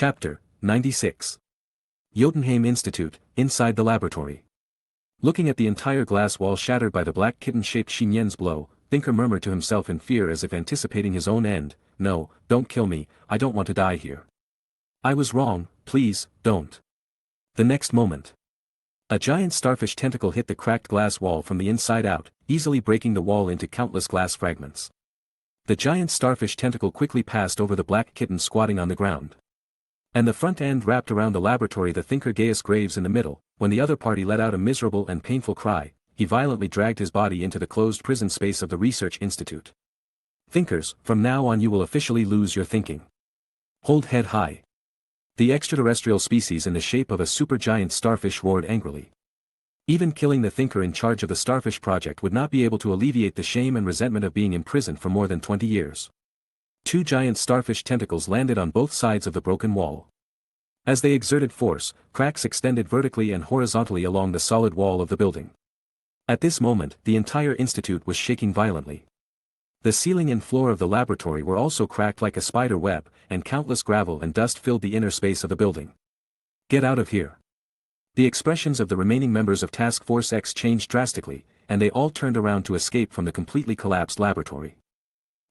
Chapter 96. Jotunheim Institute, inside the laboratory. Looking at the entire glass wall shattered by the black kitten-shaped Nian's blow, Thinker murmured to himself in fear as if anticipating his own end. "No, don't kill me, I don't want to die here. I was wrong, please, don't." The next moment, a giant starfish tentacle hit the cracked glass wall from the inside out, easily breaking the wall into countless glass fragments. The giant starfish tentacle quickly passed over the black kitten squatting on the ground. And the front end wrapped around the laboratory, the Thinker Gaius Graves in the middle. When the other party let out a miserable and painful cry, he violently dragged his body into the closed prison space of the Research Institute. "Thinkers, from now on you will officially lose your thinking. Hold head high." The extraterrestrial species in the shape of a supergiant starfish roared angrily. Even killing the Thinker in charge of the Starfish Project would not be able to alleviate the shame and resentment of being imprisoned for more than 20 years. Two giant starfish tentacles landed on both sides of the broken wall. As they exerted force, cracks extended vertically and horizontally along the solid wall of the building. At this moment, the entire institute was shaking violently. The ceiling and floor of the laboratory were also cracked like a spider web, and countless gravel and dust filled the inner space of the building. "Get out of here." The expressions of the remaining members of Task Force X changed drastically, and they all turned around to escape from the completely collapsed laboratory.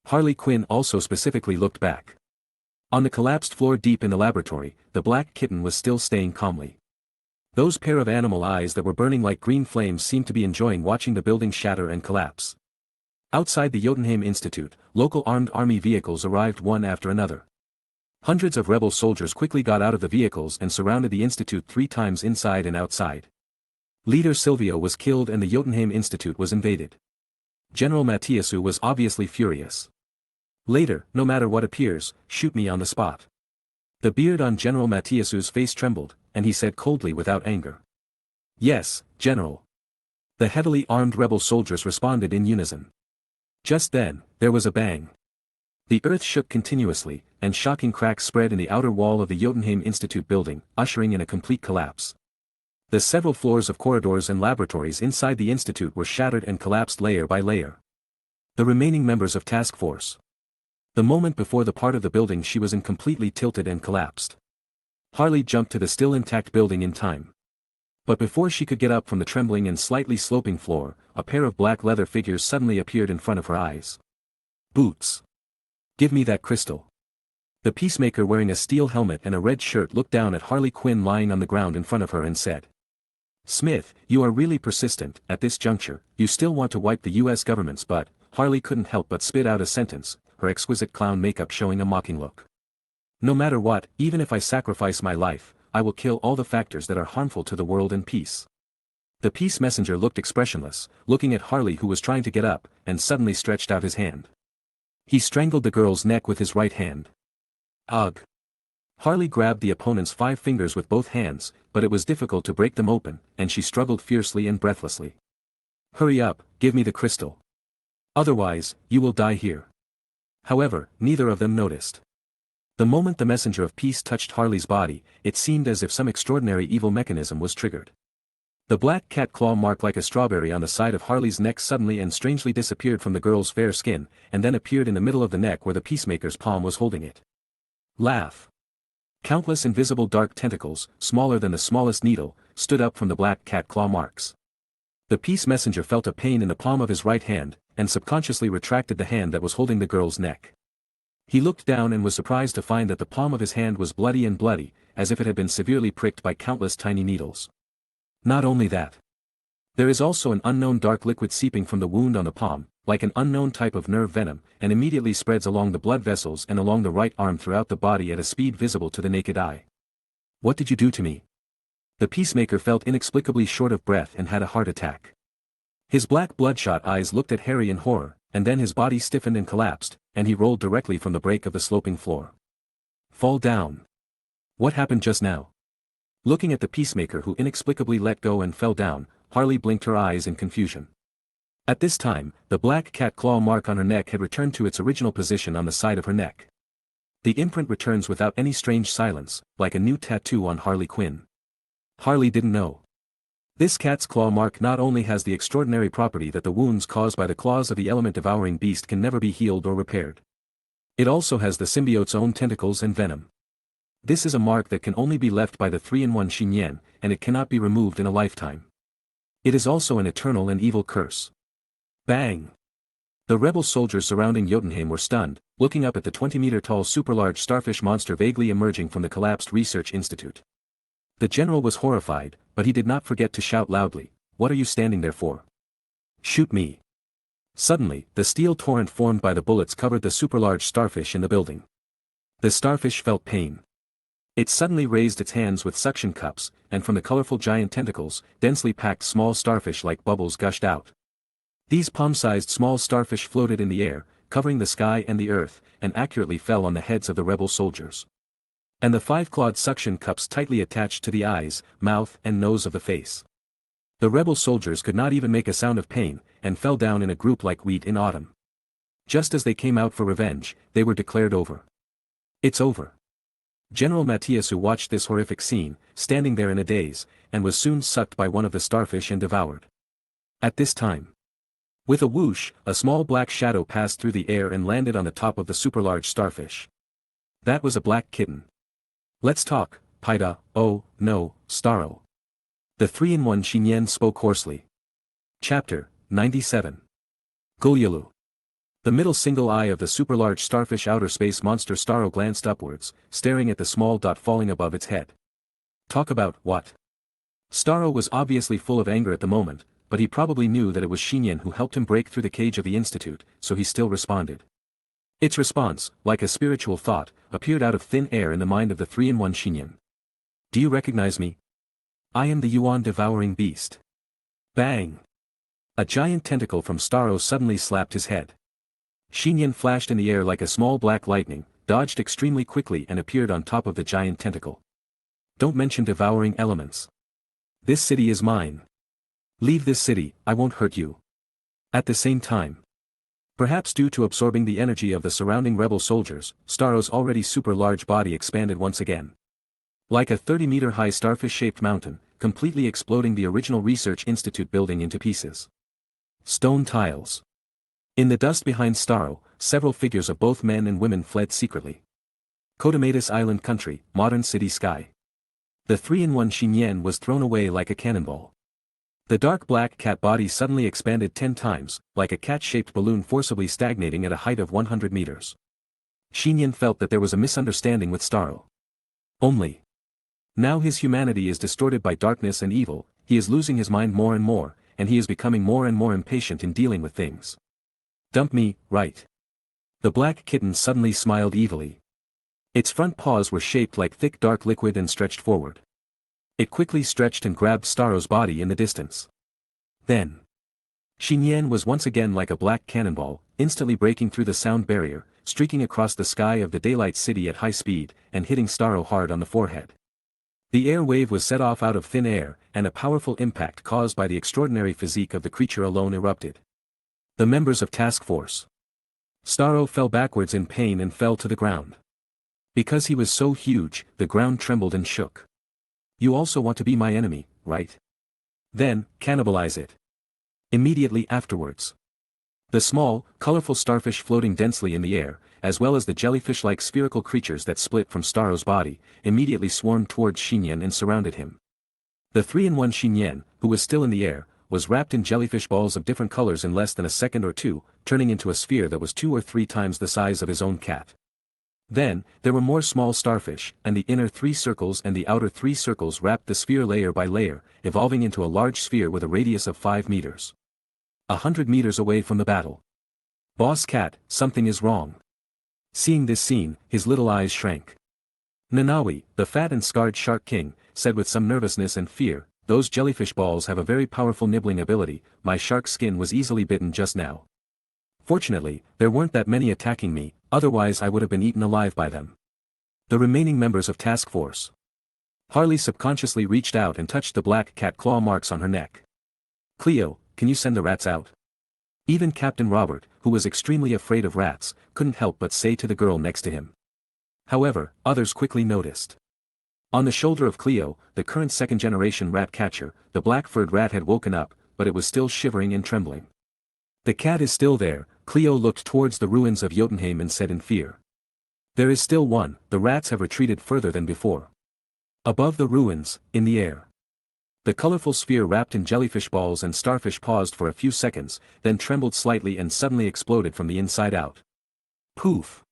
Harley Quinn also specifically looked back. On the collapsed floor deep in the laboratory, the black kitten was still staying calmly. Those pair of animal eyes that were burning like green flames seemed to be enjoying watching the building shatter and collapse. Outside the Jotunheim Institute, local armed army vehicles arrived one after another. Hundreds of rebel soldiers quickly got out of the vehicles and surrounded the institute 3 times inside and outside. Leader Silvio was killed and the Jotunheim Institute was invaded. General Mattiasu was obviously furious. "Later, no matter what appears, shoot me on the spot." The beard on General Mattiasu's face trembled, and he said coldly without anger. "Yes, General." The heavily armed rebel soldiers responded in unison. Just then, there was a bang. The earth shook continuously, and shocking cracks spread in the outer wall of the Jotunheim Institute building, ushering in a complete collapse. The several floors of corridors and laboratories inside the institute were shattered and collapsed layer by layer. The remaining members of Task Force. The moment before the part of the building she was in completely tilted and collapsed. Harley jumped to the still intact building in time. But before she could get up from the trembling and slightly sloping floor, a pair of black leather figures suddenly appeared in front of her eyes. "Boots. Give me that crystal." The Peacemaker wearing a steel helmet and a red shirt looked down at Harley Quinn lying on the ground in front of her and said, "Smith, you are really persistent. At this juncture, you still want to wipe the US government's butt." Harley couldn't help but spit out a sentence, her exquisite clown makeup showing a mocking look. "No matter what, even if I sacrifice my life, I will kill all the factors that are harmful to the world and peace." The peace messenger looked expressionless, looking at Harley who was trying to get up, and suddenly stretched out his hand. He strangled the girl's neck with his right hand. Ugh! Harley grabbed the opponent's 5 fingers with both hands, but it was difficult to break them open, and she struggled fiercely and breathlessly. "Hurry up, give me the crystal. Otherwise, you will die here." However, neither of them noticed. The moment the messenger of peace touched Harley's body, it seemed as if some extraordinary evil mechanism was triggered. The black cat claw mark like a strawberry on the side of Harley's neck suddenly and strangely disappeared from the girl's fair skin, and then appeared in the middle of the neck where the Peacemaker's palm was holding it. Laugh! Countless invisible dark tentacles, smaller than the smallest needle, stood up from the black cat claw marks. The peace messenger felt a pain in the palm of his right hand, and subconsciously retracted the hand that was holding the girl's neck. He looked down and was surprised to find that the palm of his hand was bloody, as if it had been severely pricked by countless tiny needles. Not only that. There is also an unknown dark liquid seeping from the wound on the palm, like an unknown type of nerve venom, and immediately spreads along the blood vessels and along the right arm throughout the body at a speed visible to the naked eye. "What did you do to me?" The Peacemaker felt inexplicably short of breath and had a heart attack. His black bloodshot eyes looked at Harry in horror, and then his body stiffened and collapsed, and he rolled directly from the break of the sloping floor. "Fall down." "What happened just now?" Looking at the Peacemaker who inexplicably let go and fell down, Harley blinked her eyes in confusion. At this time, the black cat claw mark on her neck had returned to its original position on the side of her neck. The imprint returns without any strange silence, like a new tattoo on Harley Quinn. Harley didn't know. This cat's claw mark not only has the extraordinary property that the wounds caused by the claws of the element-devouring beast can never be healed or repaired. It also has the symbiote's own tentacles and venom. This is a mark that can only be left by the 3-in-1 Xinyan, and it cannot be removed in a lifetime. It is also an eternal and evil curse. Bang! The rebel soldiers surrounding Jotunheim were stunned, looking up at the 20-meter-tall super-large starfish monster vaguely emerging from the collapsed research institute. The general was horrified, but he did not forget to shout loudly, "What are you standing there for? Shoot me!" Suddenly, the steel torrent formed by the bullets covered the super-large starfish in the building. The starfish felt pain. It suddenly raised its hands with suction cups, and from the colorful giant tentacles, densely packed small starfish-like bubbles gushed out. These palm-sized small starfish floated in the air, covering the sky and the earth, and accurately fell on the heads of the rebel soldiers. And the 5-clawed suction cups tightly attached to the eyes, mouth and nose of the face. The rebel soldiers could not even make a sound of pain, and fell down in a group like wheat in autumn. Just as they came out for revenge, they were declared over. It's over. General Matthias, who watched this horrific scene, standing there in a daze, and was soon sucked by one of the starfish and devoured. At this time, with a whoosh, a small black shadow passed through the air and landed on the top of the super-large starfish. That was a black kitten. "Let's talk, Paida." "Oh, no, Starro." The 3-in-1 Xinyan spoke hoarsely. Chapter 97. Gulyalu. The middle single eye of the super-large starfish outer space monster Starro glanced upwards, staring at the small dot falling above its head. Talk about what? Starro was obviously full of anger at the moment, but he probably knew that it was Xinyan who helped him break through the cage of the institute, so he still responded. Its response, like a spiritual thought, appeared out of thin air in the mind of the 3-in-1 Xinyan. "Do you recognize me? I am the Yuan-devouring beast." Bang! A giant tentacle from Starro suddenly slapped his head. Xinyan flashed in the air like a small black lightning, dodged extremely quickly and appeared on top of the giant tentacle. "Don't mention devouring elements. This city is mine. Leave this city, I won't hurt you." At the same time, perhaps due to absorbing the energy of the surrounding rebel soldiers, Starro's already super-large body expanded once again. Like a 30-meter-high starfish-shaped mountain, completely exploding the original research institute building into pieces. Stone tiles. In the dust behind Starro, several figures of both men and women fled secretly. Kotomatis Island country, modern city sky. The 3-in-1 Xinyan was thrown away like a cannonball. The dark black cat body suddenly expanded 10 times, like a cat-shaped balloon forcibly stagnating at a height of 100 meters. Xinyan felt that there was a misunderstanding with Starro. Only. Now his humanity is distorted by darkness and evil, he is losing his mind more and more, and he is becoming more and more impatient in dealing with things. "Dump me, right?" The black kitten suddenly smiled evilly. Its front paws were shaped like thick dark liquid and stretched forward. It quickly stretched and grabbed Starro's body in the distance. Then, Xinyan was once again like a black cannonball, instantly breaking through the sound barrier, streaking across the sky of the daylight city at high speed, and hitting Starro hard on the forehead. The air wave was set off out of thin air, and a powerful impact caused by the extraordinary physique of the creature alone erupted. The members of Task Force. Starro fell backwards in pain and fell to the ground. Because he was so huge, the ground trembled and shook. "You also want to be my enemy, right? Then, cannibalize it." Immediately afterwards, the small, colorful starfish floating densely in the air, as well as the jellyfish-like spherical creatures that split from Starro's body, immediately swarmed towards Xinyan and surrounded him. The 3-in-1 Xinyan, who was still in the air, was wrapped in jellyfish balls of different colors in less than a second or two, turning into a sphere that was 2 or 3 times the size of his own cat. Then, there were more small starfish, and the inner 3 circles and the outer 3 circles wrapped the sphere layer by layer, evolving into a large sphere with a radius of 5 meters. 100 meters away from the battle. "Boss Cat, something is wrong." Seeing this scene, his little eyes shrank. Nanawi, the fat and scarred Shark King, said with some nervousness and fear, "Those jellyfish balls have a very powerful nibbling ability, my shark skin was easily bitten just now. Fortunately, there weren't that many attacking me, otherwise I would have been eaten alive by them." The remaining members of Task Force. Harley subconsciously reached out and touched the black cat claw marks on her neck. "Cleo, can you send the rats out?" Even Captain Robert, who was extremely afraid of rats, couldn't help but say to the girl next to him. However, others quickly noticed. On the shoulder of Cleo, the current second-generation rat catcher, the black-furred rat had woken up, but it was still shivering and trembling. "The cat is still there." Cleo looked towards the ruins of Jotunheim and said in fear. There is still one, the rats have retreated further than before. Above the ruins, in the air. The colorful sphere wrapped in jellyfish balls and starfish paused for a few seconds, then trembled slightly and suddenly exploded from the inside out. Poof!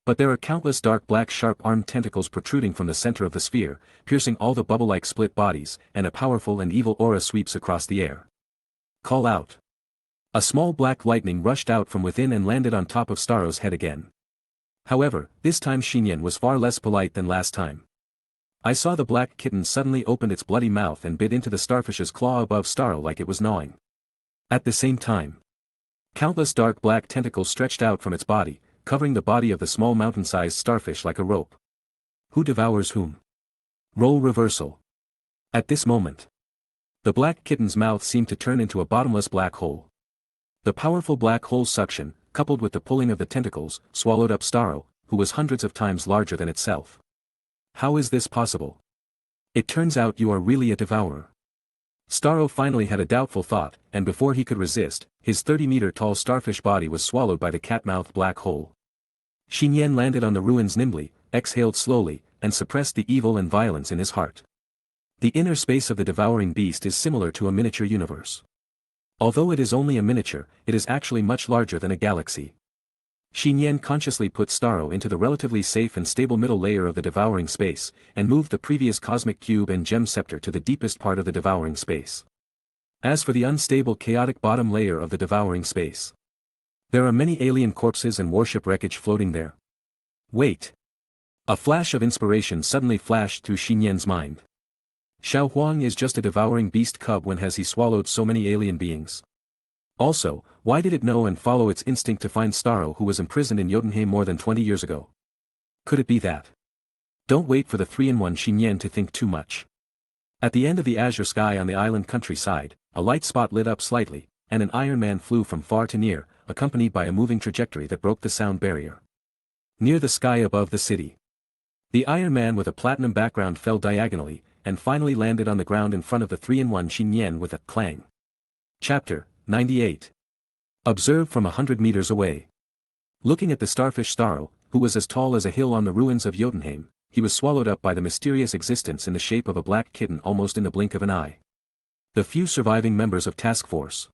But there are countless dark black sharp-armed tentacles protruding from the center of the sphere, piercing all the bubble-like split bodies, and a powerful and evil aura sweeps across the air. Call out. A small black lightning rushed out from within and landed on top of Starro's head again. However, this time Nian was far less polite than last time. I saw the black kitten suddenly opened its bloody mouth and bit into the starfish's claw above Starro like it was gnawing. At the same time, countless dark black tentacles stretched out from its body, covering the body of the small mountain-sized starfish like a rope. Who devours whom? Role reversal. At this moment, the black kitten's mouth seemed to turn into a bottomless black hole. The powerful black hole's suction, coupled with the pulling of the tentacles, swallowed up Starro, who was hundreds of times larger than itself. How is this possible? It turns out you are really a devourer. Starro finally had a doubtful thought, and before he could resist, his 30-meter-tall starfish body was swallowed by the cat-mouthed black hole. Nian landed on the ruins nimbly, exhaled slowly, and suppressed the evil and violence in his heart. The inner space of the devouring beast is similar to a miniature universe. Although it is only a miniature, it is actually much larger than a galaxy. Nian consciously put Starro into the relatively safe and stable middle layer of the devouring space, and moved the previous cosmic cube and gem scepter to the deepest part of the devouring space. As for the unstable chaotic bottom layer of the devouring space, there are many alien corpses and warship wreckage floating there. Wait! A flash of inspiration suddenly flashed through Nian's mind. Xiao Huang is just a devouring beast cub when has he swallowed so many alien beings? Also, why did it know and follow its instinct to find Starro who was imprisoned in Jotunheim more than 20 years ago? Could it be that? Don't wait for the 3-in-1 Nian to think too much. At the end of the azure sky on the island countryside, a light spot lit up slightly, and an Iron Man flew from far to near, accompanied by a moving trajectory that broke the sound barrier. Near the sky above the city, the Iron Man with a platinum background fell diagonally, and finally landed on the ground in front of the 3-in-1 Nian with a clang. Chapter 98. Observed from 100 meters away. Looking at the starfish Starro, who was as tall as a hill on the ruins of Jotunheim, he was swallowed up by the mysterious existence in the shape of a black kitten almost in the blink of an eye. The few surviving members of Task Force.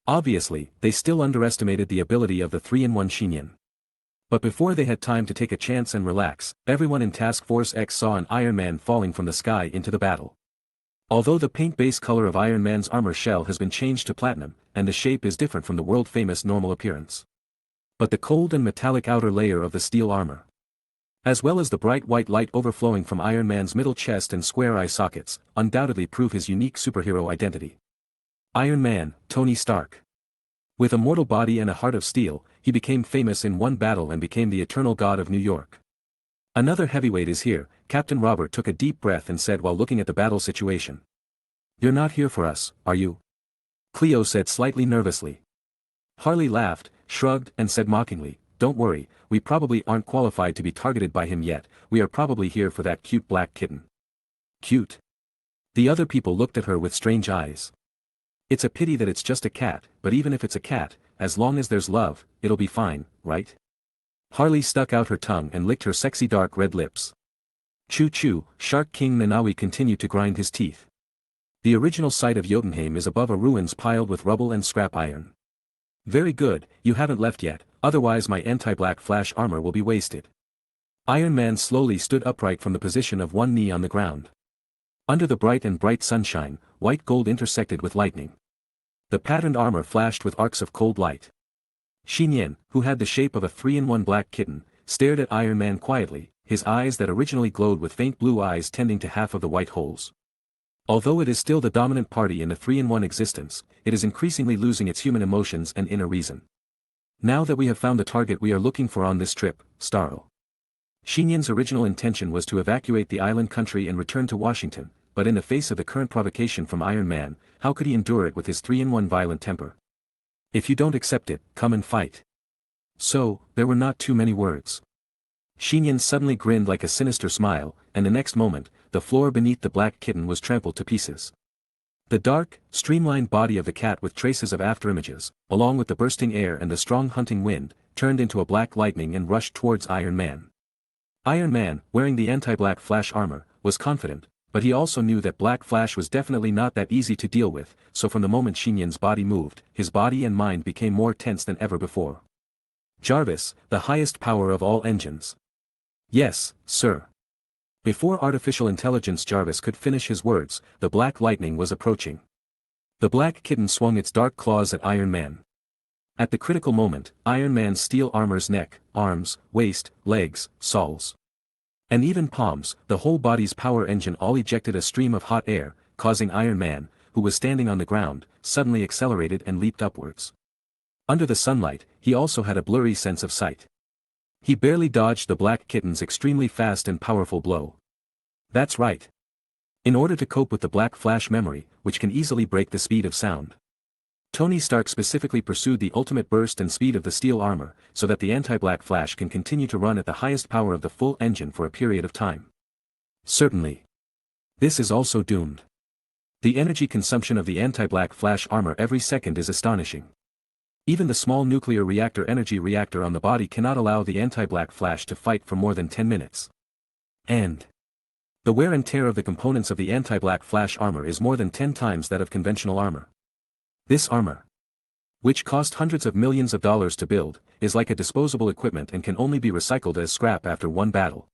Obviously, they still underestimated the ability of the 3-in-1 Nian. But before they had time to take a chance and relax, everyone in Task Force X saw an Iron Man falling from the sky into the battle. Although the paint base color of Iron Man's armor shell has been changed to platinum, and the shape is different from the world-famous normal appearance. But the cold and metallic outer layer of the steel armor, as well as the bright white light overflowing from Iron Man's middle chest and square eye sockets, undoubtedly prove his unique superhero identity. Iron Man, Tony Stark. With a mortal body and a heart of steel, he became famous in one battle and became the eternal god of New York. Another heavyweight is here, Captain Robert took a deep breath and said while looking at the battle situation. You're not here for us, are you? Cleo said slightly nervously. Harley laughed, shrugged and said mockingly, don't worry, we probably aren't qualified to be targeted by him yet, we are probably here for that cute black kitten. Cute? The other people looked at her with strange eyes. It's a pity that it's just a cat, but even if it's a cat, as long as there's love, it'll be fine, right? Harley stuck out her tongue and licked her sexy dark red lips. Choo-choo, Shark King Nanawi continued to grind his teeth. The original site of Jotunheim is above a ruins piled with rubble and scrap iron. Very good, you haven't left yet, otherwise my anti-black flash armor will be wasted. Iron Man slowly stood upright from the position of one knee on the ground. Under the bright sunshine, white gold intersected with lightning. The patterned armor flashed with arcs of cold light. Nian, who had the shape of a 3-in-1 black kitten, stared at Iron Man quietly, his eyes that originally glowed with faint blue eyes tending to half of the white holes. Although it is still the dominant party in the 3-in-1 existence, it is increasingly losing its human emotions and inner reason. Now that we have found the target we are looking for on this trip, Starro. Nian's original intention was to evacuate the island country and return to Washington, but in the face of the current provocation from Iron Man, how could he endure it with his 3-in-1 violent temper? If you don't accept it, come and fight. So, there were not too many words. Nian suddenly grinned like a sinister smile, and the next moment, the floor beneath the black kitten was trampled to pieces. The dark, streamlined body of the cat with traces of afterimages, along with the bursting air and the strong hunting wind, turned into a black lightning and rushed towards Iron Man. Iron Man, wearing the anti-Black Flash armor, was confident, but he also knew that Black Flash was definitely not that easy to deal with, so from the moment Nian's body moved, his body and mind became more tense than ever before. Jarvis, the highest power of all engines. Yes, sir. Before artificial intelligence Jarvis could finish his words, the black lightning was approaching. The black kitten swung its dark claws at Iron Man. At the critical moment, Iron Man's steel armor's neck, arms, waist, legs, soles, and even palms, the whole body's power engine all ejected a stream of hot air, causing Iron Man, who was standing on the ground, suddenly accelerated and leaped upwards. Under the sunlight, he also had a blurry sense of sight. He barely dodged the black kitten's extremely fast and powerful blow. That's right. In order to cope with the Black Flash memory, which can easily break the speed of sound, Tony Stark specifically pursued the ultimate burst and speed of the steel armor, so that the anti-Black Flash can continue to run at the highest power of the full engine for a period of time. Certainly. This is also doomed. The energy consumption of the anti-Black Flash armor every second is astonishing. Even the small nuclear reactor energy reactor on the body cannot allow the anti-Black Flash to fight for more than 10 minutes. And the wear and tear of the components of the anti-Black Flash armor is more than 10 times that of conventional armor. This armor, which cost hundreds of millions of dollars to build, is like a disposable equipment and can only be recycled as scrap after one battle.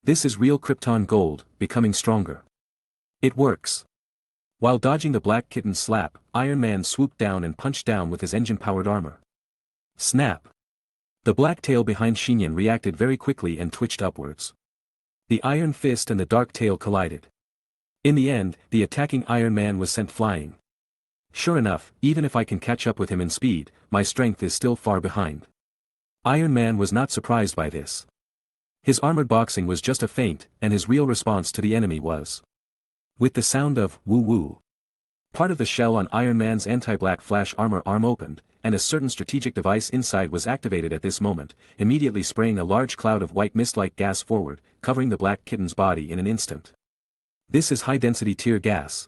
This is real Krypton gold, becoming stronger. It works. While dodging the black kitten's slap, Iron Man swooped down and punched down with his engine-powered armor. Snap! The black tail behind Nian reacted very quickly and twitched upwards. The iron fist and the dark tail collided. In the end, the attacking Iron Man was sent flying. Sure enough, even if I can catch up with him in speed, my strength is still far behind. Iron Man was not surprised by this. His armored boxing was just a feint, and his real response to the enemy was with the sound of woo-woo. Part of the shell on Iron Man's anti-Black Flash armor arm opened, and a certain strategic device inside was activated at this moment, immediately spraying a large cloud of white mist-like gas forward, covering the black kitten's body in an instant. This is high-density tear gas.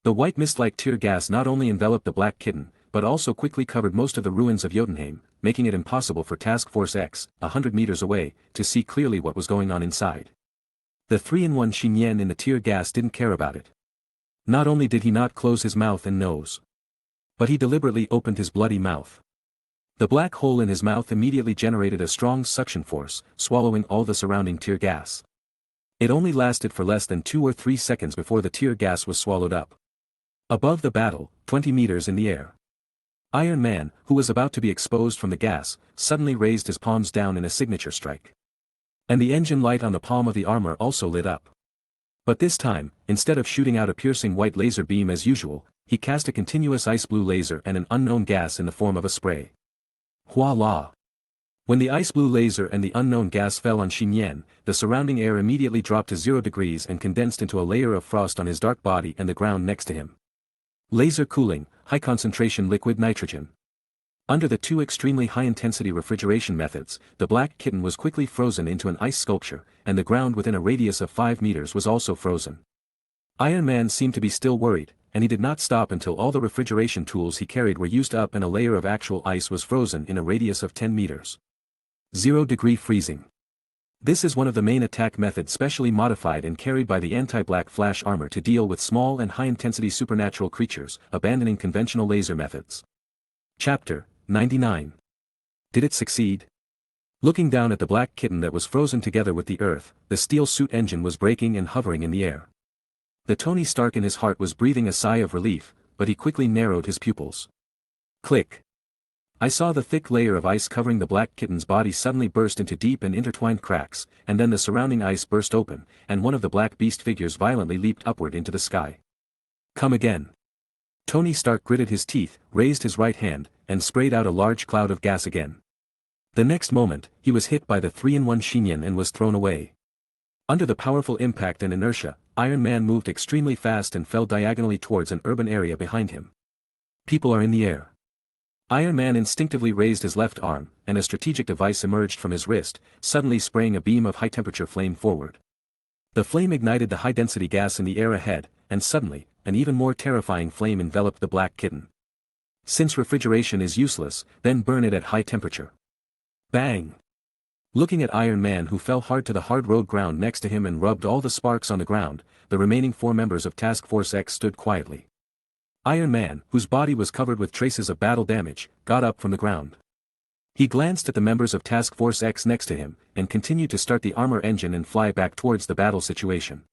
The white mist-like tear gas not only enveloped the black kitten, but also quickly covered most of the ruins of Jotunheim, making it impossible for Task Force X, 100 meters away, to see clearly what was going on inside. The 3-in-1 Nian in the tear gas didn't care about it. Not only did he not close his mouth and nose, but he deliberately opened his bloody mouth. The black hole in his mouth immediately generated a strong suction force, swallowing all the surrounding tear gas. It only lasted for less than 2 or 3 seconds before the tear gas was swallowed up. Above the battle, 20 meters in the air, Iron Man, who was about to be exposed from the gas, suddenly raised his palms down in a signature strike. And the engine light on the palm of the armor also lit up. But this time, instead of shooting out a piercing white laser beam as usual, he cast a continuous ice blue laser and an unknown gas in the form of a spray. Voila! When the ice blue laser and the unknown gas fell on Nian, the surrounding air immediately dropped to 0 degrees and condensed into a layer of frost on his dark body and the ground next to him. Laser cooling, high-concentration liquid nitrogen. Under the 2 extremely high-intensity refrigeration methods, the black kitten was quickly frozen into an ice sculpture, and the ground within a radius of 5 meters was also frozen. Iron Man seemed to be still worried, and he did not stop until all the refrigeration tools he carried were used up and a layer of actual ice was frozen in a radius of 10 meters. 0-degree freezing. This is one of the main attack methods specially modified and carried by the anti-Black Flash armor to deal with small and high-intensity supernatural creatures, abandoning conventional laser methods. Chapter 99. Did it succeed? Looking down at the black kitten that was frozen together with the earth, the steel suit engine was braking and hovering in the air. The Tony Stark in his heart was breathing a sigh of relief, but he quickly narrowed his pupils. Click. I saw the thick layer of ice covering the black kitten's body suddenly burst into deep and intertwined cracks, and then the surrounding ice burst open, and one of the black beast figures violently leaped upward into the sky. Come again. Tony Stark gritted his teeth, raised his right hand, and sprayed out a large cloud of gas again. The next moment, he was hit by the 3-in-1 Nian and was thrown away. Under the powerful impact and inertia, Iron Man moved extremely fast and fell diagonally towards an urban area behind him. People are in the air. Iron Man instinctively raised his left arm, and a strategic device emerged from his wrist, suddenly spraying a beam of high-temperature flame forward. The flame ignited the high-density gas in the air ahead, and suddenly, an even more terrifying flame enveloped the black kitten. Since refrigeration is useless, then burn it at high temperature. Bang! Looking at Iron Man, who fell hard to the hard road ground next to him and rubbed all the sparks on the ground, the remaining 4 members of Task Force X stood quietly. Iron Man, whose body was covered with traces of battle damage, got up from the ground. He glanced at the members of Task Force X next to him, and continued to start the armor engine and fly back towards the battle situation.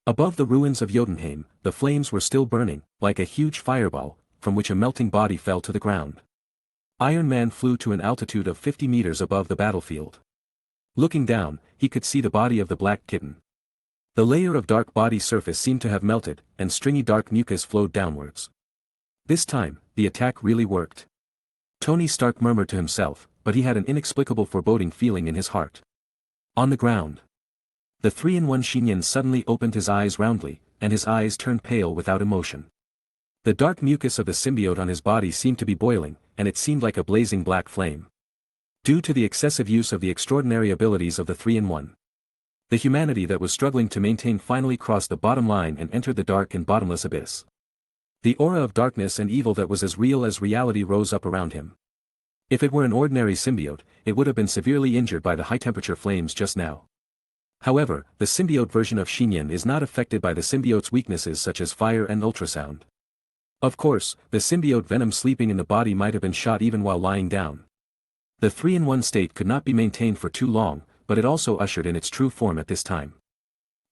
Above the ruins of Jotunheim, the flames were still burning, like a huge fireball, from which a melting body fell to the ground. Iron Man flew to an altitude of 50 meters above the battlefield. Looking down, he could see the body of the Black Kitten. The layer of dark body surface seemed to have melted, and stringy dark mucus flowed downwards. This time, the attack really worked. Tony Stark murmured to himself, but he had an inexplicable foreboding feeling in his heart. On the ground, the 3-in-1 Nian suddenly opened his eyes roundly, and his eyes turned pale without emotion. The dark mucus of the symbiote on his body seemed to be boiling, and it seemed like a blazing black flame. Due to the excessive use of the extraordinary abilities of the 3-in-1. The humanity that was struggling to maintain finally crossed the bottom line and entered the dark and bottomless abyss. The aura of darkness and evil that was as real as reality rose up around him. If it were an ordinary symbiote, it would have been severely injured by the high-temperature flames just now. However, the symbiote version of Nian is not affected by the symbiote's weaknesses such as fire and ultrasound. Of course, the symbiote venom sleeping in the body might have been shot even while lying down. The 3-in-1 state could not be maintained for too long, but it also ushered in its true form at this time.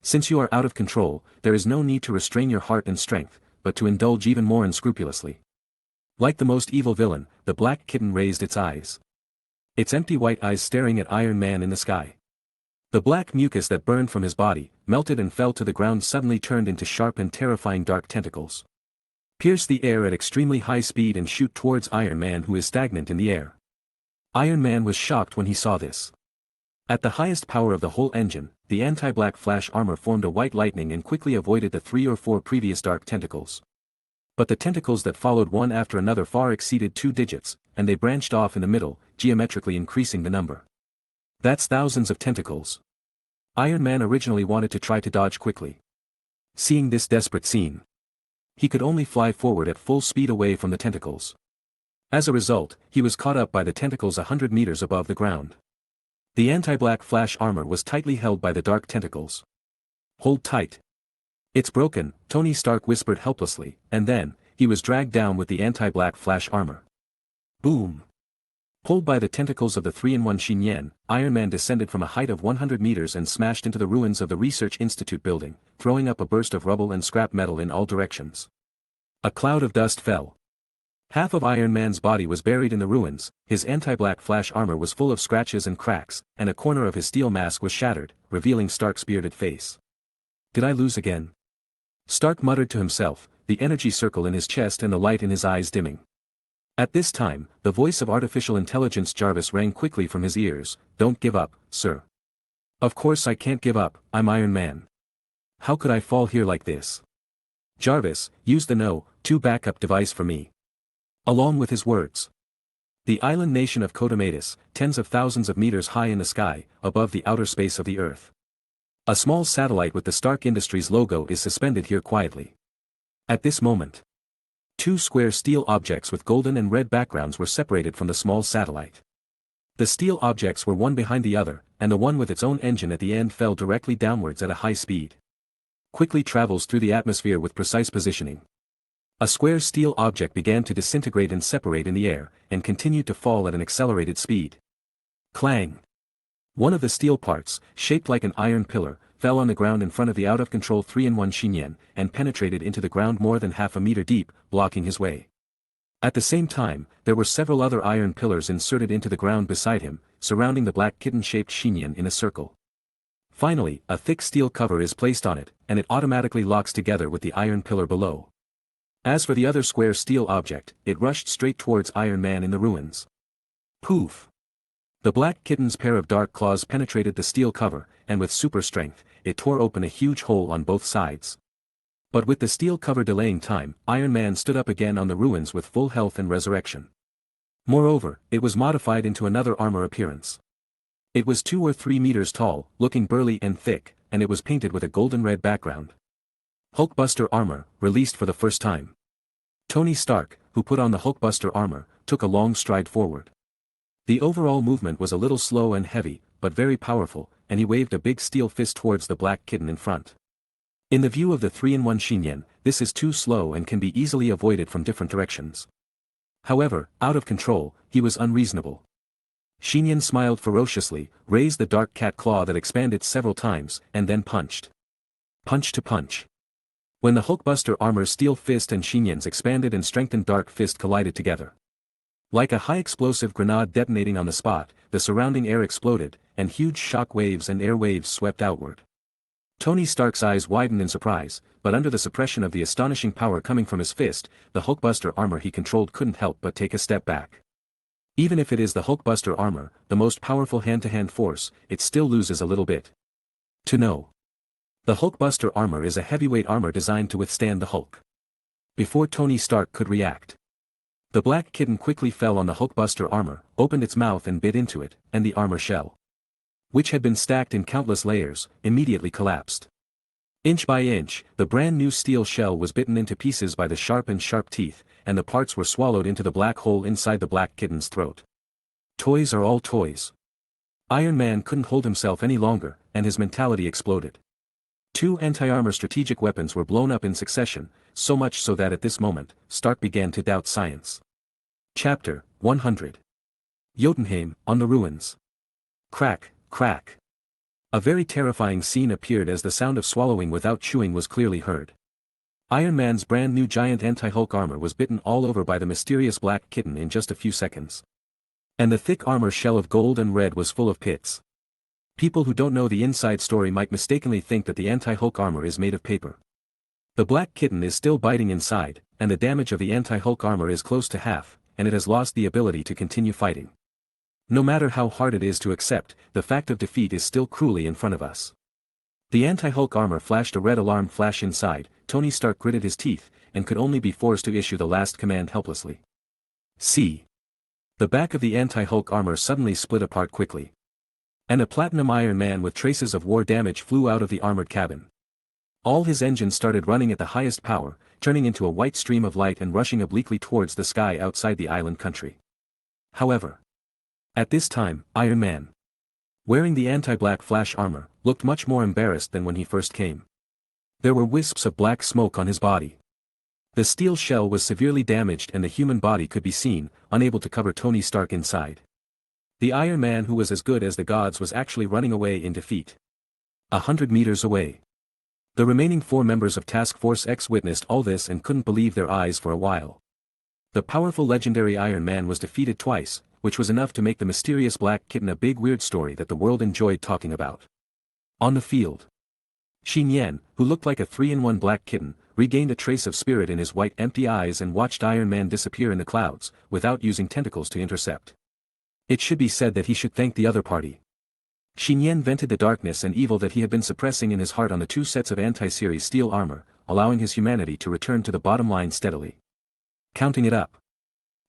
Since you are out of control, there is no need to restrain your heart and strength, but to indulge even more unscrupulously. Like the most evil villain, the Black Kitten raised its eyes. Its empty white eyes staring at Iron Man in the sky. The black mucus that burned from his body, melted and fell to the ground, suddenly turned into sharp and terrifying dark tentacles. Pierce the air at extremely high speed and shoot towards Iron Man, who is stagnant in the air. Iron Man was shocked when he saw this. At the highest power of the whole engine, the anti-black flash armor formed a white lightning and quickly avoided the 3 or 4 previous dark tentacles. But the tentacles that followed one after another far exceeded 2 digits, and they branched off in the middle, geometrically increasing the number. That's thousands of tentacles. Iron Man originally wanted to try to dodge quickly. Seeing this desperate scene, he could only fly forward at full speed away from the tentacles. As a result, he was caught up by the tentacles 100 meters above the ground. The anti-black flash armor was tightly held by the dark tentacles. "Hold tight. It's broken," Tony Stark whispered helplessly, and then, he was dragged down with the anti-black flash armor. Boom! Pulled by the tentacles of the 3-in-1 Nian, Iron Man descended from a height of 100 meters and smashed into the ruins of the Research Institute building, throwing up a burst of rubble and scrap metal in all directions. A cloud of dust fell. Half of Iron Man's body was buried in the ruins, his anti-black flash armor was full of scratches and cracks, and a corner of his steel mask was shattered, revealing Stark's bearded face. "Did I lose again?" Stark muttered to himself, the energy circle in his chest and the light in his eyes dimming. At this time, the voice of artificial intelligence Jarvis rang quickly from his ears. "Don't give up, sir." "Of course I can't give up, I'm Iron Man. How could I fall here like this?" "Jarvis, use the No.2 backup device for me." Along with his words, the island nation of Kryptonian, tens of thousands of meters high in the sky, above the outer space of the Earth. A small satellite with the Stark Industries logo is suspended here quietly. At this moment, 2 square steel objects with golden and red backgrounds were separated from the small satellite. The steel objects were one behind the other, and the one with its own engine at the end fell directly downwards at a high speed. Quickly travels through the atmosphere with precise positioning. A square steel object began to disintegrate and separate in the air, and continued to fall at an accelerated speed. Clang! One of the steel parts, shaped like an iron pillar, fell on the ground in front of the out-of-control 3-in-1 Nian, and penetrated into the ground more than half a meter deep, blocking his way. At the same time, there were several other iron pillars inserted into the ground beside him, surrounding the black kitten-shaped Nian in a circle. Finally, a thick steel cover is placed on it, and it automatically locks together with the iron pillar below. As for the other square steel object, it rushed straight towards Iron Man in the ruins. Poof! The black kitten's pair of dark claws penetrated the steel cover, and with super strength, it tore open a huge hole on both sides. But with the steel cover delaying time, Iron Man stood up again on the ruins with full health and resurrection. Moreover, it was modified into another armor appearance. It was 2 or 3 meters tall, looking burly and thick, and it was painted with a golden red background. Hulkbuster armor, released for the first time. Tony Stark, who put on the Hulkbuster armor, took a long stride forward. The overall movement was a little slow and heavy, but very powerful, and he waved a big steel fist towards the black kitten in front. In the view of the 3-in-1 Xinyan, this is too slow and can be easily avoided from different directions. However, out of control, he was unreasonable. Xinyan smiled ferociously, raised the dark cat claw that expanded several times, and then punched. Punch to punch. When the Hulkbuster armor's steel fist and Xinyan's expanded and strengthened dark fist collided together. Like a high-explosive grenade detonating on the spot, the surrounding air exploded, and huge shock waves and air waves swept outward. Tony Stark's eyes widened in surprise, but under the suppression of the astonishing power coming from his fist, the Hulkbuster armor he controlled couldn't help but take a step back. Even if it is the Hulkbuster armor, the most powerful hand-to-hand force, it still loses a little bit. To know. The Hulkbuster armor is a heavyweight armor designed to withstand the Hulk. Before Tony Stark could react, the black kitten quickly fell on the Hulkbuster armor, opened its mouth and bit into it, and the armor shell, which had been stacked in countless layers, immediately collapsed. Inch by inch, the brand new steel shell was bitten into pieces by the sharp teeth, and the parts were swallowed into the black hole inside the black kitten's throat. Toys are all toys. Iron Man couldn't hold himself any longer, and his mentality exploded. 2 anti-armor strategic weapons were blown up in succession, so much so that at this moment, Stark began to doubt science. Chapter 100. Jotunheim, on the ruins. Crack, crack. A very terrifying scene appeared as the sound of swallowing without chewing was clearly heard. Iron Man's brand new giant anti-Hulk armor was bitten all over by the mysterious black kitten in just a few seconds. And the thick armor shell of gold and red was full of pits. People who don't know the inside story might mistakenly think that the anti-Hulk armor is made of paper. The black kitten is still biting inside, and the damage of the anti-Hulk armor is close to half, and it has lost the ability to continue fighting. No matter how hard it is to accept, the fact of defeat is still cruelly in front of us. The anti-Hulk armor flashed a red alarm flash inside. Tony Stark gritted his teeth, and could only be forced to issue the last command helplessly. See. The back of the anti-Hulk armor suddenly split apart quickly. And a platinum Iron Man with traces of war damage flew out of the armored cabin. All his engines started running at the highest power, turning into a white stream of light and rushing obliquely towards the sky outside the island country. However, at this time, Iron Man, wearing the anti-black flash armor, looked much more embarrassed than when he first came. There were wisps of black smoke on his body. The steel shell was severely damaged and the human body could be seen, unable to cover Tony Stark inside. The Iron Man who was as good as the gods was actually running away in defeat. 100 meters away. The remaining 4 members of Task Force X witnessed all this and couldn't believe their eyes for a while. The powerful legendary Iron Man was defeated twice, which was enough to make the mysterious black kitten a big weird story that the world enjoyed talking about. On the field, Nian, who looked like a 3-in-1 black kitten, regained a trace of spirit in his white empty eyes and watched Iron Man disappear in the clouds, without using tentacles to intercept. It should be said that he should thank the other party. Nian vented the darkness and evil that he had been suppressing in his heart on the 2 sets of anti-series steel armor, allowing his humanity to return to the bottom line steadily. Counting it up.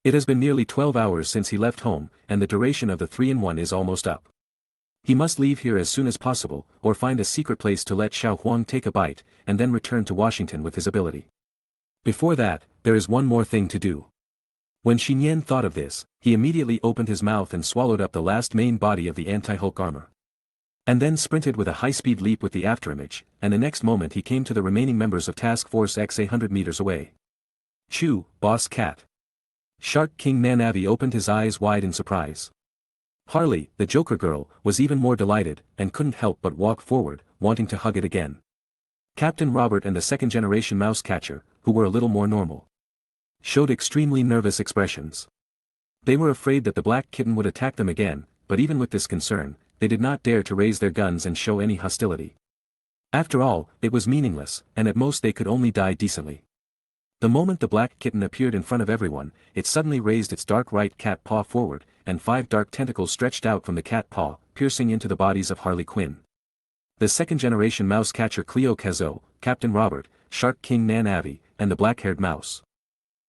It has been nearly 12 hours since he left home, and the duration of the 3-in-1 is almost up. He must leave here as soon as possible, or find a secret place to let Xiao Huang take a bite, and then return to Washington with his ability. Before that, there is one more thing to do. When Nian thought of this, he immediately opened his mouth and swallowed up the last main body of the anti-Hulk armor. And then sprinted with a high-speed leap with the afterimage, and the next moment he came to the remaining members of Task Force X 100 meters away. Chew, Boss Cat. Shark King Nanavi opened his eyes wide in surprise. Harley, the Joker girl, was even more delighted, and couldn't help but walk forward, wanting to hug it again. Captain Robert and the second-generation mouse catcher, who were a little more normal, showed extremely nervous expressions. They were afraid that the black kitten would attack them again, but even with this concern, they did not dare to raise their guns and show any hostility. After all, it was meaningless, and at most they could only die decently. The moment the black kitten appeared in front of everyone, it suddenly raised its dark right cat paw forward, and 5 dark tentacles stretched out from the cat paw, piercing into the bodies of Harley Quinn, the second-generation mouse catcher Cleo Kazo, Captain Robert, Shark King Nanavi, and the black-haired mouse.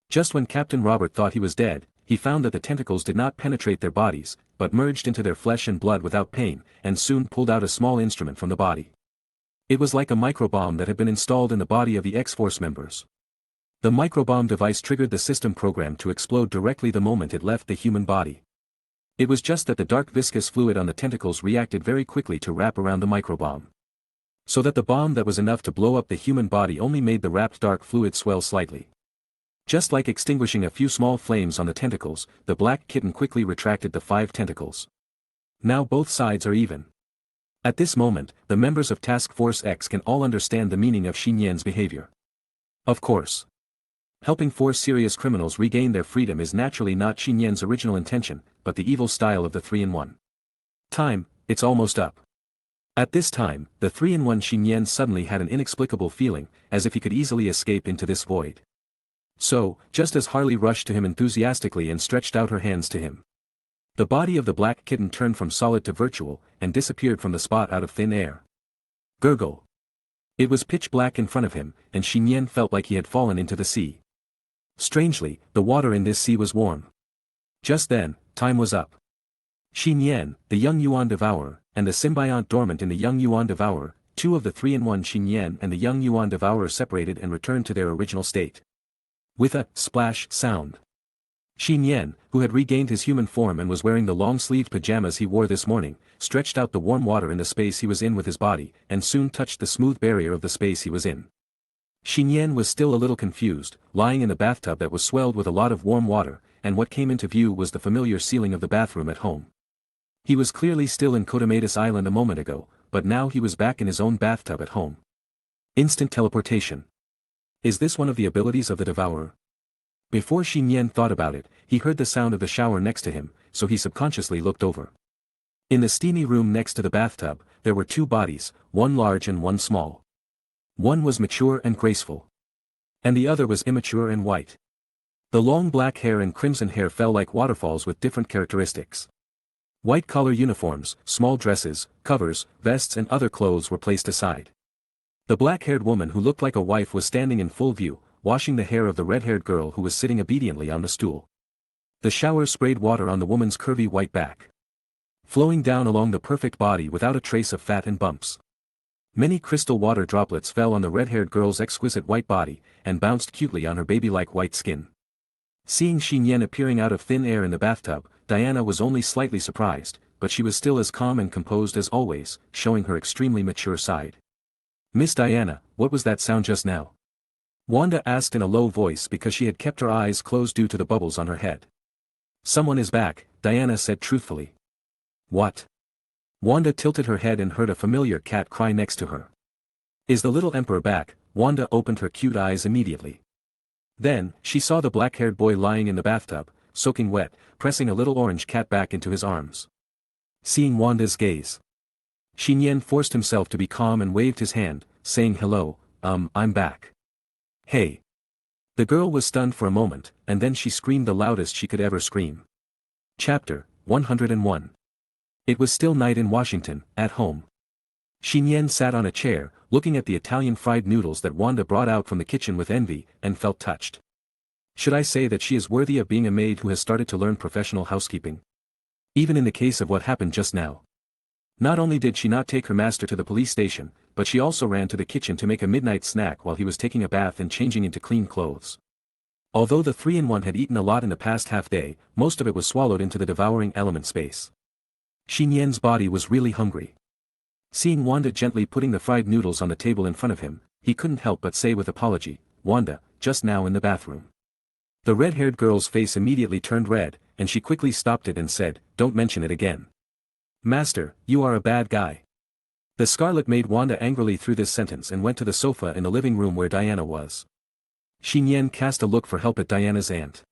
Just when Captain Robert thought he was dead, he found that the tentacles did not penetrate their bodies, but merged into their flesh and blood without pain, and soon pulled out a small instrument from the body. It was like a microbomb that had been installed in the body of the X-Force members. The microbomb device triggered the system program to explode directly the moment it left the human body. It was just that the dark viscous fluid on the tentacles reacted very quickly to wrap around the microbomb. So that the bomb that was enough to blow up the human body only made the wrapped dark fluid swell slightly. Just like extinguishing a few small flames on the tentacles, the black kitten quickly retracted the 5 tentacles. Now both sides are even. At this moment, the members of Task Force X can all understand the meaning of Nian's behavior. Of course. Helping 4 serious criminals regain their freedom is naturally not Nian's original intention, but the evil style of the 3-in-1. Time, it's almost up. At this time, the 3-in-1 Nian suddenly had an inexplicable feeling, as if he could easily escape into this void. So, just as Harley rushed to him enthusiastically and stretched out her hands to him, the body of the black kitten turned from solid to virtual, and disappeared from the spot out of thin air. Gurgle. It was pitch black in front of him, and Nian felt like he had fallen into the sea. Strangely, the water in this sea was warm. Just then, time was up. Nian, the young Yuan Devourer, and the symbiont dormant in the young Yuan Devourer, 2 of the 3-in-1 Nian and the young Yuan Devourer separated and returned to their original state. With a splash sound, Nian, who had regained his human form and was wearing the long-sleeved pajamas he wore this morning, stretched out the warm water in the space he was in with his body, and soon touched the smooth barrier of the space he was in. Nian was still a little confused, lying in the bathtub that was swelled with a lot of warm water, and what came into view was the familiar ceiling of the bathroom at home. He was clearly still in Kotomatus Island a moment ago, but now he was back in his own bathtub at home. Instant teleportation. Is this one of the abilities of the Devourer? Before Nian thought about it, he heard the sound of the shower next to him, so he subconsciously looked over. In the steamy room next to the bathtub, there were 2 bodies, one large and one small. One was mature and graceful. And the other was immature and white. The long black hair and crimson hair fell like waterfalls with different characteristics. White collar uniforms, small dresses, covers, vests and other clothes were placed aside. The black-haired woman who looked like a wife was standing in full view, washing the hair of the red-haired girl who was sitting obediently on the stool. The shower sprayed water on the woman's curvy white back, flowing down along the perfect body without a trace of fat and bumps. Many crystal water droplets fell on the red-haired girl's exquisite white body, and bounced cutely on her baby-like white skin. Seeing Nian appearing out of thin air in the bathtub, Diana was only slightly surprised, but she was still as calm and composed as always, showing her extremely mature side. "Miss Diana, what was that sound just now?" Wanda asked in a low voice because she had kept her eyes closed due to the bubbles on her head. "Someone is back," Diana said truthfully. "What?" Wanda tilted her head and heard a familiar cat cry next to her. "Is the little emperor back?" Wanda opened her cute eyes immediately. Then, she saw the black-haired boy lying in the bathtub, soaking wet, pressing a little orange cat back into his arms. Seeing Wanda's gaze, Nian forced himself to be calm and waved his hand, saying hello, I'm back. Hey. The girl was stunned for a moment, and then she screamed the loudest she could ever scream. Chapter 101. It was still night in Washington, at home. Nian sat on a chair, looking at the Italian fried noodles that Wanda brought out from the kitchen with envy, and felt touched. Should I say that she is worthy of being a maid who has started to learn professional housekeeping? Even in the case of what happened just now. Not only did she not take her master to the police station, but she also ran to the kitchen to make a midnight snack while he was taking a bath and changing into clean clothes. Although the 3-in-1 had eaten a lot in the past half-day, most of it was swallowed into the devouring element space. Nian's body was really hungry. Seeing Wanda gently putting the fried noodles on the table in front of him, he couldn't help but say with apology, "Wanda, just now in the bathroom." The red-haired girl's face immediately turned red, and she quickly stopped it and said, "Don't mention it again. Master, you are a bad guy." The scarlet maid Wanda angrily threw this sentence and went to the sofa in the living room where Diana was. Nian cast a look for help at Diana's aunt.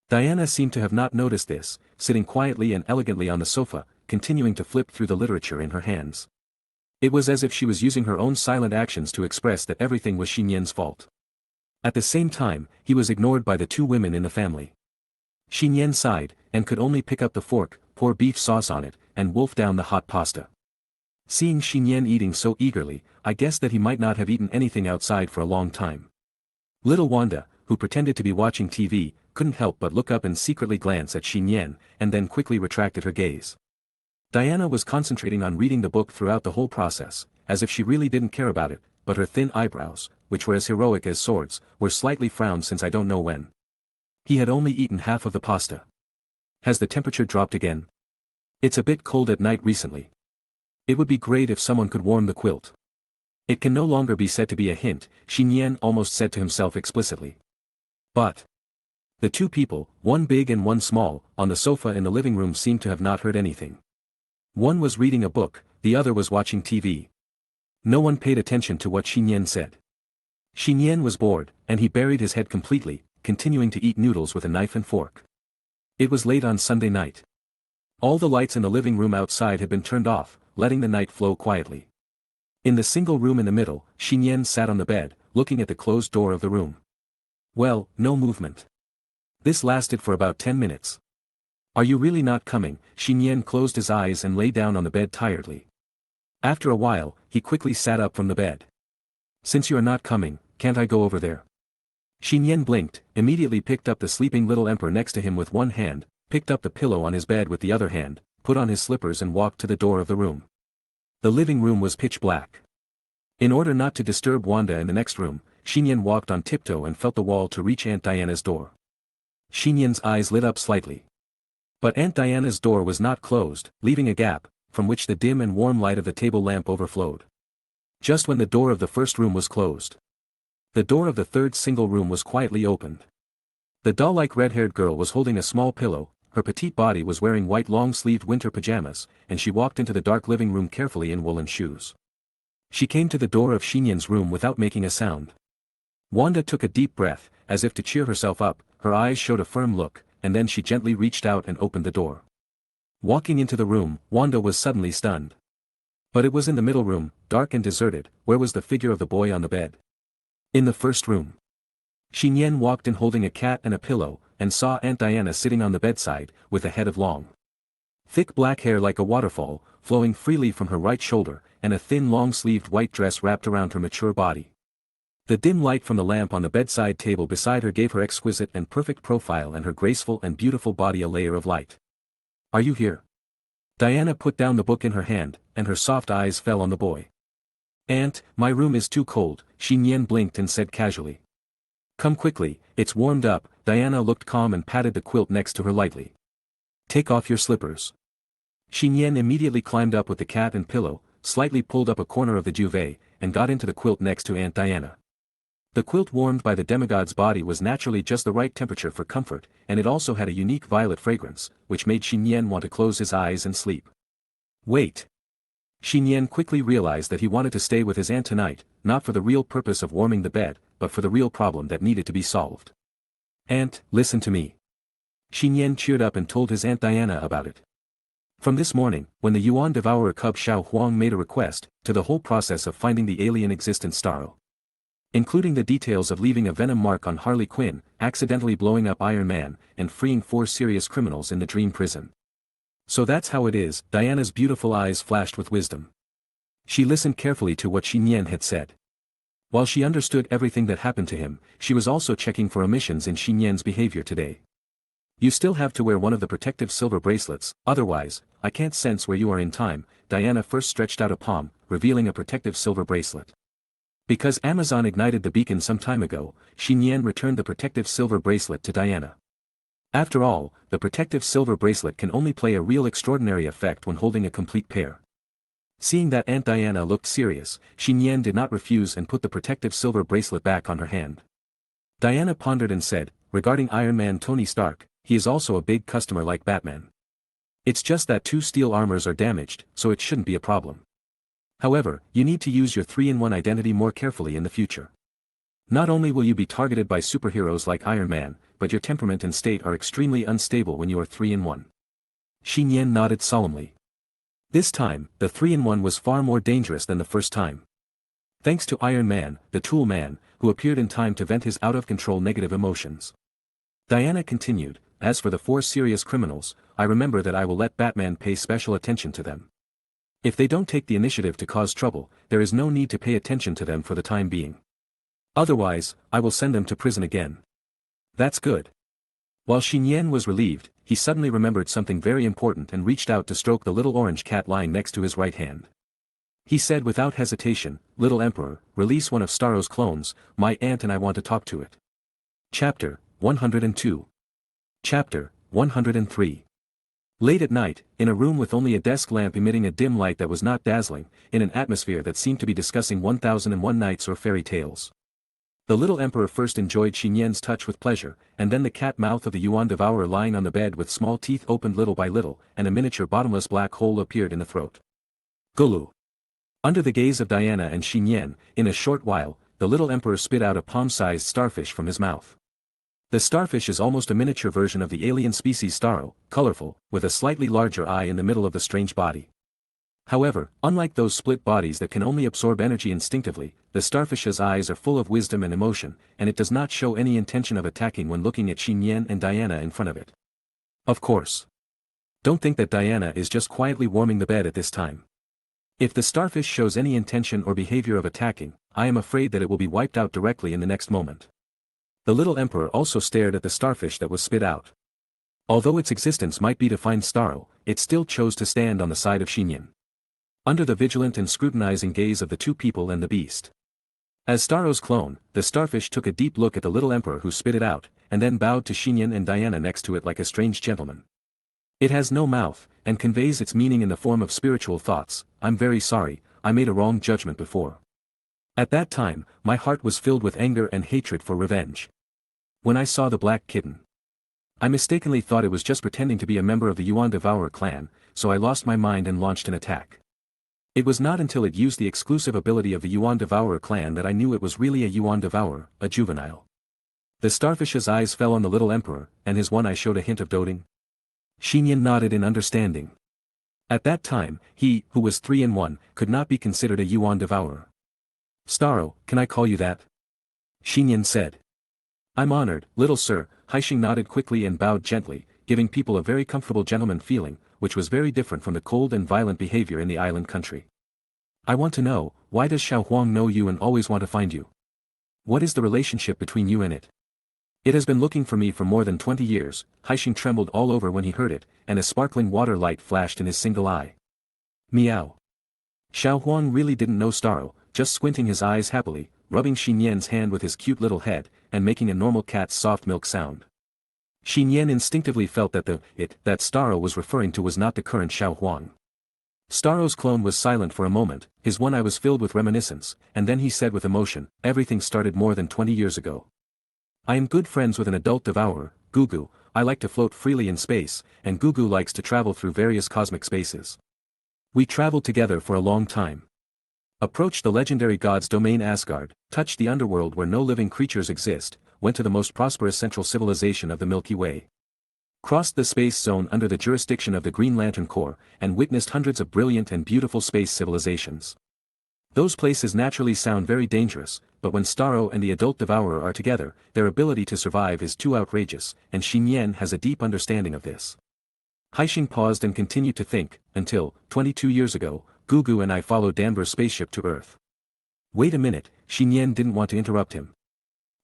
Diana seemed to have not noticed this, sitting quietly and elegantly on the sofa, continuing to flip through the literature in her hands. It was as if she was using her own silent actions to express that everything was Nian's fault. At the same time, he was ignored by the 2 women in the family. Nian sighed, and could only pick up the fork, pour beef sauce on it, and wolf down the hot pasta. Seeing Nian eating so eagerly, I guessed that he might not have eaten anything outside for a long time. Little Wanda, who pretended to be watching TV, couldn't help but look up and secretly glance at Nian, and then quickly retracted her gaze. Diana was concentrating on reading the book throughout the whole process, as if she really didn't care about it, but her thin eyebrows, which were as heroic as swords, were slightly frowned since I don't know when. He had only eaten half of the pasta. Has the temperature dropped again? It's a bit cold at night recently. It would be great if someone could warm the quilt. It can no longer be said to be a hint, Nian almost said to himself explicitly. But the two people, one big and one small, on the sofa in the living room seemed to have not heard anything. One was reading a book, the other was watching TV. No one paid attention to what Nian said. Nian was bored, and he buried his head completely, continuing to eat noodles with a knife and fork. It was late on Sunday night. All the lights in the living room outside had been turned off, letting the night flow quietly. In the single room in the middle, Nian sat on the bed, looking at the closed door of the room. Well, no movement. This lasted for about 10 minutes. Are you really not coming? Nian closed his eyes and lay down on the bed tiredly. After a while, he quickly sat up from the bed. Since you are not coming, can't I go over there? Nian blinked, immediately picked up the sleeping little emperor next to him with one hand, picked up the pillow on his bed with the other hand, put on his slippers and walked to the door of the room. The living room was pitch black. In order not to disturb Wanda in the next room, Nian walked on tiptoe and felt the wall to reach Aunt Diana's door. Nian's eyes lit up slightly. But Aunt Diana's door was not closed, leaving a gap, from which the dim and warm light of the table lamp overflowed. Just when the door of the first room was closed, the door of the third single room was quietly opened. The doll-like red-haired girl was holding a small pillow, her petite body was wearing white long-sleeved winter pajamas, and she walked into the dark living room carefully in woolen shoes. She came to the door of Nian's room without making a sound. Wanda took a deep breath, as if to cheer herself up, her eyes showed a firm look, and then she gently reached out and opened the door. Walking into the room, Wanda was suddenly stunned. But it was in the middle room, dark and deserted, where was the figure of the boy on the bed? In the first room. Nian walked in holding a cat and a pillow, and saw Aunt Diana sitting on the bedside, with a head of long, thick black hair like a waterfall, flowing freely from her right shoulder, and a thin long-sleeved white dress wrapped around her mature body. The dim light from the lamp on the bedside table beside her gave her exquisite and perfect profile and her graceful and beautiful body a layer of light. Are you here? Diana put down the book in her hand, and her soft eyes fell on the boy. Aunt, my room is too cold, Nian blinked and said casually. Come quickly, it's warmed up. Diana looked calm and patted the quilt next to her lightly. Take off your slippers. Nian immediately climbed up with the cat and pillow, slightly pulled up a corner of the duvet, and got into the quilt next to Aunt Diana. The quilt warmed by the demigod's body was naturally just the right temperature for comfort, and it also had a unique violet fragrance, which made Nian want to close his eyes and sleep. Wait. Nian quickly realized that he wanted to stay with his aunt tonight, not for the real purpose of warming the bed, but for the real problem that needed to be solved. Aunt, listen to me. Nian cheered up and told his Aunt Diana about it. From this morning, when the Yuan Devourer cub Xiao Huang made a request, to the whole process of finding the alien existence Starro, including the details of leaving a venom mark on Harley Quinn, accidentally blowing up Iron Man, and freeing 4 serious criminals in the dream prison. So that's how it is. Diana's beautiful eyes flashed with wisdom. She listened carefully to what Nian had said. While she understood everything that happened to him, she was also checking for omissions in Nian's behavior today. You still have to wear one of the protective silver bracelets, otherwise, I can't sense where you are in time. Diana first stretched out a palm, revealing a protective silver bracelet. Because Amazon ignited the beacon some time ago, Nian returned the protective silver bracelet to Diana. After all, the protective silver bracelet can only play a real extraordinary effect when holding a complete pair. Seeing that Aunt Diana looked serious, Nian did not refuse and put the protective silver bracelet back on her hand. Diana pondered and said, regarding Iron Man Tony Stark, he is also a big customer like Batman. It's just that 2 steel armors are damaged, so it shouldn't be a problem. However, you need to use your 3-in-1 identity more carefully in the future. Not only will you be targeted by superheroes like Iron Man, but your temperament and state are extremely unstable when you are 3-in-1. Nian nodded solemnly. This time, the 3-in-1 was far more dangerous than the first time. Thanks to Iron Man, the Tool Man, who appeared in time to vent his out-of-control negative emotions. Diana continued, as for the 4 serious criminals, I remember that I will let Batman pay special attention to them. If they don't take the initiative to cause trouble, there is no need to pay attention to them for the time being. Otherwise, I will send them to prison again. That's good. While Nian was relieved, he suddenly remembered something very important and reached out to stroke the little orange cat lying next to his right hand. He said without hesitation, Little Emperor, release one of Starro's clones, my aunt and I want to talk to it. Chapter 102. Chapter 103. Late at night, in a room with only a desk lamp emitting a dim light that was not dazzling, in an atmosphere that seemed to be discussing 1001 nights or fairy tales. The little emperor first enjoyed Xinyan's touch with pleasure, and then the cat mouth of the Yuan devourer lying on the bed with small teeth opened little by little, and a miniature bottomless black hole appeared in the throat. Gulu. Under the gaze of Diana and Xinyan, in a short while, the little emperor spit out a palm-sized starfish from his mouth. The starfish is almost a miniature version of the alien species Starro, colorful, with a slightly larger eye in the middle of the strange body. However, unlike those split bodies that can only absorb energy instinctively, the starfish's eyes are full of wisdom and emotion, and it does not show any intention of attacking when looking at Xinyan and Diana in front of it. Of course. Don't think that Diana is just quietly warming the bed at this time. If the starfish shows any intention or behavior of attacking, I am afraid that it will be wiped out directly in the next moment. The little emperor also stared at the starfish that was spit out. Although its existence might be to find Starro, it still chose to stand on the side of Xinyan. Under the vigilant and scrutinizing gaze of the two people and the beast. As Starro's clone, the starfish took a deep look at the little emperor who spit it out, and then bowed to Xinyan and Diana next to it like a strange gentleman. It has no mouth, and conveys its meaning in the form of spiritual thoughts. I'm very sorry, I made a wrong judgment before. At that time, my heart was filled with anger and hatred for revenge. When I saw the black kitten, I mistakenly thought it was just pretending to be a member of the Yuan Devourer clan, so I lost my mind and launched an attack. It was not until it used the exclusive ability of the Yuan Devourer clan that I knew it was really a Yuan Devourer, a juvenile. The starfish's eyes fell on the little emperor, and his one eye showed a hint of doting. Xinyan nodded in understanding. At that time, he, who was 3-in-1, could not be considered a Yuan Devourer. Starro, can I call you that? Xinyan said. I'm honored, little sir. Haixing nodded quickly and bowed gently, giving people a very comfortable gentleman feeling, which was very different from the cold and violent behavior in the island country. I want to know, why does Xiao Huang know you and always want to find you? What is the relationship between you and it? It has been looking for me for more than 20 years. Haixing trembled all over when he heard it, and a sparkling water light flashed in his single eye. Meow. Xiao Huang really didn't know Starro, just squinting his eyes happily, rubbing Xinyan's hand with his cute little head, and making a normal cat's soft milk sound. Xinyan instinctively felt that that Starro was referring to was not the current Xiao Huang. Starro's clone was silent for a moment, his one eye was filled with reminiscence, and then he said with emotion, everything started more than 20 years ago. I am good friends with an adult devourer, Gugu. I like to float freely in space, and Gugu likes to travel through various cosmic spaces. We traveled together for a long time. Approached the legendary god's domain Asgard, touched the underworld where no living creatures exist, went to the most prosperous central civilization of the Milky Way. Crossed the space zone under the jurisdiction of the Green Lantern Corps, and witnessed hundreds of brilliant and beautiful space civilizations. Those places naturally sound very dangerous, but when Starro and the adult devourer are together, their ability to survive is too outrageous, and Xinyan has a deep understanding of this. Haixing paused and continued to think, until, 22 years ago, Gugu and I followed Danvers' spaceship to Earth. Wait a minute, Xinyan didn't want to interrupt him.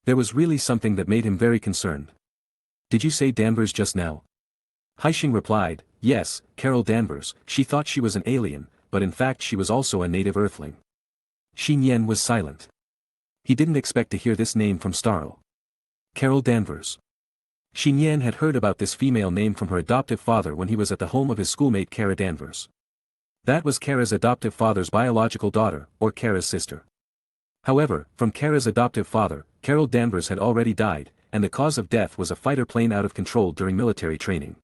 There was really something that made him very concerned. Did you say Danvers just now? Haixing replied, yes, Carol Danvers. She thought she was an alien, but in fact she was also a native Earthling. Xinyan was silent. He didn't expect to hear this name from Starro. Carol Danvers. Xinyan had heard about this female name from her adoptive father when he was at the home of his schoolmate Kara Danvers. That was Kara's adoptive father's biological daughter, or Kara's sister. However, from Kara's adoptive father, Carol Danvers had already died, and the cause of death was a fighter plane out of control during military training.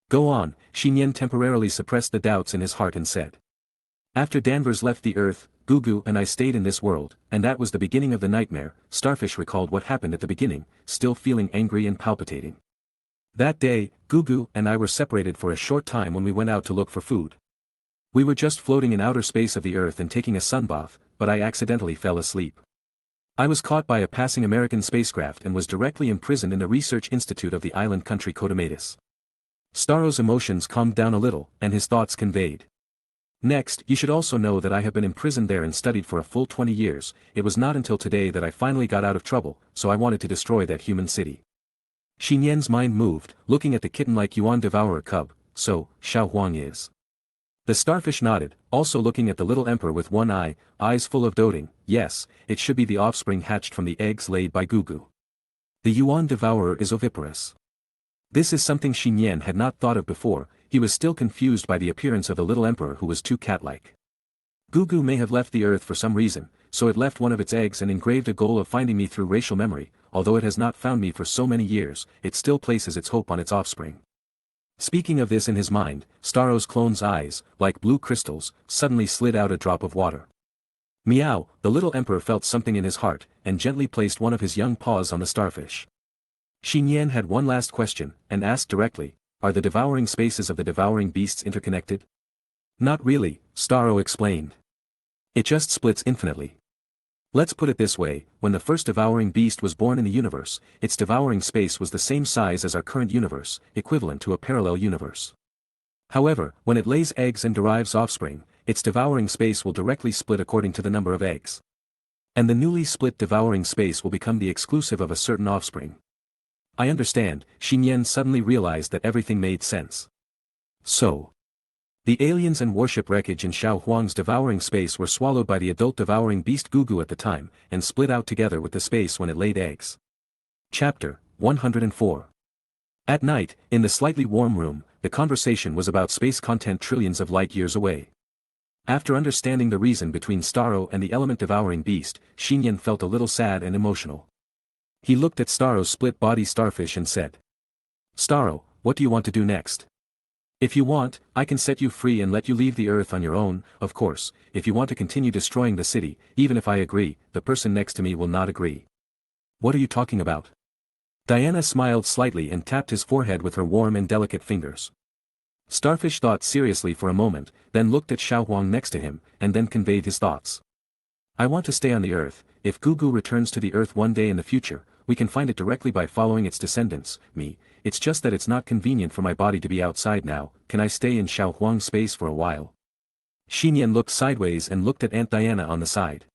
Go on, Xinyan temporarily suppressed the doubts in his heart and said. After Danvers left the Earth, Gugu and I stayed in this world, and that was the beginning of the nightmare. Starfish recalled what happened at the beginning, still feeling angry and palpitating. That day, Gugu and I were separated for a short time when we went out to look for food. We were just floating in outer space of the Earth and taking a sunbath, but I accidentally fell asleep. I was caught by a passing American spacecraft and was directly imprisoned in the research institute of the island country Cotomatus. Starro's emotions calmed down a little, and his thoughts conveyed. Next, you should also know that I have been imprisoned there and studied for a full 20 years. It was not until today that I finally got out of trouble, so I wanted to destroy that human city. Xinyan's mind moved, looking at the kitten-like Yuan Devourer cub. So, Xiao Huang is. The starfish nodded, also looking at the little emperor with one eye, eyes full of doting. Yes, it should be the offspring hatched from the eggs laid by Gugu. The Yuan Devourer is oviparous. This is something Xinyan had not thought of before. he was still confused by the appearance of the little emperor who was too cat-like. Gugu may have left the Earth for some reason, so it left one of its eggs and engraved a goal of finding me through racial memory. Although it has not found me for so many years, it still places its hope on its offspring. Speaking of this in his mind, Staro's clone's eyes, like blue crystals, suddenly slid out a drop of water. Meow, the little emperor felt something in his heart, and gently placed one of his young paws on the starfish. Nian had one last question, and asked directly, are the devouring spaces of the devouring beasts interconnected? Not really, Staro explained. It just splits infinitely. Let's put it this way, when the first devouring beast was born in the universe, its devouring space was the same size as our current universe, equivalent to a parallel universe. However, when it lays eggs and derives offspring, its devouring space will directly split according to the number of eggs. And the newly split devouring space will become the exclusive of a certain offspring. I understand, Nian suddenly realized that everything made sense. So, the aliens and warship wreckage in Xiao Huang's devouring space were swallowed by the adult devouring beast Gugu at the time, and split out together with the space when it laid eggs. Chapter 104. At night, in the slightly warm room, the conversation was about space content trillions of light-years away. After understanding the reason between Staro and the element-devouring beast, Nian felt a little sad and emotional. He looked at Staro's split-body starfish and said, Staro, what do you want to do next? If you want, I can set you free and let you leave the Earth on your own. Of course, if you want to continue destroying the city, even if I agree, the person next to me will not agree. What are you talking about? Diana smiled slightly and tapped his forehead with her warm and delicate fingers. Starfish thought seriously for a moment, then looked at Xiao Huang next to him, and then conveyed his thoughts. I want to stay on the Earth. If Gugu returns to the Earth one day in the future, we can find it directly by following its descendants, me. It's just that it's not convenient for my body to be outside now. Can I stay in Xiao Huang's space for a while? Nian looked sideways and looked at Aunt Diana on the side.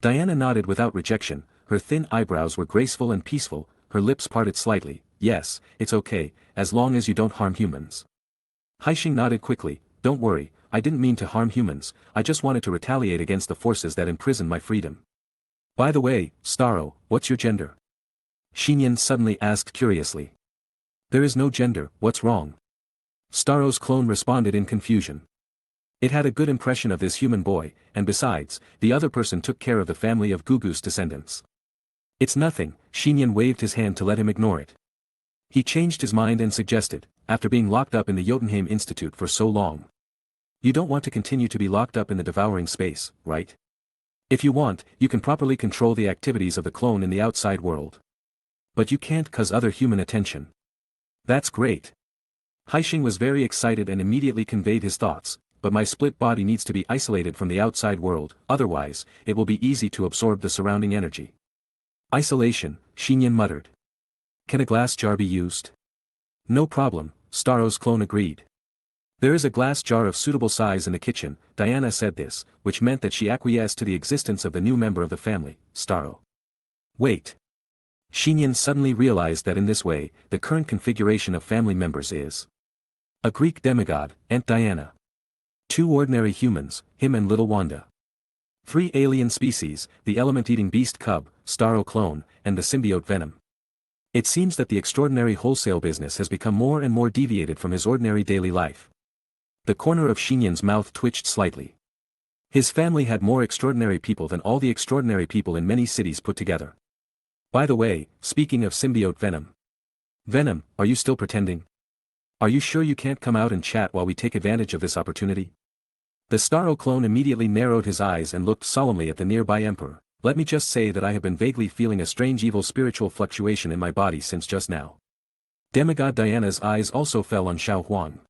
Diana nodded without rejection, her thin eyebrows were graceful and peaceful, her lips parted slightly. Yes, it's okay, as long as you don't harm humans. Haixing nodded quickly. Don't worry, I didn't mean to harm humans, I just wanted to retaliate against the forces that imprison my freedom. By the way, Staro, what's your gender? Nian suddenly asked curiously. There is no gender, what's wrong? Staro's clone responded in confusion. It had a good impression of this human boy, and besides, the other person took care of the family of Gugu's descendants. It's nothing, Nian waved his hand to let him ignore it. He changed his mind and suggested, after being locked up in the Jotunheim Institute for so long. You don't want to continue to be locked up in the devouring space, right? If you want, you can properly control the activities of the clone in the outside world. But you can't cause other human attention. That's great. Haixing was very excited and immediately conveyed his thoughts, but my split body needs to be isolated from the outside world, otherwise, it will be easy to absorb the surrounding energy. Isolation, Nian muttered. Can a glass jar be used? No problem, Staro's clone agreed. There is a glass jar of suitable size in the kitchen. Diana said this, which meant that she acquiesced to the existence of the new member of the family, Staro. Wait. Nian suddenly realized that in this way, the current configuration of family members is a Greek demigod, Aunt Diana. 2 ordinary humans, him and little Wanda. 3 alien species, the element-eating beast cub, Staro clone, and the symbiote Venom. It seems that the extraordinary wholesale business has become more and more deviated from his ordinary daily life. The corner of Nian's mouth twitched slightly. His family had more extraordinary people than all the extraordinary people in many cities put together. By the way, speaking of symbiote Venom. Venom, are you still pretending? Are you sure you can't come out and chat while we take advantage of this opportunity? The Staro clone immediately narrowed his eyes and looked solemnly at the nearby emperor. Let me just say that I have been vaguely feeling a strange evil spiritual fluctuation in my body since just now. Demigod Diana's eyes also fell on Xiao Huang.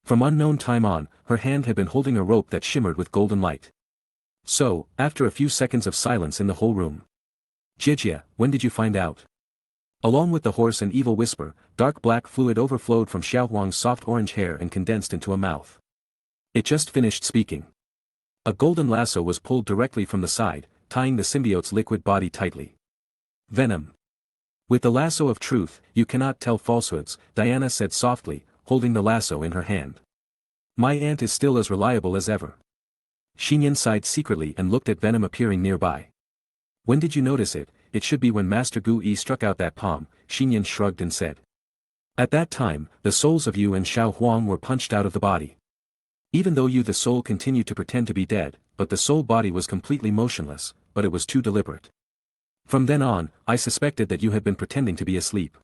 From unknown time on, her hand had been holding a rope that shimmered with golden light. So, after a few seconds of silence in the whole room. Jijia, when did you find out? Along with the hoarse and evil whisper, dark black fluid overflowed from Xiao Huang's soft orange hair and condensed into a mouth. It just finished speaking. A golden lasso was pulled directly from the side, tying the symbiote's liquid body tightly. Venom. With the lasso of truth, you cannot tell falsehoods, Diana said softly, holding the lasso in her hand. My aunt is still as reliable as ever. Nian sighed secretly and looked at Venom appearing nearby. When did you notice it? It should be when Master Gu Yi struck out that palm, Nian shrugged and said. At that time, the souls of Yu and Xiao Huang were punched out of the body. Even though Yu the soul continued to pretend to be dead, but the soul body was completely motionless, but it was too deliberate. From then on, I suspected that you had been pretending to be asleep.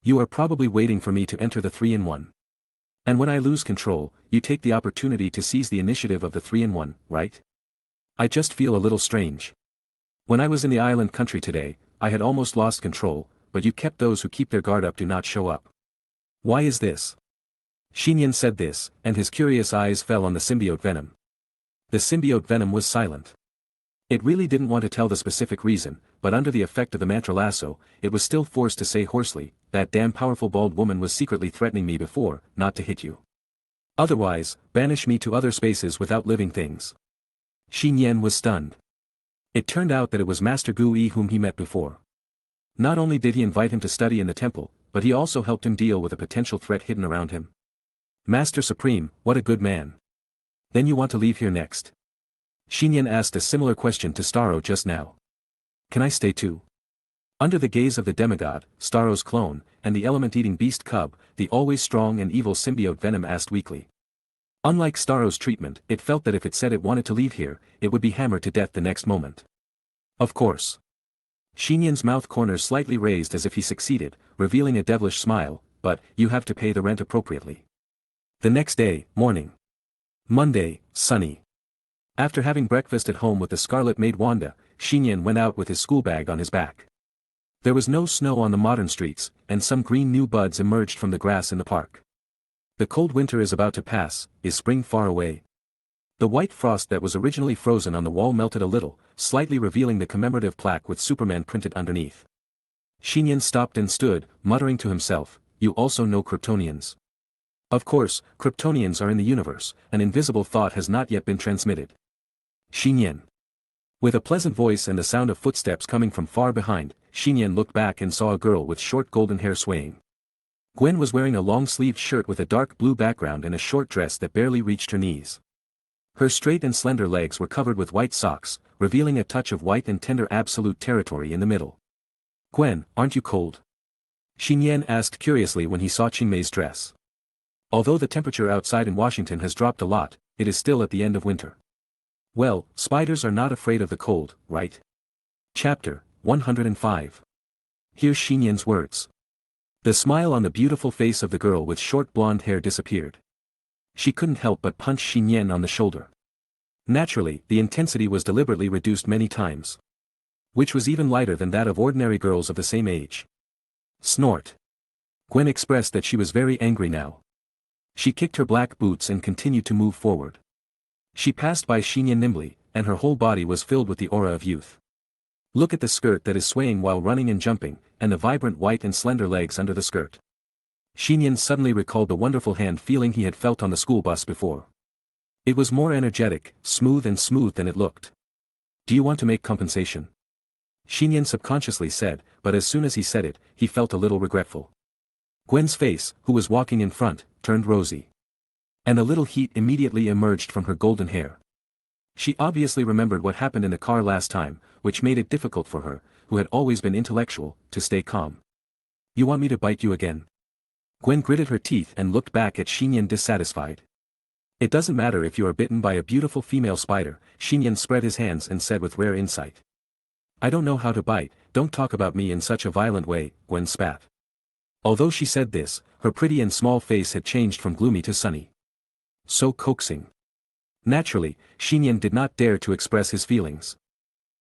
You are probably waiting for me to enter the 3-in-1. And when I lose control, you take the opportunity to seize the initiative of the 3-in-1, right? I just feel a little strange. When I was in the island country today, I had almost lost control, but you kept those who keep their guard up do not show up. Why is this? Nian said this, and his curious eyes fell on the symbiote venom. The symbiote venom was silent. It really didn't want to tell the specific reason, but under the effect of the mantra lasso, it was still forced to say hoarsely, that damn powerful bald woman was secretly threatening me before, not to hit you. Otherwise, banish me to other spaces without living things. Nian was stunned. It turned out that it was Master Gu Yi whom he met before. Not only did he invite him to study in the temple, but he also helped him deal with a potential threat hidden around him. Master Supreme, what a good man. Then you want to leave here next? Nian asked a similar question to Starro just now. Can I stay too? Under the gaze of the demigod, Starro's clone, and the element-eating beast cub, the always strong and evil symbiote Venom asked weakly. Unlike Starro's treatment, it felt that if it said it wanted to leave here, it would be hammered to death the next moment. Of course. Nian's mouth corners slightly raised as if he succeeded, revealing a devilish smile, but, you have to pay the rent appropriately. The next day, morning. Monday, sunny. After having breakfast at home with the scarlet maid Wanda, Nian went out with his school bag on his back. There was no snow on the modern streets, and some green new buds emerged from the grass in the park. The cold winter is about to pass, is spring far away? The white frost that was originally frozen on the wall melted a little, slightly revealing the commemorative plaque with Superman printed underneath. Nian stopped and stood, muttering to himself, you also know Kryptonians. Of course, Kryptonians are in the universe, an invisible thought has not yet been transmitted. Nian. With a pleasant voice and the sound of footsteps coming from far behind, Nian looked back and saw a girl with short golden hair swaying. Gwen was wearing a long-sleeved shirt with a dark blue background and a short dress that barely reached her knees. Her straight and slender legs were covered with white socks, revealing a touch of white and tender absolute territory in the middle. Gwen, aren't you cold? Nian asked curiously when he saw Qingmei's dress. Although the temperature outside in Washington has dropped a lot, it is still at the end of winter. Well, spiders are not afraid of the cold, right? Chapter 105. Here's Nian's words. The smile on the beautiful face of the girl with short blonde hair disappeared. She couldn't help but punch Nian on the shoulder. Naturally, the intensity was deliberately reduced many times. Which was even lighter than that of ordinary girls of the same age. Snort. Gwen expressed that she was very angry now. She kicked her black boots and continued to move forward. She passed by Nian nimbly, and her whole body was filled with the aura of youth. Look at the skirt that is swaying while running and jumping, and the vibrant white and slender legs under the skirt. Nian suddenly recalled the wonderful hand feeling he had felt on the school bus before. It was more energetic, smooth than it looked. Do you want to make compensation? Nian subconsciously said, but as soon as he said it, he felt a little regretful. Gwen's face, who was walking in front, turned rosy. And a little heat immediately emerged from her golden hair. She obviously remembered what happened in the car last time, which made it difficult for her, who had always been intellectual, to stay calm. You want me to bite you again? Gwen gritted her teeth and looked back at Nian dissatisfied. It doesn't matter if you are bitten by a beautiful female spider, Nian spread his hands and said with rare insight. I don't know how to bite, don't talk about me in such a violent way, Gwen spat. Although she said this, her pretty and small face had changed from gloomy to sunny. So coaxing. Naturally, Nian did not dare to express his feelings.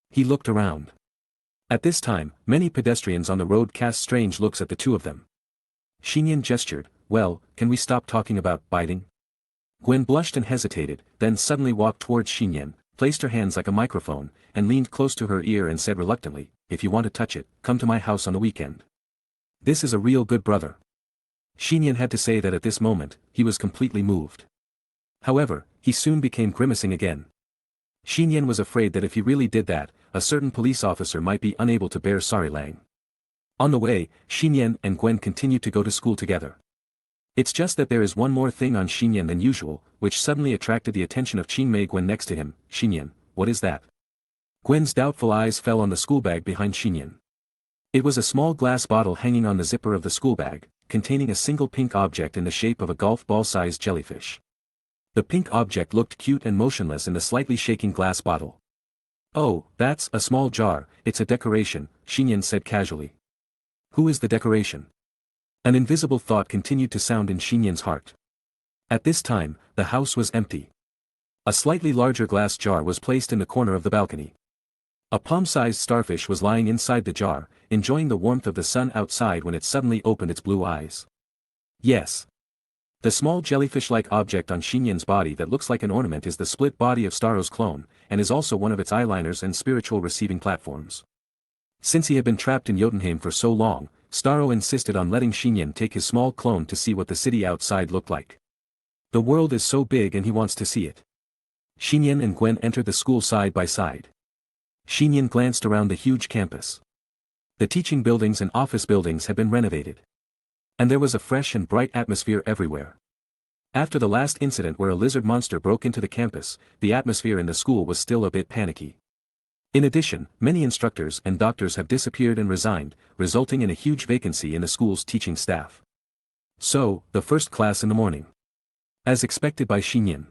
He looked around. At this time, many pedestrians on the road cast strange looks at the two of them. Nian gestured, well, can we stop talking about biting? Gwen blushed and hesitated, then suddenly walked towards Nian, placed her hands like a microphone, and leaned close to her ear and said reluctantly, if you want to touch it, come to my house on the weekend. This is a real good brother. Nian had to say that at this moment, he was completely moved. However, he soon became grimacing again. Nian was afraid that if he really did that, a certain police officer might be unable to bear Sarilang. On the way, Nian and Gwen continued to go to school together. It's just that there is one more thing on Nian than usual, which suddenly attracted the attention of Qingmei Gwen next to him. Nian, what is that? Gwen's doubtful eyes fell on the school bag behind Nian. It was a small glass bottle hanging on the zipper of the school bag, containing a single pink object in the shape of a golf ball-sized jellyfish. The pink object looked cute and motionless in the slightly shaking glass bottle. "Oh, that's a small jar, it's a decoration," Nian said casually. "Who is the decoration?" An invisible thought continued to sound in Nian's heart. At this time, the house was empty. A slightly larger glass jar was placed in the corner of the balcony. A palm-sized starfish was lying inside the jar, enjoying the warmth of the sun outside when it suddenly opened its blue eyes. Yes. The small jellyfish-like object on Nian's body that looks like an ornament is the split body of Staro's clone, and is also one of its eyeliners and spiritual receiving platforms. Since he had been trapped in Jotunheim for so long, Staro insisted on letting Nian take his small clone to see what the city outside looked like. The world is so big and he wants to see it. Nian and Gwen entered the school side by side. Nian glanced around the huge campus. The teaching buildings and office buildings had been renovated. And there was a fresh and bright atmosphere everywhere. After the last incident where a lizard monster broke into the campus, the atmosphere in the school was still a bit panicky. In addition, many instructors and doctors have disappeared and resigned, resulting in a huge vacancy in the school's teaching staff. So, the first class in the morning. As expected by Nian.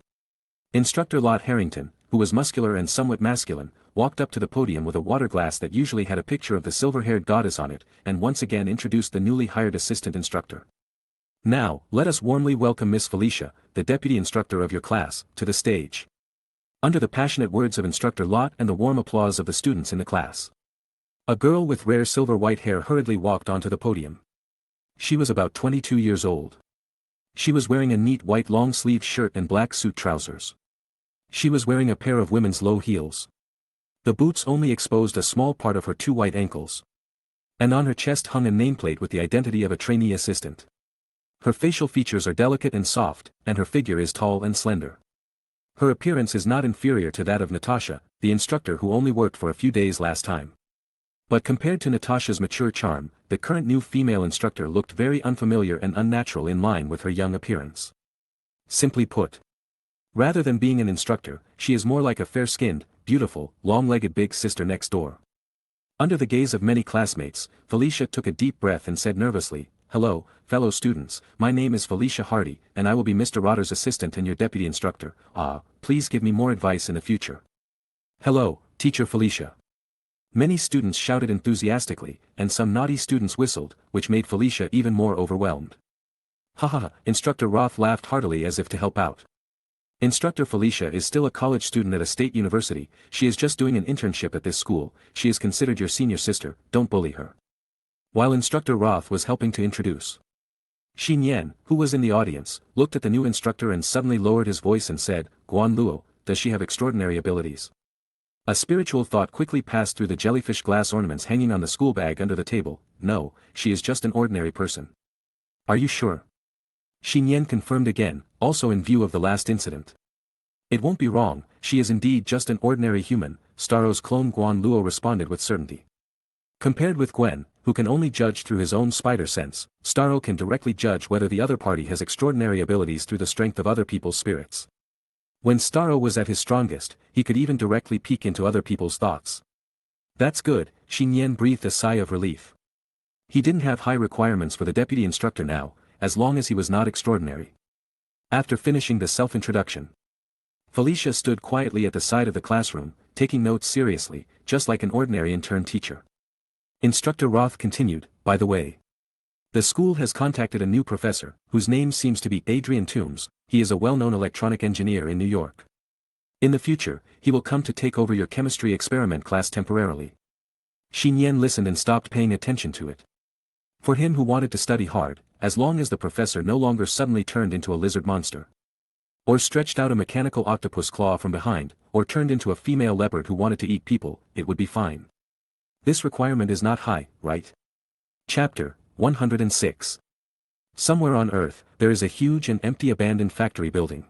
Instructor Lot Harrington, who was muscular and somewhat masculine, walked up to the podium with a water glass that usually had a picture of the silver-haired goddess on it, and once again introduced the newly hired assistant instructor. "Now, let us warmly welcome Miss Felicia, the deputy instructor of your class, to the stage." Under the passionate words of Instructor Lot and the warm applause of the students in the class, a girl with rare silver-white hair hurriedly walked onto the podium. She was about 22 years old. She was wearing a neat white long-sleeved shirt and black suit trousers. She was wearing a pair of women's low heels. The boots only exposed a small part of her two white ankles. And on her chest hung a nameplate with the identity of a trainee assistant. Her facial features are delicate and soft, and her figure is tall and slender. Her appearance is not inferior to that of Natasha, the instructor who only worked for a few days last time. But compared to Natasha's mature charm, the current new female instructor looked very unfamiliar and unnatural in line with her young appearance. Simply put, rather than being an instructor, she is more like a fair-skinned, beautiful, long-legged big sister next door. Under the gaze of many classmates, Felicia took a deep breath and said nervously, "Hello, fellow students, my name is Felicia Hardy, and I will be Mr. Rotter's assistant and your deputy instructor. Please give me more advice in the future." "Hello, Teacher Felicia." Many students shouted enthusiastically, and some naughty students whistled, which made Felicia even more overwhelmed. "Ha ha ha," Instructor Roth laughed heartily as if to help out. Instructor Felicia is still a college student at a state university, she is just doing an internship at this school, she is considered your senior sister, don't bully her. While Instructor Roth was helping to introduce Nian, who was in the audience, looked at the new instructor and suddenly lowered his voice and said, "Guan Luo, does she have extraordinary abilities?" A spiritual thought quickly passed through the jellyfish glass ornaments hanging on the school bag under the table. "No, she is just an ordinary person." "Are you sure?" Nian confirmed again, also in view of the last incident. "It won't be wrong, she is indeed just an ordinary human," Staro's clone Guan Luo responded with certainty. Compared with Gwen, who can only judge through his own spider sense, Staro can directly judge whether the other party has extraordinary abilities through the strength of other people's spirits. When Staro was at his strongest, he could even directly peek into other people's thoughts. "That's good," Nian breathed a sigh of relief. He didn't have high requirements for the deputy instructor now, as long as he was not extraordinary. After finishing the self-introduction, Felicia stood quietly at the side of the classroom, taking notes seriously, just like an ordinary intern teacher. Instructor Roth continued, "By the way, the school has contacted a new professor, whose name seems to be Adrian Toombs. He is a well-known electronic engineer in New York. In the future, he will come to take over your chemistry experiment class temporarily." Nian listened and stopped paying attention to it. For him who wanted to study hard, as long as the professor no longer suddenly turned into a lizard monster, or stretched out a mechanical octopus claw from behind, or turned into a female leopard who wanted to eat people, it would be fine. This requirement is not high, right? Chapter 106. Somewhere on Earth, there is a huge and empty abandoned factory building.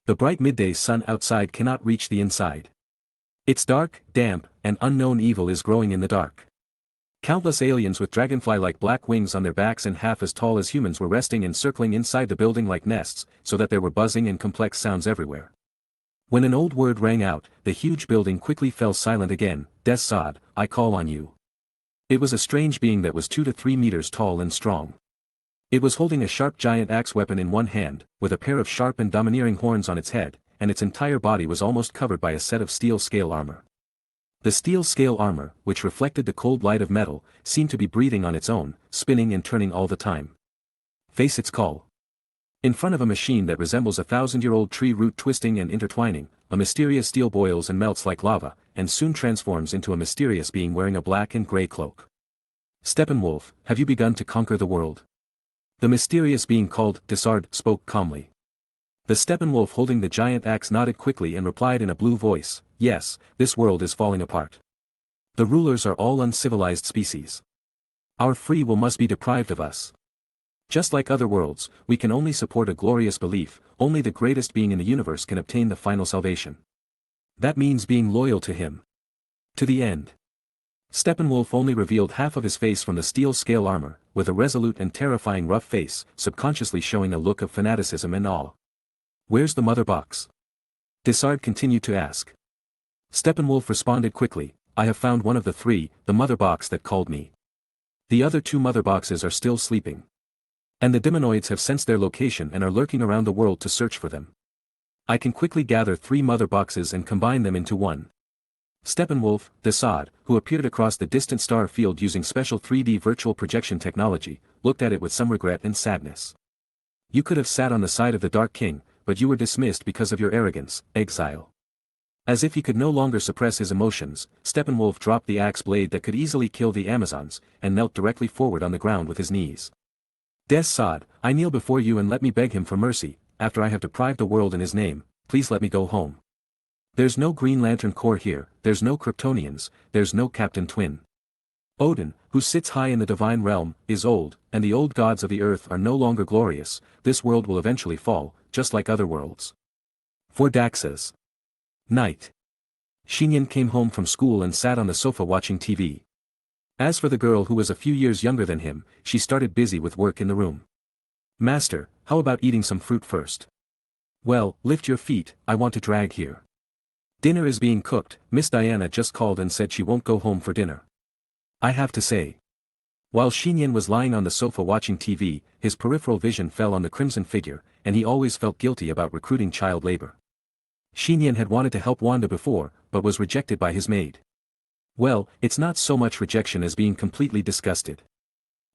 The bright midday sun outside cannot reach the inside. It's dark, damp, and unknown evil is growing in the dark. Countless aliens with dragonfly-like black wings on their backs and half as tall as humans were resting and circling inside the building like nests, so that there were buzzing and complex sounds everywhere. When an old word rang out, the huge building quickly fell silent again. "Des Sod, I call on you." It was a strange being that was 2 to 3 meters tall and strong. It was holding a sharp giant axe weapon in one hand, with a pair of sharp and domineering horns on its head, and its entire body was almost covered by a set of steel scale armor. The steel scale armor, which reflected the cold light of metal, seemed to be breathing on its own, spinning and turning all the time. Face its call. In front of a machine that resembles a 1,000-year-old tree root twisting and intertwining, a mysterious steel boils and melts like lava, and soon transforms into a mysterious being wearing a black and gray cloak. Steppenwolf, have you begun to conquer the world? The mysterious being called Tgthegood spoke calmly. The Steppenwolf holding the giant axe nodded quickly and replied in a blue voice, yes, this world is falling apart. The rulers are all uncivilized species. Our free will must be deprived of us. Just like other worlds, we can only support a glorious belief, only the greatest being in the universe can obtain the final salvation. That means being loyal to him. To the end. Steppenwolf only revealed half of his face from the steel scale armor, with a resolute and terrifying rough face, subconsciously showing a look of fanaticism and awe. Where's the mother box? Tgthegood continued to ask. Steppenwolf responded quickly, I have found one of the three, the mother box that called me. The other two mother boxes are still sleeping. And the demonoids have sensed their location and are lurking around the world to search for them. I can quickly gather 3 mother boxes and combine them into one. Steppenwolf, Tgthegood, who appeared across the distant star field using special 3D virtual projection technology, looked at it with some regret and sadness. You could have sat on the side of the Dark King, but you were dismissed because of your arrogance, exile. As if he could no longer suppress his emotions, Steppenwolf dropped the axe blade that could easily kill the Amazons, and knelt directly forward on the ground with his knees. Tgthegood, I kneel before you and let me beg him for mercy, after I have deprived the world in his name, please let me go home. There's no Green Lantern Corps here, there's no Kryptonians, there's no Captain Twin. Odin, who sits high in the divine realm, is old, and the old gods of the earth are no longer glorious, this world will eventually fall, just like other worlds. For Daxa's night. Nian came home from school and sat on the sofa watching TV. As for the girl who was a few years younger than him, she started busy with work in the room. Master, how about eating some fruit first? Well, lift your feet, I want to drag here. Dinner is being cooked, Miss Diana just called and said she won't go home for dinner. I have to say. While Nian was lying on the sofa watching TV, his peripheral vision fell on the crimson figure, and he always felt guilty about recruiting child labor. Nian had wanted to help Wanda before, but was rejected by his maid. Well, it's not so much rejection as being completely disgusted.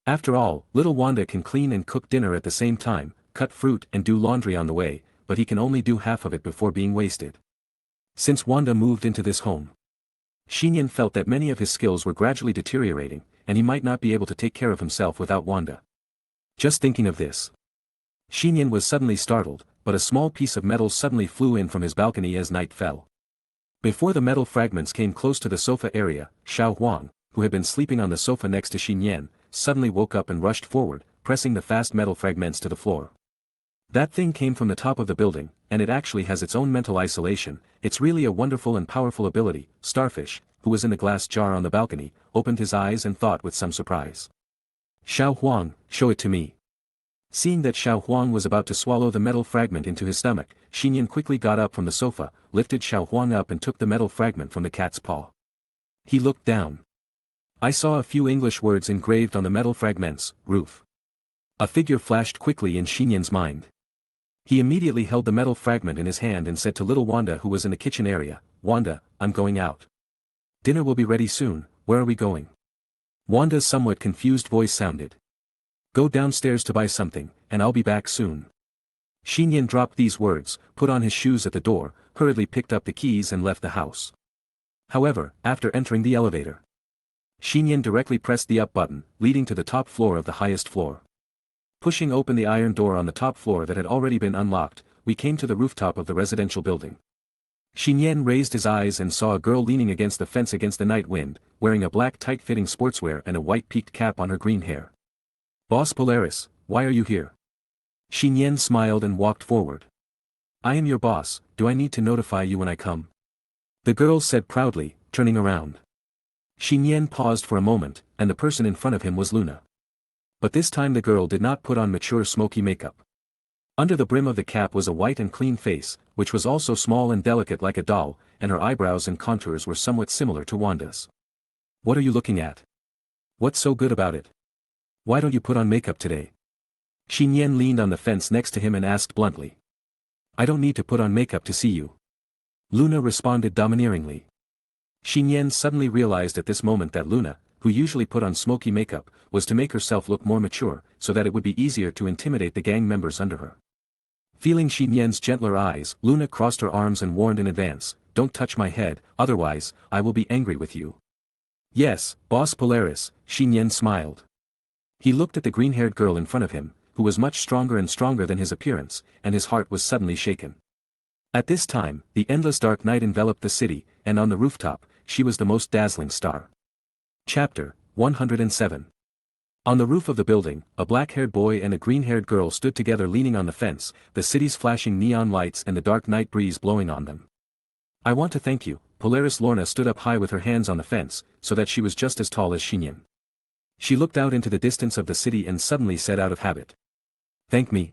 After all, little Wanda can clean and cook dinner at the same time, cut fruit and do laundry on the way, but he can only do half of it before being wasted. Since Wanda moved into this home, Nian felt that many of his skills were gradually deteriorating, and he might not be able to take care of himself without Wanda. Just thinking of this, Nian was suddenly startled, but a small piece of metal suddenly flew in from his balcony as night fell. Before the metal fragments came close to the sofa area, Xiao Huang, who had been sleeping on the sofa next to Nian, suddenly woke up and rushed forward, pressing the fast metal fragments to the floor. That thing came from the top of the building, and it actually has its own mental isolation, it's really a wonderful and powerful ability. Starfish, who was in the glass jar on the balcony, opened his eyes and thought with some surprise. Xiao Huang, show it to me. Seeing that Xiao Huang was about to swallow the metal fragment into his stomach, Nian quickly got up from the sofa, lifted Xiao Huang up and took the metal fragment from the cat's paw. He looked down. I saw a few English words engraved on the metal fragments, roof. A figure flashed quickly in Nian's mind. He immediately held the metal fragment in his hand and said to little Wanda who was in the kitchen area, Wanda, I'm going out. Dinner will be ready soon, where are we going? Wanda's somewhat confused voice sounded. Go downstairs to buy something, and I'll be back soon. Nian dropped these words, put on his shoes at the door, hurriedly picked up the keys and left the house. However, after entering the elevator, Nian directly pressed the up button, leading to the top floor of the highest floor. Pushing open the iron door on the top floor that had already been unlocked, we came to the rooftop of the residential building. Nian raised his eyes and saw a girl leaning against the fence against the night wind, wearing a black tight-fitting sportswear and a white peaked cap on her green hair. Boss Polaris, why are you here? Nian smiled and walked forward. I am your boss, do I need to notify you when I come? The girl said proudly, turning around. Nian paused for a moment, and the person in front of him was Luna. But this time the girl did not put on mature smoky makeup. Under the brim of the cap was a white and clean face, which was also small and delicate like a doll, and her eyebrows and contours were somewhat similar to Wanda's. What are you looking at? What's so good about it? Why don't you put on makeup today? Nian leaned on the fence next to him and asked bluntly. I don't need to put on makeup to see you. Luna responded domineeringly. Nian suddenly realized at this moment that Luna, who usually put on smoky makeup, was to make herself look more mature, so that it would be easier to intimidate the gang members under her. Feeling Nian's gentler eyes, Luna crossed her arms and warned in advance, don't touch my head, otherwise, I will be angry with you. Yes, Boss Polaris, Nian smiled. He looked at the green-haired girl in front of him, who was much stronger and stronger than his appearance, and his heart was suddenly shaken. At this time, the endless dark night enveloped the city, and on the rooftop, she was the most dazzling star. Chapter 107. On the roof of the building, a black-haired boy and a green-haired girl stood together leaning on the fence, the city's flashing neon lights and the dark night breeze blowing on them. I want to thank you. Polaris. Lorna stood up high with her hands on the fence, so that she was just as tall as Nian. She looked out into the distance of the city and suddenly said out of habit. Thank me.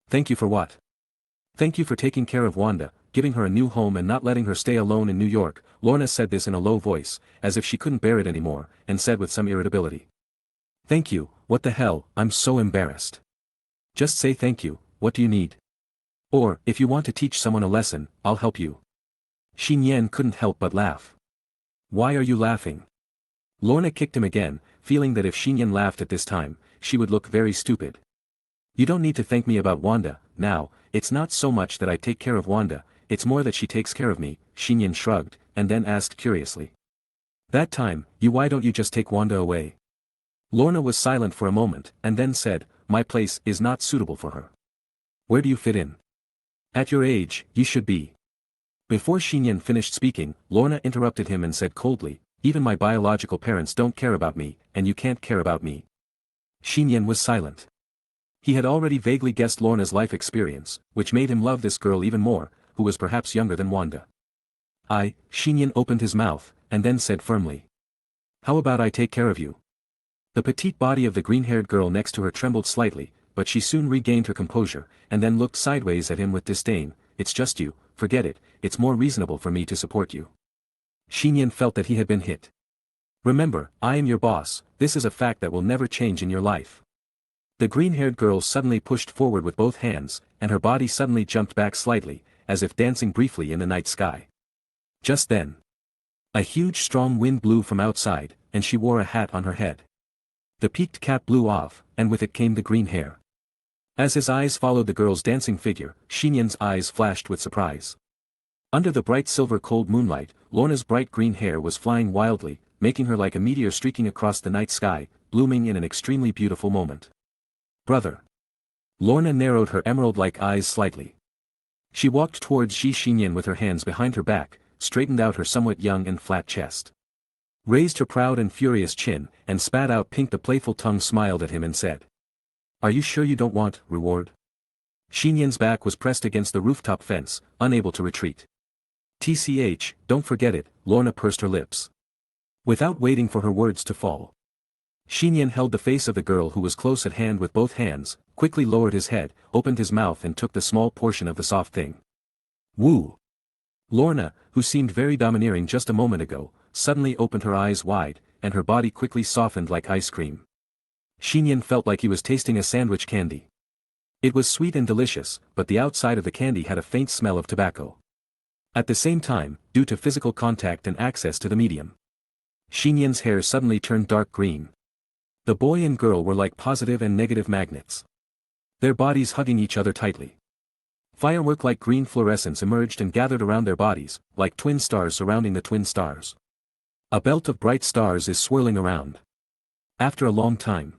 Thank you for what? Thank you for taking care of Wanda, giving her a new home and not letting her stay alone in New York. Lorna said this in a low voice, as if she couldn't bear it anymore, and said with some irritability. Thank you, what the hell, I'm so embarrassed. Just say thank you, what do you need? Or, if you want to teach someone a lesson, I'll help you. Nian couldn't help but laugh. Why are you laughing? Lorna kicked him again, feeling that if Nian laughed at this time, she would look very stupid. You don't need to thank me about Wanda, now, it's not so much that I take care of Wanda, it's more that she takes care of me, Nian shrugged, and then asked curiously. That time, why don't you just take Wanda away? Lorna was silent for a moment, and then said, my place is not suitable for her. Where do you fit in? At your age, you should be. Before Nian finished speaking, Lorna interrupted him and said coldly, even my biological parents don't care about me, and you can't care about me. Nian was silent. He had already vaguely guessed Lorna's life experience, which made him love this girl even more, who was perhaps younger than Wanda. Nian opened his mouth, and then said firmly. How about I take care of you? The petite body of the green-haired girl next to her trembled slightly, but she soon regained her composure, and then looked sideways at him with disdain. It's just you, forget it, it's more reasonable for me to support you. Nian felt that he had been hit. Remember, I am your boss, this is a fact that will never change in your life. The green-haired girl suddenly pushed forward with both hands, and her body suddenly jumped back slightly, as if dancing briefly in the night sky. Just then, a huge strong wind blew from outside, and she wore a hat on her head. The peaked cap blew off, and with it came the green hair. As his eyes followed the girl's dancing figure, Nian's eyes flashed with surprise. Under the bright silver cold moonlight, Lorna's bright green hair was flying wildly, making her like a meteor streaking across the night sky, blooming in an extremely beautiful moment. Brother. Lorna narrowed her emerald-like eyes slightly. She walked towards Nian with her hands behind her back, straightened out her somewhat young and flat chest. Raised her proud and furious chin, and spat out pink. The playful tongue smiled at him and said. Are you sure you don't want reward? Nian's back was pressed against the rooftop fence, unable to retreat. TCH, don't forget it, Lorna pursed her lips. Without waiting for her words to fall, Nian held the face of the girl who was close at hand with both hands, quickly lowered his head, opened his mouth and took the small portion of the soft thing. Woo! Lorna, who seemed very domineering just a moment ago, suddenly opened her eyes wide, and her body quickly softened like ice cream. Nian felt like he was tasting a sandwich candy. It was sweet and delicious, but the outside of the candy had a faint smell of tobacco. At the same time, due to physical contact and access to the medium, Nian's hair suddenly turned dark green. The boy and girl were like positive and negative magnets. Their bodies hugging each other tightly. Firework-like green fluorescence emerged and gathered around their bodies, like twin stars surrounding the twin stars. A belt of bright stars is swirling around. After a long time,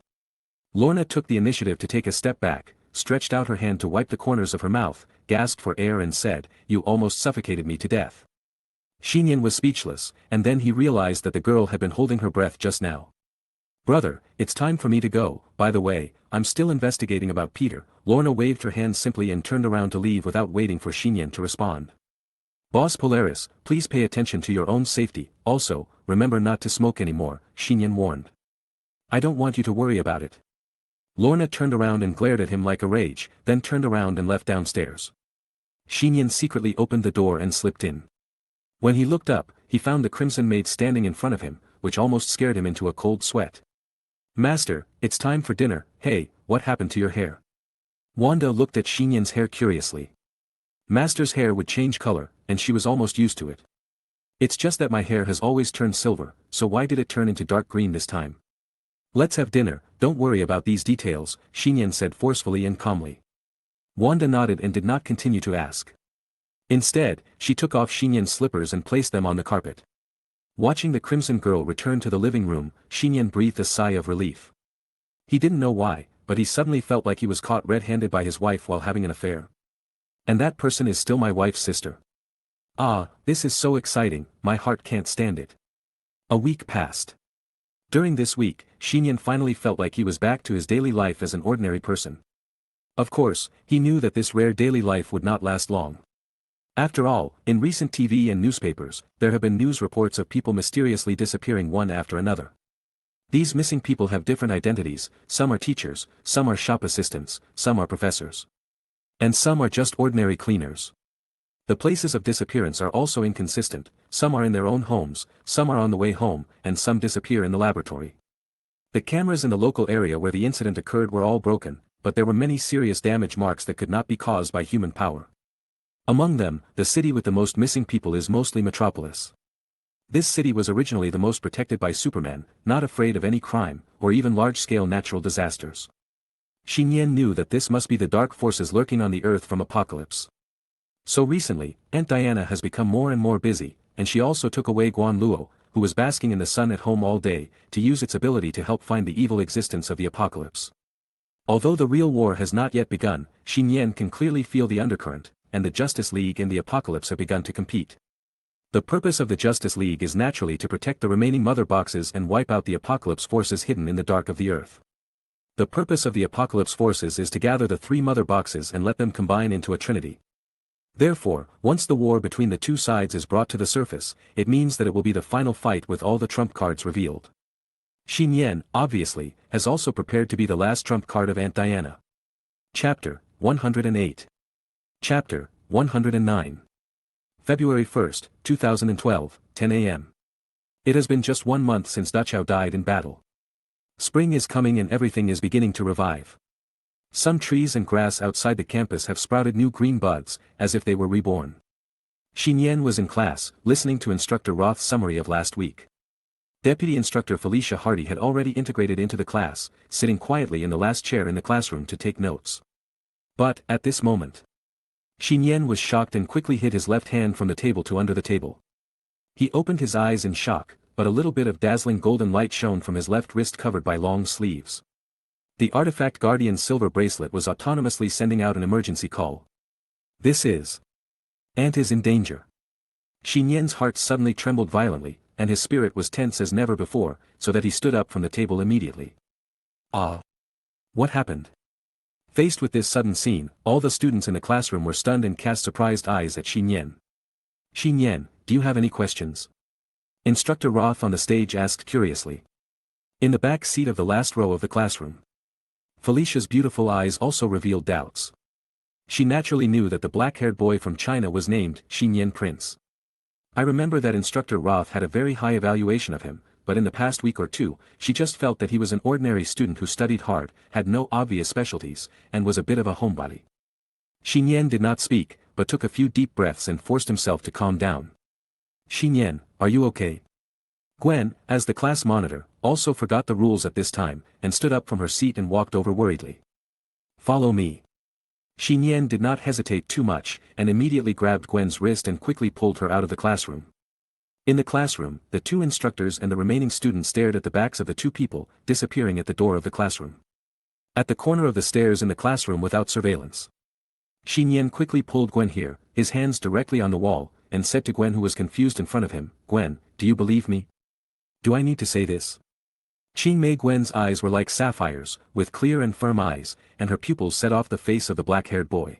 Lorna took the initiative to take a step back, stretched out her hand to wipe the corners of her mouth, gasped for air and said, you almost suffocated me to death. Nian was speechless, and then he realized that the girl had been holding her breath just now. Brother, it's time for me to go. By the way, I'm still investigating about Peter. Lorna waved her hand simply and turned around to leave without waiting for Nian to respond. Boss Polaris, please pay attention to your own safety, also, remember not to smoke anymore, Nian warned. I don't want you to worry about it. Lorna turned around and glared at him like a rage, then turned around and left downstairs. Nian secretly opened the door and slipped in. When he looked up, he found the Crimson Maid standing in front of him, which almost scared him into a cold sweat. Master, it's time for dinner. Hey, what happened to your hair? Wanda looked at Xinyan's hair curiously. Master's hair would change color, and she was almost used to it. It's just that my hair has always turned silver, so why did it turn into dark green this time? Let's have dinner, don't worry about these details, Xinyan said forcefully and calmly. Wanda nodded and did not continue to ask. Instead, she took off Xinyan's slippers and placed them on the carpet. Watching the crimson girl return to the living room, Xinyan breathed a sigh of relief. He didn't know why, but he suddenly felt like he was caught red-handed by his wife while having an affair. And that person is still my wife's sister. Ah, this is so exciting, my heart can't stand it. A week passed. During this week, Xinyan finally felt like he was back to his daily life as an ordinary person. Of course, he knew that this rare daily life would not last long. After all, in recent TV and newspapers, there have been news reports of people mysteriously disappearing one after another. These missing people have different identities, some are teachers, some are shop assistants, some are professors. And some are just ordinary cleaners. The places of disappearance are also inconsistent, some are in their own homes, some are on the way home, and some disappear in the laboratory. The cameras in the local area where the incident occurred were all broken, but there were many serious damage marks that could not be caused by human power. Among them, the city with the most missing people is mostly Metropolis. This city was originally the most protected by Superman, not afraid of any crime, or even large-scale natural disasters. Xinyan knew that this must be the dark forces lurking on the Earth from Apocalypse. So recently, Aunt Diana has become more and more busy, and she also took away Guan Luo, who was basking in the sun at home all day, to use its ability to help find the evil existence of the Apocalypse. Although the real war has not yet begun, Xinyan can clearly feel the undercurrent, and the Justice League and the Apocalypse have begun to compete. The purpose of the Justice League is naturally to protect the remaining mother boxes and wipe out the Apocalypse forces hidden in the dark of the Earth. The purpose of the Apocalypse forces is to gather the 3 mother boxes and let them combine into a trinity. Therefore, once the war between the two sides is brought to the surface, it means that it will be the final fight with all the trump cards revealed. Xinyan, obviously, has also prepared to be the last trump card of Aunt Diana. Chapter 108. Chapter 109. February 1, 2012, 10 a.m. It has been just 1 month since Dachau died in battle. Spring is coming and everything is beginning to revive. Some trees and grass outside the campus have sprouted new green buds, as if they were reborn. Xinyan was in class, listening to Instructor Roth's summary of last week. Deputy Instructor Felicia Hardy had already integrated into the class, sitting quietly in the last chair in the classroom to take notes. But, at this moment, Xinyan was shocked and quickly hid his left hand from the table to under the table. He opened his eyes in shock, but a little bit of dazzling golden light shone from his left wrist covered by long sleeves. The Artifact Guardian's silver bracelet was autonomously sending out an emergency call. This is... Aunt is in danger. Xinyan's heart suddenly trembled violently, and his spirit was tense as never before, so that he stood up from the table immediately. Ah! What happened? Faced with this sudden scene, all the students in the classroom were stunned and cast surprised eyes at Xinyan. Xinyan, do you have any questions? Instructor Roth on the stage asked curiously. In the back seat of the last row of the classroom, Felicia's beautiful eyes also revealed doubts. She naturally knew that the black-haired boy from China was named Xinyan Prince. I remember that Instructor Roth had a very high evaluation of him, but in the past week or two, she just felt that he was an ordinary student who studied hard, had no obvious specialties, and was a bit of a homebody. Xinyan did not speak, but took a few deep breaths and forced himself to calm down. Xinyan, are you okay? Gwen, as the class monitor, also forgot the rules at this time, and stood up from her seat and walked over worriedly. Follow me. Xinyan did not hesitate too much, and immediately grabbed Gwen's wrist and quickly pulled her out of the classroom. In the classroom, the 2 instructors and the remaining students stared at the backs of the 2 people, disappearing at the door of the classroom. At the corner of the stairs in the classroom without surveillance. Xinyan quickly pulled Gwen here, his hands directly on the wall, and said to Gwen who was confused in front of him, Gwen, do you believe me? Do I need to say this? Qingmei Gwen's eyes were like sapphires, with clear and firm eyes, and her pupils set off the face of the black-haired boy.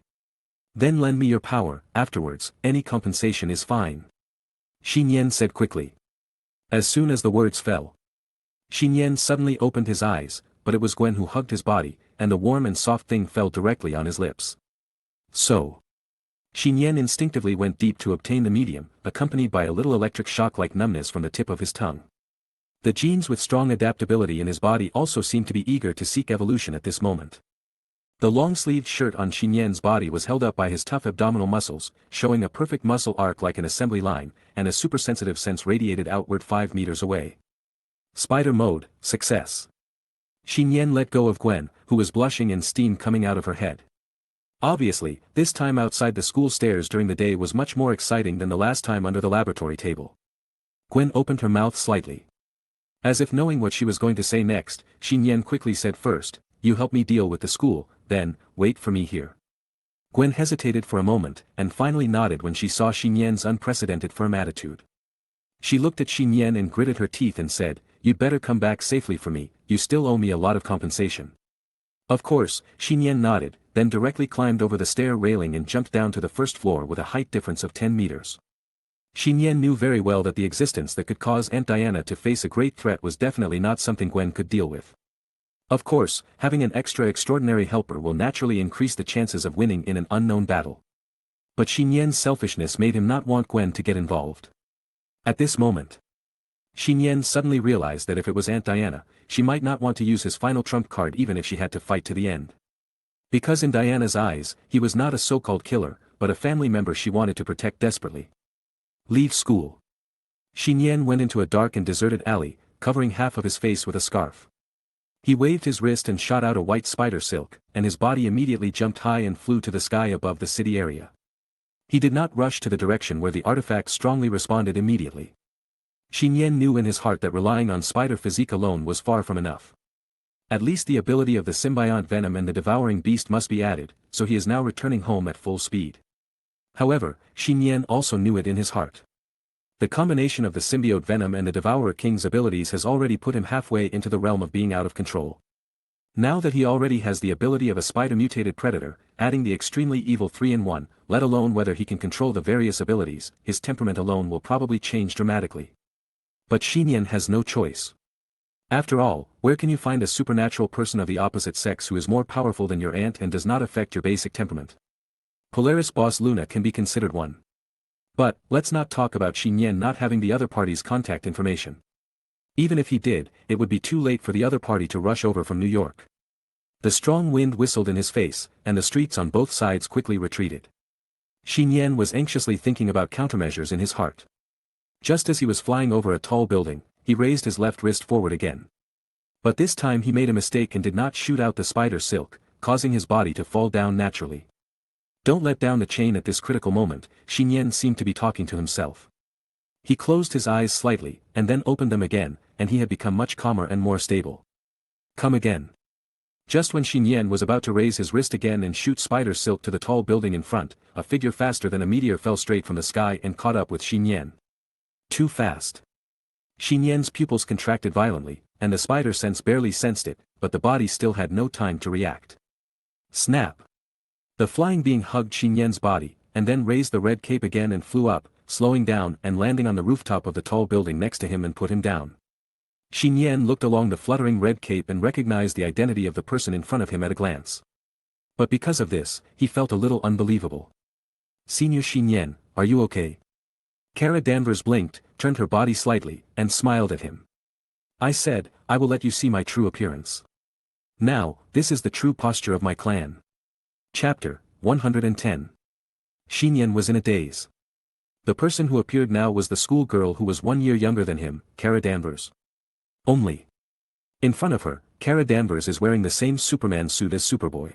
Then lend me your power, afterwards, any compensation is fine. Xinyan said quickly. As soon as the words fell, Xinyan suddenly opened his eyes, but it was Gwen who hugged his body, and the warm and soft thing fell directly on his lips. So. Xinyan instinctively went deep to obtain the medium, accompanied by a little electric shock like numbness from the tip of his tongue. The genes with strong adaptability in his body also seemed to be eager to seek evolution at this moment. The long-sleeved shirt on Nian's body was held up by his tough abdominal muscles, showing a perfect muscle arc like an assembly line, and a supersensitive sense radiated outward 5 meters away. Spider mode, success. Nian let go of Gwen, who was blushing and steam coming out of her head. Obviously, this time outside the school stairs during the day was much more exciting than the last time under the laboratory table. Gwen opened her mouth slightly. As if knowing what she was going to say next, Nian quickly said first, "You help me deal with the school, then, wait for me here." Gwen hesitated for a moment, and finally nodded when she saw Nian's unprecedented firm attitude. She looked at Nian and gritted her teeth and said, "You'd better come back safely for me, you still owe me a lot of compensation." Of course, Nian nodded, then directly climbed over the stair railing and jumped down to the first floor with a height difference of 10 meters. Nian knew very well that the existence that could cause Aunt Diana to face a great threat was definitely not something Gwen could deal with. Of course, having an extraordinary helper will naturally increase the chances of winning in an unknown battle. But Nian's selfishness made him not want Gwen to get involved. At this moment, Nian suddenly realized that if it was Aunt Diana, she might not want to use his final trump card even if she had to fight to the end. Because in Diana's eyes, he was not a so-called killer, but a family member she wanted to protect desperately. Leave school. Nian went into a dark and deserted alley, covering half of his face with a scarf. He waved his wrist and shot out a white spider silk, and his body immediately jumped high and flew to the sky above the city area. He did not rush to the direction where the artifact strongly responded immediately. Nian knew in his heart that relying on spider physique alone was far from enough. At least the ability of the symbiont venom and the devouring beast must be added, so he is now returning home at full speed. However, Nian also knew it in his heart. The combination of the symbiote venom and the Devourer King's abilities has already put him halfway into the realm of being out of control. Now that he already has the ability of a spider-mutated predator, adding the extremely evil 3-in-1, let alone whether he can control the various abilities, his temperament alone will probably change dramatically. But Nian has no choice. After all, where can you find a supernatural person of the opposite sex who is more powerful than your aunt and does not affect your basic temperament? Polaris boss Luna can be considered one. But, let's not talk about Nian not having the other party's contact information. Even if he did, it would be too late for the other party to rush over from New York. The strong wind whistled in his face, and the streets on both sides quickly retreated. Nian was anxiously thinking about countermeasures in his heart. Just as he was flying over a tall building, he raised his left wrist forward again. But this time he made a mistake and did not shoot out the spider silk, causing his body to fall down naturally. Don't let down the chain at this critical moment, Nian seemed to be talking to himself. He closed his eyes slightly, and then opened them again, and he had become much calmer and more stable. Come again. Just when Nian was about to raise his wrist again and shoot spider silk to the tall building in front, a figure faster than a meteor fell straight from the sky and caught up with Nian. Too fast. Nian's pupils contracted violently, and the spider sense barely sensed it, but the body still had no time to react. Snap. The flying being hugged Nian's body, and then raised the red cape again and flew up, slowing down and landing on the rooftop of the tall building next to him and put him down. Nian looked along the fluttering red cape and recognized the identity of the person in front of him at a glance. But because of this, he felt a little unbelievable. Senior Nian, are you okay? Kara Danvers blinked, turned her body slightly, and smiled at him. I said, I will let you see my true appearance. Now, this is the true posture of my clan. Chapter 110. Nian was in a daze. The person who appeared now was the schoolgirl who was 1 year younger than him, Kara Danvers. Only. In front of her, Kara Danvers is wearing the same Superman suit as Superboy.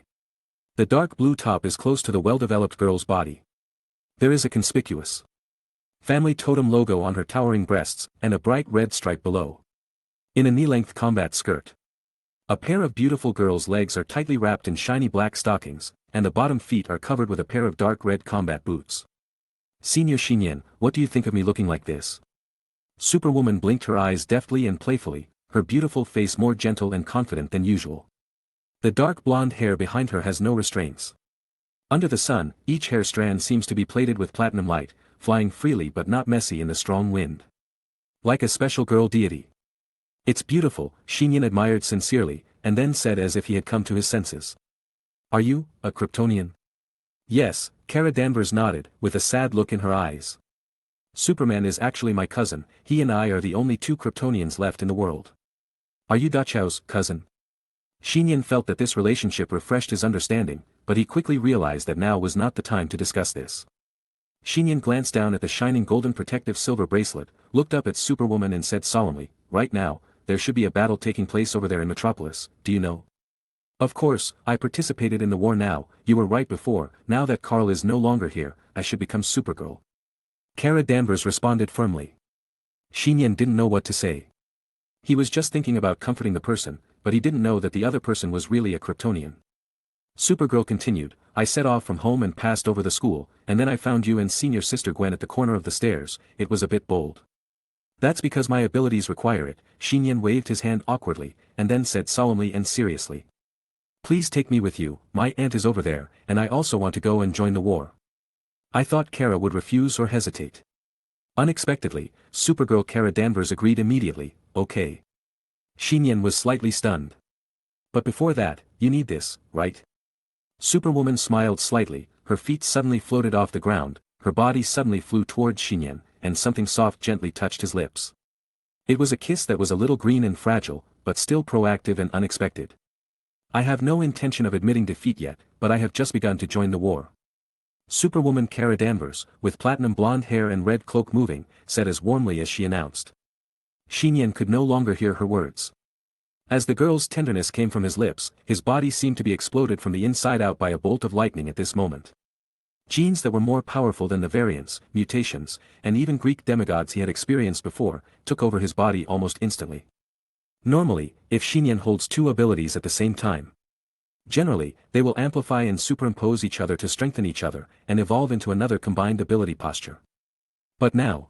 The dark blue top is close to the well-developed girl's body. There is a conspicuous family totem logo on her towering breasts, and a bright red stripe below. In a knee-length combat skirt. A pair of beautiful girl's legs are tightly wrapped in shiny black stockings, and the bottom feet are covered with a pair of dark red combat boots. Senior Nian, what do you think of me looking like this? Superwoman blinked her eyes deftly and playfully, her beautiful face more gentle and confident than usual. The dark blonde hair behind her has no restraints. Under the sun, each hair strand seems to be plated with platinum light, flying freely but not messy in the strong wind. Like a special girl deity. It's beautiful, Nian admired sincerely, and then said as if he had come to his senses. Are you, a Kryptonian? Yes, Kara Danvers nodded, with a sad look in her eyes. Superman is actually my cousin, he and I are the only two Kryptonians left in the world. Are you Dachao's cousin? Nian felt that this relationship refreshed his understanding, but he quickly realized that now was not the time to discuss this. Nian glanced down at the shining golden protective silver bracelet, looked up at Superwoman and said solemnly, "Right now, there should be a battle taking place over there in Metropolis, do you know?" "Of course, I participated in the war now, you were right before, now that Carl is no longer here, I should become Supergirl." Kara Danvers responded firmly. Nian didn't know what to say. He was just thinking about comforting the person, but he didn't know that the other person was really a Kryptonian. Supergirl continued, "I set off from home and passed over the school, and then I found you and senior sister Gwen at the corner of the stairs, it was a bit bold. That's because my abilities require it." Nian waved his hand awkwardly, and then said solemnly and seriously. "Please take me with you, my aunt is over there, and I also want to go and join the war." I thought Kara would refuse or hesitate. Unexpectedly, Supergirl Kara Danvers agreed immediately, "Okay." Nian was slightly stunned. "But before that, you need this, right?" Superwoman smiled slightly, her feet suddenly floated off the ground, her body suddenly flew towards Nian, and something soft gently touched his lips. It was a kiss that was a little green and fragile, but still proactive and unexpected. "I have no intention of admitting defeat yet, but I have just begun to join the war." Superwoman Kara Danvers, with platinum blonde hair and red cloak moving, said as warmly as she announced. Nian could no longer hear her words. As the girl's tenderness came from his lips, his body seemed to be exploded from the inside out by a bolt of lightning at this moment. Genes that were more powerful than the variants, mutations, and even Greek demigods he had experienced before, took over his body almost instantly. Normally, if Nian holds two abilities at the same time, generally, they will amplify and superimpose each other to strengthen each other, and evolve into another combined ability posture. But now,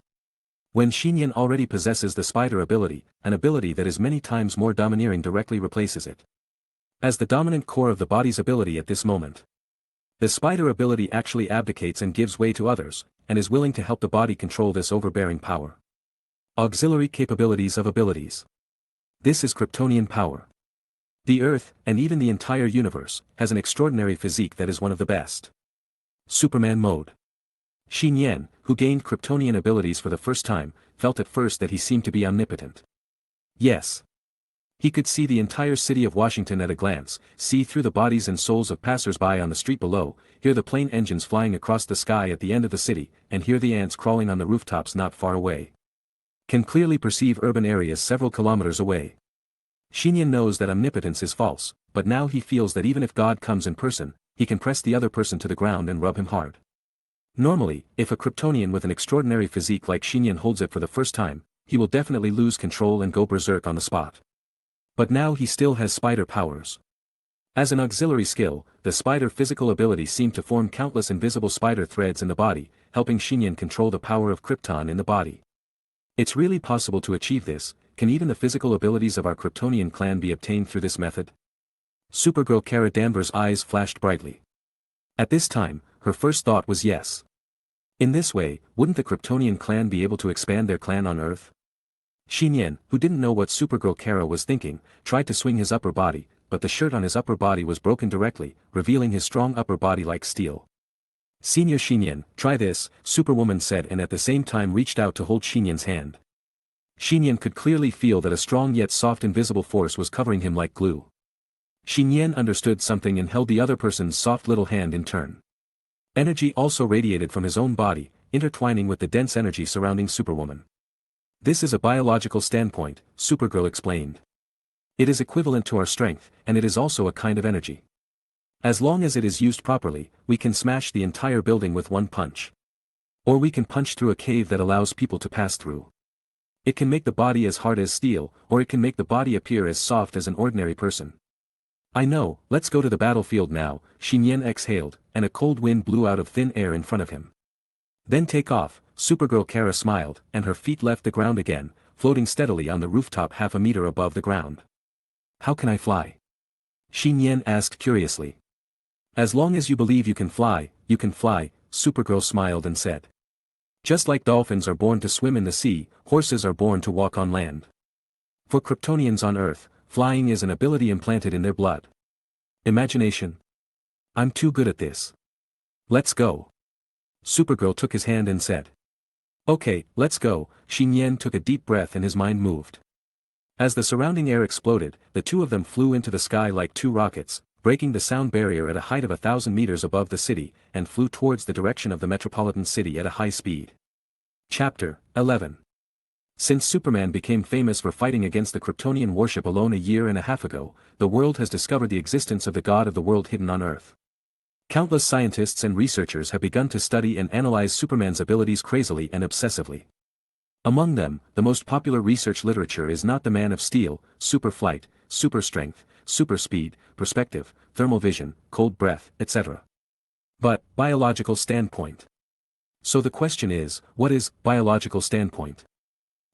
when Nian already possesses the spider ability, an ability that is many times more domineering directly replaces it as the dominant core of the body's ability at this moment. The spider ability actually abdicates and gives way to others, and is willing to help the body control this overbearing power. Auxiliary capabilities of abilities. This is Kryptonian power. The Earth, and even the entire universe, has an extraordinary physique that is one of the best. Superman mode. Nian, who gained Kryptonian abilities for the first time, felt at first that he seemed to be omnipotent. Yes. He could see the entire city of Washington at a glance, see through the bodies and souls of passers-by on the street below, hear the plane engines flying across the sky at the end of the city, and hear the ants crawling on the rooftops not far away. Can clearly perceive urban areas several kilometers away. Nian knows that omnipotence is false, but now he feels that even if God comes in person, he can press the other person to the ground and rub him hard. Normally, if a Kryptonian with an extraordinary physique like Nian holds it for the first time, he will definitely lose control and go berserk on the spot. But now he still has spider powers. As an auxiliary skill, the spider physical ability seemed to form countless invisible spider threads in the body, helping Nian control the power of Krypton in the body. It's really possible to achieve this. Can even the physical abilities of our Kryptonian clan be obtained through this method? Supergirl Kara Danvers' eyes flashed brightly. At this time, her first thought was yes. In this way, wouldn't the Kryptonian clan be able to expand their clan on Earth? Nian, who didn't know what Supergirl Kara was thinking, tried to swing his upper body, but the shirt on his upper body was broken directly, revealing his strong upper body like steel. "Senior Nian, try this," Superwoman said, and at the same time reached out to hold Nian's hand. Nian could clearly feel that a strong yet soft invisible force was covering him like glue. Nian understood something and held the other person's soft little hand in turn. Energy also radiated from his own body, intertwining with the dense energy surrounding Superwoman. "This is a biological standpoint," Supergirl explained. "It is equivalent to our strength, and it is also a kind of energy. As long as it is used properly, we can smash the entire building with one punch. Or we can punch through a cave that allows people to pass through. It can make the body as hard as steel, or it can make the body appear as soft as an ordinary person." "I know, let's go to the battlefield now," Nian exhaled, and a cold wind blew out of thin air in front of him. "Then take off," Supergirl Kara smiled, and her feet left the ground again, floating steadily on the rooftop half a meter above the ground. "How can I fly?" Nian asked curiously. "As long as you believe you can fly, Supergirl smiled and said. "Just like dolphins are born to swim in the sea, horses are born to walk on land. For Kryptonians on Earth, flying is an ability implanted in their blood. Imagination. I'm too good at this. Let's go." Supergirl took his hand and said. Okay, let's go. Nian took a deep breath and his mind moved. As the surrounding air exploded, the two of them flew into the sky like two rockets, breaking the sound barrier at a height of 1,000 meters above the city, and flew towards the direction of the metropolitan city at a high speed. Chapter 11. Since Superman became famous for fighting against the Kryptonian warship alone a year and a half ago, the world has discovered the existence of the god of the world hidden on Earth. Countless scientists and researchers have begun to study and analyze Superman's abilities crazily and obsessively. Among them, the most popular research literature is not the Man of Steel, super flight, super strength, super speed, perspective, thermal vision, cold breath, etc. but biological standpoint. So the question is, what is biological standpoint?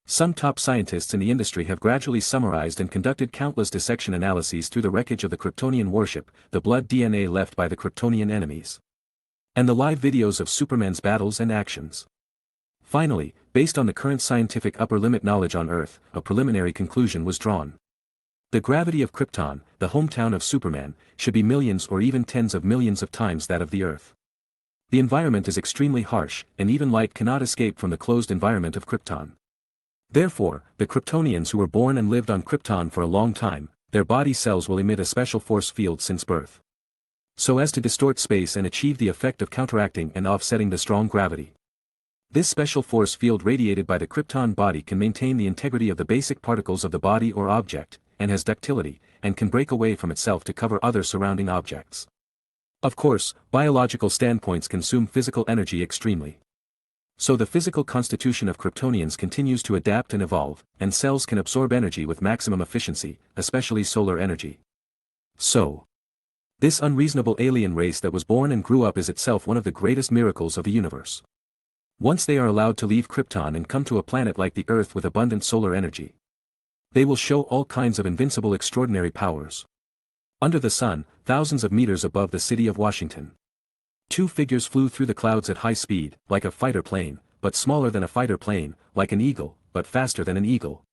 Some top scientists in the industry have gradually summarized and conducted countless dissection analyses through the wreckage of the Kryptonian warship, the blood DNA left by the Kryptonian enemies, and the live videos of Superman's battles and actions. Finally, based on the current scientific upper limit knowledge on Earth, a preliminary conclusion was drawn. The gravity of Krypton, the hometown of Superman, should be millions or even tens of millions of times that of the Earth. The environment is extremely harsh, and even light cannot escape from the closed environment of Krypton. Therefore, the Kryptonians who were born and lived on Krypton for a long time, their body cells will emit a special force field since birth, so as to distort space and achieve the effect of counteracting and offsetting the strong gravity. This special force field radiated by the Krypton body can maintain the integrity of the basic particles of the body or object, and has ductility, and can break away from itself to cover other surrounding objects. Of course, biological standpoints consume physical energy extremely. So the physical constitution of Kryptonians continues to adapt and evolve, and cells can absorb energy with maximum efficiency, especially solar energy. So, this unreasonable alien race that was born and grew up is itself one of the greatest miracles of the universe. Once they are allowed to leave Krypton and come to a planet like the Earth with abundant solar energy, they will show all kinds of invincible extraordinary powers. Under the sun, thousands of meters above the city of Washington, two figures flew through the clouds at high speed, like a fighter plane, but smaller than a fighter plane, like an eagle, but faster than an eagle.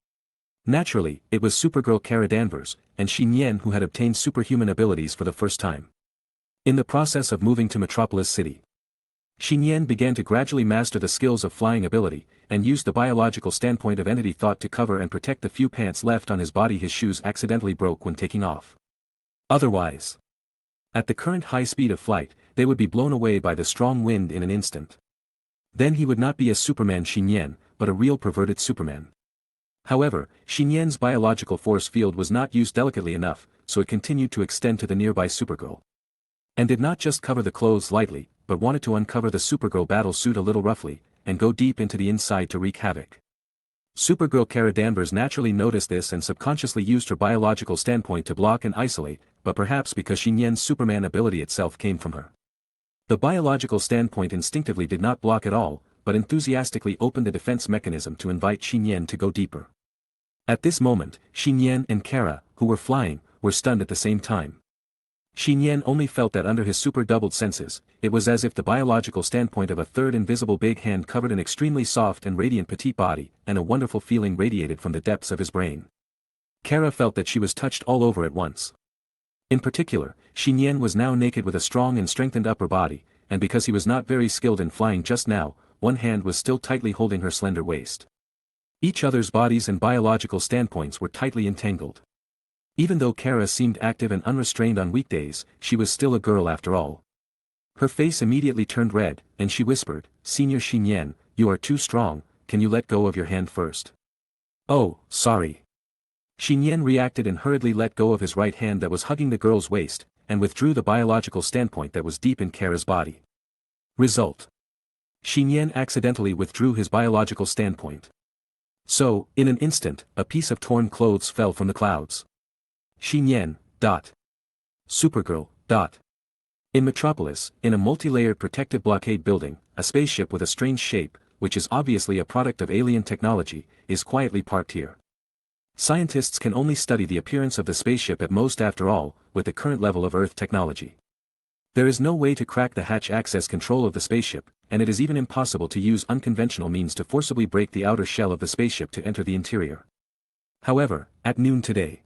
Naturally, it was Supergirl Kara Danvers, and Nian who had obtained superhuman abilities for the first time. In the process of moving to Metropolis City, Nian began to gradually master the skills of flying ability, and used the biological standpoint of entity thought to cover and protect the few pants left on his body his shoes accidentally broke when taking off. Otherwise, at the current high speed of flight, they would be blown away by the strong wind in an instant. Then he would not be a Superman Nian, but a real perverted Superman. However, Nian's biological force field was not used delicately enough, so it continued to extend to the nearby Supergirl, and did not just cover the clothes lightly, but wanted to uncover the Supergirl battle suit a little roughly, and go deep into the inside to wreak havoc. Supergirl Kara Danvers naturally noticed this and subconsciously used her biological standpoint to block and isolate, but perhaps because Nian's Superman ability itself came from her. The biological standpoint instinctively did not block at all, but enthusiastically opened the defense mechanism to invite Nian to go deeper. At this moment, Nian and Kara, who were flying, were stunned at the same time. Nian only felt that under his super-doubled senses, it was as if the biological standpoint of a third invisible big hand covered an extremely soft and radiant petite body, and a wonderful feeling radiated from the depths of his brain. Kara felt that she was touched all over at once. In particular, Nian was now naked with a strong and strengthened upper body, and because he was not very skilled in flying just now, one hand was still tightly holding her slender waist. Each other's bodies and biological standpoints were tightly entangled. Even though Kara seemed active and unrestrained on weekdays, she was still a girl after all. Her face immediately turned red, and she whispered, "Senior Nian, you are too strong, can you let go of your hand first?" "Oh, sorry." Nian reacted and hurriedly let go of his right hand that was hugging the girl's waist, and withdrew the biological standpoint that was deep in Kara's body. Result: Nian accidentally withdrew his biological standpoint. So, in an instant, a piece of torn clothes fell from the clouds. Nian. Supergirl. In Metropolis, in a multi-layered protective blockade building, a spaceship with a strange shape, which is obviously a product of alien technology, is quietly parked here. Scientists can only study the appearance of the spaceship at most after all, with the current level of Earth technology. There is no way to crack the hatch access control of the spaceship, and it is even impossible to use unconventional means to forcibly break the outer shell of the spaceship to enter the interior. However, at noon today,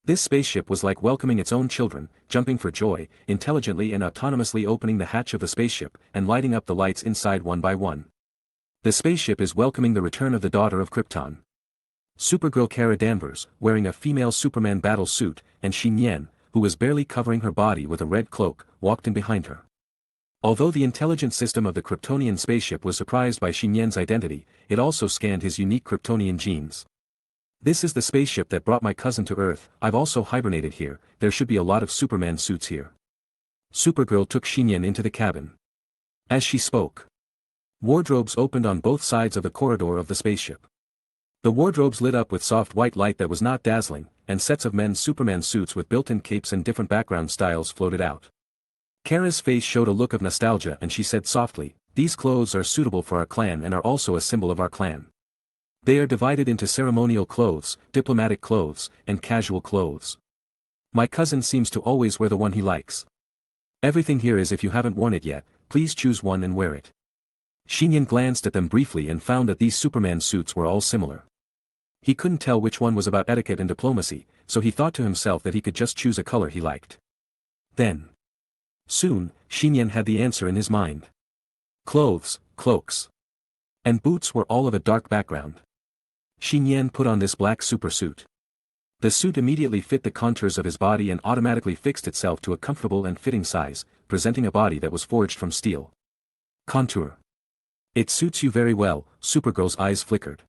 this spaceship was like welcoming its own children, jumping for joy, intelligently and autonomously opening the hatch of the spaceship, and lighting up the lights inside one by one. The spaceship is welcoming the return of the daughter of Krypton. Supergirl Kara Danvers, wearing a female Superman battle suit, and Nian, who was barely covering her body with a red cloak, walked in behind her. Although the intelligence system of the Kryptonian spaceship was surprised by Nian's identity, it also scanned his unique Kryptonian genes. "This is the spaceship that brought my cousin to Earth. I've also hibernated here. There should be a lot of Superman suits here." Supergirl took Nian into the cabin. As she spoke, wardrobes opened on both sides of the corridor of the spaceship. The wardrobes lit up with soft white light that was not dazzling, and sets of men's Superman suits with built-in capes and different background styles floated out. Kara's face showed a look of nostalgia and she said softly, "These clothes are suitable for our clan and are also a symbol of our clan. They are divided into ceremonial clothes, diplomatic clothes, and casual clothes. My cousin seems to always wear the one he likes. Everything here is if you haven't worn it yet, please choose one and wear it." Nian glanced at them briefly and found that these Superman suits were all similar. He couldn't tell which one was about etiquette and diplomacy, so he thought to himself that he could just choose a color he liked. Then, soon, Nian had the answer in his mind. Clothes, cloaks, and boots were all of a dark background. Nian put on this black supersuit. The suit immediately fit the contours of his body and automatically fixed itself to a comfortable and fitting size, presenting a body that was forged from steel. Contour. "It suits you very well," Supergirl's eyes flickered.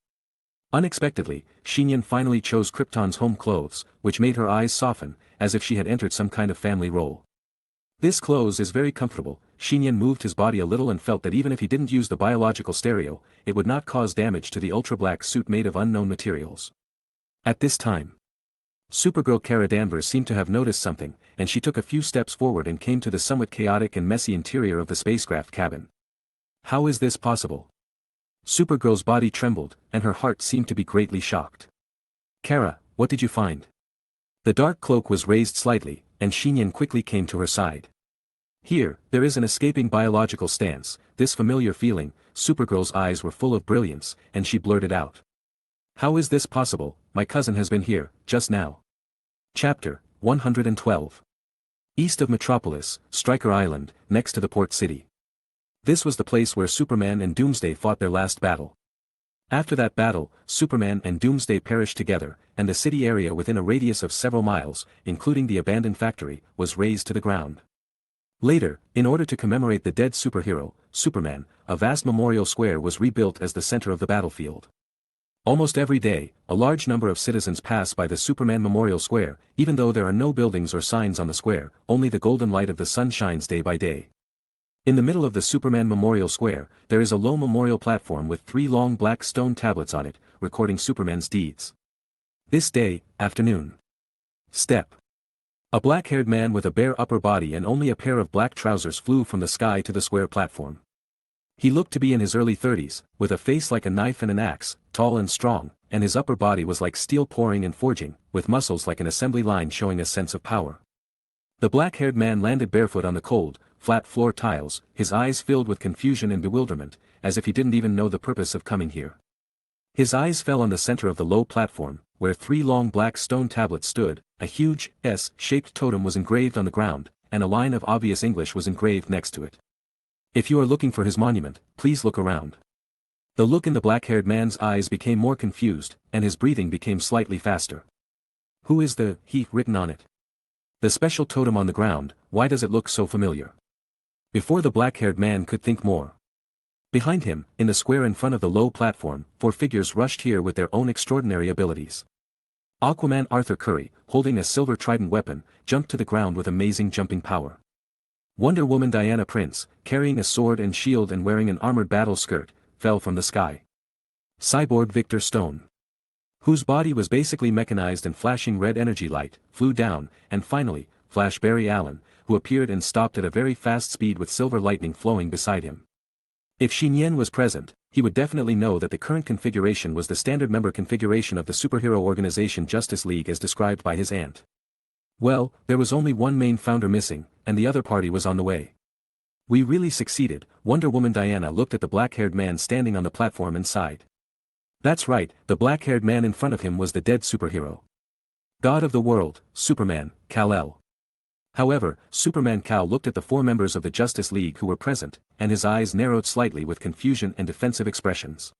Unexpectedly, Nian finally chose Krypton's home clothes, which made her eyes soften, as if she had entered some kind of family role. "This clothes is very comfortable." Nian moved his body a little and felt that even if he didn't use the biological stereo, it would not cause damage to the ultra-black suit made of unknown materials. At this time, Supergirl Kara Danvers seemed to have noticed something, and she took a few steps forward and came to the somewhat chaotic and messy interior of the spacecraft cabin. "How is this possible?" Supergirl's body trembled, and her heart seemed to be greatly shocked. "Kara, what did you find?" The dark cloak was raised slightly, and Nian quickly came to her side. "Here, there is an escaping biological stance, this familiar feeling." Supergirl's eyes were full of brilliance, and she blurted out. "How is this possible? My cousin has been here, just now." Chapter 112. East of Metropolis, Stryker Island, next to the port city. This was the place where Superman and Doomsday fought their last battle. After that battle, Superman and Doomsday perished together, and the city area within a radius of several miles, including the abandoned factory, was razed to the ground. Later, in order to commemorate the dead superhero, Superman, a vast memorial square was rebuilt as the center of the battlefield. Almost every day, a large number of citizens pass by the Superman Memorial Square. Even though there are no buildings or signs on the square, only the golden light of the sun shines day by day. In the middle of the Superman Memorial Square, there is a low memorial platform with 3 long black stone tablets on it, recording Superman's deeds. This day, afternoon. Step. A black-haired man with a bare upper body and only a pair of black trousers flew from the sky to the square platform. He looked to be in his early 30s, with a face like a knife and an axe, tall and strong, and his upper body was like steel pouring and forging, with muscles like an assembly line showing a sense of power. The black-haired man landed barefoot on the cold, flat floor tiles, his eyes filled with confusion and bewilderment, as if he didn't even know the purpose of coming here. His eyes fell on the center of the low platform, where 3 long black stone tablets stood. A huge, S-shaped totem was engraved on the ground, and a line of obvious English was engraved next to it. "If you are looking for his monument, please look around." The look in the black-haired man's eyes became more confused, and his breathing became slightly faster. "Who is the he written on it? The special totem on the ground, why does it look so familiar?" Before the black-haired man could think more, behind him, in the square in front of the low platform, 4 figures rushed here with their own extraordinary abilities. Aquaman Arthur Curry, holding a silver trident weapon, jumped to the ground with amazing jumping power. Wonder Woman Diana Prince, carrying a sword and shield and wearing an armored battle skirt, fell from the sky. Cyborg Victor Stone, whose body was basically mechanized and flashing red energy light, flew down, and finally, Flash Barry Allen, who appeared and stopped at a very fast speed with silver lightning flowing beside him. If Nian was present, he would definitely know that the current configuration was the standard member configuration of the superhero organization Justice League as described by his aunt. Well, there was only one main founder missing, and the other party was on the way. "We really succeeded." Wonder Woman Diana looked at the black-haired man standing on the platform and sighed. That's right, the black-haired man in front of him was the dead superhero. God of the world, Superman, Kal-El. However, Superman Kal looked at the 4 members of the Justice League who were present, and his eyes narrowed slightly with confusion and defensive expressions.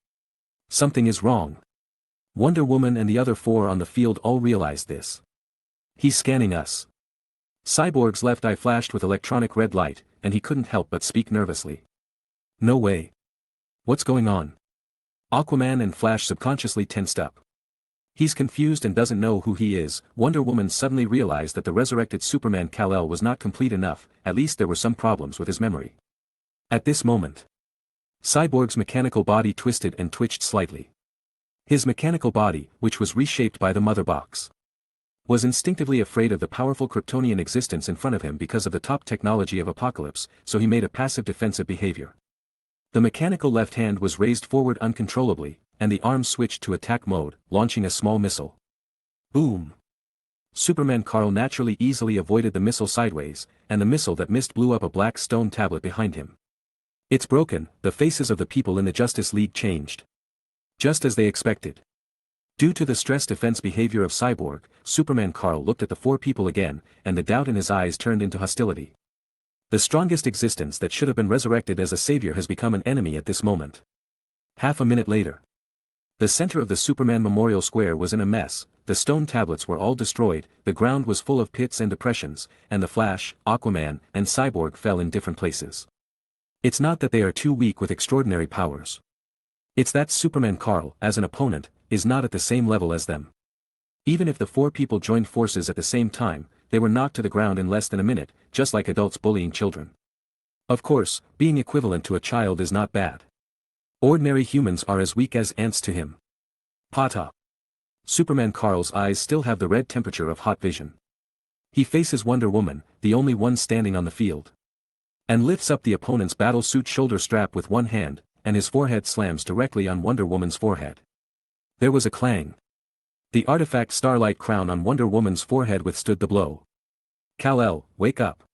Something is wrong. Wonder Woman and the other 4 on the field all realized this. He's scanning us. Cyborg's left eye flashed with electronic red light, and he couldn't help but speak nervously. No way. What's going on? Aquaman and Flash subconsciously tensed up. He's confused and doesn't know who he is. Wonder Woman suddenly realized that the resurrected Superman Kal-El was not complete enough, at least there were some problems with his memory. At this moment, Cyborg's mechanical body twisted and twitched slightly. His mechanical body, which was reshaped by the mother box, was instinctively afraid of the powerful Kryptonian existence in front of him because of the top technology of Apocalypse, so he made a passive defensive behavior. The mechanical left hand was raised forward uncontrollably, and the arm switched to attack mode, launching a small missile. Boom! Superman Kal naturally easily avoided the missile sideways, and the missile that missed blew up a black stone tablet behind him. It's broken. The faces of the people in the Justice League changed. Just as they expected. Due to the stress defense behavior of Cyborg, Superman Kal looked at the 4 people again, and the doubt in his eyes turned into hostility. The strongest existence that should have been resurrected as a savior has become an enemy at this moment. Half a minute later. The center of the Superman Memorial Square was in a mess, the stone tablets were all destroyed, the ground was full of pits and depressions, and the Flash, Aquaman, and Cyborg fell in different places. It's not that they are too weak with extraordinary powers. It's that Superman Kal, as an opponent, is not at the same level as them. Even if the 4 people joined forces at the same time, they were knocked to the ground in less than a minute, just like adults bullying children. Of course, being equivalent to a child is not bad. Ordinary humans are as weak as ants to him. Pata. Superman Kal's eyes still have the red temperature of hot vision. He faces Wonder Woman, the only one standing on the field, and lifts up the opponent's battlesuit shoulder strap with one hand, and his forehead slams directly on Wonder Woman's forehead. There was a clang. The artifact starlight crown on Wonder Woman's forehead withstood the blow. Kal-El, wake up.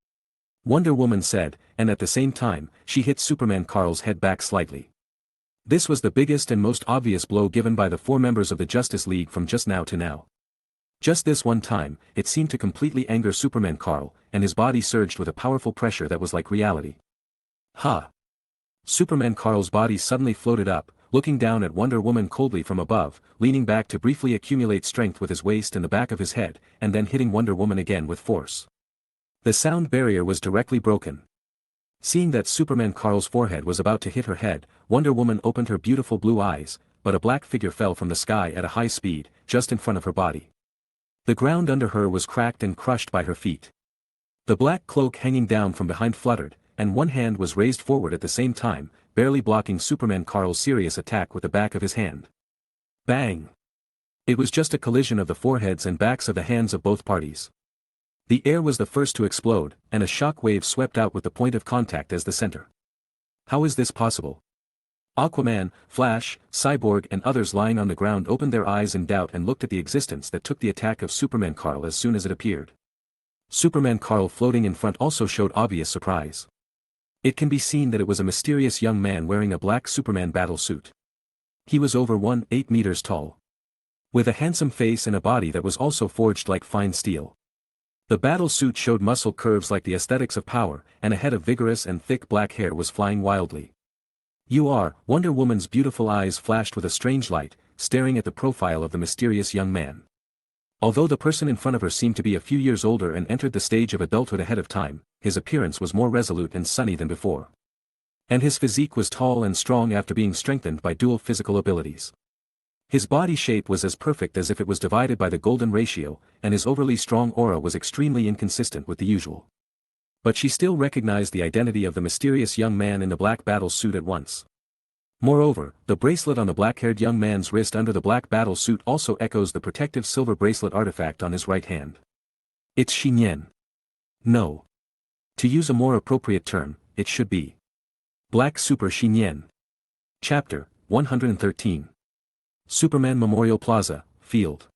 Wonder Woman said, and at the same time, she hit Superman Kal's head back slightly. This was the biggest and most obvious blow given by the 4 members of the Justice League from just now to now. Just this one time, it seemed to completely anger Superman Kal, and his body surged with a powerful pressure that was like reality. Ha! Superman Kal's body suddenly floated up, looking down at Wonder Woman coldly from above, leaning back to briefly accumulate strength with his waist and the back of his head, and then hitting Wonder Woman again with force. The sound barrier was directly broken. Seeing that Superman Kal's forehead was about to hit her head, Wonder Woman opened her beautiful blue eyes, but a black figure fell from the sky at a high speed, just in front of her body. The ground under her was cracked and crushed by her feet. The black cloak hanging down from behind fluttered, and one hand was raised forward at the same time, barely blocking Superman Kal's serious attack with the back of his hand. Bang! It was just a collision of the foreheads and backs of the hands of both parties. The air was the first to explode, and a shock wave swept out with the point of contact as the center. How is this possible? Aquaman, Flash, Cyborg and others lying on the ground opened their eyes in doubt and looked at the existence that took the attack of Superman Kal as soon as it appeared. Superman Kal floating in front also showed obvious surprise. It can be seen that it was a mysterious young man wearing a black Superman battle suit. He was over 1.8 meters tall, with a handsome face and a body that was also forged like fine steel. The battle suit showed muscle curves like the aesthetics of power, and a head of vigorous and thick black hair was flying wildly. You are, Wonder Woman's beautiful eyes flashed with a strange light, staring at the profile of the mysterious young man. Although the person in front of her seemed to be a few years older and entered the stage of adulthood ahead of time, his appearance was more resolute and sunny than before. And his physique was tall and strong after being strengthened by dual physical abilities. His body shape was as perfect as if it was divided by the golden ratio, and his overly strong aura was extremely inconsistent with the usual. But she still recognized the identity of the mysterious young man in the black battle suit at once. Moreover, the bracelet on the black-haired young man's wrist under the black battle suit also echoes the protective silver bracelet artifact on his right hand. It's Nian. No. To use a more appropriate term, it should be Black Super Nian. Chapter 113. Superman Memorial Plaza, Field.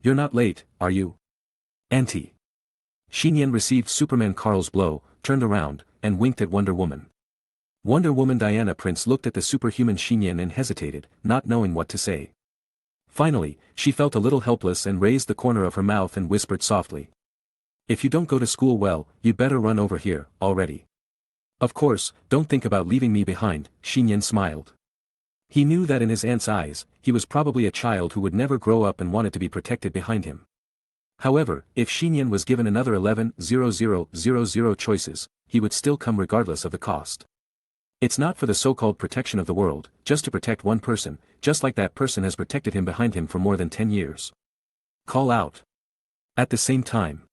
You're not late, are you? Auntie. Nian received Superman Kal's blow, turned around, and winked at Wonder Woman. Wonder Woman Diana Prince looked at the superhuman Nian and hesitated, not knowing what to say. Finally, she felt a little helpless and raised the corner of her mouth and whispered softly. If you don't go to school well, you'd better run over here, already. Of course, don't think about leaving me behind, Nian smiled. He knew that in his aunt's eyes, he was probably a child who would never grow up and wanted to be protected behind him. However, if Nian was given another 11,000 choices, he would still come regardless of the cost. It's not for the so-called protection of the world, just to protect one person, just like that person has protected him behind him for more than 10 years. Call out. At the same time,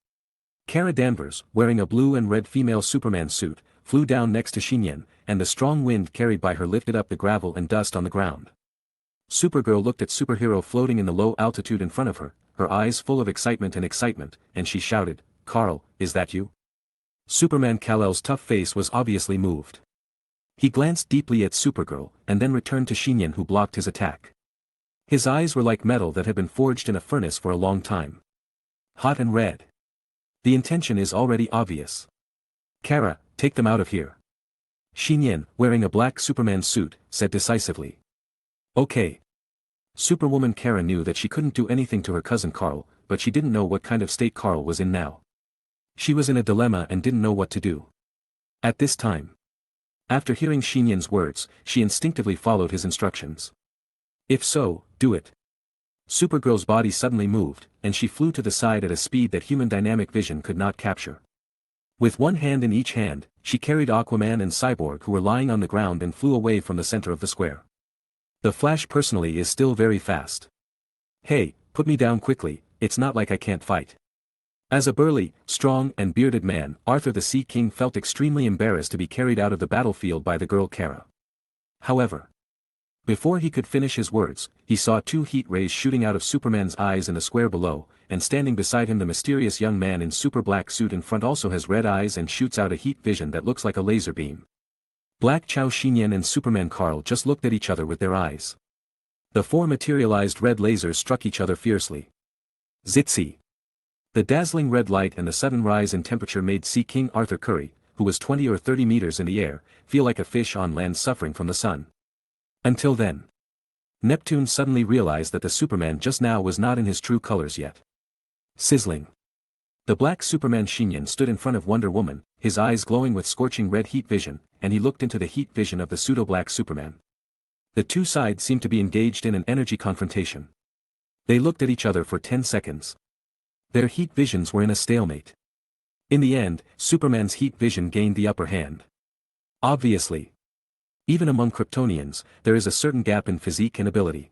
Kara Danvers, wearing a blue and red female Superman suit, flew down next to Nian, and the strong wind carried by her lifted up the gravel and dust on the ground. Supergirl looked at Superhero floating in the low altitude in front of her, her eyes full of excitement, and she shouted, "Carl, is that you?" Superman Kal-El's tough face was obviously moved. He glanced deeply at Supergirl, and then returned to Nian, who blocked his attack. His eyes were like metal that had been forged in a furnace for a long time. Hot and red. The intention is already obvious. Kara, take them out of here. Nian, wearing a black Superman suit, said decisively. Okay. Superwoman Kara knew that she couldn't do anything to her cousin Carl, but she didn't know what kind of state Carl was in now. She was in a dilemma and didn't know what to do. At this time. After hearing Nian's words, she instinctively followed his instructions. If so, do it. Supergirl's body suddenly moved, and she flew to the side at a speed that human dynamic vision could not capture. With one hand in each hand, she carried Aquaman and Cyborg, who were lying on the ground, and flew away from the center of the square. The Flash personally is still very fast. Hey, put me down quickly, it's not like I can't fight. As a burly, strong and bearded man, Arthur the Sea King felt extremely embarrassed to be carried out of the battlefield by the girl Kara. However, before he could finish his words, he saw two heat rays shooting out of Superman's eyes in the square below, and standing beside him the mysterious young man in super black suit in front also has red eyes and shoots out a heat vision that looks like a laser beam. Black Chow Nian and Superman Carl just looked at each other with their eyes. The four materialized red lasers struck each other fiercely. Zitsy. The dazzling red light and the sudden rise in temperature made Sea King Arthur Curry, who was 20 or 30 meters in the air, feel like a fish on land suffering from the sun. Until then, Neptune suddenly realized that the Superman just now was not in his true colors yet. Sizzling. The black Superman Nian stood in front of Wonder Woman, his eyes glowing with scorching red heat vision, and he looked into the heat vision of the pseudo-black Superman. The two sides seemed to be engaged in an energy confrontation. They looked at each other for 10 seconds. Their heat visions were in a stalemate. In the end, Superman's heat vision gained the upper hand. Obviously, even among Kryptonians, there is a certain gap in physique and ability.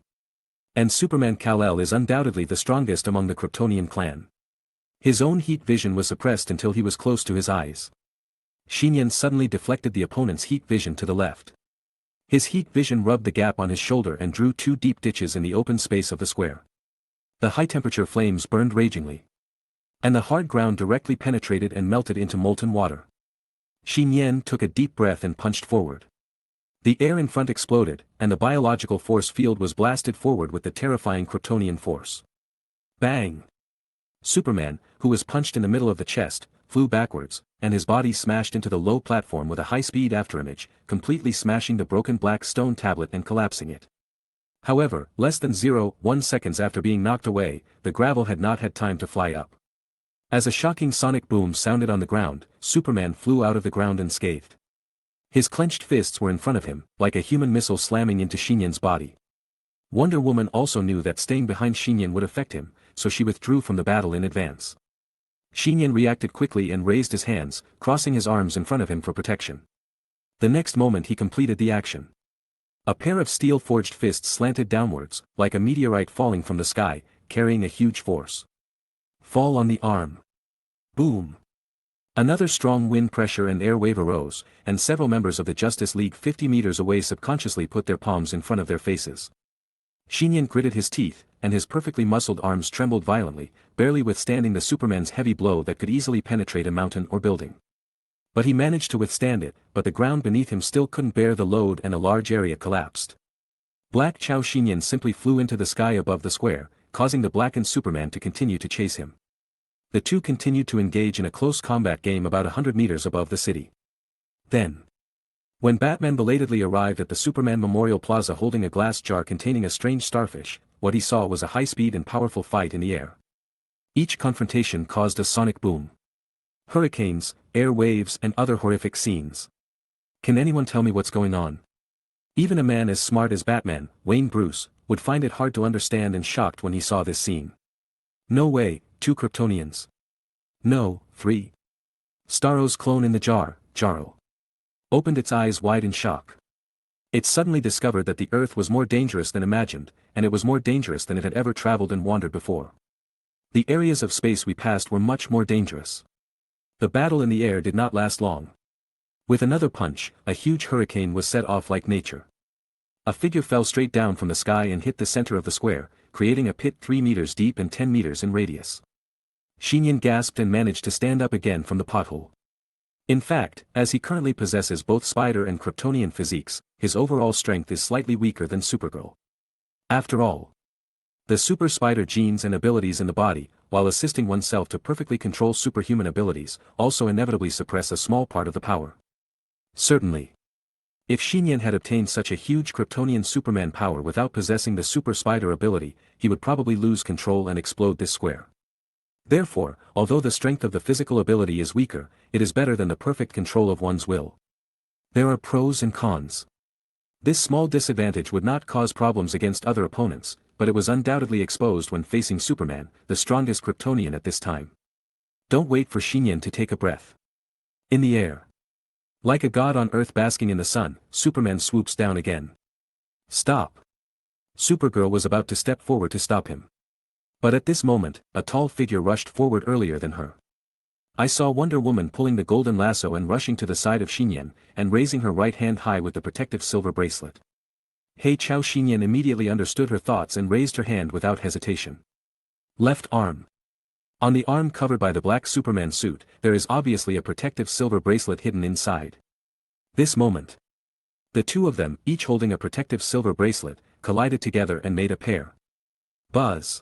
And Superman Kal-El is undoubtedly the strongest among the Kryptonian clan. His own heat vision was suppressed until he was close to his eyes. Nian suddenly deflected the opponent's heat vision to the left. His heat vision rubbed the gap on his shoulder and drew two deep ditches in the open space of the square. The high-temperature flames burned ragingly. And the hard ground directly penetrated and melted into molten water. Nian took a deep breath and punched forward. The air in front exploded, and the biological force field was blasted forward with the terrifying Kryptonian force. Bang! Superman, who was punched in the middle of the chest, flew backwards, and his body smashed into the low platform with a high-speed afterimage, completely smashing the broken black stone tablet and collapsing it. However, less than 0.1 seconds after being knocked away, the gravel had not had time to fly up. As a shocking sonic boom sounded on the ground, Superman flew out of the ground unscathed. His clenched fists were in front of him, like a human missile slamming into Nian's body. Wonder Woman also knew that staying behind Nian would affect him, so she withdrew from the battle in advance. Nian reacted quickly and raised his hands, crossing his arms in front of him for protection. The next moment he completed the action. A pair of steel-forged fists slanted downwards, like a meteorite falling from the sky, carrying a huge force. Fall on the arm. Boom. Another strong wind pressure and air wave arose, and several members of the Justice League 50 meters away subconsciously put their palms in front of their faces. Nian gritted his teeth, and his perfectly muscled arms trembled violently, barely withstanding the Superman's heavy blow that could easily penetrate a mountain or building. But he managed to withstand it, but the ground beneath him still couldn't bear the load and a large area collapsed. Black Chow Nian simply flew into the sky above the square, causing the blackened Superman to continue to chase him. The two continued to engage in a close combat game about 100 meters above the city. Then, when Batman belatedly arrived at the Superman Memorial Plaza holding a glass jar containing a strange starfish, what he saw was a high-speed and powerful fight in the air. Each confrontation caused a sonic boom. Hurricanes, air waves and other horrific scenes. Can anyone tell me what's going on? Even a man as smart as Batman, Wayne Bruce, would find it hard to understand and shocked when he saw this scene. No way, 2 Kryptonians. No, 3. Starro's clone in the jar, Jarro, opened its eyes wide in shock. It suddenly discovered that the Earth was more dangerous than imagined, and it was more dangerous than it had ever traveled and wandered before. The areas of space we passed were much more dangerous. The battle in the air did not last long. With another punch, a huge hurricane was set off like nature. A figure fell straight down from the sky and hit the center of the square, creating a pit 3 meters deep and 10 meters in radius. Nian gasped and managed to stand up again from the pothole. In fact, as he currently possesses both spider and Kryptonian physiques, his overall strength is slightly weaker than Supergirl. After all, the super spider genes and abilities in the body, while assisting oneself to perfectly control superhuman abilities, also inevitably suppress a small part of the power. Certainly. If Nian had obtained such a huge Kryptonian Superman power without possessing the super spider ability, he would probably lose control and explode this square. Therefore, although the strength of the physical ability is weaker, it is better than the perfect control of one's will. There are pros and cons. This small disadvantage would not cause problems against other opponents, but it was undoubtedly exposed when facing Superman, the strongest Kryptonian at this time. Don't wait for Nian to take a breath. In the air, like a god on Earth basking in the sun, Superman swoops down again. Stop! Supergirl was about to step forward to stop him. But at this moment, a tall figure rushed forward earlier than her. I saw Wonder Woman pulling the golden lasso and rushing to the side of Nian, and raising her right hand high with the protective silver bracelet. Nian immediately understood her thoughts and raised her hand without hesitation. Left arm. On the arm covered by the black Superman suit, there is obviously a protective silver bracelet hidden inside. This moment, the two of them, each holding a protective silver bracelet, collided together and made a pair. Buzz.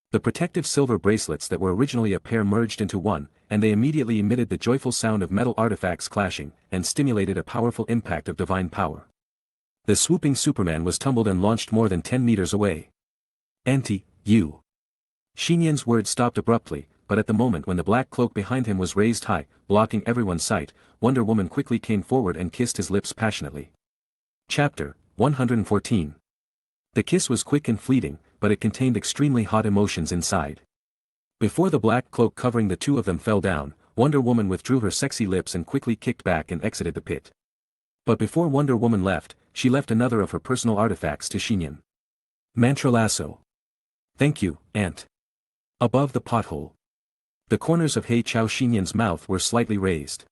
The protective silver bracelets that were originally a pair merged into one, and they immediately emitted the joyful sound of metal artifacts clashing, and stimulated a powerful impact of divine power. The swooping Superman was tumbled and launched more than 10 meters away. You. Nian's words stopped abruptly, but at the moment when the black cloak behind him was raised high, blocking everyone's sight, Wonder Woman quickly came forward and kissed his lips passionately. Chapter 114. The kiss was quick and fleeting, but it contained extremely hot emotions inside. Before the black cloak covering the two of them fell down, Wonder Woman withdrew her sexy lips and quickly kicked back and exited the pit. But before Wonder Woman left, she left another of her personal artifacts to Nian. Mantra lasso. Thank you, Aunt. Above the pothole, the corners of Nian's mouth were slightly raised.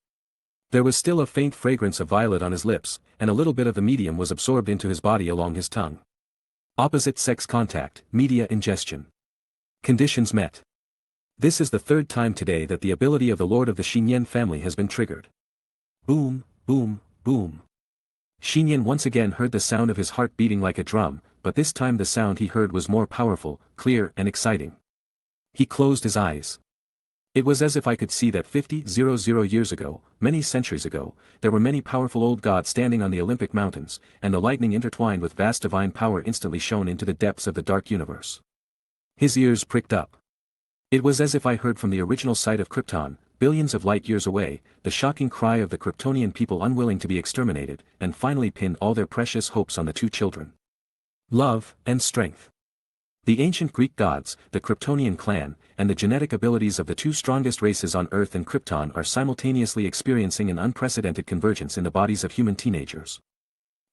There was still a faint fragrance of violet on his lips, and a little bit of the medium was absorbed into his body along his tongue. Opposite sex contact, media ingestion. Conditions met. This is the third time today that the ability of the Lord of the Nian family has been triggered. Boom, boom, boom. Nian once again heard the sound of his heart beating like a drum, but this time the sound he heard was more powerful, clear and exciting. He closed his eyes. It was as if I could see that 50,000 years ago, many centuries ago, there were many powerful old gods standing on the Olympic mountains, and the lightning intertwined with vast divine power instantly shone into the depths of the dark universe. His ears pricked up. It was as if I heard from the original site of Krypton, billions of light years away, the shocking cry of the Kryptonian people unwilling to be exterminated, and finally pinned all their precious hopes on the two children. Love and strength. The ancient Greek gods, the Kryptonian clan, and the genetic abilities of the two strongest races on Earth and Krypton are simultaneously experiencing an unprecedented convergence in the bodies of human teenagers.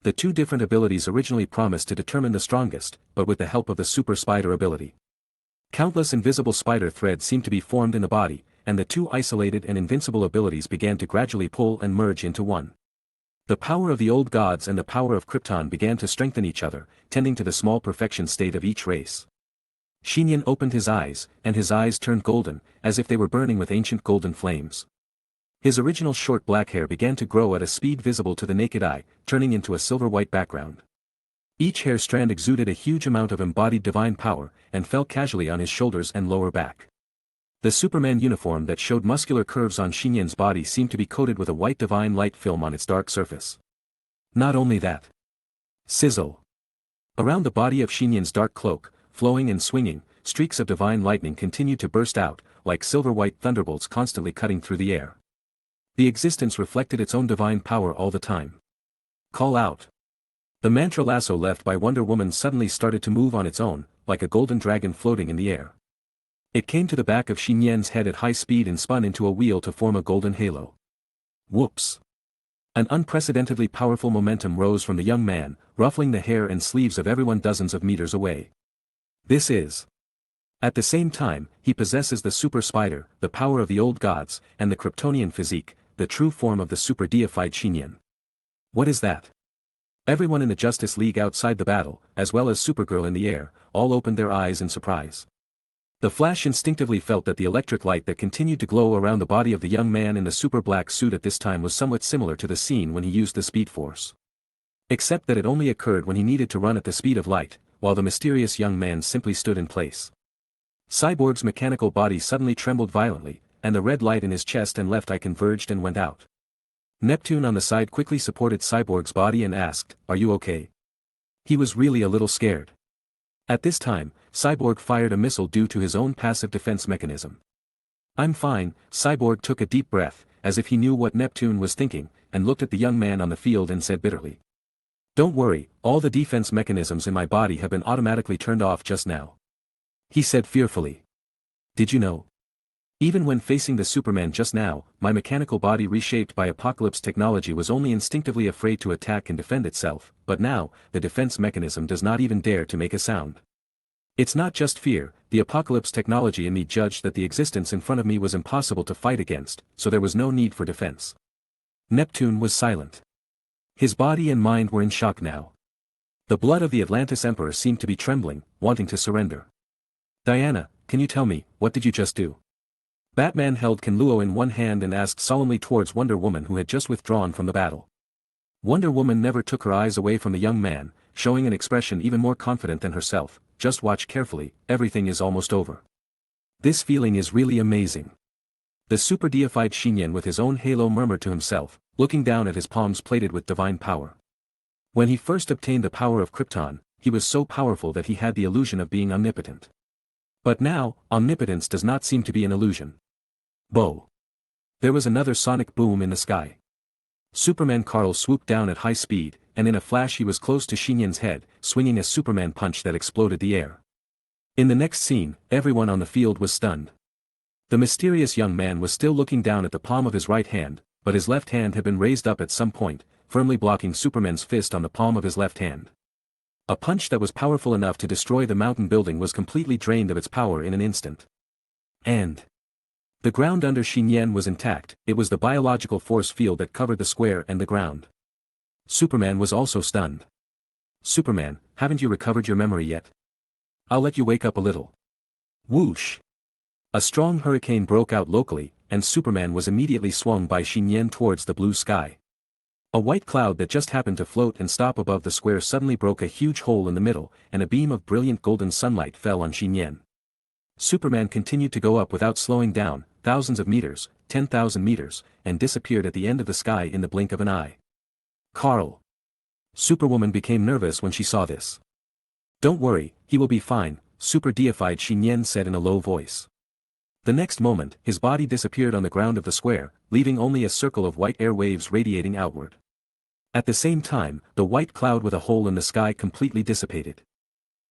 The two different abilities originally promised to determine the strongest, but with the help of the super spider ability. Countless invisible spider threads seemed to be formed in the body, and the two isolated and invincible abilities began to gradually pull and merge into one. The power of the old gods and the power of Krypton began to strengthen each other, tending to the small perfection state of each race. Nian opened his eyes, and his eyes turned golden, as if they were burning with ancient golden flames. His original short black hair began to grow at a speed visible to the naked eye, turning into a silver-white background. Each hair strand exuded a huge amount of embodied divine power, and fell casually on his shoulders and lower back. The Superman uniform that showed muscular curves on Nian's body seemed to be coated with a white divine light film on its dark surface. Not only that. Sizzle. Around the body of Nian's dark cloak, flowing and swinging, streaks of divine lightning continued to burst out, like silver-white thunderbolts constantly cutting through the air. The existence reflected its own divine power all the time. Call out. The mantra lasso left by Wonder Woman suddenly started to move on its own, like a golden dragon floating in the air. It came to the back of Xi Nian's head at high speed and spun into a wheel to form a golden halo. Whoops! An unprecedentedly powerful momentum rose from the young man, ruffling the hair and sleeves of everyone dozens of meters away. This is. At the same time, he possesses the super spider, the power of the old gods, and the Kryptonian physique, the true form of the super deified Xi Nian. What is that? Everyone in the Justice League outside the battle, as well as Supergirl in the air, all opened their eyes in surprise. The Flash instinctively felt that the electric light that continued to glow around the body of the young man in the super black suit at this time was somewhat similar to the scene when he used the Speed Force. Except that it only occurred when he needed to run at the speed of light, while the mysterious young man simply stood in place. Cyborg's mechanical body suddenly trembled violently, and the red light in his chest and left eye converged and went out. Neptune on the side quickly supported Cyborg's body and asked, "Are you okay?" He was really a little scared. At this time, Cyborg fired a missile due to his own passive defense mechanism. "I'm fine," Cyborg took a deep breath, as if he knew what Neptune was thinking, and looked at the young man on the field and said bitterly. "Don't worry, all the defense mechanisms in my body have been automatically turned off just now." He said fearfully. "Did you know? Even when facing the Superman just now, my mechanical body reshaped by Apocalypse technology was only instinctively afraid to attack and defend itself, but now, the defense mechanism does not even dare to make a sound. It's not just fear, the Apocalypse technology in me judged that the existence in front of me was impossible to fight against, so there was no need for defense." Neptune was silent. His body and mind were in shock now. The blood of the Atlantis Emperor seemed to be trembling, wanting to surrender. "Diana, can you tell me, what did you just do?" Batman held Kenluo in one hand and asked solemnly towards Wonder Woman who had just withdrawn from the battle. Wonder Woman never took her eyes away from the young man, showing an expression even more confident than herself. "Just watch carefully, everything is almost over. This feeling is really amazing." The super deified Xi Nian with his own halo murmured to himself, looking down at his palms plated with divine power. When he first obtained the power of Krypton, he was so powerful that he had the illusion of being omnipotent. But now, omnipotence does not seem to be an illusion. Bow. There was another sonic boom in the sky. Superman Karl swooped down at high speed, and in a flash he was close to Xi Nian's head, swinging a Superman punch that exploded the air. In the next scene, everyone on the field was stunned. The mysterious young man was still looking down at the palm of his right hand, but his left hand had been raised up at some point, firmly blocking Superman's fist on the palm of his left hand. A punch that was powerful enough to destroy the mountain building was completely drained of its power in an instant. And the ground under Xi Nian was intact. It was the biological force field that covered the square and the ground. Superman was also stunned. "Superman, haven't you recovered your memory yet? I'll let you wake up a little." Whoosh! A strong hurricane broke out locally, and Superman was immediately swung by Xi Nian towards the blue sky. A white cloud that just happened to float and stop above the square suddenly broke a huge hole in the middle, and a beam of brilliant golden sunlight fell on Xi Nian. Superman continued to go up without slowing down, thousands of meters, 10,000 meters, and disappeared at the end of the sky in the blink of an eye. "Karl." Superwoman became nervous when she saw this. "Don't worry, he will be fine," super deified Xi Nian said in a low voice. The next moment, his body disappeared on the ground of the square, leaving only a circle of white air waves radiating outward. At the same time, the white cloud with a hole in the sky completely dissipated.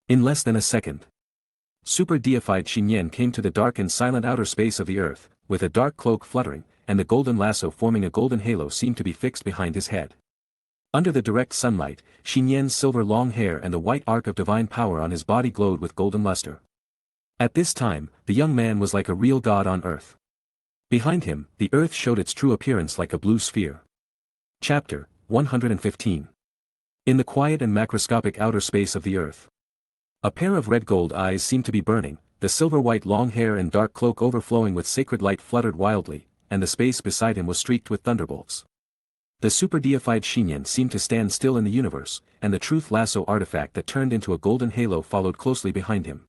In less than a second, super deified Xi Nian came to the dark and silent outer space of the earth, with a dark cloak fluttering, and the golden lasso forming a golden halo seemed to be fixed behind his head. Under the direct sunlight, Xi Nian's silver long hair and the white arc of divine power on his body glowed with golden luster. At this time, the young man was like a real god on earth. Behind him, the earth showed its true appearance like a blue sphere. Chapter 115. In the quiet and macroscopic outer space of the earth, a pair of red gold eyes seemed to be burning, the silver-white long hair and dark cloak overflowing with sacred light fluttered wildly, and the space beside him was streaked with thunderbolts. The super-deified Xi Nian seemed to stand still in the universe, and the truth lasso artifact that turned into a golden halo followed closely behind him.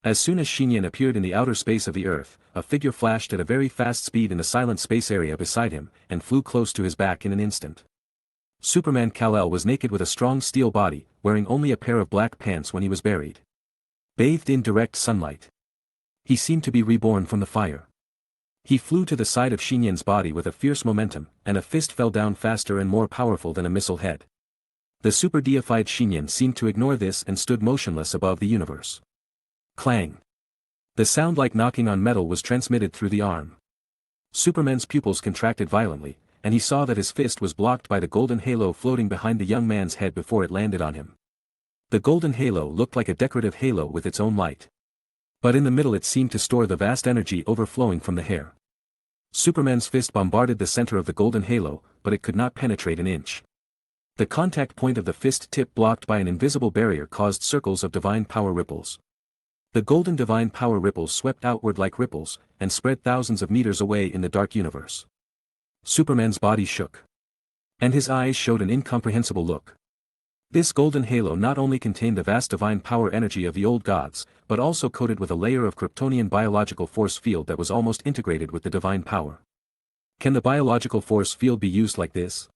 As soon as Xi Nian appeared in the outer space of the earth, a figure flashed at a very fast speed in the silent space area beside him, and flew close to his back in an instant. Superman Kal-El was naked with a strong steel body, wearing only a pair of black pants when he was buried. Bathed in direct sunlight. He seemed to be reborn from the fire. He flew to the side of Xinyan's body with a fierce momentum, and a fist fell down faster and more powerful than a missile head. The super-deified Xinyan seemed to ignore this and stood motionless above the universe. Clang! The sound like knocking on metal was transmitted through the arm. Superman's pupils contracted violently, and he saw that his fist was blocked by the golden halo floating behind the young man's head before it landed on him. The golden halo looked like a decorative halo with its own light. But in the middle it seemed to store the vast energy overflowing from the hair. Superman's fist bombarded the center of the golden halo, but it could not penetrate an inch. The contact point of the fist tip blocked by an invisible barrier caused circles of divine power ripples. The golden divine power ripples swept outward like ripples, and spread thousands of meters away in the dark universe. Superman's body shook. And his eyes showed an incomprehensible look. This golden halo not only contained the vast divine power energy of the old gods, but also coated with a layer of Kryptonian biological force field that was almost integrated with the divine power. Can the biological force field be used like this?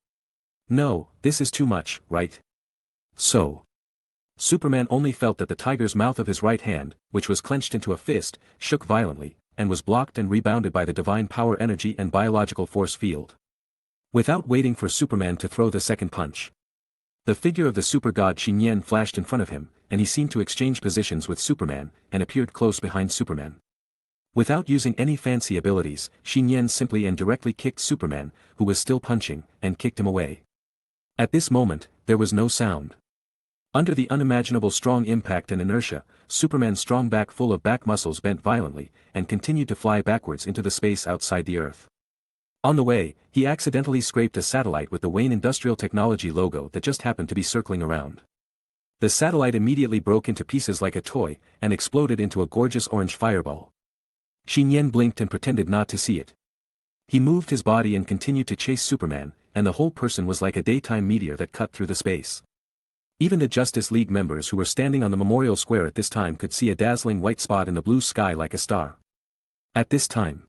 No, this is too much, right? So. Superman only felt that the tiger's mouth of his right hand, which was clenched into a fist, shook violently, and was blocked and rebounded by the divine power energy and biological force field. Without waiting for Superman to throw the second punch, the figure of the super god Nian flashed in front of him, and he seemed to exchange positions with Superman, and appeared close behind Superman. Without using any fancy abilities, Nian simply and directly kicked Superman, who was still punching, and kicked him away. At this moment, there was no sound. Under the unimaginable strong impact and inertia, Superman's strong back full of back muscles bent violently, and continued to fly backwards into the space outside the Earth. On the way, he accidentally scraped a satellite with the Wayne Industrial Technology logo that just happened to be circling around. The satellite immediately broke into pieces like a toy, and exploded into a gorgeous orange fireball. Nian blinked and pretended not to see it. He moved his body and continued to chase Superman, and the whole person was like a daytime meteor that cut through the space. Even the Justice League members who were standing on the Memorial Square at this time could see a dazzling white spot in the blue sky like a star. At this time,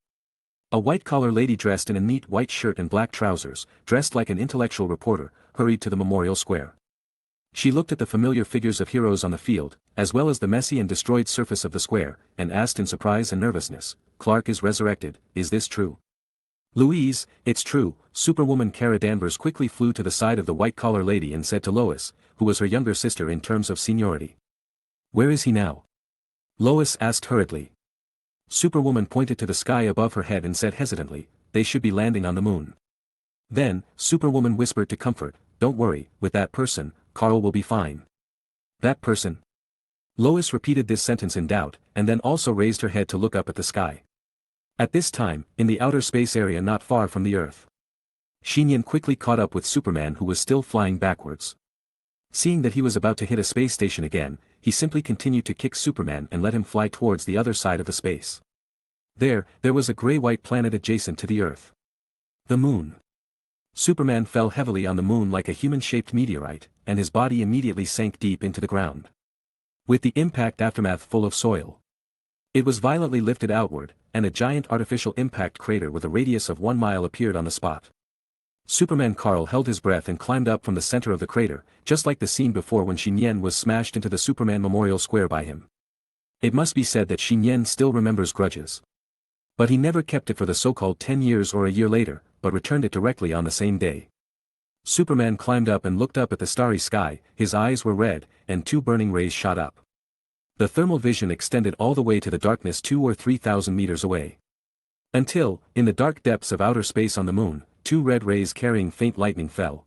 a white-collar lady dressed in a neat white shirt and black trousers, dressed like an intellectual reporter, hurried to the Memorial Square. She looked at the familiar figures of heroes on the field, as well as the messy and destroyed surface of the square, and asked in surprise and nervousness, "Clark is resurrected, is this true?" "Louise, it's true." Superwoman Kara Danvers quickly flew to the side of the white-collar lady and said to Lois, who was her younger sister in terms of seniority. "Where is he now?" Lois asked hurriedly. Superwoman pointed to the sky above her head and said hesitantly, "They should be landing on the moon." Then, Superwoman whispered to comfort, "Don't worry, with that person, Carl will be fine." "That person?" Lois repeated this sentence in doubt, and then also raised her head to look up at the sky. At this time, in the outer space area not far from the Earth, Nian quickly caught up with Superman, who was still flying backwards. Seeing that he was about to hit a space station again, he simply continued to kick Superman and let him fly towards the other side of the space. There was a gray-white planet adjacent to the Earth. The moon. Superman fell heavily on the moon like a human-shaped meteorite, and his body immediately sank deep into the ground. With the impact aftermath full of soil, it was violently lifted outward, and a giant artificial impact crater with a radius of 1 mile appeared on the spot. Superman Carl held his breath and climbed up from the center of the crater, just like the scene before when Nian was smashed into the Superman Memorial Square by him. It must be said that Nian still remembers grudges. But he never kept it for the so-called 10 years or a year later, but returned it directly on the same day. Superman climbed up and looked up at the starry sky, his eyes were red, and 2 burning rays shot up. The thermal vision extended all the way to the darkness 2,000 or 3,000 meters away. Until, in the dark depths of outer space on the moon, 2 red rays carrying faint lightning fell.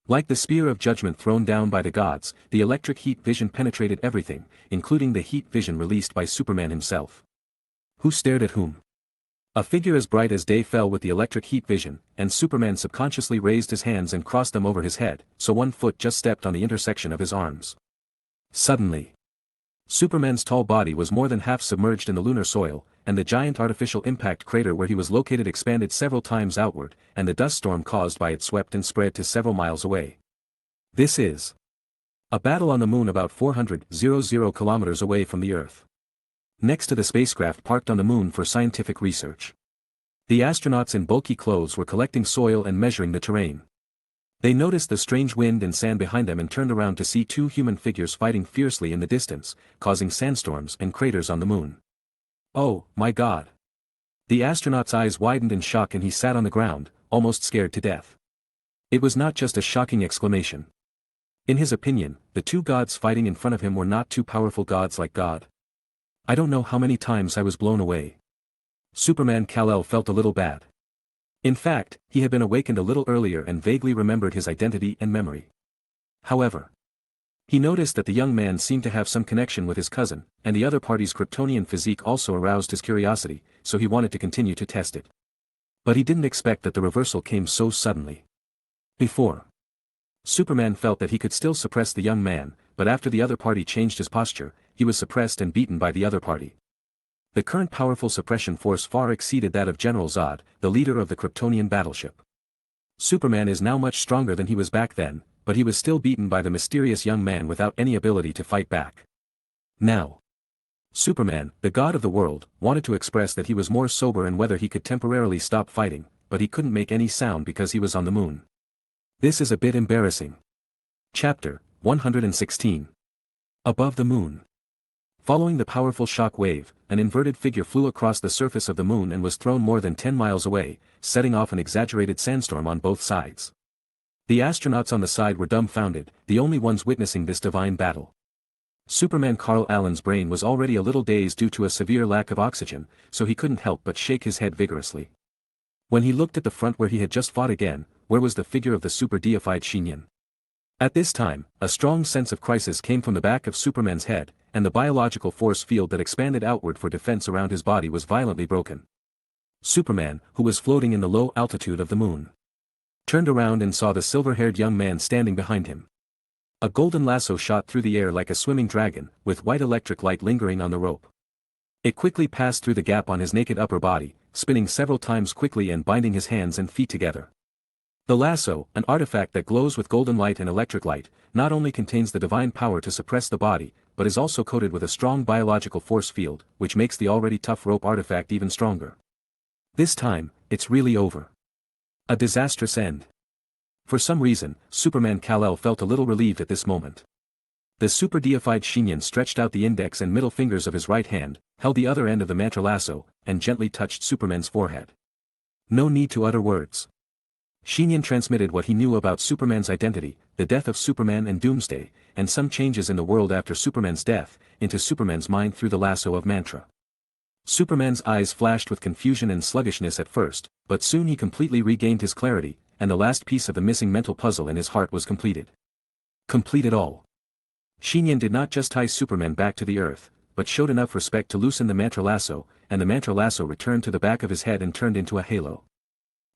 Like the spear of judgment thrown down by the gods, the electric heat vision penetrated everything, including the heat vision released by Superman himself. Who stared at whom? A figure as bright as day fell with the electric heat vision, and Superman subconsciously raised his hands and crossed them over his head, so one foot just stepped on the intersection of his arms. Suddenly, Superman's tall body was more than half submerged in the lunar soil, and the giant artificial impact crater where he was located expanded several times outward, and the dust storm caused by it swept and spread to several miles away. This is a battle on the moon about 400 kilometers away from the Earth. Next to the spacecraft parked on the moon for scientific research. The astronauts in bulky clothes were collecting soil and measuring the terrain. They noticed the strange wind and sand behind them and turned around to see 2 human figures fighting fiercely in the distance, causing sandstorms and craters on the moon. Oh, my God. The astronaut's eyes widened in shock and he sat on the ground, almost scared to death. It was not just a shocking exclamation. In his opinion, the two gods fighting in front of him were not two powerful gods like God. I don't know how many times I was blown away. Superman Kal-El felt a little bad. In fact, he had been awakened a little earlier and vaguely remembered his identity and memory. However, he noticed that the young man seemed to have some connection with his cousin, and the other party's Kryptonian physique also aroused his curiosity, so he wanted to continue to test it. But he didn't expect that the reversal came so suddenly. Before, Superman felt that he could still suppress the young man, but after the other party changed his posture, he was suppressed and beaten by the other party. The current powerful suppression force far exceeded that of General Zod, the leader of the Kryptonian battleship. Superman is now much stronger than he was back then, but he was still beaten by the mysterious young man without any ability to fight back. Now, Superman, the god of the world, wanted to express that he was more sober and whether he could temporarily stop fighting, but he couldn't make any sound because he was on the moon. This is a bit embarrassing. Chapter 116. Above the moon. Following the powerful shock wave, an inverted figure flew across the surface of the moon and was thrown more than 10 miles away, setting off an exaggerated sandstorm on both sides. The astronauts on the side were dumbfounded, the only ones witnessing this divine battle. Superman Kal-El's brain was already a little dazed due to a severe lack of oxygen, so he couldn't help but shake his head vigorously. When he looked at the front where he had just fought again, where was the figure of the super-deified Nian? At this time, a strong sense of crisis came from the back of Superman's head, and the biological force field that expanded outward for defense around his body was violently broken. Superman, who was floating in the low altitude of the moon, turned around and saw the silver-haired young man standing behind him. A golden lasso shot through the air like a swimming dragon, with white electric light lingering on the rope. It quickly passed through the gap on his naked upper body, spinning several times quickly and binding his hands and feet together. The lasso, an artifact that glows with golden light and electric light, not only contains the divine power to suppress the body, but is also coated with a strong biological force field, which makes the already tough rope artifact even stronger. This time, it's really over. A disastrous end. For some reason, Superman Kal-El felt a little relieved at this moment. The super-deified Nian stretched out the index and middle fingers of his right hand, held the other end of the mantra lasso, and gently touched Superman's forehead. No need to utter words. Nian transmitted what he knew about Superman's identity, the death of Superman and Doomsday, and some changes in the world after Superman's death, into Superman's mind through the lasso of mantra. Superman's eyes flashed with confusion and sluggishness at first, but soon he completely regained his clarity, and the last piece of the missing mental puzzle in his heart was completed. Completed all. Nian did not just tie Superman back to the earth, but showed enough respect to loosen the mantra lasso, and the mantra lasso returned to the back of his head and turned into a halo.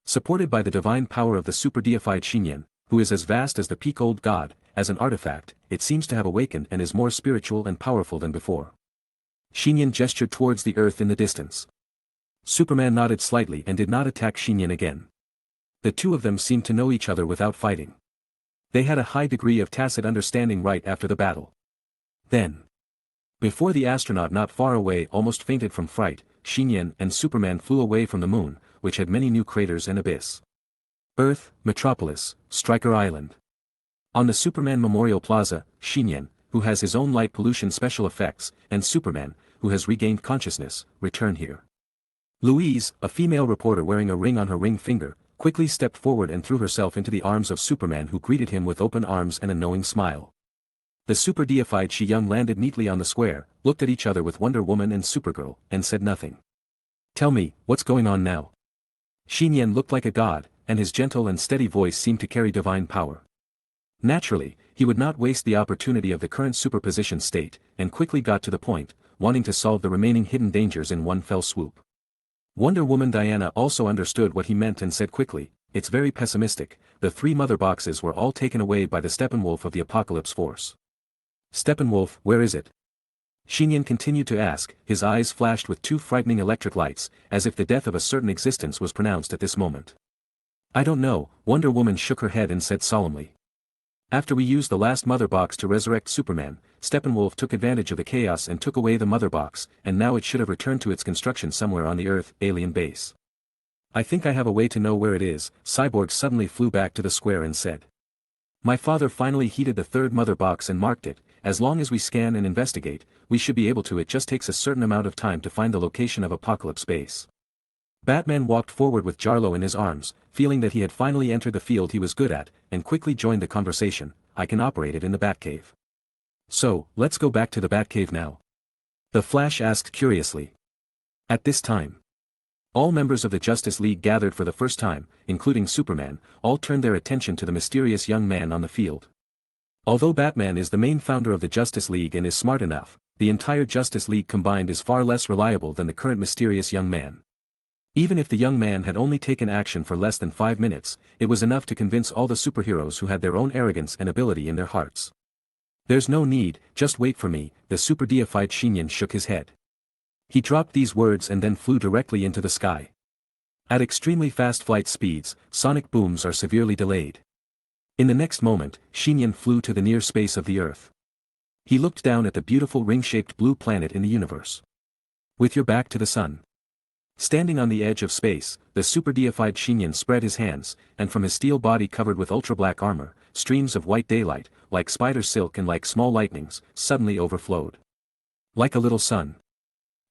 Supported by the divine power of the super-deified Nian, who is as vast as the peak old god, as an artifact, it seems to have awakened and is more spiritual and powerful than before. Nian gestured towards the earth in the distance. Superman nodded slightly and did not attack Nian again. The two of them seemed to know each other without fighting. They had a high degree of tacit understanding right after the battle. Then, before the astronaut not far away almost fainted from fright, Nian and Superman flew away from the moon, which had many new craters and abyss. Earth, Metropolis, Stryker Island. On the Superman Memorial Plaza, Nian, who has his own light pollution special effects, and Superman, who has regained consciousness, return here. Louise, a female reporter wearing a ring on her ring finger, quickly stepped forward and threw herself into the arms of Superman, who greeted him with open arms and a knowing smile. The super-deified Young landed neatly on the square, looked at each other with Wonder Woman and Supergirl, and said nothing. Tell me, what's going on now? Nian looked like a god, and his gentle and steady voice seemed to carry divine power. Naturally, he would not waste the opportunity of the current superposition state, and quickly got to the point, wanting to solve the remaining hidden dangers in one fell swoop. Wonder Woman Diana also understood what he meant and said quickly, "It's very pessimistic, the 3 mother boxes were all taken away by the Steppenwolf of the Apocalypse Force." "Steppenwolf, where is it?" Nian continued to ask, his eyes flashed with 2 frightening electric lights, as if the death of a certain existence was pronounced at this moment. "I don't know," Wonder Woman shook her head and said solemnly. "After we used the last mother box to resurrect Superman, Steppenwolf took advantage of the chaos and took away the mother box, and now it should have returned to its construction somewhere on the Earth alien base. I think I have a way to know where it is." Cyborg suddenly flew back to the square and said. "My father finally heated the 3rd mother box and marked it, as long as we scan and investigate, we should be able to. It just takes a certain amount of time to find the location of Apocalypse Base. Batman walked forward with Jarlo in his arms, feeling that he had finally entered the field he was good at, and quickly joined the conversation. I can operate it in the Batcave. So, let's go back to the Batcave now. The Flash asked curiously. At this time, all members of the Justice League gathered for the first time, including Superman, all turned their attention to the mysterious young man on the field. Although Batman is the main founder of the Justice League and is smart enough, the entire Justice League combined is far less reliable than the current mysterious young man. Even if the young man had only taken action for less than 5 minutes, it was enough to convince all the superheroes who had their own arrogance and ability in their hearts. There's no need, just wait for me, the super-deified Nian shook his head. He dropped these words and then flew directly into the sky. At extremely fast flight speeds, sonic booms are severely delayed. In the next moment, Nian flew to the near space of the Earth. He looked down at the beautiful ring-shaped blue planet in the universe. With your back to the sun. Standing on the edge of space, the super-deified Nian spread his hands, and from his steel body covered with ultra-black armor, streams of white daylight, like spider silk and like small lightnings, suddenly overflowed. Like a little sun.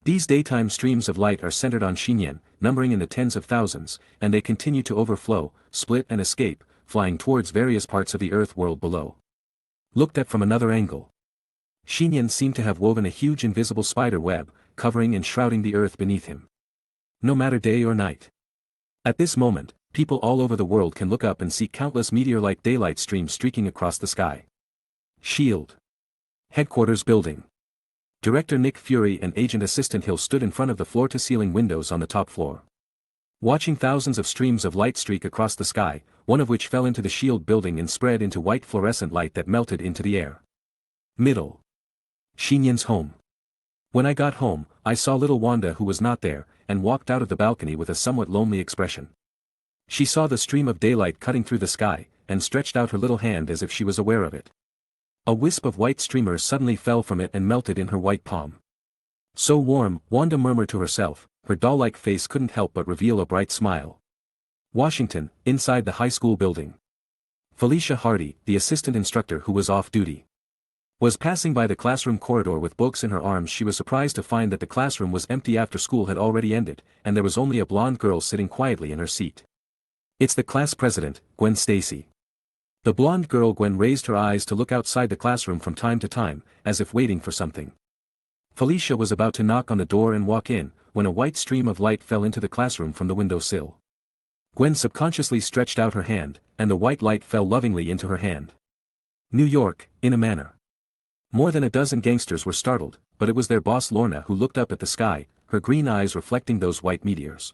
These daytime streams of light are centered on Nian, numbering in the tens of thousands, and they continue to overflow, split and escape, flying towards various parts of the Earth world below. Looked at from another angle, Nian seemed to have woven a huge invisible spider web, covering and shrouding the Earth beneath him. No matter day or night. At this moment, people all over the world can look up and see countless meteor-like daylight streams streaking across the sky. SHIELD. Headquarters Building. Director Nick Fury and Agent Assistant Hill stood in front of the floor-to-ceiling windows on the top floor. Watching thousands of streams of light streak across the sky, one of which fell into the SHIELD building and spread into white fluorescent light that melted into the air. Middle. Nian's home. When I got home, I saw little Wanda who was not there, and walked out of the balcony with a somewhat lonely expression. She saw the stream of daylight cutting through the sky, and stretched out her little hand as if she was aware of it. A wisp of white streamers suddenly fell from it and melted in her white palm. So warm, Wanda murmured to herself, her doll-like face couldn't help but reveal a bright smile. Washington, inside the high school building. Felicia Hardy, the assistant instructor who was off duty, was passing by the classroom corridor with books in her arms. She was surprised to find that the classroom was empty after school had already ended, and there was only a blonde girl sitting quietly in her seat. It's the class president, Gwen Stacy. The blonde girl. Gwen raised her eyes to look outside the classroom from time to time, as if waiting for something. Felicia was about to knock on the door and walk in, when a white stream of light fell into the classroom from the windowsill. Gwen subconsciously stretched out her hand, and the white light fell lovingly into her hand. New York, in a manner. More than a dozen gangsters were startled, but it was their boss Lorna who looked up at the sky, her green eyes reflecting those white meteors.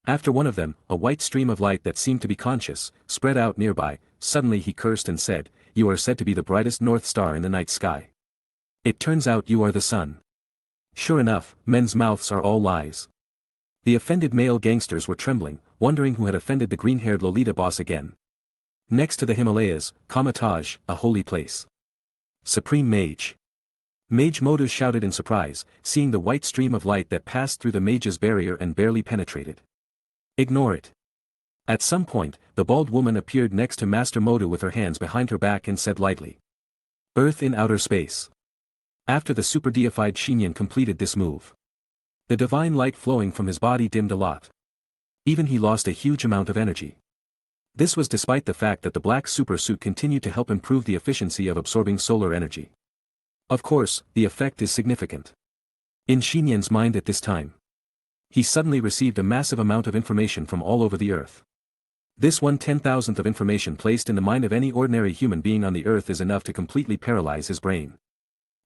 After one of them, a white stream of light that seemed to be conscious, spread out nearby. Suddenly he cursed and said, "You are said to be the brightest North Star in the night sky. It turns out you are the sun." Sure enough, men's mouths are all lies. The offended male gangsters were trembling, wondering who had offended the green-haired Lolita boss again. Next to the Himalayas, Kamataj, a holy place. Supreme Mage. Mage Modu shouted in surprise, seeing the white stream of light that passed through the mage's barrier and barely penetrated. Ignore it. At some point, the bald woman appeared next to Master Modu with her hands behind her back and said lightly, "Earth in outer space." After the super-deified Nian completed this move, the divine light flowing from his body dimmed a lot. Even he lost a huge amount of energy. This was despite the fact that the black super suit continued to help improve the efficiency of absorbing solar energy. Of course, the effect is significant. In Nian's mind at this time, he suddenly received a massive amount of information from all over the Earth. This 1/10,000th of information placed in the mind of any ordinary human being on the Earth is enough to completely paralyze his brain.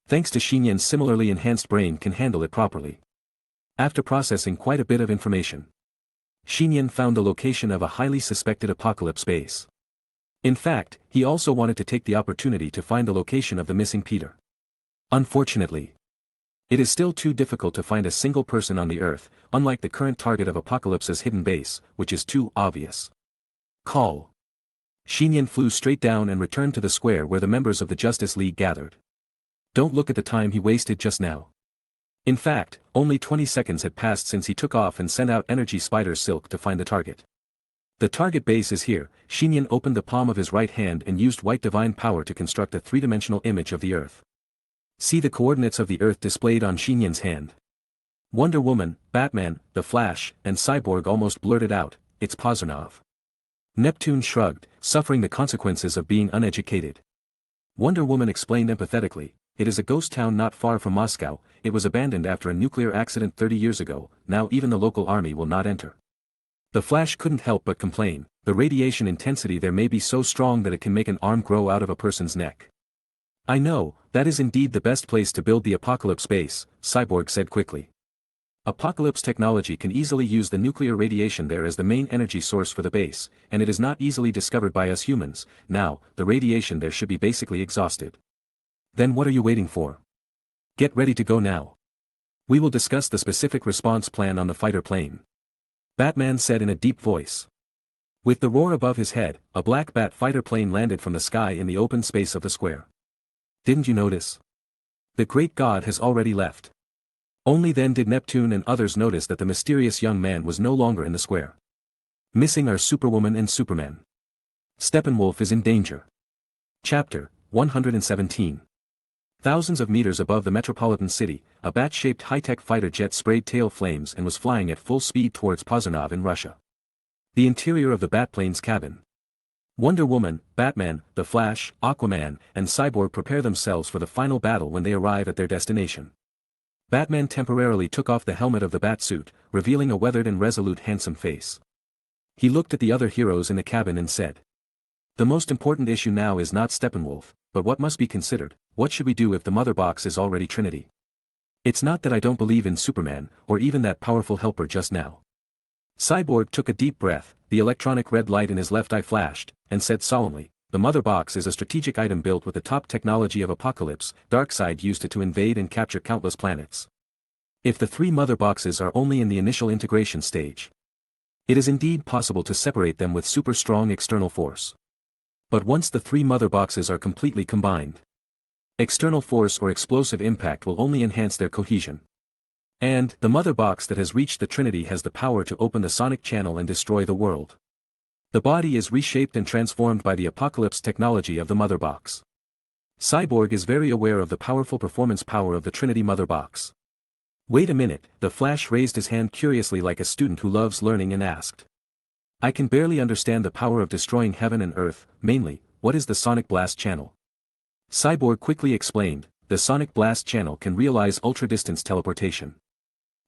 Thanks to Nian's similarly enhanced brain can handle it properly. After processing quite a bit of information, Nian found the location of a highly suspected apocalypse base. In fact, he also wanted to take the opportunity to find the location of the missing Peter. Unfortunately, it is still too difficult to find a single person on the Earth, unlike the current target of Apocalypse's hidden base, which is too obvious. Call. Nian flew straight down and returned to the square where the members of the Justice League gathered. Don't look at the time he wasted just now. In fact, only 20 seconds had passed since he took off and sent out energy spider silk to find the target. The target base is here. Nian opened the palm of his right hand and used white divine power to construct a three-dimensional image of the Earth. See the coordinates of the Earth displayed on Nian's hand. Wonder Woman, Batman, The Flash, and Cyborg almost blurted out, "It's Pozernov." Neptune shrugged, suffering the consequences of being uneducated. Wonder Woman explained empathetically, "It is a ghost town not far from Moscow, it was abandoned after a nuclear accident 30 years ago, now even the local army will not enter." The Flash couldn't help but complain, "The radiation intensity there may be so strong that it can make an arm grow out of a person's neck." "I know, that is indeed the best place to build the Apocalypse base," Cyborg said quickly. Apocalypse technology can easily use the nuclear radiation there as the main energy source for the base, and it is not easily discovered by us humans. Now, the radiation there should be basically exhausted. Then what are you waiting for? Get ready to go now. We will discuss the specific response plan on the fighter plane. Batman said in a deep voice. With the roar above his head, a black bat fighter plane landed from the sky in the open space of the square. Didn't you notice? The great god has already left. Only then did Neptune and others notice that the mysterious young man was no longer in the square. Missing are Superwoman and Superman. Steppenwolf is in danger. Chapter 117. Thousands of meters above the metropolitan city, a bat-shaped high-tech fighter jet sprayed tail flames and was flying at full speed towards Pozernov in Russia. The interior of the Batplane's cabin. Wonder Woman, Batman, The Flash, Aquaman, and Cyborg prepare themselves for the final battle when they arrive at their destination. Batman temporarily took off the helmet of the Batsuit, revealing a weathered and resolute handsome face. He looked at the other heroes in the cabin and said, "The most important issue now is not Steppenwolf, but what must be considered. What should we do if the mother box is already Trinity? It's not that I don't believe in Superman, or even that powerful helper just now." Cyborg took a deep breath, the electronic red light in his left eye flashed, and said solemnly, "The mother box is a strategic item built with the top technology of Apocalypse. Darkseid used it to invade and capture countless planets. If the 3 mother boxes are only in the initial integration stage, it is indeed possible to separate them with super strong external force. But once the 3 mother boxes are completely combined, external force or explosive impact will only enhance their cohesion. And the mother box that has reached the Trinity has the power to open the sonic channel and destroy the world. The body is reshaped and transformed by the Apocalypse technology of the mother box. Cyborg is very aware of the powerful performance power of the Trinity mother box. Wait a minute, the Flash raised his hand curiously like a student who loves learning and asked. I can barely understand the power of destroying heaven and earth, mainly, what is the sonic blast channel? Cyborg quickly explained, the sonic blast channel can realize ultra-distance teleportation.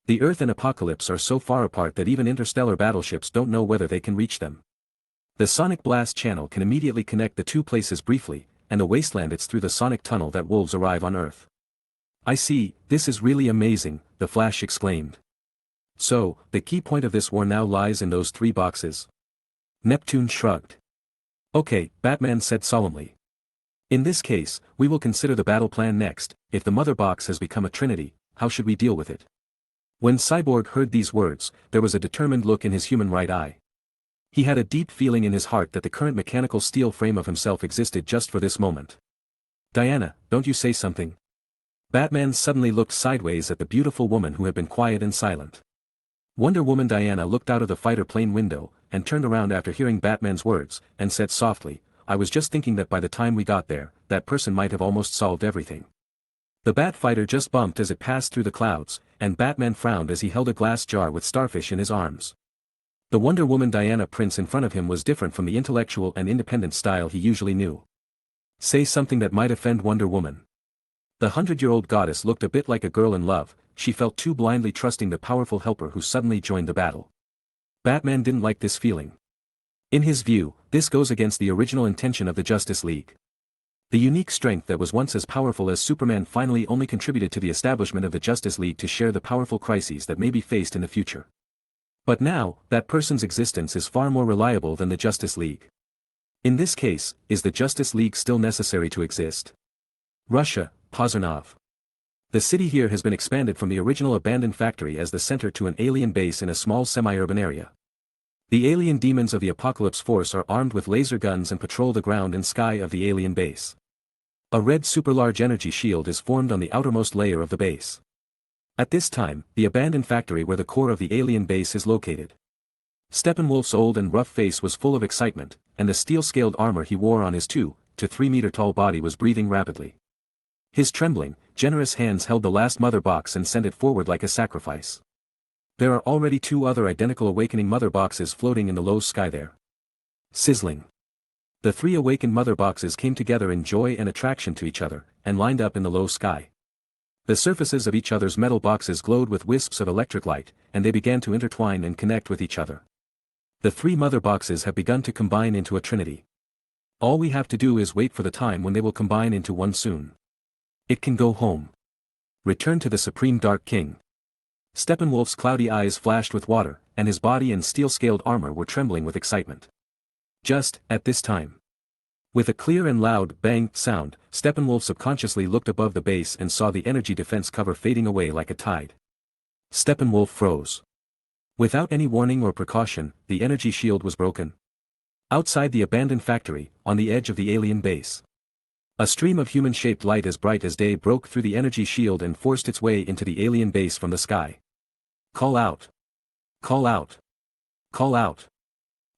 The Earth and Apocalypse are so far apart that even interstellar battleships don't know whether they can reach them. The sonic blast channel can immediately connect the 2 places briefly, and the wasteland it's through the sonic tunnel that wolves arrive on Earth. I see, this is really amazing, the Flash exclaimed. So, the key point of this war now lies in those 3 boxes? Neptune shrugged. Okay, Batman said solemnly. In this case, we will consider the battle plan next. If the mother box has become a Trinity, how should we deal with it? When Cyborg heard these words, there was a determined look in his human right eye. He had a deep feeling in his heart that the current mechanical steel frame of himself existed just for this moment. Diana, don't you say something? Batman suddenly looked sideways at the beautiful woman who had been quiet and silent. Wonder Woman Diana looked out of the fighter plane window, and turned around after hearing Batman's words, and said softly, I was just thinking that by the time we got there, that person might have almost solved everything. The bat fighter just bumped as it passed through the clouds, and Batman frowned as he held a glass jar with starfish in his arms. The Wonder Woman Diana prince in front of him was different from the intellectual and independent style he usually knew. Say something that might offend Wonder Woman. The 100-year-old goddess looked a bit like a girl in love, she felt too blindly trusting the powerful helper who suddenly joined the battle. Batman didn't like this feeling. In his view, this goes against the original intention of the Justice League. The unique strength that was once as powerful as Superman finally only contributed to the establishment of the Justice League to share the powerful crises that may be faced in the future. But now, that person's existence is far more reliable than the Justice League. In this case, is the Justice League still necessary to exist? Russia, Pozernov. The city here has been expanded from the original abandoned factory as the center to an alien base in a small semi-urban area. The alien demons of the Apocalypse Force are armed with laser guns and patrol the ground and sky of the alien base. A red super-large energy shield is formed on the outermost layer of the base. At this time, the abandoned factory where the core of the alien base is located. Steppenwolf's old and rough face was full of excitement, and the steel-scaled armor he wore on his 2 to 3 meter tall body was breathing rapidly. His trembling, generous hands held the last mother box and sent it forward like a sacrifice. There are already 2 other identical awakening mother boxes floating in the low sky there. Sizzling. The 3 awakened mother boxes came together in joy and attraction to each other, and lined up in the low sky. The surfaces of each other's metal boxes glowed with wisps of electric light, and they began to intertwine and connect with each other. The 3 mother boxes have begun to combine into a trinity. All we have to do is wait for the time when they will combine into one soon. It can go home. Return to the Supreme Dark King. Steppenwolf's cloudy eyes flashed with water, and his body and steel-scaled armor were trembling with excitement. Just, at this time. With a clear and loud bang sound, Steppenwolf subconsciously looked above the base and saw the energy defense cover fading away like a tide. Steppenwolf froze. Without any warning or precaution, the energy shield was broken. Outside the abandoned factory, on the edge of the alien base. A stream of human-shaped light as bright as day broke through the energy shield and forced its way into the alien base from the sky. Call out! Call out! Call out!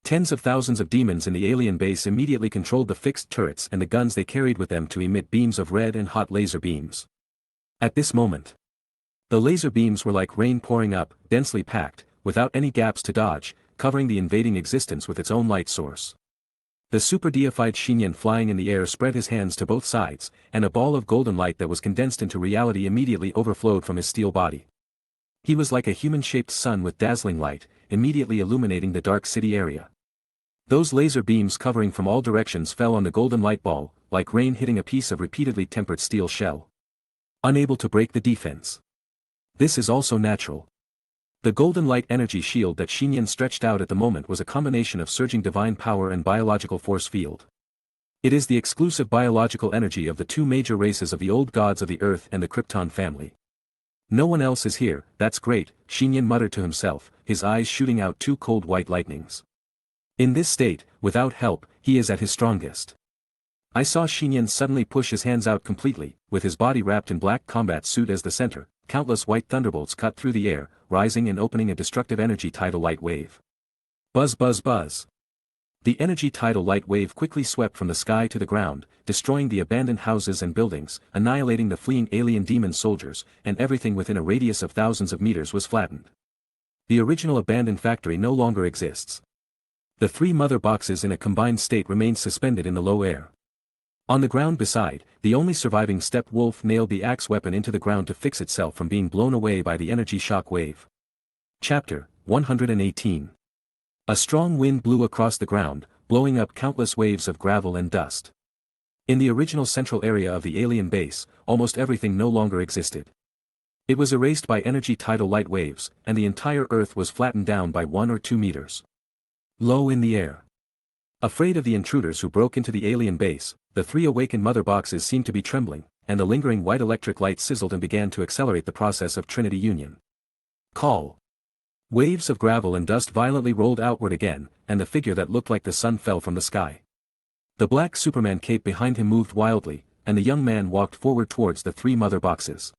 Tens of thousands of demons in the alien base immediately controlled the fixed turrets and the guns they carried with them to emit beams of red and hot laser beams. At this moment, the laser beams were like rain pouring up, densely packed, without any gaps to dodge, covering the invading existence with its own light source. The super-deified Nian flying in the air spread his hands to both sides, and a ball of golden light that was condensed into reality immediately overflowed from his steel body. He was like a human-shaped sun with dazzling light, immediately illuminating the dark city area. Those laser beams covering from all directions fell on the golden light ball, like rain hitting a piece of repeatedly tempered steel shell. Unable to break the defense. This is also natural. The golden light energy shield that Nian stretched out at the moment was a combination of surging divine power and biological force field. It is the exclusive biological energy of the 2 major races of the old gods of the earth and the Krypton family. No one else is here, that's great, Nian muttered to himself, his eyes shooting out 2 cold white lightnings. In this state, without help, he is at his strongest. I saw Nian suddenly push his hands out completely, with his body wrapped in black combat suit as the center. Countless white thunderbolts cut through the air, rising and opening a destructive energy tidal light wave. Buzz buzz buzz. The energy tidal light wave quickly swept from the sky to the ground, destroying the abandoned houses and buildings, annihilating the fleeing alien demon soldiers, and everything within a radius of thousands of meters was flattened. The original abandoned factory no longer exists. The 3 mother boxes in a combined state remained suspended in the low air. On the ground beside, the only surviving Steppenwolf nailed the axe weapon into the ground to fix itself from being blown away by the energy shock wave. Chapter 118. A strong wind blew across the ground, blowing up countless waves of gravel and dust. In the original central area of the alien base, almost everything no longer existed. It was erased by energy tidal light waves, and the entire Earth was flattened down by 1 or 2 meters. Low in the air. Afraid of the intruders who broke into the alien base, the 3 awakened mother boxes seemed to be trembling, and the lingering white electric light sizzled and began to accelerate the process of Trinity Union. Call. Waves of gravel and dust violently rolled outward again, and the figure that looked like the sun fell from the sky. The black Superman cape behind him moved wildly, and the young man walked forward towards the 3 mother boxes.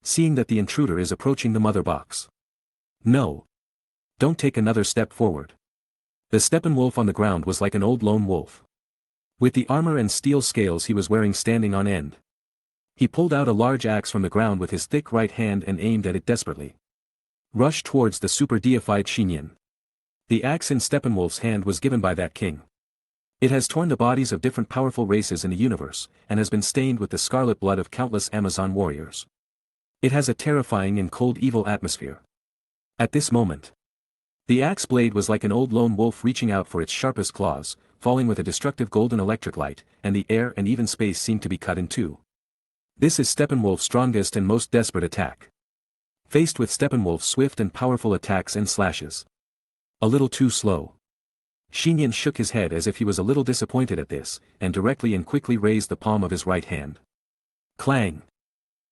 Seeing that the intruder is approaching the mother box. No. Don't take another step forward. The Steppenwolf on the ground was like an old lone wolf. With the armor and steel scales he was wearing standing on end. He pulled out a large axe from the ground with his thick right hand and aimed at it desperately. Rushed towards the super-deified Nian. The axe in Steppenwolf's hand was given by that king. It has torn the bodies of different powerful races in the universe, and has been stained with the scarlet blood of countless Amazon warriors. It has a terrifying and cold evil atmosphere. At this moment, the axe blade was like an old lone wolf reaching out for its sharpest claws, falling with a destructive golden electric light, and the air and even space seemed to be cut in 2. This is Steppenwolf's strongest and most desperate attack. Faced with Steppenwolf's swift and powerful attacks and slashes. A little too slow. Nian shook his head as if he was a little disappointed at this, and directly and quickly raised the palm of his right hand. Clang!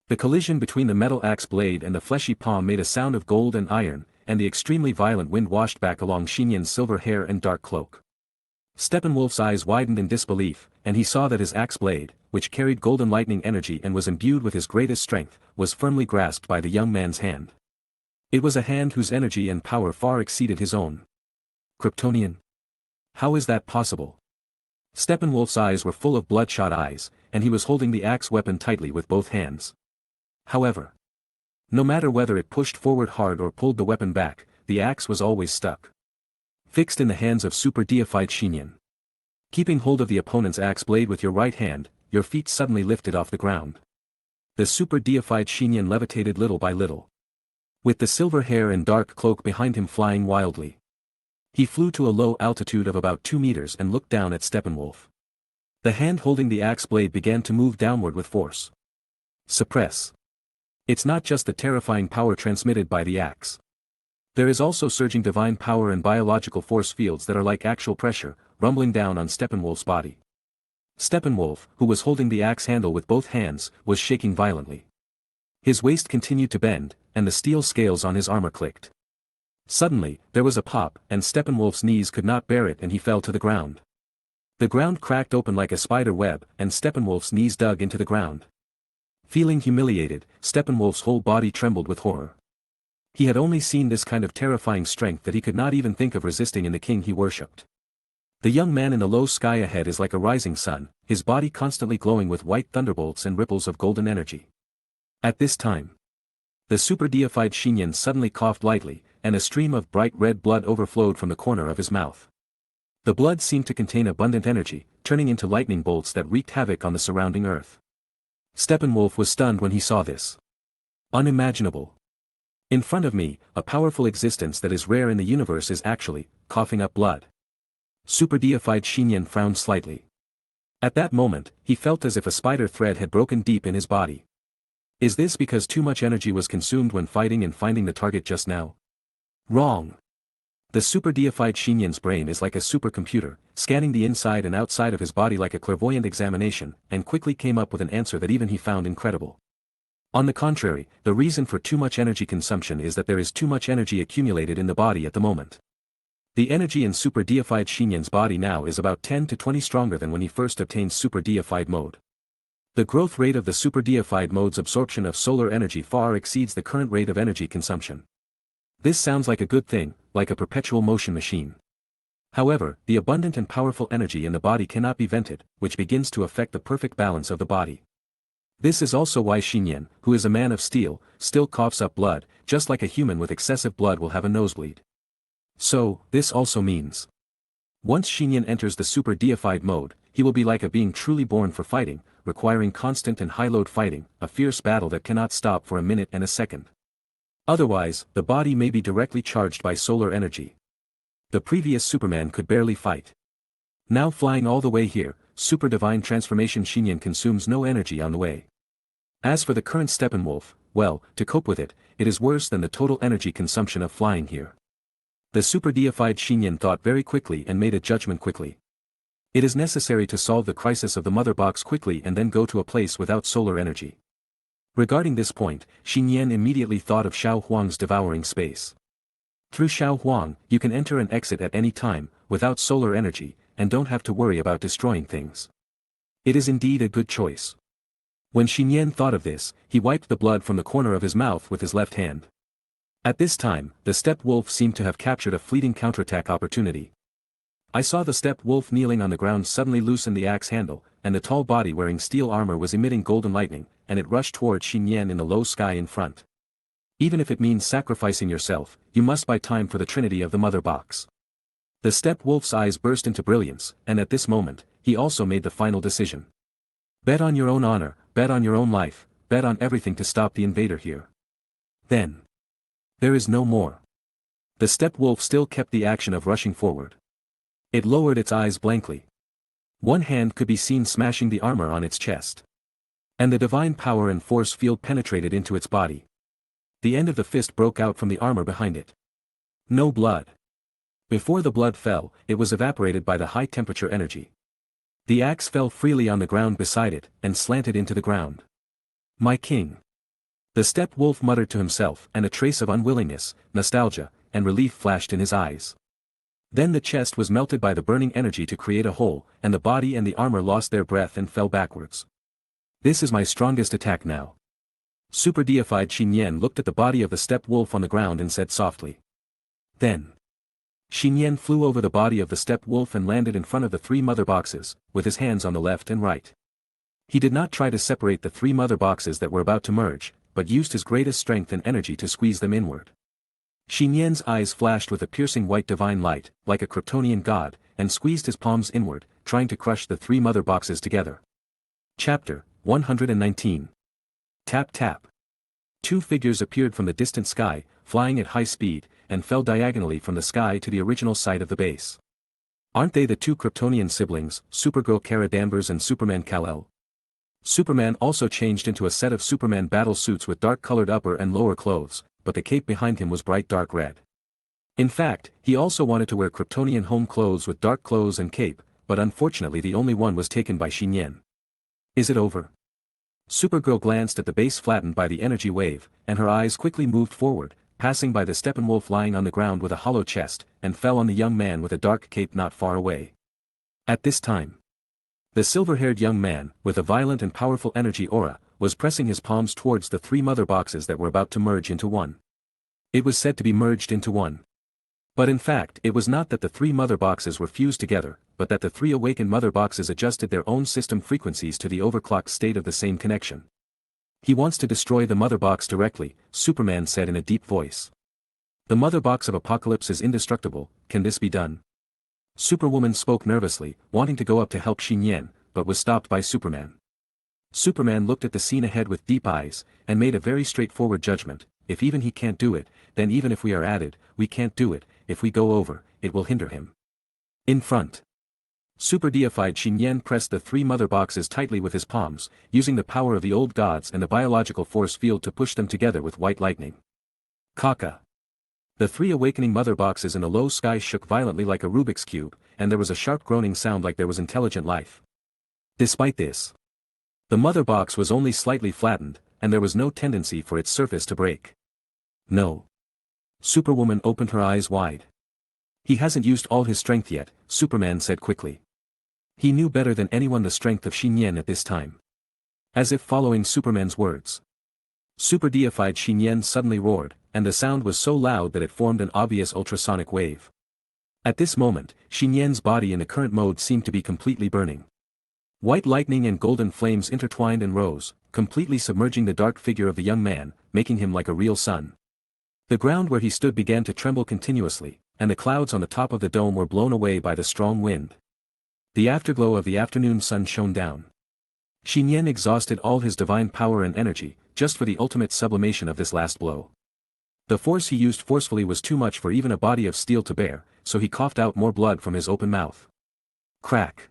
The collision between the metal axe blade and the fleshy palm made a sound of gold and iron, and the extremely violent wind washed back along Nian's silver hair and dark cloak. Steppenwolf's eyes widened in disbelief, and he saw that his axe blade, which carried golden lightning energy and was imbued with his greatest strength, was firmly grasped by the young man's hand. It was a hand whose energy and power far exceeded his own. Kryptonian? How is that possible? Steppenwolf's eyes were full of bloodshot eyes, and he was holding the axe weapon tightly with both hands. However, no matter whether it pushed forward hard or pulled the weapon back, the axe was always stuck. Fixed in the hands of super deified Nian. Keeping hold of the opponent's axe blade with your right hand, your feet suddenly lifted off the ground. The super deified Nian levitated little by little. With the silver hair and dark cloak behind him flying wildly. He flew to a low altitude of about 2 meters and looked down at Steppenwolf. The hand holding the axe blade began to move downward with force. Suppress. It's not just the terrifying power transmitted by the axe. There is also surging divine power and biological force fields that are like actual pressure, rumbling down on Steppenwolf's body. Steppenwolf, who was holding the axe handle with both hands, was shaking violently. His waist continued to bend, and the steel scales on his armor clicked. Suddenly, there was a pop, and Steppenwolf's knees could not bear it and he fell to the ground. The ground cracked open like a spider web, and Steppenwolf's knees dug into the ground. Feeling humiliated, Steppenwolf's whole body trembled with horror. He had only seen this kind of terrifying strength that he could not even think of resisting in the king he worshipped. The young man in the low sky ahead is like a rising sun, his body constantly glowing with white thunderbolts and ripples of golden energy. At this time, the super deified Nian suddenly coughed lightly, and a stream of bright red blood overflowed from the corner of his mouth. The blood seemed to contain abundant energy, turning into lightning bolts that wreaked havoc on the surrounding earth. Steppenwolf was stunned when he saw this. Unimaginable. In front of me, a powerful existence that is rare in the universe is actually coughing up blood. Super deified Nian frowned slightly. At that moment, he felt as if a spider thread had broken deep in his body. Is this because too much energy was consumed when fighting and finding the target just now? Wrong. The super deified Nian's brain is like a supercomputer, scanning the inside and outside of his body like a clairvoyant examination, and quickly came up with an answer that even he found incredible. On the contrary, the reason for too much energy consumption is that there is too much energy accumulated in the body at the moment. The energy in super deified Nian's body now is about 10 to 20 stronger than when he first obtained super deified mode. The growth rate of the super deified mode's absorption of solar energy far exceeds the current rate of energy consumption. This sounds like a good thing, like a perpetual motion machine. However, the abundant and powerful energy in the body cannot be vented, which begins to affect the perfect balance of the body. This is also why Nian, who is a man of steel, still coughs up blood, just like a human with excessive blood will have a nosebleed. So, this also means, once Nian enters the super deified mode, he will be like a being truly born for fighting, requiring constant and high-load fighting, a fierce battle that cannot stop for a minute and a second. Otherwise, the body may be directly charged by solar energy. The previous Superman could barely fight. Now flying all the way here, super divine transformation Nian consumes no energy on the way. As for the current Steppenwolf, well, to cope with it, it is worse than the total energy consumption of flying here. The super deified Nian thought very quickly and made a judgment quickly. It is necessary to solve the crisis of the mother box quickly and then go to a place without solar energy. Regarding this point, Nian immediately thought of Xiao Huang's devouring space. Through Xiao Huang, you can enter and exit at any time, without solar energy, and don't have to worry about destroying things. It is indeed a good choice. When Nian thought of this, he wiped the blood from the corner of his mouth with his left hand. At this time, the steppe wolf seemed to have captured a fleeting counterattack opportunity. I saw the steppe wolf kneeling on the ground suddenly loosen the axe handle, and the tall body wearing steel armor was emitting golden lightning, and it rushed towards Nian in the low sky in front. Even if it means sacrificing yourself, you must buy time for the trinity of the mother box. The steppe wolf's eyes burst into brilliance, and at this moment, he also made the final decision. Bet on your own honor, bet on your own life, bet on everything to stop the invader here. Then. There is no more. The steppe wolf still kept the action of rushing forward. It lowered its eyes blankly. One hand could be seen smashing the armor on its chest. And the divine power and force field penetrated into its body. The end of the fist broke out from the armor behind it. No blood. Before the blood fell, it was evaporated by the high-temperature energy. The axe fell freely on the ground beside it, and slanted into the ground. My king. The steppe wolf muttered to himself, and a trace of unwillingness, nostalgia, and relief flashed in his eyes. Then the chest was melted by the burning energy to create a hole, and the body and the armor lost their breath and fell backwards. This is my strongest attack now. Super deified Nian looked at the body of the steppe wolf on the ground and said softly. Then. Nian flew over the body of the steppe wolf and landed in front of the three mother boxes, with his hands on the left and right. He did not try to separate the three mother boxes that were about to merge, but used his greatest strength and energy to squeeze them inward. Nian's eyes flashed with a piercing white divine light, like a Kryptonian god, and squeezed his palms inward, trying to crush the three mother boxes together. Chapter 119. Tap tap. Two figures appeared from the distant sky, flying at high speed, and fell diagonally from the sky to the original site of the base. Aren't they the two Kryptonian siblings, Supergirl Kara Danvers and Superman Kal-El? Superman also changed into a set of Superman battle suits with dark-colored upper and lower clothes, but the cape behind him was bright dark red. In fact, he also wanted to wear Kryptonian home clothes with dark clothes and cape, but unfortunately the only one was taken by Nian. Is it over? Supergirl glanced at the base flattened by the energy wave, and her eyes quickly moved forward, passing by the Steppenwolf lying on the ground with a hollow chest, and fell on the young man with a dark cape not far away. At this time, the silver-haired young man, with a violent and powerful energy aura, was pressing his palms towards the three mother boxes that were about to merge into one. It was said to be merged into one. But in fact it was not that the three mother boxes were fused together, but that the three awakened mother boxes adjusted their own system frequencies to the overclocked state of the same connection. He wants to destroy the mother box directly, Superman said in a deep voice. The mother box of Apocalypse is indestructible, can this be done? Superwoman spoke nervously, wanting to go up to help Nian, but was stopped by Superman. Superman looked at the scene ahead with deep eyes, and made a very straightforward judgment: if even he can't do it, then even if we are added, we can't do it. If we go over, it will hinder him. In front. Super-deified Nian pressed the three mother boxes tightly with his palms, using the power of the old gods and the biological force field to push them together with white lightning. Kaka. The three awakening mother boxes in the low sky shook violently like a Rubik's cube, and there was a sharp groaning sound like there was intelligent life. Despite this, the mother box was only slightly flattened, and there was no tendency for its surface to break. No. Superwoman opened her eyes wide. He hasn't used all his strength yet, Superman said quickly. He knew better than anyone the strength of Nian at this time. As if following Superman's words, super-deified Nian suddenly roared, and the sound was so loud that it formed an obvious ultrasonic wave. At this moment, Nian's body in the current mode seemed to be completely burning. White lightning and golden flames intertwined and rose, completely submerging the dark figure of the young man, making him like a real sun. The ground where he stood began to tremble continuously, and the clouds on the top of the dome were blown away by the strong wind. The afterglow of the afternoon sun shone down. Nian exhausted all his divine power and energy, just for the ultimate sublimation of this last blow. The force he used forcefully was too much for even a body of steel to bear, so he coughed out more blood from his open mouth. Crack.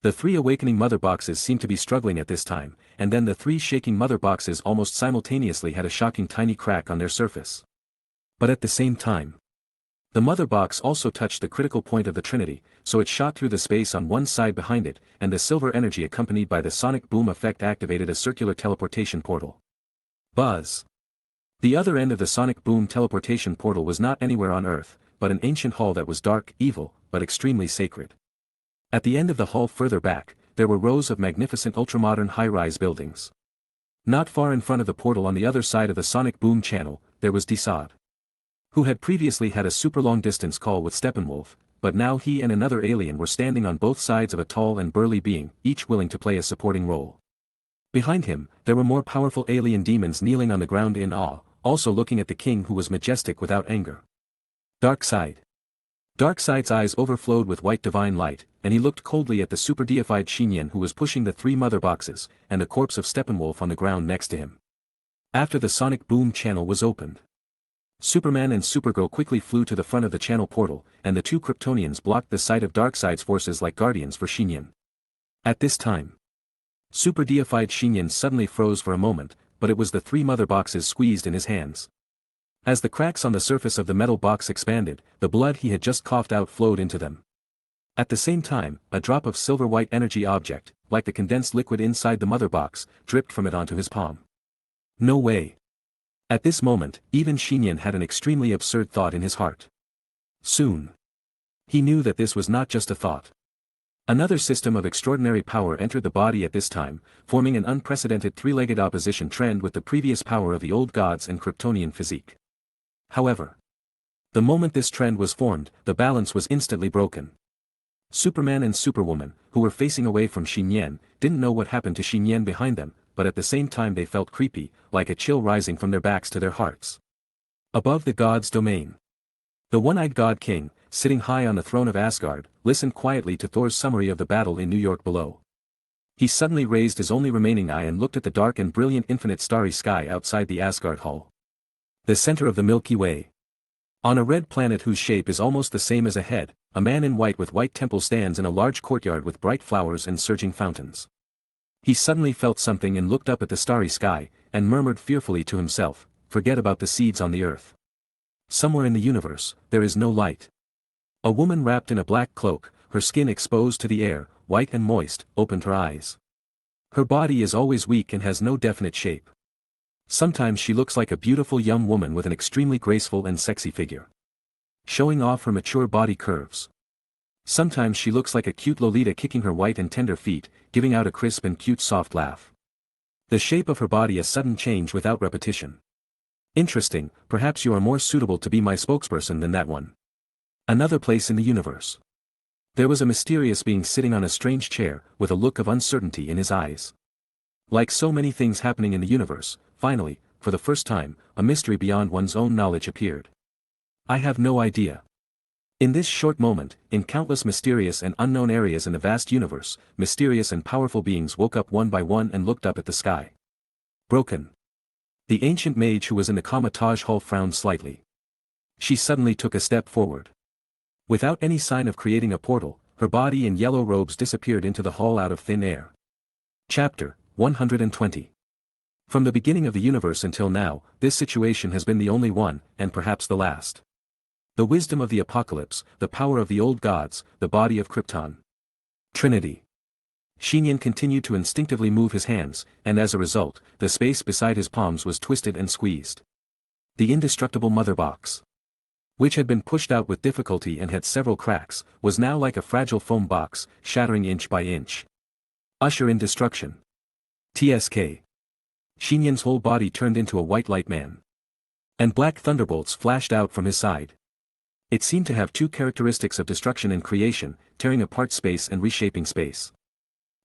The three awakening mother boxes seemed to be struggling at this time, and then the three shaking mother boxes almost simultaneously had a shocking tiny crack on their surface. But at the same time, the mother box also touched the critical point of the Trinity, so it shot through the space on one side behind it, and the silver energy accompanied by the sonic boom effect activated a circular teleportation portal. Buzz. The other end of the sonic boom teleportation portal was not anywhere on Earth, but an ancient hall that was dark, evil, but extremely sacred. At the end of the hall further back, there were rows of magnificent ultramodern high-rise buildings. Not far in front of the portal on the other side of the sonic boom channel, there was Tgthegood, who had previously had a super long-distance call with Steppenwolf, but now he and another alien were standing on both sides of a tall and burly being, each willing to play a supporting role. Behind him, there were more powerful alien demons kneeling on the ground in awe, also looking at the king who was majestic without anger. Darkseid. Darkseid's eyes overflowed with white divine light, and he looked coldly at the super-deified Nian who was pushing the three mother boxes, and the corpse of Steppenwolf on the ground next to him. After the sonic boom channel was opened, Superman and Supergirl quickly flew to the front of the channel portal, and the two Kryptonians blocked the sight of Darkseid's forces like guardians for Nian. At this time, super-deified Nian suddenly froze for a moment, but it was the three mother boxes squeezed in his hands. As the cracks on the surface of the metal box expanded, the blood he had just coughed out flowed into them. At the same time, a drop of silver-white energy object, like the condensed liquid inside the mother box, dripped from it onto his palm. No way. At this moment, even Nian had an extremely absurd thought in his heart. Soon. He knew that this was not just a thought. Another system of extraordinary power entered the body at this time, forming an unprecedented three-legged opposition trend with the previous power of the old gods and Kryptonian physique. However, The moment this trend was formed, the balance was instantly broken. Superman and Superwoman, who were facing away from Nian, didn't know what happened to Nian behind them, but at the same time they felt creepy, like a chill rising from their backs to their hearts. Above the gods' domain. The one-eyed god king, sitting high on the throne of Asgard, listened quietly to Thor's summary of the battle in New York below. He suddenly raised his only remaining eye and looked at the dark and brilliant infinite starry sky outside the Asgard Hall. The center of the Milky Way. On a red planet whose shape is almost the same as a head, a man in white with white temple stands in a large courtyard with bright flowers and surging fountains. He suddenly felt something and looked up at the starry sky, and murmured fearfully to himself, "Forget about the seeds on the earth. Somewhere in the universe, there is no light." A woman wrapped in a black cloak, her skin exposed to the air, white and moist, opened her eyes. Her body is always weak and has no definite shape. Sometimes she looks like a beautiful young woman with an extremely graceful and sexy figure, showing off her mature body curves. Sometimes she looks like a cute Lolita kicking her white and tender feet, giving out a crisp and cute soft laugh. The shape of her body a sudden change without repetition. Interesting, perhaps you are more suitable to be my spokesperson than that one. Another place in the universe. There was a mysterious being sitting on a strange chair, with a look of uncertainty in his eyes. Like so many things happening in the universe, finally, for the first time, a mystery beyond one's own knowledge appeared. I have no idea. In this short moment, in countless mysterious and unknown areas in the vast universe, mysterious and powerful beings woke up one by one and looked up at the sky. Broken. The ancient mage who was in the Kamatage Hall frowned slightly. She suddenly took a step forward. Without any sign of creating a portal, her body in yellow robes disappeared into the hall out of thin air. Chapter 120. From the beginning of the universe until now, this situation has been the only one, and perhaps the last. The wisdom of the apocalypse, the power of the old gods, the body of Krypton. Trinity. Nian continued to instinctively move his hands, and as a result, the space beside his palms was twisted and squeezed. The indestructible mother box, which had been pushed out with difficulty and had several cracks, was now like a fragile foam box, shattering inch by inch. Usher in destruction. TSK. Nian's whole body turned into a white light man. And black thunderbolts flashed out from his side. It seemed to have two characteristics of destruction and creation, tearing apart space and reshaping space.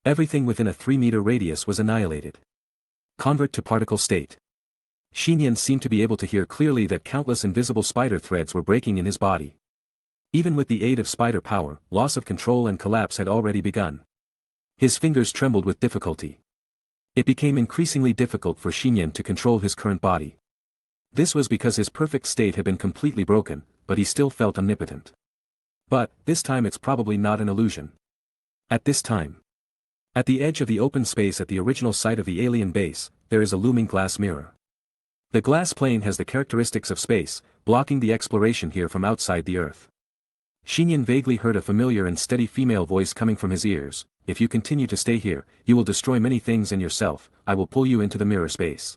Everything within a 3-meter radius was annihilated. Convert to particle state. Nian seemed to be able to hear clearly that countless invisible spider threads were breaking in his body. Even with the aid of spider power, loss of control and collapse had already begun. His fingers trembled with difficulty. It became increasingly difficult for Nian to control his current body. This was because his perfect state had been completely broken, but he still felt omnipotent. But, this time it's probably not an illusion. At this time, at the edge of the open space at the original site of the alien base, there is a looming glass mirror. The glass plane has the characteristics of space, blocking the exploration here from outside the Earth. Nian vaguely heard a familiar and steady female voice coming from his ears. "If you continue to stay here, you will destroy many things and yourself. I will pull you into the mirror space."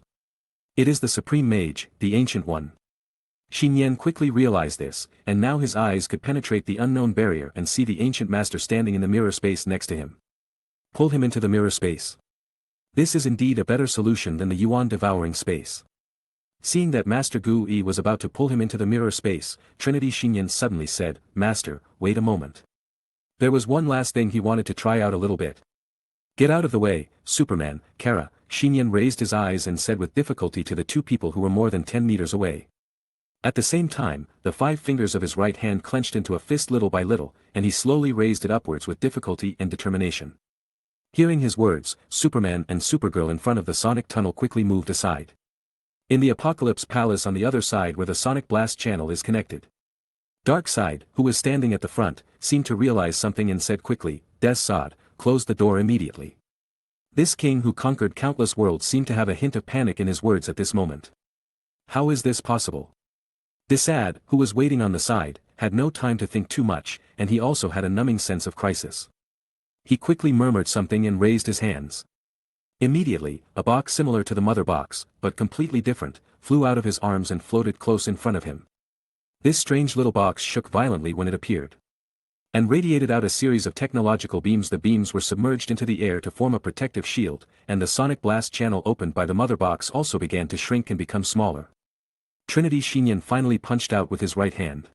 It is the Supreme Mage, the Ancient One. Nian quickly realized this, and now his eyes could penetrate the unknown barrier and see the Ancient Master standing in the mirror space next to him. Pull him into the mirror space. This is indeed a better solution than the Yuan devouring space. Seeing that Master Gu Yi was about to pull him into the mirror space, Trinity Nian suddenly said, "Master, wait a moment." There was one last thing he wanted to try out a little bit. "Get out of the way, Superman, Kara." Nian raised his eyes and said with difficulty to the two people who were more than 10 meters away. At the same time, the 5 fingers of his right hand clenched into a fist little by little, and he slowly raised it upwards with difficulty and determination. Hearing his words, Superman and Supergirl in front of the sonic tunnel quickly moved aside. In the Apocalypse Palace on the other side where the sonic blast channel is connected, Darkseid, who was standing at the front, seemed to realize something and said quickly, "Deathsod, close the door immediately." This king who conquered countless worlds seemed to have a hint of panic in his words at this moment. How is this possible? Deathsad, who was waiting on the side, had no time to think too much, and he also had a numbing sense of crisis. He quickly murmured something and raised his hands. Immediately, a box similar to the mother box, but completely different, flew out of his arms and floated close in front of him. This strange little box shook violently when it appeared, and radiated out a series of technological beams. The beams were submerged into the air to form a protective shield, and the sonic blast channel opened by the mother box also began to shrink and become smaller. Trinity Xinyan finally punched out with his right hand.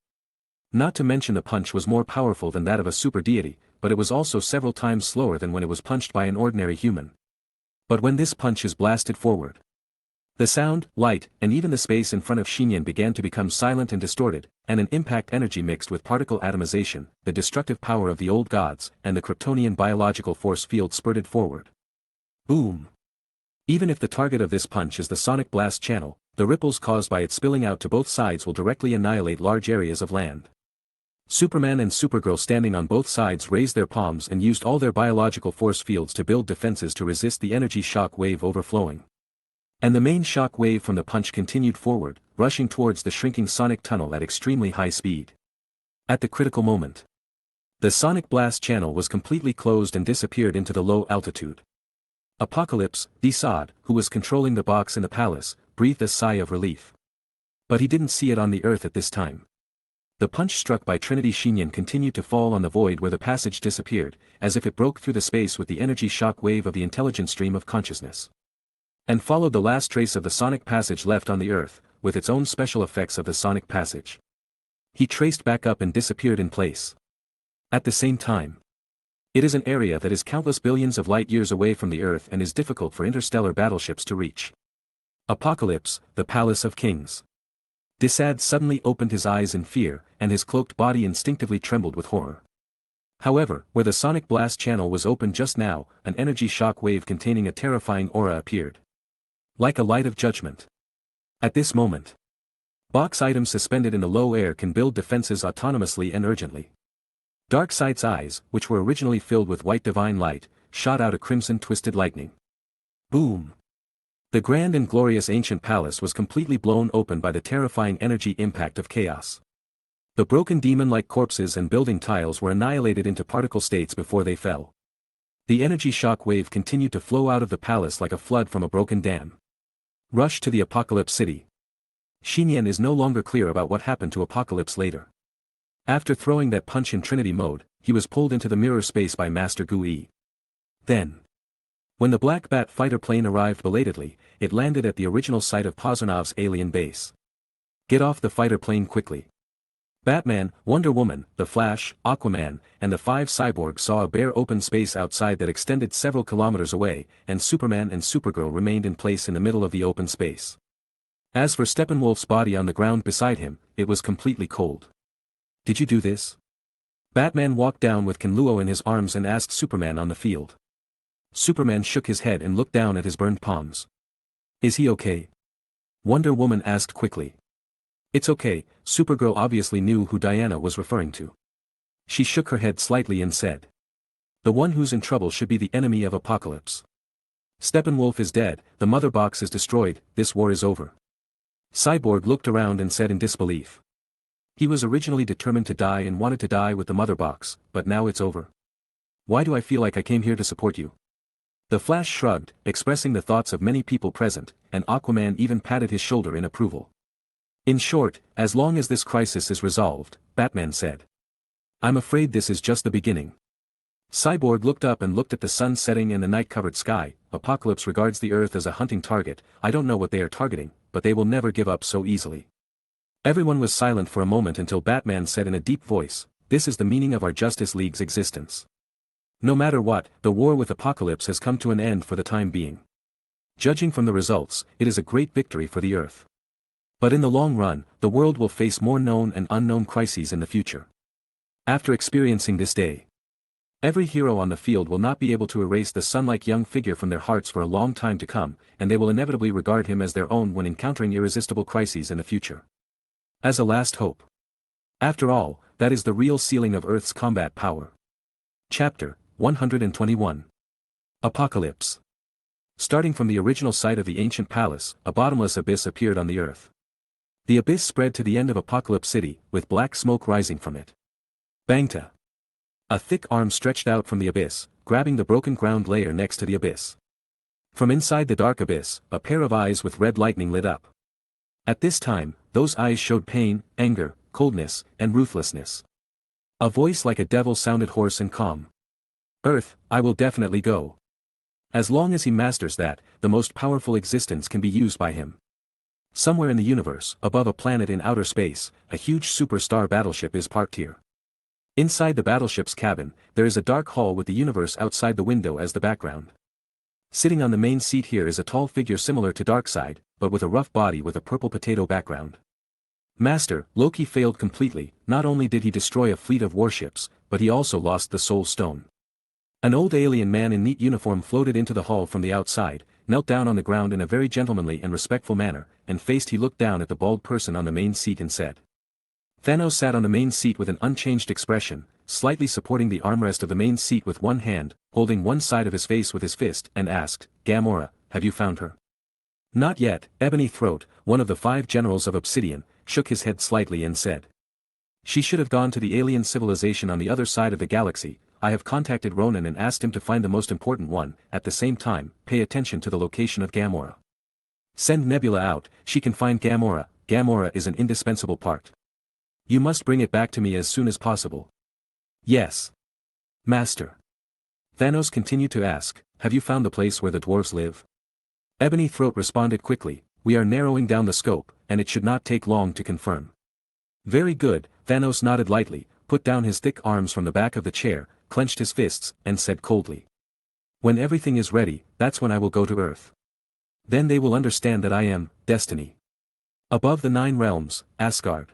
Not to mention the punch was more powerful than that of a super deity, but it was also several times slower than when it was punched by an ordinary human. But when this punch is blasted forward, the sound, light, and even the space in front of Xinyan began to become silent and distorted, and an impact energy mixed with particle atomization, the destructive power of the old gods, and the Kryptonian biological force field spurted forward. Boom! Even if the target of this punch is the sonic blast channel, the ripples caused by it spilling out to both sides will directly annihilate large areas of land. Superman and Supergirl standing on both sides raised their palms and used all their biological force fields to build defenses to resist the energy shock wave overflowing. And the main shock wave from the punch continued forward, rushing towards the shrinking sonic tunnel at extremely high speed. At the critical moment, the sonic blast channel was completely closed and disappeared into the low altitude. Apocalypse, Tgthegood, who was controlling the box in the palace, breathed a sigh of relief. But he didn't see it on the earth at this time. The punch struck by Trinity Xinyan continued to fall on the void where the passage disappeared, as if it broke through the space with the energy shock wave of the intelligent stream of consciousness. And followed the last trace of the sonic passage left on the earth, with its own special effects of the sonic passage. He traced back up and disappeared in place. At the same time, it is an area that is countless billions of light years away from the Earth and is difficult for interstellar battleships to reach. Apocalypse, the Palace of Kings. Tgthegood suddenly opened his eyes in fear, and his cloaked body instinctively trembled with horror. However, where the sonic blast channel was opened just now, an energy shock wave containing a terrifying aura appeared. Like a light of judgment. At this moment, box items suspended in the low air can build defenses autonomously and urgently. Darkseid's eyes, which were originally filled with white divine light, shot out a crimson twisted lightning. Boom! The grand and glorious ancient palace was completely blown open by the terrifying energy impact of chaos. The broken demon-like corpses and building tiles were annihilated into particle states before they fell. The energy shock wave continued to flow out of the palace like a flood from a broken dam. Rush to the Apocalypse City. Xinyan is no longer clear about what happened to Apocalypse later. After throwing that punch in Trinity mode, he was pulled into the mirror space by Master Gui. Then, when the Black Bat fighter plane arrived belatedly, it landed at the original site of Pazanov's alien base. Get off the fighter plane quickly. Batman, Wonder Woman, The Flash, Aquaman, and the 5 cyborgs saw a bare open space outside that extended several kilometers away, and Superman and Supergirl remained in place in the middle of the open space. As for Steppenwolf's body on the ground beside him, it was completely cold. Did you do this? Batman walked down with Kenluo in his arms and asked Superman on the field. Superman shook his head and looked down at his burned palms. Is he okay? Wonder Woman asked quickly. It's okay. Supergirl obviously knew who Diana was referring to. She shook her head slightly and said. The one who's in trouble should be the enemy of Apocalypse. Steppenwolf is dead, the mother box is destroyed, this war is over. Cyborg looked around and said in disbelief. He was originally determined to die and wanted to die with the mother box, but now it's over. Why do I feel like I came here to support you? The Flash shrugged, expressing the thoughts of many people present, and Aquaman even patted his shoulder in approval. In short, as long as this crisis is resolved, Batman said. I'm afraid this is just the beginning. Cyborg looked up and looked at the sun setting and the night-covered sky. Apocalypse regards the Earth as a hunting target. I don't know what they are targeting, but they will never give up so easily. Everyone was silent for a moment until Batman said in a deep voice, this is the meaning of our Justice League's existence. No matter what, the war with Apocalypse has come to an end for the time being. Judging from the results, it is a great victory for the Earth. But in the long run, the world will face more known and unknown crises in the future. After experiencing this day, every hero on the field will not be able to erase the sun-like young figure from their hearts for a long time to come, and they will inevitably regard him as their own when encountering irresistible crises in the future. As a last hope. After all, that is the real ceiling of Earth's combat power. Chapter 121. Apocalypse. Starting from the original site of the ancient palace, a bottomless abyss appeared on the Earth. The abyss spread to the end of Apocalypse City, with black smoke rising from it. Bangta. A thick arm stretched out from the abyss, grabbing the broken ground layer next to the abyss. From inside the dark abyss, a pair of eyes with red lightning lit up. At this time, those eyes showed pain, anger, coldness, and ruthlessness. A voice like a devil sounded hoarse and calm. Earth, I will definitely go. As long as he masters that, the most powerful existence can be used by him. Somewhere in the universe, above a planet in outer space, a huge superstar battleship is parked here. Inside the battleship's cabin, there is a dark hall with the universe outside the window as the background. Sitting on the main seat here is a tall figure similar to Darkseid, but with a rough body with a purple potato background. Master, Loki failed completely. Not only did he destroy a fleet of warships, but he also lost the Soul Stone. An old alien man in neat uniform floated into the hall from the outside, knelt down on the ground in a very gentlemanly and respectful manner, and he looked down at the bald person on the main seat and said. Thanos sat on the main seat with an unchanged expression, slightly supporting the armrest of the main seat with one hand, holding one side of his face with his fist, and asked, Gamora, have you found her? Not yet. Ebony Throat, one of the 5 generals of Obsidian, shook his head slightly and said. She should have gone to the alien civilization on the other side of the galaxy. I have contacted Ronan and asked him to find the most important one. At the same time, pay attention to the location of Gamora. Send Nebula out, she can find Gamora. Gamora is an indispensable part. You must bring it back to me as soon as possible. Yes. Master. Thanos continued to ask, have you found the place where the dwarves live? Ebony Throat responded quickly, we are narrowing down the scope, and it should not take long to confirm. Very good. Thanos nodded lightly, put down his thick arms from the back of the chair, clenched his fists, and said coldly. When everything is ready, that's when I will go to Earth. Then they will understand that I am, Destiny. Above the 9 realms, Asgard.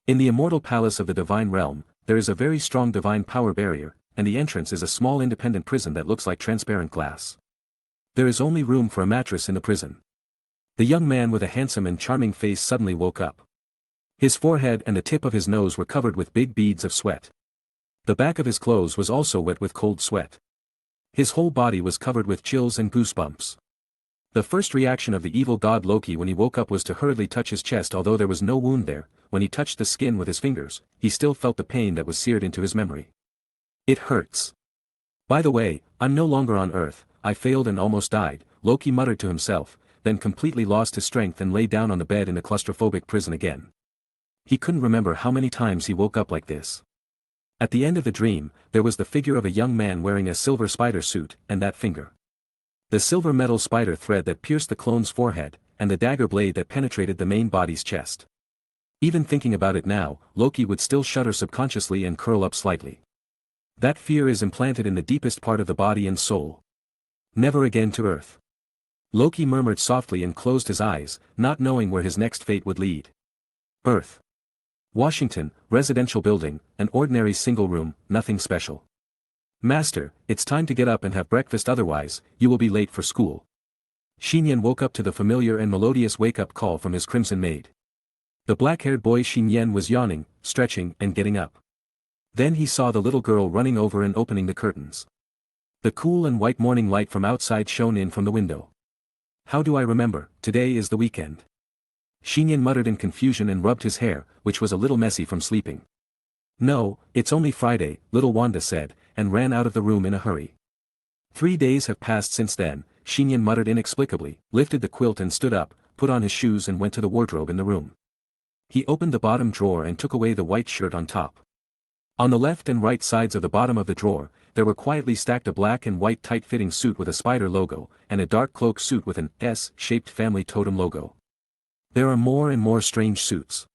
In the immortal palace of the divine realm, there is a very strong divine power barrier, and the entrance is a small independent prison that looks like transparent glass. There is only room for a mattress in the prison. The young man with a handsome and charming face suddenly woke up. His forehead and the tip of his nose were covered with big beads of sweat. The back of his clothes was also wet with cold sweat. His whole body was covered with chills and goosebumps. The first reaction of the evil god Loki when he woke up was to hurriedly touch his chest. Although there was no wound there, when he touched the skin with his fingers, he still felt the pain that was seared into his memory. It hurts. By the way, I'm no longer on Earth. I failed and almost died, Loki muttered to himself, then completely lost his strength and lay down on the bed in the claustrophobic prison again. He couldn't remember how many times he woke up like this. At the end of the dream, there was the figure of a young man wearing a silver spider suit, and that finger. The silver metal spider thread that pierced the clone's forehead, and the dagger blade that penetrated the main body's chest. Even thinking about it now, Loki would still shudder subconsciously and curl up slightly. That fear is implanted in the deepest part of the body and soul. Never again to Earth. Loki murmured softly and closed his eyes, not knowing where his next fate would lead. Earth. Washington, residential building, an ordinary single room, nothing special. Master, it's time to get up and have breakfast, otherwise, you will be late for school. Nian woke up to the familiar and melodious wake-up call from his crimson maid. The black-haired boy Nian was yawning, stretching, and getting up. Then he saw the little girl running over and opening the curtains. The cool and white morning light from outside shone in from the window. How do I remember, today is the weekend. Nian muttered in confusion and rubbed his hair, which was a little messy from sleeping. No, it's only Friday, little Wanda said, and ran out of the room in a hurry. 3 days have passed since then, Nian muttered inexplicably, lifted the quilt and stood up, put on his shoes and went to the wardrobe in the room. He opened the bottom drawer and took away the white shirt on top. On the left and right sides of the bottom of the drawer, there were quietly stacked a black and white tight-fitting suit with a spider logo, and a dark cloak suit with an S-shaped family totem logo. There are more and more strange suits.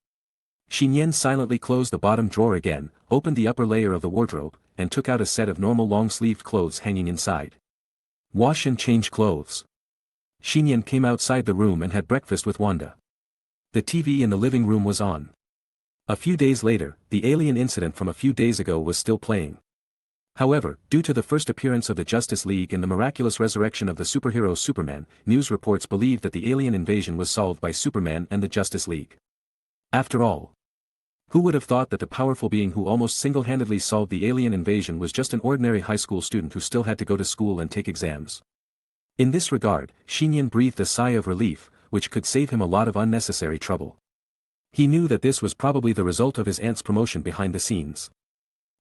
Nian silently closed the bottom drawer again, opened the upper layer of the wardrobe, and took out a set of normal long-sleeved clothes hanging inside. Wash and change clothes. Nian came outside the room and had breakfast with Wanda. The TV in the living room was on. A few days later, the alien incident from a few days ago was still playing. However, due to the first appearance of the Justice League and the miraculous resurrection of the superhero Superman, news reports believed that the alien invasion was solved by Superman and the Justice League. After all, who would have thought that the powerful being who almost single-handedly solved the alien invasion was just an ordinary high school student who still had to go to school and take exams? In this regard, Nian breathed a sigh of relief, which could save him a lot of unnecessary trouble. He knew that this was probably the result of his aunt's promotion behind the scenes.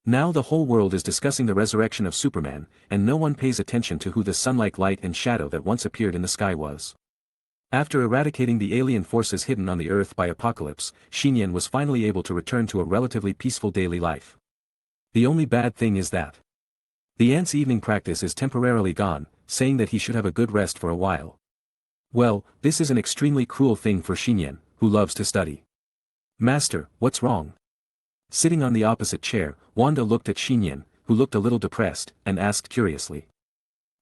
Now the whole world is discussing the resurrection of Superman, and no one pays attention to who the sun-like light and shadow that once appeared in the sky was. After eradicating the alien forces hidden on the Earth by Apocalypse, Nian was finally able to return to a relatively peaceful daily life. The only bad thing is that the aunt's evening practice is temporarily gone, saying that he should have a good rest for a while. Well, this is an extremely cruel thing for Nian, who loves to study. Master, what's wrong? Sitting on the opposite chair, Wanda looked at Nian, who looked a little depressed, and asked curiously.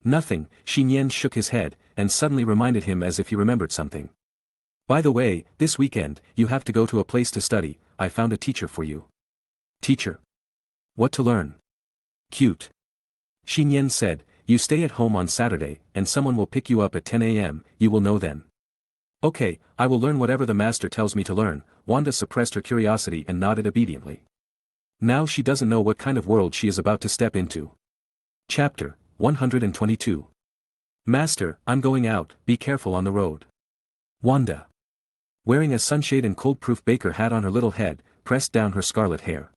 Nothing, Nian shook his head, and suddenly reminded him as if he remembered something. By the way, this weekend, you have to go to a place to study. I found a teacher for you. Teacher? What to learn? Cute. Nian said, you stay at home on Saturday, and someone will pick you up at 10 a.m., you will know then. Okay, I will learn whatever the master tells me to learn. Wanda suppressed her curiosity and nodded obediently. Now she doesn't know what kind of world she is about to step into. Chapter 122. Master, I'm going out, be careful on the road. Wanda. Wearing a sunshade and cold-proof baker hat on her little head, pressed down her scarlet hair.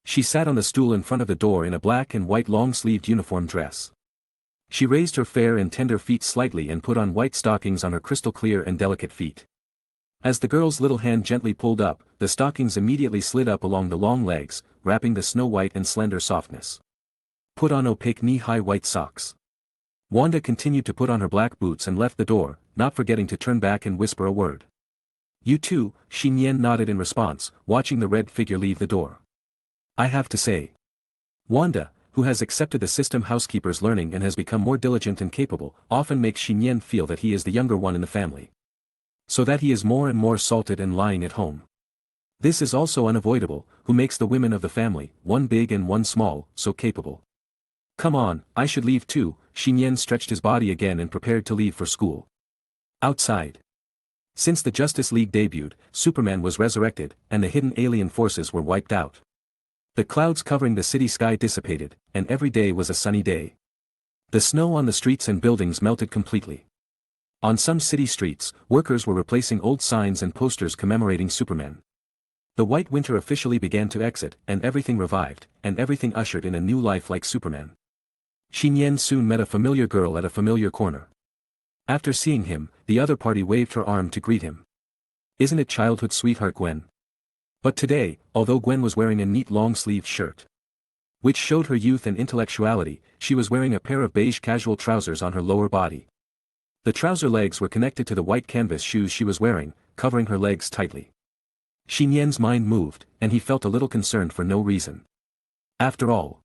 She sat on the stool in front of the door in a black and white long-sleeved uniform dress. She raised her fair and tender feet slightly and put on white stockings on her crystal-clear and delicate feet. As the girl's little hand gently pulled up, the stockings immediately slid up along the long legs, wrapping the snow-white and slender softness. Put on opaque knee-high white socks. Wanda continued to put on her black boots and left the door, not forgetting to turn back and whisper a word. You too, Nian nodded in response, watching the red figure leave the door. I have to say. Wanda, who has accepted the system housekeeper's learning and has become more diligent and capable, often makes Nian feel that he is the younger one in the family. So that he is more and more salted and lying at home. This is also unavoidable, who makes the women of the family, one big and one small, so capable. Come on, I should leave too. Nian stretched his body again and prepared to leave for school. Outside. Since the Justice League debuted, Superman was resurrected, and the hidden alien forces were wiped out. The clouds covering the city sky dissipated, and every day was a sunny day. The snow on the streets and buildings melted completely. On some city streets, workers were replacing old signs and posters commemorating Superman. The white winter officially began to exit, and everything revived, and everything ushered in a new life like Superman. Nian soon met a familiar girl at a familiar corner. After seeing him, the other party waved her arm to greet him. Isn't it childhood sweetheart Gwen? But today, although Gwen was wearing a neat long-sleeved shirt, which showed her youth and intellectuality, she was wearing a pair of beige casual trousers on her lower body. The trouser legs were connected to the white canvas shoes she was wearing, covering her legs tightly. Nian's mind moved, and he felt a little concerned for no reason. After all,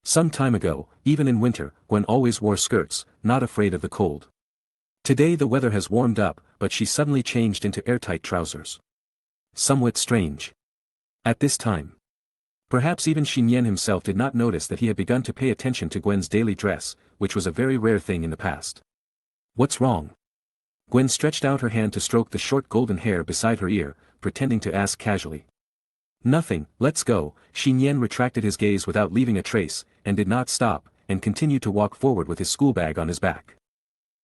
some time ago, even in winter, Gwen always wore skirts, not afraid of the cold. Today the weather has warmed up, but she suddenly changed into airtight trousers. Somewhat strange. At this time. Perhaps even Nian himself did not notice that he had begun to pay attention to Gwen's daily dress, which was a very rare thing in the past. What's wrong? Gwen stretched out her hand to stroke the short golden hair beside her ear, pretending to ask casually. Nothing, let's go. Nian retracted his gaze without leaving a trace, and did not stop, and continued to walk forward with his school bag on his back.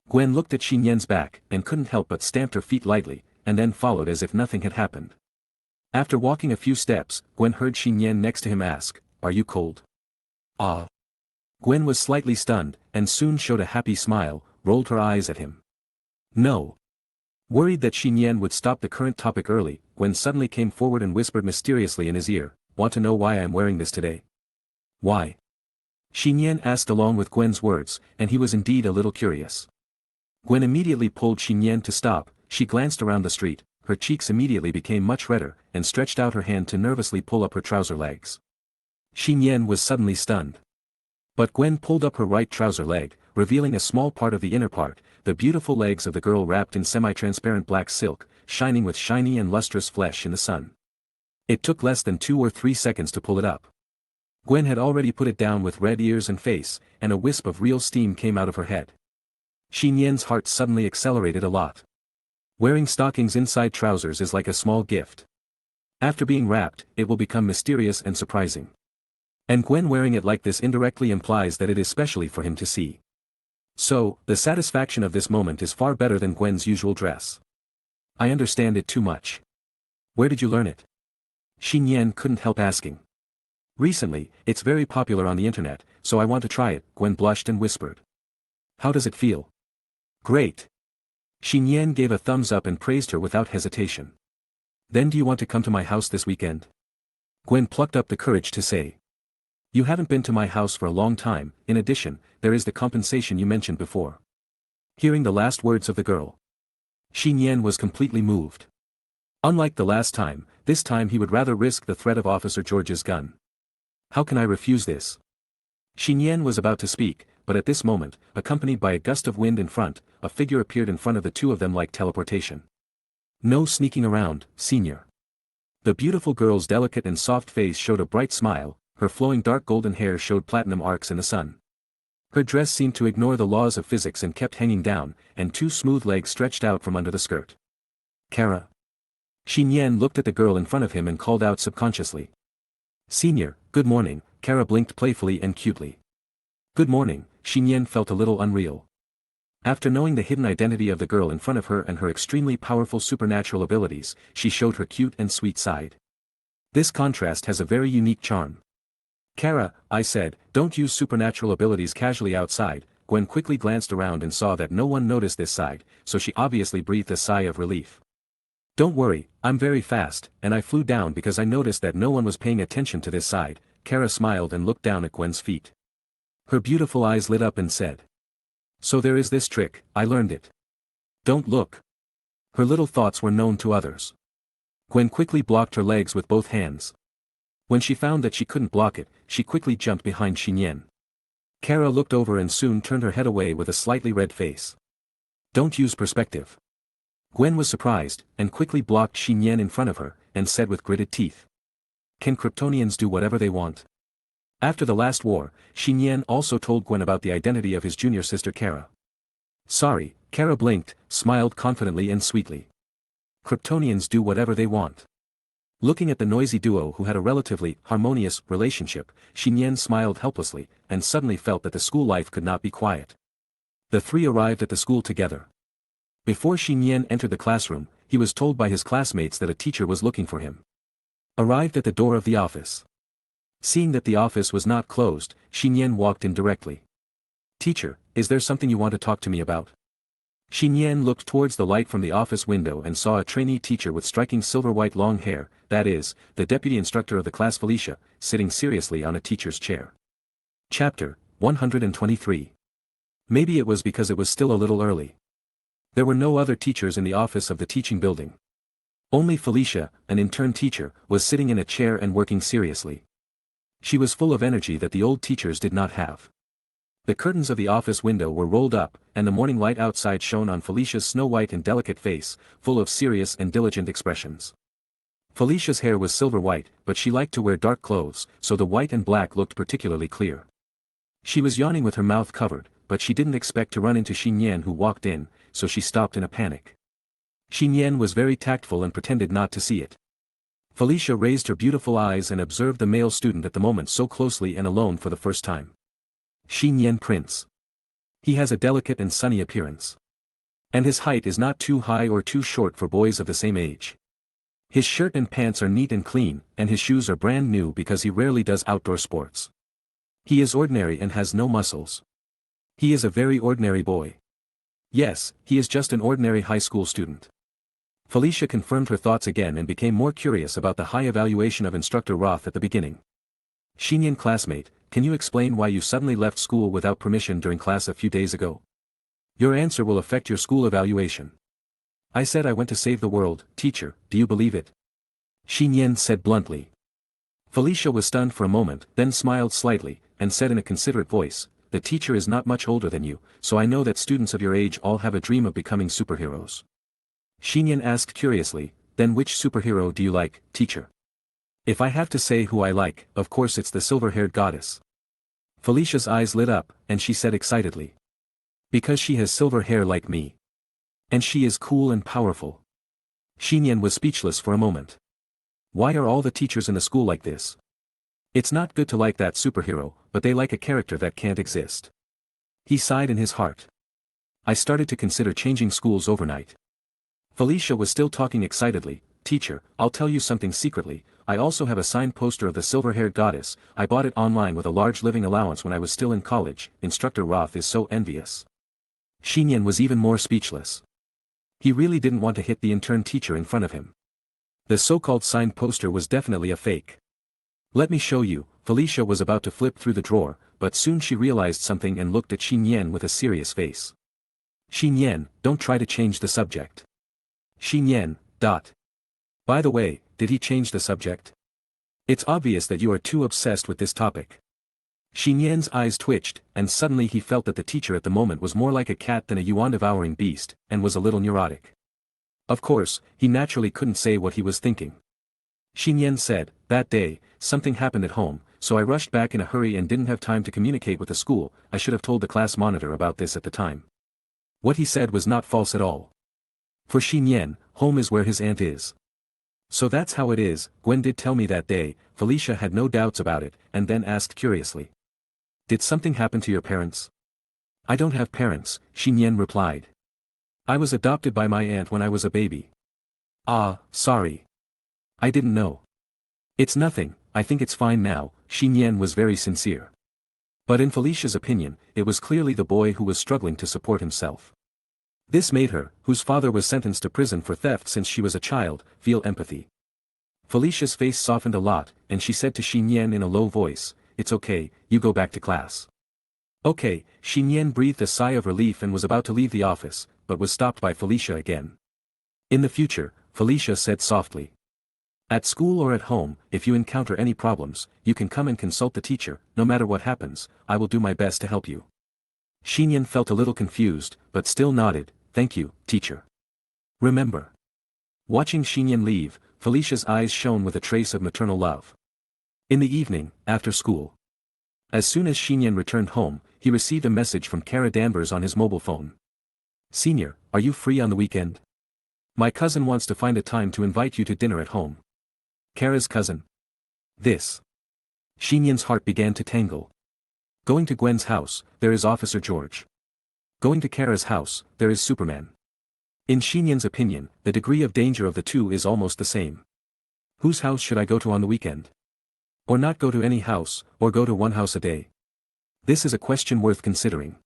Gwen looked at Nian's back, and couldn't help but stamped her feet lightly, and then followed as if nothing had happened. After walking a few steps, Gwen heard Nian next to him ask, Are you cold? Ah. Gwen was slightly stunned, and soon showed a happy smile, rolled her eyes at him. No. Worried that Nian would stop the current topic early, Gwen suddenly came forward and whispered mysteriously in his ear, Want to know why I am wearing this today? Why? Nian asked along with Gwen's words, and he was indeed a little curious. Gwen immediately pulled Nian to stop. She glanced around the street, her cheeks immediately became much redder, and stretched out her hand to nervously pull up her trouser legs. Nian was suddenly stunned. But Gwen pulled up her right trouser leg, revealing a small part of the inner part, the beautiful legs of the girl wrapped in semi-transparent black silk, shining with shiny and lustrous flesh in the sun. It took less than 2 or 3 seconds to pull it up. Gwen had already put it down with red ears and face, and a wisp of real steam came out of her head. Nian's heart suddenly accelerated a lot. Wearing stockings inside trousers is like a small gift. After being wrapped, it will become mysterious and surprising. And Gwen wearing it like this indirectly implies that it is specially for him to see. So, the satisfaction of this moment is far better than Gwen's usual dress. I understand it too much. Where did you learn it? Nian couldn't help asking. Recently, it's very popular on the internet, so I want to try it, Gwen blushed and whispered. How does it feel? Great. Nian gave a thumbs up and praised her without hesitation. Then do you want to come to my house this weekend? Gwen plucked up the courage to say. You haven't been to my house for a long time, in addition, there is the compensation you mentioned before. Hearing the last words of the girl, Nian was completely moved. Unlike the last time, this time he would rather risk the threat of Officer George's gun. How can I refuse this? Nian was about to speak, but at this moment, accompanied by a gust of wind in front, a figure appeared in front of the two of them like teleportation. No sneaking around, senior. The beautiful girl's delicate and soft face showed a bright smile, her flowing dark golden hair showed platinum arcs in the sun. Her dress seemed to ignore the laws of physics and kept hanging down, and two smooth legs stretched out from under the skirt. Kara. Nian looked at the girl in front of him and called out subconsciously. Senior, good morning, Kara blinked playfully and cutely. Good morning, Nian felt a little unreal. After knowing the hidden identity of the girl in front of her and her extremely powerful supernatural abilities, she showed her cute and sweet side. This contrast has a very unique charm. Kara, I said, don't use supernatural abilities casually outside. Gwen quickly glanced around and saw that no one noticed this side, so she obviously breathed a sigh of relief. Don't worry, I'm very fast, and I flew down because I noticed that no one was paying attention to this side. Kara smiled and looked down at Gwen's feet. Her beautiful eyes lit up and said. So there is this trick, I learned it. Don't look. Her little thoughts were known to others. Gwen quickly blocked her legs with both hands. When she found that she couldn't block it, she quickly jumped behind Nian. Kara looked over and soon turned her head away with a slightly red face. Don't use perspective. Gwen was surprised, and quickly blocked Nian in front of her, and said with gritted teeth. Can Kryptonians do whatever they want? After the last war, Nian also told Gwen about the identity of his junior sister Kara. Sorry, Kara blinked, smiled confidently and sweetly. Kryptonians do whatever they want. Looking at the noisy duo who had a relatively harmonious relationship, Nian smiled helplessly, and suddenly felt that the school life could not be quiet. The three arrived at the school together. Before Nian entered the classroom, he was told by his classmates that a teacher was looking for him. Arrived at the door of the office. Seeing that the office was not closed, Nian walked in directly. Teacher, is there something you want to talk to me about? Nian looked towards the light from the office window and saw a trainee teacher with striking silver-white long hair, that is, the deputy instructor of the class Felicia, sitting seriously on a teacher's chair. Chapter 123. Maybe it was because it was still a little early. There were no other teachers in the office of the teaching building. Only Felicia, an intern teacher, was sitting in a chair and working seriously. She was full of energy that the old teachers did not have. The curtains of the office window were rolled up, and the morning light outside shone on Felicia's snow-white and delicate face, full of serious and diligent expressions. Felicia's hair was silver-white, but she liked to wear dark clothes, so the white and black looked particularly clear. She was yawning with her mouth covered, but she didn't expect to run into Nian who walked in, so she stopped in a panic. Nian was very tactful and pretended not to see it. Felicia raised her beautiful eyes and observed the male student at the moment so closely and alone for the first time. Nian Prince. He has a delicate and sunny appearance. And his height is not too high or too short for boys of the same age. His shirt and pants are neat and clean, and his shoes are brand new because he rarely does outdoor sports. He is ordinary and has no muscles. He is a very ordinary boy. Yes, he is just an ordinary high school student. Felicia confirmed her thoughts again and became more curious about the high evaluation of Instructor Roth at the beginning. Nian classmate, can you explain why you suddenly left school without permission during class a few days ago? Your answer will affect your school evaluation. I said I went to save the world, teacher, do you believe it? Nian said bluntly. Felicia was stunned for a moment, then smiled slightly, and said in a considerate voice, the teacher is not much older than you, so I know that students of your age all have a dream of becoming superheroes. Nian asked curiously, then which superhero do you like, teacher? If I have to say who I like, of course it's the silver-haired goddess. Felicia's eyes lit up, and she said excitedly. Because she has silver hair like me. And she is cool and powerful. Nian was speechless for a moment. Why are all the teachers in the school like this? It's not good to like that superhero, but they like a character that can't exist. He sighed in his heart. I started to consider changing schools overnight. Felicia was still talking excitedly. Teacher, I'll tell you something secretly, I also have a signed poster of the silver-haired goddess. I bought it online with a large living allowance when I was still in college. Instructor Roth is so envious. Nian was even more speechless. He really didn't want to hit the intern teacher in front of him. The so-called signed poster was definitely a fake. Let me show you. Felicia was about to flip through the drawer, but soon she realized something and looked at Nian with a serious face. Nian, don't try to change the subject. Nian. By the way, did he change the subject? It's obvious that you are too obsessed with this topic. Nian's eyes twitched, and suddenly he felt that the teacher at the moment was more like a cat than a yuan-devouring beast, and was a little neurotic. Of course, he naturally couldn't say what he was thinking. Nian said, that day, something happened at home, so I rushed back in a hurry and didn't have time to communicate with the school. I should have told the class monitor about this at the time. What he said was not false at all. For Nian, home is where his aunt is. So that's how it is. Gwen did tell me that day. Felicia had no doubts about it, and then asked curiously. Did something happen to your parents? I don't have parents, Nian replied. I was adopted by my aunt when I was a baby. Ah, sorry. I didn't know. It's nothing, I think it's fine now. Nian was very sincere. But in Felicia's opinion, it was clearly the boy who was struggling to support himself. This made her, whose father was sentenced to prison for theft since she was a child, feel empathy. Felicia's face softened a lot, and she said to Nian in a low voice, it's okay, you go back to class. Okay, Nian breathed a sigh of relief and was about to leave the office, but was stopped by Felicia again. In the future, Felicia said softly. At school or at home, if you encounter any problems, you can come and consult the teacher. No matter what happens, I will do my best to help you. Nian felt a little confused, but still nodded, thank you, teacher. Remember. Watching Nian leave, Felicia's eyes shone with a trace of maternal love. In the evening, after school. As soon as Nian returned home, he received a message from Kara Danvers on his mobile phone. Senior, are you free on the weekend? My cousin wants to find a time to invite you to dinner at home. Kara's cousin. This. Nian's heart began to tangle. Going to Gwen's house, there is Officer George. Going to Kara's house, there is Superman. In Nian's opinion, the degree of danger of the two is almost the same. Whose house should I go to on the weekend? Or not go to any house, or go to one house a day? This is a question worth considering.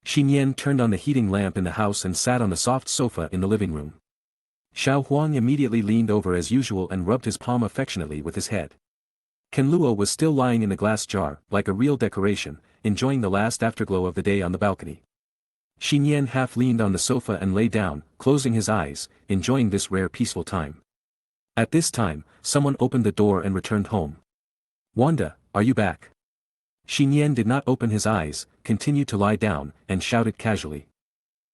Nian turned on the heating lamp in the house and sat on the soft sofa in the living room. Xiao Huang immediately leaned over as usual and rubbed his palm affectionately with his head. Ken Luo was still lying in the glass jar, like a real decoration, enjoying the last afterglow of the day on the balcony. Nian half leaned on the sofa and lay down, closing his eyes, enjoying this rare peaceful time. At this time, someone opened the door and returned home. Wanda, are you back? Nian did not open his eyes, continued to lie down, and shouted casually.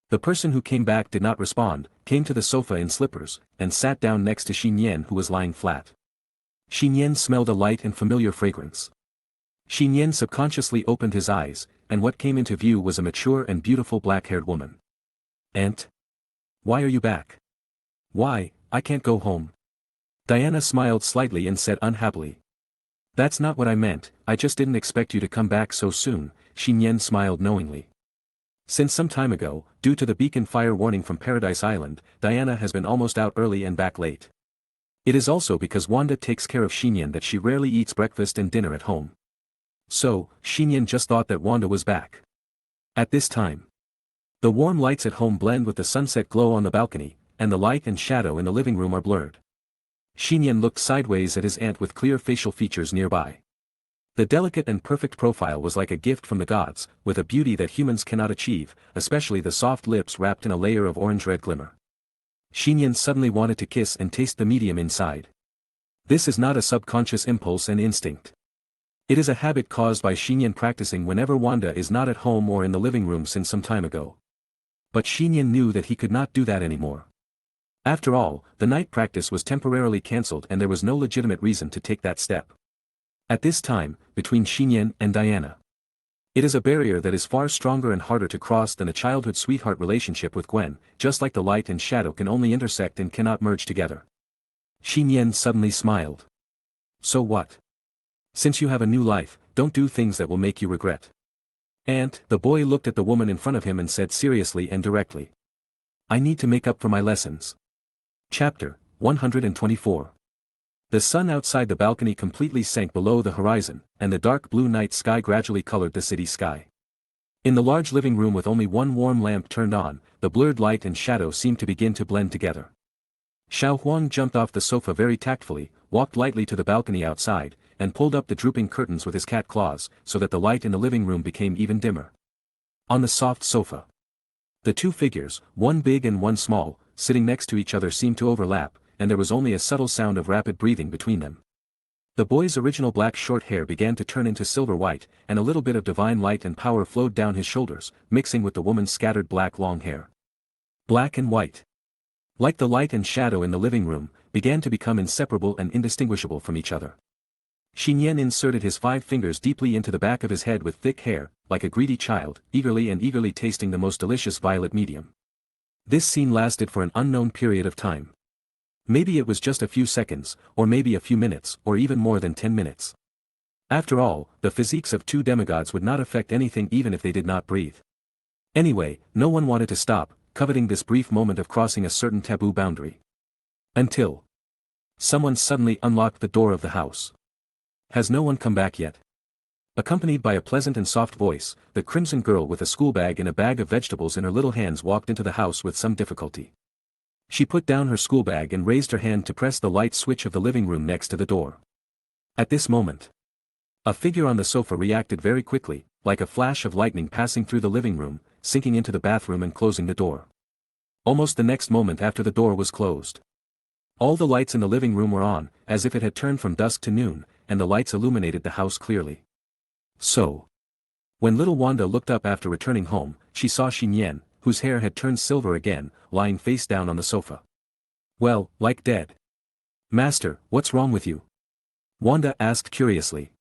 The person who came back did not respond, came to the sofa in slippers, and sat down next to Nian who was lying flat. Nian smelled a light and familiar fragrance. Nian subconsciously opened his eyes, and what came into view was a mature and beautiful black-haired woman. Aunt? Why are you back? Why, I can't go home. Diana smiled slightly and said unhappily. That's not what I meant, I just didn't expect you to come back so soon. Nian smiled knowingly. Since some time ago, due to the beacon fire warning from Paradise Island, Diana has been almost out early and back late. It is also because Wanda takes care of Nian that she rarely eats breakfast and dinner at home. So, Nian just thought that Wanda was back. At this time, the warm lights at home blend with the sunset glow on the balcony, and the light and shadow in the living room are blurred. Nian looked sideways at his aunt with clear facial features nearby. The delicate and perfect profile was like a gift from the gods, with a beauty that humans cannot achieve, especially the soft lips wrapped in a layer of orange-red glimmer. Nian suddenly wanted to kiss and taste the medium inside. This is not a subconscious impulse and instinct. It is a habit caused by Nian practicing whenever Wanda is not at home or in the living room since some time ago. But Nian knew that he could not do that anymore. After all, the night practice was temporarily cancelled and there was no legitimate reason to take that step. At this time, between Nian and Diana. It is a barrier that is far stronger and harder to cross than a childhood sweetheart relationship with Gwen, just like the light and shadow can only intersect and cannot merge together. Nian suddenly smiled. So what? Since you have a new life, don't do things that will make you regret. Aunt, the boy looked at the woman in front of him and said seriously and directly. I need to make up for my lessons. Chapter 124. The sun outside the balcony completely sank below the horizon, and the dark blue night sky gradually colored the city sky. In the large living room with only one warm lamp turned on, the blurred light and shadow seemed to begin to blend together. Xiao Huang jumped off the sofa very tactfully, walked lightly to the balcony outside, and pulled up the drooping curtains with his cat claws, so that the light in the living room became even dimmer. On the soft sofa, the two figures, one big and one small, sitting next to each other seemed to overlap, and there was only a subtle sound of rapid breathing between them. The boy's original black short hair began to turn into silver white, and a little bit of divine light and power flowed down his shoulders, mixing with the woman's scattered black long hair. Black and white, like the light and shadow in the living room, began to become inseparable and indistinguishable from each other. Nian inserted his 5 fingers deeply into the back of his head with thick hair, like a greedy child, eagerly tasting the most delicious violet medium. This scene lasted for an unknown period of time. Maybe it was just a few seconds, or maybe a few minutes, or even more than 10 minutes. After all, the physiques of 2 demigods would not affect anything even if they did not breathe. Anyway, no one wanted to stop, coveting this brief moment of crossing a certain taboo boundary. Until someone suddenly unlocked the door of the house. Has no one come back yet? Accompanied by a pleasant and soft voice, the crimson girl with a school bag and a bag of vegetables in her little hands walked into the house with some difficulty. She put down her school bag and raised her hand to press the light switch of the living room next to the door. At this moment, a figure on the sofa reacted very quickly, like a flash of lightning passing through the living room, sinking into the bathroom and closing the door. Almost the next moment after the door was closed, all the lights in the living room were on, as if it had turned from dusk to noon, and the lights illuminated the house clearly. So, when little Wanda looked up after returning home, she saw Nian, whose hair had turned silver again, lying face down on the sofa. Well, like dead. Master, what's wrong with you? Wanda asked curiously.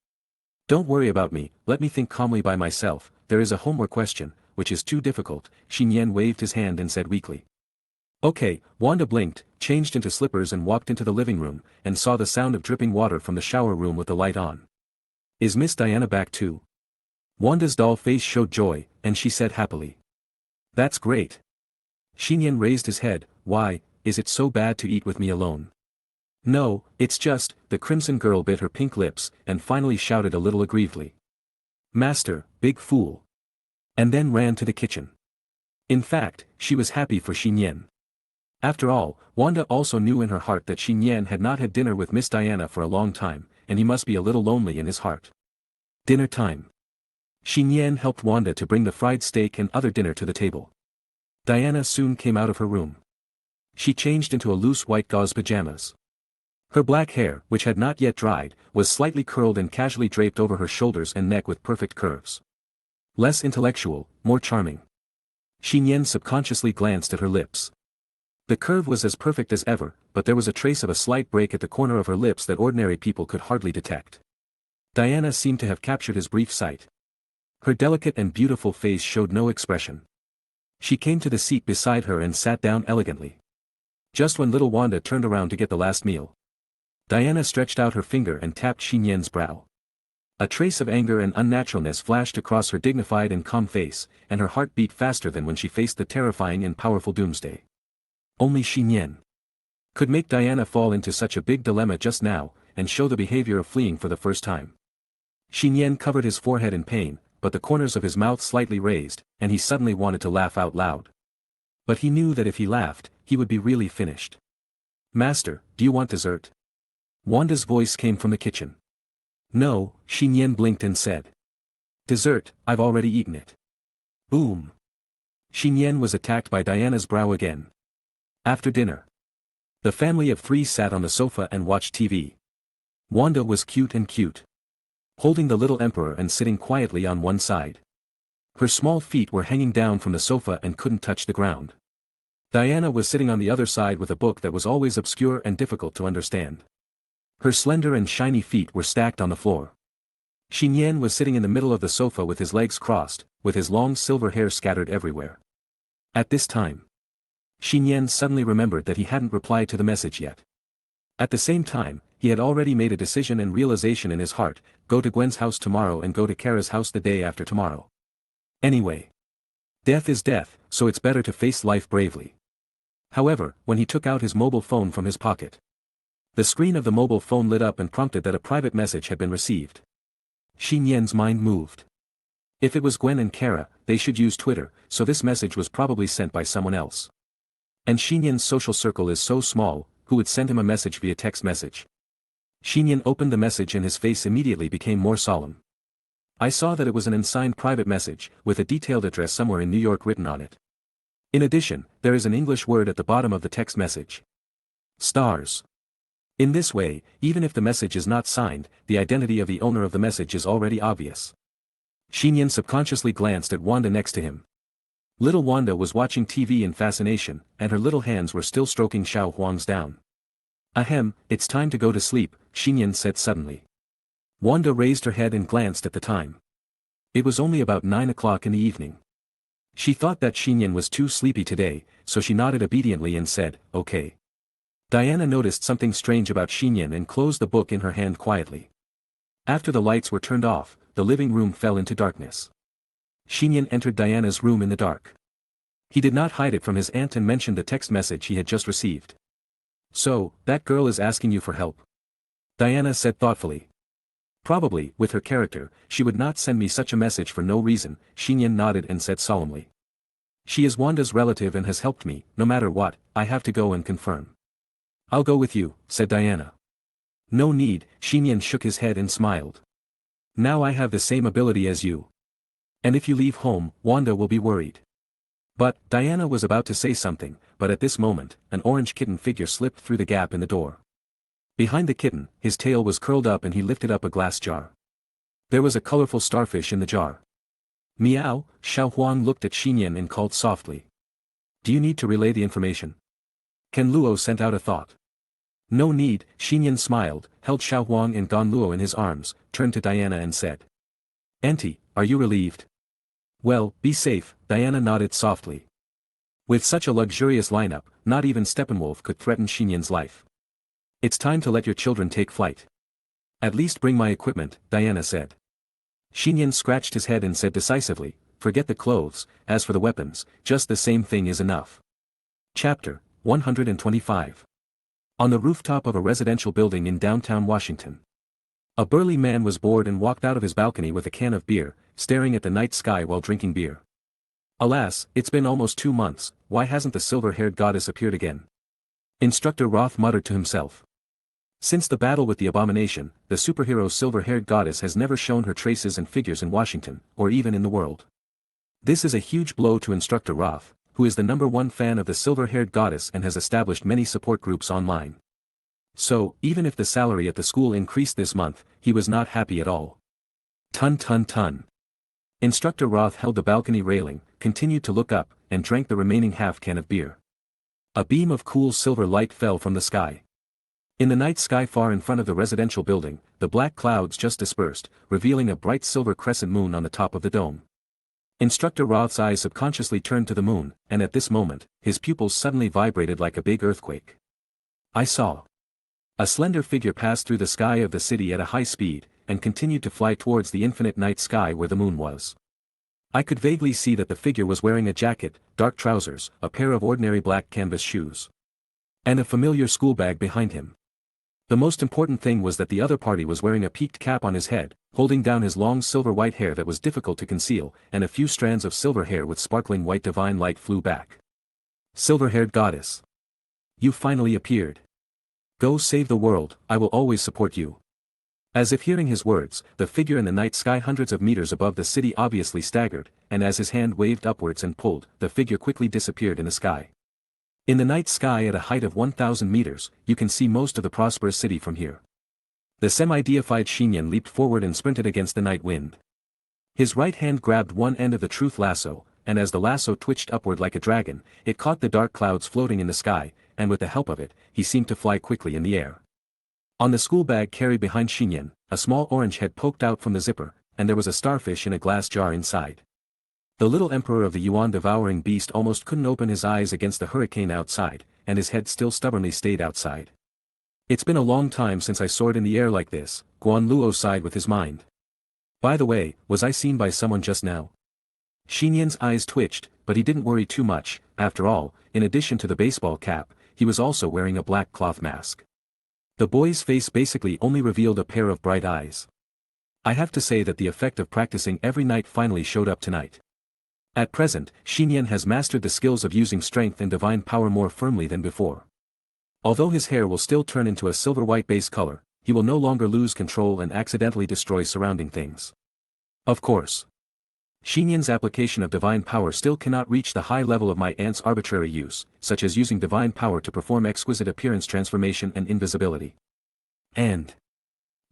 Don't worry about me, let me think calmly by myself, there is a homework question, which is too difficult, Nian waved his hand and said weakly. Okay, Wanda blinked, changed into slippers and walked into the living room, and saw the sound of dripping water from the shower room with the light on. Is Miss Diana back too? Wanda's doll face showed joy, and she said happily. That's great. Nian raised his head. Why, is it so bad to eat with me alone? No, it's just, the crimson girl bit her pink lips, and finally shouted a little aggrievedly. Master, big fool. And then ran to the kitchen. In fact, she was happy for Nian. After all, Wanda also knew in her heart that Nian had not had dinner with Miss Diana for a long time, and he must be a little lonely in his heart. Dinner time. Nian helped Wanda to bring the fried steak and other dinner to the table. Diana soon came out of her room. She changed into a loose white gauze pajamas. Her black hair, which had not yet dried, was slightly curled and casually draped over her shoulders and neck with perfect curves. Less intellectual, more charming. Nian subconsciously glanced at her lips. The curve was as perfect as ever, but there was a trace of a slight break at the corner of her lips that ordinary people could hardly detect. Diana seemed to have captured his brief sight. Her delicate and beautiful face showed no expression. She came to the seat beside her and sat down elegantly. Just when little Wanda turned around to get the last meal, Diana stretched out her finger and tapped Nian's brow. A trace of anger and unnaturalness flashed across her dignified and calm face, and her heart beat faster than when she faced the terrifying and powerful doomsday. Only Nian could make Diana fall into such a big dilemma just now, and show the behavior of fleeing for the first time. Nian covered his forehead in pain, but the corners of his mouth slightly raised, and he suddenly wanted to laugh out loud. But he knew that if he laughed, he would be really finished. Master, do you want dessert? Wanda's voice came from the kitchen. No, Nian blinked and said. Dessert, I've already eaten it. Boom. Nian was attacked by Diana's brow again. After dinner, the family of 3 sat on the sofa and watched TV. Wanda was cute, holding the little emperor and sitting quietly on one side. Her small feet were hanging down from the sofa and couldn't touch the ground. Diana was sitting on the other side with a book that was always obscure and difficult to understand. Her slender and shiny feet were stacked on the floor. Nian was sitting in the middle of the sofa with his legs crossed, with his long silver hair scattered everywhere. At this time, Nian suddenly remembered that he hadn't replied to the message yet. At the same time, he had already made a decision and realization in his heart: go to Gwen's house tomorrow and go to Kara's house the day after tomorrow. Anyway, death is death, so it's better to face life bravely. However, when he took out his mobile phone from his pocket, the screen of the mobile phone lit up and prompted that a private message had been received. Nian's mind moved. If it was Gwen and Kara, they should use Twitter, so this message was probably sent by someone else. And Nian's social circle is so small, who would send him a message via text message? Nian opened the message and his face immediately became more solemn. I saw that it was an unsigned private message, with a detailed address somewhere in New York written on it. In addition, there is an English word at the bottom of the text message. Stars. In this way, even if the message is not signed, the identity of the owner of the message is already obvious. Nian subconsciously glanced at Wanda next to him. Little Wanda was watching TV in fascination, and her little hands were still stroking Xiao Huang's down. Ahem, it's time to go to sleep, Nian said suddenly. Wanda raised her head and glanced at the time. It was only about 9 o'clock in the evening. She thought that Nian was too sleepy today, so she nodded obediently and said, okay. Diana noticed something strange about Nian and closed the book in her hand quietly. After the lights were turned off, the living room fell into darkness. Nian entered Diana's room in the dark. He did not hide it from his aunt and mentioned the text message he had just received. So, that girl is asking you for help? Diana said thoughtfully. Probably, with her character, she would not send me such a message for no reason, Nian nodded and said solemnly. She is Wanda's relative and has helped me, no matter what, I have to go and confirm. I'll go with you, said Diana. No need, Nian shook his head and smiled. Now I have the same ability as you. And if you leave home, Wanda will be worried. But, Diana was about to say something, but at this moment, an orange kitten figure slipped through the gap in the door. Behind the kitten, his tail was curled up and he lifted up a glass jar. There was a colorful starfish in the jar. Meow, Xiao Huang looked at Nian and called softly. Do you need to relay the information? Ken Luo sent out a thought. No need, Nian smiled, held Xiao Huang and Gan Luo in his arms, turned to Diana and said. Auntie, are you relieved? Well, be safe, Diana nodded softly. With such a luxurious lineup, not even Steppenwolf could threaten Nian's life. It's time to let your children take flight. At least bring my equipment, Diana said. Nian scratched his head and said decisively, forget the clothes, as for the weapons, just the same thing is enough. Chapter 125. On the rooftop of a residential building in downtown Washington. A burly man was bored and walked out of his balcony with a can of beer, staring at the night sky while drinking beer. Alas, it's been almost 2 months, why hasn't the silver-haired goddess appeared again? Instructor Roth muttered to himself. Since the battle with the abomination, the superhero silver-haired goddess has never shown her traces and figures in Washington, or even in the world. This is a huge blow to Instructor Roth, who is the #1 fan of the silver-haired goddess and has established many support groups online. So, even if the salary at the school increased this month, he was not happy at all. Ton. Instructor Roth held the balcony railing, continued to look up, and drank the remaining half can of beer. A beam of cool silver light fell from the sky. In the night sky far in front of the residential building, the black clouds just dispersed, revealing a bright silver crescent moon on the top of the dome. Instructor Roth's eyes subconsciously turned to the moon, and at this moment, his pupils suddenly vibrated like a big earthquake. I saw. A slender figure passed through the sky of the city at a high speed, and continued to fly towards the infinite night sky where the moon was. I could vaguely see that the figure was wearing a jacket, dark trousers, a pair of ordinary black canvas shoes, and a familiar school bag behind him. The most important thing was that the other party was wearing a peaked cap on his head, holding down his long silver-white hair that was difficult to conceal, and a few strands of silver hair with sparkling white divine light flew back. Silver-haired goddess. You finally appeared. Go save the world, I will always support you. As if hearing his words, the figure in the night sky hundreds of meters above the city obviously staggered, and as his hand waved upwards and pulled, the figure quickly disappeared in the sky. In the night sky at a height of 1,000 meters, you can see most of the prosperous city from here. The semi-deified Nian leaped forward and sprinted against the night wind. His right hand grabbed one end of the truth lasso, and as the lasso twitched upward like a dragon, it caught the dark clouds floating in the sky, and with the help of it, he seemed to fly quickly in the air. On the school bag carried behind Nian, a small orange head poked out from the zipper, and there was a starfish in a glass jar inside. The little emperor of the yuan-devouring beast almost couldn't open his eyes against the hurricane outside, and his head still stubbornly stayed outside. It's been a long time since I soared in the air like this, Guan Luo sighed with his mind. By the way, was I seen by someone just now? Nian's eyes twitched, but he didn't worry too much. After all, in addition to the baseball cap, he was also wearing a black cloth mask. The boy's face basically only revealed a pair of bright eyes. I have to say that the effect of practicing every night finally showed up tonight. At present, Nian has mastered the skills of using strength and divine power more firmly than before. Although his hair will still turn into a silver-white base color, he will no longer lose control and accidentally destroy surrounding things. Of course. Nian's application of divine power still cannot reach the high level of my aunt's arbitrary use, such as using divine power to perform exquisite appearance transformation and invisibility. And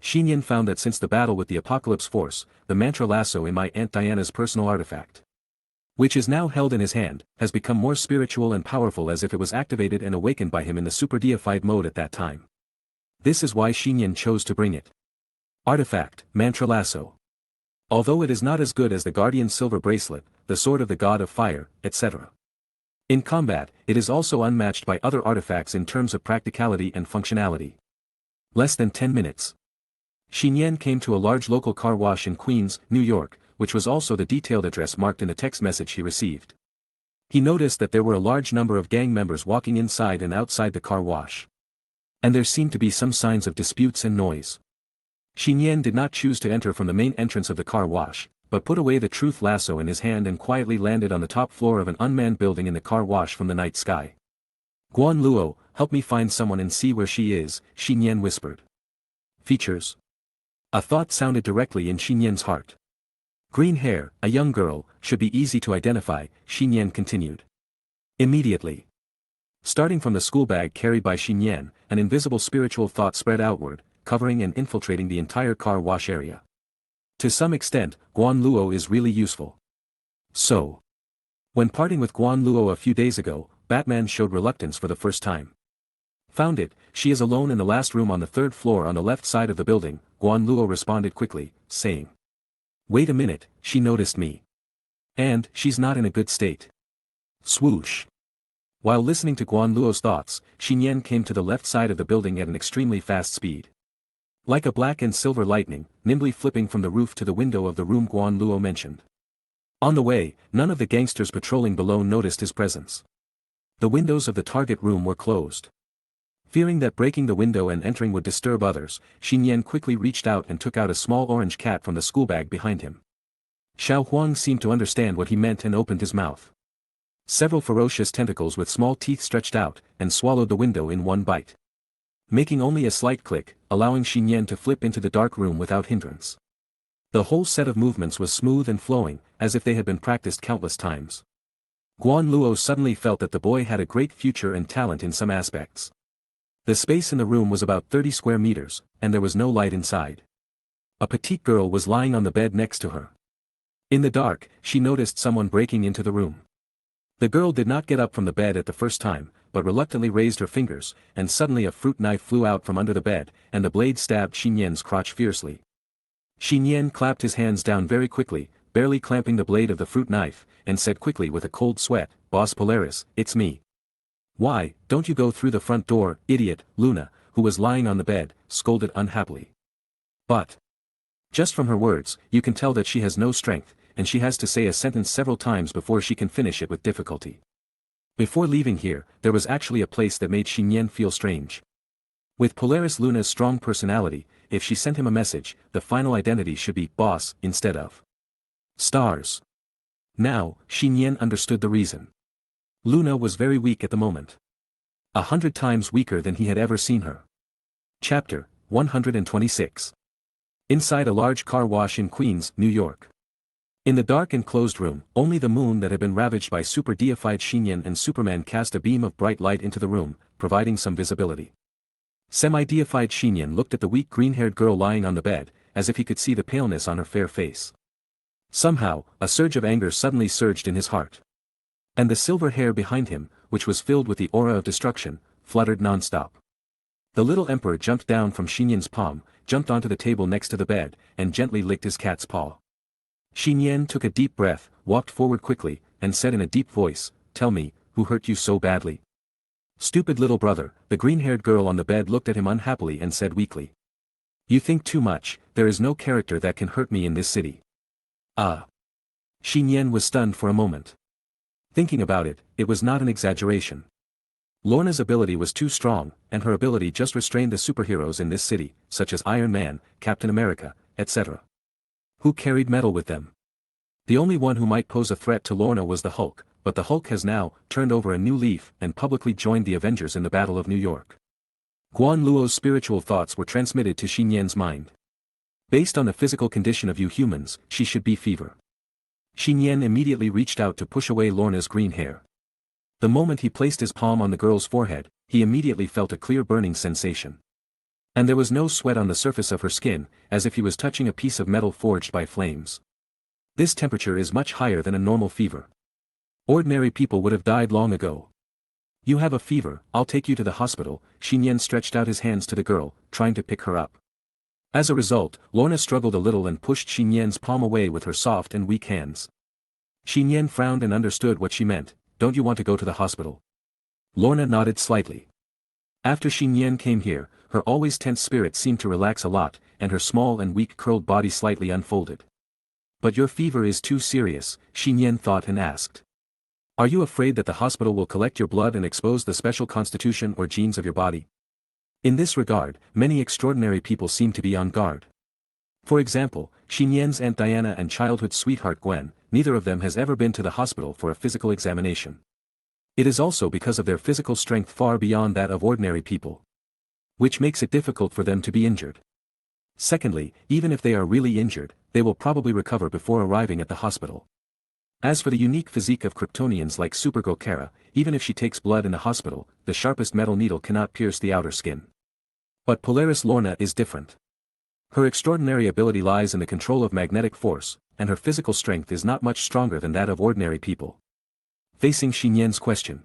Nian found that since the battle with the Apocalypse Force, the mantra lasso in my Aunt Diana's personal artifact, which is now held in his hand, has become more spiritual and powerful as if it was activated and awakened by him in the super-deified mode at that time. This is why Nian chose to bring it. Artifact, mantra lasso. Although it is not as good as the Guardian Silver Bracelet, the Sword of the God of Fire, etc. In combat, it is also unmatched by other artifacts in terms of practicality and functionality. Less than 10 minutes. Nian came to a large local car wash in Queens, New York, which was also the detailed address marked in the text message he received. He noticed that there were a large number of gang members walking inside and outside the car wash. And there seemed to be some signs of disputes and noise. Nian did not choose to enter from the main entrance of the car wash, but put away the truth lasso in his hand and quietly landed on the top floor of an unmanned building in the car wash from the night sky. "Guan Luo, help me find someone and see where she is," Nian whispered. Features. A thought sounded directly in Nian's heart. Green hair, a young girl, should be easy to identify, Nian continued. Immediately. Starting from the school bag carried by Nian, an invisible spiritual thought spread outward, covering and infiltrating the entire car wash area. To some extent, Guan Luo is really useful. So, when parting with Guan Luo a few days ago, Batman showed reluctance for the first time. "Found it, she is alone in the last room on the third floor on the left side of the building," Guan Luo responded quickly, saying. "Wait a minute, she noticed me. And she's not in a good state." Swoosh. While listening to Guan Luo's thoughts, Nian came to the left side of the building at an extremely fast speed. Like a black and silver lightning, nimbly flipping from the roof to the window of the room Guan Luo mentioned. On the way, none of the gangsters patrolling below noticed his presence. The windows of the target room were closed. Fearing that breaking the window and entering would disturb others, Nian quickly reached out and took out a small orange cat from the school bag behind him. Xiao Huang seemed to understand what he meant and opened his mouth. Several ferocious tentacles with small teeth stretched out, and swallowed the window in one bite. Making only a slight click, allowing Nian to flip into the dark room without hindrance. The whole set of movements was smooth and flowing, as if they had been practiced countless times. Guan Luo suddenly felt that the boy had a great future and talent in some aspects. The space in the room was about 30 square meters, and there was no light inside. A petite girl was lying on the bed next to her. In the dark, she noticed someone breaking into the room. The girl did not get up from the bed at the first time, but reluctantly raised her fingers, and suddenly a fruit knife flew out from under the bed, and the blade stabbed Nian's crotch fiercely. Nian clapped his hands down very quickly, barely clamping the blade of the fruit knife, and said quickly with a cold sweat, "Boss Polaris, it's me." "Why, don't you go through the front door, idiot?" Luna, who was lying on the bed, scolded unhappily. But just from her words, you can tell that she has no strength, and she has to say a sentence several times before she can finish it with difficulty. Before leaving here, there was actually a place that made Nian feel strange. With Polaris Luna's strong personality, if she sent him a message, the final identity should be "boss" instead of stars. Now, Nian understood the reason. Luna was very weak at the moment. 100 times weaker than he had ever seen her. Chapter 126. Inside a large car wash in Queens, New York. In the dark and closed room, only the moon that had been ravaged by super-deified Nian and Superman cast a beam of bright light into the room, providing some visibility. Semi-deified Nian looked at the weak green-haired girl lying on the bed, as if he could see the paleness on her fair face. Somehow, a surge of anger suddenly surged in his heart. And the silver hair behind him, which was filled with the aura of destruction, fluttered non-stop. The little emperor jumped down from Nian's palm, jumped onto the table next to the bed, and gently licked his cat's paw. Nian took a deep breath, walked forward quickly, and said in a deep voice, "Tell me, who hurt you so badly?" "Stupid little brother," the green-haired girl on the bed looked at him unhappily and said weakly. "You think too much, there is no character that can hurt me in this city." Ah. Nian was stunned for a moment. Thinking about it, it was not an exaggeration. Lorna's ability was too strong, and her ability just restrained the superheroes in this city, such as Iron Man, Captain America, etc. Who carried metal with them. The only one who might pose a threat to Lorna was the Hulk, but the Hulk has now turned over a new leaf and publicly joined the Avengers in the Battle of New York. Guan Luo's spiritual thoughts were transmitted to Nian's mind. Based on the physical condition of you humans, she should be fever. Nian immediately reached out to push away Lorna's green hair. The moment he placed his palm on the girl's forehead, he immediately felt a clear burning sensation. And there was no sweat on the surface of her skin, as if he was touching a piece of metal forged by flames. This temperature is much higher than a normal fever. Ordinary people would have died long ago. You have a fever, I'll take you to the hospital. Nian stretched out his hands to the girl, trying to pick her up. As a result, Lorna struggled a little and pushed Nian's palm away with her soft and weak hands. Nian frowned and understood what she meant. Don't you want to go to the hospital? Lorna nodded slightly. After Nian came here, her always tense spirit seemed to relax a lot, and her small and weak curled body slightly unfolded. But your fever is too serious, Nian thought and asked. Are you afraid that the hospital will collect your blood and expose the special constitution or genes of your body? In this regard, many extraordinary people seem to be on guard. For example, Nian's Aunt Diana and childhood sweetheart Gwen, neither of them has ever been to the hospital for a physical examination. It is also because of their physical strength far beyond that of ordinary people, which makes it difficult for them to be injured. Secondly, even if they are really injured, they will probably recover before arriving at the hospital. As for the unique physique of Kryptonians like Supergirl Kara, even if she takes blood in the hospital, the sharpest metal needle cannot pierce the outer skin. But Polaris Lorna is different. Her extraordinary ability lies in the control of magnetic force, and her physical strength is not much stronger than that of ordinary people. Facing Nian's question.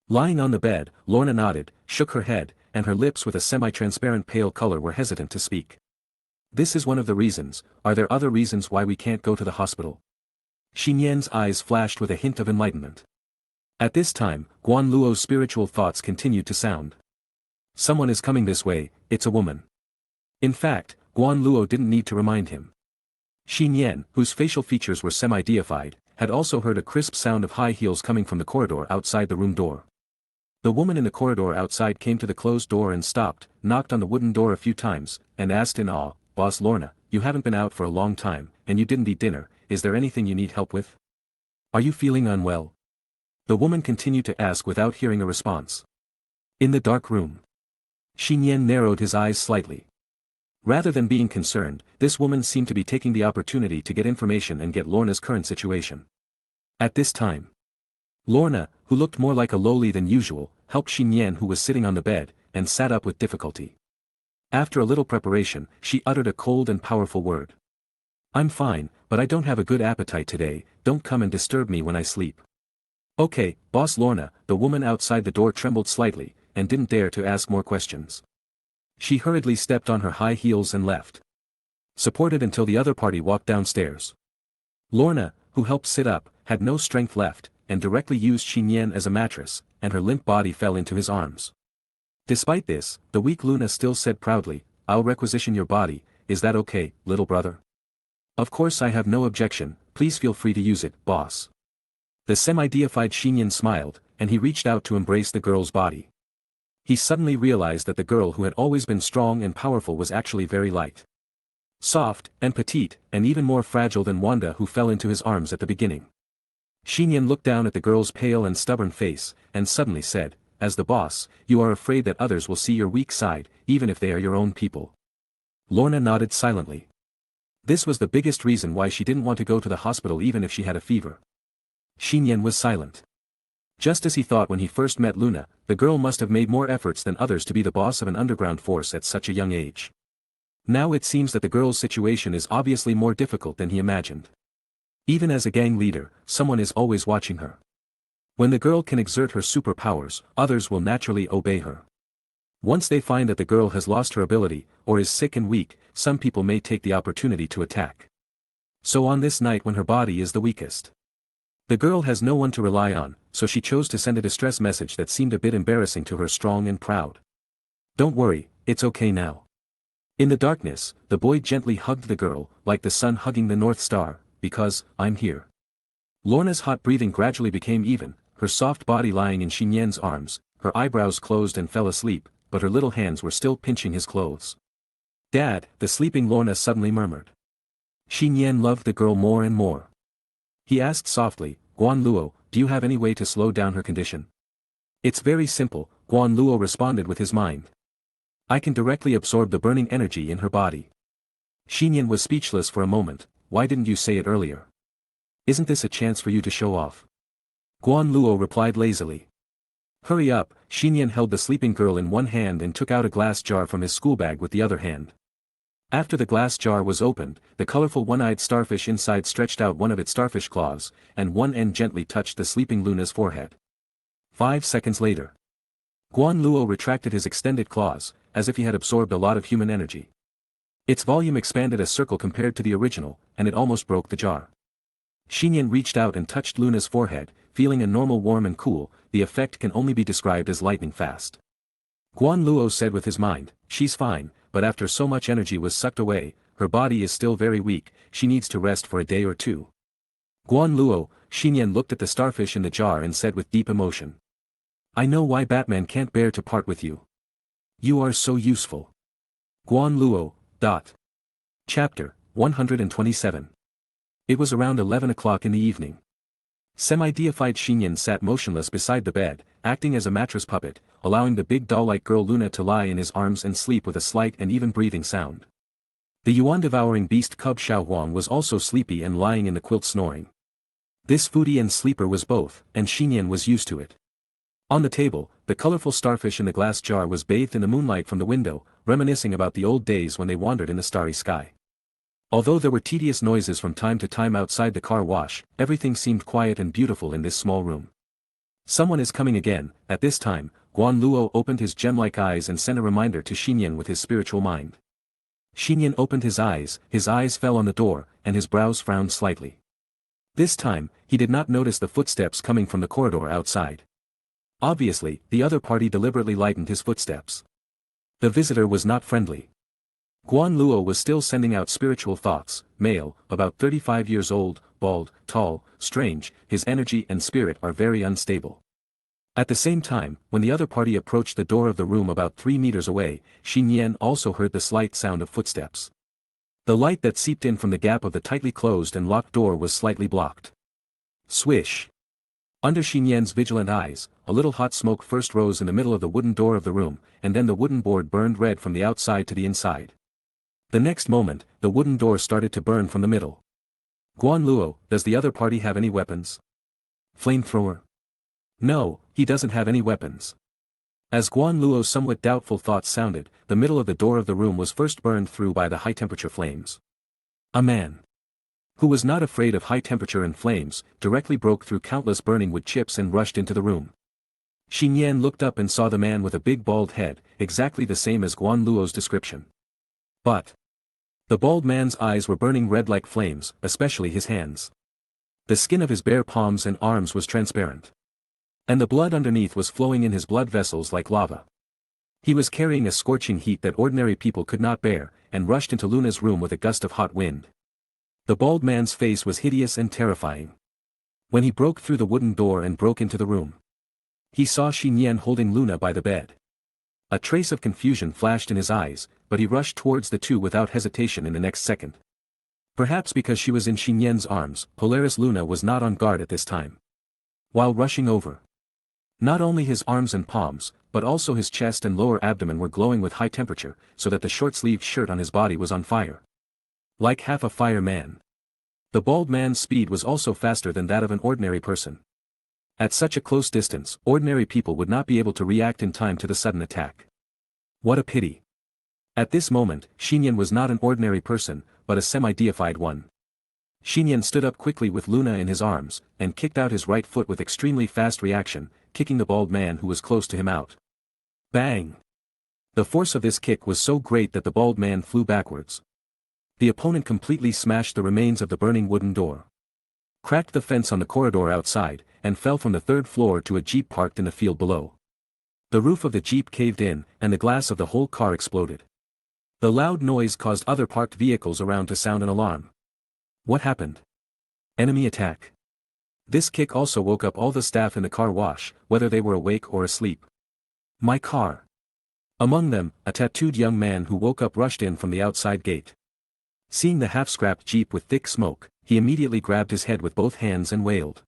Lying on the bed, Lorna nodded, shook her head, and her lips with a semi-transparent pale color were hesitant to speak. This is one of the reasons. Are there other reasons why we can't go to the hospital? Nian's eyes flashed with a hint of enlightenment. At this time, Guan Luo's spiritual thoughts continued to sound. Someone is coming this way, it's a woman. In fact, Guan Luo didn't need to remind him. Nian, whose facial features were semi-deified, had also heard a crisp sound of high heels coming from the corridor outside the room door. The woman in the corridor outside came to the closed door and stopped, knocked on the wooden door a few times, and asked in awe, Boss Lorna, you haven't been out for a long time, and you didn't eat dinner, is there anything you need help with? Are you feeling unwell? The woman continued to ask without hearing a response. In the dark room. Nian narrowed his eyes slightly. Rather than being concerned, this woman seemed to be taking the opportunity to get information and get Lorna's current situation. At this time, Lorna, who looked more like a lowly than usual, helped Nian who was sitting on the bed, and sat up with difficulty. After a little preparation, she uttered a cold and powerful word. I'm fine, but I don't have a good appetite today, don't come and disturb me when I sleep. Okay, Boss Lorna. The woman outside the door trembled slightly, and didn't dare to ask more questions. She hurriedly stepped on her high heels and left. Supported until the other party walked downstairs. Lorna, who helped sit up, had no strength left, and directly used Nian as a mattress, and her limp body fell into his arms. Despite this, the weak Luna still said proudly, I'll requisition your body, is that okay, little brother? Of course I have no objection, please feel free to use it, boss. The semi-deified Nian smiled, and he reached out to embrace the girl's body. He suddenly realized that the girl who had always been strong and powerful was actually very light. Soft, and petite, and even more fragile than Wanda who fell into his arms at the beginning. Nian looked down at the girl's pale and stubborn face, and suddenly said, as the boss, you are afraid that others will see your weak side, even if they are your own people. Lorna nodded silently. This was the biggest reason why she didn't want to go to the hospital even if she had a fever. Nian was silent. Just as he thought when he first met Luna, the girl must have made more efforts than others to be the boss of an underground force at such a young age. Now it seems that the girl's situation is obviously more difficult than he imagined. Even as a gang leader, someone is always watching her. When the girl can exert her superpowers, others will naturally obey her. Once they find that the girl has lost her ability, or is sick and weak, some people may take the opportunity to attack. So on this night when her body is the weakest, the girl has no one to rely on, so she chose to send a distress message that seemed a bit embarrassing to her strong and proud. Don't worry, it's okay now. In the darkness, the boy gently hugged the girl, like the sun hugging the North Star, because, I'm here. Lorna's hot breathing gradually became even, her soft body lying in Nian's arms, her eyebrows closed and fell asleep, but her little hands were still pinching his clothes. Dad, the sleeping Lorna suddenly murmured. Nian loved the girl more and more. He asked softly, Guan Luo, do you have any way to slow down her condition? It's very simple, Guan Luo responded with his mind. I can directly absorb the burning energy in her body. Nian was speechless for a moment. Why didn't you say it earlier? isn't this a chance for you to show off? Guan Luo replied lazily. Hurry up, Nian held the sleeping girl in one hand and took out a glass jar from his school bag with the other hand. After the glass jar was opened, the colorful one-eyed starfish inside stretched out one of its starfish claws, and one end gently touched the sleeping Luna's forehead. 5 seconds later. Guan Luo retracted his extended claws, as if he had absorbed a lot of human energy. Its volume expanded a circle compared to the original, and it almost broke the jar. Nian reached out and touched Luna's forehead, feeling a normal warm and cool. The effect can only be described as lightning fast. Guan Luo said with his mind, she's fine, but after so much energy was sucked away, her body is still very weak, she needs to rest for a day or two. Guan Luo, Nian looked at the starfish in the jar and said with deep emotion. I know why Batman can't bear to part with you. You are so useful. Guan Luo. Chapter 127. It was around 11 o'clock in the evening. Semi-deified Nian sat motionless beside the bed, acting as a mattress puppet, allowing the big doll-like girl Luna to lie in his arms and sleep with a slight and even breathing sound. The yuan-devouring beast cub Xiao Huang was also sleepy and lying in the quilt snoring. This foodie and sleeper was both, and Nian was used to it. On the table, the colorful starfish in the glass jar was bathed in the moonlight from the window, reminiscing about the old days when they wandered in the starry sky. Although there were tedious noises from time to time outside the car wash, everything seemed quiet and beautiful in this small room. Someone is coming again. At this time, Guan Luo opened his gem-like eyes and sent a reminder to Nian with his spiritual mind. Nian opened his eyes fell on the door, and his brows frowned slightly. This time, he did not notice the footsteps coming from the corridor outside. Obviously, the other party deliberately lightened his footsteps. The visitor was not friendly. Guan Luo was still sending out spiritual thoughts, male, about 35 years old, bald, tall, strange, his energy and spirit are very unstable. At the same time, when the other party approached the door of the room about 3 meters away, Nian also heard the slight sound of footsteps. The light that seeped in from the gap of the tightly closed and locked door was slightly blocked. Swish! Under Nian's vigilant eyes, a little hot smoke first rose in the middle of the wooden door of the room, and then the wooden board burned red from the outside to the inside. The next moment, the wooden door started to burn from the middle. Guan Luo, does the other party have any weapons? Flamethrower? No, he doesn't have any weapons. As Guan Luo's somewhat doubtful thoughts sounded, the middle of the door of the room was first burned through by the high-temperature flames. A man, who was not afraid of high temperature and flames, directly broke through countless burning wood chips and rushed into the room. Nian looked up and saw the man with a big bald head, exactly the same as Guan Luo's description. But the bald man's eyes were burning red like flames, especially his hands. The skin of his bare palms and arms was transparent. And the blood underneath was flowing in his blood vessels like lava. He was carrying a scorching heat that ordinary people could not bear, and rushed into Luna's room with a gust of hot wind. The bald man's face was hideous and terrifying. When he broke through the wooden door and broke into the room, he saw Nian holding Luna by the bed. A trace of confusion flashed in his eyes, but he rushed towards the two without hesitation in the next second. Perhaps because she was in Nian's arms, Polaris Luna was not on guard at this time. While rushing over, not only his arms and palms, but also his chest and lower abdomen were glowing with high temperature, so that the short-sleeved shirt on his body was on fire. Like half a fireman. The bald man's speed was also faster than that of an ordinary person. At such a close distance, ordinary people would not be able to react in time to the sudden attack. What a pity. At this moment, Nian was not an ordinary person, but a semi-deified one. Nian stood up quickly with Luna in his arms, and kicked out his right foot with extremely fast reaction, kicking the bald man who was close to him out. Bang! The force of this kick was so great that the bald man flew backwards. The opponent completely smashed the remains of the burning wooden door, cracked the fence on the corridor outside, and fell from the 3rd floor to a jeep parked in the field below. The roof of the jeep caved in, and the glass of the whole car exploded. The loud noise caused other parked vehicles around to sound an alarm. What happened? Enemy attack. This kick also woke up all the staff in the car wash, whether they were awake or asleep. My car. Among them, a tattooed young man who woke up rushed in from the outside gate. Seeing the half-scrapped jeep with thick smoke, he immediately grabbed his head with both hands and wailed.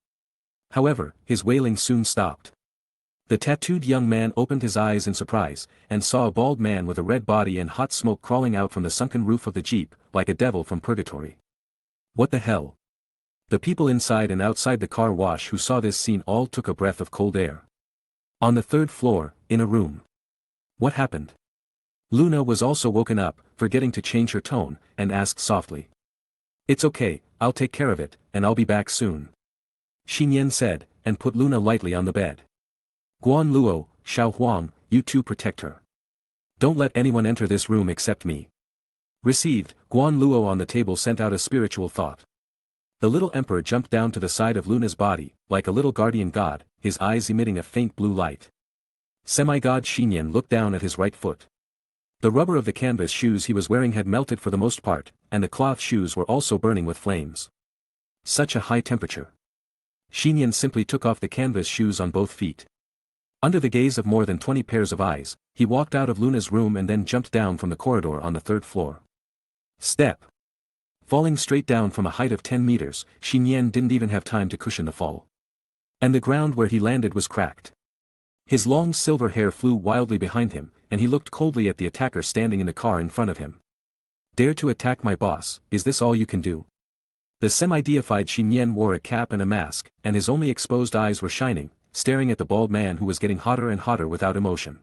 However, his wailing soon stopped. The tattooed young man opened his eyes in surprise, and saw a bald man with a red body and hot smoke crawling out from the sunken roof of the jeep, like a devil from purgatory. What the hell? The people inside and outside the car wash who saw this scene all took a breath of cold air. On the third floor, in a room. What happened? Luna was also woken up, forgetting to change her tone, and asked softly. It's okay, I'll take care of it, and I'll be back soon. Nian said, and put Luna lightly on the bed. Guan Luo, Xiao Huang, you two protect her. Don't let anyone enter this room except me. Received, Guan Luo on the table sent out a spiritual thought. The little emperor jumped down to the side of Luna's body, like a little guardian god, his eyes emitting a faint blue light. Semi-god Nian looked down at his right foot. The rubber of the canvas shoes he was wearing had melted for the most part, and the cloth shoes were also burning with flames. Such a high temperature. Nian simply took off the canvas shoes on both feet. Under the gaze of more than 20 pairs of eyes, he walked out of Luna's room and then jumped down from the corridor on the third floor. Step. Falling straight down from a height of 10 meters, Nian didn't even have time to cushion the fall. And the ground where he landed was cracked. His long silver hair flew wildly behind him, and he looked coldly at the attacker standing in the car in front of him. Dare to attack my boss, is this all you can do? The semi-deified Nian wore a cap and a mask, and his only exposed eyes were shining, staring at the bald man who was getting hotter and hotter without emotion.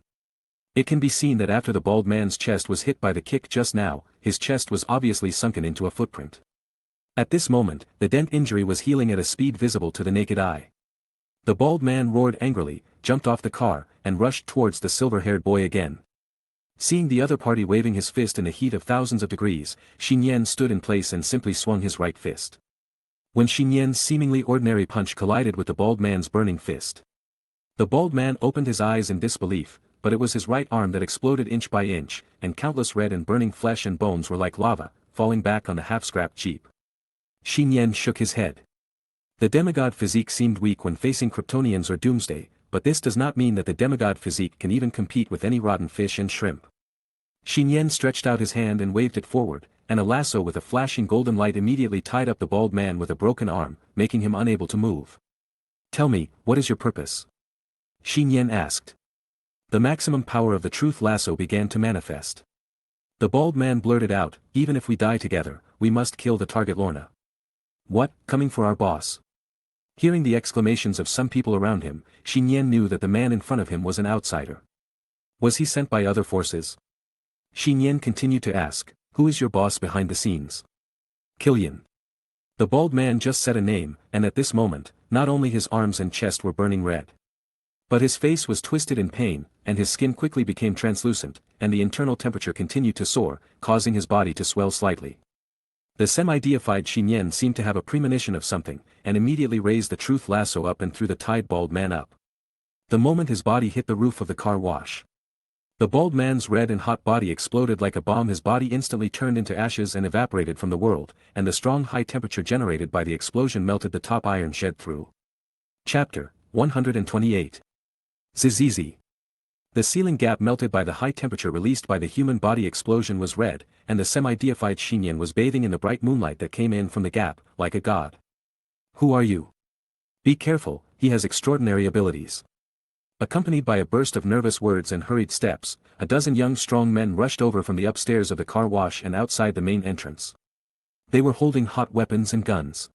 It can be seen that after the bald man's chest was hit by the kick just now, his chest was obviously sunken into a footprint. At this moment, the dent injury was healing at a speed visible to the naked eye. The bald man roared angrily, jumped off the car, and rushed towards the silver-haired boy again. Seeing the other party waving his fist in the heat of thousands of degrees, Nian stood in place and simply swung his right fist. When Nian's seemingly ordinary punch collided with the bald man's burning fist, the bald man opened his eyes in disbelief, but it was his right arm that exploded inch by inch, and countless red and burning flesh and bones were like lava, falling back on the half-scrapped jeep. Nian shook his head. The demigod physique seemed weak when facing Kryptonians or Doomsday, but this does not mean that the demigod physique can even compete with any rotten fish and shrimp. Nian stretched out his hand and waved it forward, and a lasso with a flashing golden light immediately tied up the bald man with a broken arm, making him unable to move. Tell me, what is your purpose? Nian asked. The maximum power of the truth lasso began to manifest. The bald man blurted out, even if we die together, we must kill the target Lorna. What, coming for our boss? Hearing the exclamations of some people around him, Nian knew that the man in front of him was an outsider. Was he sent by other forces? Nian continued to ask, who is your boss behind the scenes? Killian. The bald man just said a name, and at this moment, not only his arms and chest were burning red, but his face was twisted in pain, and his skin quickly became translucent, and the internal temperature continued to soar, causing his body to swell slightly. The semi-deified Nian seemed to have a premonition of something, and immediately raised the truth lasso up and threw the tied bald man up. The moment his body hit the roof of the car wash, the bald man's red and hot body exploded like a bomb. His body instantly turned into ashes and evaporated from the world, and the strong high temperature generated by the explosion melted the top iron shed through. Chapter 128. Zizizi. The ceiling gap melted by the high temperature released by the human body explosion was red, and the semi-deified Nian was bathing in the bright moonlight that came in from the gap, like a god. Who are you? Be careful, he has extraordinary abilities. Accompanied by a burst of nervous words and hurried steps, a dozen young strong men rushed over from the upstairs of the car wash and outside the main entrance. They were holding hot weapons and guns,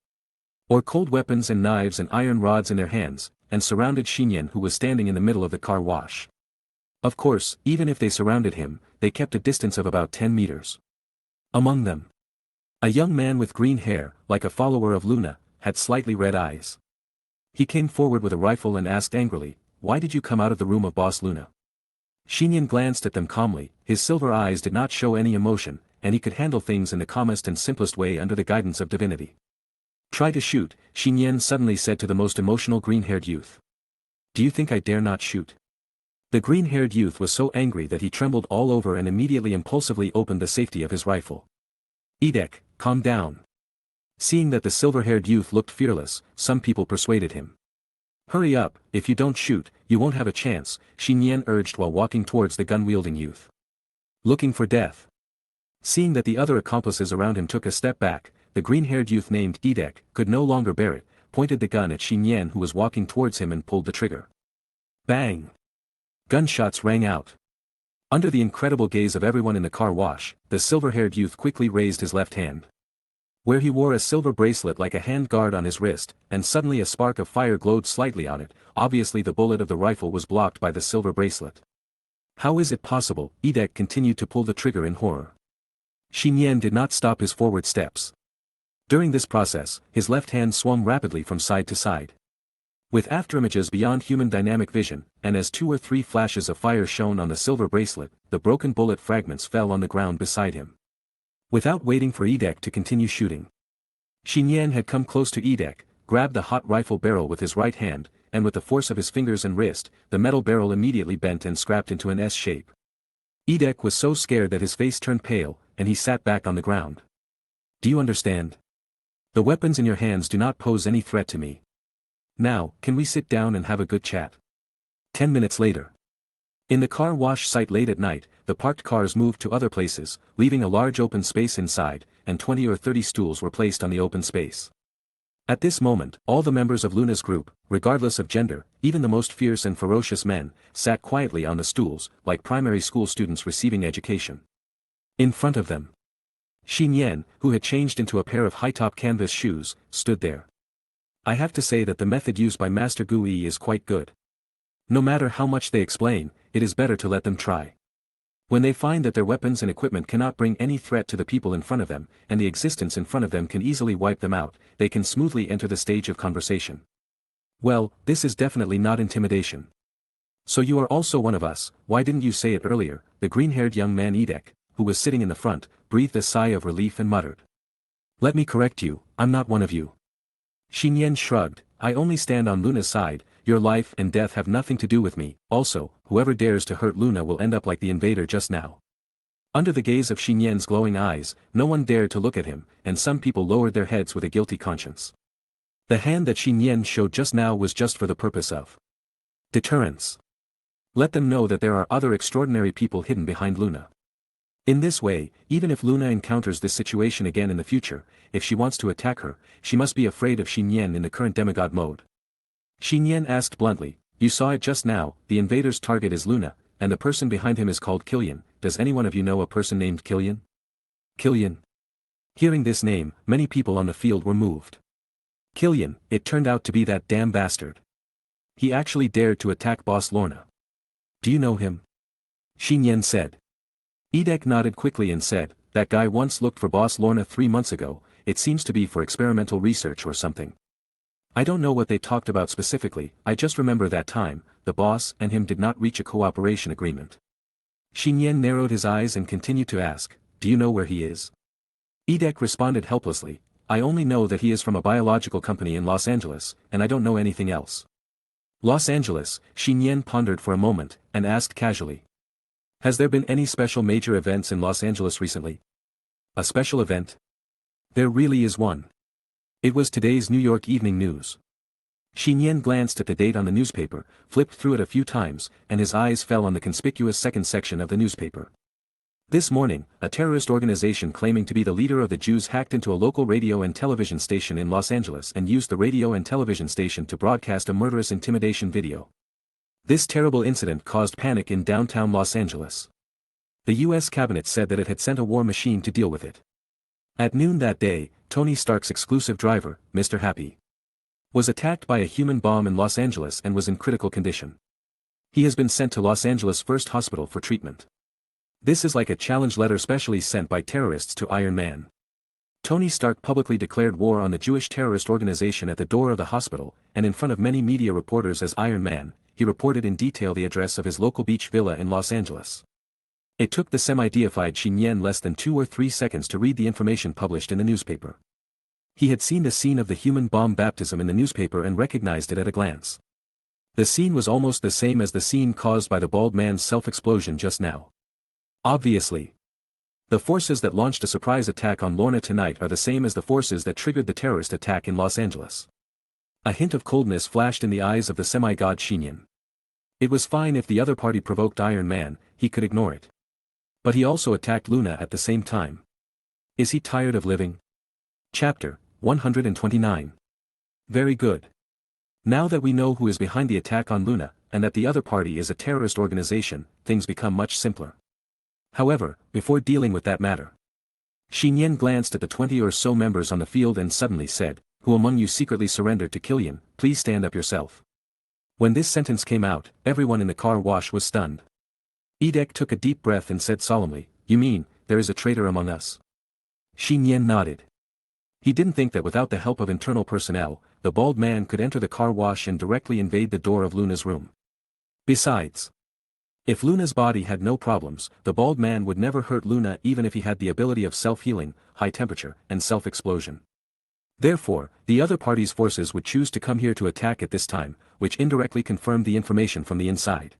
or cold weapons and knives and iron rods in their hands, and surrounded Nian, who was standing in the middle of the car wash. Of course, even if they surrounded him, they kept a distance of about 10 meters. Among them, a young man with green hair, like a follower of Luna, had slightly red eyes. He came forward with a rifle and asked angrily, why did you come out of the room of Boss Luna? Nian glanced at them calmly, his silver eyes did not show any emotion, and he could handle things in the calmest and simplest way under the guidance of divinity. Try to shoot, Nian suddenly said to the most emotional green-haired youth. Do you think I dare not shoot? The green-haired youth was so angry that he trembled all over and immediately impulsively opened the safety of his rifle. Edek, calm down. Seeing that the silver-haired youth looked fearless, some people persuaded him. Hurry up, if you don't shoot, you won't have a chance, Nian urged while walking towards the gun-wielding youth. Looking for death. Seeing that the other accomplices around him took a step back, the green-haired youth named Edek could no longer bear it, pointed the gun at Nian who was walking towards him and pulled the trigger. Bang! Gunshots rang out. Under the incredible gaze of everyone in the car wash, the silver-haired youth quickly raised his left hand. where he wore a silver bracelet like a hand guard on his wrist, and suddenly a spark of fire glowed slightly on it. Obviously the bullet of the rifle was blocked by the silver bracelet. How is it possible? Edek continued to pull the trigger in horror. Nian did not stop his forward steps. During this process, his left hand swung rapidly from side to side. With afterimages beyond human dynamic vision, and as 2 or 3 flashes of fire shone on the silver bracelet, the broken bullet fragments fell on the ground beside him. Without waiting for Edek to continue shooting, Nian had come close to Edek, grabbed the hot rifle barrel with his right hand, and with the force of his fingers and wrist, the metal barrel immediately bent and scrapped into an S shape. Edek was so scared that his face turned pale, and he sat back on the ground. Do you understand? The weapons in your hands do not pose any threat to me. Now, can we sit down and have a good chat? 10 minutes later. In the car wash site late at night, the parked cars moved to other places, leaving a large open space inside, and 20 or 30 stools were placed on the open space. At this moment, all the members of Luna's group, regardless of gender, even the most fierce and ferocious men, sat quietly on the stools, like primary school students receiving education. In front of them, Nian, who had changed into a pair of high-top canvas shoes, stood there. I have to say that the method used by Master Gui is quite good. No matter how much they explain, it is better to let them try. When they find that their weapons and equipment cannot bring any threat to the people in front of them, and the existence in front of them can easily wipe them out, they can smoothly enter the stage of conversation. Well, this is definitely not intimidation. So you are also one of us, why didn't you say it earlier? The green-haired young man Edek, who was sitting in the front, breathed a sigh of relief and muttered. Let me correct you, I'm not one of you. Nian shrugged, I only stand on Luna's side, your life and death have nothing to do with me, also, whoever dares to hurt Luna will end up like the invader just now. Under the gaze of Nian's glowing eyes, no one dared to look at him, and some people lowered their heads with a guilty conscience. The hand that Nian showed just now was just for the purpose of deterrence. Let them know that there are other extraordinary people hidden behind Luna. In this way, even if Luna encounters this situation again in the future, if she wants to attack her, she must be afraid of Nian in the current demigod mode. Nian asked bluntly, you saw it just now, the invader's target is Luna, and the person behind him is called Killian. Does any one of you know a person named Killian? Killian. Hearing this name, many people on the field were moved. Killian, it turned out to be that damn bastard. He actually dared to attack Boss Lorna. Do you know him? Nian said. Edek nodded quickly and said, that guy once looked for Boss Lorna 3 months ago, it seems to be for experimental research or something. I don't know what they talked about specifically, I just remember that time, the boss and him did not reach a cooperation agreement. Nian narrowed his eyes and continued to ask, do you know where he is? Edek responded helplessly, I only know that he is from a biological company in Los Angeles, and I don't know anything else. Los Angeles, Nian pondered for a moment, and asked casually. Has there been any special major events in Los Angeles recently? A special event? There really is one. It was today's New York Evening News. Nian glanced at the date on the newspaper, flipped through it a few times, and his eyes fell on the conspicuous second section of the newspaper. This morning, a terrorist organization claiming to be the leader of the Jews hacked into a local radio and television station in Los Angeles and used the radio and television station to broadcast a murderous intimidation video. This terrible incident caused panic in downtown Los Angeles. The U.S. cabinet said that it had sent a war machine to deal with it. At noon that day, Tony Stark's exclusive driver, Mr. Happy, was attacked by a human bomb in Los Angeles and was in critical condition. He has been sent to Los Angeles First Hospital for treatment. This is like a challenge letter specially sent by terrorists to Iron Man. Tony Stark publicly declared war on the Jewish terrorist organization at the door of the hospital, and in front of many media reporters as Iron Man, he reported in detail the address of his local beach villa in Los Angeles. It took the semi-deified Nian less than 2 or 3 seconds to read the information published in the newspaper. He had seen the scene of the human bomb baptism in the newspaper and recognized it at a glance. The scene was almost the same as the scene caused by the bald man's self-explosion just now. Obviously, the forces that launched a surprise attack on Lorna tonight are the same as the forces that triggered the terrorist attack in Los Angeles. A hint of coldness flashed in the eyes of the semi-god Nian. It was fine if the other party provoked Iron Man, he could ignore it. But he also attacked Luna at the same time. Is he tired of living? Chapter 129. Very good. Now that we know who is behind the attack on Luna, and that the other party is a terrorist organization, things become much simpler. However, before dealing with that matter, Shi Nian glanced at the 20 or so members on the field and suddenly said, "Who among you secretly surrendered to Killian, please stand up yourself." When this sentence came out, everyone in the car wash was stunned. Edek took a deep breath and said solemnly, "You mean, there is a traitor among us?" Shi Nian nodded. He didn't think that without the help of internal personnel, the bald man could enter the car wash and directly invade the door of Luna's room. Besides, if Luna's body had no problems, the bald man would never hurt Luna even if he had the ability of self-healing, high temperature, and self-explosion. Therefore, the other party's forces would choose to come here to attack at this time, which indirectly confirmed the information from the inside.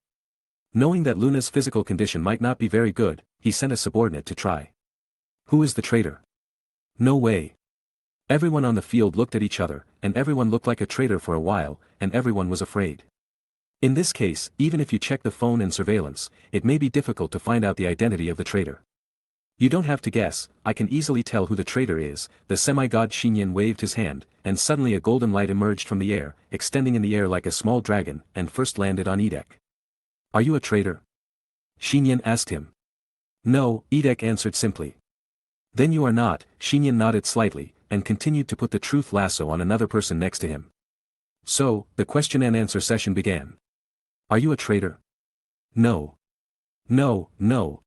Knowing that Luna's physical condition might not be very good, he sent a subordinate to try. "Who is the traitor?" "No way." Everyone on the field looked at each other, and everyone looked like a traitor for a while, and everyone was afraid. In this case, even if you check the phone and surveillance, it may be difficult to find out the identity of the traitor. "You don't have to guess, I can easily tell who the traitor is." The semi-god Shi Nian waved his hand, and suddenly a golden light emerged from the air, extending in the air like a small dragon, and first landed on Edek. "Are you a traitor?" Shi Nian asked him. "No," Edek answered simply. "Then you are not." Shi Nian nodded slightly, and continued to put the truth lasso on another person next to him. So, the question and answer session began. "Are you a traitor?" "No. No, no.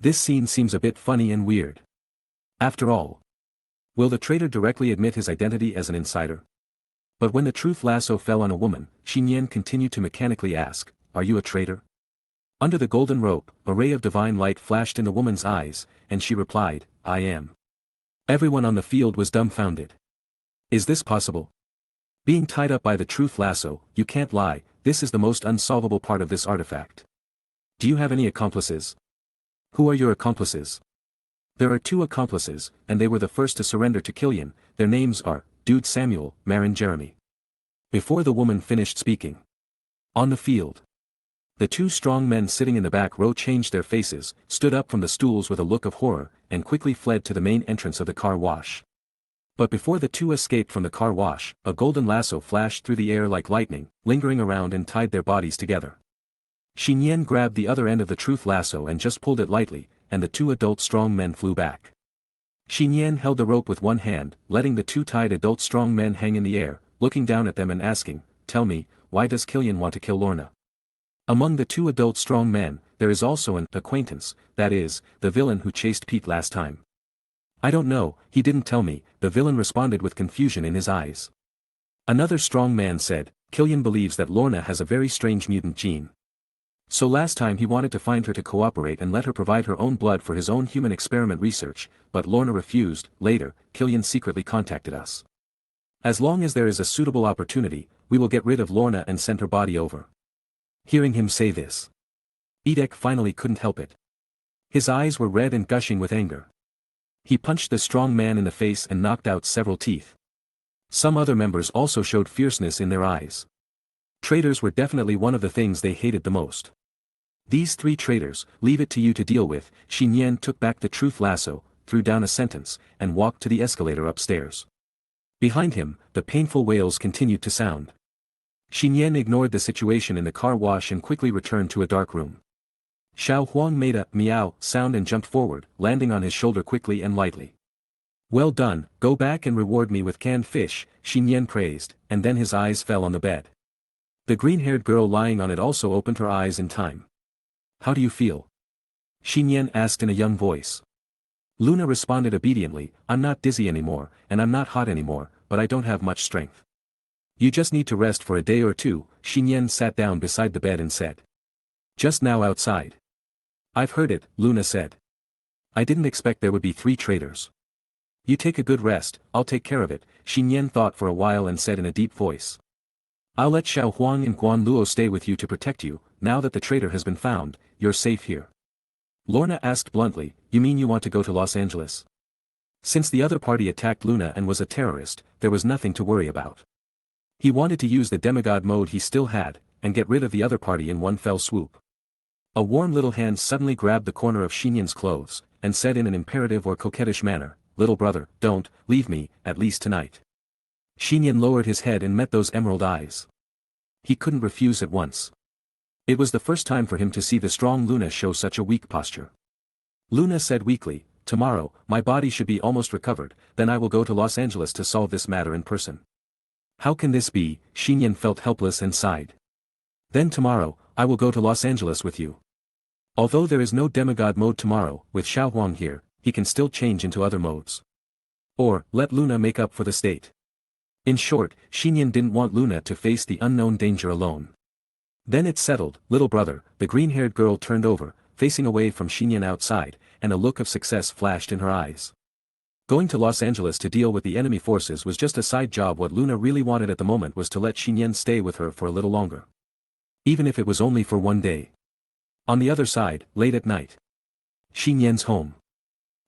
This scene seems a bit funny and weird. After all, will the traitor directly admit his identity as an insider?" But when the truth lasso fell on a woman, Shi Nian continued to mechanically ask, "Are you a traitor?" Under the golden rope, a ray of divine light flashed in the woman's eyes, and she replied, "I am." Everyone on the field was dumbfounded. Is this possible? Being tied up by the truth lasso, you can't lie, this is the most unsolvable part of this artifact. Do you have any accomplices? Who are your accomplices? There are 2 accomplices, and they were the first to surrender to Killian. Their names are, Dude Samuel, Marin Jeremy. Before the woman finished speaking. On the field. The 2 strong men sitting in the back row changed their faces, stood up from the stools with a look of horror, and quickly fled to the main entrance of the car wash. But before the 2 escaped from the car wash, a golden lasso flashed through the air like lightning, lingering around and tied their bodies together. Shi Nian grabbed the other end of the truth lasso and just pulled it lightly, and the 2 adult strong men flew back. Shi Nian held the rope with one hand, letting the 2 tied adult strong men hang in the air, looking down at them and asking, "Tell me, why does Killian want to kill Lorna?" Among the 2 adult strong men, there is also an acquaintance, that is, the villain who chased Pete last time. "I don't know, he didn't tell me," the villain responded with confusion in his eyes. Another strong man said, "Killian believes that Lorna has a very strange mutant gene. So last time he wanted to find her to cooperate and let her provide her own blood for his own human experiment research, but Lorna refused. Later, Killian secretly contacted us. As long as there is a suitable opportunity, we will get rid of Lorna and send her body over." Hearing him say this, Edek finally couldn't help it. His eyes were red and gushing with anger. He punched the strong man in the face and knocked out several teeth. Some other members also showed fierceness in their eyes. Traitors were definitely one of the things they hated the most. "These 3 traitors, leave it to you to deal with." Shi Nian took back the truth lasso, threw down a sentence, and walked to the escalator upstairs. Behind him, the painful wails continued to sound. Shi Nian ignored the situation in the car wash and quickly returned to a dark room. Xiao Huang made a meow sound and jumped forward, landing on his shoulder quickly and lightly. "Well done, go back and reward me with canned fish," Shi Nian praised, and then his eyes fell on the bed. The green-haired girl lying on it also opened her eyes in time. "How do you feel?" Shi Nian asked in a young voice. Luna responded obediently, "I'm not dizzy anymore, and I'm not hot anymore, but I don't have much strength." "You just need to rest for a day or 2, Shi Nian sat down beside the bed and said. "Just now outside." "I've heard it," Luna said. "I didn't expect there would be 3 traitors." "You take a good rest, I'll take care of it," Shi Nian thought for a while and said in a deep voice. "I'll let Xiao Huang and Guan Luo stay with you to protect you. Now that the traitor has been found, you're safe here." Lorna asked bluntly, "You mean you want to go to Los Angeles?" Since the other party attacked Luna and was a terrorist, there was nothing to worry about. He wanted to use the demigod mode he still had, and get rid of the other party in one fell swoop. A warm little hand suddenly grabbed the corner of Shi Nian's clothes, and said in an imperative or coquettish manner, "Little brother, don't leave me, at least tonight." Shi Nian lowered his head and met those emerald eyes. He couldn't refuse at once. It was the first time for him to see the strong Luna show such a weak posture. Luna said weakly, tomorrow, my body should be almost recovered, then I will go to Los Angeles to solve this matter in person. How can this be? Nian felt helpless and sighed. Then tomorrow, I will go to Los Angeles with you. Although there is no demigod mode tomorrow, with Xiao Huang here, he can still change into other modes. Or, let Luna make up for the state. In short, Nian didn't want Luna to face the unknown danger alone. Then it's settled, little brother, the green-haired girl turned over, facing away from Nian outside, and a look of success flashed in her eyes. Going to Los Angeles to deal with the enemy forces was just a side job. What Luna really wanted at the moment was to let Nian stay with her for a little longer. Even if it was only for one day. On the other side, late at night. Nian's home.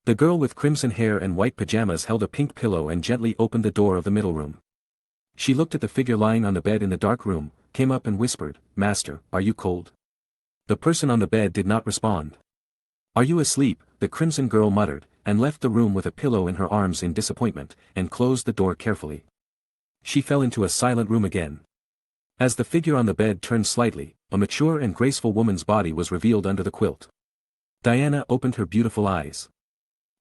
The girl with crimson hair and white pajamas held a pink pillow and gently opened the door of the middle room. She looked at the figure lying on the bed in the dark room, came up and whispered, "Master, are you cold?" The person on the bed did not respond. "Are you asleep?" the crimson girl muttered, and left the room with a pillow in her arms in disappointment, and closed the door carefully. She fell into a silent room again. As the figure on the bed turned slightly, a mature and graceful woman's body was revealed under the quilt. Diana opened her beautiful eyes.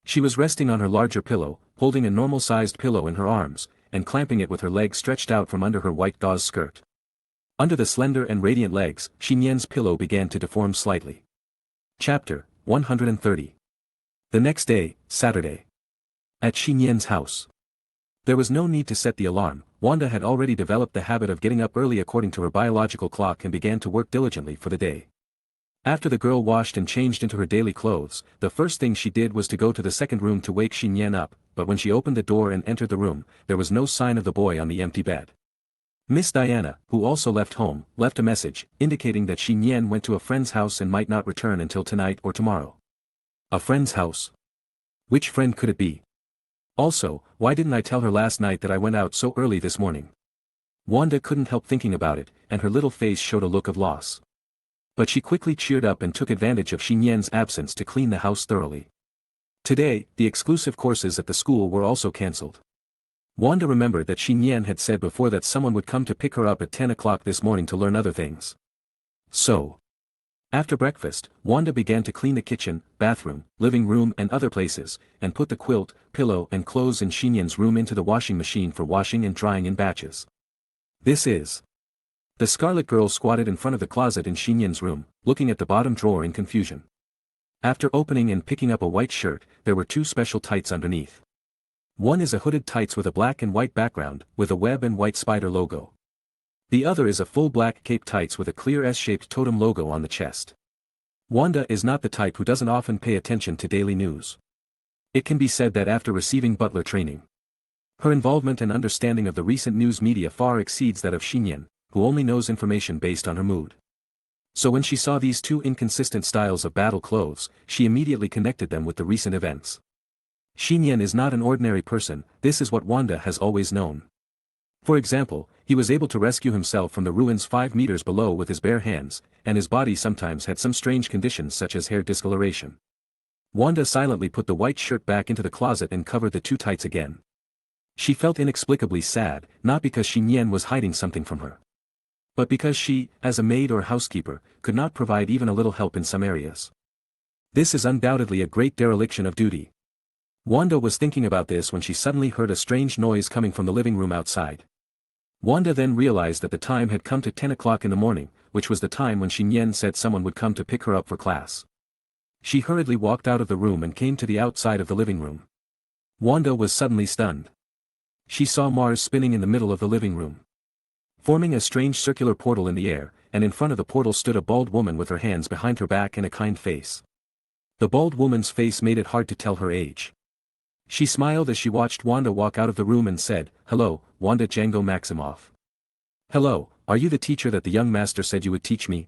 She was resting on her larger pillow, holding a normal-sized pillow in her arms, and clamping it with her legs stretched out from under her white gauze skirt. Under the slender and radiant legs, Nian's pillow began to deform slightly. Chapter 130. The next day, Saturday. At Nian's house. There was no need to set the alarm. Wanda had already developed the habit of getting up early according to her biological clock and began to work diligently for the day. After the girl washed and changed into her daily clothes, the first thing she did was to go to the second room to wake Nian up, but when she opened the door and entered the room, there was no sign of the boy on the empty bed. Miss Diana, who also left home, left a message, indicating that Nian went to a friend's house and might not return until tonight or tomorrow. A friend's house? Which friend could it be? Also, why didn't I tell her last night that I went out so early this morning? Wanda couldn't help thinking about it, and her little face showed a look of loss. But she quickly cheered up and took advantage of Nian's absence to clean the house thoroughly. Today, the exclusive courses at the school were also cancelled. Wanda remembered that Nian had said before that someone would come to pick her up at 10 o'clock this morning to learn other things. So, after breakfast, Wanda began to clean the kitchen, bathroom, living room and other places, and put the quilt, pillow and clothes in Nian's room into the washing machine for washing and drying in batches. This is. The Scarlet Girl squatted in front of the closet in Nian's room, looking at the bottom drawer in confusion. After opening and picking up a white shirt, there were two special tights underneath. One is a hooded tights with a black and white background, with a web and white spider logo. The other is a full black cape tights with a clear S-shaped totem logo on the chest. Wanda is not the type who doesn't often pay attention to daily news. It can be said that after receiving butler training, her involvement and understanding of the recent news media far exceeds that of Nian, who only knows information based on her mood. So when she saw these two inconsistent styles of battle clothes, she immediately connected them with the recent events. Nian is not an ordinary person, this is what Wanda has always known. For example, he was able to rescue himself from the ruins 5 meters below with his bare hands, and his body sometimes had some strange conditions such as hair discoloration. Wanda silently put the white shirt back into the closet and covered the two tights again. She felt inexplicably sad, not because Nian was hiding something from her, but because she, as a maid or housekeeper, could not provide even a little help in some areas. This is undoubtedly a great dereliction of duty. Wanda was thinking about this when she suddenly heard a strange noise coming from the living room outside. Wanda then realized that the time had come to 10 o'clock in the morning, which was the time when Nian said someone would come to pick her up for class. She hurriedly walked out of the room and came to the outside of the living room. Wanda was suddenly stunned. She saw Mars spinning in the middle of the living room, forming a strange circular portal in the air, and in front of the portal stood a bald woman with her hands behind her back and a kind face. The bald woman's face made it hard to tell her age. She smiled as she watched Wanda walk out of the room and said, "Hello, Wanda Django Maximoff." "Hello, are you the teacher that the young master said you would teach me?"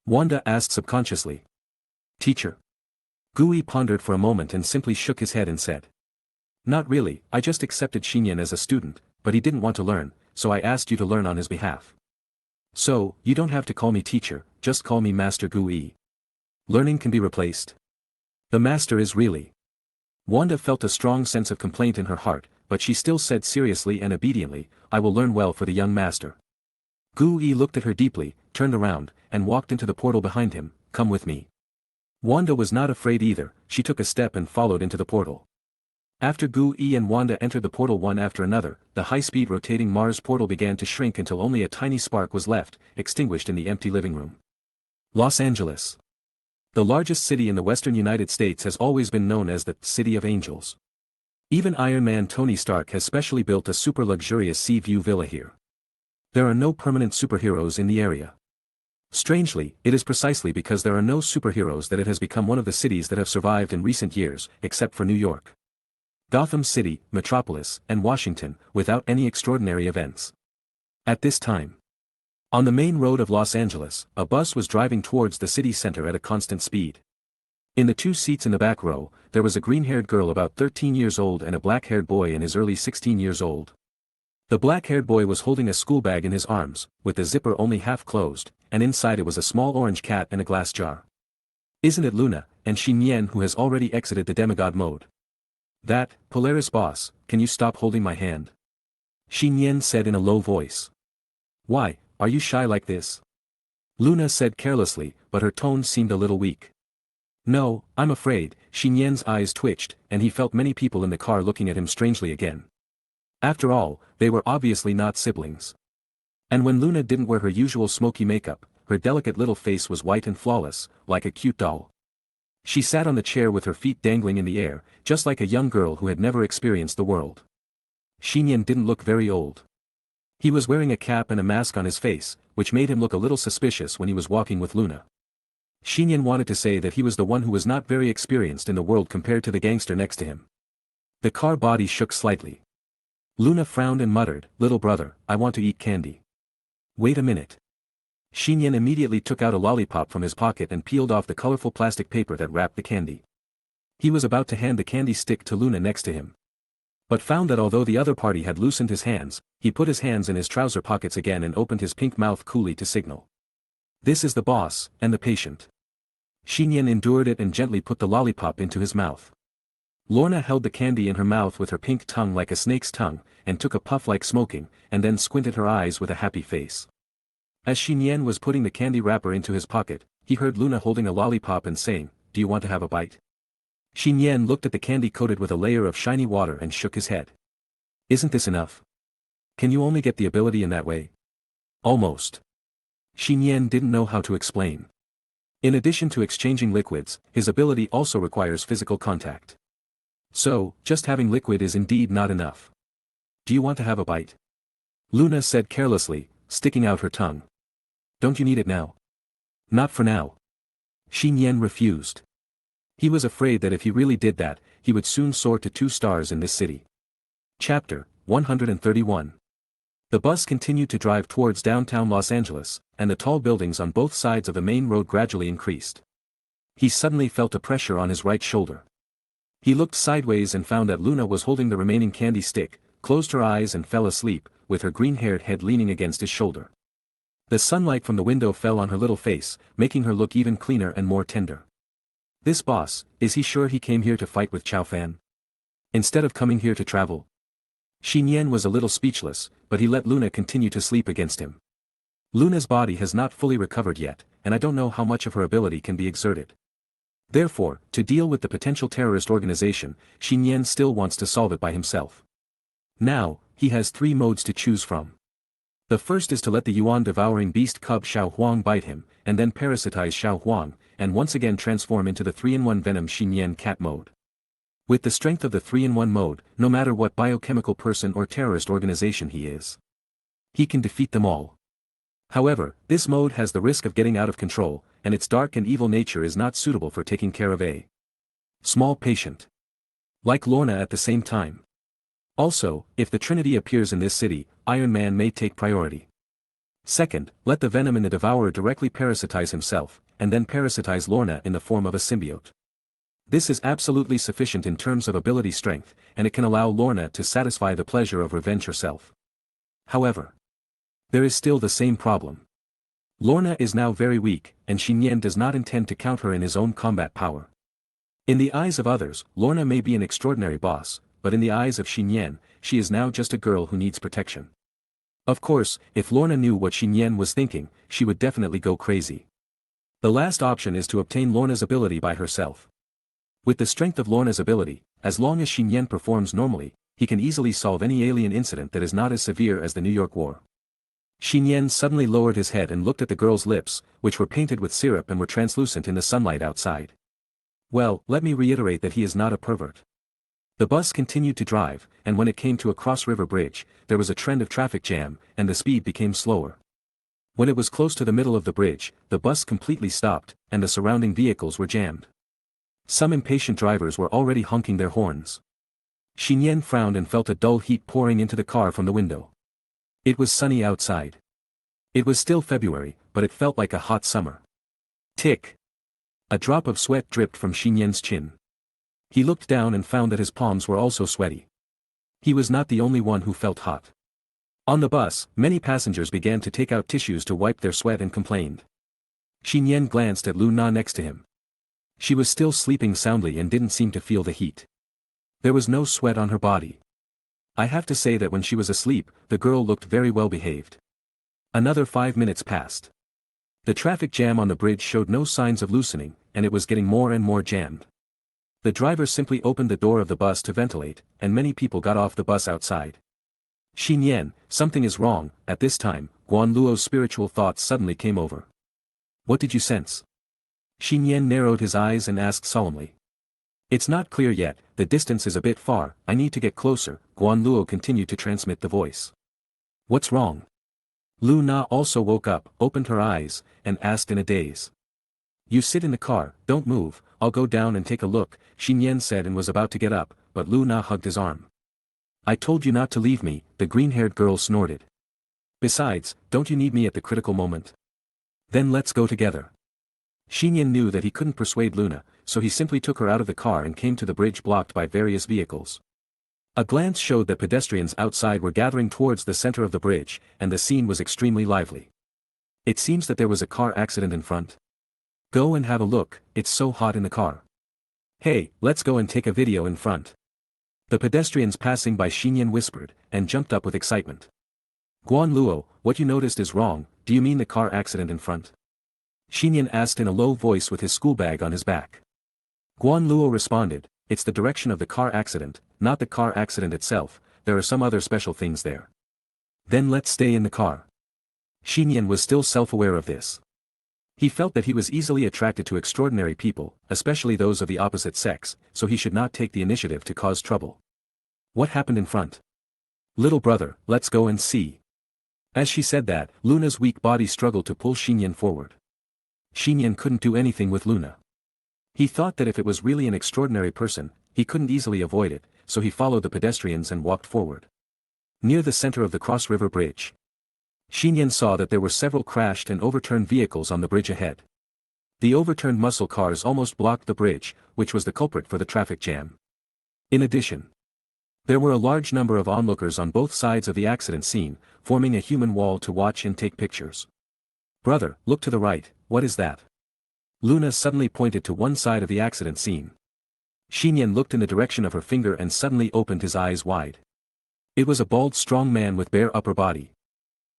Wanda asked subconsciously. "Teacher?" Gui pondered for a moment and simply shook his head and said, "Not really, I just accepted Nian as a student, but he didn't want to learn, so I asked you to learn on his behalf. So, you don't have to call me teacher, just call me Master Gui. Learning can be replaced. The master is really." Wanda felt a strong sense of complaint in her heart, but she still said seriously and obediently, "I will learn well for the young master." Gui looked at her deeply, turned around, and walked into the portal behind him. "Come with me." Wanda was not afraid either, she took a step and followed into the portal. After Gu-E and Wanda entered the portal one after another, the high-speed rotating Mars portal began to shrink until only a tiny spark was left, extinguished in the empty living room. Los Angeles. The largest city in the western United States has always been known as the City of Angels. Even Iron Man Tony Stark has specially built a super luxurious sea view villa here. There are no permanent superheroes in the area. Strangely, it is precisely because there are no superheroes that it has become one of the cities that have survived in recent years, except for New York, Gotham City, Metropolis, and Washington, without any extraordinary events. At this time, on the main road of Los Angeles, a bus was driving towards the city center at a constant speed. In the 2 seats in the back row, there was a green-haired girl about 13 years old and a black-haired boy in his early 16 years old. The black-haired boy was holding a school bag in his arms, with the zipper only half closed, and inside it was a small orange cat and a glass jar. Isn't it Luna, and she Nian who has already exited the demigod mode? That, Polaris boss, can you stop holding my hand? Shi Nian said in a low voice. Why, are you shy like this? Luna said carelessly, but her tone seemed a little weak. No, I'm afraid. Shi Nian's eyes twitched, and he felt many people in the car looking at him strangely again. After all, they were obviously not siblings. And when Luna didn't wear her usual smoky makeup, her delicate little face was white and flawless, like a cute doll. She sat on the chair with her feet dangling in the air, just like a young girl who had never experienced the world. Shi Nian didn't look very old. He was wearing a cap and a mask on his face, which made him look a little suspicious when he was walking with Luna. Shi Nian wanted to say that he was the one who was not very experienced in the world compared to the gangster next to him. The car body shook slightly. Luna frowned and muttered, "Little brother, I want to eat candy." Wait a minute. Shi Nian immediately took out a lollipop from his pocket and peeled off the colorful plastic paper that wrapped the candy. He was about to hand the candy stick to Luna next to him, but found that although the other party had loosened his hands, he put his hands in his trouser pockets again and opened his pink mouth coolly to signal. This is the boss, and the patient. Shi Nian endured it and gently put the lollipop into his mouth. Lorna held the candy in her mouth with her pink tongue like a snake's tongue, and took a puff like smoking, and then squinted her eyes with a happy face. As Shi Nian was putting the candy wrapper into his pocket, he heard Luna holding a lollipop and saying, "Do you want to have a bite?" Shi Nian looked at the candy coated with a layer of shiny water and shook his head. Isn't this enough? Can you only get the ability in that way? Almost. Shi Nian didn't know how to explain. In addition to exchanging liquids, his ability also requires physical contact. So, just having liquid is indeed not enough. Do you want to have a bite? Luna said carelessly, sticking out her tongue. Don't you need it now? Not for now. Shi Nian refused. He was afraid that if he really did that, he would soon soar to 2 stars in this city. Chapter 131. The bus continued to drive towards downtown Los Angeles, and the tall buildings on both sides of the main road gradually increased. He suddenly felt a pressure on his right shoulder. He looked sideways and found that Luna was holding the remaining candy stick, closed her eyes and fell asleep, with her green-haired head leaning against his shoulder. The sunlight from the window fell on her little face, making her look even cleaner and more tender. This boss, is he sure he came here to fight with Chow Fan? Instead of coming here to travel? Shi Nian was a little speechless, but he let Luna continue to sleep against him. Luna's body has not fully recovered yet, and I don't know how much of her ability can be exerted. Therefore, to deal with the potential terrorist organization, Shi Nian still wants to solve it by himself. Now, he has 3 modes to choose from. The first is to let the yuan-devouring beast cub Xiao Huang bite him, and then parasitize Xiao Huang, and once again transform into the 3-in-1 venom Shi Nian cat mode. With the strength of the 3-in-1 mode, no matter what biochemical person or terrorist organization he is, he can defeat them all. However, this mode has the risk of getting out of control, and its dark and evil nature is not suitable for taking care of a small patient like Lorna at the same time. Also, if the Trinity appears in this city, Iron Man may take priority. Second, let the venom in the devourer directly parasitize himself, and then parasitize Lorna in the form of a symbiote. This is absolutely sufficient in terms of ability strength, and it can allow Lorna to satisfy the pleasure of revenge herself. However, there is still the same problem. Lorna is now very weak, and Shi Nian does not intend to count her in his own combat power. In the eyes of others, Lorna may be an extraordinary boss, but in the eyes of Shi Nian, she is now just a girl who needs protection. Of course, if Lorna knew what Shi Nian was thinking, she would definitely go crazy. The last option is to obtain Lorna's ability by herself. With the strength of Lorna's ability, as long as Nian performs normally, he can easily solve any alien incident that is not as severe as the New York War. Nian suddenly lowered his head and looked at the girl's lips, which were painted with syrup and were translucent in the sunlight outside. Well, let me reiterate that he is not a pervert. The bus continued to drive, and when it came to a cross-river bridge, there was a trend of traffic jam, and the speed became slower. When it was close to the middle of the bridge, the bus completely stopped, and the surrounding vehicles were jammed. Some impatient drivers were already honking their horns. Nian frowned and felt a dull heat pouring into the car from the window. It was sunny outside. It was still February, but it felt like a hot summer. Tick. A drop of sweat dripped from Nian's chin. He looked down and found that his palms were also sweaty. He was not the only one who felt hot. On the bus, many passengers began to take out tissues to wipe their sweat and complained. Nian glanced at Lu Na next to him. She was still sleeping soundly and didn't seem to feel the heat. There was no sweat on her body. I have to say that when she was asleep, the girl looked very well behaved. Another 5 minutes passed. The traffic jam on the bridge showed no signs of loosening, and it was getting more and more jammed. The driver simply opened the door of the bus to ventilate, and many people got off the bus outside. Nian, something is wrong. At this time, Guan Luo's spiritual thoughts suddenly came over. What did you sense? Nian narrowed his eyes and asked solemnly. It's not clear yet, the distance is a bit far, I need to get closer. Guan Luo continued to transmit the voice. What's wrong? Lu Na also woke up, opened her eyes, and asked in a daze. You sit in the car, don't move, I'll go down and take a look, Nian said and was about to get up, but Lu Na hugged his arm. I told you not to leave me, the green-haired girl snorted. Besides, don't you need me at the critical moment? Then let's go together. Nian knew that he couldn't persuade Luna, so he simply took her out of the car and came to the bridge blocked by various vehicles. A glance showed that pedestrians outside were gathering towards the center of the bridge, and the scene was extremely lively. It seems that there was a car accident in front. Go and have a look, it's so hot in the car. Hey, let's go and take a video in front. The pedestrians passing by Nian whispered, and jumped up with excitement. Guan Luo, what you noticed is wrong, do you mean the car accident in front? Nian asked in a low voice with his school bag on his back. Guan Luo responded, it's the direction of the car accident, not the car accident itself, there are some other special things there. Then let's stay in the car. Nian was still self-aware of this. He felt that he was easily attracted to extraordinary people, especially those of the opposite sex, so he should not take the initiative to cause trouble. What happened in front? Little brother, let's go and see. As she said that, Luna's weak body struggled to pull Nian forward. Nian couldn't do anything with Luna. He thought that if it was really an extraordinary person, he couldn't easily avoid it, so he followed the pedestrians and walked forward. Near the center of the cross-river bridge, Nian saw that there were several crashed and overturned vehicles on the bridge ahead. The overturned muscle cars almost blocked the bridge, which was the culprit for the traffic jam. In addition, there were a large number of onlookers on both sides of the accident scene, forming a human wall to watch and take pictures. Brother, look to the right, what is that? Luna suddenly pointed to one side of the accident scene. Nian looked in the direction of her finger and suddenly opened his eyes wide. It was a bald strong man with bare upper body.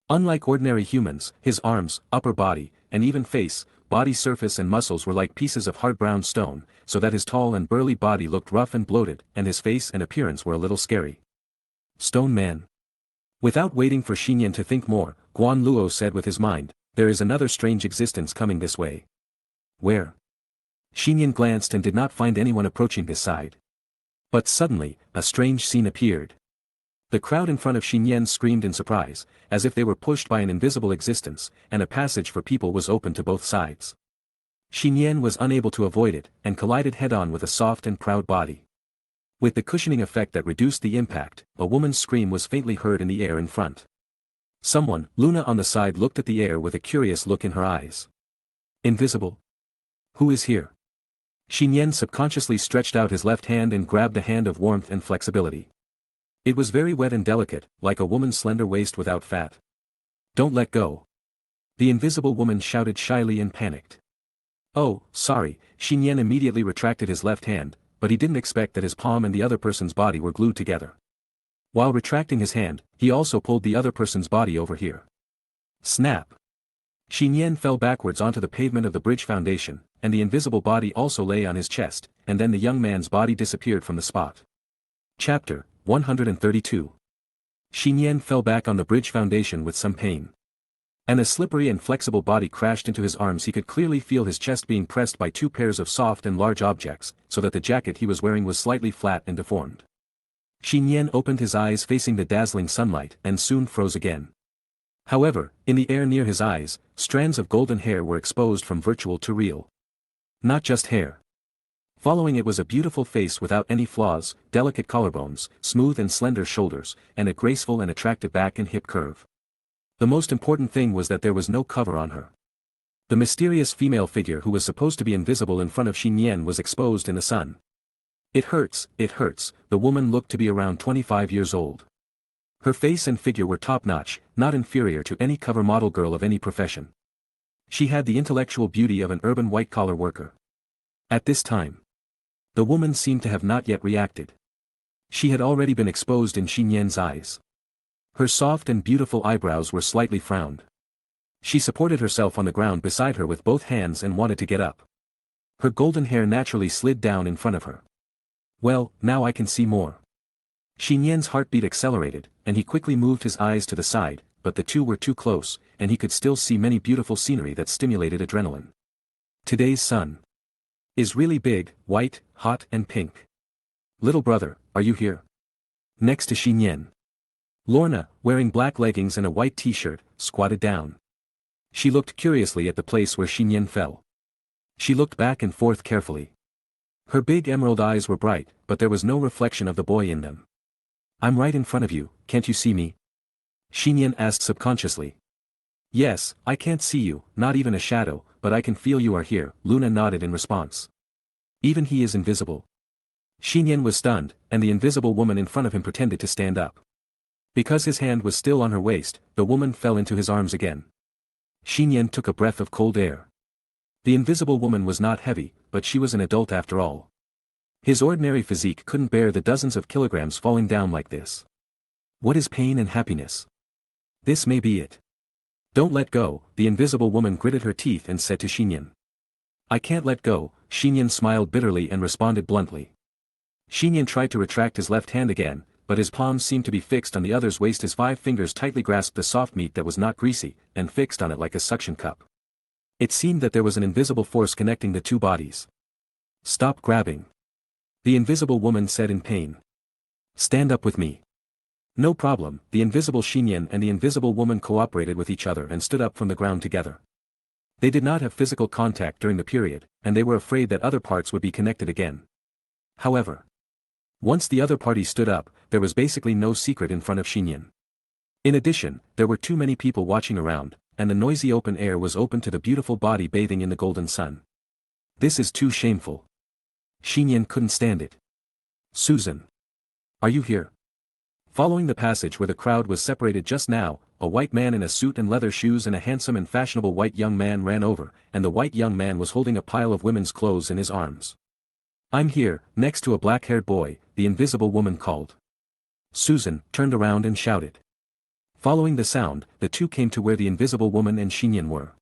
Unlike ordinary humans, his arms, upper body, and even face, body surface and muscles were like pieces of hard brown stone, so that his tall and burly body looked rough and bloated, and his face and appearance were a little scary. Stone man. Without waiting for Nian to think more, Guan Luo said with his mind, there is another strange existence coming this way. Where? Nian glanced and did not find anyone approaching his side. But suddenly, a strange scene appeared. The crowd in front of Nian screamed in surprise, as if they were pushed by an invisible existence, and a passage for people was open to both sides. Nian was unable to avoid it, and collided head-on with a soft and proud body. With the cushioning effect that reduced the impact, a woman's scream was faintly heard in the air in front. Someone, Luna on the side, looked at the air with a curious look in her eyes. Invisible? Who is here? Nian subconsciously stretched out his left hand and grabbed a hand of warmth and flexibility. It was very wet and delicate, like a woman's slender waist without fat. Don't let go. The invisible woman shouted shyly and panicked. Oh, sorry, Nian immediately retracted his left hand, but he didn't expect that his palm and the other person's body were glued together. While retracting his hand, he also pulled the other person's body over here. Snap. Nian fell backwards onto the pavement of the bridge foundation, and the invisible body also lay on his chest, and then the young man's body disappeared from the spot. Chapter 132. Nian fell back on the bridge foundation with some pain. And the slippery and flexible body crashed into his arms. He could clearly feel his chest being pressed by two pairs of soft and large objects, so that the jacket he was wearing was slightly flat and deformed. Nian opened his eyes facing the dazzling sunlight and soon froze again. However, in the air near his eyes, strands of golden hair were exposed from virtual to real. Not just hair. Following it was a beautiful face without any flaws, delicate collarbones, smooth and slender shoulders, and a graceful and attractive back and hip curve. The most important thing was that there was no cover on her. The mysterious female figure who was supposed to be invisible in front of Nian was exposed in the sun. It hurts, the woman looked to be around 25 years old. Her face and figure were top-notch, not inferior to any cover model girl of any profession. She had the intellectual beauty of an urban white-collar worker. At this time, the woman seemed to have not yet reacted. She had already been exposed in Nian's eyes. Her soft and beautiful eyebrows were slightly frowned. She supported herself on the ground beside her with both hands and wanted to get up. Her golden hair naturally slid down in front of her. Well, now I can see more. Nian's heartbeat accelerated, and he quickly moved his eyes to the side, but the two were too close, and he could still see many beautiful scenery that stimulated adrenaline. Today's sun is really big, white, hot and pink. Little brother, are you here? Next to Nian. Lorna, wearing black leggings and a white t-shirt, squatted down. She looked curiously at the place where Nian fell. She looked back and forth carefully. Her big emerald eyes were bright, but there was no reflection of the boy in them. I'm right in front of you, can't you see me? Nian asked subconsciously. Yes, I can't see you, not even a shadow, but I can feel you are here, Luna nodded in response. Even he is invisible. Nian was stunned, and the invisible woman in front of him pretended to stand up. Because his hand was still on her waist, the woman fell into his arms again. Nian took a breath of cold air. The invisible woman was not heavy, but she was an adult after all. His ordinary physique couldn't bear the dozens of kilograms falling down like this. What is pain and happiness? This may be it. Don't let go, the invisible woman gritted her teeth and said to Nian. I can't let go, Nian smiled bitterly and responded bluntly. Nian tried to retract his left hand again, but his palms seemed to be fixed on the other's waist. His 5 fingers tightly grasped the soft meat that was not greasy, and fixed on it like a suction cup. It seemed that there was an invisible force connecting the two bodies. Stop grabbing. The invisible woman said in pain. Stand up with me. No problem, the invisible Nian and the invisible woman cooperated with each other and stood up from the ground together. They did not have physical contact during the period, and they were afraid that other parts would be connected again. However, once the other party stood up, there was basically no secret in front of Nian. In addition, there were too many people watching around, and the noisy open air was open to the beautiful body bathing in the golden sun. This is too shameful. Nian couldn't stand it. Susan. Are you here? Following the passage where the crowd was separated just now, a white man in a suit and leather shoes and a handsome and fashionable white young man ran over, and the white young man was holding a pile of women's clothes in his arms. I'm here, next to a black-haired boy, the invisible woman called. Susan turned around and shouted. Following the sound, the two came to where the invisible woman and Nian were.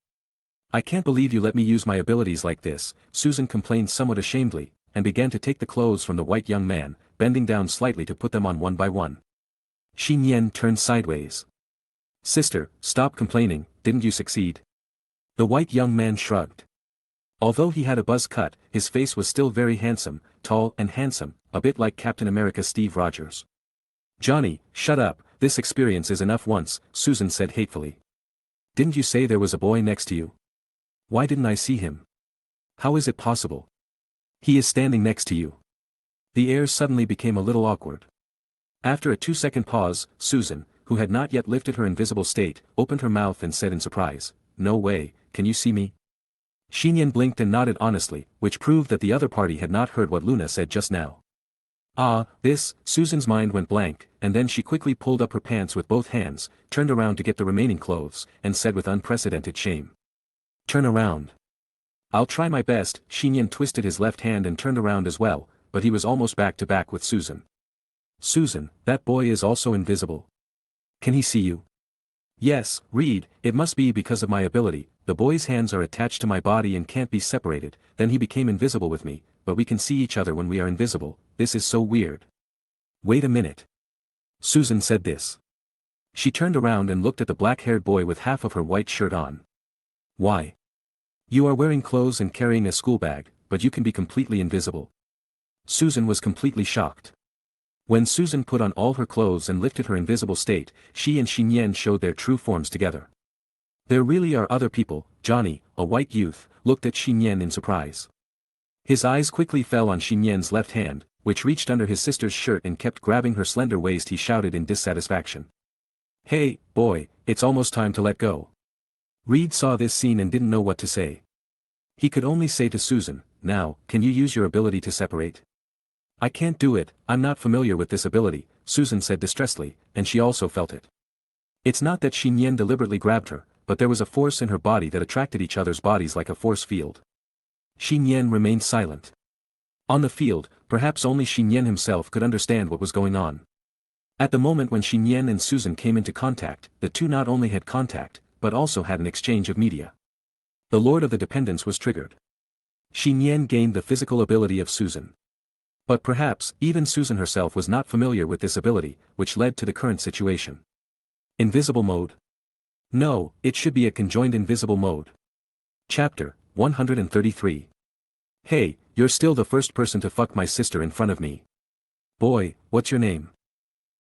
I can't believe you let me use my abilities like this, Susan complained somewhat ashamedly, and began to take the clothes from the white young man, bending down slightly to put them on one by one. Nian turned sideways. Sister, stop complaining, didn't you succeed? The white young man shrugged. Although he had a buzz cut, his face was still very handsome, tall and handsome, a bit like Captain America Steve Rogers. Johnny, shut up, this experience is enough once, Susan said hatefully. Didn't you say there was a boy next to you? Why didn't I see him? How is it possible? He is standing next to you. The air suddenly became a little awkward. After a 2-second pause, Susan, who had not yet lifted her invisible state, opened her mouth and said in surprise, No way, can you see me? Nian blinked and nodded honestly, which proved that the other party had not heard what Luna said just now. Susan's mind went blank, and then she quickly pulled up her pants with both hands, turned around to get the remaining clothes, and said with unprecedented shame. Turn around. I'll try my best, Nian twisted his left hand and turned around as well, but he was almost back to back with Susan. Susan, that boy is also invisible. Can he see you? Yes, Reed, it must be because of my ability, the boy's hands are attached to my body and can't be separated, then he became invisible with me, but we can see each other when we are invisible, this is so weird. Wait a minute. Susan said this. She turned around and looked at the black-haired boy with half of her white shirt on. Why? You are wearing clothes and carrying a school bag, but you can be completely invisible. Susan was completely shocked. When Susan put on all her clothes and lifted her invisible state, she and Nian showed their true forms together. There really are other people. Johnny, a white youth, looked at Nian in surprise. His eyes quickly fell on Nian's left hand, which reached under his sister's shirt and kept grabbing her slender waist. He shouted in dissatisfaction. Hey, boy, it's almost time to let go. Reed saw this scene and didn't know what to say. He could only say to Susan, now, can you use your ability to separate? I can't do it, I'm not familiar with this ability, Susan said distressedly, and she also felt it. It's not that Nian deliberately grabbed her, but there was a force in her body that attracted each other's bodies like a force field. Nian remained silent. On the field, perhaps only Nian himself could understand what was going on. At the moment when Nian and Susan came into contact, the two not only had contact, but also had an exchange of media. The Lord of the Dependence was triggered. Nian gained the physical ability of Susan. But perhaps, even Susan herself was not familiar with this ability, which led to the current situation. Invisible mode? No, it should be a conjoined invisible mode. Chapter 133. Hey, you're still the first person to fuck my sister in front of me. Boy, what's your name?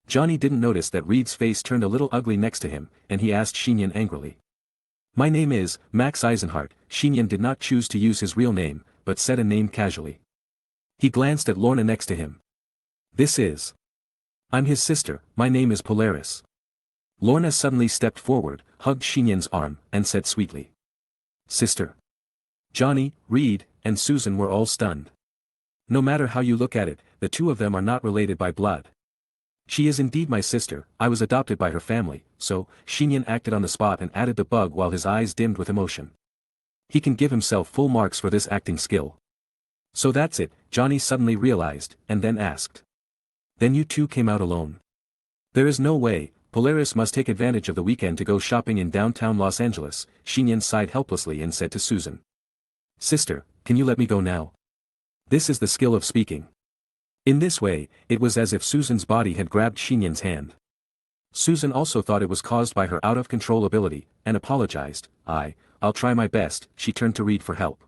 Johnny didn't notice that Reed's face turned a little ugly next to him, and he asked Nian angrily. My name is Max Eisenhart. Nian did not choose to use his real name, but said a name casually. He glanced at Lorna next to him. This is. I'm his sister, my name is Polaris. Lorna suddenly stepped forward, hugged Nian's arm, and said sweetly. Sister. Johnny, Reed, and Susan were all stunned. No matter how you look at it, the two of them are not related by blood. She is indeed my sister, I was adopted by her family, so, Nian acted on the spot and added the bug while his eyes dimmed with emotion. He can give himself full marks for this acting skill. So that's it, Johnny suddenly realized, and then asked. Then you two came out alone. There is no way, Polaris must take advantage of the weekend to go shopping in downtown Los Angeles, Nian sighed helplessly and said to Susan. Sister, can you let me go now? This is the skill of speaking. In this way, it was as if Susan's body had grabbed Nian's hand. Susan also thought it was caused by her out-of-control ability, and apologized. I'll try my best, she turned to Reed for help.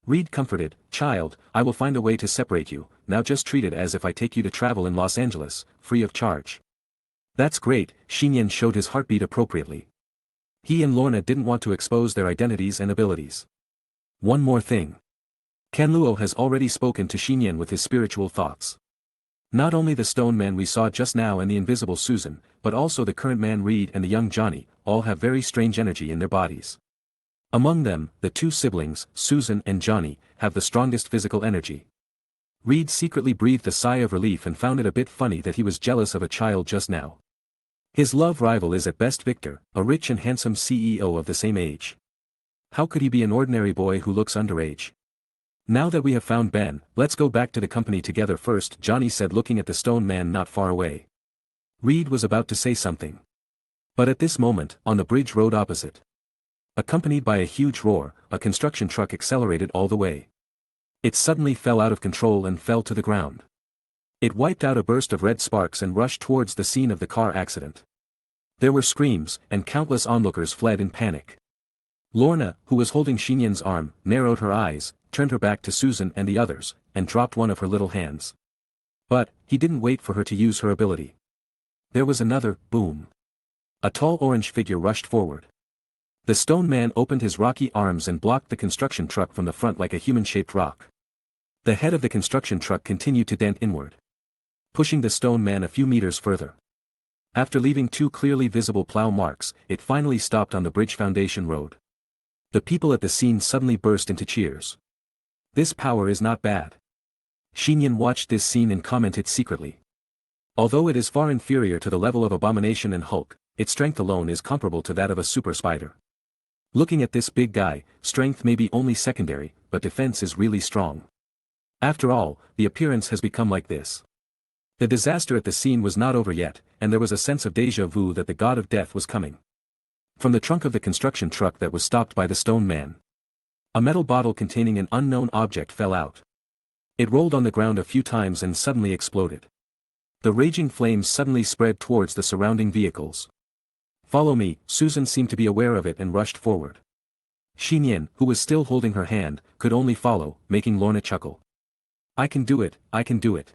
Reed comforted, child, I will find a way to separate you, now just treat it as if I take you to travel in Los Angeles, free of charge. That's great, Nian showed his heartbeat appropriately. He and Lorna didn't want to expose their identities and abilities. One more thing. Kanluo has already spoken to Nian with his spiritual thoughts. Not only the stone man we saw just now and the invisible Susan, but also the current man Reed and the young Johnny, all have very strange energy in their bodies. Among them, the two siblings, Susan and Johnny, have the strongest physical energy. Reed secretly breathed a sigh of relief and found it a bit funny that he was jealous of a child just now. His love rival is at best Victor, a rich and handsome CEO of the same age. How could he be an ordinary boy who looks underage? Now that we have found Ben, let's go back to the company together first, Johnny said looking at the stone man not far away. Reed was about to say something. But at this moment, on the bridge road opposite, accompanied by a huge roar, a construction truck accelerated all the way. It suddenly fell out of control and fell to the ground. It wiped out a burst of red sparks and rushed towards the scene of the car accident. There were screams, and countless onlookers fled in panic. Lorna, who was holding Nian's arm, narrowed her eyes, turned her back to Susan and the others, and dropped one of her little hands. But, he didn't wait for her to use her ability. There was another boom. A tall orange figure rushed forward. The stone man opened his rocky arms and blocked the construction truck from the front like a human-shaped rock. The head of the construction truck continued to dent inward, pushing the stone man a few meters further. After leaving two clearly visible plow marks, it finally stopped on the bridge foundation road. The people at the scene suddenly burst into cheers. This power is not bad. Nian watched this scene and commented secretly. Although it is far inferior to the level of Abomination and Hulk, its strength alone is comparable to that of a super spider. Looking at this big guy, strength may be only secondary, but defense is really strong. After all, the appearance has become like this. The disaster at the scene was not over yet, and there was a sense of déjà vu that the god of death was coming. From the trunk of the construction truck that was stopped by the stone man, a metal bottle containing an unknown object fell out. It rolled on the ground a few times and suddenly exploded. The raging flames suddenly spread towards the surrounding vehicles. "Follow me." Susan seemed to be aware of it and rushed forward. Nian, who was still holding her hand, could only follow, making Lorna chuckle. "I can do it, I can do it."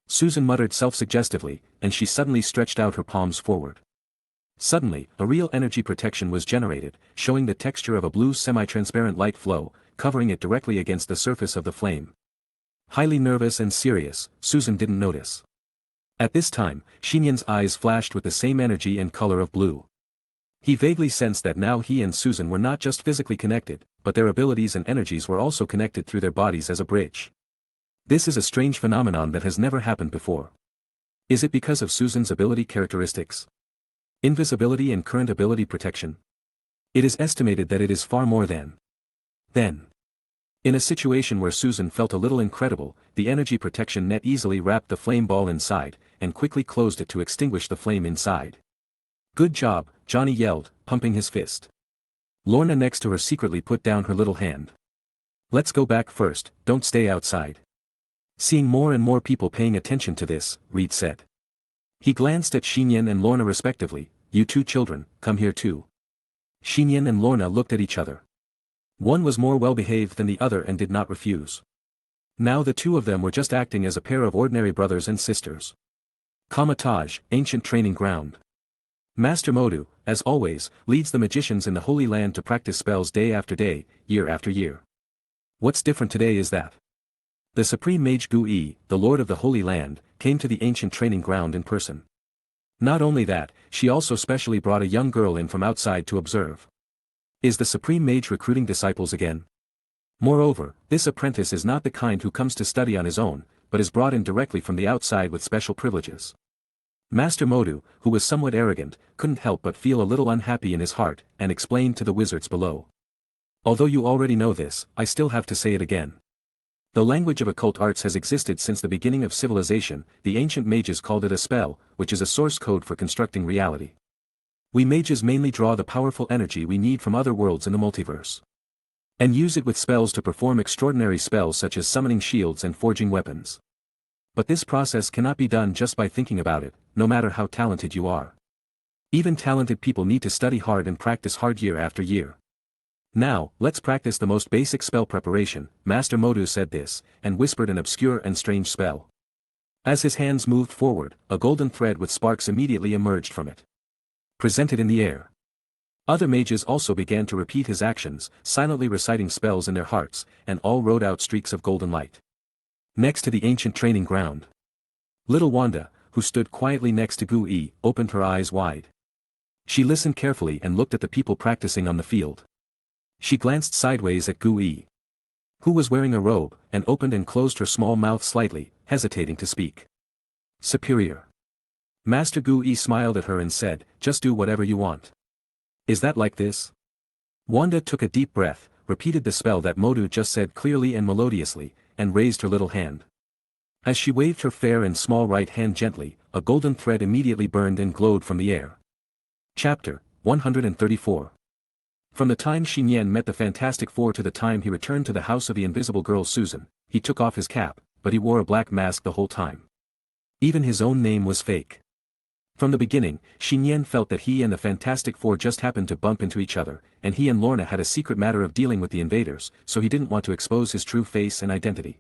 Susan muttered self-suggestively, and she suddenly stretched out her palms forward. Suddenly, a real energy protection was generated, showing the texture of a blue semi-transparent light flow, covering it directly against the surface of the flame. Highly nervous and serious, Susan didn't notice. At this time, Nian's eyes flashed with the same energy and color of blue. He vaguely sensed that now he and Susan were not just physically connected, but their abilities and energies were also connected through their bodies as a bridge. This is a strange phenomenon that has never happened before. Is it because of Susan's ability characteristics? Invisibility and current ability protection? It is estimated that it is far more than. Then, in a situation where Susan felt a little incredible, the energy protection net easily wrapped the flame ball inside, and quickly closed it to extinguish the flame inside. "Good job," Johnny yelled, pumping his fist. Lorna next to her secretly put down her little hand. "Let's go back first, don't stay outside." Seeing more and more people paying attention to this, Reed said. He glanced at Nian and Lorna respectively. "You two children, come here too." Nian and Lorna looked at each other. One was more well-behaved than the other and did not refuse. Now the two of them were just acting as a pair of ordinary brothers and sisters. Kamatage, ancient training ground. Master Modu, as always, leads the magicians in the Holy Land to practice spells day after day, year after year. What's different today is that the Supreme Mage Gu-Yi, the Lord of the Holy Land, came to the ancient training ground in person. Not only that, she also specially brought a young girl in from outside to observe. Is the Supreme Mage recruiting disciples again? Moreover, this apprentice is not the kind who comes to study on his own, but is brought in directly from the outside with special privileges. Master Modu, who was somewhat arrogant, couldn't help but feel a little unhappy in his heart, and explained to the wizards below. "Although you already know this, I still have to say it again. The language of occult arts has existed since the beginning of civilization. The ancient mages called it a spell, which is a source code for constructing reality. We mages mainly draw the powerful energy we need from other worlds in the multiverse, and use it with spells to perform extraordinary spells such as summoning shields and forging weapons. But this process cannot be done just by thinking about it, no matter how talented you are. Even talented people need to study hard and practice hard year after year. Now, let's practice the most basic spell preparation." Master Modu said this, and whispered an obscure and strange spell. As his hands moved forward, a golden thread with sparks immediately emerged from it, presented in the air. Other mages also began to repeat his actions, silently reciting spells in their hearts, and all rode out streaks of golden light. Next to the ancient training ground, little Wanda, who stood quietly next to Gu-Yi, opened her eyes wide. She listened carefully and looked at the people practicing on the field. She glanced sideways at Gu-Yi, who was wearing a robe, and opened and closed her small mouth slightly, hesitating to speak. "Superior." Master Gu-Yi smiled at her and said, "Just do whatever you want." "Is that like this?" Wanda took a deep breath, repeated the spell that Modu just said clearly and melodiously, and raised her little hand. As she waved her fair and small right hand gently, a golden thread immediately burned and glowed from the air. Chapter 134. From the time Nian met the Fantastic Four to the time he returned to the house of the invisible girl Susan, he took off his cap, but he wore a black mask the whole time. Even his own name was fake. From the beginning, Nian felt that he and the Fantastic Four just happened to bump into each other, and he and Lorna had a secret matter of dealing with the invaders, so he didn't want to expose his true face and identity.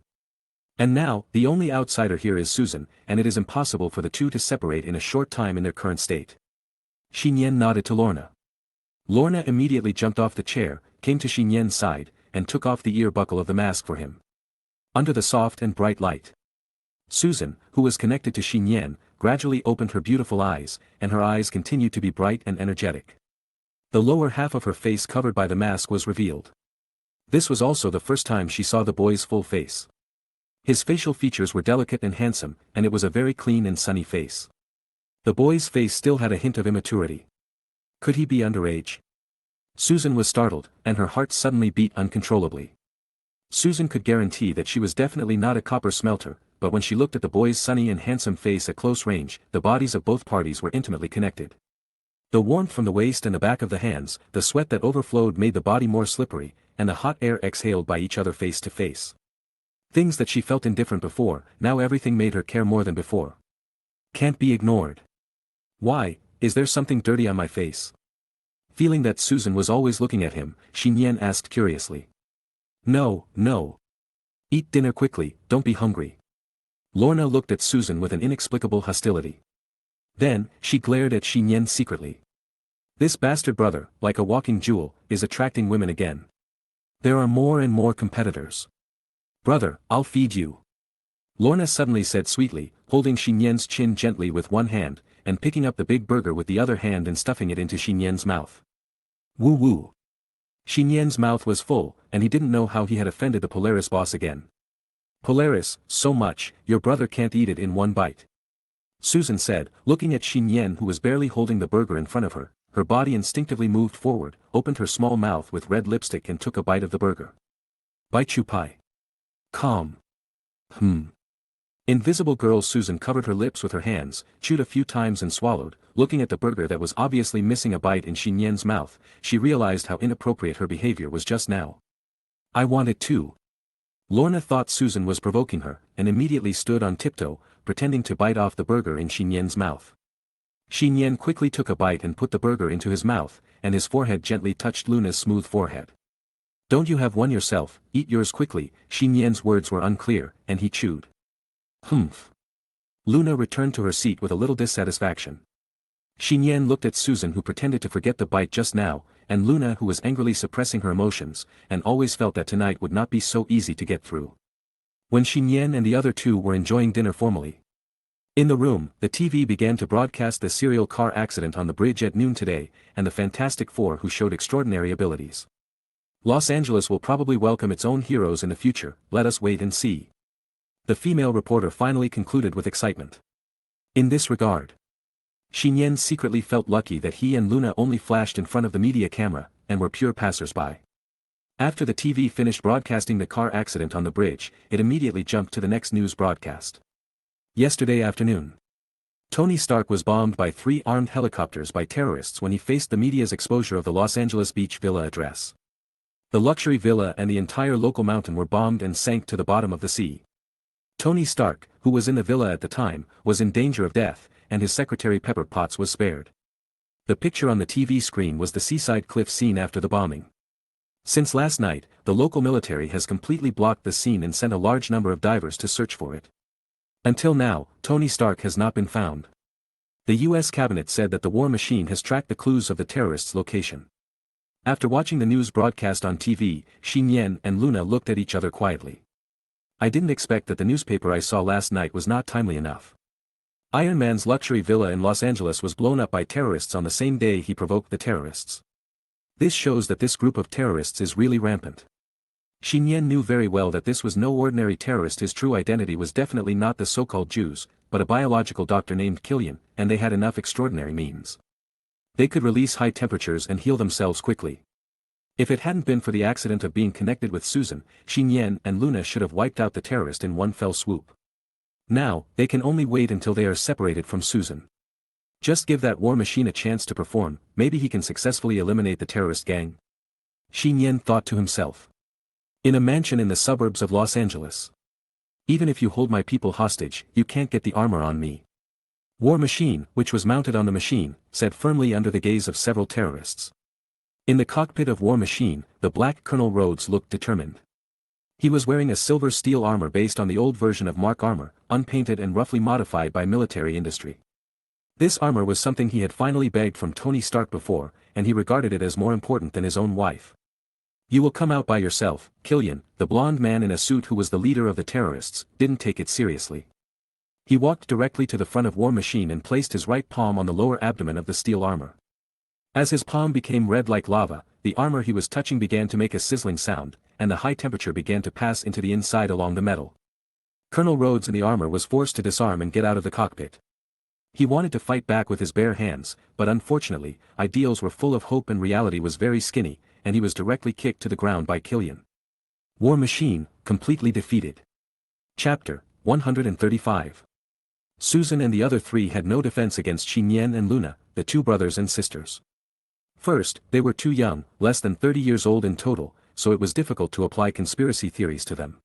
And now, the only outsider here is Susan, and it is impossible for the two to separate in a short time in their current state. Nian nodded to Lorna. Lorna immediately jumped off the chair, came to Nian's side, and took off the ear buckle of the mask for him. Under the soft and bright light, Susan, who was connected to Nian, gradually opened her beautiful eyes, and her eyes continued to be bright and energetic. The lower half of her face covered by the mask was revealed. This was also the first time she saw the boy's full face. His facial features were delicate and handsome, and it was a very clean and sunny face. The boy's face still had a hint of immaturity. Could he be underage? Susan was startled, and her heart suddenly beat uncontrollably. Susan could guarantee that she was definitely not a copper smelter, but when she looked at the boy's sunny and handsome face at close range, the bodies of both parties were intimately connected. The warmth from the waist and the back of the hands, the sweat that overflowed made the body more slippery, and the hot air exhaled by each other face to face. Things that she felt indifferent before, now everything made her care more than before. Can't be ignored. Why, is there something dirty on my face? Feeling that Susan was always looking at him, Nian asked curiously. No, no. Eat dinner quickly, don't be hungry. Lorna looked at Susan with an inexplicable hostility. Then, she glared at Nian secretly. This bastard brother, like a walking jewel, is attracting women again. There are more and more competitors. Brother, I'll feed you. Lorna suddenly said sweetly, holding Nian's chin gently with one hand, and picking up the big burger with the other hand and stuffing it into Nian's mouth. Woo woo. Nian's mouth was full, and he didn't know how he had offended the Polaris boss again. Polaris, so much, your brother can't eat it in one bite. Susan said, looking at Nian who was barely holding the burger in front of her. Her body instinctively moved forward, opened her small mouth with red lipstick and took a bite of the burger. Bite you pie. Calm. Invisible girl Susan covered her lips with her hands, chewed a few times and swallowed, looking at the burger that was obviously missing a bite in Nian's mouth. She realized how inappropriate her behavior was just now. I want it too. Lorna thought Susan was provoking her, and immediately stood on tiptoe, pretending to bite off the burger in Nian's mouth. Nian quickly took a bite and put the burger into his mouth, and his forehead gently touched Luna's smooth forehead. Don't you have one yourself, eat yours quickly. Nian's words were unclear, and he chewed. Humph. Luna returned to her seat with a little dissatisfaction. Nian looked at Susan who pretended to forget the bite just now, and Luna who was angrily suppressing her emotions, and always felt that tonight would not be so easy to get through. When Nian and the other two were enjoying dinner formally. In the room, the TV began to broadcast the serial car accident on the bridge at noon today, and the Fantastic Four who showed extraordinary abilities. Los Angeles will probably welcome its own heroes in the future, let us wait and see. The female reporter finally concluded with excitement. In this regard, Nian secretly felt lucky that he and Luna only flashed in front of the media camera, and were pure passers-by. After the TV finished broadcasting the car accident on the bridge, it immediately jumped to the next news broadcast. Yesterday afternoon, Tony Stark was bombed by 3 armed helicopters by terrorists when he faced the media's exposure of the Los Angeles Beach Villa address. The luxury villa and the entire local mountain were bombed and sank to the bottom of the sea. Tony Stark, who was in the villa at the time, was in danger of death, and his secretary Pepper Potts was spared. The picture on the TV screen was the seaside cliff scene after the bombing. Since last night, the local military has completely blocked the scene and sent a large number of divers to search for it. Until now, Tony Stark has not been found. The U.S. cabinet said that the war machine has tracked the clues of the terrorists' location. After watching the news broadcast on TV, Nian and Luna looked at each other quietly. I didn't expect that the newspaper I saw last night was not timely enough. Iron Man's luxury villa in Los Angeles was blown up by terrorists on the same day he provoked the terrorists. This shows that this group of terrorists is really rampant. Nian knew very well that this was no ordinary terrorist. His true identity was definitely not the so-called Jews, but a biological doctor named Killian, and they had enough extraordinary means. They could release high temperatures and heal themselves quickly. If it hadn't been for the accident of being connected with Susan, Nian and Luna should have wiped out the terrorist in one fell swoop. Now, they can only wait until they are separated from Susan. Just give that war machine a chance to perform, maybe he can successfully eliminate the terrorist gang. Nian thought to himself. In a mansion in the suburbs of Los Angeles. Even if you hold my people hostage, you can't get the armor on me. War Machine, which was mounted on the machine, said firmly under the gaze of several terrorists. In the cockpit of War Machine, the black Colonel Rhodes looked determined. He was wearing a silver steel armor based on the old version of Mark armor, unpainted and roughly modified by military industry. This armor was something he had finally begged from Tony Stark before, and he regarded it as more important than his own wife. You will come out by yourself. Killian, the blonde man in a suit who was the leader of the terrorists, didn't take it seriously. He walked directly to the front of War Machine and placed his right palm on the lower abdomen of the steel armor. As his palm became red like lava, the armor he was touching began to make a sizzling sound, and the high temperature began to pass into the inside along the metal. Colonel Rhodes in the armor was forced to disarm and get out of the cockpit. He wanted to fight back with his bare hands, but unfortunately, ideals were full of hope and reality was very skinny, and he was directly kicked to the ground by Killian. War Machine, completely defeated. Chapter 135. Susan and the other 3 had no defense against Nian and Luna, the two brothers and sisters. First, they were too young, less than 30 years old in total, so it was difficult to apply conspiracy theories to them.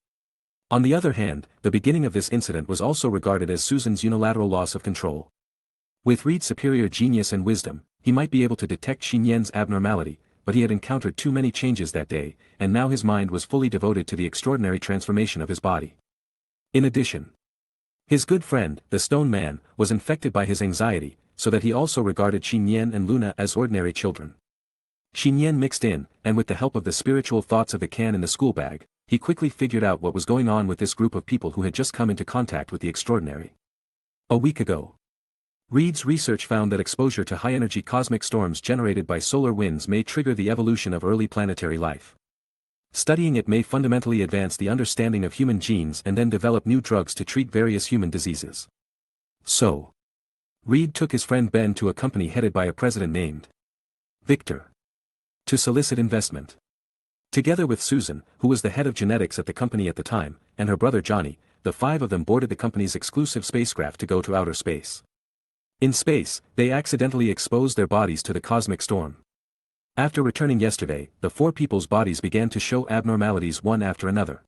On the other hand, the beginning of this incident was also regarded as Susan's unilateral loss of control. With Reed's superior genius and wisdom, he might be able to detect Xinyan's abnormality, but he had encountered too many changes that day, and now his mind was fully devoted to the extraordinary transformation of his body. In addition, his good friend, the Stone Man, was infected by his anxiety, so that he also regarded Xinyan and Luna as ordinary children. Xinyan mixed in, and with the help of the spiritual thoughts of the can in the school bag, he quickly figured out what was going on with this group of people who had just come into contact with the extraordinary. A week ago, Reed's research found that exposure to high-energy cosmic storms generated by solar winds may trigger the evolution of early planetary life. Studying it may fundamentally advance the understanding of human genes and then develop new drugs to treat various human diseases. So, Reed took his friend Ben to a company headed by a president named Victor to solicit investment. Together with Susan, who was the head of genetics at the company at the time, and her brother Johnny, the five of them boarded the company's exclusive spacecraft to go to outer space. In space, they accidentally exposed their bodies to the cosmic storm. After returning yesterday, the four people's bodies began to show abnormalities one after another.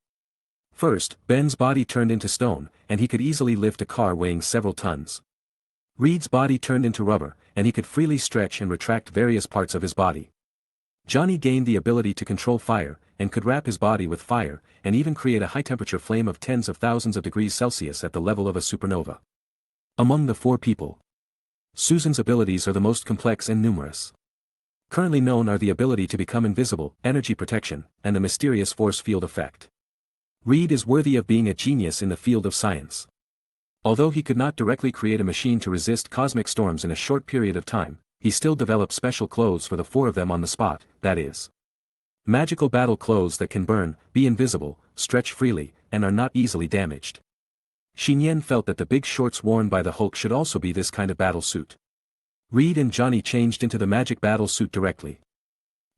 First, Ben's body turned into stone, and he could easily lift a car weighing several tons. Reed's body turned into rubber, and he could freely stretch and retract various parts of his body. Johnny gained the ability to control fire, and could wrap his body with fire, and even create a high-temperature flame of tens of thousands of degrees Celsius at the level of a supernova. Among the four people, Susan's abilities are the most complex and numerous. Currently known are the ability to become invisible, energy protection, and the mysterious force field effect. Reed is worthy of being a genius in the field of science. Although he could not directly create a machine to resist cosmic storms in a short period of time, he still developed special clothes for the four of them on the spot, that is, magical battle clothes that can burn, be invisible, stretch freely, and are not easily damaged. Xinyan felt that the big shorts worn by the Hulk should also be this kind of battle suit. Reed and Johnny changed into the magic battle suit directly.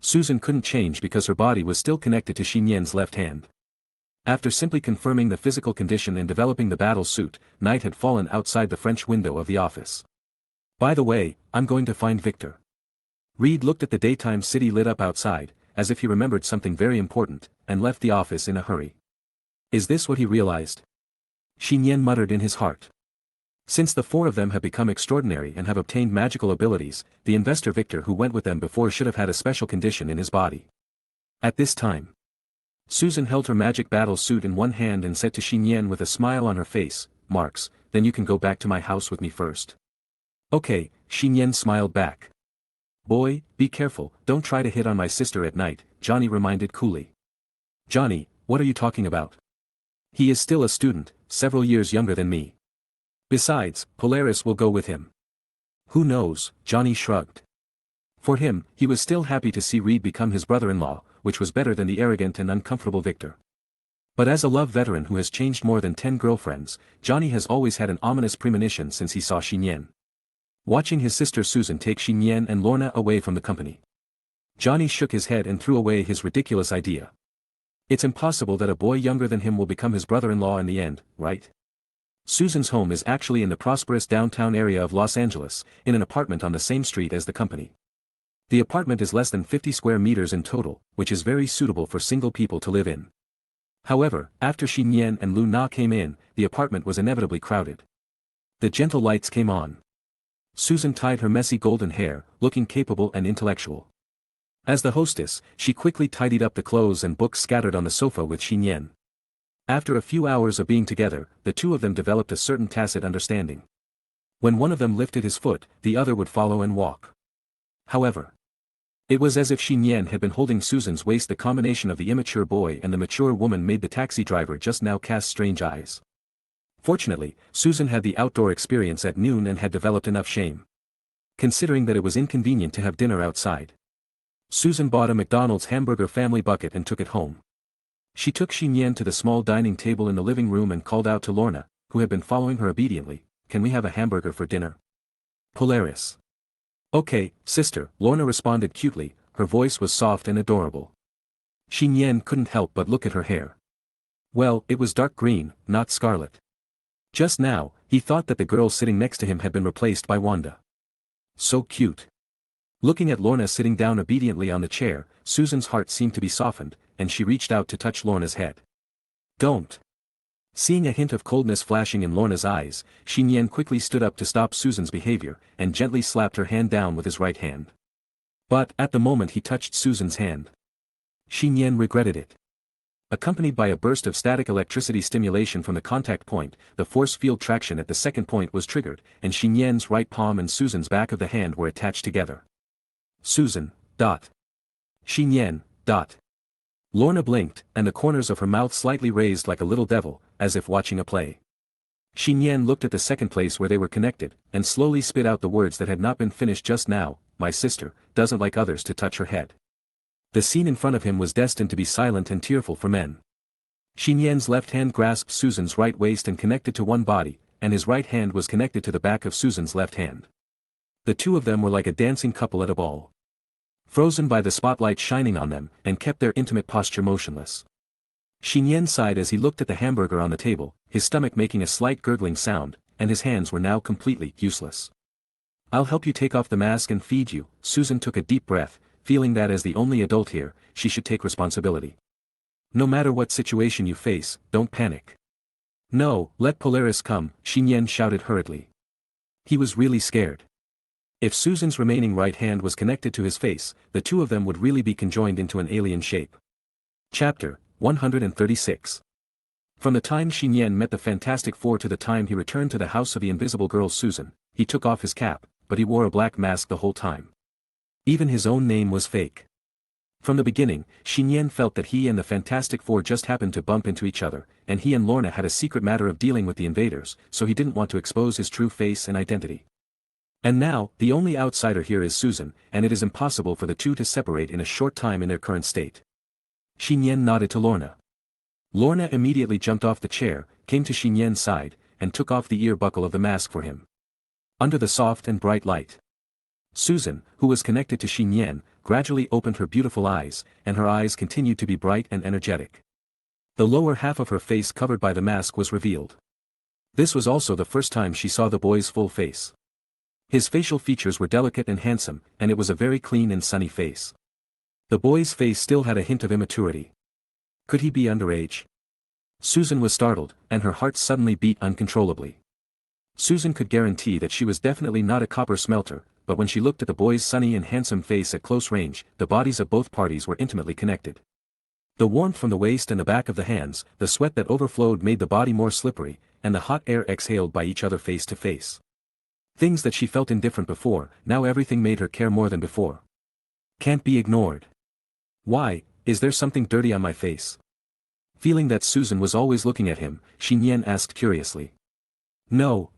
Susan couldn't change because her body was still connected to Xinyan's left hand. After simply confirming the physical condition and developing the battle suit, night had fallen outside the French window of the office. By the way, I'm going to find Victor. Reed looked at the daytime city lit up outside, as if he remembered something very important, and left the office in a hurry. Is this what he realized? Xinyan muttered in his heart. Since the four of them have become extraordinary and have obtained magical abilities, the investor Victor who went with them before should have had a special condition in his body. At this time, Susan held her magic battle suit in one hand and said to Xinyan with a smile on her face, "Marks, then you can go back to my house with me first." "Okay," Xinyan smiled back. "Boy, be careful, don't try to hit on my sister at night," Johnny reminded coolly. "Johnny, what are you talking about? He is still a student, several years younger than me. Besides, Polaris will go with him." "Who knows?" Johnny shrugged. For him, he was still happy to see Reed become his brother-in-law, which was better than the arrogant and uncomfortable Victor. But as a love veteran who has changed more than 10 girlfriends, Johnny has always had an ominous premonition since he saw Xinyan watching his sister Susan take Xinyan and Lorna away from the company. Johnny shook his head and threw away his ridiculous idea. It's impossible that a boy younger than him will become his brother-in-law in the end, right? Susan's home is actually in the prosperous downtown area of Los Angeles, in an apartment on the same street as the company. The apartment is less than 50 square meters in total, which is very suitable for single people to live in. However, after Xinyan and Lu Na came in, the apartment was inevitably crowded. The gentle lights came on. Susan tied her messy golden hair, looking capable and intellectual. As the hostess, she quickly tidied up the clothes and books scattered on the sofa with Xinyan. After a few hours of being together, the two of them developed a certain tacit understanding. When one of them lifted his foot, the other would follow and walk. However, it was as if Xinyan had been holding Susan's waist. The combination of the immature boy and the mature woman made the taxi driver just now cast strange eyes. Fortunately, Susan had the outdoor experience at noon and had developed enough shame, considering that it was inconvenient to have dinner outside. Susan bought a McDonald's hamburger family bucket and took it home. She took Xinyan to the small dining table in the living room and called out to Lorna, who had been following her obediently, "Can we have a hamburger for dinner?" "Polaris." "Okay, sister," Lorna responded cutely, her voice was soft and adorable. Xinyan couldn't help but look at her hair. Well, it was dark green, not scarlet. Just now, he thought that the girl sitting next to him had been replaced by Wanda. So cute. Looking at Lorna sitting down obediently on the chair, Susan's heart seemed to be softened, and she reached out to touch Lorna's head. Don't. Seeing a hint of coldness flashing in Lorna's eyes, Nian quickly stood up to stop Susan's behavior, and gently slapped her hand down with his right hand. But, at the moment he touched Susan's hand, Nian regretted it. Accompanied by a burst of static electricity stimulation from the contact point, the force field traction at the second point was triggered, and Nian's right palm and Susan's back of the hand were attached together. Susan. Nian. Lorna blinked, and the corners of her mouth slightly raised like a little devil, as if watching a play. Nian looked at the second place where they were connected, and slowly spit out the words that had not been finished just now: "My sister doesn't like others to touch her head." The scene in front of him was destined to be silent and tearful for men. Nian's left hand grasped Susan's right waist and connected to one body, and his right hand was connected to the back of Susan's left hand. The two of them were like a dancing couple at a ball, frozen by the spotlight shining on them, and kept their intimate posture motionless. Nian sighed as he looked at the hamburger on the table, his stomach making a slight gurgling sound, and his hands were now completely useless. "I'll help you take off the mask and feed you." Susan took a deep breath, feeling that as the only adult here, she should take responsibility. "No matter what situation you face, don't panic." "No, let Polaris come," Nian shouted hurriedly. He was really scared. If Susan's remaining right hand was connected to his face, the two of them would really be conjoined into an alien shape. Chapter 136. From the time Nian met the Fantastic Four to the time he returned to the house of the invisible girl Susan, he took off his cap, but he wore a black mask the whole time. Even his own name was fake. From the beginning, Nian felt that he and the Fantastic Four just happened to bump into each other, and he and Lorna had a secret matter of dealing with the invaders, so he didn't want to expose his true face and identity. And now, the only outsider here is Susan, and it is impossible for the two to separate in a short time in their current state. Nian nodded to Lorna. Lorna immediately jumped off the chair, came to Nian's side, and took off the ear buckle of the mask for him. Under the soft and bright light, Susan, who was connected to Nian, gradually opened her beautiful eyes, and her eyes continued to be bright and energetic. The lower half of her face covered by the mask was revealed. This was also the first time she saw the boy's full face. His facial features were delicate and handsome, and it was a very clean and sunny face. The boy's face still had a hint of immaturity. Could he be underage? Susan was startled, and her heart suddenly beat uncontrollably. Susan could guarantee that she was definitely not a copper smelter, but when she looked at the boy's sunny and handsome face at close range, the bodies of both parties were intimately connected. The warmth from the waist and the back of the hands, the sweat that overflowed made the body more slippery, and the hot air exhaled by each other face to face. Things that she felt indifferent before, now everything made her care more than before. Can't be ignored. Why, is there something dirty on my face? Feeling that Susan was always looking at him, Nian asked curiously. No.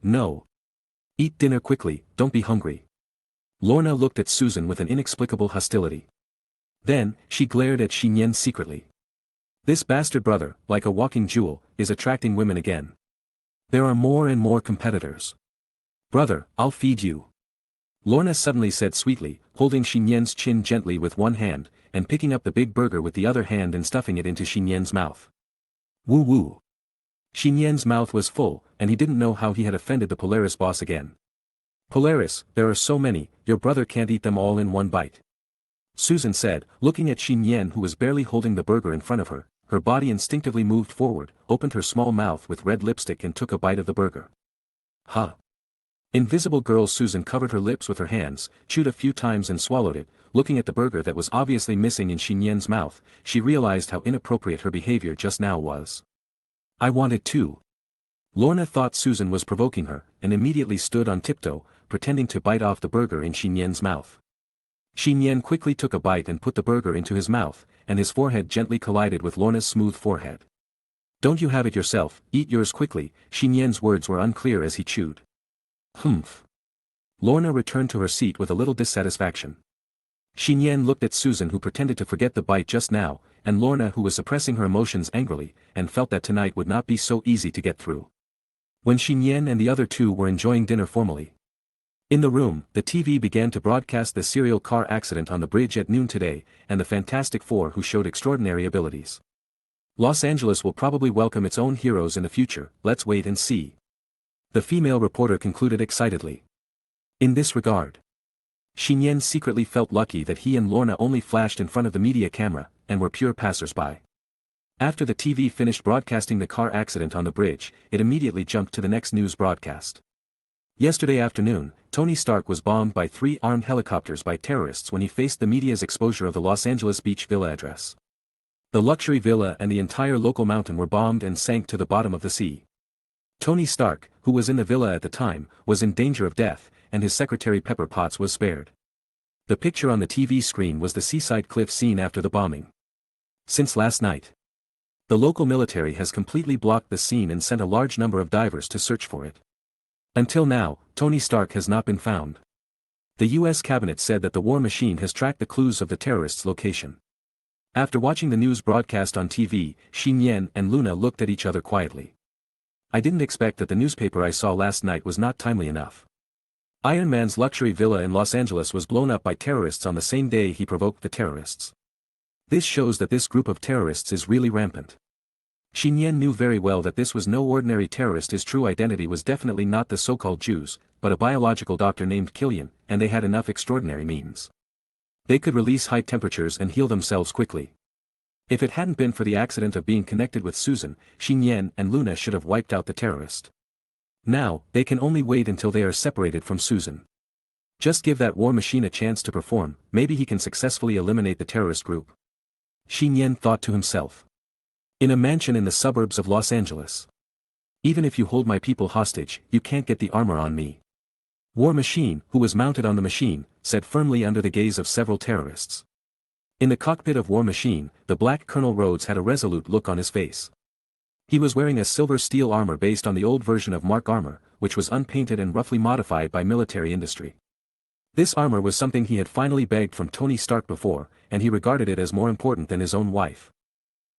Eat dinner quickly, don't be hungry. Lorna looked at Susan with an inexplicable hostility. Then, she glared at Nian secretly. This bastard brother, like a walking jewel, is attracting women again. There are more and more competitors. Brother, I'll feed you. Lorna suddenly said sweetly, holding Nian's chin gently with one hand, and picking up the big burger with the other hand and stuffing it into Nian's mouth. Woo woo. Nian's mouth was full, and he didn't know how he had offended the Polaris boss again. Polaris, there are so many, your brother can't eat them all in one bite. Susan said, looking at Nian who was barely holding the burger in front of her. Her body instinctively moved forward, opened her small mouth with red lipstick and took a bite of the burger. Huh. Invisible girl Susan covered her lips with her hands, chewed a few times and swallowed it. Looking at the burger that was obviously missing in Nian's mouth, she realized how inappropriate her behavior just now was. I want it too. Lorna thought Susan was provoking her, and immediately stood on tiptoe, pretending to bite off the burger in Nian's mouth. Nian quickly took a bite and put the burger into his mouth, and his forehead gently collided with Lorna's smooth forehead. Don't you have it yourself, eat yours quickly. Nian's words were unclear as he chewed. Humph. Lorna returned to her seat with a little dissatisfaction. Nian looked at Susan who pretended to forget the bite just now, and Lorna who was suppressing her emotions angrily, and felt that tonight would not be so easy to get through. When Nian and the other two were enjoying dinner formally. In the room, the TV began to broadcast the serial car accident on the bridge at noon today, and the Fantastic Four who showed extraordinary abilities. Los Angeles will probably welcome its own heroes in the future, let's wait and see. The female reporter concluded excitedly. In this regard, Nian secretly felt lucky that he and Lorna only flashed in front of the media camera, and were pure passers-by. After the TV finished broadcasting the car accident on the bridge, it immediately jumped to the next news broadcast. Yesterday afternoon, Tony Stark was bombed by 3 armed helicopters by terrorists when he faced the media's exposure of the Los Angeles Beach villa address. The luxury villa and the entire local mountain were bombed and sank to the bottom of the sea. Tony Stark, who was in the villa at the time, was in danger of death, and his secretary Pepper Potts was spared. The picture on the TV screen was the seaside cliff scene after the bombing. Since last night, the local military has completely blocked the scene and sent a large number of divers to search for it. Until now, Tony Stark has not been found. The US cabinet said that the war machine has tracked the clues of the terrorists' location. After watching the news broadcast on TV, Nian and Luna looked at each other quietly. I didn't expect that the newspaper I saw last night was not timely enough. Iron Man's luxury villa in Los Angeles was blown up by terrorists on the same day he provoked the terrorists. This shows that this group of terrorists is really rampant. Nian knew very well that this was no ordinary terrorist. His true identity was definitely not the so-called Jews, but a biological doctor named Killian, and they had enough extraordinary means. They could release high temperatures and heal themselves quickly. If it hadn't been for the accident of being connected with Susan, Nian and Luna should have wiped out the terrorist. Now, they can only wait until they are separated from Susan. Just give that war machine a chance to perform, maybe he can successfully eliminate the terrorist group. Nian thought to himself. In a mansion in the suburbs of Los Angeles. Even if you hold my people hostage, you can't get the armor on me. War Machine, who was mounted on the machine, said firmly under the gaze of several terrorists. In the cockpit of War Machine, the black Colonel Rhodes had a resolute look on his face. He was wearing a silver steel armor based on the old version of Mark armor, which was unpainted and roughly modified by military industry. This armor was something he had finally begged from Tony Stark before, and he regarded it as more important than his own wife.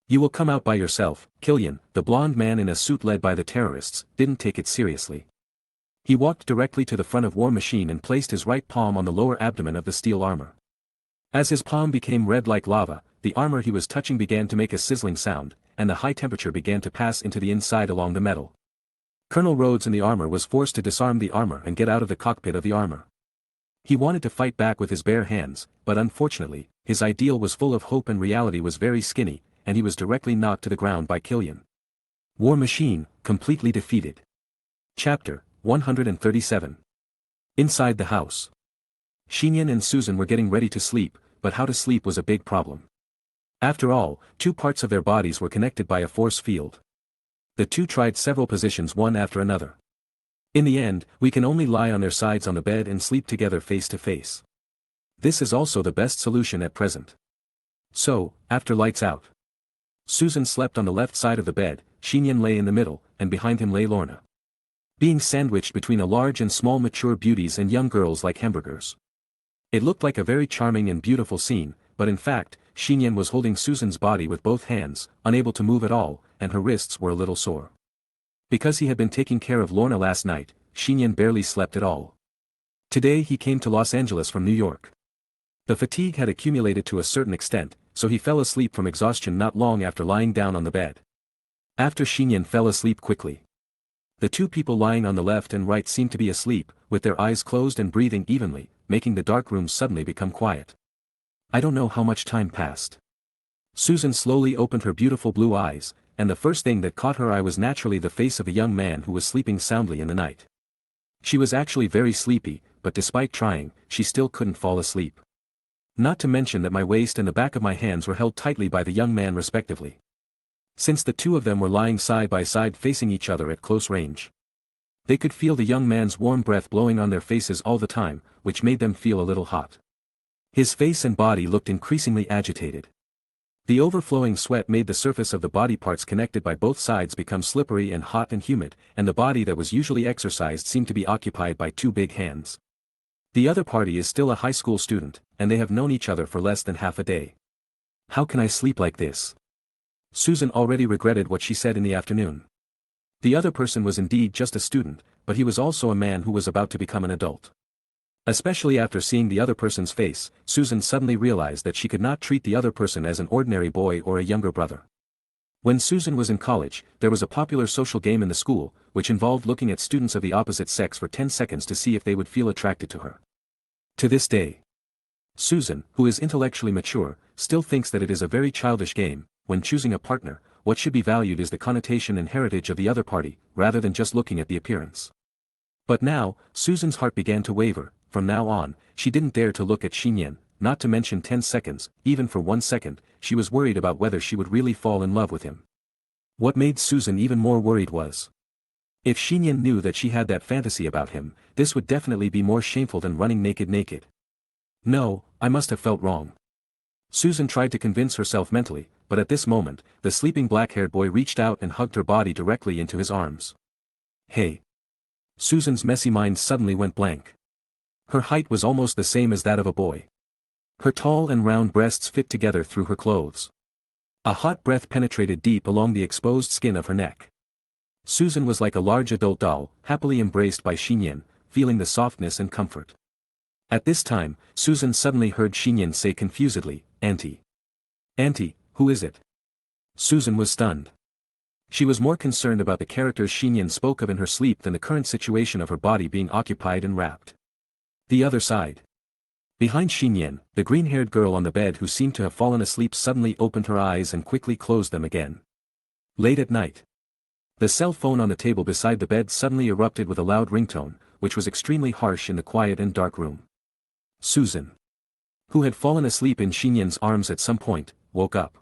You will come out by yourself, Killian, the blonde man in a suit led by the terrorists, didn't take it seriously. He walked directly to the front of War Machine and placed his right palm on the lower abdomen of the steel armor. As his palm became red like lava, the armor he was touching began to make a sizzling sound, and the high temperature began to pass into the inside along the metal. Colonel Rhodes in the armor was forced to disarm the armor and get out of the cockpit of the armor. He wanted to fight back with his bare hands, but unfortunately, his ideal was full of hope and reality was very skinny, and he was directly knocked to the ground by Killian. War Machine, completely defeated. Chapter 137. Inside the house. Nian and Susan were getting ready to sleep, but how to sleep was a big problem. After all, 2 parts of their bodies were connected by a force field. The 2 tried several positions one after another. In the end, we can only lie on their sides on the bed and sleep together face to face. This is also the best solution at present. So, after lights out. Susan slept on the left side of the bed, Nian lay in the middle, and behind him lay Lorna. Being sandwiched between a large and small mature beauties and young girls like hamburgers. It looked like a very charming and beautiful scene, but in fact, Nian was holding Susan's body with both hands, unable to move at all, and her wrists were a little sore. Because he had been taking care of Lorna last night, Nian barely slept at all. Today he came to Los Angeles from New York. The fatigue had accumulated to a certain extent, so he fell asleep from exhaustion not long after lying down on the bed. After Nian fell asleep quickly. The 2 people lying on the left and right seemed to be asleep, with their eyes closed and breathing evenly, making the dark room suddenly become quiet. I don't know how much time passed. Susan slowly opened her beautiful blue eyes, and the first thing that caught her eye was naturally the face of a young man who was sleeping soundly in the night. She was actually very sleepy, but despite trying, she still couldn't fall asleep. Not to mention that my waist and the back of my hands were held tightly by the young man respectively. Since the 2 of them were lying side by side facing each other at close range. They could feel the young man's warm breath blowing on their faces all the time, which made them feel a little hot. His face and body looked increasingly agitated. The overflowing sweat made the surface of the body parts connected by both sides become slippery and hot and humid, and the body that was usually exercised seemed to be occupied by 2 big hands. The other party is still a high school student, and they have known each other for less than half a day. How can I sleep like this? Susan already regretted what she said in the afternoon. The other person was indeed just a student, but he was also a man who was about to become an adult. Especially after seeing the other person's face, Susan suddenly realized that she could not treat the other person as an ordinary boy or a younger brother. When Susan was in college, there was a popular social game in the school, which involved looking at students of the opposite sex for 10 seconds to see if they would feel attracted to her. To this day, Susan, who is intellectually mature, still thinks that it is a very childish game. When choosing a partner, what should be valued is the connotation and heritage of the other party, rather than just looking at the appearance. But now, Susan's heart began to waver. From now on, she didn't dare to look at Nian, not to mention 10 seconds, even for 1 second, she was worried about whether she would really fall in love with him. What made Susan even more worried was, if Nian knew that she had that fantasy about him, this would definitely be more shameful than running naked. No, I must have felt wrong. Susan tried to convince herself mentally, but at this moment, the sleeping black-haired boy reached out and hugged her body directly into his arms. Hey! Susan's messy mind suddenly went blank. Her height was almost the same as that of a boy. Her tall and round breasts fit together through her clothes. A hot breath penetrated deep along the exposed skin of her neck. Susan was like a large adult doll, happily embraced by Nian, feeling the softness and comfort. At this time, Susan suddenly heard Nian say confusedly, "Auntie. Auntie, who is it?" Susan was stunned. She was more concerned about the characters Nian spoke of in her sleep than the current situation of her body being occupied and wrapped. The other side. Behind Nian, the green-haired girl on the bed who seemed to have fallen asleep suddenly opened her eyes and quickly closed them again. Late at night. The cell phone on the table beside the bed suddenly erupted with a loud ringtone, which was extremely harsh in the quiet and dark room. Susan, who had fallen asleep in Nian's arms at some point, woke up.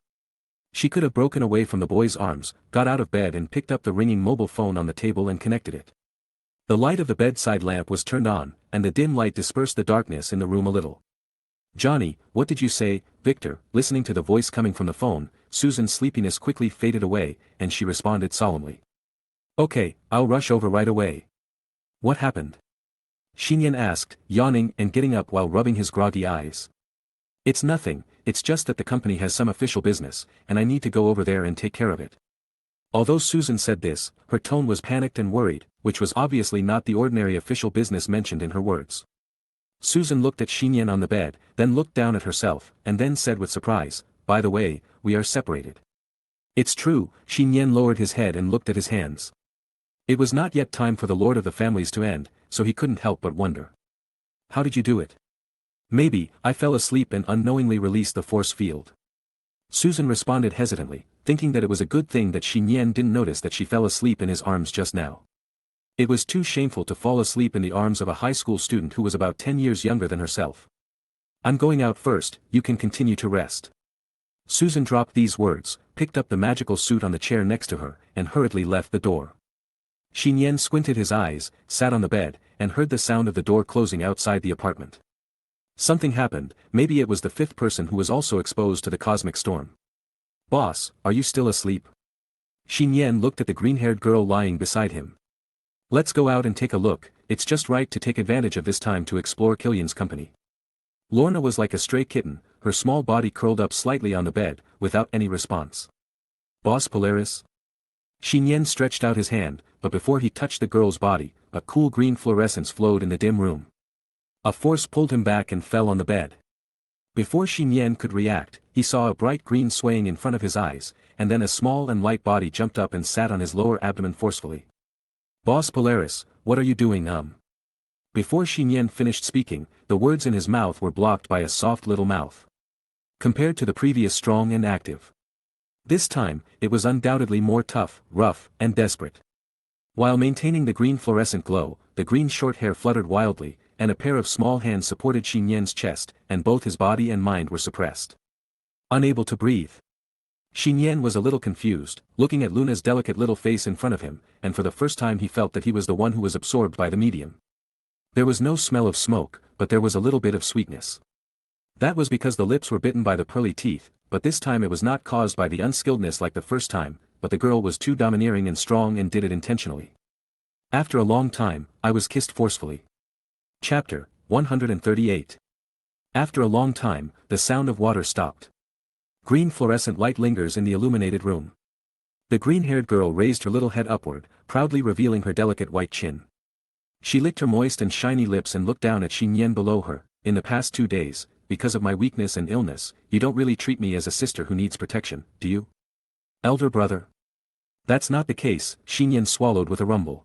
She could have broken away from the boy's arms, got out of bed and picked up the ringing mobile phone on the table and connected it. The light of the bedside lamp was turned on, and the dim light dispersed the darkness in the room a little. "Johnny, what did you say, Victor?" Listening to the voice coming from the phone, Susan's sleepiness quickly faded away, and she responded solemnly. "Okay, I'll rush over right away." "What happened?" Nian asked, yawning and getting up while rubbing his groggy eyes. "It's nothing, it's just that the company has some official business, and I need to go over there and take care of it." Although Susan said this, her tone was panicked and worried, which was obviously not the ordinary official business mentioned in her words. Susan looked at Nian on the bed, then looked down at herself, and then said with surprise, "By the way, we are separated." "It's true," Nian lowered his head and looked at his hands. It was not yet time for the Lord of the Families to end, so he couldn't help but wonder. "How did you do it?" "Maybe, I fell asleep and unknowingly released the force field." Susan responded hesitantly, thinking that it was a good thing that Nian didn't notice that she fell asleep in his arms just now. It was too shameful to fall asleep in the arms of a high school student who was about 10 years younger than herself. "I'm going out first, you can continue to rest." Susan dropped these words, picked up the magical suit on the chair next to her, and hurriedly left the door. Nian squinted his eyes, sat on the bed, and heard the sound of the door closing outside the apartment. Something happened, maybe it was the fifth person who was also exposed to the cosmic storm. "Boss, are you still asleep?" Nian looked at the green-haired girl lying beside him. "Let's go out and take a look, it's just right to take advantage of this time to explore Killian's company." Lorna was like a stray kitten, her small body curled up slightly on the bed, without any response. "Boss Polaris?" Nian stretched out his hand, but before he touched the girl's body, a cool green fluorescence flowed in the dim room. A force pulled him back and fell on the bed. Before Nian could react, he saw a bright green swaying in front of his eyes, and then a small and light body jumped up and sat on his lower abdomen forcefully. "Boss Polaris, what are you doing, Before Nian finished speaking, the words in his mouth were blocked by a soft little mouth. Compared to the previous strong and active. This time, it was undoubtedly more tough, rough, and desperate. While maintaining the green fluorescent glow, the green short hair fluttered wildly, and a pair of small hands supported Nian's chest, and both his body and mind were suppressed. Unable to breathe. Nian was a little confused, looking at Luna's delicate little face in front of him, and for the first time he felt that he was the one who was absorbed by the medium. There was no smell of smoke, but there was a little bit of sweetness. That was because the lips were bitten by the pearly teeth, but this time it was not caused by the unskilledness like the first time, but the girl was too domineering and strong and did it intentionally. After a long time, I was kissed forcefully. Chapter 138. After a long time, the sound of water stopped. Green fluorescent light lingers in the illuminated room. The green-haired girl raised her little head upward, proudly revealing her delicate white chin. She licked her moist and shiny lips and looked down at Nian below her. "In the past 2 days, because of my weakness and illness, you don't really treat me as a sister who needs protection, do you? Elder brother?" "That's not the case," Nian swallowed with a rumble.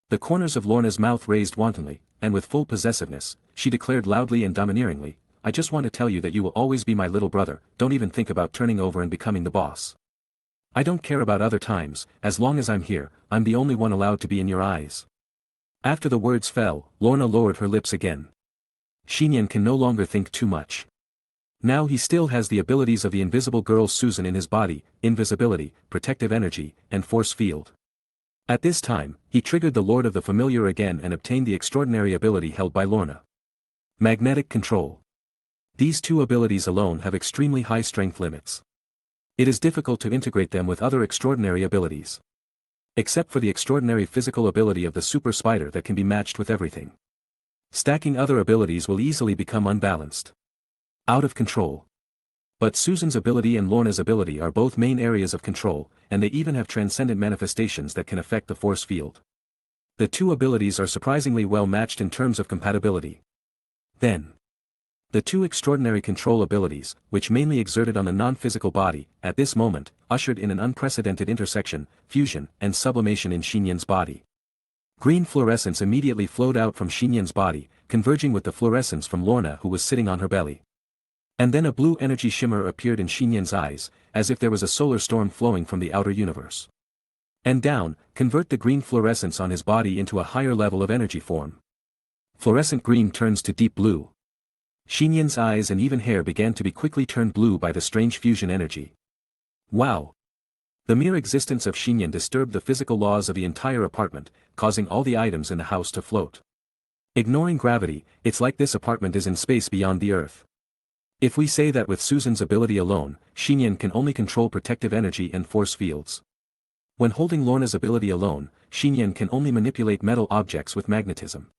The corners of Lorna's mouth raised wantonly, and with full possessiveness, she declared loudly and domineeringly, "I just want to tell you that you will always be my little brother, don't even think about turning over and becoming the boss. I don't care about other times, as long as I'm here, I'm the only one allowed to be in your eyes." After the words fell, Lorna lowered her lips again. Nian can no longer think too much. Now he still has the abilities of the invisible girl Susan in his body, invisibility, protective energy, and force field. At this time, he triggered the Lord of the Familiar again and obtained the extraordinary ability held by Lorna. Magnetic control. These two abilities alone have extremely high strength limits. It is difficult to integrate them with other extraordinary abilities. Except for the extraordinary physical ability of the super spider that can be matched with everything. Stacking other abilities will easily become unbalanced. Out of control. But Susan's ability and Lorna's ability are both main areas of control, and they even have transcendent manifestations that can affect the force field. The two abilities are surprisingly well matched in terms of compatibility. Then, the two extraordinary control abilities, which mainly exerted on the non-physical body, at this moment, ushered in an unprecedented intersection, fusion, and sublimation in Nian's body. Green fluorescence immediately flowed out from Nian's body, converging with the fluorescence from Lorna who was sitting on her belly. And then a blue energy shimmer appeared in Nian's eyes, as if there was a solar storm flowing from the outer universe. And down, convert the green fluorescence on his body into a higher level of energy form. Fluorescent green turns to deep blue. Nian's eyes and even hair began to be quickly turned blue by the strange fusion energy. Wow! The mere existence of Nian disturbed the physical laws of the entire apartment, causing all the items in the house to float. Ignoring gravity, it's like this apartment is in space beyond the Earth. If we say that with Susan's ability alone, Nian can only control protective energy and force fields. When holding Lorna's ability alone, Nian can only manipulate metal objects with magnetism.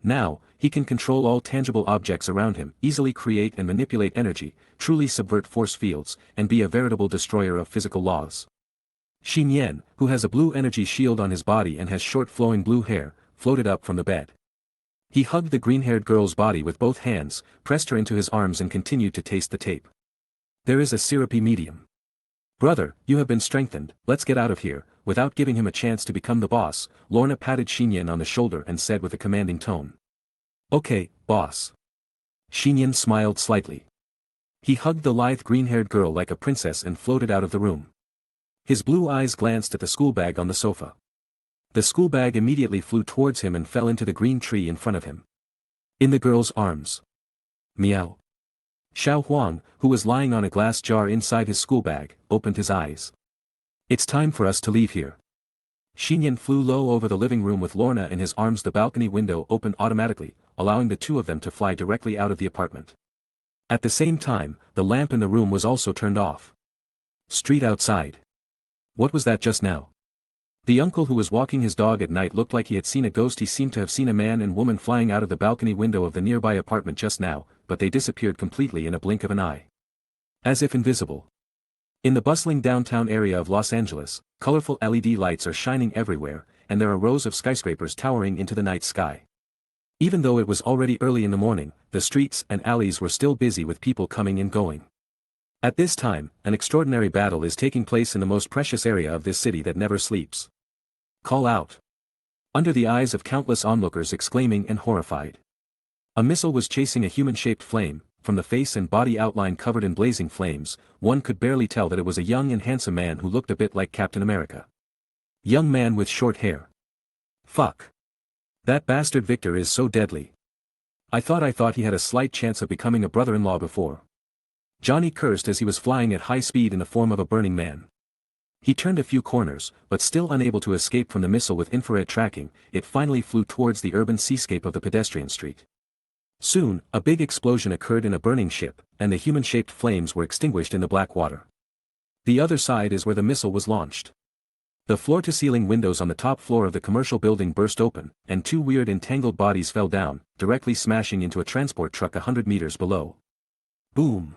Now, he can control all tangible objects around him, easily create and manipulate energy, truly subvert force fields, and be a veritable destroyer of physical laws. Nian, who has a blue energy shield on his body and has short flowing blue hair, floated up from the bed. He hugged the green-haired girl's body with both hands, pressed her into his arms and continued to taste the tape. There is a syrupy medium. "Brother, you have been strengthened, let's get out of here." Without giving him a chance to become the boss, Lorna patted Nian on the shoulder and said with a commanding tone. "Okay, boss." Nian smiled slightly. He hugged the lithe green-haired girl like a princess and floated out of the room. His blue eyes glanced at the school bag on the sofa. The school bag immediately flew towards him and fell into the green tree in front of him. In the girl's arms. Meow. Xiao Huang, who was lying on a glass jar inside his school bag, opened his eyes. "It's time for us to leave here." Nian flew low over the living room with Lorna in his arms. The balcony window opened automatically, allowing the two of them to fly directly out of the apartment. At the same time, the lamp in the room was also turned off. Street outside. What was that just now? The uncle who was walking his dog at night looked like he had seen a ghost. He seemed to have seen a man and woman flying out of the balcony window of the nearby apartment just now, but they disappeared completely in a blink of an eye. As if invisible. In the bustling downtown area of Los Angeles, colorful LED lights are shining everywhere, and there are rows of skyscrapers towering into the night sky. Even though it was already early in the morning, the streets and alleys were still busy with people coming and going. At this time, an extraordinary battle is taking place in the most precious area of this city that never sleeps. Call out. Under the eyes of countless onlookers exclaiming and horrified. A missile was chasing a human-shaped flame. From the face and body outline covered in blazing flames, one could barely tell that it was a young and handsome man who looked a bit like Captain America. Young man with short hair. Fuck. That bastard Victor is so deadly. I thought he had a slight chance of becoming a brother-in-law before. Johnny cursed as he was flying at high speed in the form of a burning man. He turned a few corners, but still unable to escape from the missile with infrared tracking, it finally flew towards the urban seascape of the pedestrian street. Soon, a big explosion occurred in a burning ship, and the human-shaped flames were extinguished in the black water. The other side is where the missile was launched. The floor-to-ceiling windows on the top floor of the commercial building burst open, and two weird entangled bodies fell down, directly smashing into a transport truck 100 meters below. Boom!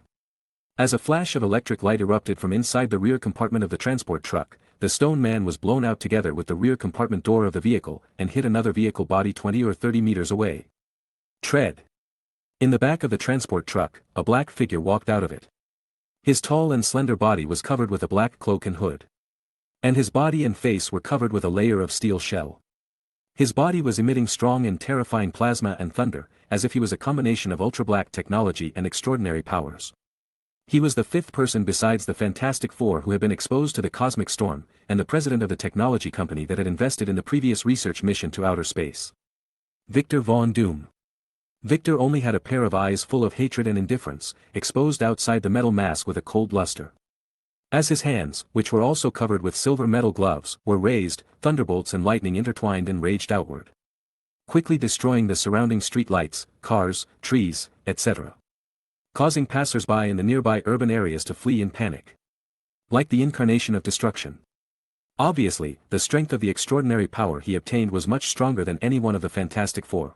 As a flash of electric light erupted from inside the rear compartment of the transport truck, the stone man was blown out together with the rear compartment door of the vehicle, and hit another vehicle body 20 or 30 meters away. Tread. In the back of the transport truck, a black figure walked out of it. His tall and slender body was covered with a black cloak and hood. And his body and face were covered with a layer of steel shell. His body was emitting strong and terrifying plasma and thunder, as if he was a combination of ultra-black technology and extraordinary powers. He was the fifth person besides the Fantastic Four who had been exposed to the cosmic storm, and the president of the technology company that had invested in the previous research mission to outer space. Victor Von Doom. Victor only had a pair of eyes full of hatred and indifference, exposed outside the metal mask with a cold luster. As his hands, which were also covered with silver metal gloves, were raised, thunderbolts and lightning intertwined and raged outward, quickly destroying the surrounding street lights, cars, trees, etc., causing passers-by in the nearby urban areas to flee in panic. Like the incarnation of destruction. Obviously, the strength of the extraordinary power he obtained was much stronger than any one of the Fantastic Four.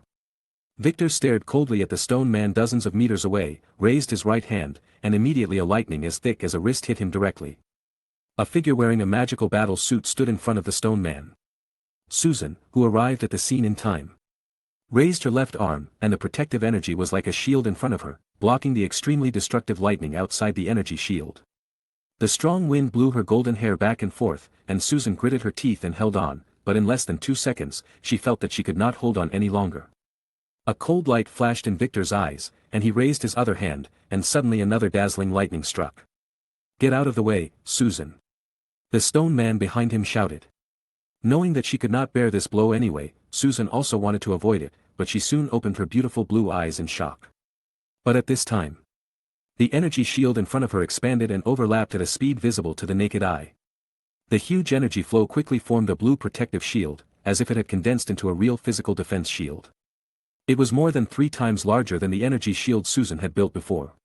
Victor stared coldly at the stone man dozens of meters away, raised his right hand, and immediately a lightning as thick as a wrist hit him directly. A figure wearing a magical battle suit stood in front of the stone man. Susan, who arrived at the scene in time, raised her left arm, and the protective energy was like a shield in front of her, blocking the extremely destructive lightning outside the energy shield. The strong wind blew her golden hair back and forth, and Susan gritted her teeth and held on, but in less than 2 seconds, she felt that she could not hold on any longer. A cold light flashed in Victor's eyes, and he raised his other hand, and suddenly another dazzling lightning struck. "Get out of the way, Susan!" the stone man behind him shouted. Knowing that she could not bear this blow anyway, Susan also wanted to avoid it, but she soon opened her beautiful blue eyes in shock. But at this time, the energy shield in front of her expanded and overlapped at a speed visible to the naked eye. The huge energy flow quickly formed a blue protective shield, as if it had condensed into a real physical defense shield. It was more than 3 times larger than the energy shield Susan had built before.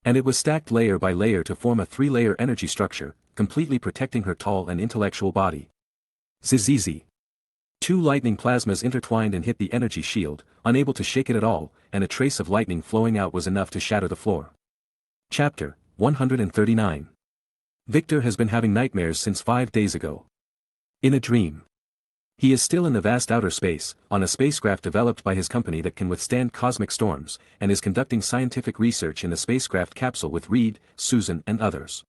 And it was stacked layer by layer to form a 3-layer energy structure, completely protecting her tall and intellectual body. Zzz. 2 lightning plasmas intertwined and hit the energy shield, unable to shake it at all, and a trace of lightning flowing out was enough to shatter the floor. Chapter 139. Victor has been having nightmares since 5 days ago. In a dream. He is still in the vast outer space, on a spacecraft developed by his company that can withstand cosmic storms, and is conducting scientific research in the spacecraft capsule with Reed, Susan and others.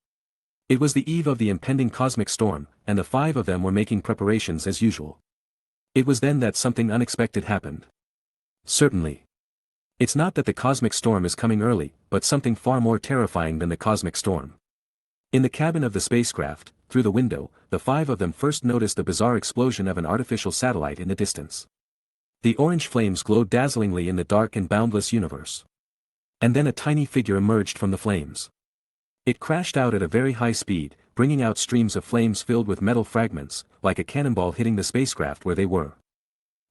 It was the eve of the impending cosmic storm, and the 5 of them were making preparations as usual. It was then that something unexpected happened. Certainly. It's not that the cosmic storm is coming early, but something far more terrifying than the cosmic storm. In the cabin of the spacecraft, through the window, the 5 of them first noticed the bizarre explosion of an artificial satellite in the distance. The orange flames glowed dazzlingly in the dark and boundless universe. And then a tiny figure emerged from the flames. It crashed out at a very high speed, bringing out streams of flames filled with metal fragments, like a cannonball hitting the spacecraft where they were.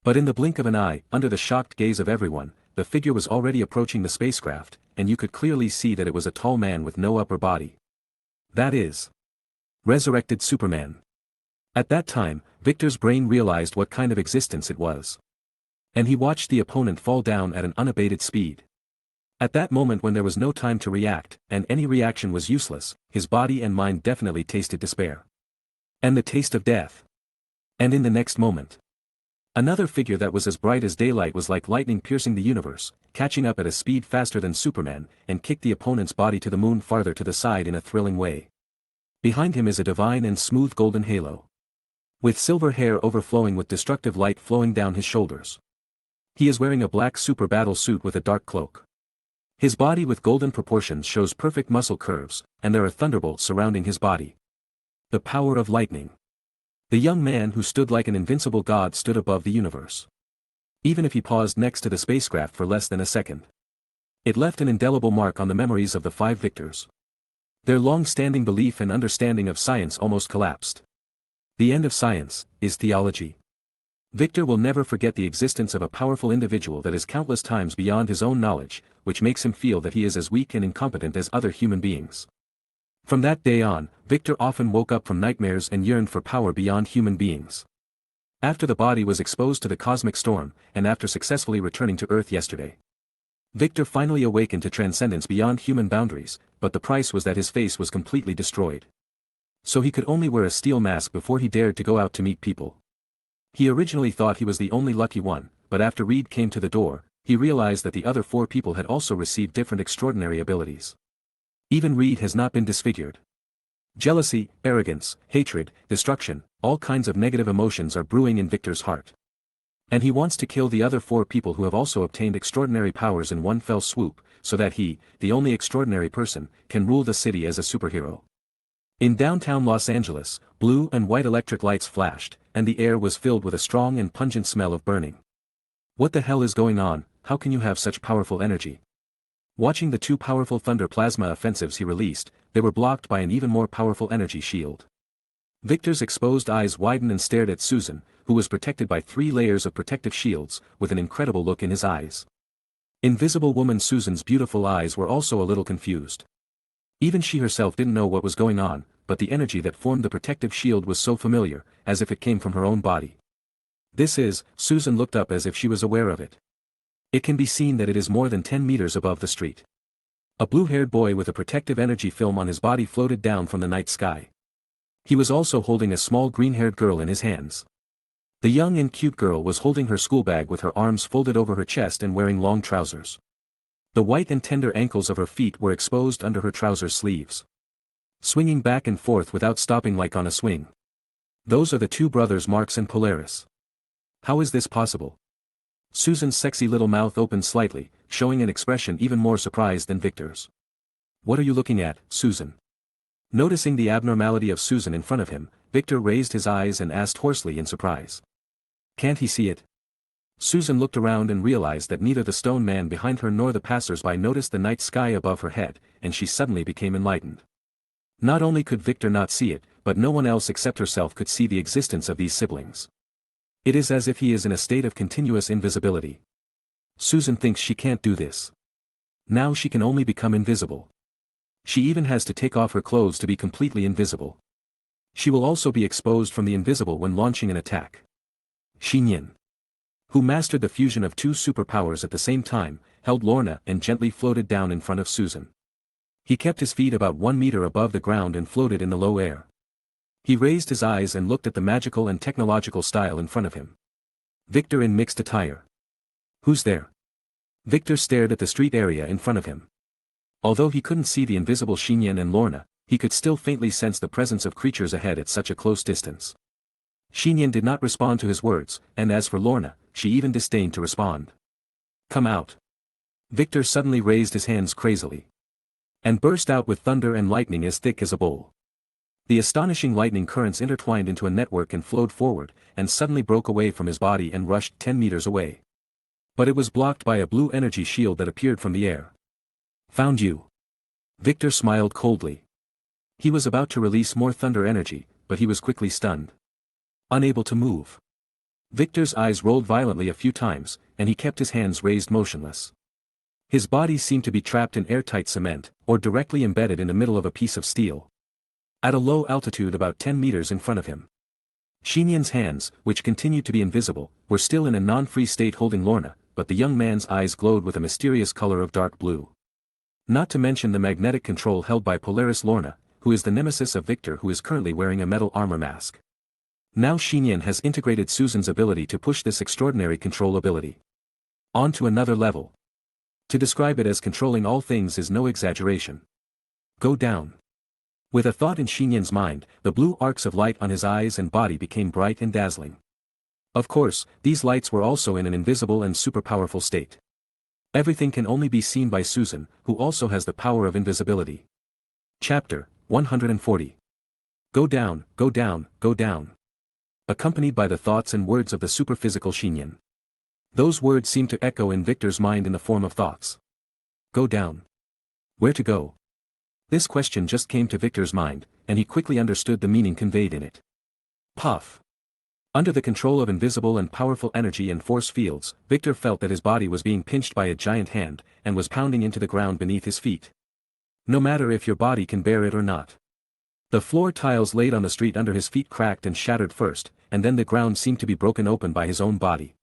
But in the blink of an eye, under the shocked gaze of everyone, the figure was already approaching the spacecraft, and you could clearly see that it was a tall man with no upper body. That is, resurrected Superman. At that time, Victor's brain realized what kind of existence it was. And he watched the opponent fall down at an unabated speed. At that moment when there was no time to react, and any reaction was useless, his body and mind definitely tasted despair. And the taste of death. And in the next moment, another figure that was as bright as daylight was like lightning piercing the universe, catching up at a speed faster than Superman, and kicked the opponent's body to the moon farther to the side in a thrilling way. Behind him is a divine and smooth golden halo, with silver hair overflowing with destructive light flowing down his shoulders. He is wearing a black super battle suit with a dark cloak. His body with golden proportions shows perfect muscle curves, and there are thunderbolts surrounding his body. The power of lightning. The young man who stood like an invincible god stood above the universe. Even if he paused next to the spacecraft for less than a second, it left an indelible mark on the memories of the 5 victors. Their long-standing belief and understanding of science almost collapsed. The end of science is theology. Victor will never forget the existence of a powerful individual that is countless times beyond his own knowledge, which makes him feel that he is as weak and incompetent as other human beings. From that day on, Victor often woke up from nightmares and yearned for power beyond human beings. After the body was exposed to the cosmic storm, and after successfully returning to Earth yesterday, Victor finally awakened to transcendence beyond human boundaries, but the price was that his face was completely destroyed. So he could only wear a steel mask before he dared to go out to meet people. He originally thought he was the only lucky one, but after Reed came to the door, he realized that the other 4 people had also received different extraordinary abilities. Even Reed has not been disfigured. Jealousy, arrogance, hatred, destruction, all kinds of negative emotions are brewing in Victor's heart. And he wants to kill the other 4 people who have also obtained extraordinary powers in one fell swoop, so that he, the only extraordinary person, can rule the city as a superhero. In downtown Los Angeles, blue and white electric lights flashed, and the air was filled with a strong and pungent smell of burning. What the hell is going on? How can you have such powerful energy? Watching the 2 powerful thunder plasma offensives he released, they were blocked by an even more powerful energy shield. Victor's exposed eyes widened and stared at Susan, who was protected by 3 layers of protective shields, with an incredible look in his eyes. Invisible woman Susan's beautiful eyes were also a little confused. Even she herself didn't know what was going on, but the energy that formed the protective shield was so familiar, as if it came from her own body. Susan looked up as if she was aware of it. It can be seen that it is more than 10 meters above the street. A blue-haired boy with a protective energy film on his body floated down from the night sky. He was also holding a small green-haired girl in his hands. The young and cute girl was holding her school bag with her arms folded over her chest and wearing long trousers. The white and tender ankles of her feet were exposed under her trousers sleeves. Swinging back and forth without stopping like on a swing. Those are the 2 brothers Marx and Polaris. How is this possible? Susan's sexy little mouth opened slightly, showing an expression even more surprised than Victor's. What are you looking at, Susan? Noticing the abnormality of Susan in front of him, Victor raised his eyes and asked hoarsely in surprise. Can't he see it? Susan looked around and realized that neither the stone man behind her nor the passers-by noticed the night sky above her head, and she suddenly became enlightened. Not only could Victor not see it, but no one else except herself could see the existence of these siblings. It is as if he is in a state of continuous invisibility. Susan thinks she can't do this. Now she can only become invisible. She even has to take off her clothes to be completely invisible. She will also be exposed from the invisible when launching an attack. Nian, who mastered the fusion of 2 superpowers at the same time, held Lorna and gently floated down in front of Susan. He kept his feet about 1 meter above the ground and floated in the low air. He raised his eyes and looked at the magical and technological style in front of him. Victor in mixed attire. Who's there? Victor stared at the street area in front of him. Although he couldn't see the invisible Nian and Lorna, he could still faintly sense the presence of creatures ahead at such a close distance. Nian did not respond to his words, and as for Lorna, she even disdained to respond. Come out. Victor suddenly raised his hands crazily. And burst out with thunder and lightning as thick as a bowl. The astonishing lightning currents intertwined into a network and flowed forward, and suddenly broke away from his body and rushed 10 meters away. But it was blocked by a blue energy shield that appeared from the air. Found you. Victor smiled coldly. He was about to release more thunder energy, but he was quickly stunned. Unable to move. Victor's eyes rolled violently a few times, and he kept his hands raised motionless. His body seemed to be trapped in airtight cement, or directly embedded in the middle of a piece of steel. At a low altitude about 10 meters in front of him. Nian's hands, which continued to be invisible, were still in a non-free state holding Lorna, but the young man's eyes glowed with a mysterious color of dark blue. Not to mention the magnetic control held by Polaris Lorna, who is the nemesis of Victor, who is currently wearing a metal armor mask. Now Nian has integrated Susan's ability to push this extraordinary control ability on to another level. To describe it as controlling all things is no exaggeration. Go down. With a thought in Nian's mind, the blue arcs of light on his eyes and body became bright and dazzling. Of course, these lights were also in an invisible and super powerful state. Everything can only be seen by Susan, who also has the power of invisibility. Chapter 140. Go down, go down, go down. Accompanied by the thoughts and words of the superphysical Nian. Those words seemed to echo in Victor's mind in the form of thoughts. Go down. Where to go? This question just came to Victor's mind, and he quickly understood the meaning conveyed in it. Puff. Under the control of invisible and powerful energy and force fields, Victor felt that his body was being pinched by a giant hand, and was pounding into the ground beneath his feet. No matter if your body can bear it or not. The floor tiles laid on the street under his feet cracked and shattered first, and then the ground seemed to be broken open by his own body.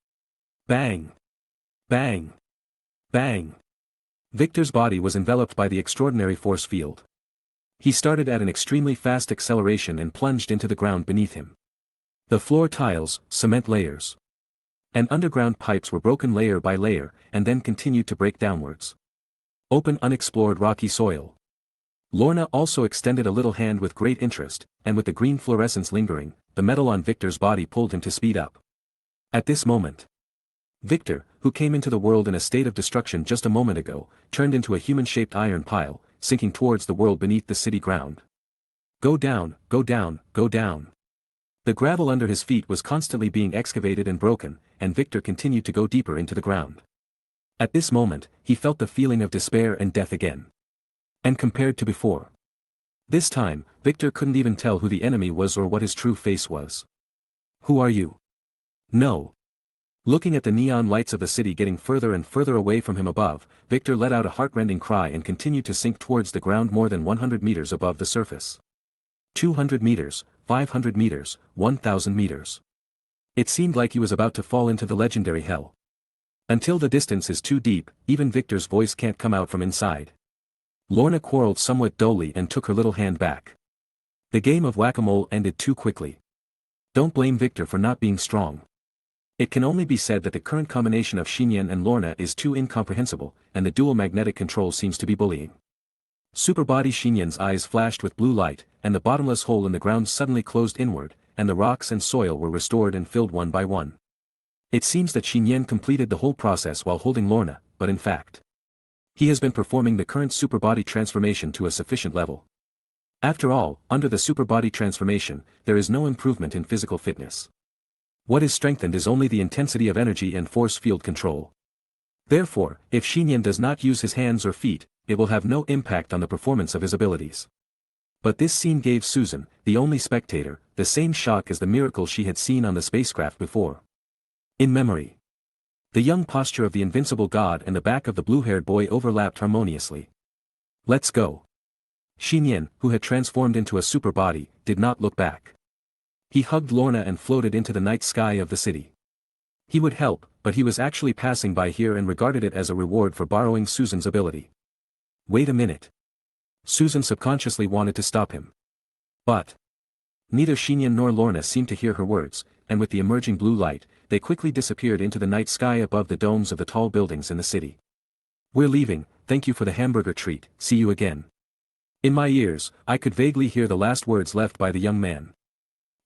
Bang! Bang! Bang! Victor's body was enveloped by the extraordinary force field. He started at an extremely fast acceleration and plunged into the ground beneath him. The floor tiles, cement layers, and underground pipes were broken layer by layer, and then continued to break downwards. Open unexplored rocky soil. Lorna also extended a little hand with great interest, and with the green fluorescence lingering, the metal on Victor's body pulled him to speed up. At this moment, Victor, who came into the world in a state of destruction just a moment ago, turned into a human-shaped iron pile, sinking towards the world beneath the city ground. Go down, go down, go down. The gravel under his feet was constantly being excavated and broken, and Victor continued to go deeper into the ground. At this moment, he felt the feeling of despair and death again. And compared to before. This time, Victor couldn't even tell who the enemy was or what his true face was. Who are you? No. Looking at the neon lights of the city getting further and further away from him above, Victor let out a heart-rending cry and continued to sink towards the ground more than 100 meters above the surface. 200 meters, 500 meters, 1,000 meters. It seemed like he was about to fall into the legendary hell. Until the distance is too deep, even Victor's voice can't come out from inside. Lorna quarreled somewhat dully and took her little hand back. The game of whack-a-mole ended too quickly. Don't blame Victor for not being strong. It can only be said that the current combination of Nian and Lorna is too incomprehensible, and the dual magnetic control seems to be bullying. Superbody Nian's eyes flashed with blue light, and the bottomless hole in the ground suddenly closed inward, and the rocks and soil were restored and filled one by one. It seems that Nian completed the whole process while holding Lorna, but in fact, he has been performing the current superbody transformation to a sufficient level. After all, under the superbody transformation, there is no improvement in physical fitness. What is strengthened is only the intensity of energy and force field control. Therefore, if Nian does not use his hands or feet, it will have no impact on the performance of his abilities. But this scene gave Susan, the only spectator, the same shock as the miracle she had seen on the spacecraft before. In memory, the young posture of the invincible god and the back of the blue-haired boy overlapped harmoniously. Let's go. Nian, who had transformed into a superbody, did not look back. He hugged Lorna and floated into the night sky of the city. He would help, but he was actually passing by here and regarded it as a reward for borrowing Susan's ability. Wait a minute. Susan subconsciously wanted to stop him. But neither Nian nor Lorna seemed to hear her words, and with the emerging blue light, they quickly disappeared into the night sky above the domes of the tall buildings in the city. We're leaving, thank you for the hamburger treat, see you again. In my ears, I could vaguely hear the last words left by the young man.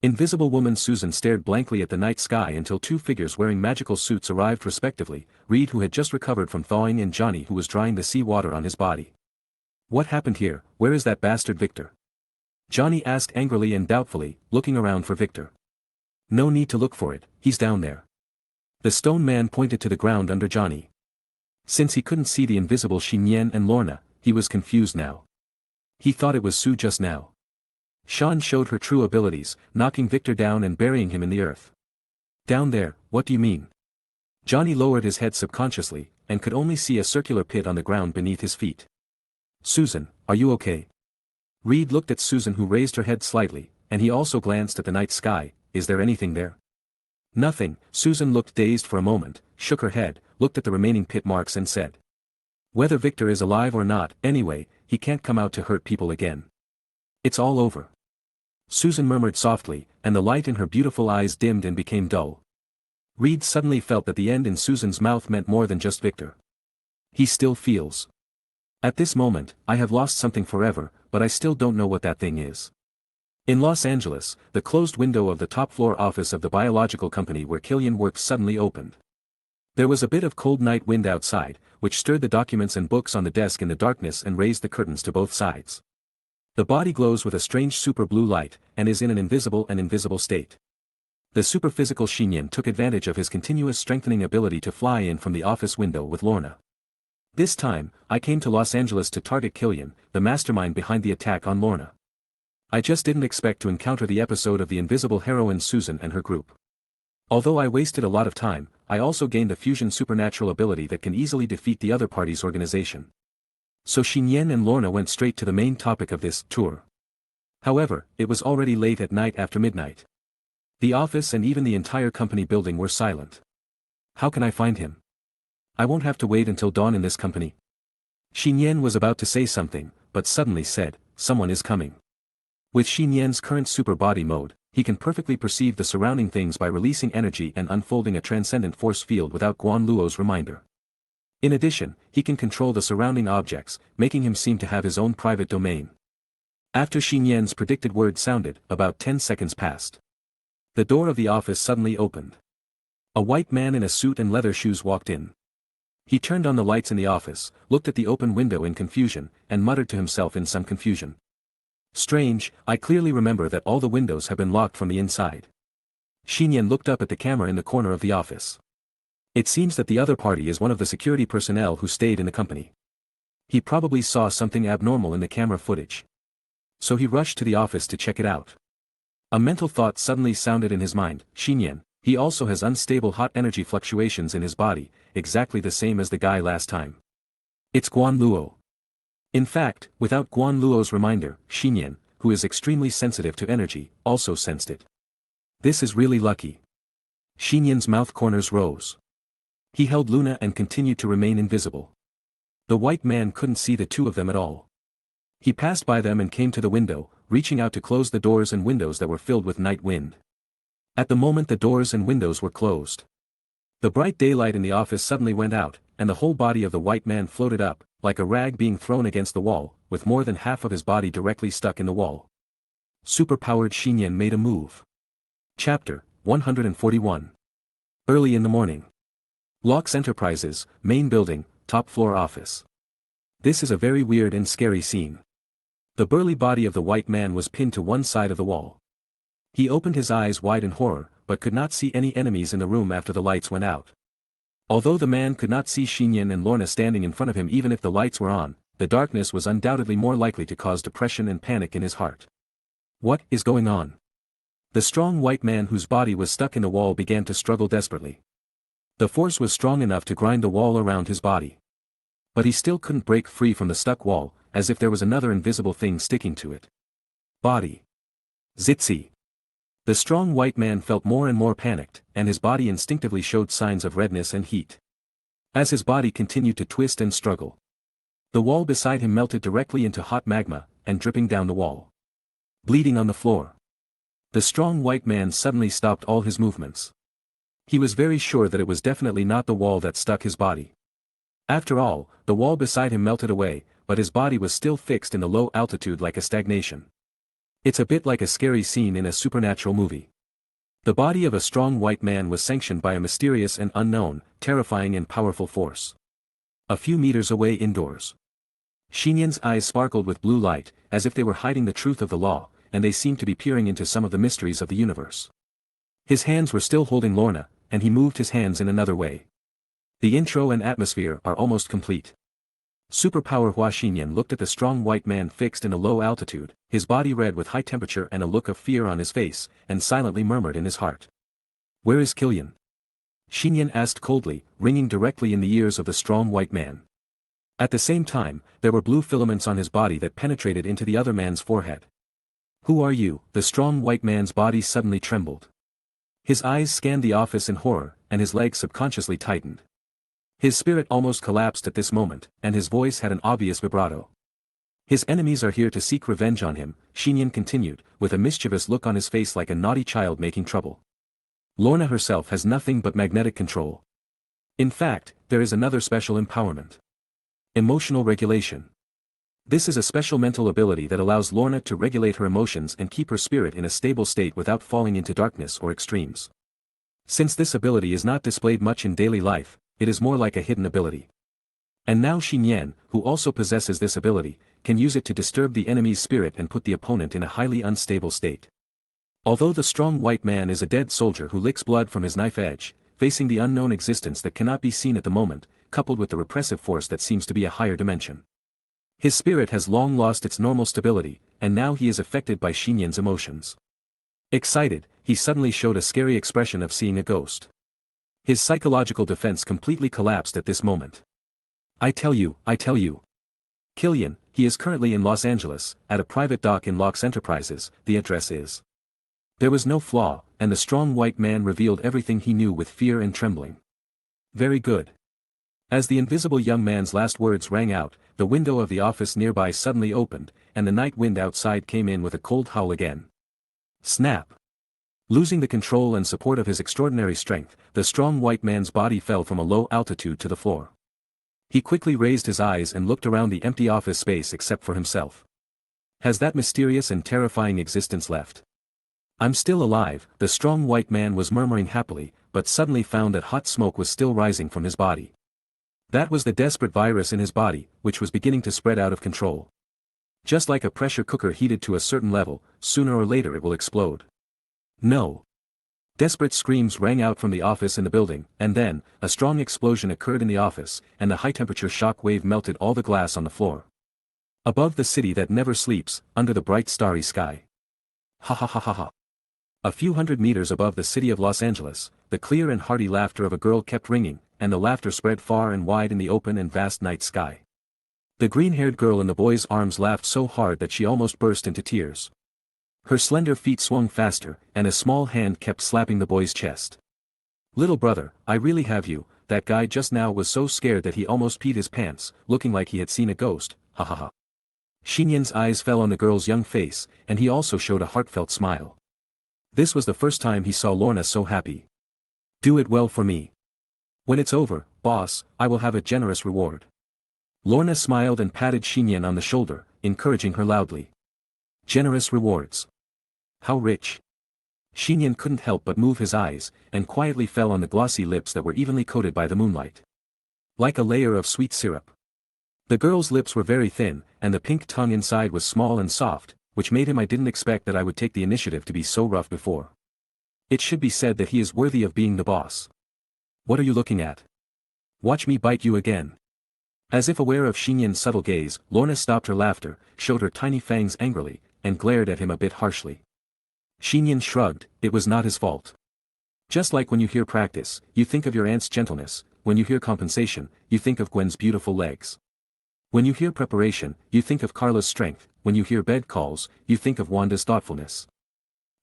Invisible Woman Susan stared blankly at the night sky until two figures wearing magical suits arrived respectively, Reed who had just recovered from thawing and Johnny who was drying the sea water on his body. What happened here, where is that bastard Victor? Johnny asked angrily and doubtfully, looking around for Victor. No need to look for it, he's down there. The stone man pointed to the ground under Johnny. Since he couldn't see the invisible Nian and Lorna, he was confused now. He thought it was Sue just now. Sean showed her true abilities, knocking Victor down and burying him in the earth. Down there, what do you mean? Johnny lowered his head subconsciously, and could only see a circular pit on the ground beneath his feet. Susan, are you okay? Reed looked at Susan who raised her head slightly, and he also glanced at the night sky, is there anything there? Nothing, Susan looked dazed for a moment, shook her head, looked at the remaining pit marks and said. Whether Victor is alive or not, anyway, he can't come out to hurt people again. It's all over. Susan murmured softly, and the light in her beautiful eyes dimmed and became dull. Reed suddenly felt that the end in Susan's mouth meant more than just Victor. He still feels. At this moment, I have lost something forever, but I still don't know what that thing is. In Los Angeles, the closed window of the top-floor office of the biological company where Killian worked suddenly opened. There was a bit of cold night wind outside, which stirred the documents and books on the desk in the darkness and raised the curtains to both sides. The body glows with a strange super blue light, and is in an invisible state. The superphysical Nian took advantage of his continuous strengthening ability to fly in from the office window with Lorna. This time, I came to Los Angeles to target Killian, the mastermind behind the attack on Lorna. I just didn't expect to encounter the episode of the invisible heroine Susan and her group. Although I wasted a lot of time, I also gained a fusion supernatural ability that can easily defeat the other party's organization. So Nian and Lorna went straight to the main topic of this tour. However, it was already late at night after midnight. The office and even the entire company building were silent. How can I find him? I won't have to wait until dawn in this company. Nian was about to say something, but suddenly said, someone is coming. With Nian's current super body mode, he can perfectly perceive the surrounding things by releasing energy and unfolding a transcendent force field without Guan Luo's reminder. In addition, he can control the surrounding objects, making him seem to have his own private domain. After Nian's predicted word sounded, about 10 seconds passed. The door of the office suddenly opened. A white man in a suit and leather shoes walked in. He turned on the lights in the office, looked at the open window in confusion, and muttered to himself in some confusion. Strange, I clearly remember that all the windows have been locked from the inside. Nian looked up at the camera in the corner of the office. It seems that the other party is one of the security personnel who stayed in the company. He probably saw something abnormal in the camera footage. So he rushed to the office to check it out. A mental thought suddenly sounded in his mind, Nian, he also has unstable hot energy fluctuations in his body, exactly the same as the guy last time. It's Guan Luo. In fact, without Guan Luo's reminder, Nian, who is extremely sensitive to energy, also sensed it. This is really lucky. Nian's mouth corners rose. He held Luna and continued to remain invisible. The white man couldn't see the two of them at all. He passed by them and came to the window, reaching out to close the doors and windows that were filled with night wind. At the moment the doors and windows were closed, the bright daylight in the office suddenly went out, and the whole body of the white man floated up, like a rag being thrown against the wall, with more than half of his body directly stuck in the wall. Superpowered Nian made a move. Chapter 141. Early in the morning. Locks Enterprises, main building, top floor office. This is a very weird and scary scene. The burly body of the white man was pinned to one side of the wall. He opened his eyes wide in horror, but could not see any enemies in the room after the lights went out. Although the man could not see Nian and Lorna standing in front of him even if the lights were on, the darkness was undoubtedly more likely to cause depression and panic in his heart. What is going on? The strong white man whose body was stuck in the wall began to struggle desperately. The force was strong enough to grind the wall around his body. But he still couldn't break free from the stuck wall, as if there was another invisible thing sticking to it. Body. Zitzi. The strong white man felt more and more panicked, and his body instinctively showed signs of redness and heat. As his body continued to twist and struggle, the wall beside him melted directly into hot magma, and dripping down the wall. Bleeding on the floor. The strong white man suddenly stopped all his movements. He was very sure that it was definitely not the wall that stuck his body. After all, the wall beside him melted away, but his body was still fixed in the low altitude like a stagnation. It's a bit like a scary scene in a supernatural movie. The body of a strong white man was sanctioned by a mysterious and unknown, terrifying and powerful force. A few meters away indoors. Nian's eyes sparkled with blue light, as if they were hiding the truth of the law, and they seemed to be peering into some of the mysteries of the universe. His hands were still holding Lorna, and he moved his hands in another way. The intro and atmosphere are almost complete. Superpower Nian looked at the strong white man fixed in a low altitude, his body red with high temperature and a look of fear on his face, and silently murmured in his heart. Where is Killian? Nian asked coldly, ringing directly in the ears of the strong white man. At the same time, there were blue filaments on his body that penetrated into the other man's forehead. Who are you? The strong white man's body suddenly trembled. His eyes scanned the office in horror, and his legs subconsciously tightened. His spirit almost collapsed at this moment, and his voice had an obvious vibrato. His enemies are here to seek revenge on him, Nian continued, with a mischievous look on his face like a naughty child making trouble. Lorna herself has nothing but magnetic control. In fact, there is another special empowerment. Emotional regulation. This is a special mental ability that allows Lorna to regulate her emotions and keep her spirit in a stable state without falling into darkness or extremes. Since this ability is not displayed much in daily life, it is more like a hidden ability. And now Nian, who also possesses this ability, can use it to disturb the enemy's spirit and put the opponent in a highly unstable state. Although the strong white man is a dead soldier who licks blood from his knife edge, facing the unknown existence that cannot be seen at the moment, coupled with the repressive force that seems to be a higher dimension. His spirit has long lost its normal stability, and now he is affected by Nian's emotions. Excited, he suddenly showed a scary expression of seeing a ghost. His psychological defense completely collapsed at this moment. I tell you. Killian, he is currently in Los Angeles, at a private dock in Locks Enterprises, the address is. There was no flaw, and the strong white man revealed everything he knew with fear and trembling. Very good. As the invisible young man's last words rang out, the window of the office nearby suddenly opened, and the night wind outside came in with a cold howl again. Snap. Losing the control and support of his extraordinary strength, the strong white man's body fell from a low altitude to the floor. He quickly raised his eyes and looked around the empty office space except for himself. Has that mysterious and terrifying existence left? I'm still alive, the strong white man was murmuring happily, but suddenly found that hot smoke was still rising from his body. That was the desperate virus in his body, which was beginning to spread out of control. Just like a pressure cooker heated to a certain level, sooner or later it will explode. No. Desperate screams rang out from the office in the building, and then, a strong explosion occurred in the office, and the high-temperature shock wave melted all the glass on the floor. Above the city that never sleeps, under the bright starry sky. Ha ha ha ha ha. A few hundred meters above the city of Los Angeles, the clear and hearty laughter of a girl kept ringing, and the laughter spread far and wide in the open and vast night sky. The green-haired girl in the boy's arms laughed so hard that she almost burst into tears. Her slender feet swung faster, and a small hand kept slapping the boy's chest. "Little brother, I really have you." That guy just now was so scared that he almost peed his pants, looking like he had seen a ghost, ha ha ha. Xinyan's eyes fell on the girl's young face, and he also showed a heartfelt smile. This was the first time he saw Lorna so happy. "Do it well for me. When it's over, boss, I will have a generous reward." Lorna smiled and patted Xinyan on the shoulder, encouraging her loudly. Generous rewards. How rich. Xinyan couldn't help but move his eyes, and quietly fell on the glossy lips that were evenly coated by the moonlight. Like a layer of sweet syrup. The girl's lips were very thin, and the pink tongue inside was small and soft, which made him. I didn't expect that I would take the initiative to be so rough before. It should be said that he is worthy of being the boss. What are you looking at? Watch me bite you again. As if aware of Xinyan's subtle gaze, Lorna stopped her laughter, showed her tiny fangs angrily, and glared at him a bit harshly. Xinyan shrugged. It was not his fault. Just like when you hear practice, you think of your aunt's gentleness; when you hear compensation, you think of Gwen's beautiful legs. When you hear preparation, you think of Carla's strength; when you hear bed calls, you think of Wanda's thoughtfulness.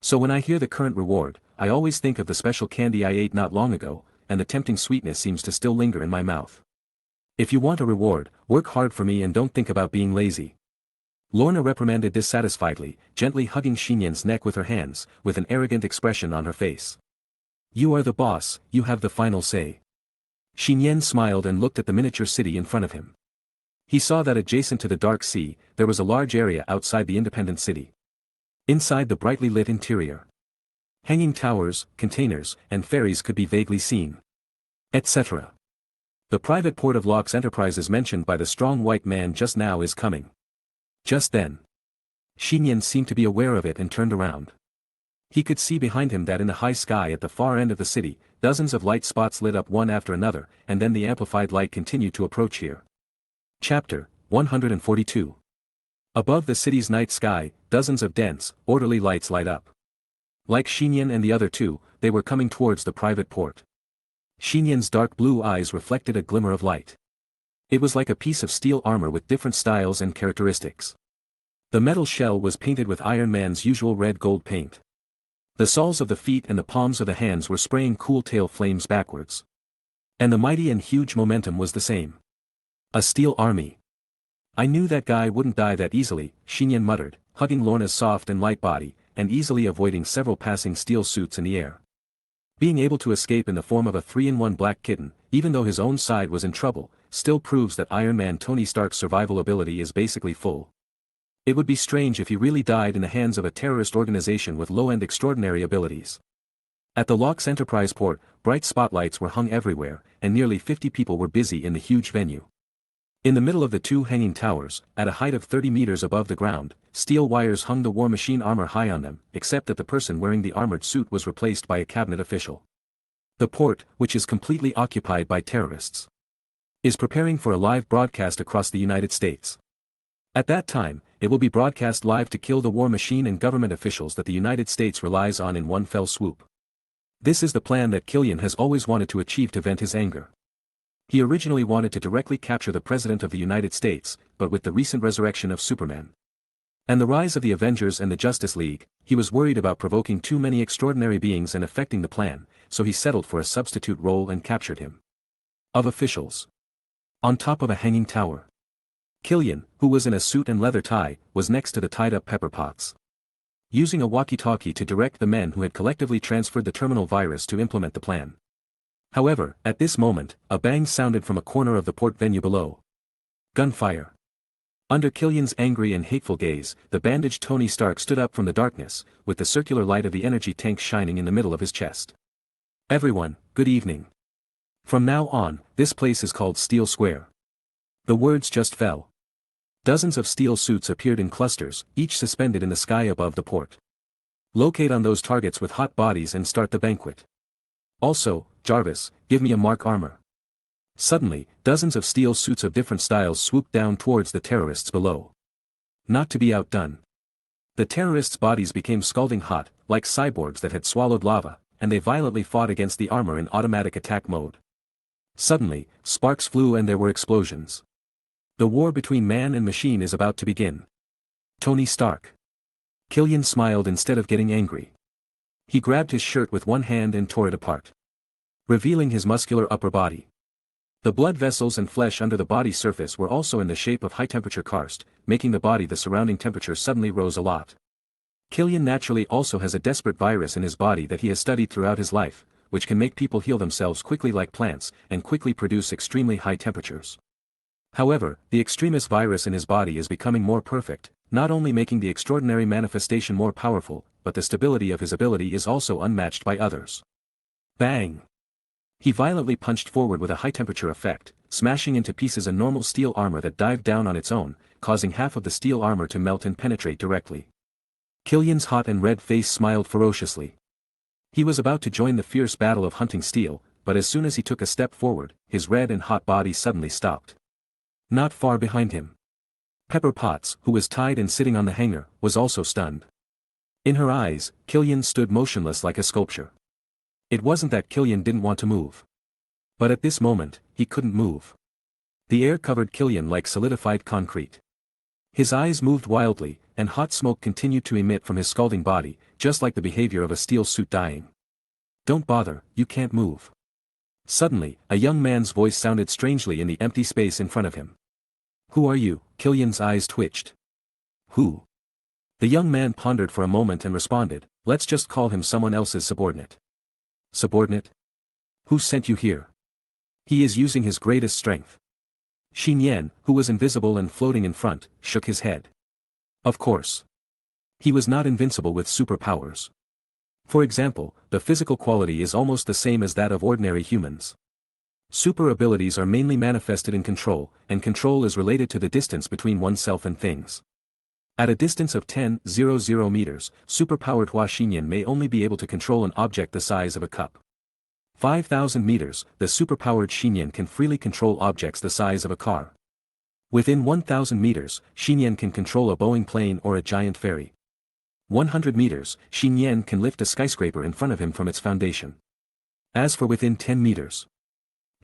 So when I hear the current reward, I always think of the special candy I ate not long ago, and the tempting sweetness seems to still linger in my mouth. If you want a reward, work hard for me and don't think about being lazy. Lorna reprimanded dissatisfiedly, gently hugging Xinyan's neck with her hands, with an arrogant expression on her face. You are the boss, you have the final say. Xinyan smiled and looked at the miniature city in front of him. He saw that adjacent to the dark sea, there was a large area outside the independent city. Inside the brightly lit interior, hanging towers, containers, and ferries could be vaguely seen. Etc. The private port of Locke's Enterprises mentioned by the strong white man just now is coming. Just then, Xinyan seemed to be aware of it and turned around. He could see behind him that in the high sky at the far end of the city, dozens of light spots lit up one after another, and then the amplified light continued to approach here. Chapter 142. Above the city's night sky, dozens of dense, orderly lights light up. Like Xinyan and the other two, they were coming towards the private port. Xinyan's dark blue eyes reflected a glimmer of light. It was like a piece of steel armor with different styles and characteristics. The metal shell was painted with Iron Man's usual red-gold paint. The soles of the feet and the palms of the hands were spraying cool tail flames backwards. And the mighty and huge momentum was the same. A steel army. I knew that guy wouldn't die that easily, Xinyan muttered, hugging Lorna's soft and light body, and easily avoiding several passing steel suits in the air. Being able to escape in the form of a 3-in-1 black kitten, even though his own side was in trouble, still proves that Iron Man Tony Stark's survival ability is basically full. It would be strange if he really died in the hands of a terrorist organization with low-end extraordinary abilities. At the Locke's Enterprise port, bright spotlights were hung everywhere, and nearly 50 people were busy in the huge venue. In the middle of the two hanging towers, at a height of 30 meters above the ground, steel wires hung the war machine armor high on them, except that the person wearing the armored suit was replaced by a cabinet official. The port, which is completely occupied by terrorists, is preparing for a live broadcast across the United States. At that time, it will be broadcast live to kill the war machine and government officials that the United States relies on in one fell swoop. This is the plan that Killian has always wanted to achieve to vent his anger. He originally wanted to directly capture the President of the United States, but with the recent resurrection of Superman and the rise of the Avengers and the Justice League, he was worried about provoking too many extraordinary beings and affecting the plan, so he settled for a substitute role and captured him. Of officials. On top of a hanging tower. Killian, who was in a suit and leather tie, was next to the tied-up pepper pots. Using a walkie-talkie to direct the men who had collectively transferred the terminal virus to implement the plan. However, at this moment, a bang sounded from a corner of the port venue below. Gunfire. Under Killian's angry and hateful gaze, the bandaged Tony Stark stood up from the darkness, with the circular light of the energy tank shining in the middle of his chest. Everyone, good evening. From now on, this place is called Steel Square. The words just fell. Dozens of steel suits appeared in clusters, each suspended in the sky above the port. Locate on those targets with hot bodies and start the banquet. Also, Jarvis, give me a mark armor. Suddenly, dozens of steel suits of different styles swooped down towards the terrorists below. Not to be outdone. The terrorists' bodies became scalding hot, like cyborgs that had swallowed lava, and they violently fought against the armor in automatic attack mode. Suddenly, sparks flew and there were explosions. The war between man and machine is about to begin. Tony Stark. Killian smiled instead of getting angry. He grabbed his shirt with one hand and tore it apart, revealing his muscular upper body. The blood vessels and flesh under the body surface were also in the shape of high-temperature karst, making the surrounding temperature suddenly rose a lot. Killian naturally also has a desperate virus in his body that he has studied throughout his life, which can make people heal themselves quickly like plants, and quickly produce extremely high temperatures. However, the extremis virus in his body is becoming more perfect, not only making the extraordinary manifestation more powerful, but the stability of his ability is also unmatched by others. Bang! He violently punched forward with a high-temperature effect, smashing into pieces a normal steel armor that dived down on its own, causing half of the steel armor to melt and penetrate directly. Killian's hot and red face smiled ferociously. He was about to join the fierce battle of hunting steel, but as soon as he took a step forward, his red and hot body suddenly stopped. Not far behind him, Pepper Potts, who was tied and sitting on the hanger, was also stunned. In her eyes, Killian stood motionless like a sculpture. It wasn't that Killian didn't want to move. But at this moment, he couldn't move. The air covered Killian like solidified concrete. His eyes moved wildly, and hot smoke continued to emit from his scalding body, just like the behavior of a steel suit dying. Don't bother, you can't move. Suddenly, a young man's voice sounded strangely in the empty space in front of him. Who are you? Killian's eyes twitched. Who? The young man pondered for a moment and responded, let's just call him someone else's subordinate. Subordinate? Who sent you here? He is using his greatest strength. Nian, who was invisible and floating in front, shook his head. Of course. He was not invincible with superpowers. For example, the physical quality is almost the same as that of ordinary humans. Super abilities are mainly manifested in control, and control is related to the distance between oneself and things. At a distance of 10,000 meters, superpowered Nian may only be able to control an object the size of a cup. 5,000 meters, the superpowered Nian can freely control objects the size of a car. Within 1,000 meters, Nian can control a Boeing plane or a giant ferry. 100 meters, Nian can lift a skyscraper in front of him from its foundation. As for within 10 meters,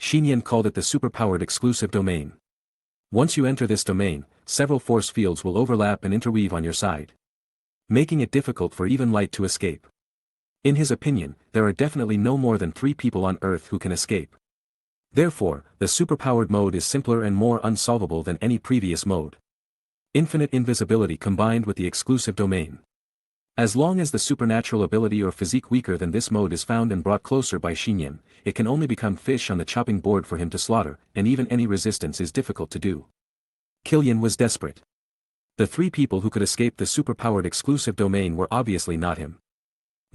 Nian called it the superpowered exclusive domain. Once you enter this domain, several force fields will overlap and interweave on your side, making it difficult for even light to escape. In his opinion, there are definitely no more than 3 people on Earth who can escape. Therefore, the superpowered mode is simpler and more unsolvable than any previous mode. Infinite invisibility combined with the exclusive domain. As long as the supernatural ability or physique weaker than this mode is found and brought closer by Nian, it can only become fish on the chopping board for him to slaughter, and even any resistance is difficult to do. Killian was desperate. The 3 people who could escape the superpowered exclusive domain were obviously not him.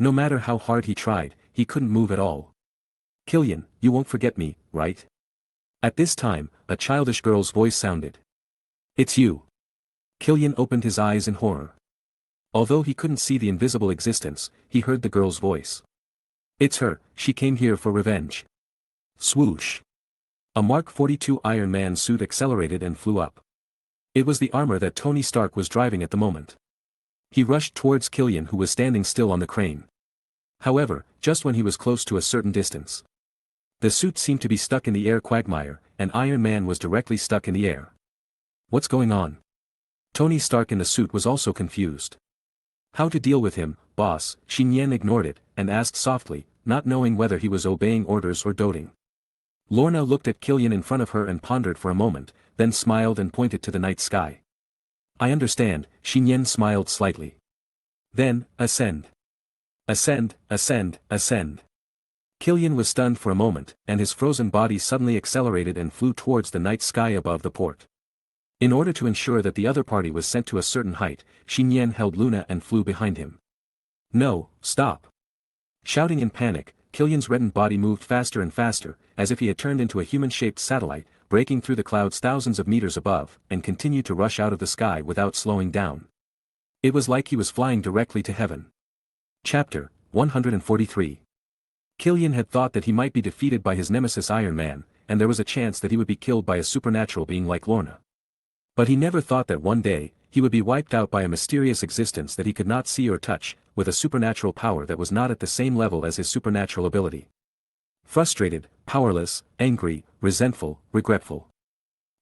No matter how hard he tried, he couldn't move at all. Killian, you won't forget me, right? At this time, a childish girl's voice sounded. It's you. Killian opened his eyes in horror. Although he couldn't see the invisible existence, he heard the girl's voice. It's her, she came here for revenge. Swoosh. A Mark 42 Iron Man suit accelerated and flew up. It was the armor that Tony Stark was driving at the moment. He rushed towards Killian who was standing still on the crane. However, just when he was close to a certain distance, the suit seemed to be stuck in the air quagmire, and Iron Man was directly stuck in the air. What's going on? Tony Stark in the suit was also confused. How to deal with him, boss? Nian ignored it, and asked softly, not knowing whether he was obeying orders or doting. Lorna looked at Killian in front of her and pondered for a moment, then smiled and pointed to the night sky. I understand, Nian smiled slightly. Then, ascend. Ascend, ascend, ascend. Killian was stunned for a moment, and his frozen body suddenly accelerated and flew towards the night sky above the port. In order to ensure that the other party was sent to a certain height, Nian held Luna and flew behind him. No, stop. Shouting in panic, Killian's reddened body moved faster and faster, as if he had turned into a human-shaped satellite, breaking through the clouds thousands of meters above, and continued to rush out of the sky without slowing down. It was like he was flying directly to heaven. Chapter 143. Killian had thought that he might be defeated by his nemesis Iron Man, and there was a chance that he would be killed by a supernatural being like Lorna. But he never thought that one day, he would be wiped out by a mysterious existence that he could not see or touch, with a supernatural power that was not at the same level as his supernatural ability. Frustrated, powerless, angry, resentful, regretful.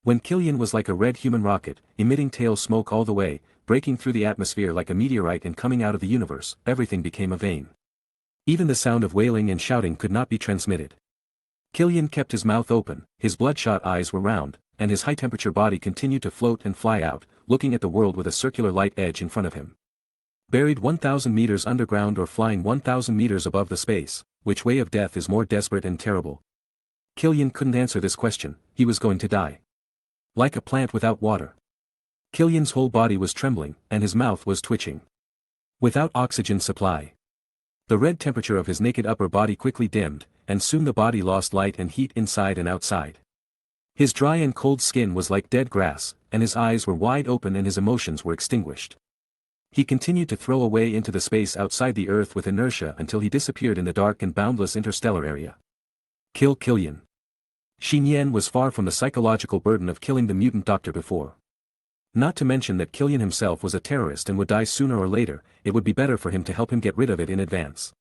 When Killian was like a red human rocket, emitting tail smoke all the way, breaking through the atmosphere like a meteorite and coming out of the universe, everything became a vain. Even the sound of wailing and shouting could not be transmitted. Killian kept his mouth open, his bloodshot eyes were round, and his high-temperature body continued to float and fly out, looking at the world with a circular light edge in front of him. Buried 1,000 meters underground or flying 1,000 meters above the space, which way of death is more desperate and terrible? Killian couldn't answer this question, he was going to die. Like a plant without water. Killian's whole body was trembling, and his mouth was twitching. Without oxygen supply. The red temperature of his naked upper body quickly dimmed, and soon the body lost light and heat inside and outside. His dry and cold skin was like dead grass, and his eyes were wide open and his emotions were extinguished. He continued to throw away into the space outside the Earth with inertia until he disappeared in the dark and boundless interstellar area. Kill Killian. Nian was far from the psychological burden of killing the mutant doctor before. Not to mention that Killian himself was a terrorist and would die sooner or later, it would be better for him to help him get rid of it in advance.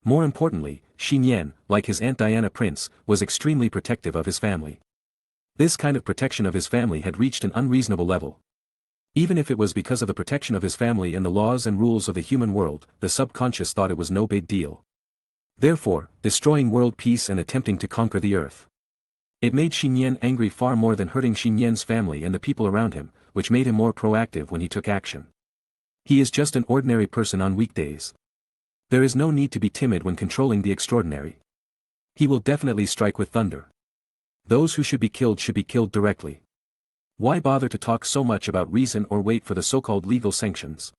More importantly, Nian, like his Aunt Diana Prince, was extremely protective of his family. This kind of protection of his family had reached an unreasonable level. Even if it was because of the protection of his family and the laws and rules of the human world, the subconscious thought it was no big deal. Therefore, destroying world peace and attempting to conquer the Earth. It made Nian angry far more than hurting Nian's family and the people around him, which made him more proactive when he took action. He is just an ordinary person on weekdays. There is no need to be timid when controlling the extraordinary. He will definitely strike with thunder. Those who should be killed directly. Why bother to talk so much about reason or wait for the so-called legal sanctions?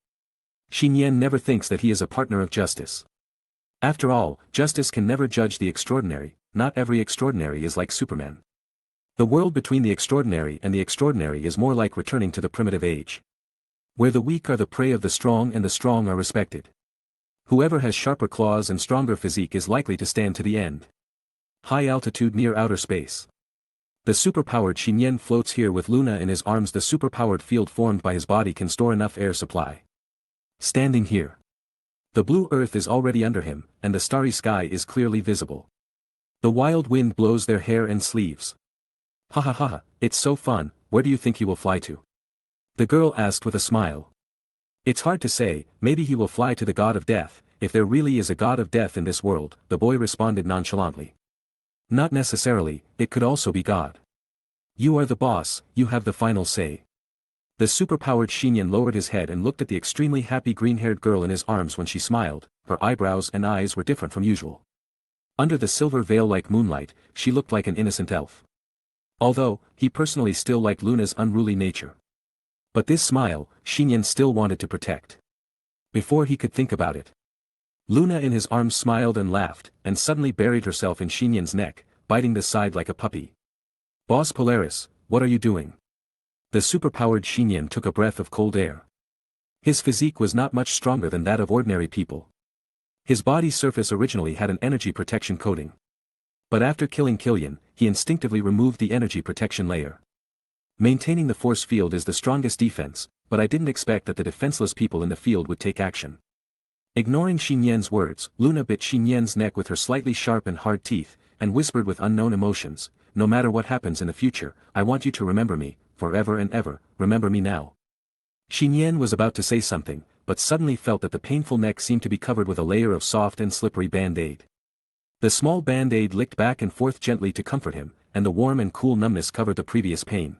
Nian never thinks that he is a partner of justice. After all, justice can never judge the extraordinary, not every extraordinary is like Superman. The world between the extraordinary and the extraordinary is more like returning to the primitive age. Where the weak are the prey of the strong and the strong are respected. Whoever has sharper claws and stronger physique is likely to stand to the end. High altitude near outer space. The superpowered Nian floats here with Luna in his arms. The superpowered field formed by his body can store enough air supply. Standing here. The blue earth is already under him, and the starry sky is clearly visible. The wild wind blows their hair and sleeves. Ha ha ha, it's so fun, where do you think he will fly to? The girl asked with a smile. It's hard to say, maybe he will fly to the god of death, if there really is a god of death in this world, the boy responded nonchalantly. Not necessarily, it could also be God. You are the boss, you have the final say. The superpowered Nian lowered his head and looked at the extremely happy green-haired girl in his arms. When she smiled, her eyebrows and eyes were different from usual. Under the silver veil like moonlight, she looked like an innocent elf. Although, he personally still liked Luna's unruly nature. But this smile, Nian still wanted to protect. Before he could think about it. Luna in his arms smiled and laughed, and suddenly buried herself in Nian's neck, biting the side like a puppy. Boss Polaris, what are you doing? The superpowered Nian took a breath of cold air. His physique was not much stronger than that of ordinary people. His body's surface originally had an energy protection coating. But after killing Killian, he instinctively removed the energy protection layer. Maintaining the force field is the strongest defense, but I didn't expect that the defenseless people in the field would take action. Ignoring Nian's words, Luna bit Nian's neck with her slightly sharp and hard teeth, and whispered with unknown emotions, no matter what happens in the future, I want you to remember me, forever and ever, remember me now. Nian was about to say something, but suddenly felt that the painful neck seemed to be covered with a layer of soft and slippery band-aid. The small band-aid licked back and forth gently to comfort him, and the warm and cool numbness covered the previous pain.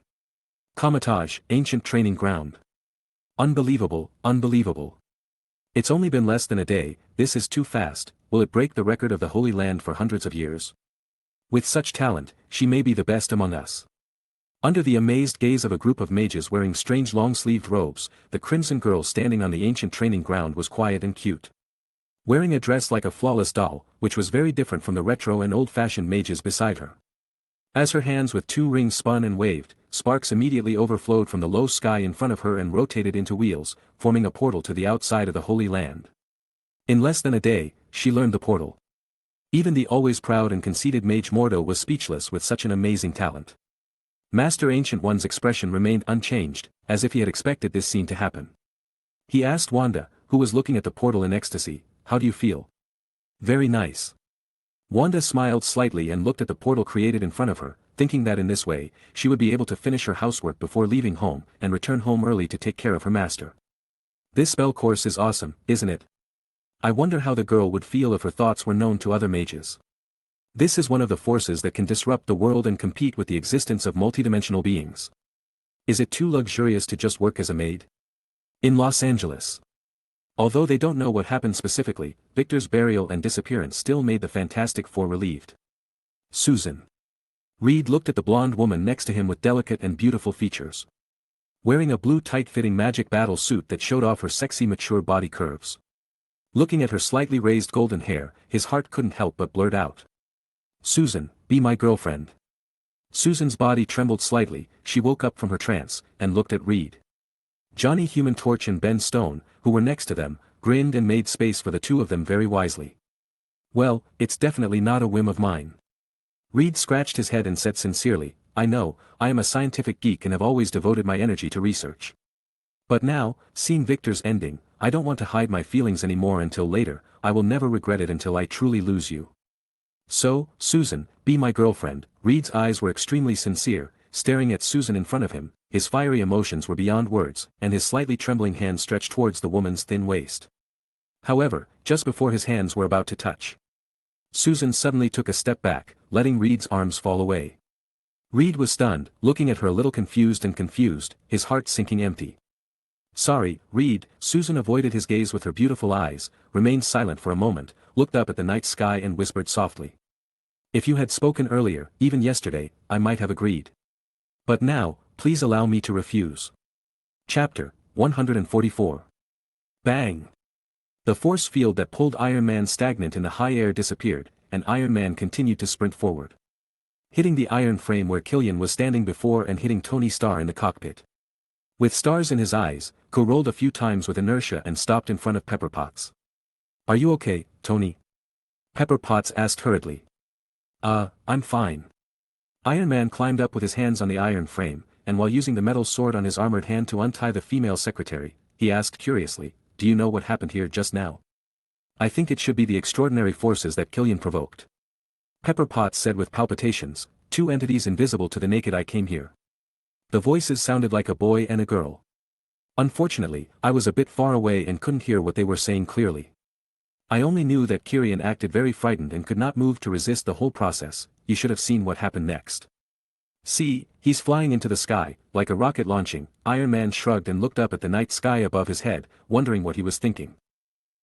Comitage, ancient training ground. Unbelievable, unbelievable. It's only been less than a day, this is too fast, will it break the record of the Holy Land for hundreds of years? With such talent, she may be the best among us. Under the amazed gaze of a group of mages wearing strange long-sleeved robes, the crimson girl standing on the ancient training ground was quiet and cute. wearing a dress like a flawless doll, which was very different from the retro and old-fashioned mages beside her. As her hands with 2 rings spun and waved, sparks immediately overflowed from the low sky in front of her and rotated into wheels, forming a portal to the outside of the Holy Land. In less than a day, she learned the portal. Even the always proud and conceited Mage Mordo was speechless with such an amazing talent. Master Ancient One's expression remained unchanged, as if he had expected this scene to happen. He asked Wanda, who was looking at the portal in ecstasy, "How do you feel?" "Very nice." Wanda smiled slightly and looked at the portal created in front of her, thinking that in this way, she would be able to finish her housework before leaving home and return home early to take care of her master. This spell course is awesome, isn't it? I wonder how the girl would feel if her thoughts were known to other mages. This is one of the forces that can disrupt the world and compete with the existence of multidimensional beings. Is it too luxurious to just work as a maid? In Los Angeles. Although they don't know what happened specifically, Victor's burial and disappearance still made the Fantastic Four relieved. Susan. Reed looked at the blonde woman next to him with delicate and beautiful features. Wearing a blue tight-fitting magic battle suit that showed off her sexy mature body curves. Looking at her slightly raised golden hair, his heart couldn't help but blurt out, "Susan, be my girlfriend." Susan's body trembled slightly, she woke up from her trance, and looked at Reed. Johnny Human Torch and Ben Stone, who were next to them, grinned and made space for the two of them very wisely. "Well, it's definitely not a whim of mine." Reed scratched his head and said sincerely, "I know, I am a scientific geek and have always devoted my energy to research. But now, seeing Victor's ending, I don't want to hide my feelings anymore until later, I will never regret it until I truly lose you. So, Susan, be my girlfriend." Reed's eyes were extremely sincere, staring at Susan in front of him, his fiery emotions were beyond words, and his slightly trembling hand stretched towards the woman's thin waist. However, just before his hands were about to touch, Susan suddenly took a step back, letting Reed's arms fall away. Reed was stunned, looking at her a little confused, his heart sinking empty. "Sorry, Reed." Susan avoided his gaze with her beautiful eyes, remained silent for a moment, looked up at the night sky and whispered softly, "If you had spoken earlier, even yesterday, I might have agreed. But now, please allow me to refuse." Chapter 144. Bang! The force field that pulled Iron Man stagnant in the high air disappeared, and Iron Man continued to sprint forward. Hitting the iron frame where Killian was standing before and hitting Tony Starr in the cockpit. With stars in his eyes, Ko rolled a few times with inertia and stopped in front of Pepper Potts. "Are you okay, Tony?" Pepper Potts asked hurriedly. I'm fine." Iron Man climbed up with his hands on the iron frame, and while using the metal sword on his armored hand to untie the female secretary, he asked curiously, "Do you know what happened here just now?" "I think it should be the extraordinary forces that Killian provoked," Pepper Potts said with palpitations, "2 entities invisible to the naked eye came here." The voices sounded like a boy and a girl. "Unfortunately, I was a bit far away and couldn't hear what they were saying clearly. I only knew that Kyrian acted very frightened and could not move to resist the whole process. You should have seen what happened next. See, he's flying into the sky, like a rocket launching." Iron Man shrugged and looked up at the night sky above his head, wondering what he was thinking.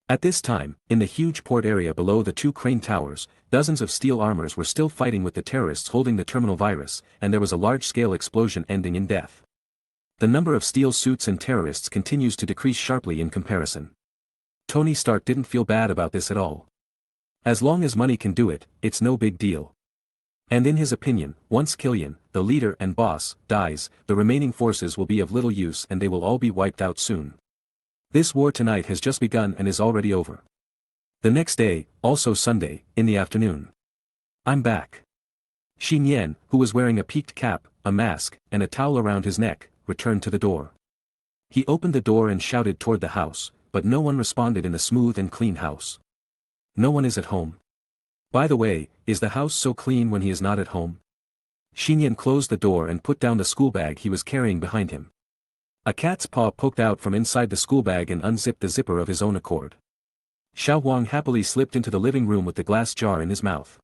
At this time, in the huge port area below the 2 crane towers, dozens of steel armors were still fighting with the terrorists holding the terminal virus, and there was a large-scale explosion ending in death. The number of steel suits and terrorists continues to decrease sharply in comparison. Tony Stark didn't feel bad about this at all. As long as money can do it, it's no big deal. And in his opinion, once Killian, the leader and boss, dies, the remaining forces will be of little use and they will all be wiped out soon. This war tonight has just begun and is already over. The next day, also Sunday, in the afternoon. "I'm back." Nian, who was wearing a peaked cap, a mask, and a towel around his neck, returned to the door. He opened the door and shouted toward the house, but no one responded in the smooth and clean house. "No one is at home. By the way, is the house so clean when he is not at home?" Nian closed the door and put down the school bag he was carrying behind him. A cat's paw poked out from inside the school bag and unzipped the zipper of his own accord. Xiao Huang happily slipped into the living room with the glass jar in his mouth,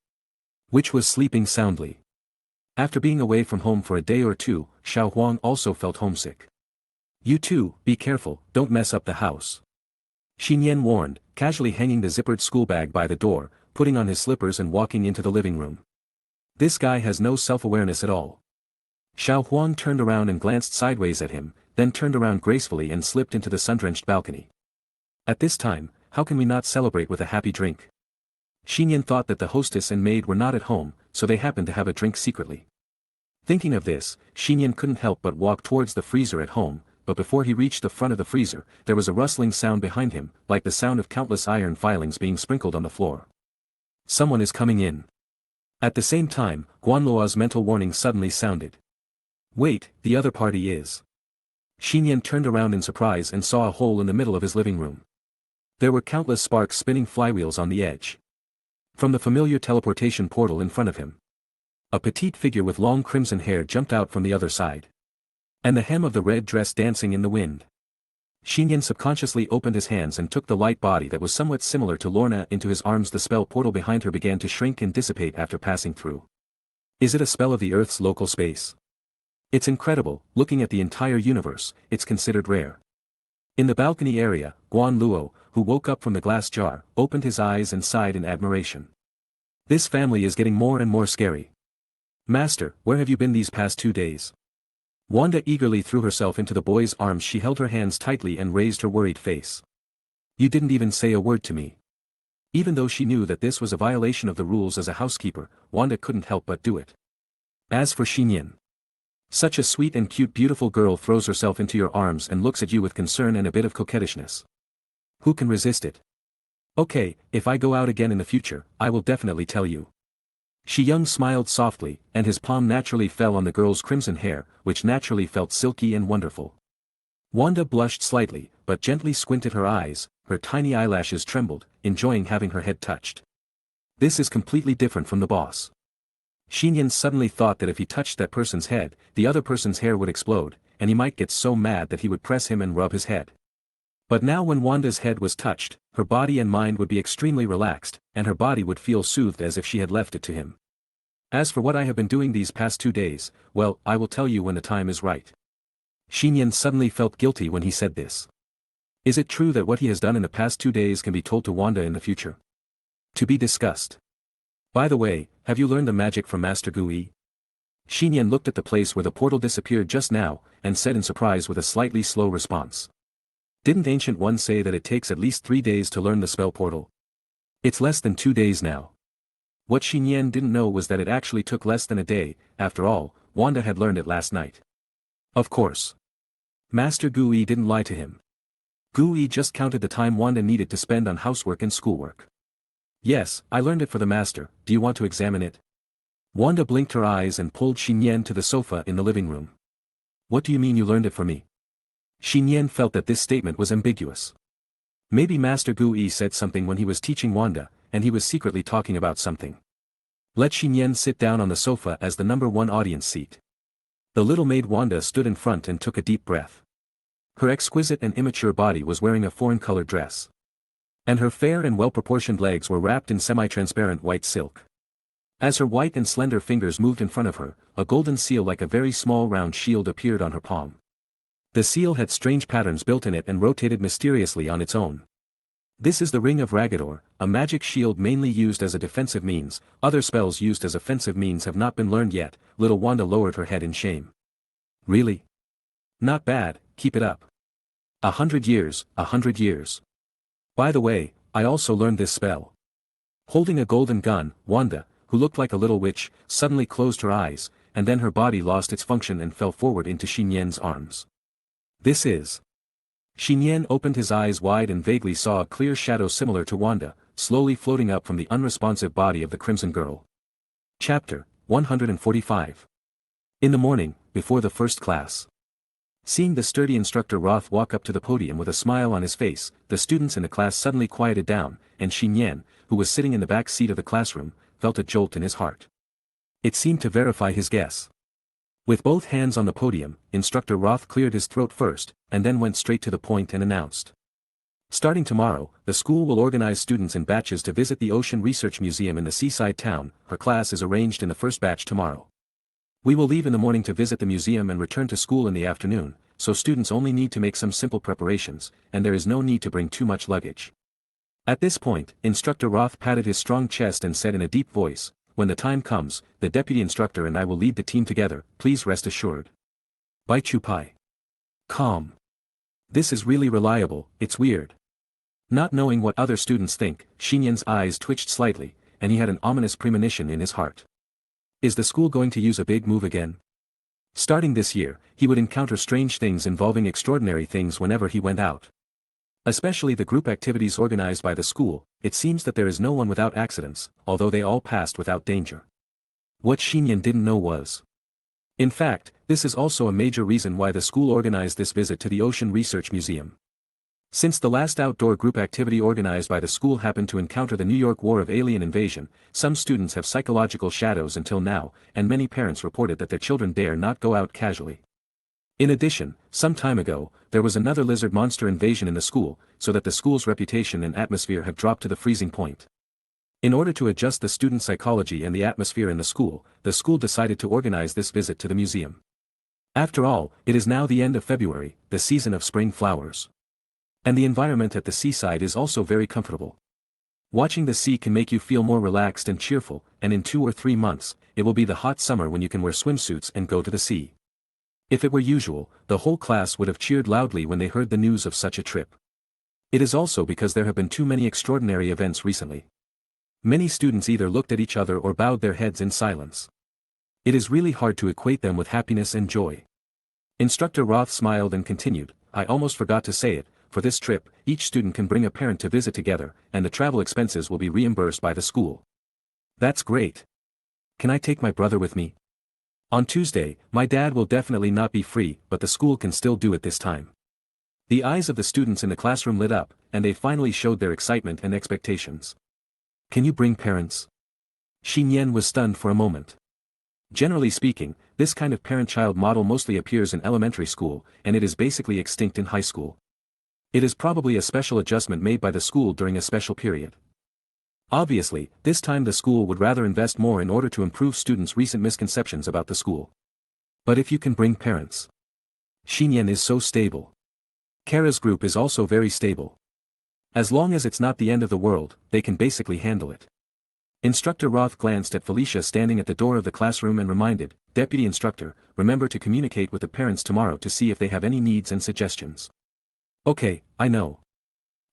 which was sleeping soundly. After being away from home for a day or two, Xiao Huang also felt homesick. "You too, be careful, don't mess up the house," Nian warned, casually hanging the zippered school bag by the door, putting on his slippers and walking into the living room. This guy has no self-awareness at all. Xiao Huang turned around and glanced sideways at him, then turned around gracefully and slipped into the sun-drenched balcony. At this time, how can we not celebrate with a happy drink? Nian thought that the hostess and maid were not at home, so they happened to have a drink secretly. Thinking of this, Nian couldn't help but walk towards the freezer at home, but before he reached the front of the freezer, there was a rustling sound behind him, like the sound of countless iron filings being sprinkled on the floor. Someone is coming in. At the same time, Guanluo's mental warning suddenly sounded. Wait, the other party is. Nian turned around in surprise and saw a hole in the middle of his living room. There were countless sparks spinning flywheels on the edge. From the familiar teleportation portal in front of him, a petite figure with long crimson hair jumped out from the other side. And the hem of the red dress dancing in the wind. Nian subconsciously opened his hands and took the light body that was somewhat similar to Lorna into his arms. The spell portal behind her began to shrink and dissipate after passing through. Is it a spell of the Earth's local space? It's incredible. Looking at the entire universe, it's considered rare. In the balcony area, Guanluo, who woke up from the glass jar, opened his eyes and sighed in admiration. This family is getting more and more scary. Master, where have you been these past 2 days? Wanda eagerly threw herself into the boy's arms. She held her hands tightly and raised her worried face. You didn't even say a word to me. Even though she knew that this was a violation of the rules as a housekeeper, Wanda couldn't help but do it. As for Nian, such a sweet and cute beautiful girl throws herself into your arms and looks at you with concern and a bit of coquettishness. Who can resist it? Okay, if I go out again in the future, I will definitely tell you. Young smiled softly, and his palm naturally fell on the girl's crimson hair, which naturally felt silky and wonderful. Wanda blushed slightly, but gently squinted her eyes, her tiny eyelashes trembled, enjoying having her head touched. This is completely different from the boss. Nian suddenly thought that if he touched that person's head, the other person's hair would explode, and he might get so mad that he would press him and rub his head. But now when Wanda's head was touched, her body and mind would be extremely relaxed, and her body would feel soothed as if she had left it to him. As for what I have been doing these past 2 days, well, I will tell you when the time is right. Nian suddenly felt guilty when he said this. Is it true that what he has done in the past 2 days can be told to Wanda in the future? To be discussed. By the way, have you learned the magic from Master Gui? Nian looked at the place where the portal disappeared just now, and said in surprise with a slightly slow response. Didn't Ancient One say that it takes at least 3 days to learn the spell portal? It's less than 2 days now. What Nian didn't know was that it actually took less than a day. After all, Wanda had learned it last night. Of course. Master Gui didn't lie to him. Gui just counted the time Wanda needed to spend on housework and schoolwork. Yes, I learned it for the master. Do you want to examine it? Wanda blinked her eyes and pulled Nian to the sofa in the living room. What do you mean you learned it for me? Nian felt that this statement was ambiguous. Maybe Master Gui said something when he was teaching Wanda, and he was secretly talking about something. Let Nian sit down on the sofa as the #1 audience seat. The little maid Wanda stood in front and took a deep breath. Her exquisite and immature body was wearing a foreign-colored dress. And her fair and well-proportioned legs were wrapped in semi-transparent white silk. As her white and slender fingers moved in front of her, a golden seal like a very small round shield appeared on her palm. The seal had strange patterns built in it and rotated mysteriously on its own. This is the Ring of Ragador, a magic shield mainly used as a defensive means. Other spells used as offensive means have not been learned yet. Little Wanda lowered her head in shame. Really? Not bad, keep it up. 100 years, 100 years. By the way, I also learned this spell. Holding a golden gun, Wanda, who looked like a little witch, suddenly closed her eyes, and then her body lost its function and fell forward into Nian's arms. This is. Nian opened his eyes wide and vaguely saw a clear shadow similar to Wanda, slowly floating up from the unresponsive body of the Crimson Girl. Chapter 145. In the morning, before the first class. Seeing the sturdy instructor Roth walk up to the podium with a smile on his face, the students in the class suddenly quieted down, and Nian, who was sitting in the back seat of the classroom, felt a jolt in his heart. It seemed to verify his guess. With both hands on the podium, Instructor Roth cleared his throat first, and then went straight to the point and announced. Starting tomorrow, the school will organize students in batches to visit the Ocean Research Museum in the seaside town. Her class is arranged in the first batch tomorrow. We will leave in the morning to visit the museum and return to school in the afternoon, so students only need to make some simple preparations, and there is no need to bring too much luggage. At this point, Instructor Roth patted his strong chest and said in a deep voice, when the time comes, the deputy instructor and I will lead the team together, please rest assured. Bai Chu Pai. Calm. This is really reliable. It's weird. Not knowing what other students think, Xinyan's eyes twitched slightly, and he had an ominous premonition in his heart. Is the school going to use a big move again? Starting this year, he would encounter strange things involving extraordinary things whenever he went out. Especially the group activities organized by the school, it seems that there is no one without accidents, although they all passed without danger. What Xinyan didn't know was. In fact, this is also a major reason why the school organized this visit to the Ocean Research Museum. Since the last outdoor group activity organized by the school happened to encounter the New York War of Alien Invasion, some students have psychological shadows until now, and many parents reported that their children dare not go out casually. In addition, some time ago, there was another lizard monster invasion in the school, so that the school's reputation and atmosphere have dropped to the freezing point. In order to adjust the student psychology and the atmosphere in the school decided to organize this visit to the museum. After all, it is now the end of February, the season of spring flowers. And the environment at the seaside is also very comfortable. Watching the sea can make you feel more relaxed and cheerful, and in 2 or 3 months, it will be the hot summer when you can wear swimsuits and go to the sea. If it were usual, the whole class would have cheered loudly when they heard the news of such a trip. It is also because there have been too many extraordinary events recently. Many students either looked at each other or bowed their heads in silence. It is really hard to equate them with happiness and joy. Instructor Roth smiled and continued, I almost forgot to say it, for this trip, each student can bring a parent to visit together, and the travel expenses will be reimbursed by the school. That's great. Can I take my brother with me? On Tuesday, my dad will definitely not be free, but the school can still do it this time. The eyes of the students in the classroom lit up, and they finally showed their excitement and expectations. Can you bring parents? Xinyan was stunned for a moment. Generally speaking, this kind of parent-child model mostly appears in elementary school, and it is basically extinct in high school. It is probably a special adjustment made by the school during a special period. Obviously, this time the school would rather invest more in order to improve students' recent misconceptions about the school. But if you can bring parents. Xinyan is so stable. Kara's group is also very stable. As long as it's not the end of the world, they can basically handle it. Instructor Roth glanced at Felicia standing at the door of the classroom and reminded, Deputy Instructor, remember to communicate with the parents tomorrow to see if they have any needs and suggestions. Okay, I know.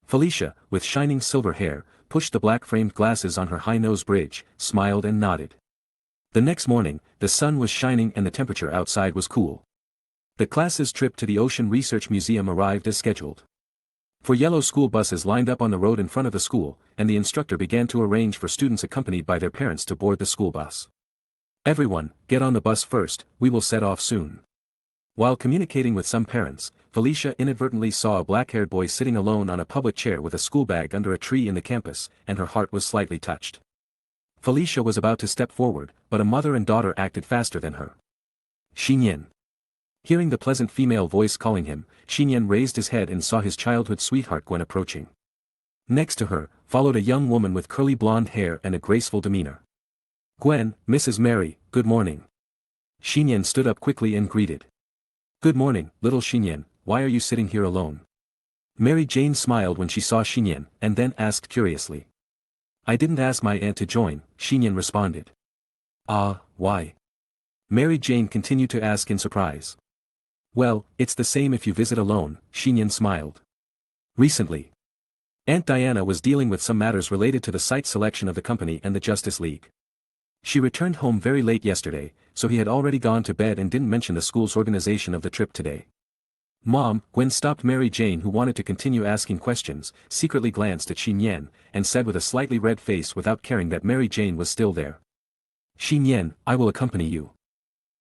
Felicia, with shining silver hair, pushed the black-framed glasses on her high-nose bridge, smiled and nodded. The next morning, the sun was shining and the temperature outside was cool. The class's trip to the Ocean Research Museum arrived as scheduled. 4 yellow school buses lined up on the road in front of the school, and the instructor began to arrange for students accompanied by their parents to board the school bus. Everyone, get on the bus first, we will set off soon. While communicating with some parents, Felicia inadvertently saw a black-haired boy sitting alone on a public chair with a school bag under a tree in the campus, and her heart was slightly touched. Felicia was about to step forward, but a mother and daughter acted faster than her. Xinyan. Hearing the pleasant female voice calling him, Xinyan raised his head and saw his childhood sweetheart Gwen approaching. Next to her, followed a young woman with curly blonde hair and a graceful demeanor. Gwen, Mrs. Mary, good morning. Xinyan stood up quickly and greeted. Good morning, little Xinyan, why are you sitting here alone? Mary Jane smiled when she saw Xinyan, and then asked curiously. I didn't ask my aunt to join, Xinyan responded. Ah, why? Mary Jane continued to ask in surprise. Well, it's the same if you visit alone, Xinyan smiled. Recently, Aunt Diana was dealing with some matters related to the site selection of the company and the Justice League. She returned home very late yesterday, so he had already gone to bed and didn't mention the school's organization of the trip today. Mom, Gwen stopped Mary Jane, who wanted to continue asking questions, secretly glanced at Xinyan, and said with a slightly red face without caring that Mary Jane was still there. Xinyan, I will accompany you.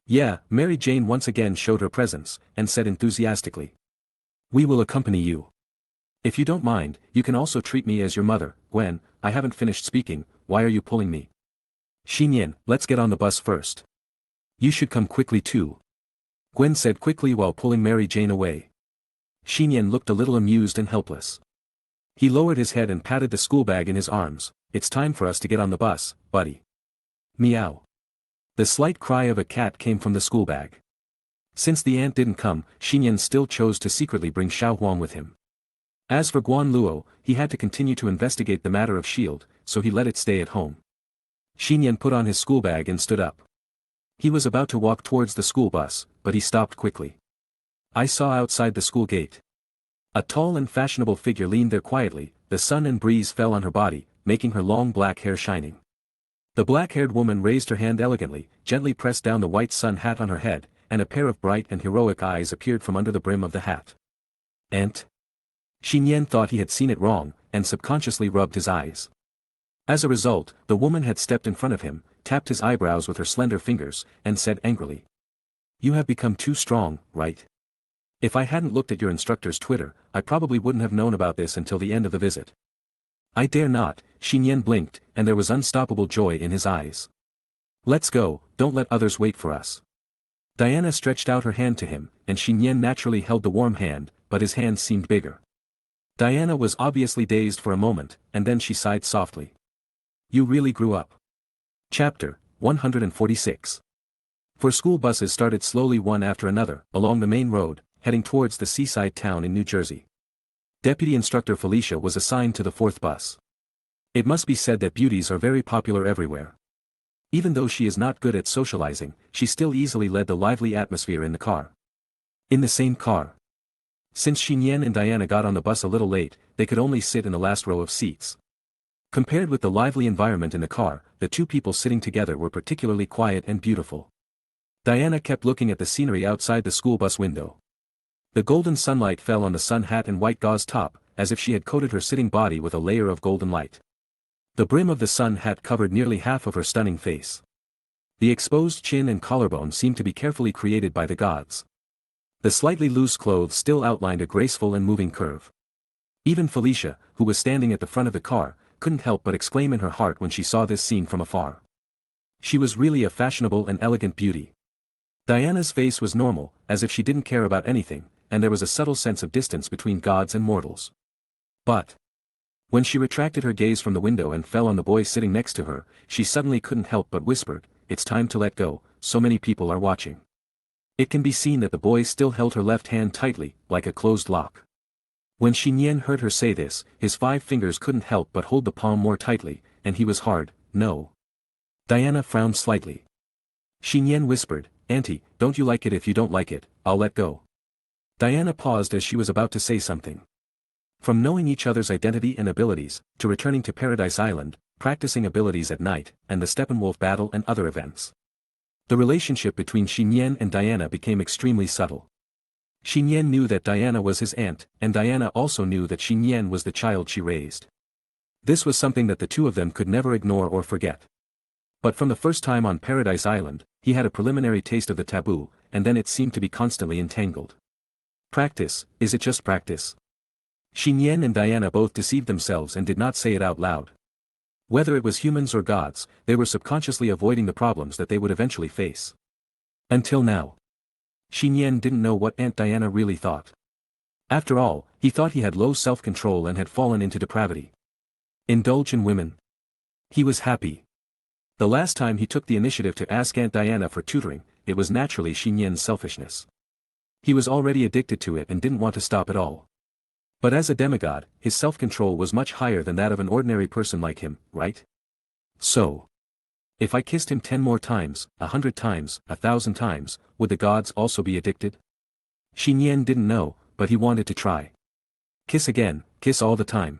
Yeah, Mary Jane once again showed her presence, and said enthusiastically. We will accompany you. If you don't mind, you can also treat me as your mother. Gwen, I haven't finished speaking, why are you pulling me? Xinyan, let's get on the bus first. You should come quickly too. Gwen said quickly while pulling Mary Jane away. Xinyan looked a little amused and helpless. He lowered his head and patted the school bag in his arms. It's time for us to get on the bus, buddy. Meow. The slight cry of a cat came from the school bag. Since the aunt didn't come, Xinyan still chose to secretly bring Xiao Huang with him. As for Guan Luo, he had to continue to investigate the matter of S.H.I.E.L.D., so he let it stay at home. Xinyan put on his school bag and stood up. He was about to walk towards the school bus, but he stopped quickly. I saw outside the school gate. A tall and fashionable figure leaned there quietly, the sun and breeze fell on her body, making her long black hair shining. The black-haired woman raised her hand elegantly, gently pressed down the white sun hat on her head, and a pair of bright and heroic eyes appeared from under the brim of the hat. "Aunt?" Nian thought he had seen it wrong, and subconsciously rubbed his eyes. As a result, the woman had stepped in front of him, tapped his eyebrows with her slender fingers, and said angrily, "You have become too strong, right? If I hadn't looked at your instructor's Twitter, I probably wouldn't have known about this until the end of the visit." "I dare not," Nian blinked, and there was unstoppable joy in his eyes. "Let's go, don't let others wait for us." Diana stretched out her hand to him, and Nian naturally held the warm hand, but his hand seemed bigger. Diana was obviously dazed for a moment, and then she sighed softly. "You really grew up." Chapter 146. Four school buses started slowly one after another, along the main road, heading towards the seaside town in New Jersey. Deputy Instructor Felicia was assigned to the fourth bus. It must be said that beauties are very popular everywhere. Even though she is not good at socializing, she still easily led the lively atmosphere in the car. In the same car. Since Nian and Diana got on the bus a little late, they could only sit in the last row of seats. Compared with the lively environment in the car, the two people sitting together were particularly quiet and beautiful. Diana kept looking at the scenery outside the school bus window. The golden sunlight fell on the sun hat and white gauze top, as if she had coated her sitting body with a layer of golden light. The brim of the sun hat covered nearly half of her stunning face. The exposed chin and collarbone seemed to be carefully created by the gods. The slightly loose clothes still outlined a graceful and moving curve. Even Felicia, who was standing at the front of the car, couldn't help but exclaim in her heart when she saw this scene from afar. She was really a fashionable and elegant beauty. Diana's face was normal, as if she didn't care about anything, and there was a subtle sense of distance between gods and mortals. But when she retracted her gaze from the window and fell on the boy sitting next to her, she suddenly couldn't help but whispered, "It's time to let go, so many people are watching." It can be seen that the boy still held her left hand tightly, like a closed lock. When Nian heard her say this, his 5 fingers couldn't help but hold the palm more tightly, and he was hard, "No." Diana frowned slightly. Nian whispered, "Auntie, don't you like it? If you don't like it, I'll let go." Diana paused as she was about to say something. From knowing each other's identity and abilities, to returning to Paradise Island, practicing abilities at night, and the Steppenwolf battle and other events. The relationship between Nian and Diana became extremely subtle. Nian knew that Diana was his aunt, and Diana also knew that Nian was the child she raised. This was something that the two of them could never ignore or forget. But from the first time on Paradise Island, he had a preliminary taste of the taboo, and then it seemed to be constantly entangled. Practice, is it just practice? Nian and Diana both deceived themselves and did not say it out loud. Whether it was humans or gods, they were subconsciously avoiding the problems that they would eventually face. Until now. Nian didn't know what Aunt Diana really thought. After all, he thought he had low self-control and had fallen into depravity. Indulge in women. He was happy. The last time he took the initiative to ask Aunt Diana for tutoring, it was naturally Nian's selfishness. He was already addicted to it and didn't want to stop at all. But as a demigod, his self-control was much higher than that of an ordinary person like him, right? So, if I kissed him 10 more times, 100 times, 1,000 times, would the gods also be addicted? Nian didn't know, but he wanted to try. Kiss again, kiss all the time.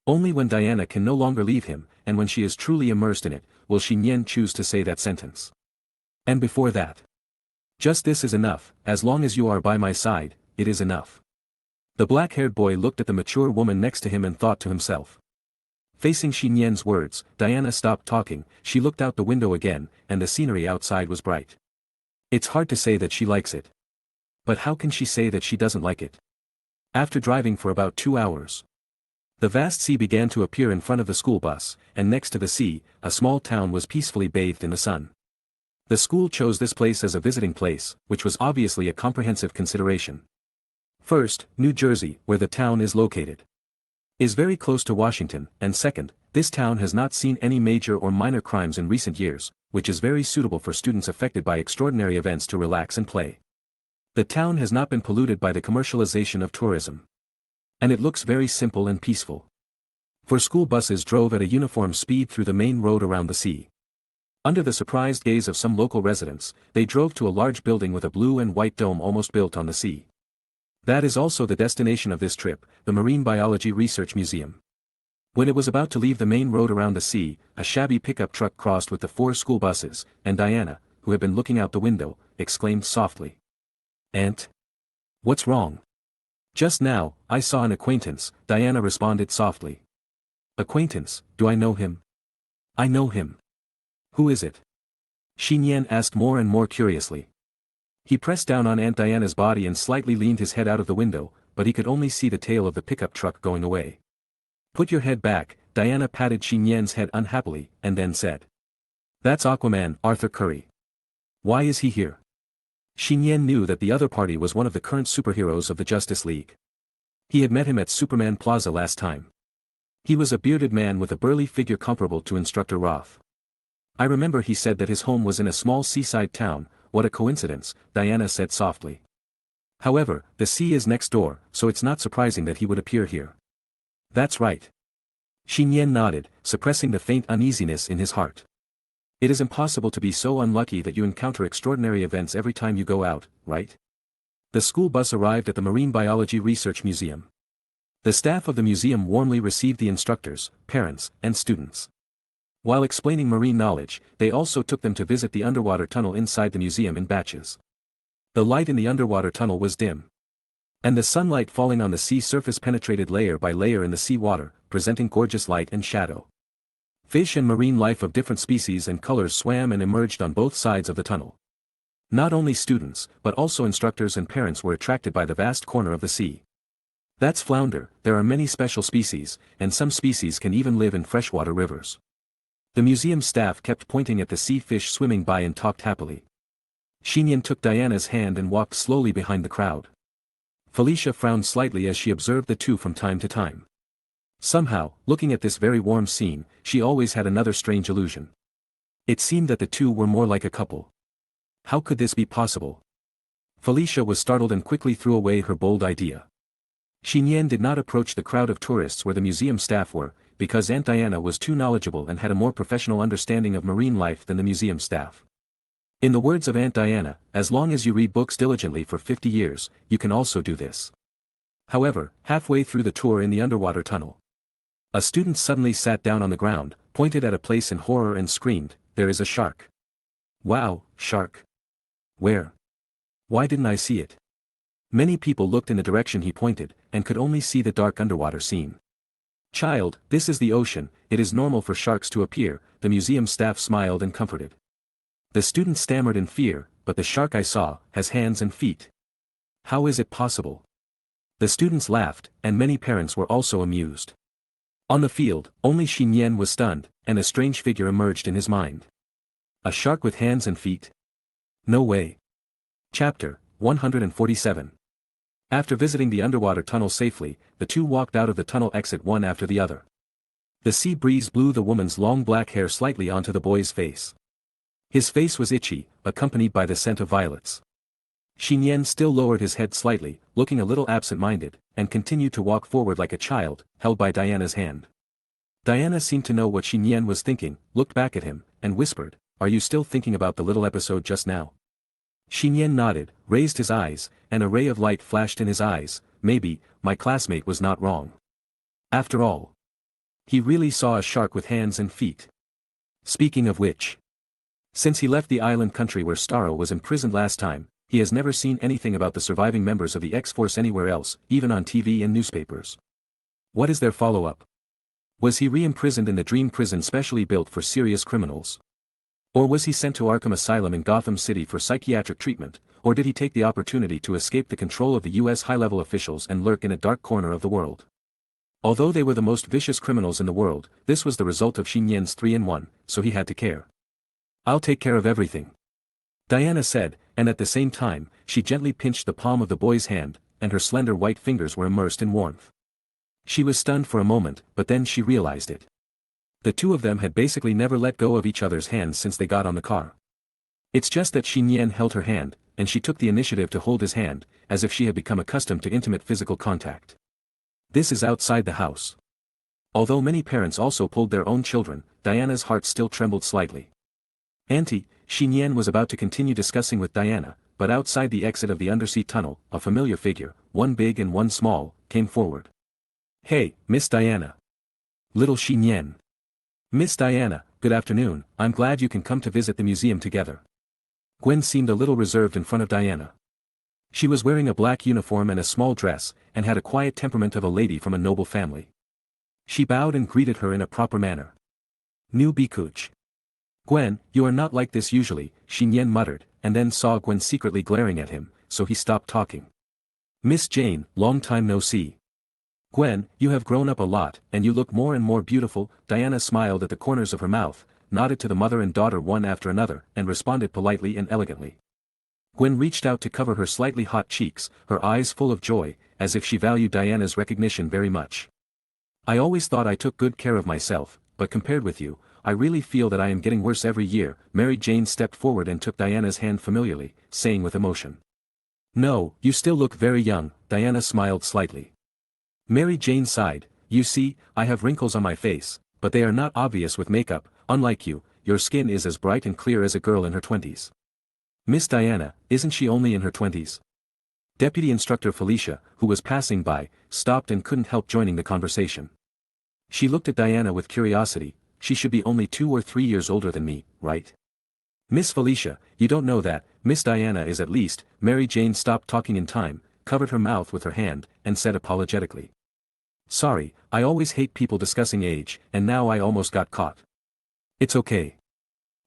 Only when Diana can no longer leave him, and when she is truly immersed in it, will Nian choose to say that sentence. And before that. Just this is enough, as long as you are by my side, it is enough. The black-haired boy looked at the mature woman next to him and thought to himself. Facing Nian's words, Diana stopped talking, she looked out the window again, and the scenery outside was bright. It's hard to say that she likes it. But how can she say that she doesn't like it? After driving for about 2 hours. The vast sea began to appear in front of the school bus, and next to the sea, a small town was peacefully bathed in the sun. The school chose this place as a visiting place, which was obviously a comprehensive consideration. First, New Jersey, where the town is located, is very close to Washington, and second, this town has not seen any major or minor crimes in recent years, which is very suitable for students affected by extraordinary events to relax and play. The town has not been polluted by the commercialization of tourism. And it looks very simple and peaceful. 4 school buses drove at a uniform speed through the main road around the sea. Under the surprised gaze of some local residents, they drove to a large building with a blue and white dome almost built on the sea. That is also the destination of this trip, the Marine Biology Research Museum. When it was about to leave the main road around the sea, a shabby pickup truck crossed with the 4 school buses, and Diana, who had been looking out the window, exclaimed softly. "Aunt? What's wrong?" "Just now, I saw an acquaintance," Diana responded softly. "Acquaintance, do I know him?" "I know him." "Who is it?" Nian asked more and more curiously. He pressed down on Aunt Diana's body and slightly leaned his head out of the window, but he could only see the tail of the pickup truck going away. "Put your head back," Diana patted Nian's head unhappily, and then said. "That's Aquaman, Arthur Curry. Why is he here?" Nian knew that the other party was one of the current superheroes of the Justice League. He had met him at Superman Plaza last time. He was a bearded man with a burly figure comparable to Instructor Roth. "I remember he said that his home was in a small seaside town. What a coincidence," Diana said softly. "However, the sea is next door, so it's not surprising that he would appear here." "That's right." Nian nodded, suppressing the faint uneasiness in his heart. "It is impossible to be so unlucky that you encounter extraordinary events every time you go out, right?" The school bus arrived at the Marine Biology Research Museum. The staff of the museum warmly received the instructors, parents, and students. While explaining marine knowledge, they also took them to visit the underwater tunnel inside the museum in batches. The light in the underwater tunnel was dim, and the sunlight falling on the sea surface penetrated layer by layer in the sea water, presenting gorgeous light and shadow. Fish and marine life of different species and colors swam and emerged on both sides of the tunnel. Not only students, but also instructors and parents were attracted by the vast corner of the sea. "That's flounder, there are many special species, and some species can even live in freshwater rivers." The museum staff kept pointing at the sea fish swimming by and talked happily. Nian took Diana's hand and walked slowly behind the crowd. Felicia frowned slightly as she observed the two from time to time. Somehow, looking at this very warm scene, she always had another strange illusion. It seemed that the two were more like a couple. How could this be possible? Felicia was startled and quickly threw away her bold idea. Nian did not approach the crowd of tourists where the museum staff were, because Aunt Diana was too knowledgeable and had a more professional understanding of marine life than the museum staff. In the words of Aunt Diana, as long as you read books diligently for 50 years, you can also do this. However, halfway through the tour in the underwater tunnel, a student suddenly sat down on the ground, pointed at a place in horror and screamed, "There is a shark." "Wow, shark. Where? Why didn't I see it?" Many people looked in the direction he pointed, and could only see the dark underwater scene. "Child, this is the ocean, it is normal for sharks to appear," the museum staff smiled and comforted. The student stammered in fear, "But the shark I saw, has hands and feet. How is it possible?" The students laughed, and many parents were also amused. On the field, only Nian was stunned, and a strange figure emerged in his mind. A shark with hands and feet? No way. Chapter 147. After visiting the underwater tunnel safely, the two walked out of the tunnel exit one after the other. The sea breeze blew the woman's long black hair slightly onto the boy's face. His face was itchy, accompanied by the scent of violets. Nian still lowered his head slightly, looking a little absent-minded, and continued to walk forward like a child, held by Diana's hand. Diana seemed to know what Nian was thinking, looked back at him, and whispered, "Are you still thinking about the little episode just now?" Nian nodded, raised his eyes, and a ray of light flashed in his eyes. "Maybe, my classmate was not wrong. After all, he really saw a shark with hands and feet. Speaking of which, since he left the island country where Starro was imprisoned last time, he has never seen anything about the surviving members of the X-Force anywhere else, even on TV and newspapers. What is their follow-up? Was he re-imprisoned in the Dream Prison specially built for serious criminals? Or was he sent to Arkham Asylum in Gotham City for psychiatric treatment, or did he take the opportunity to escape the control of the U.S. high-level officials and lurk in a dark corner of the world? Although they were the most vicious criminals in the world, this was the result of Nian's 3-in-1, so he had to care. "I'll take care of everything," Diana said, and at the same time, she gently pinched the palm of the boy's hand, and her slender white fingers were immersed in warmth. She was stunned for a moment, but then she realized it. The two of them had basically never let go of each other's hands since they got on the car. It's just that Nian held her hand, and she took the initiative to hold his hand, as if she had become accustomed to intimate physical contact. This is outside the house. Although many parents also pulled their own children, Diana's heart still trembled slightly. "Auntie," Nian was about to continue discussing with Diana, but outside the exit of the undersea tunnel, a familiar figure, one big and one small, came forward. "Hey, Miss Diana. Little Nian. Miss Diana, good afternoon, I'm glad you can come to visit the museum together. Gwen seemed a little reserved in front of Diana. She was wearing a black uniform and a small dress, and had a quiet temperament of a lady from a noble family. She bowed and greeted her in a proper manner. Nu Bikuch. Gwen, you are not like this usually, Nian muttered, and then saw Gwen secretly glaring at him, so he stopped talking. Miss Jane, long time no see. Gwen, you have grown up a lot, and you look more and more beautiful. Diana smiled at the corners of her mouth, nodded to the mother and daughter one after another, and responded politely and elegantly. Gwen reached out to cover her slightly hot cheeks, her eyes full of joy, as if she valued Diana's recognition very much. I always thought I took good care of myself, but compared with you, I really feel that I am getting worse every year. Mary Jane stepped forward and took Diana's hand familiarly, saying with emotion. No, you still look very young, Diana smiled slightly. Mary Jane sighed, you see, I have wrinkles on my face, but they are not obvious with makeup. Unlike you, your skin is as bright and clear as a girl in her 20s. Miss Diana, isn't she only in her 20s? Deputy Instructor Felicia, who was passing by, stopped and couldn't help joining the conversation. She looked at Diana with curiosity. She should be only 2 or 3 years older than me, right? Miss Felicia, you don't know that. Miss Diana is at least. Mary Jane stopped talking in time, covered her mouth with her hand, and said apologetically. Sorry, I always hate people discussing age, and now I almost got caught. It's okay.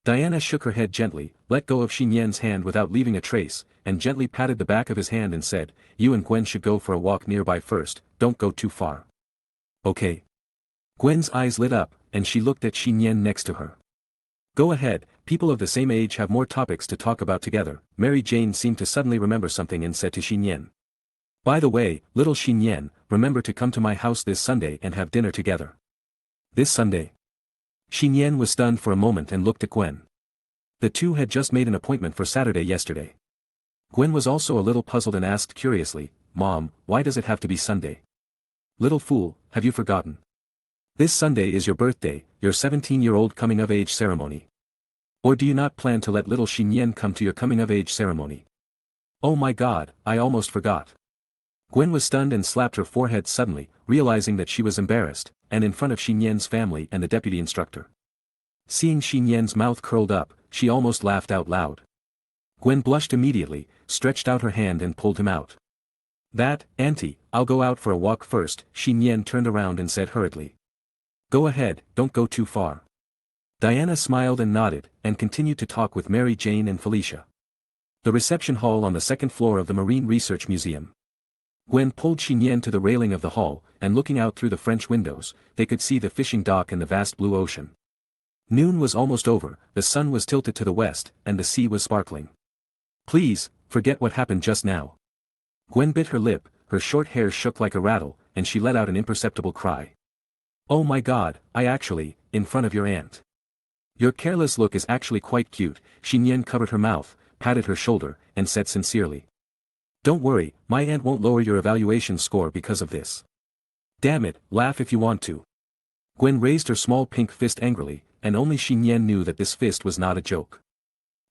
Diana shook her head gently, let go of Nian's hand without leaving a trace, and gently patted the back of his hand and said, you and Gwen should go for a walk nearby first, don't go too far. Okay. Gwen's eyes lit up, and she looked at Nian next to her. Go ahead, people of the same age have more topics to talk about together. Mary Jane seemed to suddenly remember something and said to Nian. By the way, little Nian, remember to come to my house this Sunday and have dinner together. This Sunday? Nian was stunned for a moment and looked at Gwen. The two had just made an appointment for Saturday yesterday. Gwen was also a little puzzled and asked curiously, Mom, why does it have to be Sunday? Little fool, have you forgotten? This Sunday is your birthday, your 17-year-old coming-of-age ceremony. Or do you not plan to let little Nian come to your coming-of-age ceremony? Oh my God, I almost forgot. Gwen was stunned and slapped her forehead suddenly, realizing that she was embarrassed, and in front of Nian's family and the deputy instructor. Seeing Nian's mouth curled up, she almost laughed out loud. Gwen blushed immediately, stretched out her hand and pulled him out. That, Auntie, I'll go out for a walk first. Nian turned around and said hurriedly. Go ahead, don't go too far. Diana smiled and nodded, and continued to talk with Mary Jane and Felicia. The reception hall on the second floor of the Marine Research Museum. Gwen pulled Nian to the railing of the hall, and looking out through the French windows, they could see the fishing dock and the vast blue ocean. Noon was almost over, the sun was tilted to the west, and the sea was sparkling. Please, forget what happened just now. Gwen bit her lip, her short hair shook like a rattle, and she let out an imperceptible cry. Oh my God, I actually, in front of your aunt. Your careless look is actually quite cute. Nian covered her mouth, patted her shoulder, and said sincerely. Don't worry, my aunt won't lower your evaluation score because of this. Damn it, laugh if you want to. Gwen raised her small pink fist angrily, and only Nian knew that this fist was not a joke.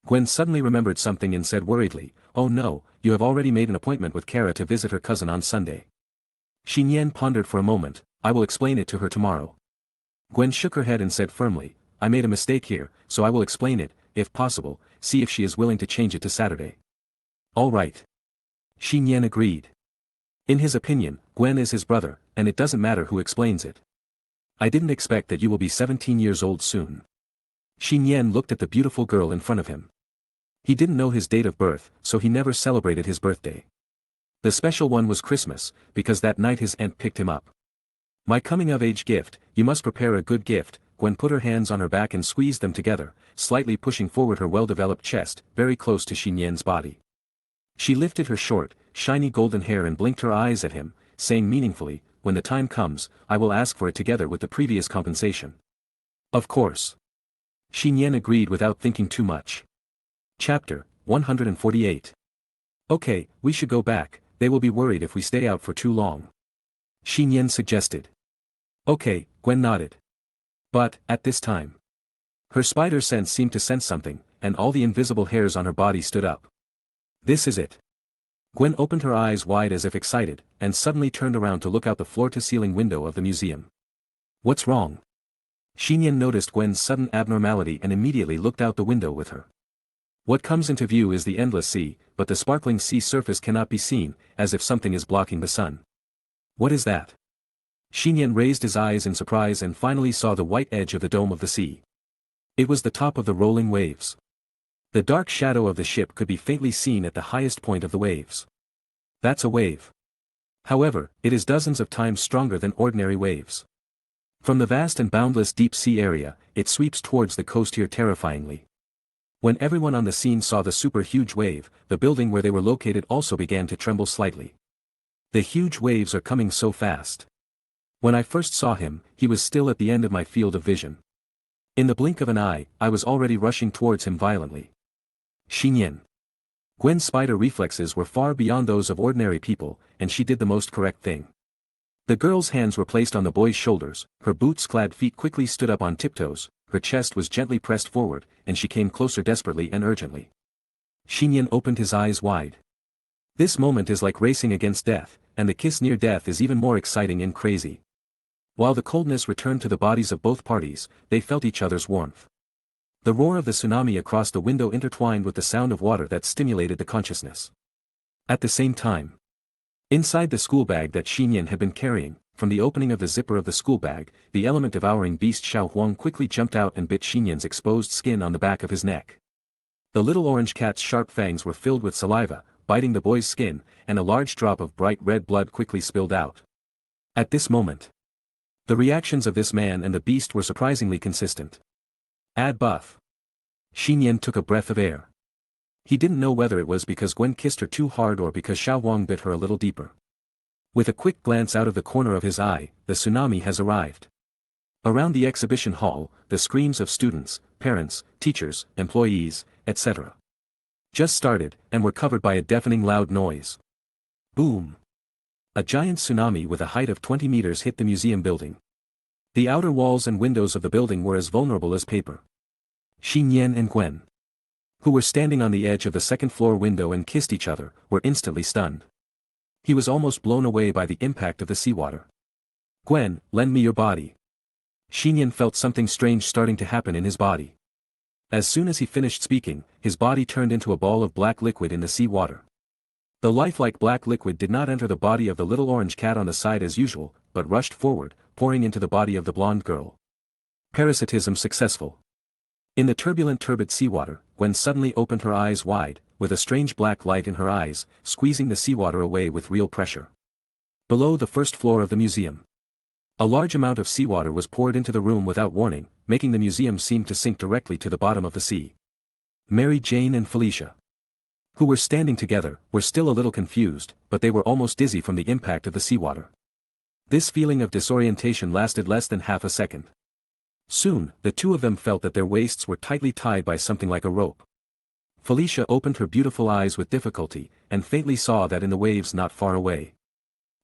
Gwen suddenly remembered something and said worriedly, oh no, you have already made an appointment with Kara to visit her cousin on Sunday. Nian pondered for a moment. I will explain it to her tomorrow. Gwen shook her head and said firmly, I made a mistake here, so I will explain it, if possible, see if she is willing to change it to Saturday. All right. Nian agreed. In his opinion, Gwen is his brother, and it doesn't matter who explains it. I didn't expect that you will be 17 years old soon. Nian looked at the beautiful girl in front of him. He didn't know his date of birth, so he never celebrated his birthday. The special one was Christmas, because that night his aunt picked him up. My coming-of-age gift, you must prepare a good gift. Gwen put her hands on her back and squeezed them together, slightly pushing forward her well-developed chest, very close to Nian's body. She lifted her short, shiny golden hair and blinked her eyes at him, saying meaningfully, when the time comes, I will ask for it together with the previous compensation. Of course. Nian agreed without thinking too much. Chapter 148. Okay, we should go back, they will be worried if we stay out for too long. Nian suggested. Okay, Gwen nodded. But, at this time. Her spider sense seemed to sense something, and all the invisible hairs on her body stood up. This is it. Gwen opened her eyes wide as if excited, and suddenly turned around to look out the floor-to-ceiling window of the museum. What's wrong? Nian noticed Gwen's sudden abnormality and immediately looked out the window with her. What comes into view is the endless sea, but the sparkling sea surface cannot be seen, as if something is blocking the sun. What is that? Nian raised his eyes in surprise and finally saw the white edge of the dome of the sea. It was the top of the rolling waves. The dark shadow of the ship could be faintly seen at the highest point of the waves. That's a wave. However, it is dozens of times stronger than ordinary waves. From the vast and boundless deep sea area, it sweeps towards the coast here terrifyingly. When everyone on the scene saw the super huge wave, the building where they were located also began to tremble slightly. The huge waves are coming so fast. When I first saw him, he was still at the end of my field of vision. In the blink of an eye, I was already rushing towards him violently. Nian. Gwen's spider reflexes were far beyond those of ordinary people, and she did the most correct thing. The girl's hands were placed on the boy's shoulders, her boots-clad feet quickly stood up on tiptoes, her chest was gently pressed forward, and she came closer desperately and urgently. Nian opened his eyes wide. This moment is like racing against death, and the kiss near death is even more exciting and crazy. While the coldness returned to the bodies of both parties, they felt each other's warmth. The roar of the tsunami across the window intertwined with the sound of water that stimulated the consciousness. At the same time, inside the school bag that Nian had been carrying, from the opening of the zipper of the school bag, the element-devouring beast Xiao Huang quickly jumped out and bit Nian's exposed skin on the back of his neck. The little orange cat's sharp fangs were filled with saliva, biting the boy's skin, and a large drop of bright red blood quickly spilled out. At this moment, the reactions of this man and the beast were surprisingly consistent. Add buff. Nian took a breath of air. He didn't know whether it was because Gwen kissed her too hard or because Xiao Huang bit her a little deeper. With a quick glance out of the corner of his eye, the tsunami has arrived. Around the exhibition hall, the screams of students, parents, teachers, employees, etc. just started, and were covered by a deafening loud noise. Boom! A giant tsunami with a height of 20 meters hit the museum building. The outer walls and windows of the building were as vulnerable as paper. Nian and Gwen, who were standing on the edge of the second-floor window and kissed each other, were instantly stunned. He was almost blown away by the impact of the seawater. Gwen, lend me your body. Nian felt something strange starting to happen in his body. As soon as he finished speaking, his body turned into a ball of black liquid in the sea water. The lifelike black liquid did not enter the body of the little orange cat on the side as usual, but rushed forward, pouring into the body of the blonde girl. Parasitism successful. In the turbid seawater, Gwen suddenly opened her eyes wide, with a strange black light in her eyes, squeezing the seawater away with real pressure. Below the first floor of the museum, a large amount of seawater was poured into the room without warning, making the museum seem to sink directly to the bottom of the sea. Mary Jane and Felicia, who were standing together, were still a little confused, but they were almost dizzy from the impact of the seawater. This feeling of disorientation lasted less than half a second. Soon, the two of them felt that their waists were tightly tied by something like a rope. Felicia opened her beautiful eyes with difficulty, and faintly saw that in the waves not far away,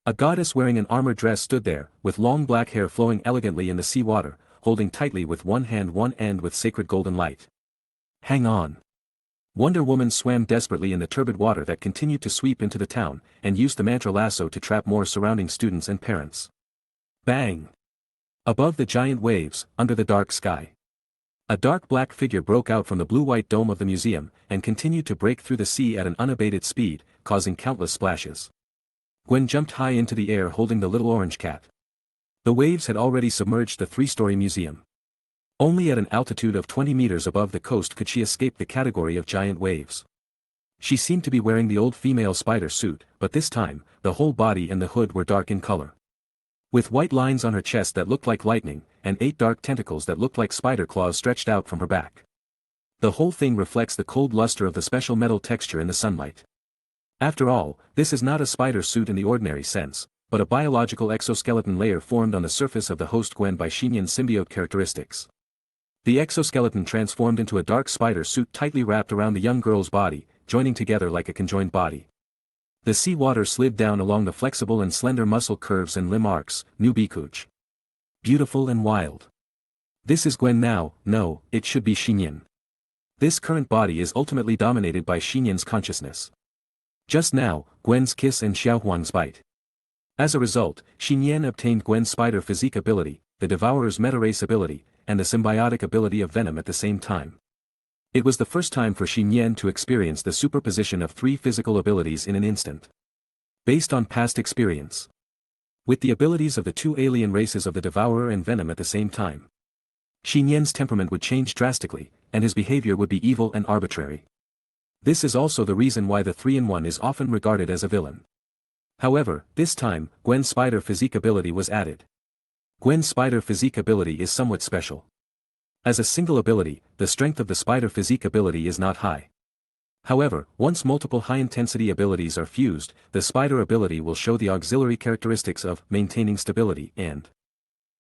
a goddess wearing an armor dress stood there, with long black hair flowing elegantly in the sea water, holding tightly with one hand one end with sacred golden light. Hang on. Wonder Woman swam desperately in the turbid water that continued to sweep into the town, and used the mantra lasso to trap more surrounding students and parents. Bang! Above the giant waves, under the dark sky, a dark black figure broke out from the blue-white dome of the museum, and continued to break through the sea at an unabated speed, causing countless splashes. Gwen jumped high into the air holding the little orange cat. The waves had already submerged the three-story museum. Only at an altitude of 20 meters above the coast could she escape the category of giant waves. She seemed to be wearing the old female spider suit, but this time, the whole body and the hood were dark in color. With white lines on her chest that looked like lightning, and 8 dark tentacles that looked like spider claws stretched out from her back. The whole thing reflects the cold luster of the special metal texture in the sunlight. After all, this is not a spider suit in the ordinary sense, but a biological exoskeleton layer formed on the surface of the host Gwen by Nian's symbiote characteristics. The exoskeleton transformed into a dark spider suit tightly wrapped around the young girl's body, joining together like a conjoined body. The sea water slid down along the flexible and slender muscle curves and limb arcs, new Bikuj. Beautiful and wild. This is Gwen now. No, it should be Nian. This current body is ultimately dominated by Nian's consciousness. Just now, Gwen's kiss and Xiao Huang's bite. As a result, Nian obtained Gwen's spider physique ability, the Devourer's meta-race ability, and the symbiotic ability of Venom at the same time. It was the first time for Nian to experience the superposition of 3 physical abilities in an instant. Based on past experience. With the abilities of the 2 alien races of the Devourer and Venom at the same time, Nian's temperament would change drastically, and his behavior would be evil and arbitrary. This is also the reason why the 3-in-1 is often regarded as a villain. However, this time, Gwen's Spider Physique ability was added. Gwen's Spider Physique ability is somewhat special. As a single ability, the strength of the Spider Physique ability is not high. However, once multiple high-intensity abilities are fused, the Spider ability will show the auxiliary characteristics of maintaining stability and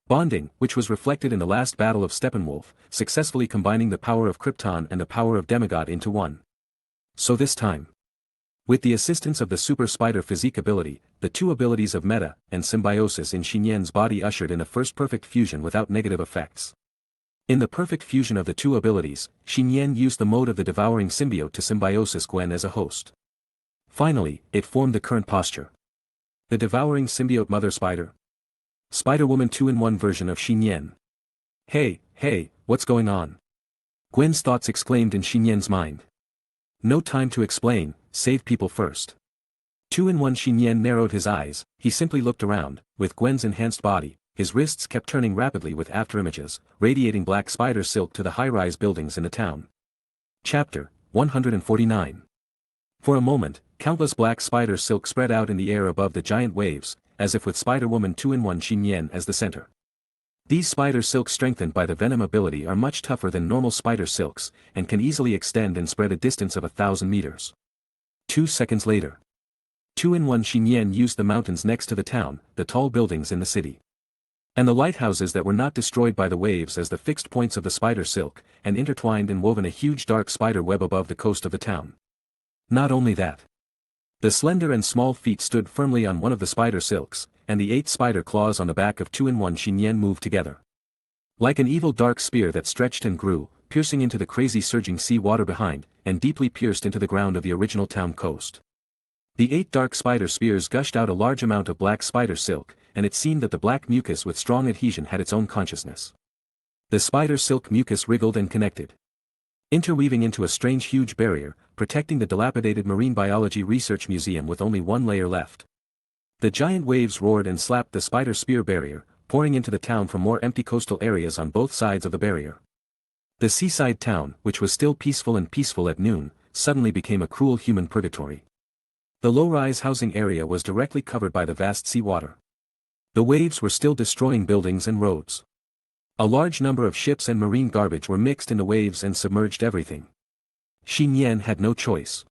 bonding, which was reflected in the last battle of Steppenwolf, successfully combining the power of Krypton and the power of Demigod into one. So this time, with the assistance of the Super Spider Physique ability, the 2 abilities of Meta and Symbiosis in Nian's body ushered in a first perfect fusion without negative effects. In the perfect fusion of the 2 abilities, Nian used the mode of the devouring symbiote to symbiosis Gwen as a host. Finally, it formed the current posture. The devouring symbiote Mother Spider. Spider-Woman 2-in-1 version of Nian. Hey, what's going on? Gwen's thoughts exclaimed in Nian's mind. No time to explain, save people first. 2-in-1 Nian narrowed his eyes, he simply looked around, with Gwen's enhanced body, his wrists kept turning rapidly with afterimages, radiating black spider silk to the high-rise buildings in the town. Chapter 149. For a moment, countless black spider silk spread out in the air above the giant waves, as if with Spider-Woman 2-in-1 Nian as the center. These spider silks strengthened by the Venom ability are much tougher than normal spider silks, and can easily extend and spread a distance of 1,000 meters. 2 seconds later, 2-in-1 Nian used the mountains next to the town, the tall buildings in the city, and the lighthouses that were not destroyed by the waves as the fixed points of the spider silk, and intertwined and woven a huge dark spider web above the coast of the town. Not only that, the slender and small feet stood firmly on one of the spider silks, and the 8 spider claws on the back of 2-in-1 Nian moved together. Like an evil dark spear that stretched and grew, piercing into the crazy surging sea water behind, and deeply pierced into the ground of the original town coast. The 8 dark spider spears gushed out a large amount of black spider silk, and it seemed that the black mucus with strong adhesion had its own consciousness. The spider silk mucus wriggled and connected, interweaving into a strange huge barrier, protecting the dilapidated marine biology research museum with only 1 layer left. The giant waves roared and slapped the spider spear barrier, pouring into the town from more empty coastal areas on both sides of the barrier. The seaside town, which was still peaceful at noon, suddenly became a cruel human purgatory. The low-rise housing area was directly covered by the vast seawater. The waves were still destroying buildings and roads. A large number of ships and marine garbage were mixed in the waves and submerged everything. Nian had no choice.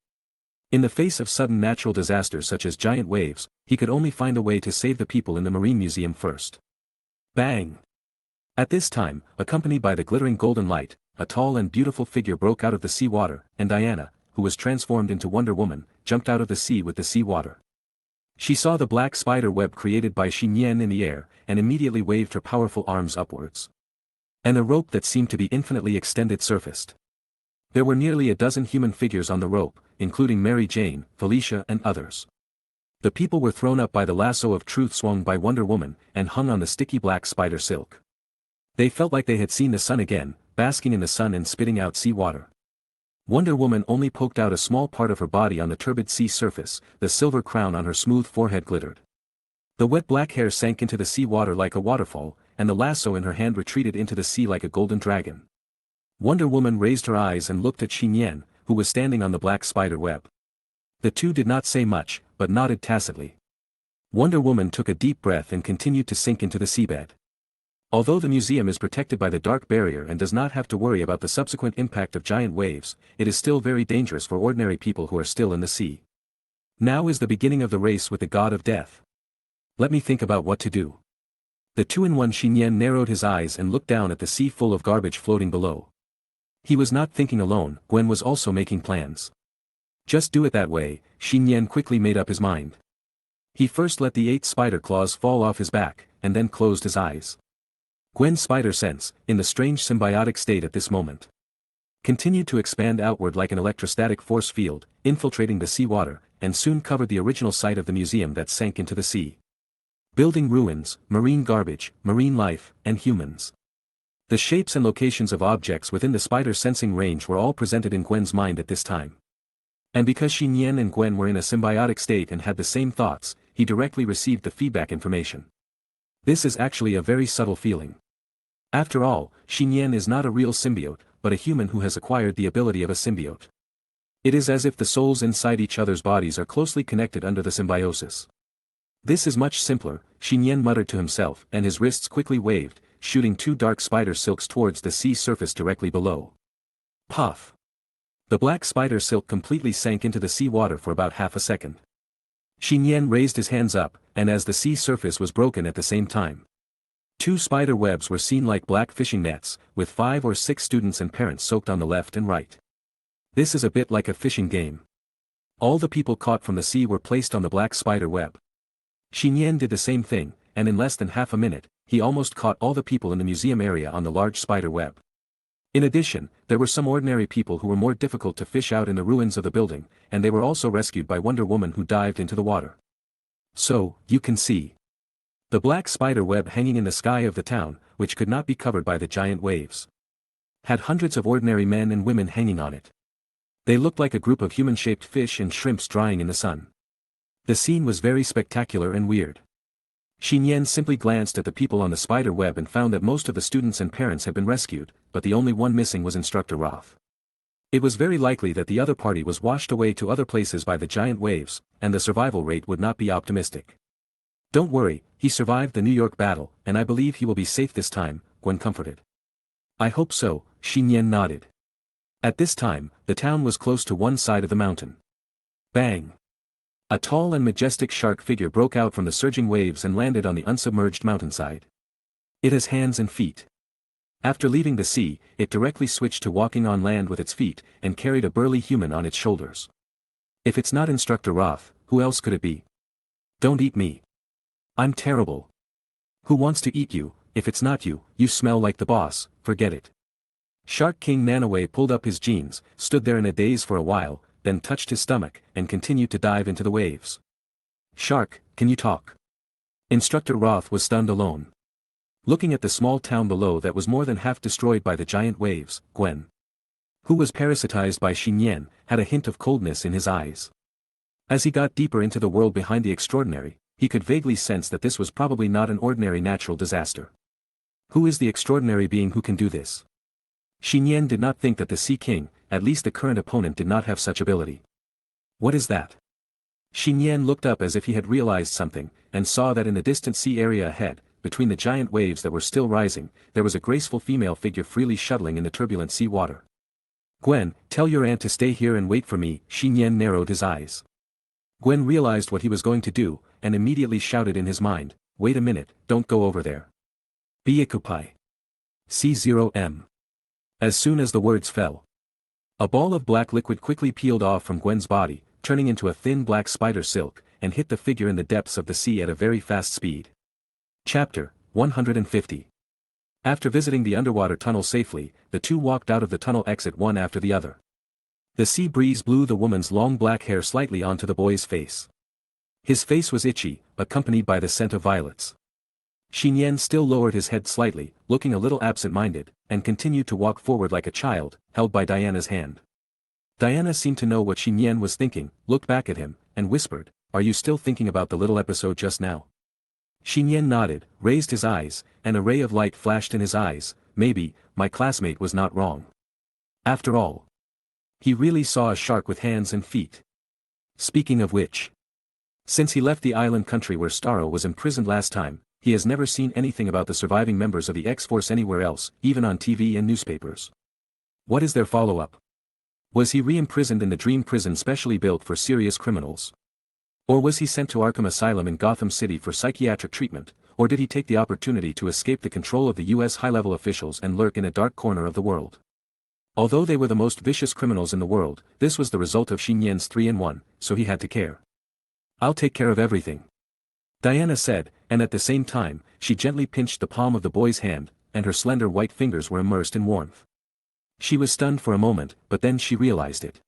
In the face of sudden natural disasters such as giant waves, he could only find a way to save the people in the Marine Museum first. Bang! At this time, accompanied by the glittering golden light, a tall and beautiful figure broke out of the seawater, and Diana, who was transformed into Wonder Woman, jumped out of the sea with the seawater. She saw the black spider web created by Nian in the air, and immediately waved her powerful arms upwards. And a rope that seemed to be infinitely extended surfaced. There were nearly a dozen human figures on the rope, including Mary Jane, Felicia and others. The people were thrown up by the lasso of truth swung by Wonder Woman, and hung on the sticky black spider silk. They felt like they had seen the sun again, basking in the sun and spitting out sea water. Wonder Woman only poked out a small part of her body on the turbid sea surface, the silver crown on her smooth forehead glittered. The wet black hair sank into the sea water like a waterfall, and the lasso in her hand retreated into the sea like a golden dragon. Wonder Woman raised her eyes and looked at Nian, who was standing on the black spider web. The two did not say much, but nodded tacitly. Wonder Woman took a deep breath and continued to sink into the seabed. Although the museum is protected by the dark barrier and does not have to worry about the subsequent impact of giant waves, it is still very dangerous for ordinary people who are still in the sea. Now is the beginning of the race with the god of death. Let me think about what to do. The 2-in-1 Nian narrowed his eyes and looked down at the sea full of garbage floating below. He was not thinking alone, Gwen was also making plans. Just do it that way, Nian quickly made up his mind. He first let the 8 spider claws fall off his back, and then closed his eyes. Gwen's spider sense, in the strange symbiotic state at this moment, continued to expand outward like an electrostatic force field, infiltrating the seawater, and soon covered the original site of the museum that sank into the sea. Building ruins, marine garbage, marine life, and humans. The shapes and locations of objects within the spider sensing range were all presented in Gwen's mind at this time. And because Nian and Gwen were in a symbiotic state and had the same thoughts, he directly received the feedback information. This is actually a very subtle feeling. After all, Nian is not a real symbiote, but a human who has acquired the ability of a symbiote. It is as if the souls inside each other's bodies are closely connected under the symbiosis. This is much simpler, Nian muttered to himself, and his wrists quickly waved, shooting two dark spider silks towards the sea surface directly below. Puff! The black spider silk completely sank into the sea water for about half a second. Nian raised his hands up, and as the sea surface was broken at the same time, two spider webs were seen like black fishing nets, with 5 or 6 students and parents soaked on the left and right. This is a bit like a fishing game. All the people caught from the sea were placed on the black spider web. Nian did the same thing, and in less than half a minute, he almost caught all the people in the museum area on the large spider web. In addition, there were some ordinary people who were more difficult to fish out in the ruins of the building, and they were also rescued by Wonder Woman who dived into the water. So, you can see the black spider web hanging in the sky of the town, which could not be covered by the giant waves, had hundreds of ordinary men and women hanging on it. They looked like a group of human-shaped fish and shrimps drying in the sun. The scene was very spectacular and weird. Nian simply glanced at the people on the spider web and found that most of the students and parents had been rescued, but the only one missing was Instructor Roth. It was very likely that the other party was washed away to other places by the giant waves, and the survival rate would not be optimistic. Don't worry, he survived the New York battle, and I believe he will be safe this time, Gwen comforted. I hope so, Nian nodded. At this time, the town was close to one side of the mountain. Bang! A tall and majestic shark figure broke out from the surging waves and landed on the unsubmerged mountainside. It has hands and feet. After leaving the sea, it directly switched to walking on land with its feet, and carried a burly human on its shoulders. If it's not Instructor Roth, who else could it be? Don't eat me. I'm terrible. Who wants to eat you? If it's not you, you smell like the boss, forget it. Shark King Nanaway pulled up his jeans, stood there in a daze for a while, then touched his stomach, and continued to dive into the waves. Shark, can you talk? Instructor Roth was stunned alone. Looking at the small town below that was more than half destroyed by the giant waves, Gwen, who was parasitized by Nian, had a hint of coldness in his eyes. As he got deeper into the world behind the extraordinary, he could vaguely sense that this was probably not an ordinary natural disaster. Who is the extraordinary being who can do this? Nian did not think that the Sea King, at least the current opponent, did not have such ability. What is that? Nian looked up as if he had realized something, and saw that in the distant sea area ahead, between the giant waves that were still rising, there was a graceful female figure freely shuttling in the turbulent sea water. Gwen, tell your aunt to stay here and wait for me. Nian narrowed his eyes. Gwen realized what he was going to do, and immediately shouted in his mind, wait a minute, don't go over there. Be occupied. C0M. As soon as the words fell, a ball of black liquid quickly peeled off from Gwen's body, turning into a thin black spider silk, and hit the figure in the depths of the sea at a very fast speed. Chapter 150. After visiting the underwater tunnel safely, the two walked out of the tunnel exit one after the other. The sea breeze blew the woman's long black hair slightly onto the boy's face. His face was itchy, accompanied by the scent of violets. Nian still lowered his head slightly, looking a little absent-minded, and continued to walk forward like a child, held by Diana's hand. Diana seemed to know what Nian was thinking, looked back at him, and whispered, are you still thinking about the little episode just now? Nian nodded, raised his eyes, and a ray of light flashed in his eyes. Maybe, my classmate was not wrong. After all, he really saw a shark with hands and feet. Speaking of which, since he left the island country where Starro was imprisoned last time, he has never seen anything about the surviving members of the X-Force anywhere else, even on TV and newspapers. What is their follow-up? Was he re-imprisoned in the dream prison specially built for serious criminals? Or was he sent to Arkham Asylum in Gotham City for psychiatric treatment, or did he take the opportunity to escape the control of the US high-level officials and lurk in a dark corner of the world? Although they were the most vicious criminals in the world, this was the result of Nian's 3-in-1, so he had to care. I'll take care of everything, Diana said, and at the same time, she gently pinched the palm of the boy's hand, and her slender white fingers were immersed in warmth. She was stunned for a moment, but then she realized it.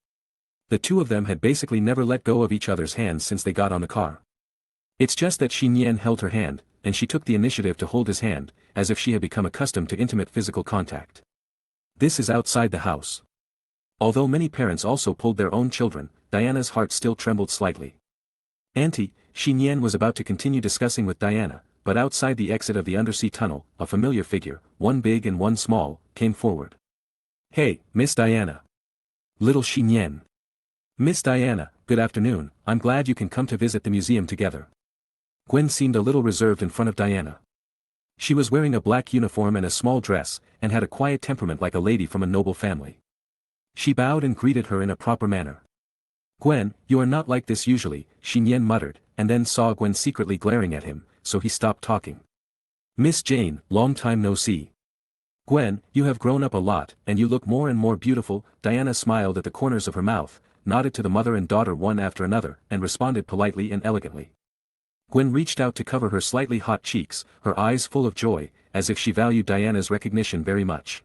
The two of them had basically never let go of each other's hands since they got on the car. It's just that Nian held her hand, and she took the initiative to hold his hand, as if she had become accustomed to intimate physical contact. This is outside the house. Although many parents also pulled their own children, Diana's heart still trembled slightly. Auntie, Nian was about to continue discussing with Diana, but outside the exit of the undersea tunnel, a familiar figure, one big and one small, came forward. Hey, Miss Diana. Little Nian. Miss Diana, good afternoon, I'm glad you can come to visit the museum together. Gwen seemed a little reserved in front of Diana. She was wearing a black uniform and a small dress, and had a quiet temperament like a lady from a noble family. She bowed and greeted her in a proper manner. Gwen, you are not like this usually, Nian muttered, and then saw Gwen secretly glaring at him, so he stopped talking. Miss Jane, long time no see. Gwen, you have grown up a lot, and you look more and more beautiful. Diana smiled at the corners of her mouth, nodded to the mother and daughter one after another, and responded politely and elegantly. Gwen reached out to cover her slightly hot cheeks, her eyes full of joy, as if she valued Diana's recognition very much.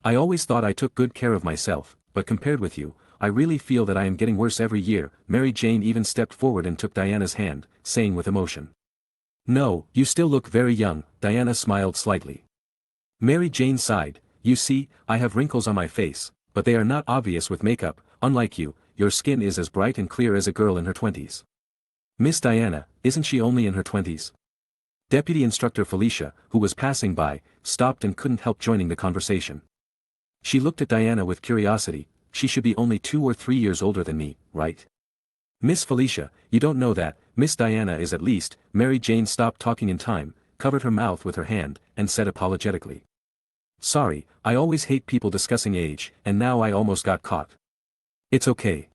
I always thought I took good care of myself, but compared with you, I really feel that I am getting worse every year. Mary Jane even stepped forward and took Diana's hand, saying with emotion. No, you still look very young, Diana smiled slightly. Mary Jane sighed, you see, I have wrinkles on my face, but they are not obvious with makeup. Unlike you, your skin is as bright and clear as a girl in her 20s. Miss Diana, isn't she only in her 20s? Deputy Instructor Felicia, who was passing by, stopped and couldn't help joining the conversation. She looked at Diana with curiosity. She should be only 2 or 3 years older than me, right? Miss Felicia, you don't know that. Miss Diana is at least. Mary Jane stopped talking in time, covered her mouth with her hand, and said apologetically. Sorry, I always hate people discussing age, and now I almost got caught. It's okay.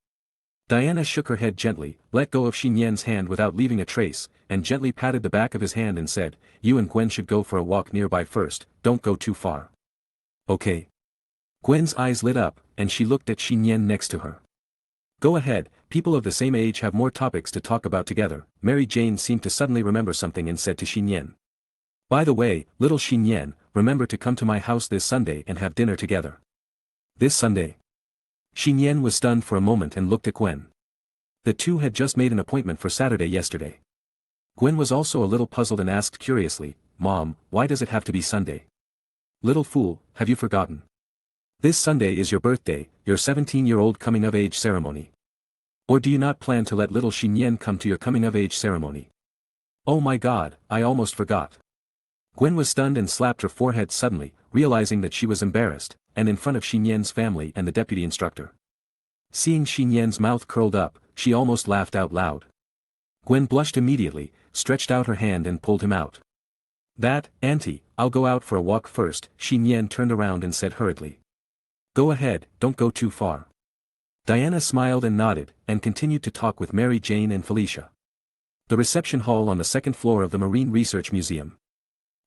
Diana shook her head gently, let go of Nian's hand without leaving a trace, and gently patted the back of his hand and said, you and Gwen should go for a walk nearby first, don't go too far. Okay. Gwen's eyes lit up, and she looked at Nian next to her. Go ahead, people of the same age have more topics to talk about together. Mary Jane seemed to suddenly remember something and said to Nian. By the way, little Nian, remember to come to my house this Sunday and have dinner together. This Sunday? Nian was stunned for a moment and looked at Gwen. The two had just made an appointment for Saturday yesterday. Gwen was also a little puzzled and asked curiously, Mom, why does it have to be Sunday? Little fool, have you forgotten? This Sunday is your birthday, your 17-year-old coming-of-age ceremony. Or do you not plan to let little Nian come to your coming-of-age ceremony? Oh my God, I almost forgot. Gwen was stunned and slapped her forehead suddenly, realizing that she was embarrassed, and in front of Nian's family and the deputy instructor. Seeing Nian's mouth curled up, she almost laughed out loud. Gwen blushed immediately, stretched out her hand and pulled him out. That, Auntie, I'll go out for a walk first. Nian turned around and said hurriedly. Go ahead, don't go too far. Diana smiled and nodded, and continued to talk with Mary Jane and Felicia. The reception hall on the second floor of the Marine Research Museum.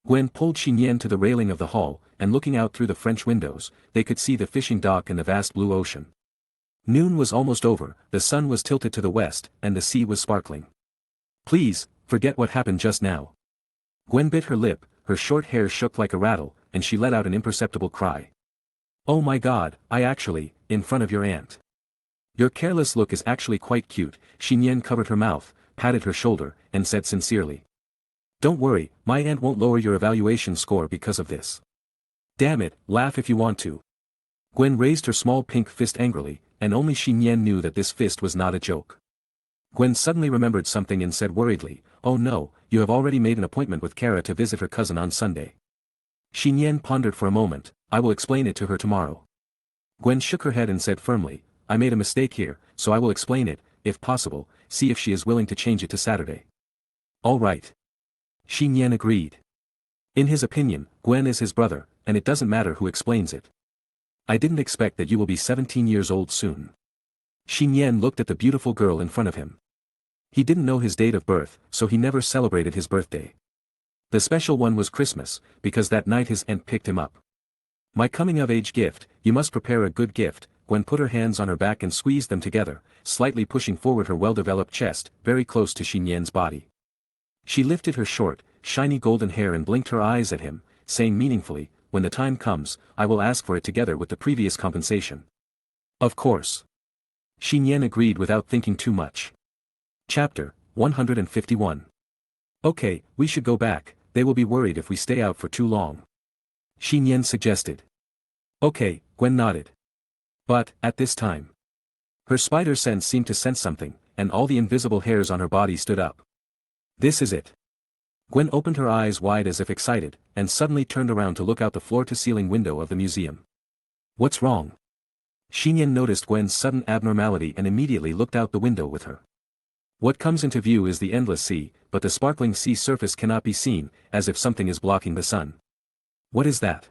Gwen pulled Nian to the railing of the hall, and looking out through the French windows, they could see the fishing dock and the vast blue ocean. Noon was almost over, the sun was tilted to the west, and the sea was sparkling. Please, forget what happened just now. Gwen bit her lip, her short hair shook like a rattle, and she let out an imperceptible cry. Oh my God, in front of your aunt. Your careless look is actually quite cute. Nian covered her mouth, patted her shoulder, and said sincerely. Don't worry, my aunt won't lower your evaluation score because of this. Damn it, laugh if you want to. Gwen raised her small pink fist angrily, and only Nian knew that this fist was not a joke. Gwen suddenly remembered something and said worriedly, oh no, you have already made an appointment with Kara to visit her cousin on Sunday. Nian pondered for a moment, I will explain it to her tomorrow. Gwen shook her head and said firmly, I made a mistake here, so I will explain it, if possible, see if she is willing to change it to Saturday. All right. Nian agreed. In his opinion, Gwen is his brother, and it doesn't matter who explains it. I didn't expect that you will be 17 years old soon. Nian looked at the beautiful girl in front of him. He didn't know his date of birth, so he never celebrated his birthday. The special one was Christmas, because that night his aunt picked him up. My coming-of-age gift, you must prepare a good gift. Gwen put her hands on her back and squeezed them together, slightly pushing forward her well-developed chest, very close to Nian's body. She lifted her short, shiny golden hair and blinked her eyes at him, saying meaningfully, when the time comes, I will ask for it together with the previous compensation. Of course. Nian agreed without thinking too much. Chapter, 151. Okay, we should go back, they will be worried if we stay out for too long. Nian suggested. Okay, Gwen nodded. But, at this time, her spider sense seemed to sense something, and all the invisible hairs on her body stood up. This is it. Gwen opened her eyes wide as if excited, and suddenly turned around to look out the floor-to-ceiling window of the museum. What's wrong? Nian noticed Gwen's sudden abnormality and immediately looked out the window with her. What comes into view is the endless sea, but the sparkling sea surface cannot be seen, as if something is blocking the sun. What is that?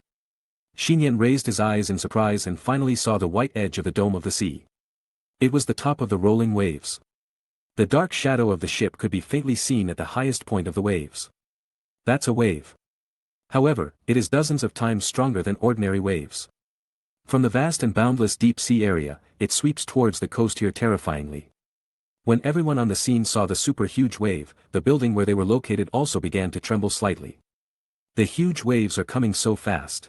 Nian raised his eyes in surprise and finally saw the white edge of the dome of the sea. It was the top of the rolling waves. The dark shadow of the ship could be faintly seen at the highest point of the waves. That's a wave. However, it is dozens of times stronger than ordinary waves. From the vast and boundless deep sea area, it sweeps towards the coast here terrifyingly. When everyone on the scene saw the super-huge wave, the building where they were located also began to tremble slightly. The huge waves are coming so fast.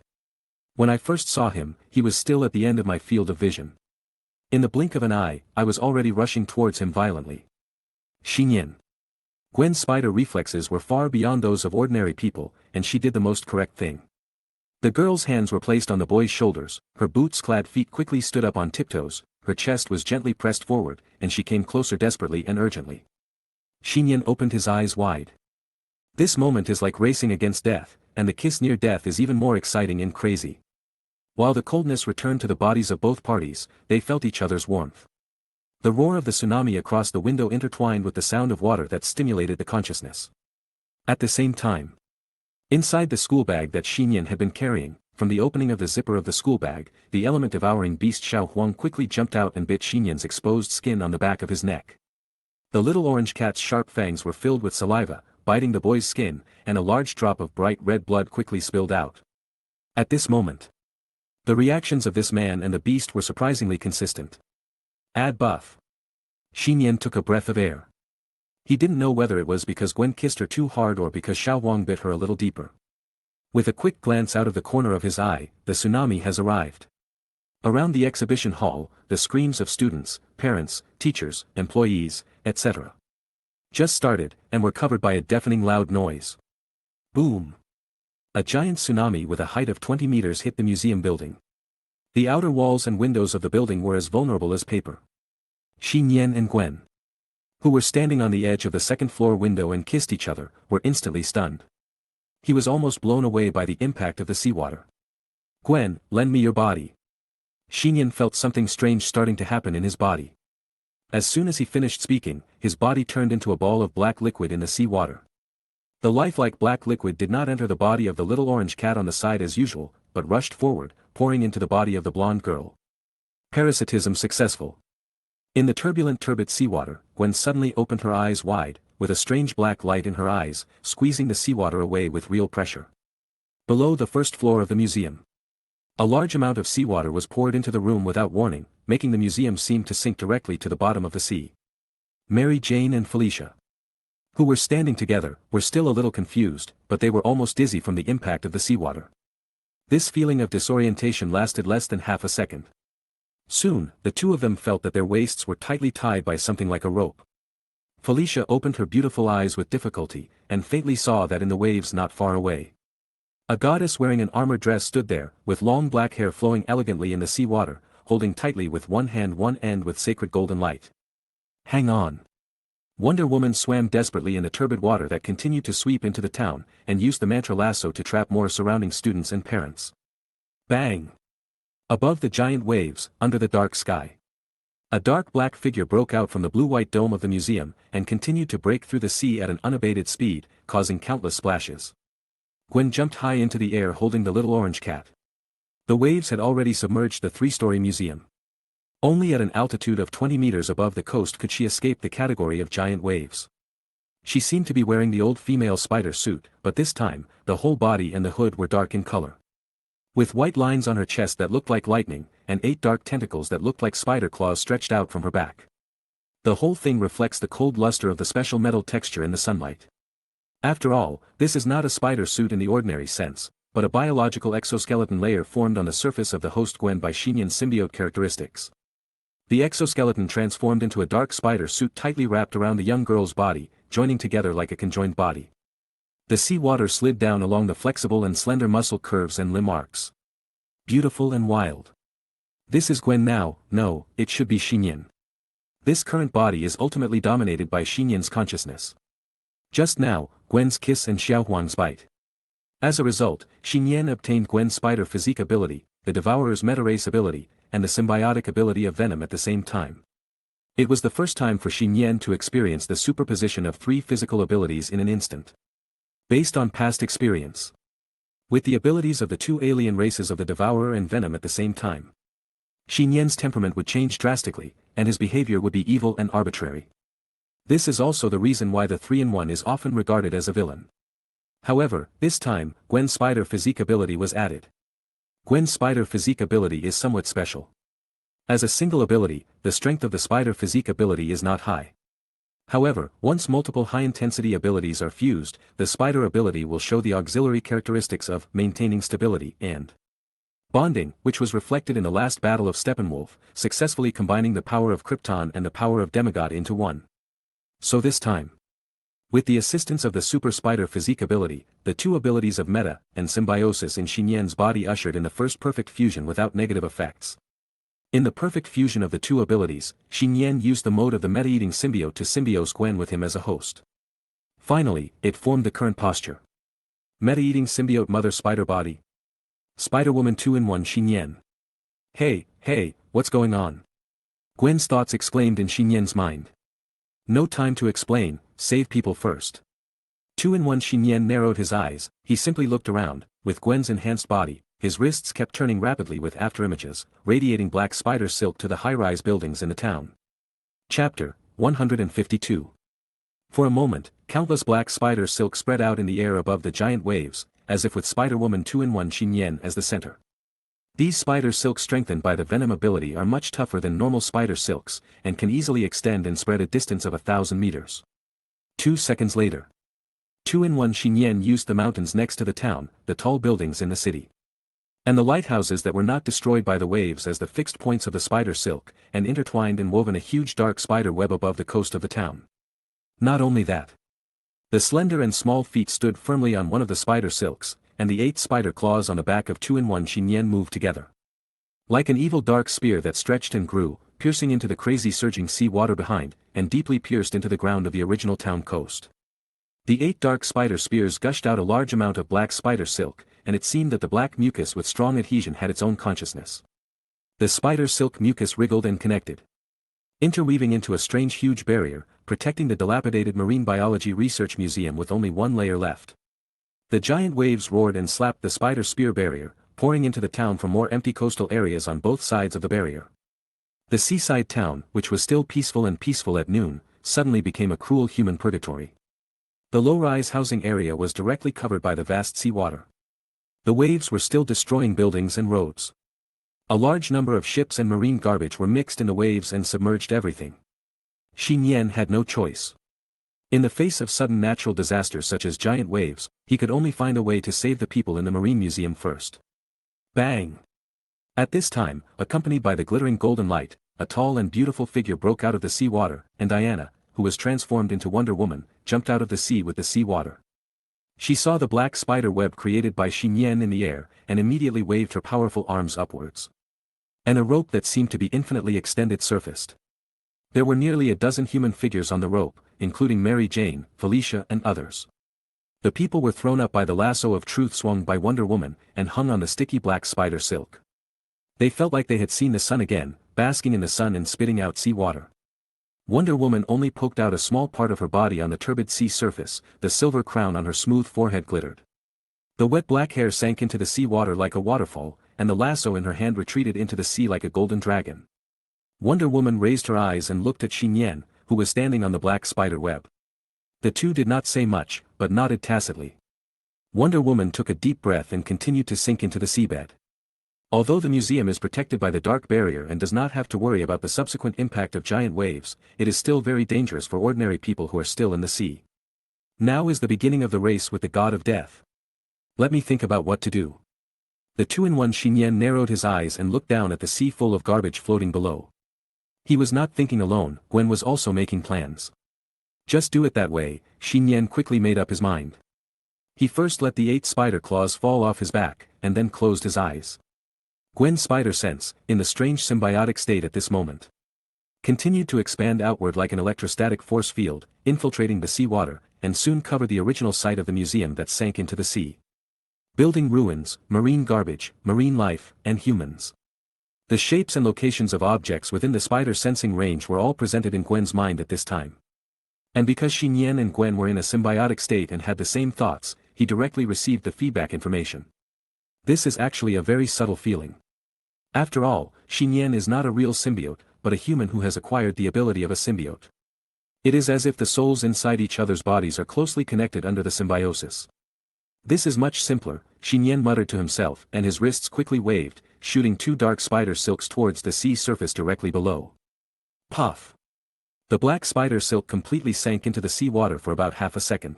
When I first saw him, he was still at the end of my field of vision. In the blink of an eye, I was already rushing towards him violently. Nian. Gwen's spider reflexes were far beyond those of ordinary people, and she did the most correct thing. The girl's hands were placed on the boy's shoulders, her boots-clad feet quickly stood up on tiptoes, her chest was gently pressed forward, and she came closer desperately and urgently. Nian opened his eyes wide. This moment is like racing against death, and the kiss near death is even more exciting and crazy. While the coldness returned to the bodies of both parties, they felt each other's warmth. The roar of the tsunami across the window intertwined with the sound of water that stimulated the consciousness. At the same time, inside the school bag that Nian had been carrying, from the opening of the zipper of the school bag, the element-devouring beast Xiao Huang quickly jumped out and bit Nian's exposed skin on the back of his neck. The little orange cat's sharp fangs were filled with saliva, biting the boy's skin, and a large drop of bright red blood quickly spilled out. At this moment, the reactions of this man and the beast were surprisingly consistent. Add buff. Nian took a breath of air. He didn't know whether it was because Gwen kissed her too hard or because Xiao Huang bit her a little deeper. With a quick glance out of the corner of his eye, the tsunami has arrived. Around the exhibition hall, the screams of students, parents, teachers, employees, etc. just started, and were covered by a deafening loud noise. Boom! A giant tsunami with a height of 20 meters hit the museum building. The outer walls and windows of the building were as vulnerable as paper. Nian and Gwen, who were standing on the edge of the second-floor window and kissed each other, were instantly stunned. He was almost blown away by the impact of the seawater. Gwen, lend me your body. Nian felt something strange starting to happen in his body. As soon as he finished speaking, his body turned into a ball of black liquid in the seawater. The lifelike black liquid did not enter the body of the little orange cat on the side as usual, but rushed forward, pouring into the body of the blonde girl. Parasitism successful. In the turbid seawater, Gwen suddenly opened her eyes wide, with a strange black light in her eyes, squeezing the seawater away with real pressure. Below the first floor of the museum, a large amount of seawater was poured into the room without warning, making the museum seem to sink directly to the bottom of the sea. Mary Jane and Felicia, who were standing together, were still a little confused, but they were almost dizzy from the impact of the seawater. This feeling of disorientation lasted less than half a second. Soon, the two of them felt that their waists were tightly tied by something like a rope. Felicia opened her beautiful eyes with difficulty, and faintly saw that in the waves not far away, a goddess wearing an armor dress stood there, with long black hair flowing elegantly in the sea water, holding tightly with one hand one end with sacred golden light. Hang on. Wonder Woman swam desperately in the turbid water that continued to sweep into the town, and used the mantra lasso to trap more surrounding students and parents. Bang! Above the giant waves, under the dark sky, a dark black figure broke out from the blue-white dome of the museum, and continued to break through the sea at an unabated speed, causing countless splashes. Gwen jumped high into the air holding the little orange cat. The waves had already submerged the three-story museum. Only at an altitude of 20 meters above the coast could she escape the category of giant waves. She seemed to be wearing the old female spider suit, but this time, the whole body and the hood were dark in color. With white lines on her chest that looked like lightning, and 8 dark tentacles that looked like spider claws stretched out from her back. The whole thing reflects the cold luster of the special metal texture in the sunlight. After all, this is not a spider suit in the ordinary sense, but a biological exoskeleton layer formed on the surface of the host Gwen by Nian's symbiote characteristics. The exoskeleton transformed into a dark spider suit tightly wrapped around the young girl's body, joining together like a conjoined body. The sea water slid down along the flexible and slender muscle curves and limb arcs. Beautiful and wild. This is Gwen now. No, it should be Nian. This current body is ultimately dominated by Nian's consciousness. Just now, Gwen's kiss and Xiaohuang's bite. As a result, Nian obtained Gwen's spider physique ability, the Devourer's meta-race ability, and the symbiotic ability of Venom at the same time. It was the first time for Nian to experience the superposition of 3 physical abilities in an instant. Based on past experience. With the abilities of the 2 alien races of the Devourer and Venom at the same time. Nian's temperament would change drastically, and his behavior would be evil and arbitrary. This is also the reason why the 3-in-1 is often regarded as a villain. However, this time, Gwen's spider physique ability was added. Gwen's spider physique ability is somewhat special. As a single ability, the strength of the spider physique ability is not high. However, once multiple high-intensity abilities are fused, the spider ability will show the auxiliary characteristics of maintaining stability and bonding, which was reflected in the last battle of Steppenwolf, successfully combining the power of Krypton and the power of Demigod into one. So this time, with the assistance of the super spider physique ability, the 2 abilities of meta and symbiosis in Nian's body ushered in the first perfect fusion without negative effects. In the perfect fusion of the 2 abilities, Nian used the mode of the meta-eating symbiote to symbiose Gwen with him as a host. Finally, it formed the current posture. Meta-eating symbiote mother spider body. Spider-Woman 2-in-1 Nian. Hey, what's going on? Gwen's thoughts exclaimed in Nian's mind. No time to explain, save people first. 2-in-1 Nian narrowed his eyes, he simply looked around, with Gwen's enhanced body. His wrists kept turning rapidly with afterimages, radiating black spider silk to the high-rise buildings in the town. Chapter 152. For a moment, countless black spider silk spread out in the air above the giant waves, as if with Spider-Woman 2-in-1 Nian as the center. These spider silks strengthened by the Venom ability are much tougher than normal spider silks, and can easily extend and spread a distance of 1,000 meters. 2 seconds later. 2-in-1 Nian used the mountains next to the town, the tall buildings in the city, and the lighthouses that were not destroyed by the waves as the fixed points of the spider silk, and intertwined and woven a huge dark spider web above the coast of the town. Not only that. The slender and small feet stood firmly on one of the spider silks, and the 8 spider claws on the back of 2-in-1 Nian moved together. Like an evil dark spear that stretched and grew, piercing into the crazy surging sea water behind, and deeply pierced into the ground of the original town coast. The 8 dark spider spears gushed out a large amount of black spider silk, and it seemed that the black mucus with strong adhesion had its own consciousness. The spider silk mucus wriggled and connected, interweaving into a strange huge barrier, protecting the dilapidated marine biology research museum with only 1 layer left. The giant waves roared and slapped the spider spear barrier, pouring into the town from more empty coastal areas on both sides of the barrier. The seaside town, which was still peaceful at noon, suddenly became a cruel human purgatory. The low-rise housing area was directly covered by the vast seawater. The waves were still destroying buildings and roads. A large number of ships and marine garbage were mixed in the waves and submerged everything. Nian had no choice. In the face of sudden natural disasters such as giant waves, he could only find a way to save the people in the Marine Museum first. Bang! At this time, accompanied by the glittering golden light, a tall and beautiful figure broke out of the sea water, and Diana, who was transformed into Wonder Woman, jumped out of the sea with the sea water. She saw the black spider web created by Nian in the air, and immediately waved her powerful arms upwards. And a rope that seemed to be infinitely extended surfaced. There were nearly a dozen human figures on the rope, including Mary Jane, Felicia and others. The people were thrown up by the lasso of truth swung by Wonder Woman, and hung on the sticky black spider silk. They felt like they had seen the sun again, basking in the sun and spitting out sea water. Wonder Woman only poked out a small part of her body on the turbid sea surface, the silver crown on her smooth forehead glittered. The wet black hair sank into the sea water like a waterfall, and the lasso in her hand retreated into the sea like a golden dragon. Wonder Woman raised her eyes and looked at Nian, who was standing on the black spider web. The two did not say much, but nodded tacitly. Wonder Woman took a deep breath and continued to sink into the seabed. Although the museum is protected by the dark barrier and does not have to worry about the subsequent impact of giant waves, it is still very dangerous for ordinary people who are still in the sea. Now is the beginning of the race with the god of death. Let me think about what to do. The 2-in-1 Nian narrowed his eyes and looked down at the sea full of garbage floating below. He was not thinking alone, Gwen was also making plans. Just do it that way, Nian quickly made up his mind. He first let the 8 spider claws fall off his back, and then closed his eyes. Gwen's spider sense, in the strange symbiotic state at this moment, continued to expand outward like an electrostatic force field, infiltrating the seawater, and soon covered the original site of the museum that sank into the sea. Building ruins, marine garbage, marine life, and humans. The shapes and locations of objects within the spider sensing range were all presented in Gwen's mind at this time. And because Nian and Gwen were in a symbiotic state and had the same thoughts, he directly received the feedback information. This is actually a very subtle feeling. After all, Nian is not a real symbiote, but a human who has acquired the ability of a symbiote. It is as if the souls inside each other's bodies are closely connected under the symbiosis. This is much simpler, Nian muttered to himself, and his wrists quickly waved, shooting 2 dark spider silks towards the sea surface directly below. Puff! The black spider silk completely sank into the sea water for about half a second.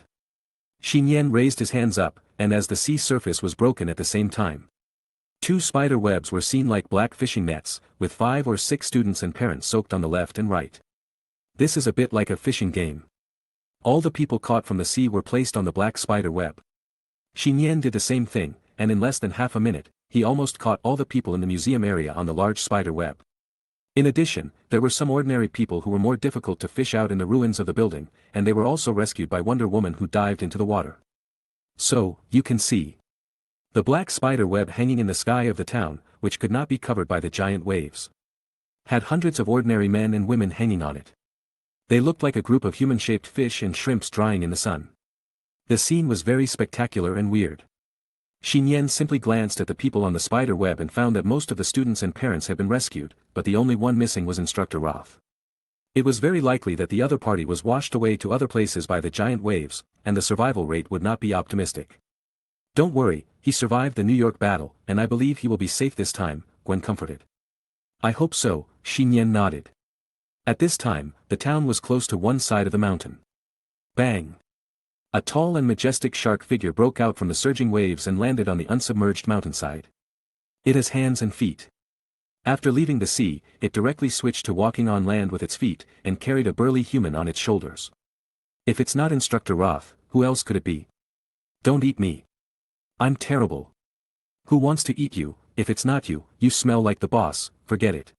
Nian raised his hands up, and as the sea surface was broken at the same time, 2 spider webs were seen like black fishing nets, with 5 or 6 students and parents soaked on the left and right. This is a bit like a fishing game. All the people caught from the sea were placed on the black spider web. Nian did the same thing, and in less than half a minute, he almost caught all the people in the museum area on the large spider web. In addition, there were some ordinary people who were more difficult to fish out in the ruins of the building, and they were also rescued by Wonder Woman who dived into the water. So, you can see the black spider web hanging in the sky of the town, which could not be covered by the giant waves, had hundreds of ordinary men and women hanging on it. They looked like a group of human-shaped fish and shrimps drying in the sun. The scene was very spectacular and weird. Nian simply glanced at the people on the spider web and found that most of the students and parents had been rescued, but the only one missing was Instructor Roth. It was very likely that the other party was washed away to other places by the giant waves, and the survival rate would not be optimistic. Don't worry, he survived the New York battle, and I believe he will be safe this time, Gwen comforted. I hope so, Nian nodded. At this time, the town was close to one side of the mountain. Bang! A tall and majestic shark figure broke out from the surging waves and landed on the unsubmerged mountainside. It has hands and feet. After leaving the sea, it directly switched to walking on land with its feet, and carried a burly human on its shoulders. If it's not Instructor Roth, who else could it be? Don't eat me. I'm terrible. Who wants to eat you? If it's not you, you smell like the boss, forget it.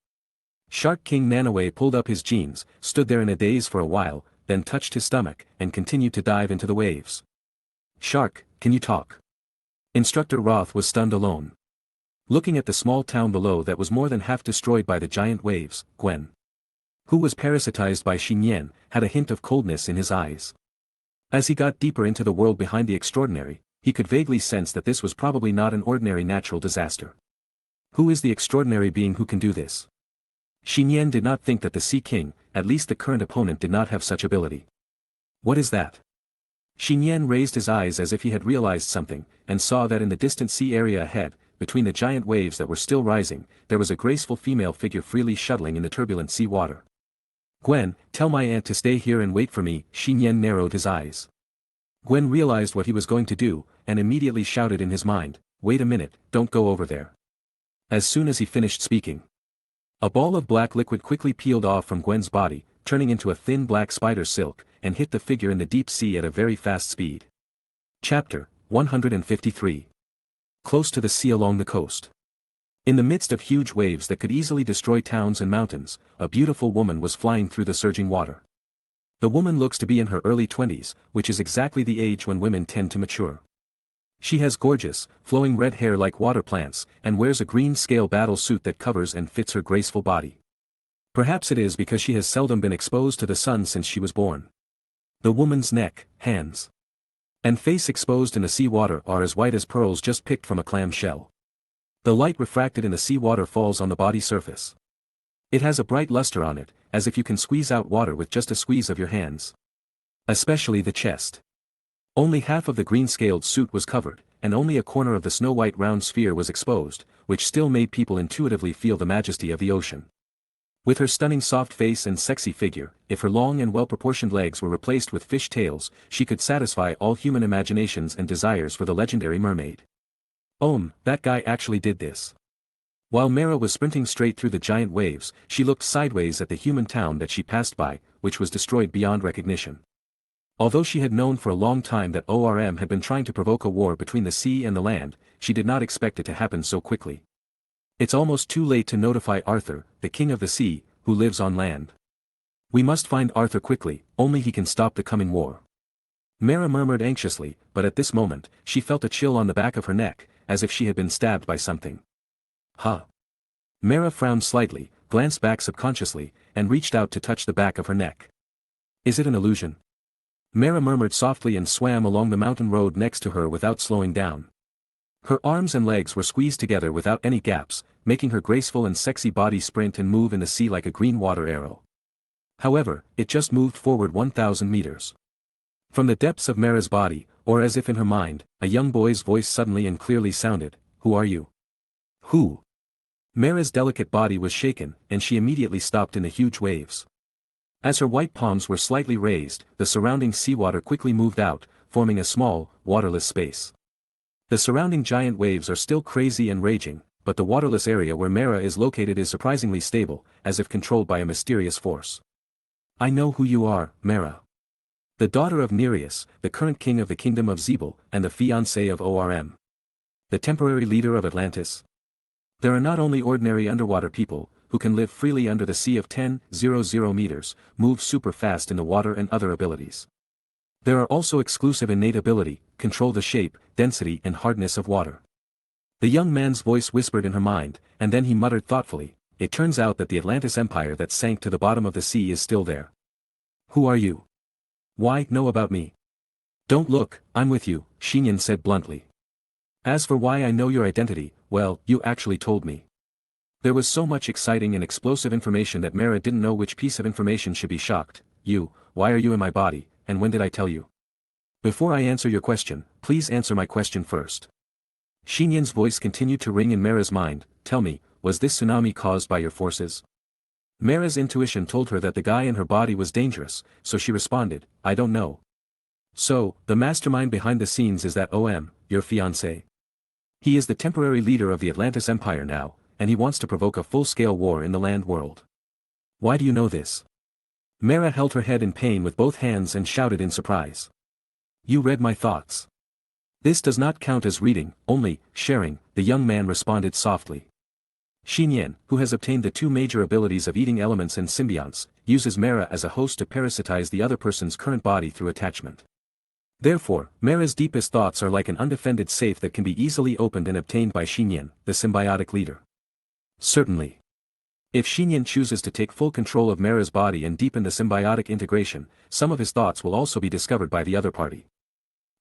Shark King Nanaue pulled up his jeans, stood there in a daze for a while, then touched his stomach, and continued to dive into the waves. Shark, can you talk? Instructor Roth was stunned alone. Looking at the small town below that was more than half destroyed by the giant waves, Gwen, who was parasitized by Nian, had a hint of coldness in his eyes. As he got deeper into the world behind the extraordinary, he could vaguely sense that this was probably not an ordinary natural disaster. Who is the extraordinary being who can do this? Nian did not think that the Sea King, at least the current opponent, did not have such ability. What is that? Nian raised his eyes as if he had realized something, and saw that in the distant sea area ahead, between the giant waves that were still rising, there was a graceful female figure freely shuttling in the turbulent sea water. Gwen, tell my aunt to stay here and wait for me. Nian narrowed his eyes. Gwen realized what he was going to do, and immediately shouted in his mind, wait a minute, don't go over there. As soon as he finished speaking, a ball of black liquid quickly peeled off from Gwen's body, turning into a thin black spider silk, and hit the figure in the deep sea at a very fast speed. Chapter 153. Close to the sea along the coast. In the midst of huge waves that could easily destroy towns and mountains, a beautiful woman was flying through the surging water. The woman looks to be in her early 20s, which is exactly the age when women tend to mature. She has gorgeous, flowing red hair like water plants, and wears a green scale battle suit that covers and fits her graceful body. Perhaps it is because she has seldom been exposed to the sun since she was born. The woman's neck, hands, and face exposed in the sea water are as white as pearls just picked from a clam shell. The light refracted in the sea water falls on the body surface. It has a bright luster on it, as if you can squeeze out water with just a squeeze of your hands. Especially the chest. Only half of the green-scaled suit was covered, and only a corner of the snow-white round sphere was exposed, which still made people intuitively feel the majesty of the ocean. With her stunning soft face and sexy figure, if her long and well-proportioned legs were replaced with fish tails, she could satisfy all human imaginations and desires for the legendary mermaid. That guy actually did this. While Mera was sprinting straight through the giant waves, she looked sideways at the human town that she passed by, which was destroyed beyond recognition. Although she had known for a long time that ORM had been trying to provoke a war between the sea and the land, she did not expect it to happen so quickly. It's almost too late to notify Arthur, the king of the sea, who lives on land. We must find Arthur quickly, only he can stop the coming war. Mera murmured anxiously, but at this moment, she felt a chill on the back of her neck, as if she had been stabbed by something. Huh? Mera frowned slightly, glanced back subconsciously, and reached out to touch the back of her neck. Is it an illusion? Mera murmured softly and swam along the mountain road next to her without slowing down. Her arms and legs were squeezed together without any gaps, making her graceful and sexy body sprint and move in the sea like a green water arrow. However, it just moved forward 1,000 meters. From the depths of Mera's body, or as if in her mind, a young boy's voice suddenly and clearly sounded, "Who are you?" Who? Mera's delicate body was shaken, and she immediately stopped in the huge waves. As her white palms were slightly raised, the surrounding seawater quickly moved out, forming a small, waterless space. The surrounding giant waves are still crazy and raging, but the waterless area where Mera is located is surprisingly stable, as if controlled by a mysterious force. I know who you are, Mera. The daughter of Nereus, the current king of the kingdom of Zebel, and the fiancée of ORM. The temporary leader of Atlantis. There are not only ordinary underwater people, who can live freely under the sea of 10,000 meters, move super fast in the water and other abilities. There are also exclusive innate ability, control the shape, density and hardness of water. The young man's voice whispered in her mind, and then he muttered thoughtfully, it turns out that the Atlantis Empire that sank to the bottom of the sea is still there. Who are you? Why know about me? Don't look, I'm with you, Nian said bluntly. As for why I know your identity, well, you actually told me. There was so much exciting and explosive information that Mera didn't know which piece of information should be shocked. You, why are you in my body, and when did I tell you? Before I answer your question, please answer my question first. Nian's voice continued to ring in Mera's mind, tell me, was this tsunami caused by your forces? Mera's intuition told her that the guy in her body was dangerous, so she responded, I don't know. So, the mastermind behind the scenes is that OM, your fiancé. He is the temporary leader of the Atlantis Empire now, and he wants to provoke a full-scale war in the land world. Why do you know this? Mera held her head in pain with both hands and shouted in surprise. You read my thoughts. This does not count as reading, only sharing, the young man responded softly. Nian, who has obtained the two major abilities of eating elements and symbionts, uses Mera as a host to parasitize the other person's current body through attachment. Therefore, Mera's deepest thoughts are like an undefended safe that can be easily opened and obtained by Nian, the symbiotic leader. Certainly. If Nian chooses to take full control of Mera's body and deepen the symbiotic integration, some of his thoughts will also be discovered by the other party.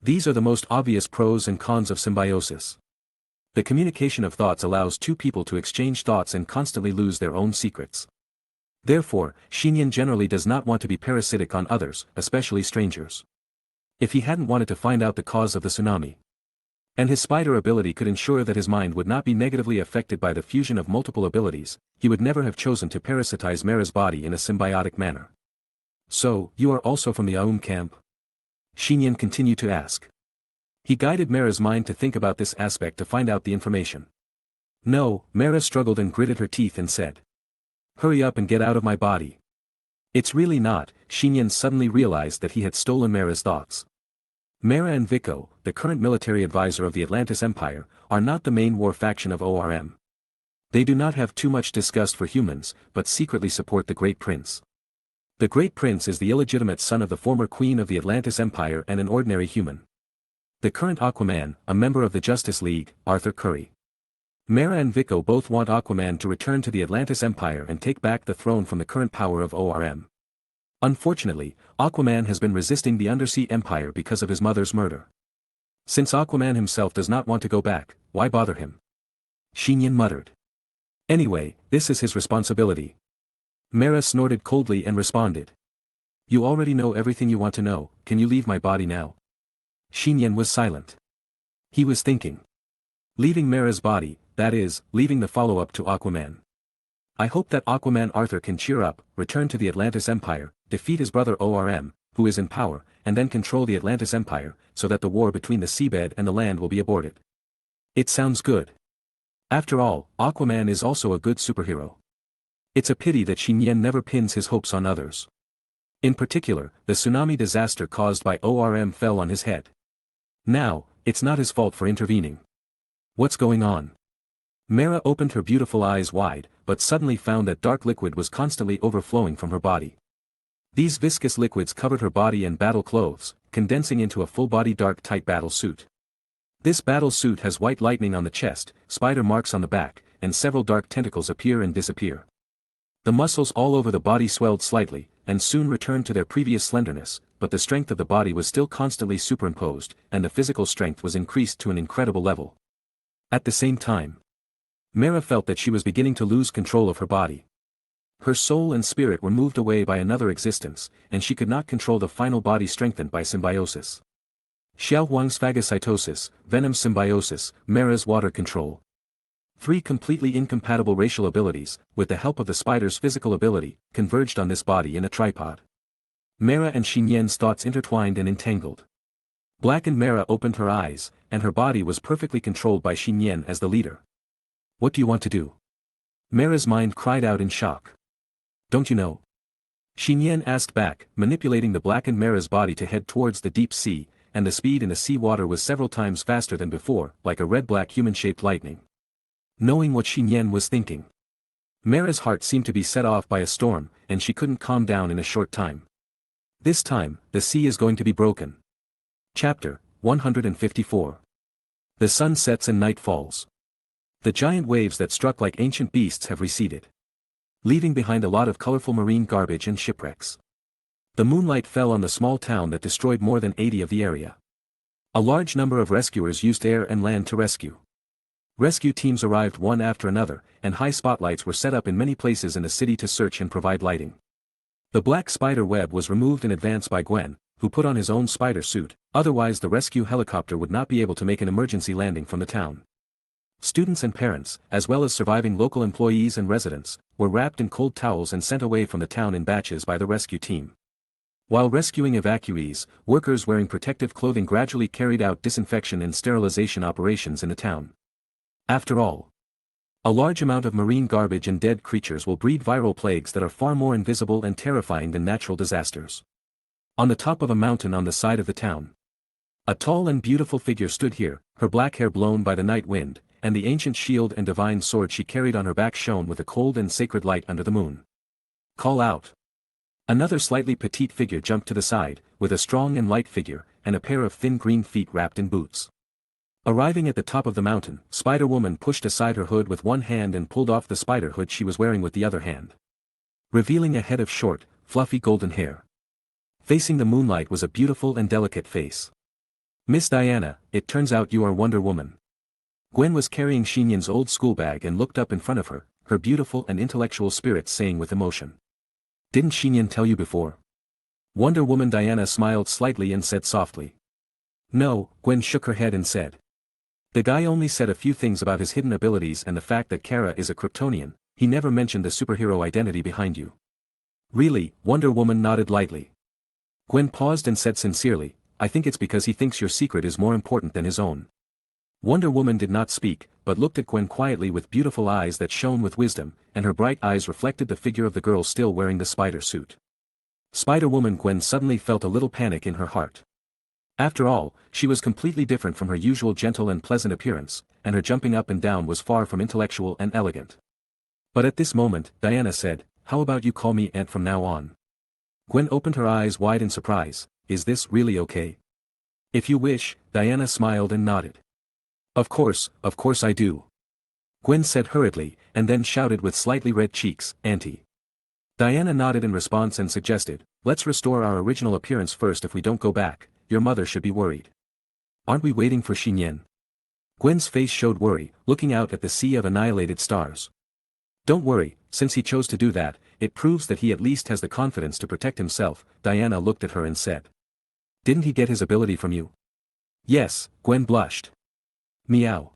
These are the most obvious pros and cons of symbiosis. The communication of thoughts allows two people to exchange thoughts and constantly lose their own secrets. Therefore, Nian generally does not want to be parasitic on others, especially strangers. If he hadn't wanted to find out the cause of the tsunami, and his spider ability could ensure that his mind would not be negatively affected by the fusion of multiple abilities, he would never have chosen to parasitize Mera's body in a symbiotic manner. So, you are also from the Aum camp? Nian continued to ask. He guided Mera's mind to think about this aspect to find out the information. No, Mera struggled and gritted her teeth and said. Hurry up and get out of my body. It's really not, Nian suddenly realized that he had stolen Mera's thoughts. Mera and Vico, the current military advisor of the Atlantis Empire, are not the main war faction of ORM. They do not have too much disgust for humans, but secretly support the Great Prince. The Great Prince is the illegitimate son of the former queen of the Atlantis Empire and an ordinary human. The current Aquaman, a member of the Justice League, Arthur Curry. Mera and Vico both want Aquaman to return to the Atlantis Empire and take back the throne from the current power of ORM. Unfortunately, Aquaman has been resisting the Undersea Empire because of his mother's murder. Since Aquaman himself does not want to go back, why bother him? Nian muttered. Anyway, this is his responsibility. Mera snorted coldly and responded. You already know everything you want to know, can you leave my body now? Nian was silent. He was thinking. Leaving Mera's body, that is, leaving the follow-up to Aquaman. I hope that Aquaman Arthur can cheer up, return to the Atlantis Empire, defeat his brother ORM, who is in power, and then control the Atlantis Empire, so that the war between the seabed and the land will be aborted. It sounds good. After all, Aquaman is also a good superhero. It's a pity that Nian never pins his hopes on others. In particular, the tsunami disaster caused by ORM fell on his head. Now, it's not his fault for intervening. What's going on? Mera opened her beautiful eyes wide, but suddenly found that dark liquid was constantly overflowing from her body. These viscous liquids covered her body and battle clothes, condensing into a full-body dark tight battle suit. This battle suit has white lightning on the chest, spider marks on the back, and several dark tentacles appear and disappear. The muscles all over the body swelled slightly, and soon returned to their previous slenderness, but the strength of the body was still constantly superimposed, and the physical strength was increased to an incredible level. At the same time, Mera felt that she was beginning to lose control of her body. Her soul and spirit were moved away by another existence, and she could not control the final body strengthened by symbiosis. Xiao Huang's phagocytosis, Venom symbiosis, Mera's water control. 3 completely incompatible racial abilities, with the help of the spider's physical ability, converged on this body in a tripod. Mera and Nian's thoughts intertwined and entangled. Blackened Mera opened her eyes, and her body was perfectly controlled by Nian as the leader. What do you want to do? Mera's mind cried out in shock. Don't you know? Nian asked back, manipulating the blackened Mera's body to head towards the deep sea, and the speed in the sea water was several times faster than before, like a red-black human-shaped lightning. Knowing what Nian was thinking, Mera's heart seemed to be set off by a storm, and she couldn't calm down in a short time. This time, the sea is going to be broken. Chapter 154. The sun sets and night falls. The giant waves that struck like ancient beasts have receded, leaving behind a lot of colorful marine garbage and shipwrecks. The moonlight fell on the small town that destroyed more than 80 of the area. A large number of rescuers used air and land to rescue. Rescue teams arrived one after another, and high spotlights were set up in many places in the city to search and provide lighting. The black spider web was removed in advance by Gwen, who put on his own spider suit, otherwise the rescue helicopter would not be able to make an emergency landing from the town. Students and parents, as well as surviving local employees and residents, were wrapped in cold towels and sent away from the town in batches by the rescue team. While rescuing evacuees, workers wearing protective clothing gradually carried out disinfection and sterilization operations in the town. After all, a large amount of marine garbage and dead creatures will breed viral plagues that are far more invisible and terrifying than natural disasters. On the top of a mountain on the side of the town, a tall and beautiful figure stood here, her black hair blown by the night wind, and the ancient shield and divine sword she carried on her back shone with a cold and sacred light under the moon. Call out. Another slightly petite figure jumped to the side, with a strong and light figure, and a pair of thin green feet wrapped in boots. Arriving at the top of the mountain, Spider-Woman pushed aside her hood with one hand and pulled off the spider hood she was wearing with the other hand, revealing a head of short, fluffy golden hair. Facing the moonlight was a beautiful and delicate face. Miss Diana, it turns out you are Wonder Woman. Gwen was carrying Nian's old school bag and looked up in front of her, her beautiful and intellectual spirit saying with emotion. Didn't Nian tell you before? Wonder Woman Diana smiled slightly and said softly. No, Gwen shook her head and said. The guy only said a few things about his hidden abilities and the fact that Kara is a Kryptonian, he never mentioned the superhero identity behind you. Really, Wonder Woman nodded lightly. Gwen paused and said sincerely, I think it's because he thinks your secret is more important than his own. Wonder Woman did not speak, but looked at Gwen quietly with beautiful eyes that shone with wisdom, and her bright eyes reflected the figure of the girl still wearing the spider suit. Spider-Woman Gwen suddenly felt a little panic in her heart. After all, she was completely different from her usual gentle and pleasant appearance, and her jumping up and down was far from intellectual and elegant. But at this moment, Diana said, how about you call me Aunt from now on? Gwen opened her eyes wide in surprise, is this really okay? If you wish, Diana smiled and nodded. Of course I do. Gwen said hurriedly, and then shouted with slightly red cheeks, Auntie. Diana nodded in response and suggested, let's restore our original appearance first. If we don't go back, your mother should be worried. Aren't we waiting for Nian? Gwen's face showed worry, looking out at the sea of annihilated stars. Don't worry, since he chose to do that, it proves that he at least has the confidence to protect himself. Diana looked at her and said. Didn't he get his ability from you? Yes, Gwen blushed. Meow.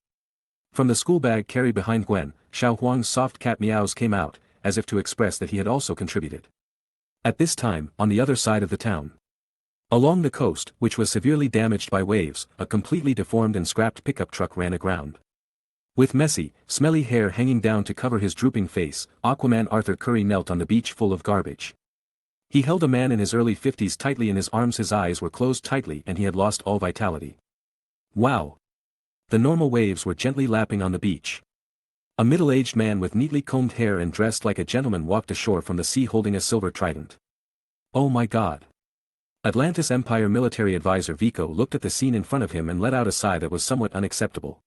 From the school bag carried behind Gwen, Xiao Huang's soft cat meows came out, as if to express that he had also contributed. At this time, on the other side of the town, along the coast, which was severely damaged by waves, a completely deformed and scrapped pickup truck ran aground. With messy, smelly hair hanging down to cover his drooping face, Aquaman Arthur Curry knelt on the beach full of garbage. He held a man in his early 50s tightly in his arms. His eyes were closed tightly and he had lost all vitality. Wow! The normal waves were gently lapping on the beach. A middle-aged man with neatly combed hair and dressed like a gentleman walked ashore from the sea holding a silver trident. Oh my God! Atlantis Empire military advisor Vico looked at the scene in front of him and let out a sigh that was somewhat unacceptable.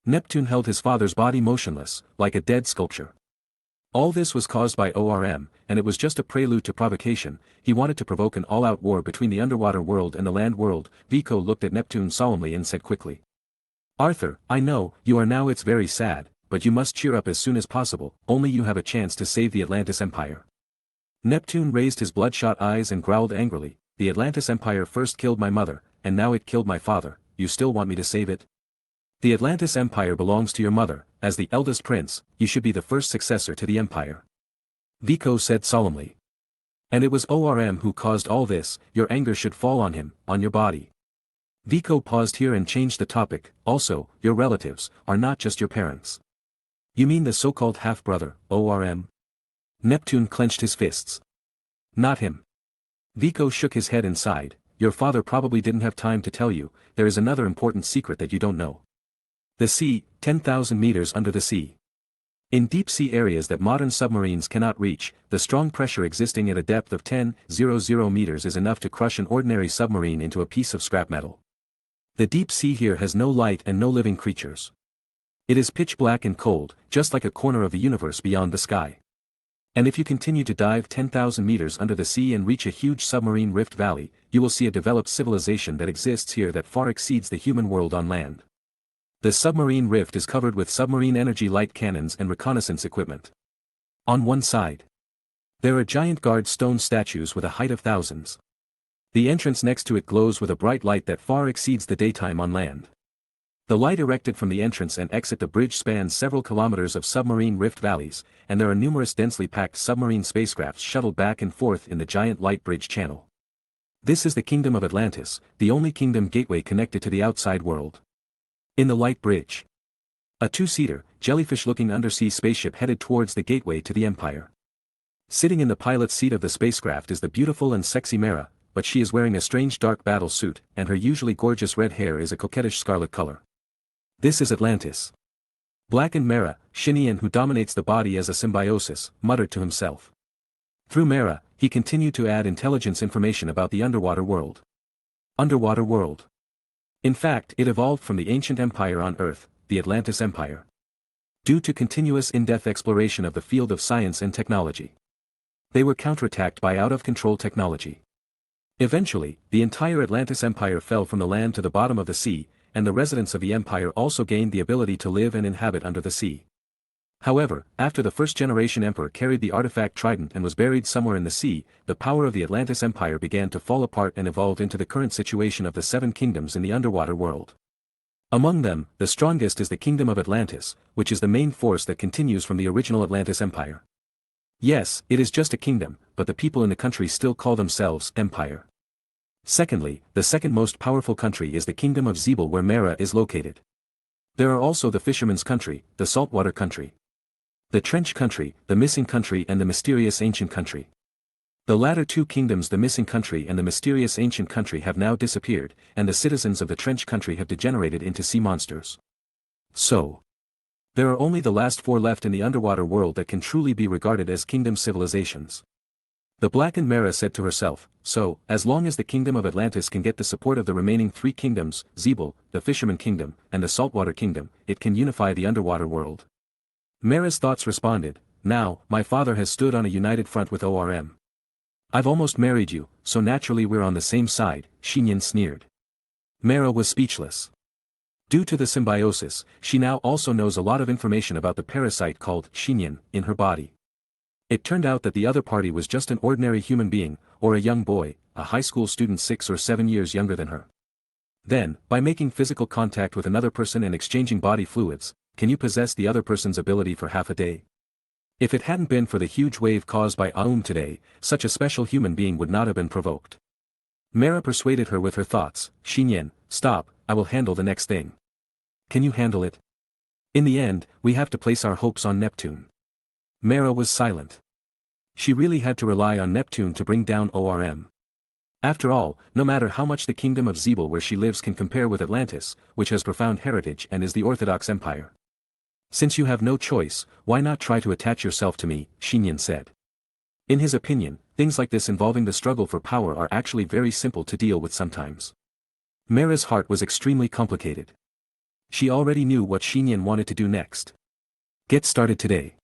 Neptune held his father's body motionless, like a dead sculpture. All this was caused by ORM, and it was just a prelude to provocation. He wanted to provoke an all-out war between the underwater world and the land world. Vico looked at Neptune solemnly and said quickly. Arthur, I know, you are now. It's very sad, but you must cheer up as soon as possible. Only you have a chance to save the Atlantis Empire. Neptune raised his bloodshot eyes and growled angrily. The Atlantis Empire first killed my mother, and now it killed my father. You still want me to save it? The Atlantis Empire belongs to your mother. As the eldest prince, you should be the first successor to the empire. Vico said solemnly. And it was ORM who caused all this. Your anger should fall on him, on your body. Vico paused here and changed the topic. Also, your relatives are not just your parents. You mean the so-called half-brother, ORM? Neptune clenched his fists. Not him. Vico shook his head and sighed. Your father probably didn't have time to tell you. There is another important secret that you don't know. The sea, 10,000 meters under the sea. In deep-sea areas that modern submarines cannot reach, the strong pressure existing at a depth of 10,000 meters is enough to crush an ordinary submarine into a piece of scrap metal. The deep sea here has no light and no living creatures. It is pitch black and cold, just like a corner of the universe beyond the sky. And if you continue to dive 10,000 meters under the sea and reach a huge submarine rift valley, you will see a developed civilization that exists here that far exceeds the human world on land. The submarine rift is covered with submarine energy light cannons and reconnaissance equipment. On one side, there are giant guard stone statues with a height of thousands. The entrance next to it glows with a bright light that far exceeds the daytime on land. The light erected from the entrance and exit the bridge spans several kilometers of submarine rift valleys, and there are numerous densely packed submarine spacecrafts shuttled back and forth in the giant light bridge channel. This is the Kingdom of Atlantis, the only kingdom gateway connected to the outside world. In the light bridge, a two-seater, jellyfish-looking undersea spaceship headed towards the gateway to the Empire. Sitting in the pilot's seat of the spacecraft is the beautiful and sexy Mara, but she is wearing a strange dark battle suit, and her usually gorgeous red hair is a coquettish scarlet color. This is Atlantis. Blackened Mara, Nian, who dominates the body as a symbiosis, muttered to himself. Through Mara, he continued to add intelligence information about the underwater world. Underwater world. In fact, it evolved from the ancient empire on Earth, the Atlantis Empire. Due to continuous in-depth exploration of the field of science and technology, they were counterattacked by out-of-control technology. Eventually, the entire Atlantis Empire fell from the land to the bottom of the sea, and the residents of the empire also gained the ability to live and inhabit under the sea. However, after the first-generation emperor carried the artifact trident and was buried somewhere in the sea, the power of the Atlantis Empire began to fall apart and evolved into the current situation of the seven kingdoms in the underwater world. Among them, the strongest is the Kingdom of Atlantis, which is the main force that continues from the original Atlantis Empire. Yes, it is just a kingdom, but the people in the country still call themselves Empire. Secondly, the second most powerful country is the Kingdom of Zebel, where Mara is located. There are also the Fisherman's Country, the Saltwater Country, the Trench Country, the Missing Country, and the Mysterious Ancient Country. The latter two kingdoms, the Missing Country and the Mysterious Ancient Country, have now disappeared, and the citizens of the Trench Country have degenerated into sea monsters. So, there are only the last four left in the underwater world that can truly be regarded as kingdom civilizations. The blackened Mara said to herself, so, as long as the Kingdom of Atlantis can get the support of the remaining three kingdoms, Zebel, the Fisherman Kingdom, and the Saltwater Kingdom, it can unify the underwater world. Mara's thoughts responded, now, my father has stood on a united front with ORM. I've almost married you, so naturally we're on the same side, Nian sneered. Mara was speechless. Due to the symbiosis, she now also knows a lot of information about the parasite called Nian in her body. It turned out that the other party was just an ordinary human being, or a young boy, a high school student 6 or 7 years younger than her. Then, by making physical contact with another person and exchanging body fluids, can you possess the other person's ability for half a day? If it hadn't been for the huge wave caused by Aum today, such a special human being would not have been provoked. Mara persuaded her with her thoughts, Nian, stop, I will handle the next thing. Can you handle it? In the end, we have to place our hopes on Neptune. Mera was silent. She really had to rely on Neptune to bring down ORM. After all, no matter how much the kingdom of Zebel where she lives can compare with Atlantis, which has profound heritage and is the Orthodox Empire. Since you have no choice, why not try to attach yourself to me, Nian said. In his opinion, things like this involving the struggle for power are actually very simple to deal with sometimes. Mera's heart was extremely complicated. She already knew what Nian wanted to do next. Get started today.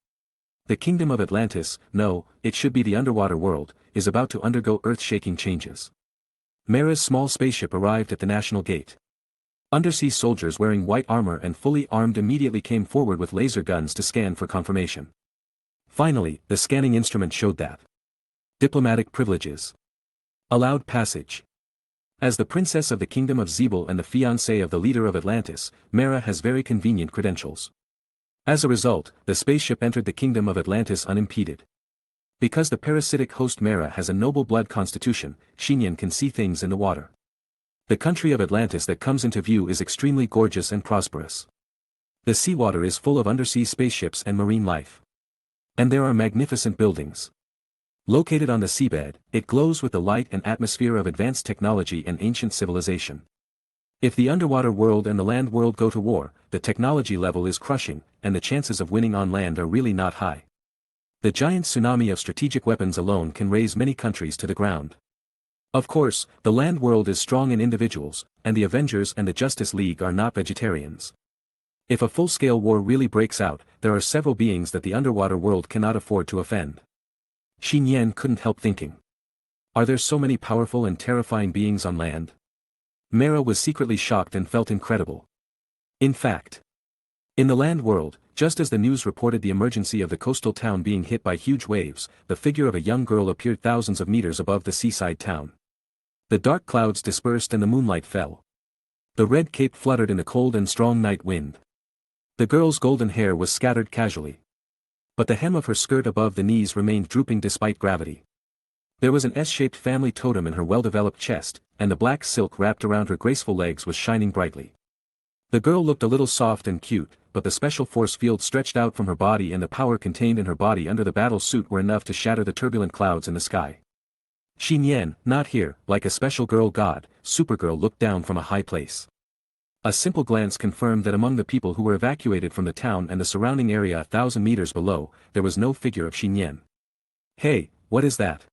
The kingdom of Atlantis, no, it should be the underwater world, is about to undergo earth-shaking changes. Mera's small spaceship arrived at the national gate. Undersea soldiers wearing white armor and fully armed immediately came forward with laser guns to scan for confirmation. Finally, the scanning instrument showed that. Diplomatic privileges. Allowed passage. As the princess of the kingdom of Zebel and the fiancée of the leader of Atlantis, Mera has very convenient credentials. As a result, the spaceship entered the kingdom of Atlantis unimpeded. Because the parasitic host Mera has a noble blood constitution, Nian can see things in the water. The country of Atlantis that comes into view is extremely gorgeous and prosperous. The seawater is full of undersea spaceships and marine life. And there are magnificent buildings. Located on the seabed, it glows with the light and atmosphere of advanced technology and ancient civilization. If the underwater world and the land world go to war, the technology level is crushing, and the chances of winning on land are really not high. The giant tsunami of strategic weapons alone can raise many countries to the ground. Of course, the land world is strong in individuals, and the Avengers and the Justice League are not vegetarians. If a full-scale war really breaks out, there are several beings that the underwater world cannot afford to offend. Nian couldn't help thinking. Are there so many powerful and terrifying beings on land? Mera was secretly shocked and felt incredible. In fact, in the land world, just as the news reported the emergency of the coastal town being hit by huge waves, the figure of a young girl appeared thousands of meters above the seaside town. The dark clouds dispersed and the moonlight fell. The red cape fluttered in the cold and strong night wind. The girl's golden hair was scattered casually. But the hem of her skirt above the knees remained drooping despite gravity. There was an S-shaped family totem in her well-developed chest, and the black silk wrapped around her graceful legs was shining brightly. The girl looked a little soft and cute, but the special force field stretched out from her body and the power contained in her body under the battle suit were enough to shatter the turbulent clouds in the sky. Nian, not here, like a special girl god, Supergirl looked down from a high place. A simple glance confirmed that among the people who were evacuated from the town and the surrounding area 1,000 meters below, there was no figure of Nian. Hey, what is that?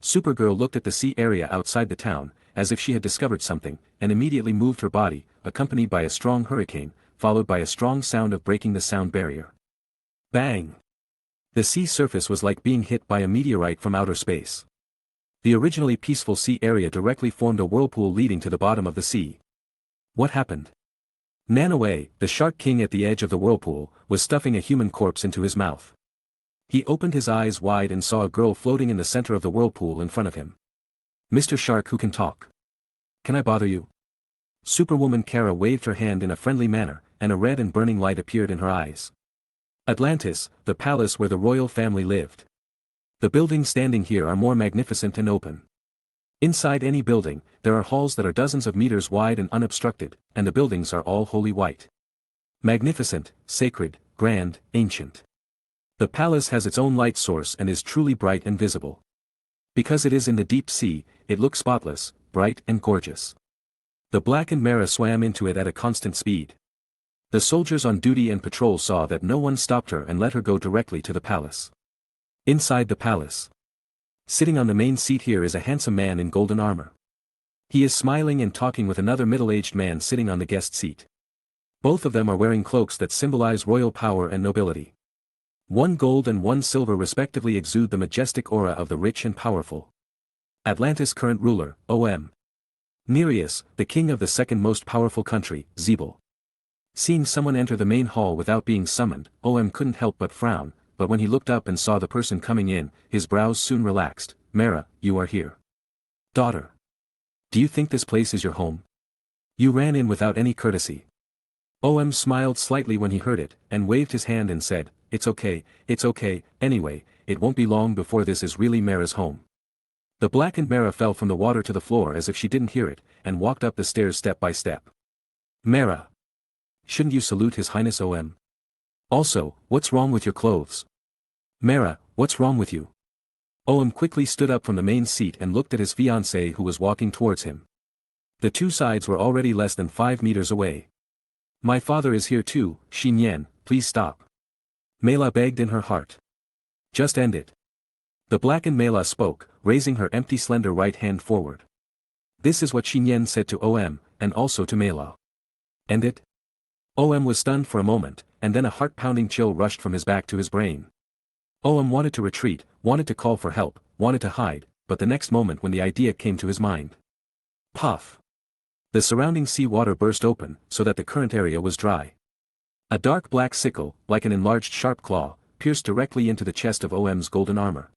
Supergirl looked at the sea area outside the town, as if she had discovered something, and immediately moved her body, accompanied by a strong hurricane, followed by a strong sound of breaking the sound barrier. Bang! The sea surface was like being hit by a meteorite from outer space. The originally peaceful sea area directly formed a whirlpool leading to the bottom of the sea. What happened? Nanoe, the shark king at the edge of the whirlpool, was stuffing a human corpse into his mouth. He opened his eyes wide and saw a girl floating in the center of the whirlpool in front of him. Mr. Shark who can talk. Can I bother you? Superwoman Kara waved her hand in a friendly manner, and a red and burning light appeared in her eyes. Atlantis, the palace where the royal family lived. The buildings standing here are more magnificent and open. Inside any building, there are halls that are dozens of meters wide and unobstructed, and the buildings are all wholly white. Magnificent, sacred, grand, ancient. The palace has its own light source and is truly bright and visible. Because it is in the deep sea, it looks spotless, bright and gorgeous. The blackened Mera swam into it at a constant speed. The soldiers on duty and patrol saw that no one stopped her and let her go directly to the palace. Inside the palace. Sitting on the main seat here is a handsome man in golden armor. He is smiling and talking with another middle-aged man sitting on the guest seat. Both of them are wearing cloaks that symbolize royal power and nobility. One gold and one silver respectively exude the majestic aura of the rich and powerful. Atlantis' current ruler, O.M. Nereus, the king of the second most powerful country, Zebel. Seeing someone enter the main hall without being summoned, O.M. couldn't help but frown, but when he looked up and saw the person coming in, his brows soon relaxed. Mera, you are here. Daughter. Do you think this place is your home? You ran in without any courtesy. O.M. smiled slightly when he heard it, and waved his hand and said, it's okay, anyway, it won't be long before this is really Mera's home. The blackened Mera fell from the water to the floor as if she didn't hear it, and walked up the stairs step by step. Mera. Shouldn't you salute His Highness OM? Also, what's wrong with your clothes? Mera, what's wrong with you? OM quickly stood up from the main seat and looked at his fiancée who was walking towards him. The two sides were already less than 5 meters away. My father is here too, Nian, please stop. Mela begged in her heart. Just end it. The blackened Mela spoke, raising her empty slender right hand forward. This is what Nian said to OM, and also to Mela. End it? OM was stunned for a moment, and then a heart-pounding chill rushed from his back to his brain. OM wanted to retreat, wanted to call for help, wanted to hide, but the next moment when the idea came to his mind. Puff! The surrounding sea water burst open, so that the current area was dry. A dark black sickle, like an enlarged sharp claw, pierced directly into the chest of OM's golden armor.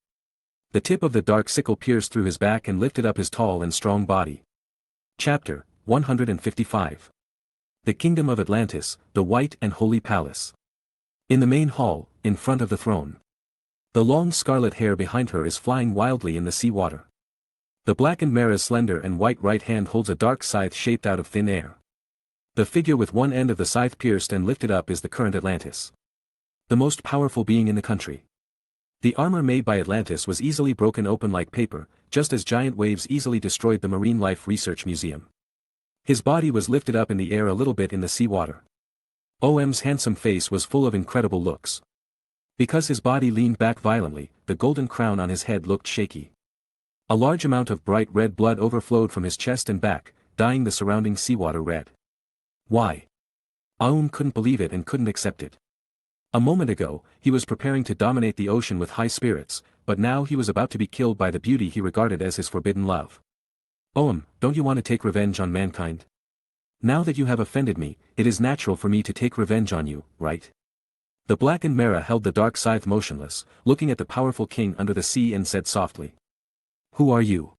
The tip of the dark sickle pierced through his back and lifted up his tall and strong body. Chapter 155. The Kingdom of Atlantis, the White and Holy Palace. In the main hall, in front of the throne. The long scarlet hair behind her is flying wildly in the sea water. The blackened Mera's slender and white right hand holds a dark scythe shaped out of thin air. The figure with one end of the scythe pierced and lifted up is the current Atlantis. The most powerful being in the country. The armor made by Atlantis was easily broken open like paper, just as giant waves easily destroyed the Marine Life Research Museum. His body was lifted up in the air a little bit in the sea water. OM's handsome face was full of incredible looks. Because his body leaned back violently, the golden crown on his head looked shaky. A large amount of bright red blood overflowed from his chest and back, dyeing the surrounding seawater red. Why? Aum couldn't believe it and couldn't accept it. A moment ago, he was preparing to dominate the ocean with high spirits, but now he was about to be killed by the beauty he regarded as his forbidden love. Aum, don't you want to take revenge on mankind? Now that you have offended me, it is natural for me to take revenge on you, right? The blackened Mera held the dark scythe motionless, looking at the powerful king under the sea and said softly. Who are you?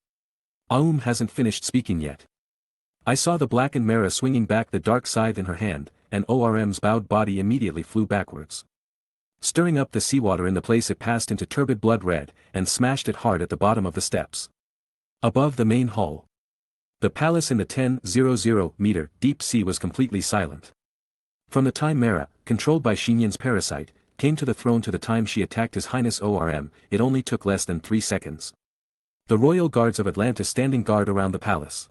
Aum hasn't finished speaking yet. I saw the blackened Mera swinging back the dark scythe in her hand, and ORM's bowed body immediately flew backwards. Stirring up the seawater in the place it passed into turbid blood red, and smashed it hard at the bottom of the steps. Above the main hall. The palace in the 10,000-meter deep sea was completely silent. From the time Mera, controlled by Nian's parasite, came to the throne to the time she attacked His Highness ORM, it only took less than 3 seconds. The royal guards of Atlantis standing guard around the palace.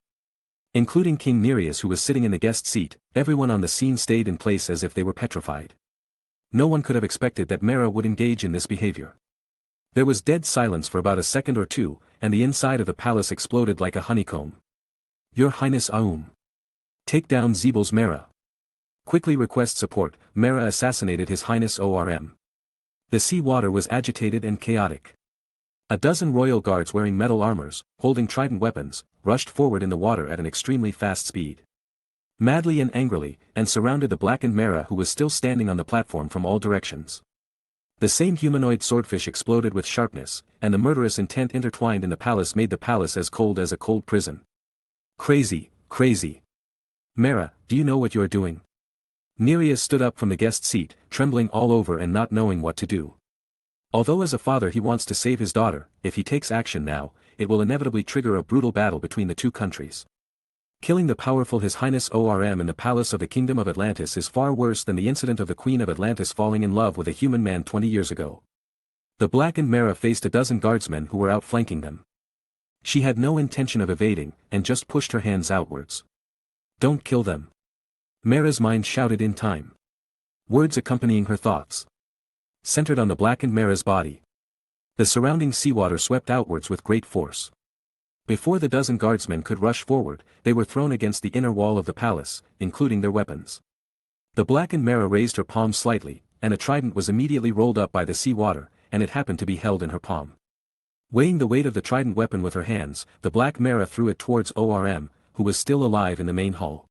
Including King Nereus who was sitting in the guest seat, everyone on the scene stayed in place as if they were petrified. No one could have expected that Mera would engage in this behavior. There was dead silence for about a second or two, and the inside of the palace exploded like a honeycomb. Your Highness Aum. Take down Zeebel's Mera. Quickly request support, Mera assassinated His Highness ORM. The sea water was agitated and chaotic. A dozen royal guards wearing metal armors, holding trident weapons, rushed forward in the water at an extremely fast speed. Madly and angrily, and surrounded the blackened Mera who was still standing on the platform from all directions. The same humanoid swordfish exploded with sharpness, and the murderous intent intertwined in the palace made the palace as cold as a cold prison. Crazy, crazy. Mera, do you know what you are doing? Nereus stood up from the guest seat, trembling all over and not knowing what to do. Although as a father he wants to save his daughter, if he takes action now, it will inevitably trigger a brutal battle between the two countries. Killing the powerful His Highness ORM in the palace of the Kingdom of Atlantis is far worse than the incident of the Queen of Atlantis falling in love with a human man 20 years ago. The blackened Mera faced a dozen guardsmen who were outflanking them. She had no intention of evading, and just pushed her hands outwards. Don't kill them. Mera's mind shouted in time. Words accompanying her thoughts. Centered on the blackened Mera's body. The surrounding seawater swept outwards with great force. Before the dozen guardsmen could rush forward, they were thrown against the inner wall of the palace, including their weapons. The blackened Mera raised her palm slightly, and a trident was immediately rolled up by the seawater, and it happened to be held in her palm. Weighing the weight of the trident weapon with her hands, the black Mera threw it towards ORM, who was still alive in the main hall.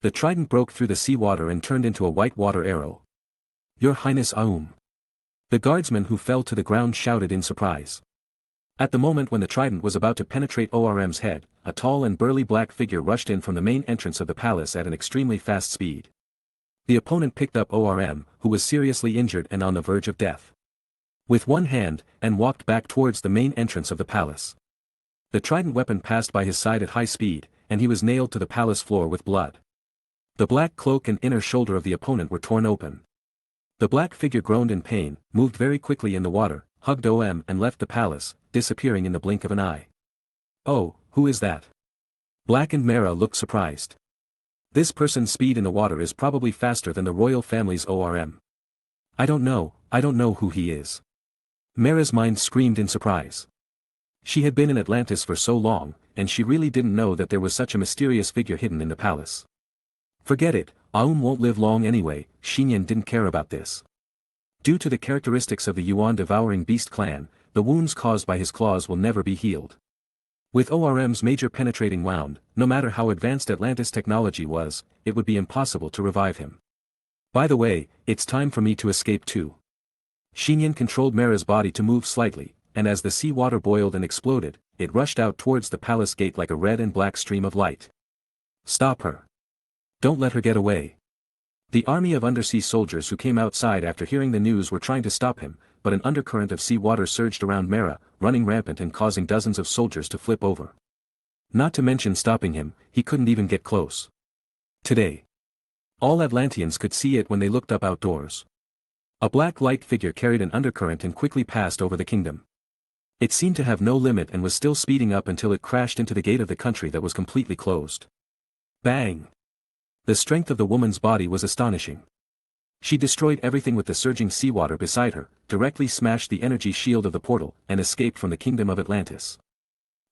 The trident broke through the seawater and turned into a white water arrow. Your Highness Aum. The guardsmen who fell to the ground shouted in surprise. At the moment when the trident was about to penetrate ORM's head, a tall and burly black figure rushed in from the main entrance of the palace at an extremely fast speed. The opponent picked up ORM, who was seriously injured and on the verge of death. With one hand, and walked back towards the main entrance of the palace. The trident weapon passed by his side at high speed, and he was nailed to the palace floor with blood. The black cloak and inner shoulder of the opponent were torn open. The black figure groaned in pain, moved very quickly in the water, hugged OM and left the palace, disappearing in the blink of an eye. Oh, who is that? Black and Mera looked surprised. This person's speed in the water is probably faster than the royal family's ORM. I don't know who he is. Mera's mind screamed in surprise. She had been in Atlantis for so long, and she really didn't know that there was such a mysterious figure hidden in the palace. Forget it, Aum won't live long anyway. Nian didn't care about this. Due to the characteristics of the Yuan-devouring beast clan, the wounds caused by his claws will never be healed. With ORM's major penetrating wound, no matter how advanced Atlantis technology was, it would be impossible to revive him. By the way, it's time for me to escape too. Nian controlled Mera's body to move slightly, and as the sea water boiled and exploded, it rushed out towards the palace gate like a red and black stream of light. Stop her. Don't let her get away. The army of undersea soldiers who came outside after hearing the news were trying to stop him, but an undercurrent of sea water surged around Mera, running rampant and causing dozens of soldiers to flip over. Not to mention stopping him, he couldn't even get close. Today. All Atlanteans could see it when they looked up outdoors. A black light figure carried an undercurrent and quickly passed over the kingdom. It seemed to have no limit and was still speeding up until it crashed into the gate of the country that was completely closed. Bang! The strength of the woman's body was astonishing. She destroyed everything with the surging seawater beside her, directly smashed the energy shield of the portal, and escaped from the kingdom of Atlantis.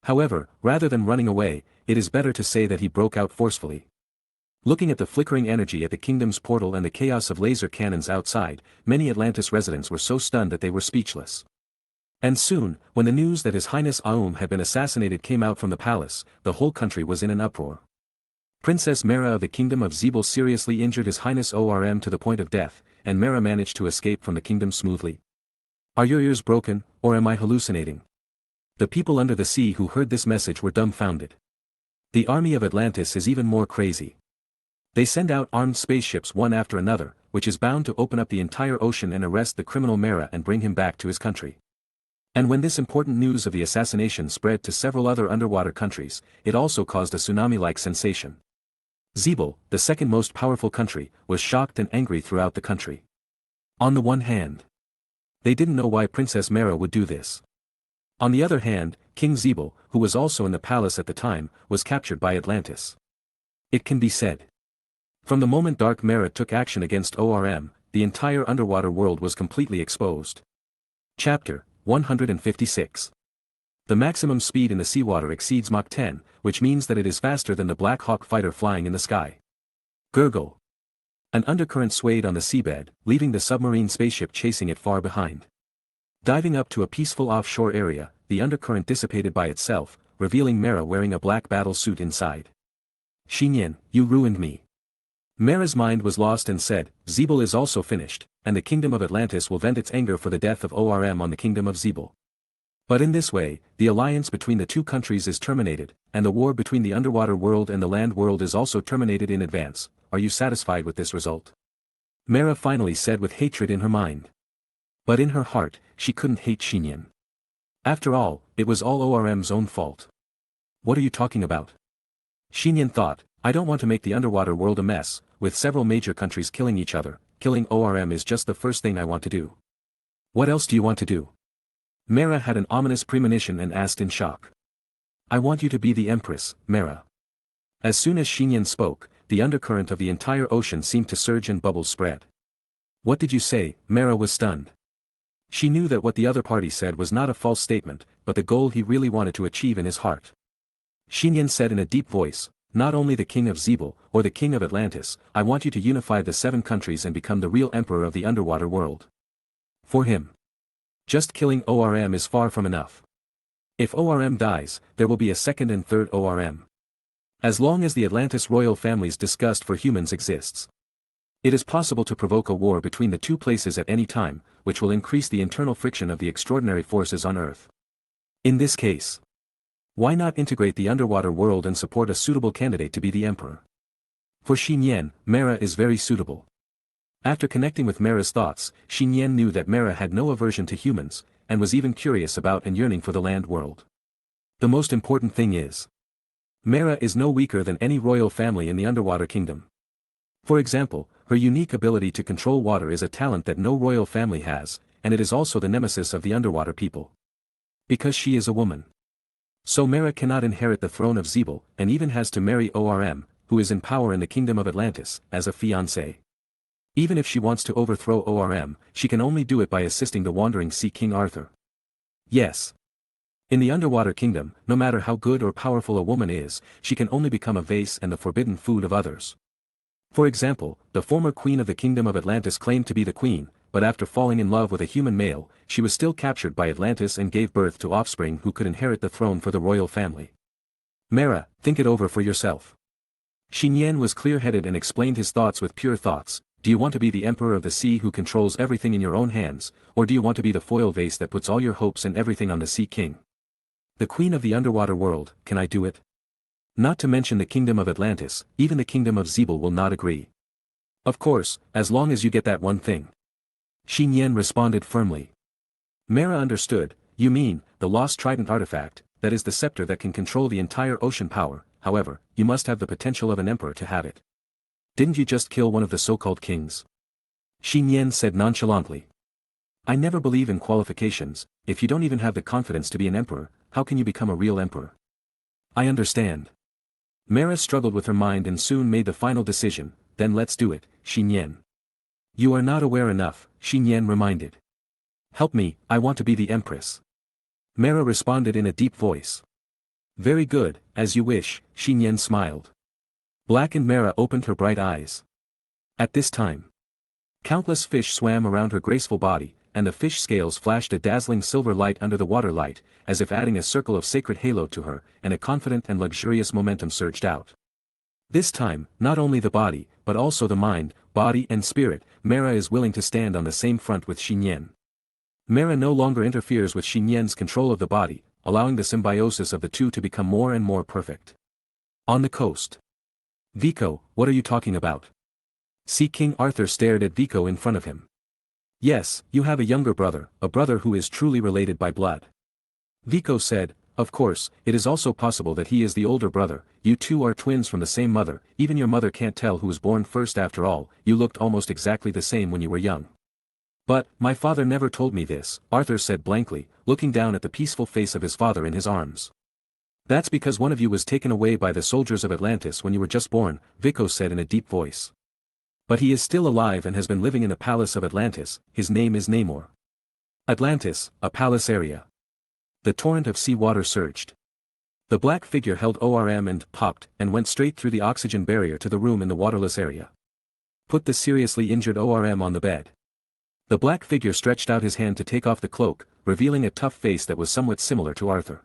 However, rather than running away, it is better to say that he broke out forcefully. Looking at the flickering energy at the kingdom's portal and the chaos of laser cannons outside, many Atlantis residents were so stunned that they were speechless. And soon, when the news that His Highness Aum had been assassinated came out from the palace, the whole country was in an uproar. Princess Mera of the Kingdom of Zebel seriously injured His Highness ORM to the point of death, and Mera managed to escape from the kingdom smoothly. Are your ears broken, or am I hallucinating? The people under the sea who heard this message were dumbfounded. The army of Atlantis is even more crazy. They send out armed spaceships one after another, which is bound to open up the entire ocean and arrest the criminal Mera and bring him back to his country. And when this important news of the assassination spread to several other underwater countries, it also caused a tsunami-like sensation. Zebel, the second most powerful country, was shocked and angry throughout the country. On the one hand, they didn't know why Princess Mera would do this. On the other hand, King Zebel, who was also in the palace at the time, was captured by Atlantis. It can be said. From the moment Dark Mera took action against ORM, the entire underwater world was completely exposed. Chapter 156. The maximum speed in the seawater exceeds Mach 10, which means that it is faster than the Black Hawk fighter flying in the sky. Gurgle. An undercurrent swayed on the seabed, leaving the submarine spaceship chasing it far behind. Diving up to a peaceful offshore area, the undercurrent dissipated by itself, revealing Mera wearing a black battle suit inside. Nian, you ruined me. Mera's mind was lost and said, Zebel is also finished, and the kingdom of Atlantis will vent its anger for the death of ORM on the kingdom of Zebel. But in this way, the alliance between the two countries is terminated, and the war between the underwater world and the land world is also terminated in advance. Are you satisfied with this result? Mera finally said with hatred in her mind. But in her heart, she couldn't hate Nian. After all, it was all ORM's own fault. What are you talking about? Nian thought, I don't want to make the underwater world a mess, with several major countries killing each other. Killing ORM is just the first thing I want to do. What else do you want to do? Mera had an ominous premonition and asked in shock. I want you to be the Empress, Mera. As soon as Nian spoke, the undercurrent of the entire ocean seemed to surge and bubbles spread. What did you say? Mera was stunned. She knew that what the other party said was not a false statement, but the goal he really wanted to achieve in his heart. Nian said in a deep voice, not only the king of Zebel, or the king of Atlantis, I want you to unify the 7 countries and become the real emperor of the underwater world. For him. Just killing ORM is far from enough. If ORM dies, there will be a second and third ORM. As long as the Atlantis royal family's disgust for humans exists. It is possible to provoke a war between the two places at any time, which will increase the internal friction of the extraordinary forces on Earth. In this case, why not integrate the underwater world and support a suitable candidate to be the emperor? For Nian, Mera is very suitable. After connecting with Mera's thoughts, Nian knew that Mera had no aversion to humans, and was even curious about and yearning for the land world. The most important thing is, Mera is no weaker than any royal family in the underwater kingdom. For example, her unique ability to control water is a talent that no royal family has, and it is also the nemesis of the underwater people. Because she is a woman. So Mera cannot inherit the throne of Zebel, and even has to marry Orm, who is in power in the kingdom of Atlantis, as a fiancé. Even if she wants to overthrow Orm, she can only do it by assisting the wandering Sea King Arthur. Yes. In the underwater kingdom, no matter how good or powerful a woman is, she can only become a vase and the forbidden food of others. For example, the former queen of the kingdom of Atlantis claimed to be the queen, but after falling in love with a human male, she was still captured by Atlantis and gave birth to offspring who could inherit the throne for the royal family. Mera, think it over for yourself. Nian was clear-headed and explained his thoughts with pure thoughts. Do you want to be the emperor of the sea who controls everything in your own hands, or do you want to be the foil vase that puts all your hopes and everything on the Sea King? The queen of the underwater world, can I do it? Not to mention the kingdom of Atlantis, even the kingdom of Zebel will not agree. Of course, as long as you get that one thing. Nian responded firmly. Mera understood. You mean, the lost trident artifact, that is the scepter that can control the entire ocean power. However, you must have the potential of an emperor to have it. Didn't you just kill one of the so-called kings? Nian said nonchalantly. I never believe in qualifications. If you don't even have the confidence to be an emperor, how can you become a real emperor? I understand. Mera struggled with her mind and soon made the final decision. Then let's do it, Nian. You are not aware enough, Nian reminded. Help me, I want to be the empress. Mera responded in a deep voice. Very good, as you wish, Nian smiled. Blackened Mera opened her bright eyes. At this time, countless fish swam around her graceful body, and the fish scales flashed a dazzling silver light under the water light, as if adding a circle of sacred halo to her, and a confident and luxurious momentum surged out. This time, not only the body, but also the mind, body and spirit, Mera is willing to stand on the same front with Nian. Mera no longer interferes with Nian's control of the body, allowing the symbiosis of the two to become more and more perfect. On the coast. Vico, what are you talking about? Sea King Arthur stared at Vico in front of him. Yes, you have a younger brother, a brother who is truly related by blood. Vico said, of course, it is also possible that he is the older brother. You two are twins from the same mother, even your mother can't tell who was born first after all, you looked almost exactly the same when you were young. But, my father never told me this, Arthur said blankly, looking down at the peaceful face of his father in his arms. That's because one of you was taken away by the soldiers of Atlantis when you were just born, Vico said in a deep voice. But he is still alive and has been living in the palace of Atlantis. His name is Namor. Atlantis, a palace area. The torrent of sea water surged. The black figure held ORM and popped and went straight through the oxygen barrier to the room in the waterless area. Put the seriously injured ORM on the bed. The black figure stretched out his hand to take off the cloak, revealing a tough face that was somewhat similar to Arthur.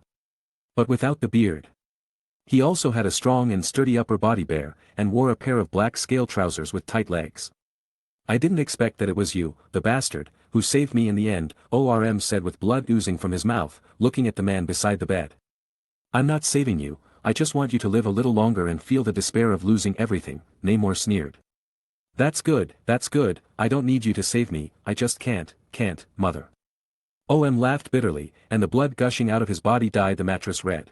But without the beard. He also had a strong and sturdy upper body bare, and wore a pair of black scale trousers with tight legs. I didn't expect that it was you, the bastard, who saved me in the end, ORM said with blood oozing from his mouth, looking at the man beside the bed. I'm not saving you, I just want you to live a little longer and feel the despair of losing everything, Namor sneered. That's good, I don't need you to save me, I just can't, mother. OM laughed bitterly, and the blood gushing out of his body dyed the mattress red.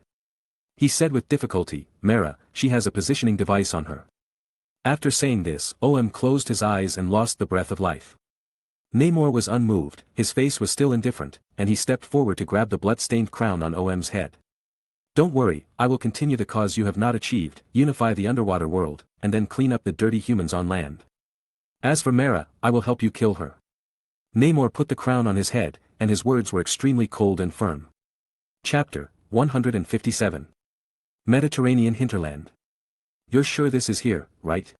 He said with difficulty, Mera, she has a positioning device on her. After saying this, OM closed his eyes and lost the breath of life. Namor was unmoved, his face was still indifferent, and he stepped forward to grab the blood-stained crown on OM's head. Don't worry, I will continue the cause you have not achieved, unify the underwater world, and then clean up the dirty humans on land. As for Mera, I will help you kill her. Namor put the crown on his head, and his words were extremely cold and firm. Chapter 157. Mediterranean Hinterland. You're sure this is here, right?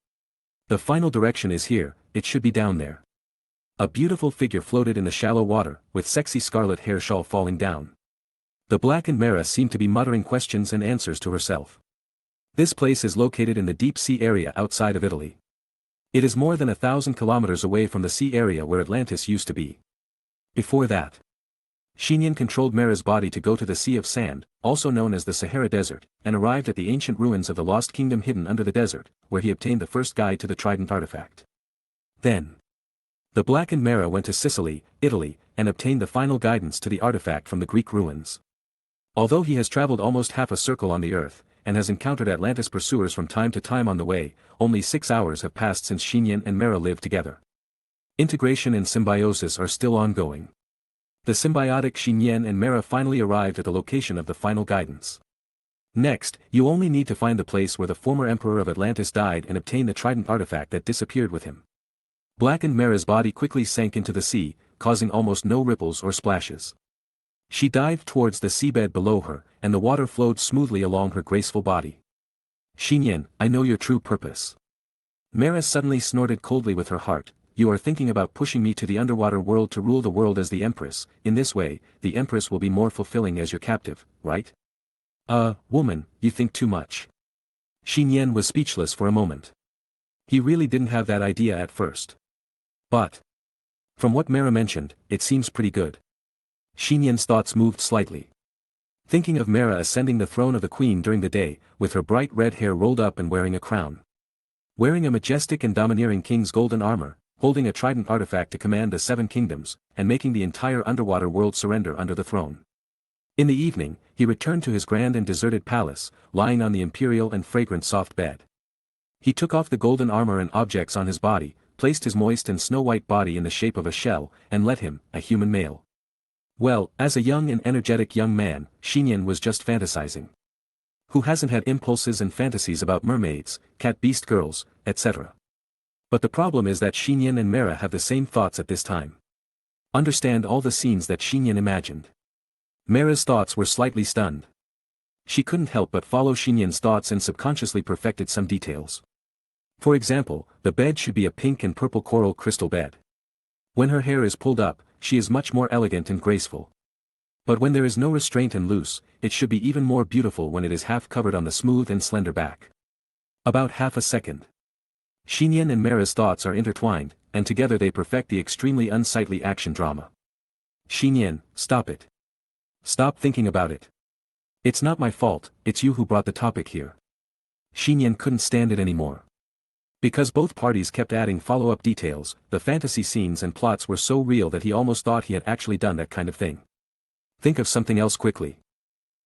The final direction is here, it should be down there. A beautiful figure floated in the shallow water, with sexy scarlet hair shawl falling down. The blackened Mera seemed to be muttering questions and answers to herself. This place is located in the deep sea area outside of Italy. It is more than 1,000 kilometers away from the sea area where Atlantis used to be. Before that, Nian controlled Mera's body to go to the Sea of Sand, also known as the Sahara Desert, and arrived at the ancient ruins of the Lost Kingdom hidden under the desert, where he obtained the first guide to the Trident artifact. Then, the blackened Mera went to Sicily, Italy, and obtained the final guidance to the artifact from the Greek ruins. Although he has traveled almost half a circle on the Earth, and has encountered Atlantis pursuers from time to time on the way. Only 6 hours have passed since Nian and Mera lived together. Integration and symbiosis are still ongoing. The symbiotic Nian and Mera finally arrived at the location of the final guidance. Next, you only need to find the place where the former emperor of Atlantis died and obtain the trident artifact that disappeared with him. Blackened Mera's body quickly sank into the sea, causing almost no ripples or splashes. She dived towards the seabed below her, and the water flowed smoothly along her graceful body. Nian, I know your true purpose. Mera suddenly snorted coldly with her heart. You are thinking about pushing me to the underwater world to rule the world as the Empress. In this way, the Empress will be more fulfilling as your captive, right? Woman, you think too much. Nian was speechless for a moment. He really didn't have that idea at first. But from what Mera mentioned, it seems pretty good. Nian's thoughts moved slightly. Thinking of Mera ascending the throne of the queen during the day, with her bright red hair rolled up and wearing a crown. Wearing a majestic and domineering king's golden armor, holding a trident artifact to command the 7 kingdoms, and making the entire underwater world surrender under the throne. In the evening, he returned to his grand and deserted palace, lying on the imperial and fragrant soft bed. He took off the golden armor and objects on his body, placed his moist and snow-white body in the shape of a shell, and let him, a human male. Well, as a young and energetic young man, Nian was just fantasizing. Who hasn't had impulses and fantasies about mermaids, cat-beast girls, etc.? But the problem is that Nian and Mera have the same thoughts at this time. Understand all the scenes that Nian imagined. Mera's thoughts were slightly stunned. She couldn't help but follow Nian's thoughts and subconsciously perfected some details. For example, the bed should be a pink and purple coral crystal bed. When her hair is pulled up, she is much more elegant and graceful. But when there is no restraint and loose, it should be even more beautiful when it is half covered on the smooth and slender back. About half a second. Nian and Mera's thoughts are intertwined, and together they perfect the extremely unsightly action drama. Nian, stop it. Stop thinking about it. It's not my fault, it's you who brought the topic here. Nian couldn't stand it anymore. Because both parties kept adding follow-up details, the fantasy scenes and plots were so real that he almost thought he had actually done that kind of thing. Think of something else quickly.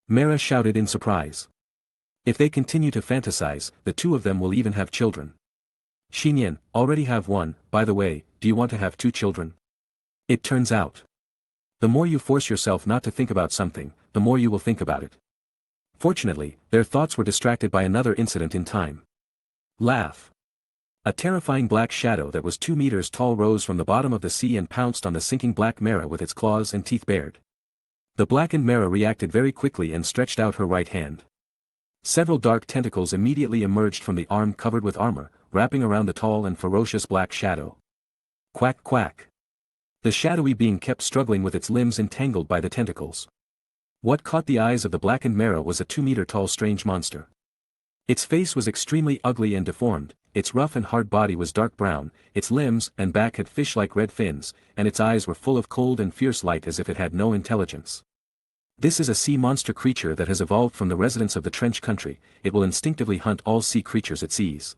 Mera shouted in surprise. If they continue to fantasize, the two of them will even have children. Nian, already have one. By the way, do you want to have 2 children? It turns out, the more you force yourself not to think about something, the more you will think about it. Fortunately, their thoughts were distracted by another incident in time. Laugh. A terrifying black shadow that was 2 meters tall rose from the bottom of the sea and pounced on the sinking black Mera with its claws and teeth bared. The blackened Mera reacted very quickly and stretched out her right hand. Several dark tentacles immediately emerged from the arm covered with armor, wrapping around the tall and ferocious black shadow. Quack quack. The shadowy being kept struggling with its limbs entangled by the tentacles. What caught the eyes of the blackened Mera was a 2-meter-tall strange monster. Its face was extremely ugly and deformed, its rough and hard body was dark brown, its limbs and back had fish-like red fins, and its eyes were full of cold and fierce light as if it had no intelligence. This is a sea monster creature that has evolved from the residents of the trench country. It will instinctively hunt all sea creatures it sees.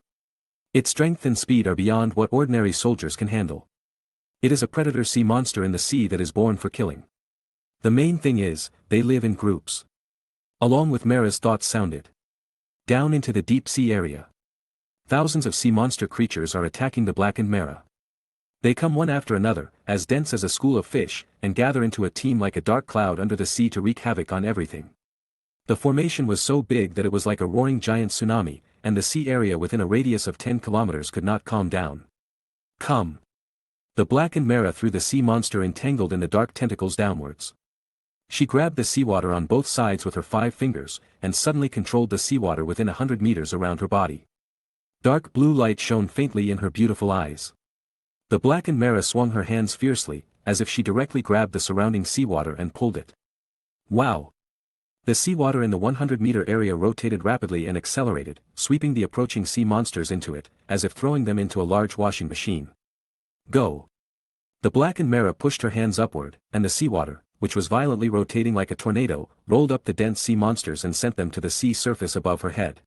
Its strength and speed are beyond what ordinary soldiers can handle. It is a predator sea monster in the sea that is born for killing. The main thing is, they live in groups. Along with Mera's thoughts sounded. Down into the deep sea area. Thousands of sea monster creatures are attacking the blackened Mera. They come one after another, as dense as a school of fish, and gather into a team like a dark cloud under the sea to wreak havoc on everything. The formation was so big that it was like a roaring giant tsunami, and the sea area within a radius of 10 kilometers could not calm down. Come. The blackened Mera threw the sea monster entangled in the dark tentacles downwards. She grabbed the seawater on both sides with her 5 fingers, and suddenly controlled the seawater within 100 meters around her body. Dark blue light shone faintly in her beautiful eyes. The blackened Mera swung her hands fiercely, as if she directly grabbed the surrounding seawater and pulled it. Wow! The seawater in the 100-meter area rotated rapidly and accelerated, sweeping the approaching sea monsters into it, as if throwing them into a large washing machine. Go! The blackened Mera pushed her hands upward, and the seawater, which was violently rotating like a tornado, rolled up the dense sea monsters and sent them to the sea surface above her head.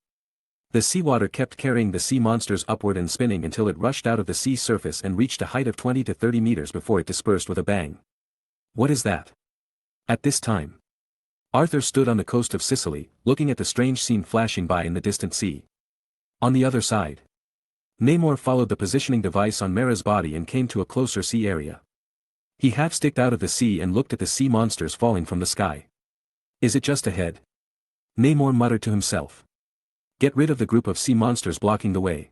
The seawater kept carrying the sea monsters upward and spinning until it rushed out of the sea surface and reached a height of 20 to 30 meters before it dispersed with a bang. What is that? At this time, Arthur stood on the coast of Sicily, looking at the strange scene flashing by in the distant sea. On the other side, Namor followed the positioning device on Mera's body and came to a closer sea area. He half-sticked out of the sea and looked at the sea monsters falling from the sky. Is it just ahead? Namor muttered to himself. Get rid of the group of sea monsters blocking the way.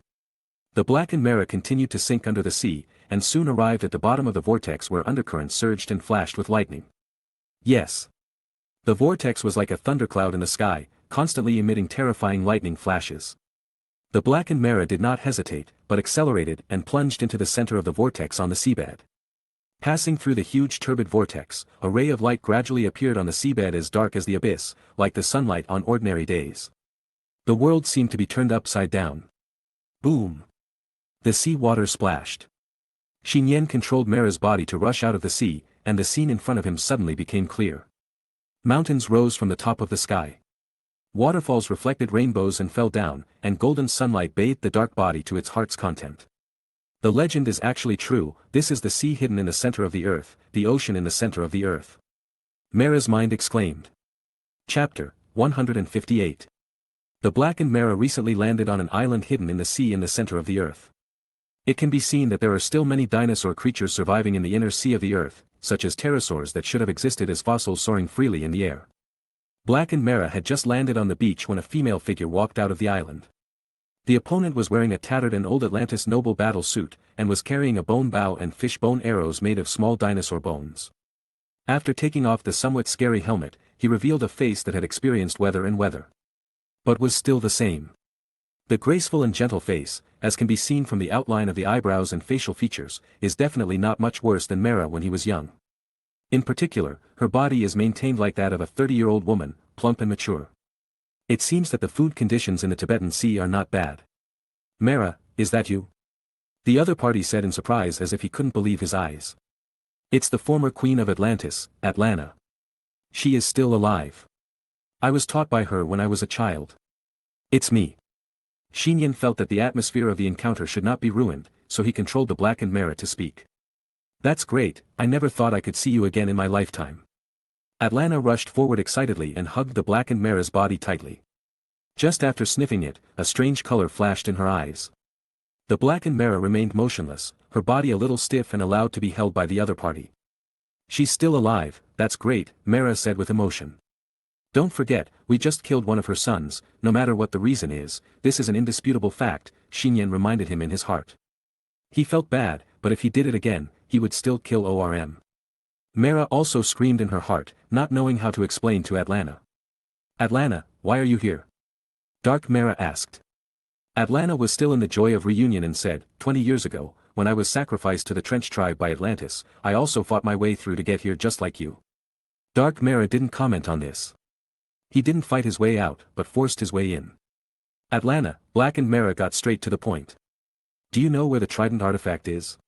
The blackened Mera continued to sink under the sea, and soon arrived at the bottom of the vortex where undercurrents surged and flashed with lightning. Yes. The vortex was like a thundercloud in the sky, constantly emitting terrifying lightning flashes. The blackened Mera did not hesitate, but accelerated and plunged into the center of the vortex on the seabed. Passing through the huge turbid vortex, a ray of light gradually appeared on the seabed as dark as the abyss, like the sunlight on ordinary days. The world seemed to be turned upside down. Boom! The sea water splashed. Nian controlled Mera's body to rush out of the sea, and the scene in front of him suddenly became clear. Mountains rose from the top of the sky. Waterfalls reflected rainbows and fell down, and golden sunlight bathed the dark body to its heart's content. The legend is actually true, this is the sea hidden in the center of the earth, the ocean in the center of the earth. Mera's mind exclaimed. Chapter 158. The blackened Mera recently landed on an island hidden in the sea in the center of the earth. It can be seen that there are still many dinosaur creatures surviving in the inner sea of the earth, such as pterosaurs that should have existed as fossils soaring freely in the air. Blackened Mera had just landed on the beach when a female figure walked out of the island. The opponent was wearing a tattered and old Atlantis noble battle suit, and was carrying a bone bow and fish bone arrows made of small dinosaur bones. After taking off the somewhat scary helmet, he revealed a face that had experienced weather and weather. But was still the same. The graceful and gentle face, as can be seen from the outline of the eyebrows and facial features, is definitely not much worse than Mera when he was young. In particular, her body is maintained like that of a 30-year-old woman, plump and mature. It seems that the food conditions in the Tibetan Sea are not bad. Mera, is that you? The other party said in surprise as if he couldn't believe his eyes. It's the former queen of Atlantis, Atlana. She is still alive. I was taught by her when I was a child. It's me. Nian felt that the atmosphere of the encounter should not be ruined, so he controlled the blackened Mera to speak. That's great, I never thought I could see you again in my lifetime. Atlana rushed forward excitedly and hugged the blackened Mera's body tightly. Just after sniffing it, a strange color flashed in her eyes. The blackened Mera remained motionless, her body a little stiff and allowed to be held by the other party. She's still alive, that's great, Mera said with emotion. Don't forget, we just killed one of her sons, no matter what the reason is, this is an indisputable fact, Nian reminded him in his heart. He felt bad, but if he did it again, he would still kill ORM. Mera also screamed in her heart, not knowing how to explain to Atlana. Atlana, why are you here? Dark Mera asked. Atlana was still in the joy of reunion and said, 20 years ago, when I was sacrificed to the Trench tribe by Atlantis, I also fought my way through to get here just like you. Dark Mera didn't comment on this. He didn't fight his way out, but forced his way in. Atlana, blackened Mera got straight to the point. Do you know where the Trident artifact is?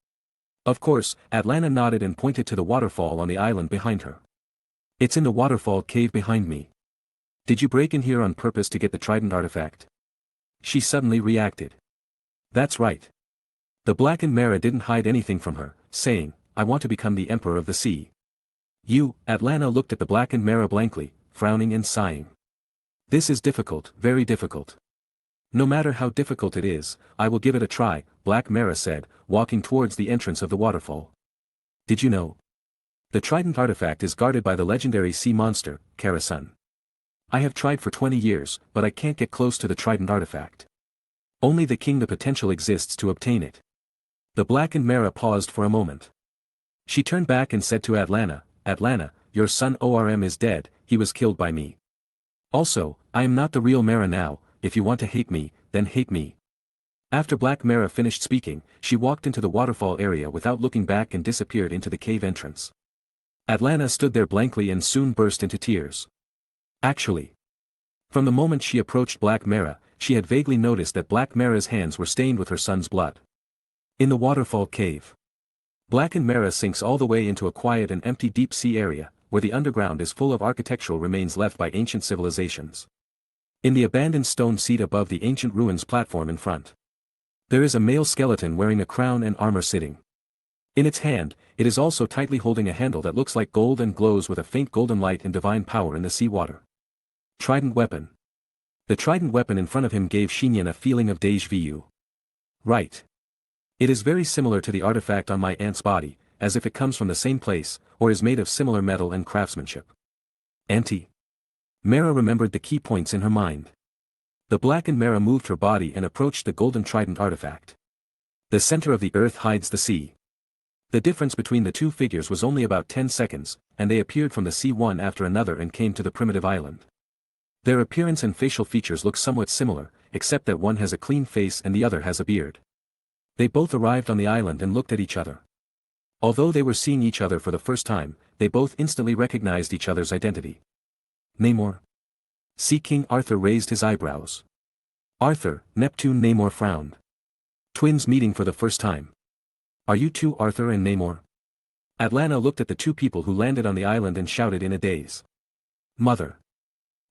Of course, Atlana nodded and pointed to the waterfall on the island behind her. It's in the waterfall cave behind me. Did you break in here on purpose to get the Trident artifact? She suddenly reacted. That's right. The blackened Mera didn't hide anything from her, saying, I want to become the Emperor of the Sea. You, Atlana looked at the blackened Mera blankly, frowning and sighing. This is difficult, very difficult. No matter how difficult it is, I will give it a try, Black Mera said, walking towards the entrance of the waterfall. Did you know? The Trident artifact is guarded by the legendary sea monster, Karasun. I have tried for 20 years, but I can't get close to the Trident artifact. Only the king the potential exists to obtain it. The blackened Mera paused for a moment. She turned back and said to Atlana, Atlana, your son ORM is dead, he was killed by me. Also, I am not the real Mera now, if you want to hate me, then hate me. After Black Mera finished speaking, she walked into the waterfall area without looking back and disappeared into the cave entrance. Atlana stood there blankly and soon burst into tears. Actually, from the moment she approached Black Mera, she had vaguely noticed that Black Mera's hands were stained with her son's blood. In the waterfall cave, blackened Mera sinks all the way into a quiet and empty deep sea area, where the underground is full of architectural remains left by ancient civilizations. In the abandoned stone seat above the ancient ruins platform in front, there is a male skeleton wearing a crown and armor sitting. In its hand, it is also tightly holding a handle that looks like gold and glows with a faint golden light and divine power in the sea water. Trident weapon. The trident weapon in front of him gave Nian a feeling of déjà vu. Right. It is very similar to the artifact on my aunt's body, as if it comes from the same place, or is made of similar metal and craftsmanship. Auntie. Mara remembered the key points in her mind. The blackened Mara moved her body and approached the golden trident artifact. The center of the earth hides the sea. The difference between the two figures was only about 10 seconds, and they appeared from the sea one after another and came to the primitive island. Their appearance and facial features look somewhat similar, except that one has a clean face and the other has a beard. They both arrived on the island and looked at each other. Although they were seeing each other for the first time, they both instantly recognized each other's identity. Namor. Sea King Arthur raised his eyebrows. Arthur, Neptune Namor frowned. Twins meeting for the first time. Are you two Arthur and Namor? Atlanta looked at the two people who landed on the island and shouted in a daze. Mother.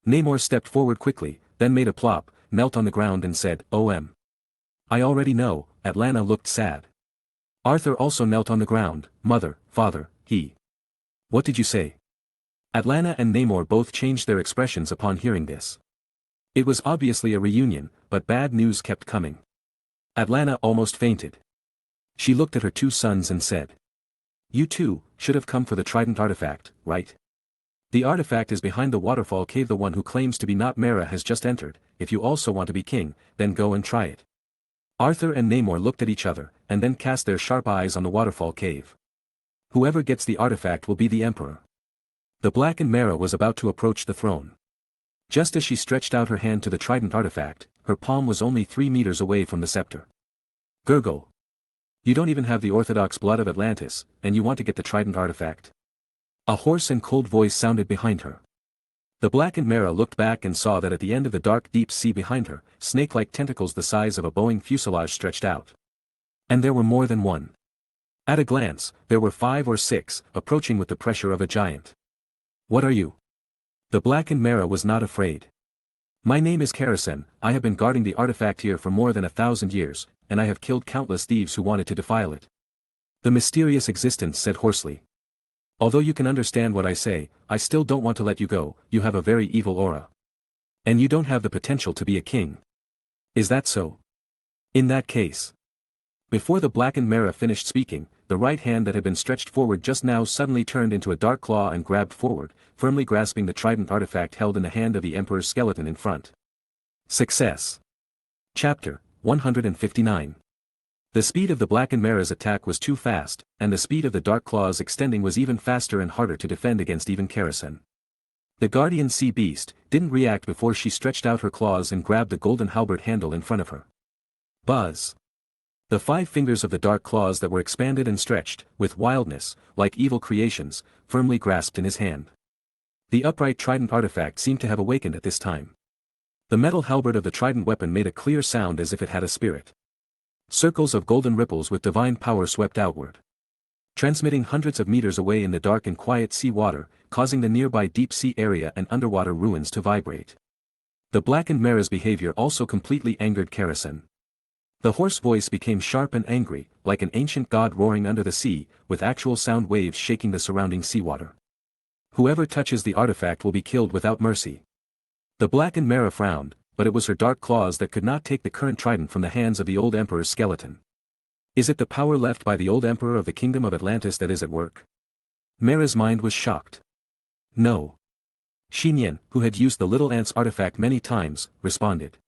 Namor stepped forward quickly, then made a plop, knelt on the ground and said, "OM. I already know." Atlanta looked sad. Arthur also knelt on the ground. Mother, father, he. What did you say? Atlanta and Namor both changed their expressions upon hearing this. It was obviously a reunion, but bad news kept coming. Atlanta almost fainted. She looked at her two sons and said, "You two should have come for the trident artifact, right? The artifact is behind the waterfall cave. The one who claims to be not Mara has just entered. If you also want to be king, then go and try it." Arthur and Namor looked at each other, and then cast their sharp eyes on the waterfall cave. Whoever gets the artifact will be the emperor. The blackened Mara was about to approach the throne. Just as she stretched out her hand to the trident artifact, her palm was only 3 meters away from the scepter. Gurgle. You don't even have the orthodox blood of Atlantis, and you want to get the trident artifact? A hoarse and cold voice sounded behind her. The blackened Mara looked back and saw that at the end of the dark deep sea behind her, snake-like tentacles the size of a Boeing fuselage stretched out. And there were more than one. At a glance, there were 5 or 6, approaching with the pressure of a giant. What are you? The blackened Mara was not afraid. My name is Kerosene. I have been guarding the artifact here for more than 1,000 years, and I have killed countless thieves who wanted to defile it. The mysterious existence said hoarsely. Although you can understand what I say, I still don't want to let you go. You have a very evil aura. And you don't have the potential to be a king. Is that so? In that case. Before the blackened Mara finished speaking, the right hand that had been stretched forward just now suddenly turned into a dark claw and grabbed forward, firmly grasping the trident artifact held in the hand of the Emperor's skeleton in front. Success. Chapter 159. The speed of the blackened Mara's attack was too fast, and the speed of the dark claws extending was even faster and harder to defend against even Kerosene. The guardian sea beast didn't react before she stretched out her claws and grabbed the golden halberd handle in front of her. Buzz. The 5 fingers of the dark claws that were expanded and stretched, with wildness, like evil creations, firmly grasped in his hand. The upright trident artifact seemed to have awakened at this time. The metal halberd of the trident weapon made a clear sound as if it had a spirit. Circles of golden ripples with divine power swept outward, transmitting hundreds of meters away in the dark and quiet sea water, causing the nearby deep sea area and underwater ruins to vibrate. The blackened Mara's behavior also completely angered Kerosene. The hoarse voice became sharp and angry, like an ancient god roaring under the sea, with actual sound waves shaking the surrounding seawater. Whoever touches the artifact will be killed without mercy. The blackened Mara frowned, but it was her dark claws that could not take the current trident from the hands of the old emperor's skeleton. Is it the power left by the old emperor of the kingdom of Atlantis that is at work? Mara's mind was shocked. No. Nian, who had used the little ant's artifact many times, responded.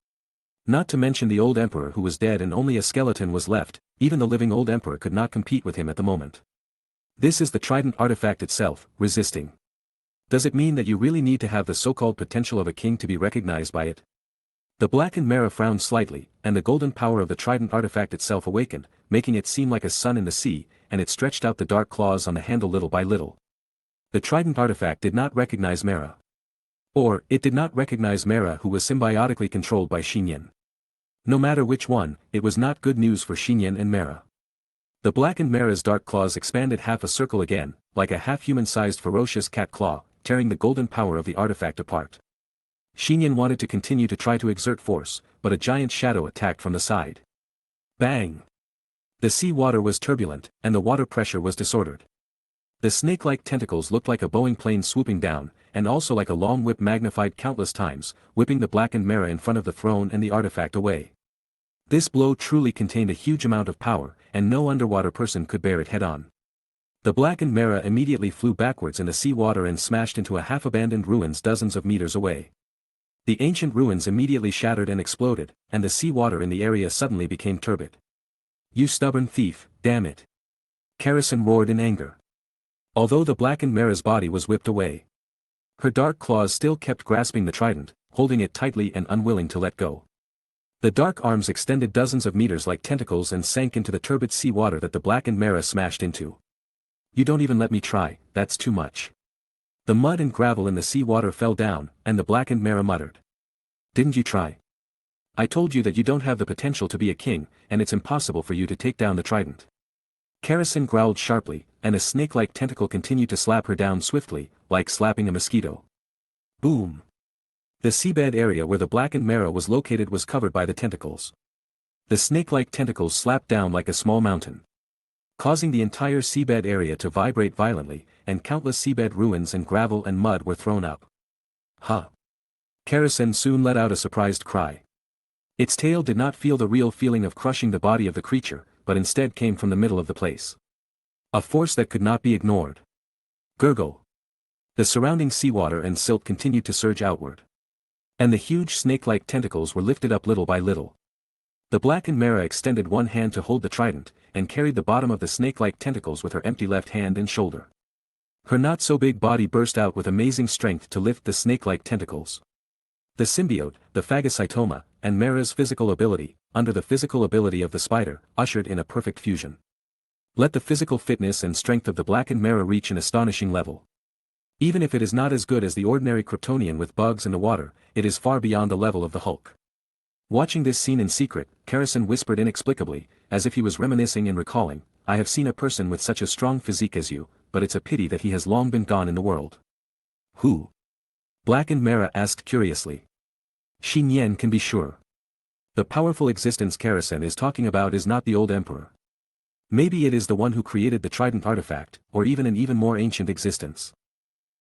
Not to mention the old emperor who was dead and only a skeleton was left, even the living old emperor could not compete with him at the moment. This is the trident artifact itself, resisting. Does it mean that you really need to have the so-called potential of a king to be recognized by it? The blackened Mara frowned slightly, and the golden power of the trident artifact itself awakened, making it seem like a sun in the sea, and it stretched out the dark claws on the handle little by little. The trident artifact did not recognize Mara. Or, it did not recognize Mara, who was symbiotically controlled by Nian. No matter which one, it was not good news for Nian and Mara. The blackened Mara's dark claws expanded half a circle again, like a half-human-sized ferocious cat claw, tearing the golden power of the artifact apart. Nian wanted to continue to try to exert force, but a giant shadow attacked from the side. Bang! The sea water was turbulent, and the water pressure was disordered. The snake-like tentacles looked like a Boeing plane swooping down, and also like a long whip magnified countless times, whipping the blackened mera in front of the throne and the artifact away. This blow truly contained a huge amount of power, and no underwater person could bear it head-on. The blackened mera immediately flew backwards in the sea water and smashed into a half-abandoned ruins dozens of meters away. The ancient ruins immediately shattered and exploded, and the sea water in the area suddenly became turbid. "You stubborn thief, damn it!" Karasen roared in anger. Although the blackened mera's body was whipped away, her dark claws still kept grasping the trident, holding it tightly and unwilling to let go. The dark arms extended dozens of meters like tentacles and sank into the turbid sea water that the blackened mera smashed into. "You don't even let me try, that's too much." The mud and gravel in the sea water fell down, and the blackened mera muttered. "Didn't you try? I told you that you don't have the potential to be a king, and it's impossible for you to take down the trident." Karasen growled sharply, and a snake-like tentacle continued to slap her down swiftly, like slapping a mosquito. Boom! The seabed area where the blackened mera was located was covered by the tentacles. The snake-like tentacles slapped down like a small mountain, causing the entire seabed area to vibrate violently, and countless seabed ruins and gravel and mud were thrown up. "Huh!" Karasen soon let out a surprised cry. Its tail did not feel the real feeling of crushing the body of the creature, but instead came from the middle of the place. A force that could not be ignored. Gurgle. The surrounding seawater and silt continued to surge outward. And the huge snake-like tentacles were lifted up little by little. The blackened mera extended one hand to hold the trident, and carried the bottom of the snake-like tentacles with her empty left hand and shoulder. Her not-so-big body burst out with amazing strength to lift the snake-like tentacles. The symbiote, the phagocytoma, and mera's physical ability, under the physical ability of the spider, ushered in a perfect fusion. Let the physical fitness and strength of the blackened mera reach an astonishing level. Even if it is not as good as the ordinary Kryptonian with bugs in the water, it is far beyond the level of the Hulk. Watching this scene in secret, Karasen whispered inexplicably, as if he was reminiscing and recalling, "I have seen a person with such a strong physique as you, but it's a pity that he has long been gone in the world." "Who?" Blackened mera asked curiously. Nian can be sure. The powerful existence Karasen is talking about is not the old emperor. Maybe it is the one who created the trident artifact, or even an even more ancient existence.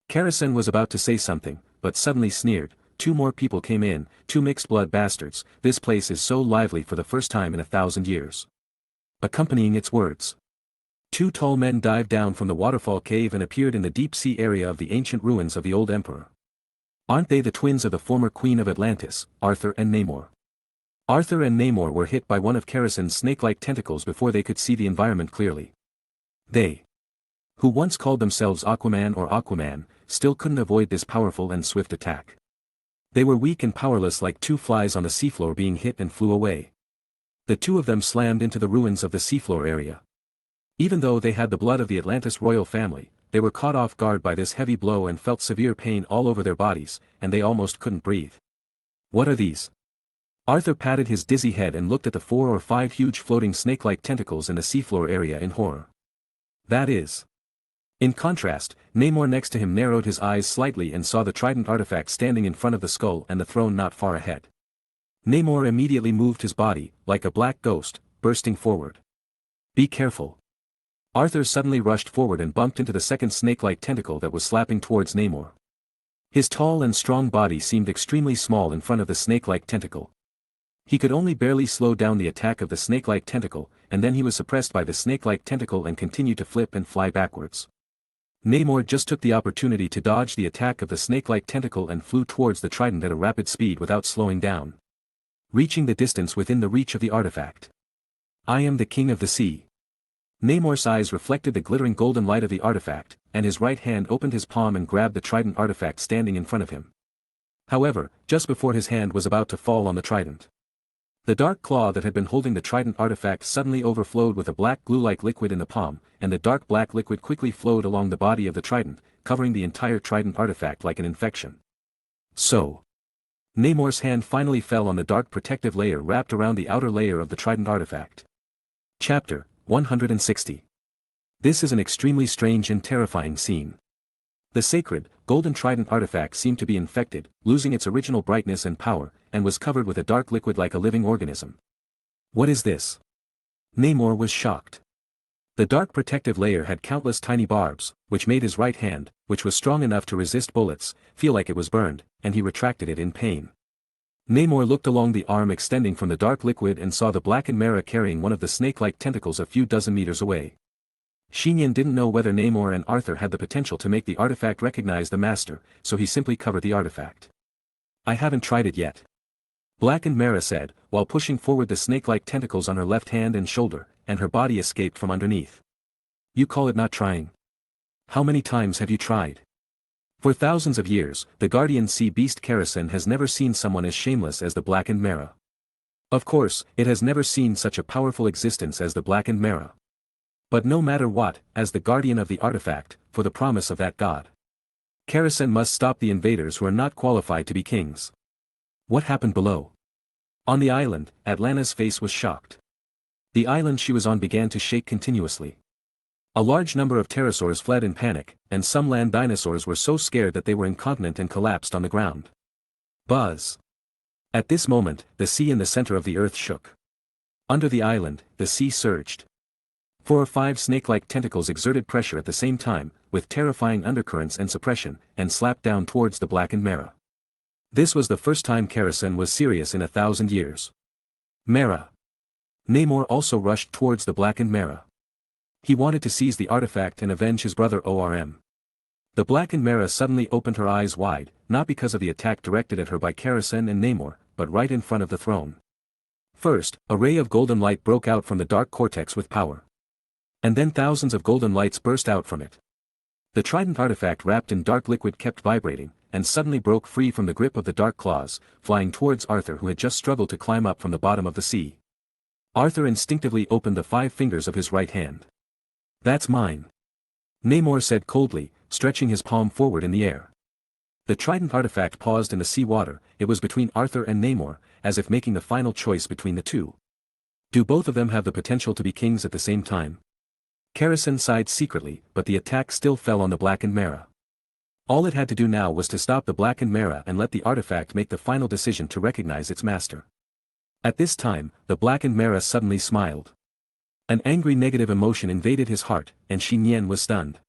Karasen was about to say something, but suddenly sneered. "Two more people came in, two mixed-blood bastards, this place is so lively for the first time in 1,000 years." Accompanying its words, two tall men dived down from the waterfall cave and appeared in the deep-sea area of the ancient ruins of the old emperor. Aren't they the twins of the former queen of Atlantis, Arthur and Namor? Arthur and Namor were hit by one of Karasen's snake-like tentacles before they could see the environment clearly. They, who once called themselves Aquaman or Aquaman, still couldn't avoid this powerful and swift attack. They were weak and powerless like two flies on the seafloor being hit and flew away. The two of them slammed into the ruins of the seafloor area. Even though they had the blood of the Atlantis royal family, they were caught off guard by this heavy blow and felt severe pain all over their bodies, and they almost couldn't breathe. "What are these?" Arthur patted his dizzy head and looked at the 4 or 5 huge floating snake-like tentacles in the seafloor area in horror. "That is." In contrast, Namor next to him narrowed his eyes slightly and saw the trident artifact standing in front of the skull and the throne not far ahead. Namor immediately moved his body, like a black ghost, bursting forward. "Be careful." Arthur suddenly rushed forward and bumped into the second snake-like tentacle that was slapping towards Namor. His tall and strong body seemed extremely small in front of the snake-like tentacle. He could only barely slow down the attack of the snake-like tentacle, and then he was suppressed by the snake-like tentacle and continued to flip and fly backwards. Namor just took the opportunity to dodge the attack of the snake-like tentacle and flew towards the trident at a rapid speed without slowing down, reaching the distance within the reach of the artifact. "I am the king of the sea." Namor's eyes reflected the glittering golden light of the artifact, and his right hand opened his palm and grabbed the trident artifact standing in front of him. However, just before his hand was about to fall on the trident, the dark claw that had been holding the trident artifact suddenly overflowed with a black glue-like liquid in the palm, and the dark black liquid quickly flowed along the body of the trident, covering the entire trident artifact like an infection. So, Namor's hand finally fell on the dark protective layer wrapped around the outer layer of the trident artifact. Chapter 160. This is an extremely strange and terrifying scene. The sacred, golden trident artifact seemed to be infected, losing its original brightness and power, and was covered with a dark liquid like a living organism. "What is this?" Namor was shocked. The dark protective layer had countless tiny barbs, which made his right hand, which was strong enough to resist bullets, feel like it was burned, and he retracted it in pain. Namor looked along the arm extending from the dark liquid and saw the blackened Mera carrying one of the snake-like tentacles a few dozen meters away. Nian didn't know whether Namor and Arthur had the potential to make the artifact recognize the master, so he simply covered the artifact. I haven't tried it yet. Blackened Mera said, while pushing forward the snake-like tentacles on her left hand and shoulder, and her body escaped from underneath. You call it not trying? How many times have you tried? For thousands of years, the guardian sea beast Kerosene has never seen someone as shameless as the blackened Mera. Of course, it has never seen such a powerful existence as the blackened Mera. But no matter what, as the guardian of the artifact, for the promise of that god, Kerosene must stop the invaders who are not qualified to be kings. What happened below? On the island, Atlanta's face was shocked. The island she was on began to shake continuously. A large number of pterosaurs fled in panic, and some land dinosaurs were so scared that they were incontinent and collapsed on the ground. Buzz! At this moment, the sea in the center of the earth shook. Under the island, the sea surged. 4 or 5 snake-like tentacles exerted pressure at the same time, with terrifying undercurrents and suppression, and slapped down towards the blackened Mera. This was the first time Kerosene was serious in 1,000 years. Mera! Namor also rushed towards the blackened Mera. He wanted to seize the artifact and avenge his brother ORM. The blackened Mera suddenly opened her eyes wide, not because of the attack directed at her by Kerosene and Namor, but right in front of the throne. First, a ray of golden light broke out from the dark cortex with power. And then thousands of golden lights burst out from it. The trident artifact wrapped in dark liquid kept vibrating, and suddenly broke free from the grip of the dark claws, flying towards Arthur who had just struggled to climb up from the bottom of the sea. Arthur instinctively opened the 5 fingers of his right hand. That's mine. Namor said coldly, stretching his palm forward in the air. The trident artifact paused in the sea water. It was between Arthur and Namor, as if making the final choice between the two. Do both of them have the potential to be kings at the same time? Kerosene sighed secretly, but the attack still fell on the blackened Mera. All it had to do now was to stop the blackened Mera and let the artifact make the final decision to recognize its master. At this time, the blackened Mera suddenly smiled. An angry negative emotion invaded his heart, and Nian was stunned.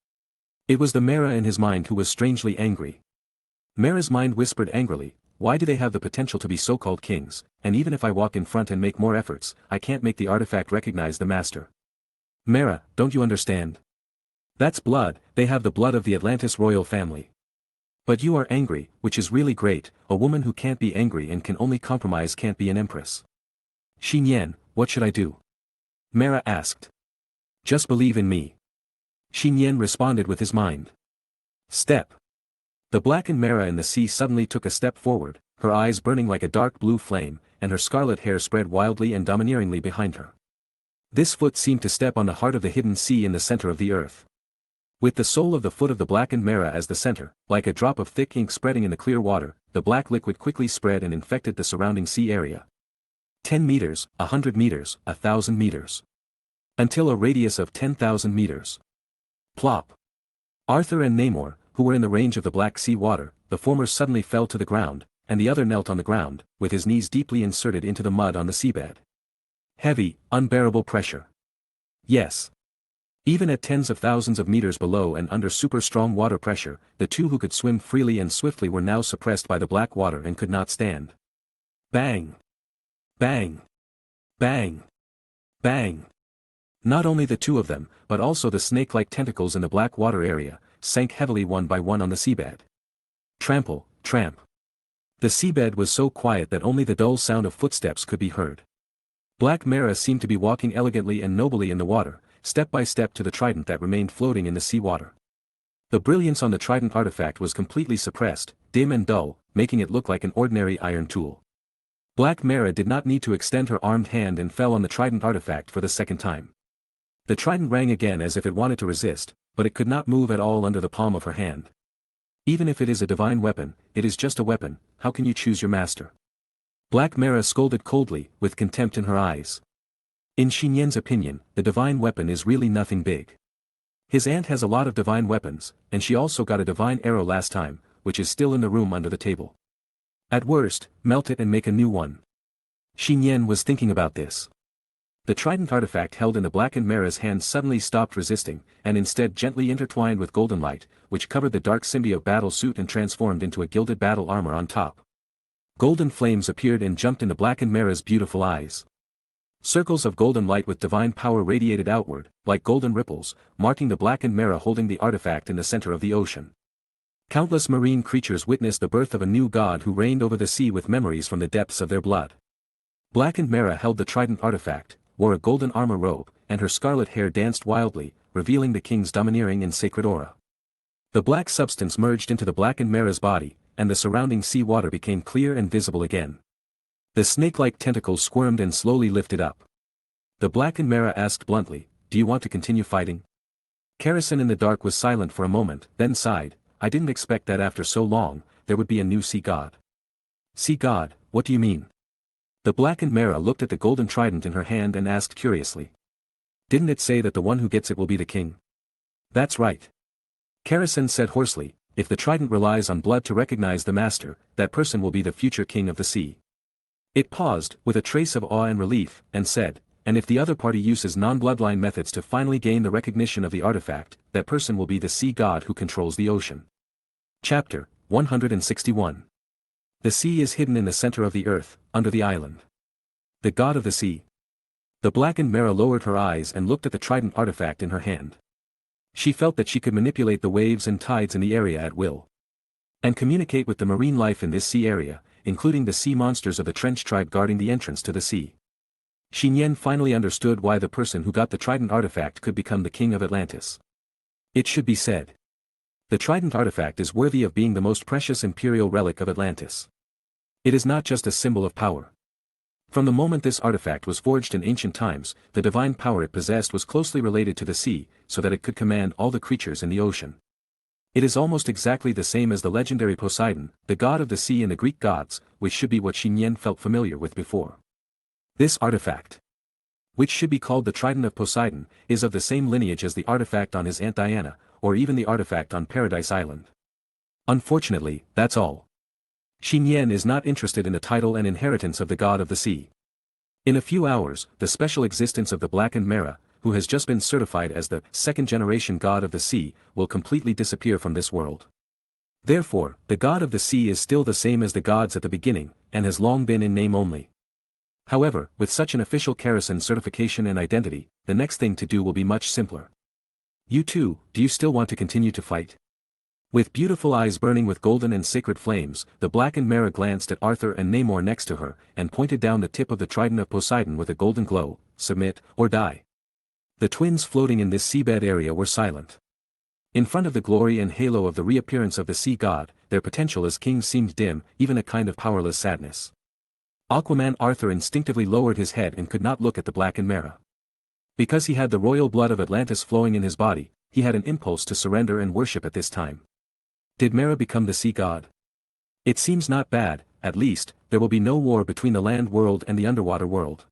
It was the Mera in his mind who was strangely angry. Mera's mind whispered angrily, why do they have the potential to be so-called kings, and even if I walk in front and make more efforts, I can't make the artifact recognize the master. Mera, don't you understand? That's blood, they have the blood of the Atlantis royal family. But you are angry, which is really great. A woman who can't be angry and can only compromise can't be an empress. Nian, what should I do? Mera asked. Just believe in me. Nian responded with his mind. Step. The blackened Mera in the sea suddenly took a step forward, her eyes burning like a dark blue flame, and her scarlet hair spread wildly and domineeringly behind her. This foot seemed to step on the heart of the hidden sea in the center of the earth. With the sole of the foot of the blackened Mera as the center, like a drop of thick ink spreading in the clear water, the black liquid quickly spread and infected the surrounding sea area. 10 meters, 100 meters, 1,000 meters. Until a radius of 10,000 meters. Plop. Arthur and Namor, who were in the range of the black sea water, the former suddenly fell to the ground, and the other knelt on the ground, with his knees deeply inserted into the mud on the seabed. Heavy, unbearable pressure. Yes. Even at tens of thousands of meters below and under super strong water pressure, the two who could swim freely and swiftly were now suppressed by the black water and could not stand. Bang! Bang! Bang! Bang! Not only the two of them, but also the snake-like tentacles in the black water area, sank heavily one by one on the seabed. Trample, tramp. The seabed was so quiet that only the dull sound of footsteps could be heard. Black Mera seemed to be walking elegantly and nobly in the water, step by step to the trident that remained floating in the sea water. The brilliance on the trident artifact was completely suppressed, dim and dull, making it look like an ordinary iron tool. Black Mera did not need to extend her armed hand and fell on the trident artifact for the second time. The trident rang again as if it wanted to resist, but it could not move at all under the palm of her hand. Even if it is a divine weapon, it is just a weapon. How can you choose your master? Black Mera scolded coldly, with contempt in her eyes. In Nian's opinion, the divine weapon is really nothing big. His aunt has a lot of divine weapons, and she also got a divine arrow last time, which is still in the room under the table. At worst, melt it and make a new one. Nian was thinking about this. The trident artifact held in the blackened Mara's hand suddenly stopped resisting, and instead gently intertwined with golden light, which covered the dark symbiote battle suit and transformed into a gilded battle armor on top. Golden flames appeared and jumped into blackened Mara's beautiful eyes. Circles of golden light with divine power radiated outward, like golden ripples, marking the blackened Mara holding the artifact in the center of the ocean. Countless marine creatures witnessed the birth of a new god who reigned over the sea with memories from the depths of their blood. Blackened Mara held the trident artifact, wore a golden armor robe, and her scarlet hair danced wildly, revealing the king's domineering and sacred aura. The black substance merged into the blackened Mara's body, and the surrounding sea water became clear and visible again. The snake-like tentacles squirmed and slowly lifted up. The blackened Mara asked bluntly, "Do you want to continue fighting?" Kerrison in the dark was silent for a moment, then sighed, "I didn't expect that after so long, there would be a new sea god." "Sea god, what do you mean?" The blackened Mara looked at the golden trident in her hand and asked curiously. "Didn't it say that the one who gets it will be the king?" "That's right." Kerrison said hoarsely, "If the trident relies on blood to recognize the master, that person will be the future king of the sea." It paused, with a trace of awe and relief, and said, "And if the other party uses non-bloodline methods to finally gain the recognition of the artifact, that person will be the sea god who controls the ocean." Chapter 161. The sea is hidden in the center of the earth, under the island. The god of the sea. The blackened Mara lowered her eyes and looked at the trident artifact in her hand. She felt that she could manipulate the waves and tides in the area at will. And communicate with the marine life in this sea area, including the sea monsters of the Trench tribe guarding the entrance to the sea. Nian finally understood why the person who got the trident artifact could become the king of Atlantis. It should be said. The trident artifact is worthy of being the most precious imperial relic of Atlantis. It is not just a symbol of power. From the moment this artifact was forged in ancient times, the divine power it possessed was closely related to the sea, so that it could command all the creatures in the ocean. It is almost exactly the same as the legendary Poseidon, the god of the sea in the Greek gods, which should be what Nian felt familiar with before. This artifact, which should be called the Trident of Poseidon, is of the same lineage as the artifact on his Aunt Diana, or even the artifact on Paradise Island. Unfortunately, that's all. Nian is not interested in the title and inheritance of the god of the sea. In a few hours, the special existence of the blackened Mara, who has just been certified as the second-generation god of the sea, will completely disappear from this world. Therefore, the god of the sea is still the same as the gods at the beginning, and has long been in name only. However, with such an official Kerrison certification and identity, the next thing to do will be much simpler. "You too, do you still want to continue to fight?" With beautiful eyes burning with golden and sacred flames, the blackened Mara glanced at Arthur and Namor next to her, and pointed down the tip of the trident of Poseidon with a golden glow, "Submit, or die." The twins floating in this seabed area were silent. In front of the glory and halo of the reappearance of the sea god, their potential as kings seemed dim, even a kind of powerless sadness. Aquaman Arthur instinctively lowered his head and could not look at the blackened Mara. Because he had the royal blood of Atlantis flowing in his body, he had an impulse to surrender and worship at this time. Did Mara become the sea god? It seems not bad. At least, there will be no war between the land world and the underwater world.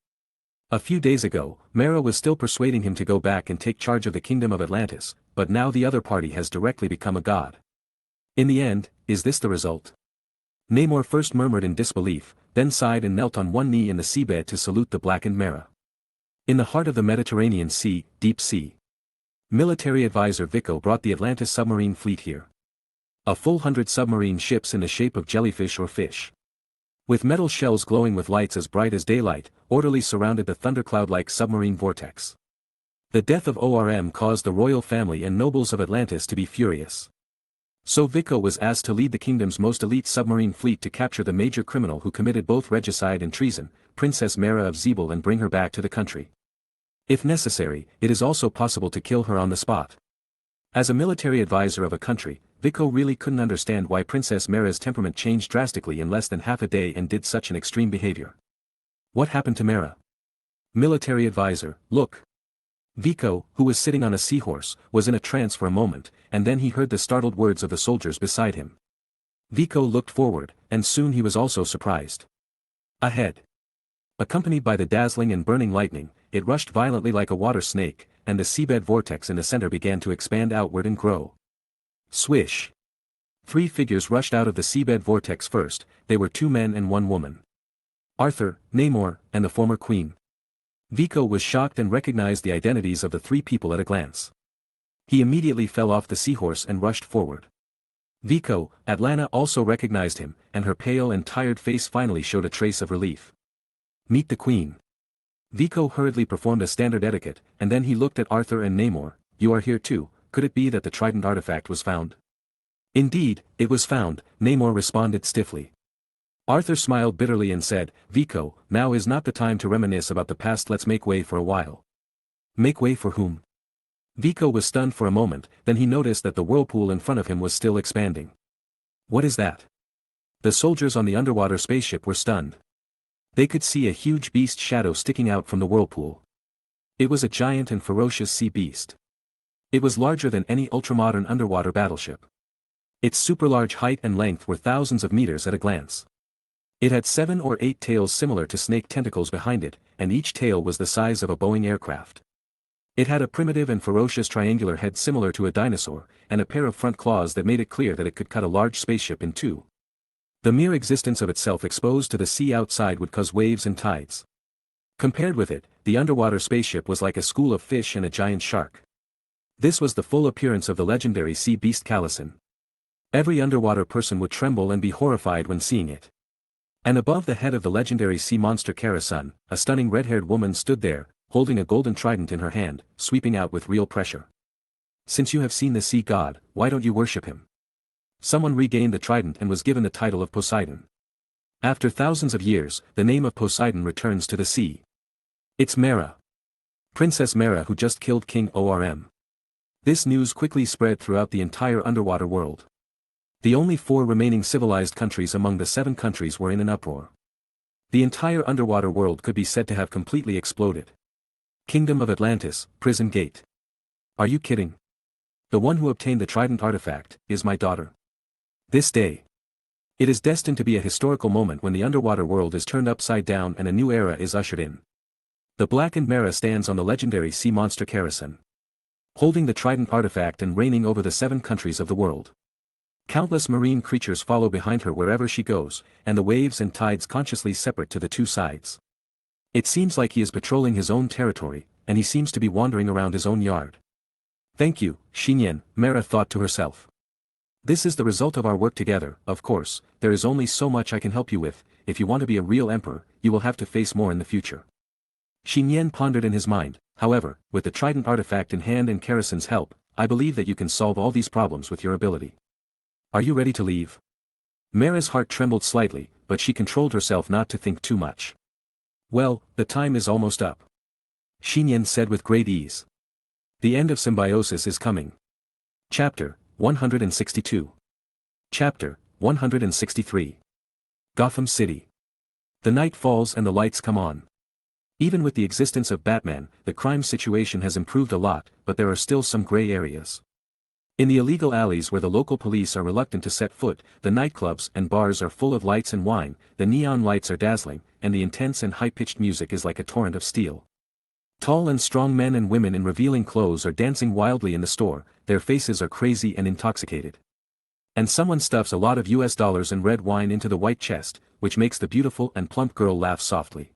A few days ago, Mara was still persuading him to go back and take charge of the kingdom of Atlantis, but now the other party has directly become a god. In the end, is this the result? Namor first murmured in disbelief, then sighed and knelt on one knee in the seabed to salute the blackened Mara. In the heart of the Mediterranean Sea, deep sea. Military advisor Vico brought the Atlantis submarine fleet here. A full 100 submarine ships in the shape of jellyfish or fish. With metal shells glowing with lights as bright as daylight, orderly surrounded the thundercloud-like submarine vortex. The death of ORM caused the royal family and nobles of Atlantis to be furious. So Vico was asked to lead the kingdom's most elite submarine fleet to capture the major criminal who committed both regicide and treason, Princess Mara of Zebel, and bring her back to the country. If necessary, it is also possible to kill her on the spot. As a military advisor of a country, Vico really couldn't understand why Princess Mara's temperament changed drastically in less than half a day and did such an extreme behavior. What happened to Mara? Military advisor, look. Vico, who was sitting on a seahorse, was in a trance for a moment, and then he heard the startled words of the soldiers beside him. Vico looked forward, and soon he was also surprised. Ahead. Accompanied by the dazzling and burning lightning, it rushed violently like a water snake, and the seabed vortex in the center began to expand outward and grow. Swish! 3 figures rushed out of the seabed vortex first. They were 2 men and 1 woman. Arthur, Namor, and the former queen. Vico was shocked and recognized the identities of the three people at a glance. He immediately fell off the seahorse and rushed forward. Vico, Atlanta also recognized him, and her pale and tired face finally showed a trace of relief. Meet the Queen. Vico hurriedly performed a standard etiquette, and then he looked at Arthur and Namor. You are here too. Could it be that the Trident artifact was found? Indeed, it was found, Namor responded stiffly. Arthur smiled bitterly and said, Vico, now is not the time to reminisce about the past, let's make way for a while. Make way for whom? Vico was stunned for a moment, then he noticed that the whirlpool in front of him was still expanding. What is that? The soldiers on the underwater spaceship were stunned. They could see a huge beast shadow sticking out from the whirlpool. It was a giant and ferocious sea beast. It was larger than any ultramodern underwater battleship. Its super-large height and length were thousands of meters at a glance. It had 7 or 8 tails similar to snake tentacles behind it, and each tail was the size of a Boeing aircraft. It had a primitive and ferocious triangular head similar to a dinosaur, and a pair of front claws that made it clear that it could cut a large spaceship in two. The mere existence of itself exposed to the sea outside would cause waves and tides. Compared with it, the underwater spaceship was like a school of fish and a giant shark. This was the full appearance of the legendary sea beast Callison. Every underwater person would tremble and be horrified when seeing it. And above the head of the legendary sea monster Carasun, a stunning red-haired woman stood there, holding a golden trident in her hand, sweeping out with real pressure. Since you have seen the sea god, why don't you worship him? Someone regained the trident and was given the title of Poseidon. After thousands of years, the name of Poseidon returns to the sea. It's Mera. Princess Mera, who just killed King Orm. This news quickly spread throughout the entire underwater world. The only 4 remaining civilized countries among the 7 countries were in an uproar. The entire underwater world could be said to have completely exploded. Kingdom of Atlantis, Prison Gate. Are you kidding? The one who obtained the Trident artifact is my daughter. This day. It is destined to be a historical moment when the underwater world is turned upside down and a new era is ushered in. The blackened Mera stands on the legendary sea monster Carasun, holding the Trident artifact and reigning over the 7 countries of the world. Countless marine creatures follow behind her wherever she goes, and the waves and tides consciously separate to the 2 sides. It seems like he is patrolling his own territory, and he seems to be wandering around his own yard. Thank you, Nian, Mera thought to herself. This is the result of our work together. Of course, there is only so much I can help you with. If you want to be a real emperor, you will have to face more in the future. Nian pondered in his mind. However, with the Trident artifact in hand and Carasun's help, I believe that you can solve all these problems with your ability. Are you ready to leave? Mera's heart trembled slightly, but she controlled herself not to think too much. Well, the time is almost up. Nian said with great ease. The end of symbiosis is coming. Chapter 162. Chapter 163. Gotham City. The night falls and the lights come on. Even with the existence of Batman, the crime situation has improved a lot, but there are still some gray areas. In the illegal alleys where the local police are reluctant to set foot, the nightclubs and bars are full of lights and wine, the neon lights are dazzling, and the intense and high-pitched music is like a torrent of steel. Tall and strong men and women in revealing clothes are dancing wildly in the store, their faces are crazy and intoxicated. And someone stuffs a lot of US dollars and red wine into the white chest, which makes the beautiful and plump girl laugh softly.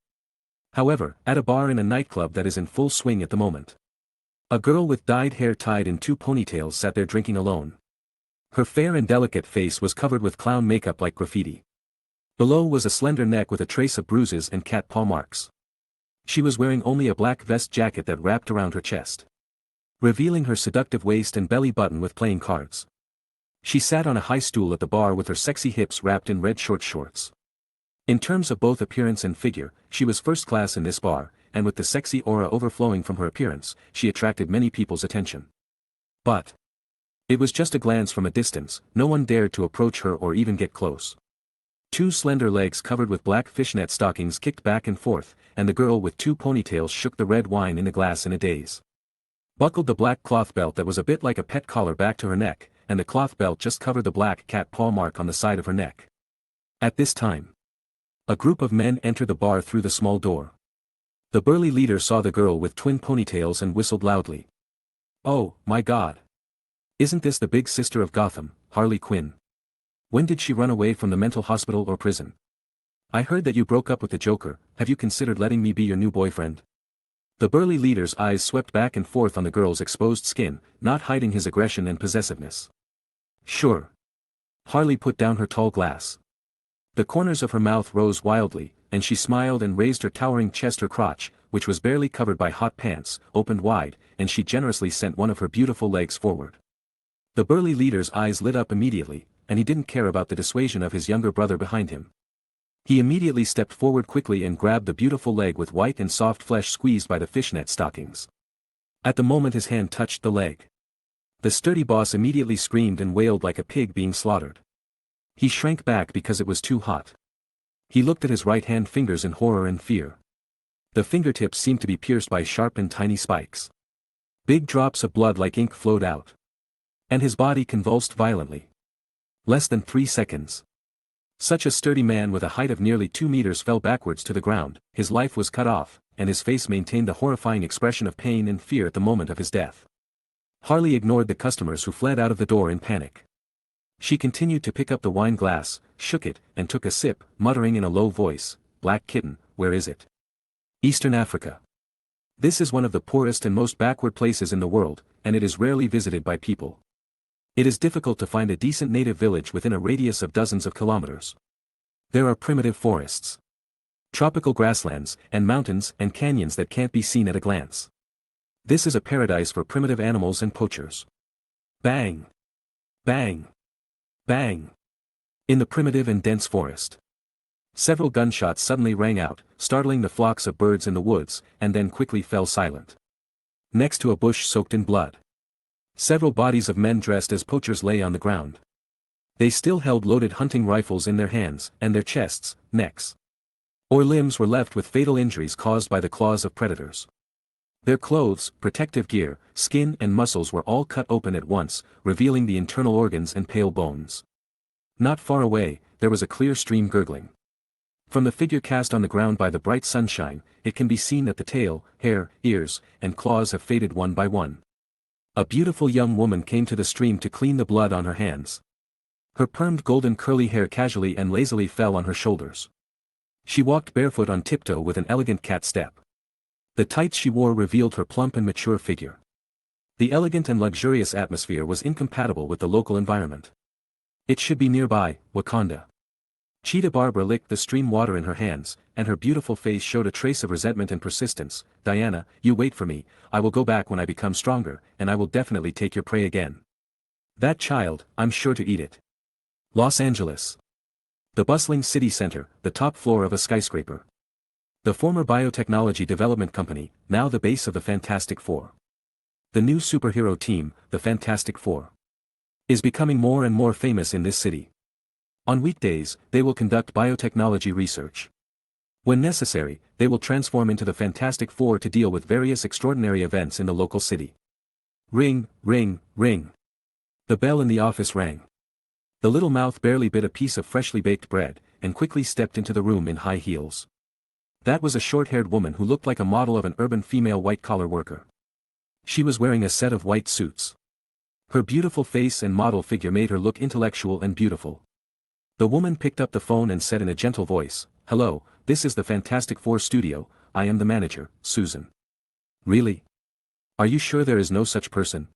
However, at a bar in a nightclub that is in full swing at the moment, a girl with dyed hair tied in 2 ponytails sat there drinking alone. Her fair and delicate face was covered with clown makeup like graffiti. Below was a slender neck with a trace of bruises and cat paw marks. She was wearing only a black vest jacket that wrapped around her chest, revealing her seductive waist and belly button with playing cards. She sat on a high stool at the bar with her sexy hips wrapped in red short shorts. In terms of both appearance and figure, she was first class in this bar, and with the sexy aura overflowing from her appearance, she attracted many people's attention. But it was just a glance from a distance, no one dared to approach her or even get close. 2 slender legs covered with black fishnet stockings kicked back and forth, and the girl with 2 ponytails shook the red wine in a glass in a daze. Buckled the black cloth belt that was a bit like a pet collar back to her neck, and the cloth belt just covered the black cat paw mark on the side of her neck. At this time, a group of men entered the bar through the small door. The burly leader saw the girl with twin ponytails and whistled loudly. Oh, my God! Isn't this the big sister of Gotham, Harley Quinn? When did she run away from the mental hospital or prison? I heard that you broke up with the Joker. Have you considered letting me be your new boyfriend? The burly leader's eyes swept back and forth on the girl's exposed skin, not hiding his aggression and possessiveness. Sure. Harley put down her tall glass. The corners of her mouth rose wildly, and she smiled and raised her towering chest. Her crotch, which was barely covered by hot pants, opened wide, and she generously sent one of her beautiful legs forward. The burly leader's eyes lit up immediately, and he didn't care about the dissuasion of his younger brother behind him. He immediately stepped forward quickly and grabbed the beautiful leg with white and soft flesh squeezed by the fishnet stockings. At the moment his hand touched the leg, the sturdy boss immediately screamed and wailed like a pig being slaughtered. He shrank back because it was too hot. He looked at his right-hand fingers in horror and fear. The fingertips seemed to be pierced by sharp and tiny spikes. Big drops of blood like ink flowed out. And his body convulsed violently. Less than 3 seconds. Such a sturdy man with a height of nearly 2 meters fell backwards to the ground, his life was cut off, and his face maintained a horrifying expression of pain and fear at the moment of his death. Harley ignored the customers who fled out of the door in panic. She continued to pick up the wine glass, shook it, and took a sip, muttering in a low voice, "Black kitten, where is it?" Eastern Africa. This is one of the poorest and most backward places in the world, and it is rarely visited by people. It is difficult to find a decent native village within a radius of dozens of kilometers. There are primitive forests, tropical grasslands, and mountains and canyons that can't be seen at a glance. This is a paradise for primitive animals and poachers. Bang! Bang! Bang! In the primitive and dense forest. Several gunshots suddenly rang out, startling the flocks of birds in the woods, and then quickly fell silent. Next to a bush soaked in blood, several bodies of men dressed as poachers lay on the ground. They still held loaded hunting rifles in their hands, and their chests, necks, or limbs were left with fatal injuries caused by the claws of predators. Their clothes, protective gear, skin and muscles were all cut open at once, revealing the internal organs and pale bones. Not far away, there was a clear stream gurgling. From the figure cast on the ground by the bright sunshine, it can be seen that the tail, hair, ears, and claws have faded one by one. A beautiful young woman came to the stream to clean the blood on her hands. Her permed golden curly hair casually and lazily fell on her shoulders. She walked barefoot on tiptoe with an elegant cat step. The tights she wore revealed her plump and mature figure. The elegant and luxurious atmosphere was incompatible with the local environment. It should be nearby, Wakanda. Cheetah Barbara licked the stream water in her hands, and her beautiful face showed a trace of resentment and persistence. "Diana, you wait for me, I will go back when I become stronger, and I will definitely take your prey again. That child, I'm sure to eat it." Los Angeles. The bustling city center, the top floor of a skyscraper. The former biotechnology development company, now the base of the Fantastic Four. The new superhero team, the Fantastic Four, is becoming more and more famous in this city. On weekdays, they will conduct biotechnology research. When necessary, they will transform into the Fantastic Four to deal with various extraordinary events in the local city. Ring, ring, ring. The bell in the office rang. The little mouth barely bit a piece of freshly baked bread, and quickly stepped into the room in high heels. That was a short-haired woman who looked like a model of an urban female white-collar worker. She was wearing a set of white suits. Her beautiful face and model figure made her look intellectual and beautiful. The woman picked up the phone and said in a gentle voice, "Hello, this is the Fantastic Four studio, I am the manager, Susan." "Really? Are you sure there is no such person?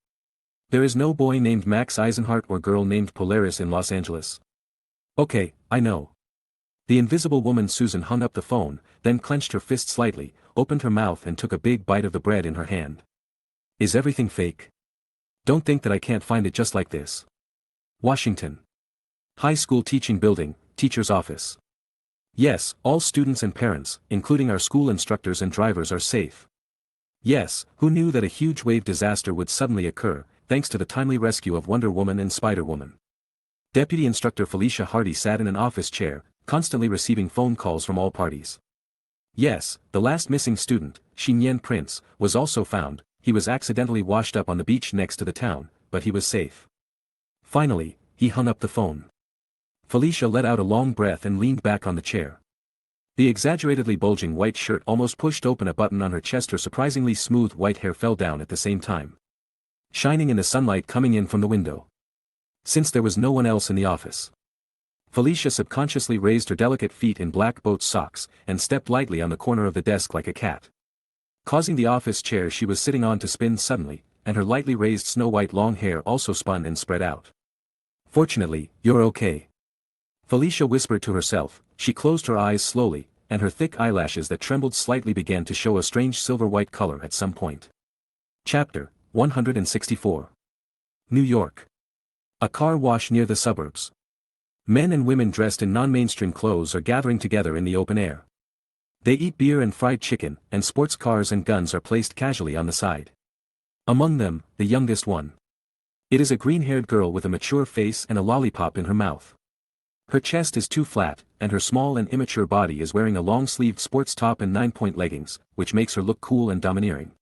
There is no boy named Max Eisenhart or girl named Polaris in Los Angeles." "Okay, I know." The invisible woman Susan hung up the phone, then clenched her fist slightly, opened her mouth and took a big bite of the bread in her hand. "Is everything fake? Don't think that I can't find it just like this." Washington. High school teaching building, teacher's office. "Yes, all students and parents, including our school instructors and drivers, are safe." Yes, who knew that a huge wave disaster would suddenly occur, thanks to the timely rescue of Wonder Woman and Spider-Woman. Deputy Instructor Felicia Hardy sat in an office chair, constantly receiving phone calls from all parties. Yes, the last missing student, Nian Prince, was also found. He was accidentally washed up on the beach next to the town, but he was safe. Finally, he hung up the phone. Felicia let out a long breath and leaned back on the chair. The exaggeratedly bulging white shirt almost pushed open a button on her chest. Her surprisingly smooth white hair fell down at the same time, shining in the sunlight coming in from the window. Since there was no one else in the office, Felicia subconsciously raised her delicate feet in black boat socks, and stepped lightly on the corner of the desk like a cat. causing the office chair she was sitting on to spin suddenly, and her lightly raised snow-white long hair also spun and spread out. "Fortunately, you're okay," Felicia whispered to herself. She closed her eyes slowly, and her thick eyelashes that trembled slightly began to show a strange silver-white color at some point. Chapter 164. New York. A car wash near the suburbs. Men and women dressed in non-mainstream clothes are gathering together in the open air. They eat beer and fried chicken, and sports cars and guns are placed casually on the side. Among them, the youngest one. It is a green-haired girl with a mature face and a lollipop in her mouth. Her chest is too flat, and her small and immature body is wearing a long-sleeved sports top and 9-point leggings, which makes her look cool and domineering.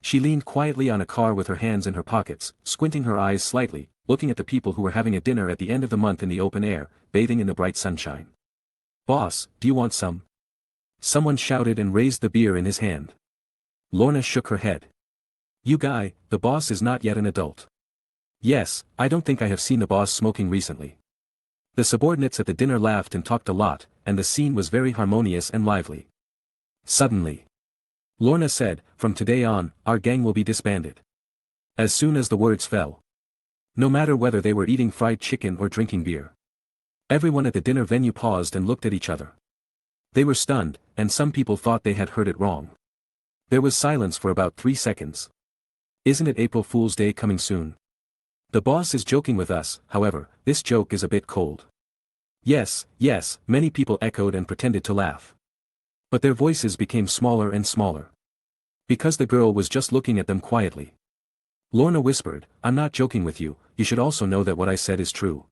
She leaned quietly on a car with her hands in her pockets, squinting her eyes slightly, looking at the people who were having a dinner at the end of the month in the open air, bathing in the bright sunshine. "Boss, do you want some?" Someone shouted and raised the beer in his hand. Lorna shook her head. "You guy, the boss is not yet an adult." "Yes, I don't think I have seen the boss smoking recently." The subordinates at the dinner laughed and talked a lot, and the scene was very harmonious and lively. Suddenly, Lorna said, "From today on, our gang will be disbanded." As soon as the words fell. No matter whether they were eating fried chicken or drinking beer. Everyone at the dinner venue paused and looked at each other. They were stunned, and some people thought they had heard it wrong. There was silence for about 3 seconds. "Isn't it April Fool's Day coming soon?" "The boss is joking with us, however, this joke is a bit cold." "Yes, yes," many people echoed and pretended to laugh. But their voices became smaller and smaller. Because the girl was just looking at them quietly. Lorna whispered, "I'm not joking with you, you should also know that what I said is true.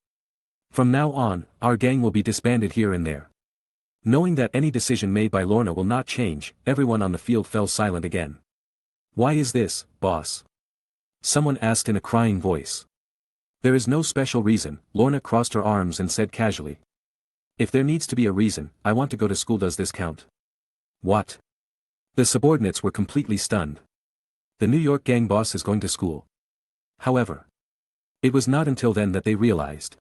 From now on, our gang will be disbanded here and there." Knowing that any decision made by Lorna will not change, everyone on the field fell silent again. "Why is this, boss?" someone asked in a crying voice. "There is no special reason," Lorna crossed her arms and said casually. "If there needs to be a reason, I want to go to school. Does this count?" "What?" The subordinates were completely stunned. The New York gang boss is going to school. However, it was not until then that they realized.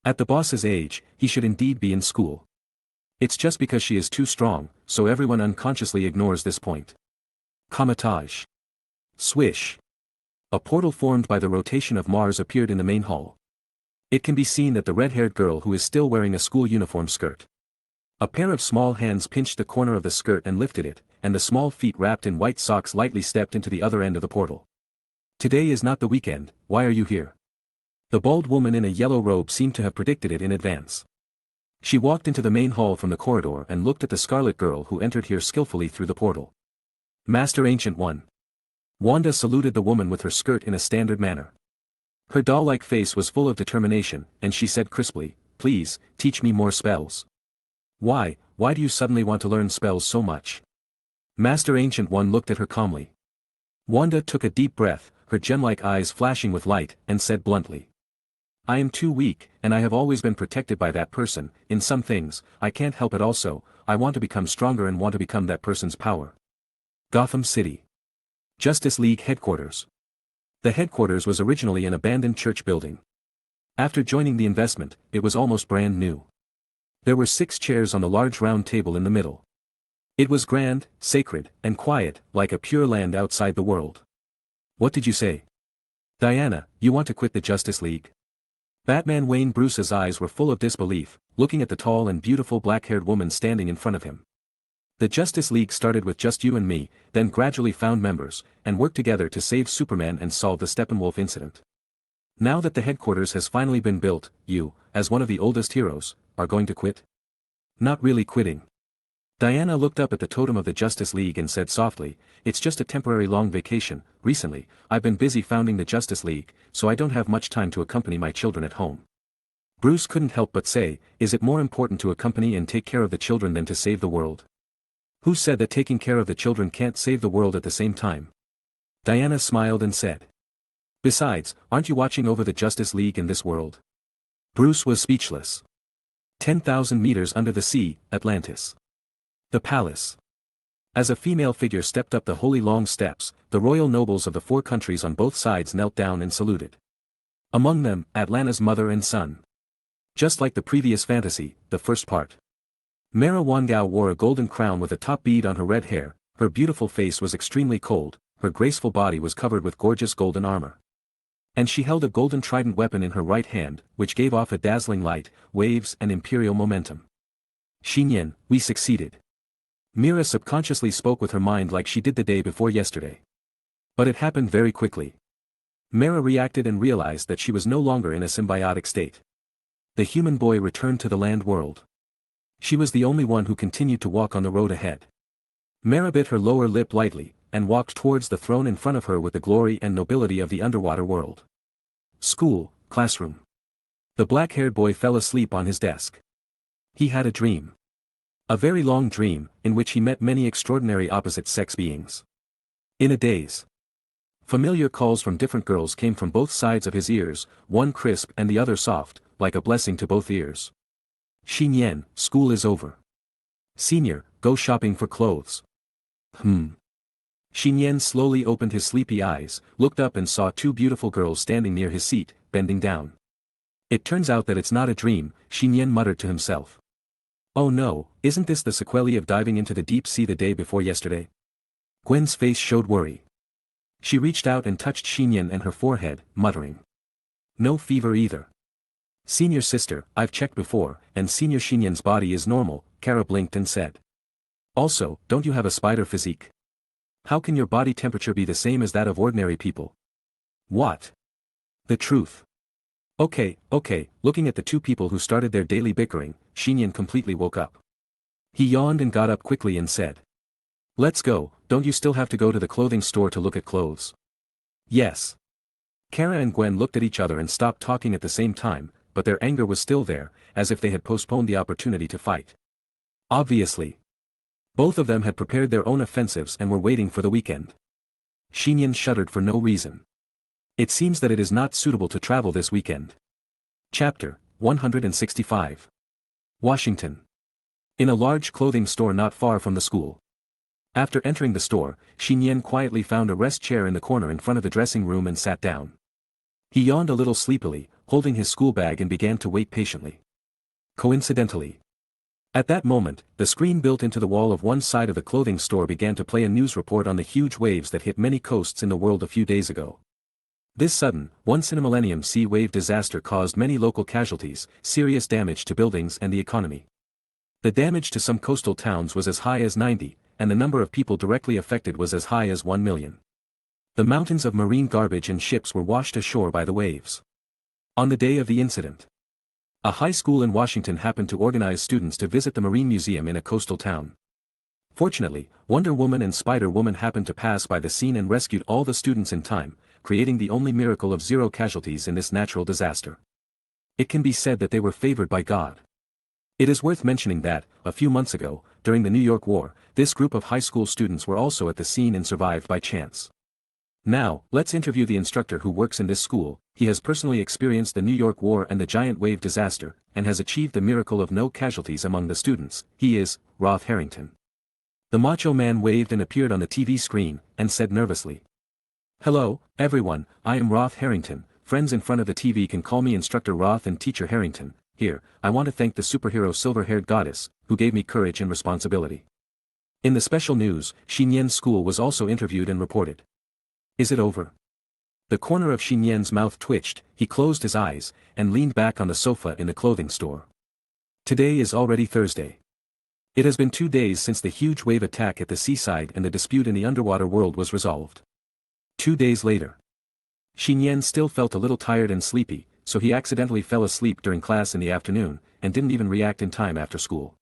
At the boss's age, he should indeed be in school. It's just because she is too strong, so everyone unconsciously ignores this point. Comatage. Swish. A portal formed by the rotation of Mars appeared in the main hall. It can be seen that the red-haired girl who is still wearing a school uniform skirt. A pair of small hands pinched the corner of the skirt and lifted it, and the small feet wrapped in white socks lightly stepped into the other end of the portal. "Today is not the weekend, why are you here?" The bald woman in a yellow robe seemed to have predicted it in advance. She walked into the main hall from the corridor and looked at the scarlet girl who entered here skillfully through the portal. "Master Ancient One." Wanda saluted the woman with her skirt in a standard manner. Her doll-like face was full of determination, and she said crisply, "Please, teach me more spells." Why do you suddenly want to learn spells so much?" Master Ancient One looked at her calmly. Wanda took a deep breath, her gem-like eyes flashing with light, and said bluntly. "I am too weak, and I have always been protected by that person. In some things, I can't help it. Also, I want to become stronger and want to become that person's power." Gotham City. Justice League Headquarters. The headquarters was originally an abandoned church building. After joining the investment, it was almost brand new. There were 6 chairs on the large round table in the middle. It was grand, sacred, and quiet, like a pure land outside the world. "What did you say?" "Diana, you want to quit the Justice League?" Batman Wayne Bruce's eyes were full of disbelief, looking at the tall and beautiful black-haired woman standing in front of him. "The Justice League started with just you and me, then gradually found members, and worked together to save Superman and solve the Steppenwolf incident. Now that the headquarters has finally been built, you, as one of the oldest heroes, are going to quit?" "Not really quitting." Diana looked up at the totem of the Justice League and said softly, "It's just a temporary long vacation. Recently, I've been busy founding the Justice League, so I don't have much time to accompany my children at home." Bruce couldn't help but say, "Is it more important to accompany and take care of the children than to save the world?" "Who said that taking care of the children can't save the world at the same time?" Diana smiled and said. "Besides, aren't you watching over the Justice League in this world?" Bruce was speechless. 10,000 meters under the sea, Atlantis. The palace. As a female figure stepped up the holy long steps, the royal nobles of the 4 countries on both sides knelt down and saluted. Among them, Atlanta's mother and son. Just like the previous fantasy, the first part. Mara Wangao wore a golden crown with a top bead on her red hair, Her beautiful face was extremely cold, her graceful body was covered with gorgeous golden armor. And she held a golden trident weapon in her right hand, which gave off a dazzling light, waves and imperial momentum. Nian, we succeeded. Mira subconsciously spoke with her mind like she did the day before yesterday. But it happened very quickly. Mira reacted and realized that she was no longer in a symbiotic state. The human boy returned to the land world. She was the only one who continued to walk on the road ahead. Mira bit her lower lip lightly, and walked towards the throne in front of her with the glory and nobility of the underwater world. School, classroom. The black-haired boy fell asleep on his desk. He had a dream. A very long dream, in which he met many extraordinary opposite-sex beings. In a daze. Familiar calls from different girls came from both sides of his ears, one crisp and the other soft, like a blessing to both ears. Nian, school is over. Senior, go shopping for clothes. Nian slowly opened his sleepy eyes, looked up and saw two beautiful girls standing near his seat, bending down. It turns out that it's not a dream, Nian muttered to himself. Oh no, isn't this the sequelae of diving into the deep sea the day before yesterday? Gwen's face showed worry. She reached out and touched Nian and her forehead, muttering. No fever either. Senior sister, I've checked before, and Senior Nian's body is normal, Kara blinked and said. Also, don't you have a spider physique? How can your body temperature be the same as that of ordinary people? What? The truth. Okay, looking at the two people who started their daily bickering, Nian completely woke up. He yawned and got up quickly and said. Let's go, don't you still have to go to the clothing store to look at clothes? Yes. Kara and Gwen looked at each other and stopped talking at the same time, but their anger was still there, as if they had postponed the opportunity to fight. Obviously. Both of them had prepared their own offensives and were waiting for the weekend. Nian shuddered for no reason. It seems that it is not suitable to travel this weekend. Chapter 165. Washington. In a large clothing store not far from the school. After entering the store, Nian quietly found a rest chair in the corner in front of the dressing room and sat down. He yawned a little sleepily, holding his school bag and began to wait patiently. Coincidentally. At that moment, the screen built into the wall of one side of the clothing store began to play a news report on the huge waves that hit many coasts in the world a few days ago. This sudden, once-in-a-millennium sea wave disaster caused many local casualties, serious damage to buildings and the economy. The damage to some coastal towns was as high as 90, and the number of people directly affected was as high as 1 million. The mountains of marine garbage and ships were washed ashore by the waves. On the day of the incident, a high school in Washington happened to organize students to visit the Marine Museum in a coastal town. Fortunately, Wonder Woman and Spider Woman happened to pass by the scene and rescued all the students in time, creating the only miracle of 0 casualties in this natural disaster. It can be said that they were favored by God. It is worth mentioning that, a few months ago, during the New York War, this group of high school students were also at the scene and survived by chance. Now, let's interview the instructor who works in this school. He has personally experienced the New York War and the giant wave disaster, and has achieved the miracle of no casualties among the students. He is Roth Harrington. The macho man waved and appeared on the TV screen, and said nervously. Hello, everyone, I am Roth Harrington. Friends in front of the TV can call me Instructor Roth and Teacher Harrington. Here, I want to thank the superhero silver-haired goddess, who gave me courage and responsibility. In the special news, Nian's school was also interviewed and reported. Is it over? The corner of Nian's mouth twitched, he closed his eyes, and leaned back on the sofa in the clothing store. Today is already Thursday. It has been 2 days since the huge wave attack at the seaside and the dispute in the underwater world was resolved. 2 days later. Nian still felt a little tired and sleepy, so he accidentally fell asleep during class in the afternoon, and didn't even react in time after school.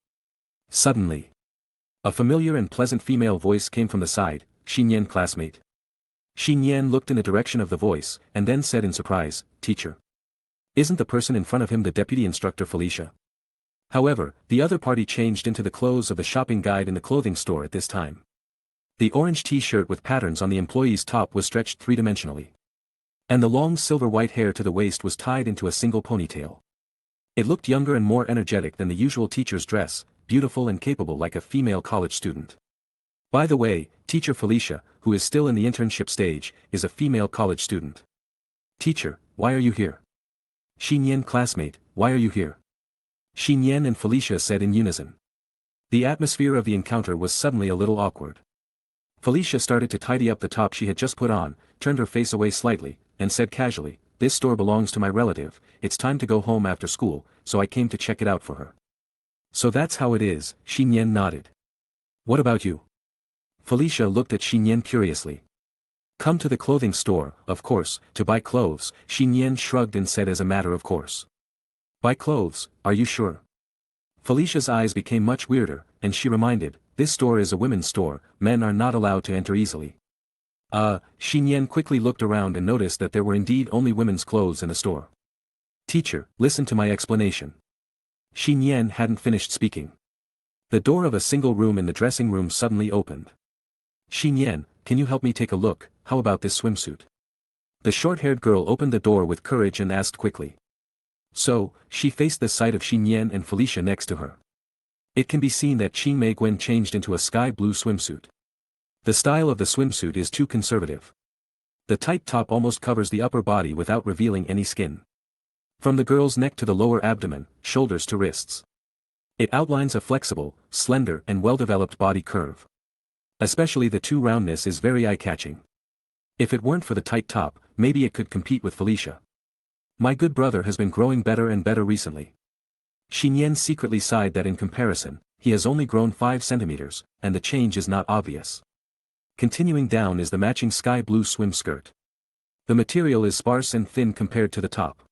Suddenly, a familiar and pleasant female voice came from the side. Nian, classmate. Nian looked in the direction of the voice, and then said in surprise, Teacher. Isn't the person in front of him the deputy instructor Felicia? However, the other party changed into the clothes of the shopping guide in the clothing store at this time. The orange t-shirt with patterns on the employee's top was stretched three-dimensionally. And the long silver-white hair to the waist was tied into a single ponytail. It looked younger and more energetic than the usual teacher's dress, beautiful and capable like a female college student. By the way, Teacher Felicia, who is still in the internship stage, is a female college student. Teacher, why are you here? Nian, classmate, why are you here? Nian and Felicia said in unison. The atmosphere of the encounter was suddenly a little awkward. Felicia started to tidy up the top she had just put on, turned her face away slightly, and said casually, "This store belongs to my relative, it's time to go home after school, so I came to check it out for her." "So that's how it is," Nian nodded. "What about you?" Felicia looked at Nian curiously. "Come to the clothing store, of course, to buy clothes," Nian shrugged and said as a matter of course. "Buy clothes, are you sure?" Felicia's eyes became much weirder, and she reminded, "This store is a women's store, men are not allowed to enter easily." Nian quickly looked around and noticed that there were indeed only women's clothes in the store. "Teacher, listen to my explanation." Nian hadn't finished speaking. The door of a single room in the dressing room suddenly opened. "Nian, can you help me take a look, how about this swimsuit?" The short-haired girl opened the door with courage and asked quickly. So, she faced the sight of Nian and Felicia next to her. It can be seen that Mei Gwen changed into a sky blue swimsuit. The style of the swimsuit is too conservative. The tight top almost covers the upper body without revealing any skin. From the girl's neck to the lower abdomen, shoulders to wrists. It outlines a flexible, slender and well-developed body curve. Especially the two roundness is very eye-catching. If it weren't for the tight top, maybe it could compete with Felicia. My good brother has been growing better and better recently. Nian secretly sighed that in comparison, he has only grown 5 centimeters, and the change is not obvious. Continuing down is the matching sky blue swim skirt. The material is sparse and thin compared to the top.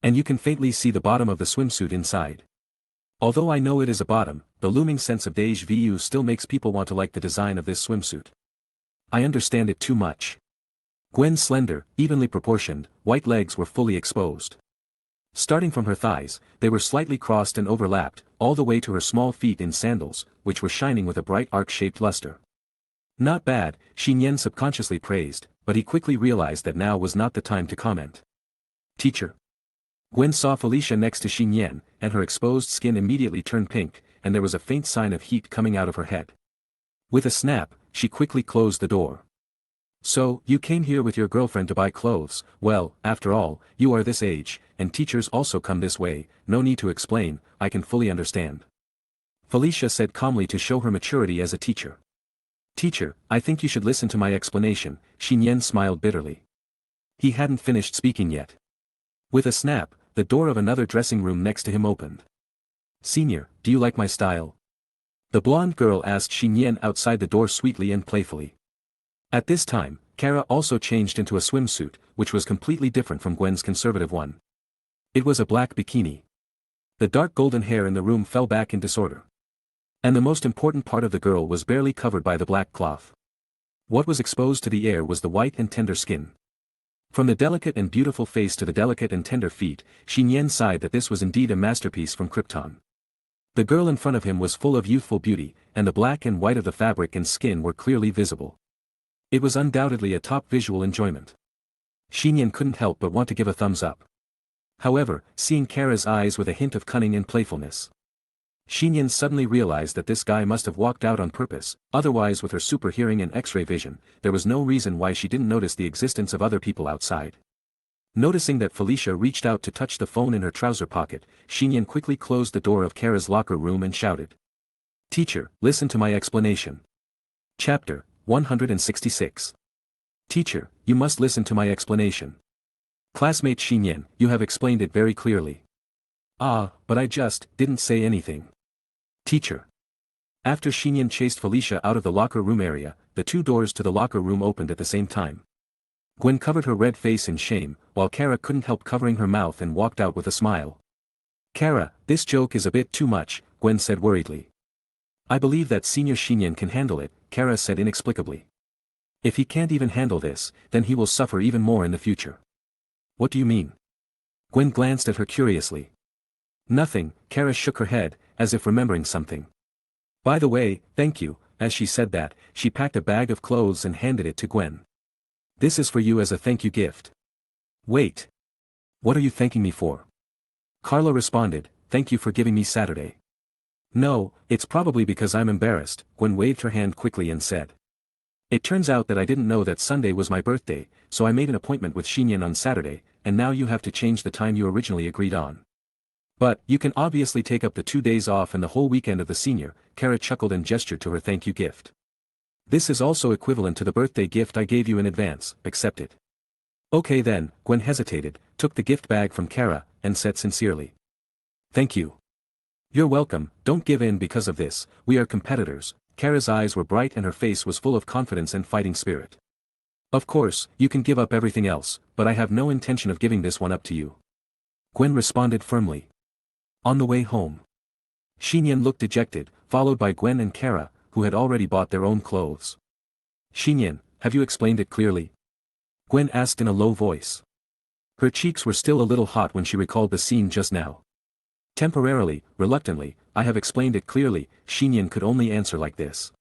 And you can faintly see the bottom of the swimsuit inside. Although I know it is a bottom, the looming sense of déjà vu still makes people want to like the design of this swimsuit. I understand it too much. Gwen's slender, evenly proportioned, white legs were fully exposed. Starting from her thighs, they were slightly crossed and overlapped, all the way to her small feet in sandals, which were shining with a bright arc-shaped luster. Not bad, Nian subconsciously praised, but he quickly realized that now was not the time to comment. "Teacher." Gwen saw Felicia next to Nian, and her exposed skin immediately turned pink, and there was a faint sign of heat coming out of her head. With a snap, she quickly closed the door. "So, you came here with your girlfriend to buy clothes. Well, after all, you are this age, and teachers also come this way, no need to explain, I can fully understand." Felicia said calmly to show her maturity as a teacher. "Teacher, I think you should listen to my explanation," Nian smiled bitterly. He hadn't finished speaking yet. With a snap, the door of another dressing room next to him opened. "Senior, do you like my style?" The blonde girl asked Nian outside the door sweetly and playfully. At this time, Kara also changed into a swimsuit, which was completely different from Gwen's conservative one. It was a black bikini. The dark golden hair in the room fell back in disorder. And the most important part of the girl was barely covered by the black cloth. What was exposed to the air was the white and tender skin. From the delicate and beautiful face to the delicate and tender feet, Nian sighed that this was indeed a masterpiece from Krypton. The girl in front of him was full of youthful beauty, and the black and white of the fabric and skin were clearly visible. It was undoubtedly a top visual enjoyment. Nian couldn't help but want to give a thumbs up. However, seeing Kara's eyes with a hint of cunning and playfulness, Nian suddenly realized that this guy must have walked out on purpose, otherwise with her super hearing and X-ray vision, there was no reason why she didn't notice the existence of other people outside. Noticing that Felicia reached out to touch the phone in her trouser pocket, Nian quickly closed the door of Kara's locker room and shouted. "Teacher, listen to my explanation." Chapter 166. "Teacher, you must listen to my explanation." "Classmate Nian, you have explained it very clearly." But I just didn't say anything." "Teacher." After Nian chased Felicia out of the locker room area, the two doors to the locker room opened at the same time. Gwen covered her red face in shame, while Kara couldn't help covering her mouth and walked out with a smile. "Kara, this joke is a bit too much," Gwen said worriedly. "I believe that Senior Nian can handle it," Kara said inexplicably. "If he can't even handle this, then he will suffer even more in the future." "What do you mean?" Gwen glanced at her curiously. "Nothing," Kara shook her head, as if remembering something. "By the way, thank you." As she said that, she packed a bag of clothes and handed it to Gwen. "This is for you as a thank you gift." "Wait. What are you thanking me for?" Carla responded, "Thank you for giving me Saturday." "No, it's probably because I'm embarrassed," Gwen waved her hand quickly and said. "It turns out that I didn't know that Sunday was my birthday, so I made an appointment with Nian on Saturday, and now you have to change the time you originally agreed on. But, you can obviously take up the 2 days off and the whole weekend of the senior." Kara chuckled and gestured to her thank you gift. This is also equivalent to the birthday gift I gave you in advance, accept it. Okay then, Gwen hesitated, took the gift bag from Kara, and said sincerely. Thank you. You're welcome, don't give in because of this, we are competitors. Kara's eyes were bright and her face was full of confidence and fighting spirit. Of course, you can give up everything else, but I have no intention of giving this one up to you. Gwen responded firmly. On the way home, Nian looked dejected, followed by Gwen and Kara, who had already bought their own clothes. Nian, have you explained it clearly? Gwen asked in a low voice. Her cheeks were still a little hot when she recalled the scene just now. Temporarily, reluctantly, I have explained it clearly, Nian could only answer like this.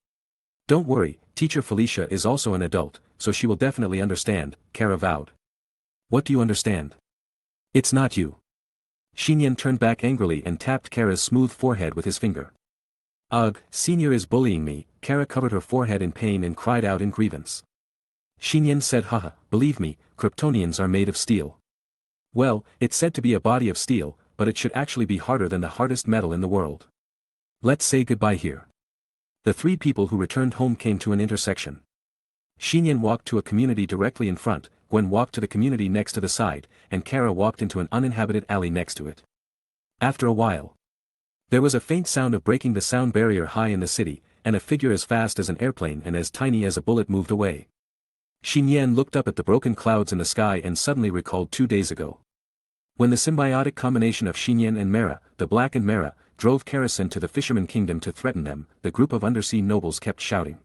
Don't worry, teacher Felicia is also an adult, so she will definitely understand, Kara vowed. What do you understand? It's not you. Nian turned back angrily and tapped Kara's smooth forehead with his finger. Ugh, Senior is bullying me, Kara covered her forehead in pain and cried out in grievance. Nian said haha, believe me, Kryptonians are made of steel. Well, it's said to be a body of steel, but it should actually be harder than the hardest metal in the world. Let's say goodbye here. The three people who returned home came to an intersection. Nian walked to a community directly in front, Gwen walked to the community next to the side, and Kara walked into an uninhabited alley next to it. After a while, there was a faint sound of breaking the sound barrier high in the city, and a figure as fast as an airplane and as tiny as a bullet moved away. Nian looked up at the broken clouds in the sky and suddenly recalled 2 days ago. When the symbiotic combination of Nian and Mera, the Black and Mera, drove Karasen to the Fisherman Kingdom to threaten them, the group of undersea nobles kept shouting.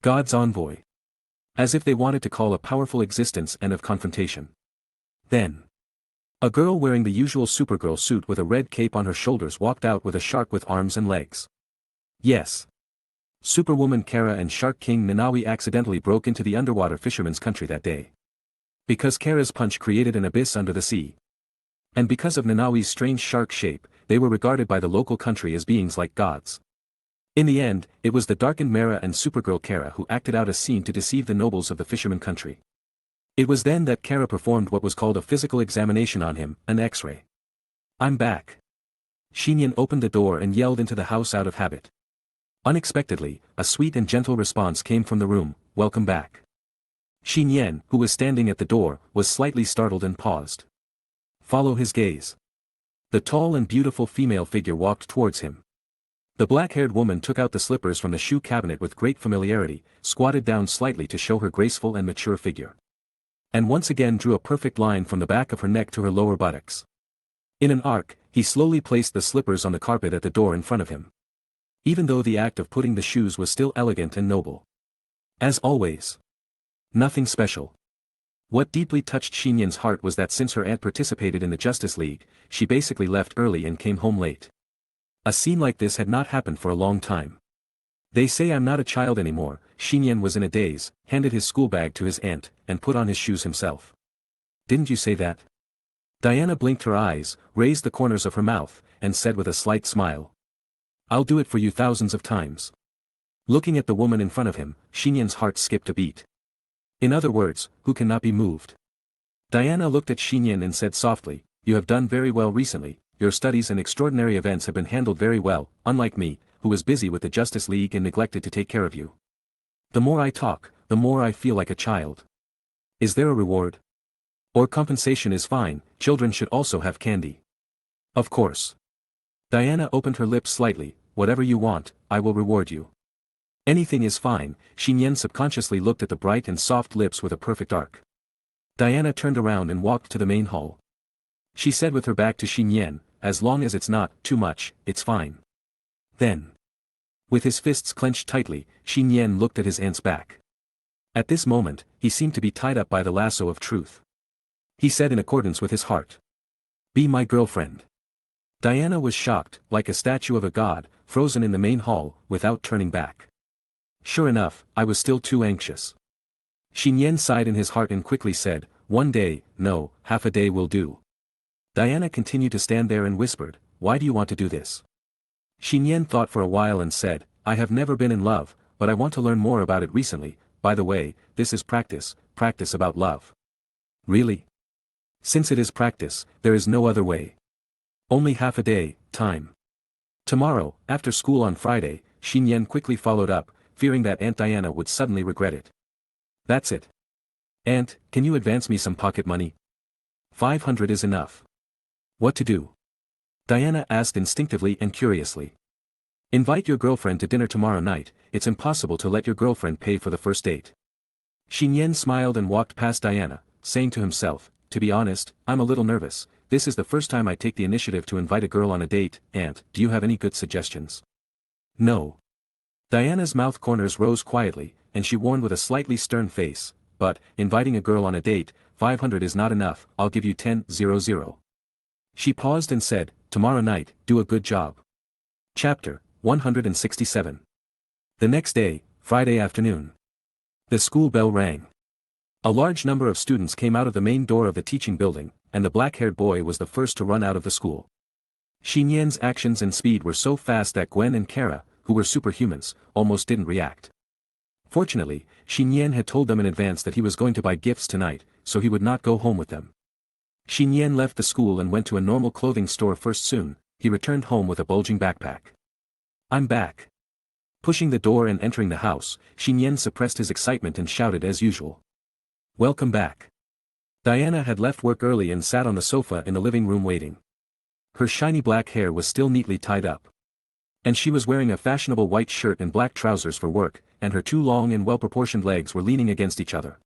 God's envoy. As if they wanted to call a powerful existence end of confrontation. Then, a girl wearing the usual Supergirl suit with a red cape on her shoulders walked out with a shark with arms and legs. Yes. Superwoman Kara and Shark King Nanawi accidentally broke into the underwater fisherman's country that day. Because Kara's punch created an abyss under the sea. And because of Nanawi's strange shark shape, they were regarded by the local country as beings like gods. In the end, it was the darkened Mera and Supergirl Kara who acted out a scene to deceive the nobles of the fisherman country. It was then that Kara performed what was called a physical examination on him, an X-ray. I'm back. Nian opened the door and yelled into the house out of habit. Unexpectedly, a sweet and gentle response came from the room, welcome back. Nian, who was standing at the door, was slightly startled and paused. Follow his gaze. The tall and beautiful female figure walked towards him. The black-haired woman took out the slippers from the shoe cabinet with great familiarity, squatted down slightly to show her graceful and mature figure. And once again drew a perfect line from the back of her neck to her lower buttocks. In an arc, he slowly placed the slippers on the carpet at the door in front of him. Even though the act of putting the shoes was still elegant and noble. As always. Nothing special. What deeply touched Nian's heart was that since her aunt participated in the Justice League, she basically left early and came home late. A scene like this had not happened for a long time. They say I'm not a child anymore, Nian was in a daze, handed his school bag to his aunt, and put on his shoes himself. Didn't you say that? Diana blinked her eyes, raised the corners of her mouth, and said with a slight smile. I'll do it for you thousands of times. Looking at the woman in front of him, Nian's heart skipped a beat. In other words, who cannot be moved? Diana looked at Nian and said softly, you have done very well recently, your studies and extraordinary events have been handled very well, unlike me, who was busy with the Justice League and neglected to take care of you. The more I talk, the more I feel like a child. Is there a reward? Or compensation is fine, children should also have candy. Of course. Diana opened her lips slightly, whatever you want, I will reward you. Anything is fine, Nian subconsciously looked at the bright and soft lips with a perfect arc. Diana turned around and walked to the main hall. She said with her back to Nian, as long as it's not too much, it's fine. Then, with his fists clenched tightly, Nian looked at his aunt's back. At this moment, he seemed to be tied up by the lasso of truth. He said in accordance with his heart. Be my girlfriend. Diana was shocked, like a statue of a god, frozen in the main hall, without turning back. Sure enough, I was still too anxious. Nian sighed in his heart and quickly said, one day, no, half a day will do. Diana continued to stand there and whispered, why do you want to do this? Nian thought for a while and said, I have never been in love, but I want to learn more about it recently, by the way, this is practice about love. Really? Since it is practice, there is no other way. Only half a day, time. Tomorrow, after school on Friday, Nian quickly followed up, fearing that Aunt Diana would suddenly regret it. That's it. Aunt, can you advance me some pocket money? 500 is enough. What to do? Diana asked instinctively and curiously. Invite your girlfriend to dinner tomorrow night. It's impossible to let your girlfriend pay for the first date. Nian smiled and walked past Diana, saying to himself, to be honest, I'm a little nervous. This is the first time I take the initiative to invite a girl on a date. Aunt, do you have any good suggestions? No. Diana's mouth corners rose quietly, and she warned with a slightly stern face, but, inviting a girl on a date, 500 is not enough, I'll give you 10,000. She paused and said, tomorrow night, do a good job. Chapter 167. The next day, Friday afternoon. The school bell rang. A large number of students came out of the main door of the teaching building, and the black-haired boy was the first to run out of the school. Nian's actions and speed were so fast that Gwen and Kara, who were superhumans, almost didn't react. Fortunately, Nian had told them in advance that he was going to buy gifts tonight, so he would not go home with them. Nian left the school and went to a normal clothing store first. Soon, he returned home with a bulging backpack. I'm back. Pushing the door and entering the house, Nian suppressed his excitement and shouted as usual. Welcome back. Diana had left work early and sat on the sofa in the living room waiting. Her shiny black hair was still neatly tied up. And she was wearing a fashionable white shirt and black trousers for work, and her two long and well-proportioned legs were leaning against each other.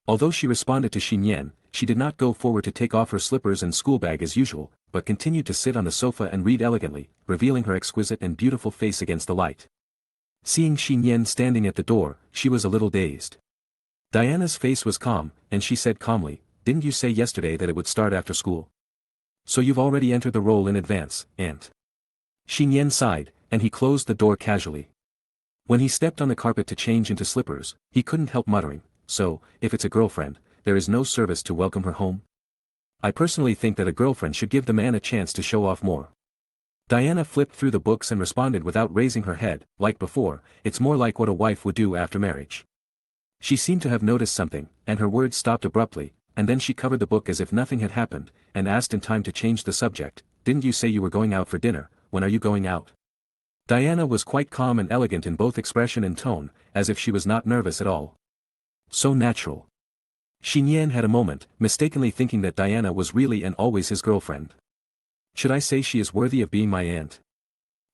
Although she responded to Nian, she did not go forward to take off her slippers and schoolbag as usual, but continued to sit on the sofa and read elegantly, revealing her exquisite and beautiful face against the light. Seeing Nian standing at the door, she was a little dazed. Diana's face was calm, and she said calmly, didn't you say yesterday that it would start after school? So you've already entered the role in advance, Aunt. Nian sighed, and he closed the door casually. When he stepped on the carpet to change into slippers, he couldn't help muttering, so, if it's a girlfriend, there is no service to welcome her home? I personally think that a girlfriend should give the man a chance to show off more. Diana flipped through the books and responded without raising her head, like before, it's more like what a wife would do after marriage. She seemed to have noticed something, and her words stopped abruptly, and then she covered the book as if nothing had happened, and asked in time to change the subject, didn't you say you were going out for dinner? When are you going out? Diana was quite calm and elegant in both expression and tone, as if she was not nervous at all. So natural. Nian had a moment, mistakenly thinking that Diana was really and always his girlfriend. Should I say she is worthy of being my aunt?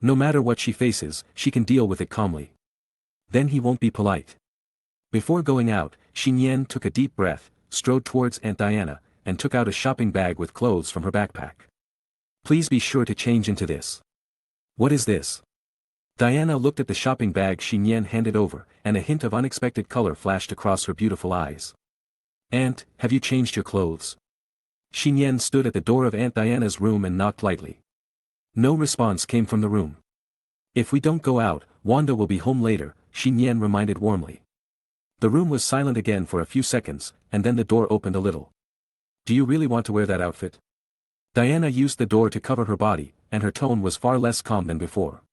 No matter what she faces, she can deal with it calmly. Then he won't be polite. Before going out, Nian took a deep breath, strode towards Aunt Diana, and took out a shopping bag with clothes from her backpack. Please be sure to change into this. What is this? Diana looked at the shopping bag Nian handed over, and a hint of unexpected color flashed across her beautiful eyes. Aunt, have you changed your clothes? Nian stood at the door of Aunt Diana's room and knocked lightly. No response came from the room. If we don't go out, Wanda will be home later, Nian reminded warmly. The room was silent again for a few seconds, and then the door opened a little. Do you really want to wear that outfit? Diana used the door to cover her body, and her tone was far less calm than before.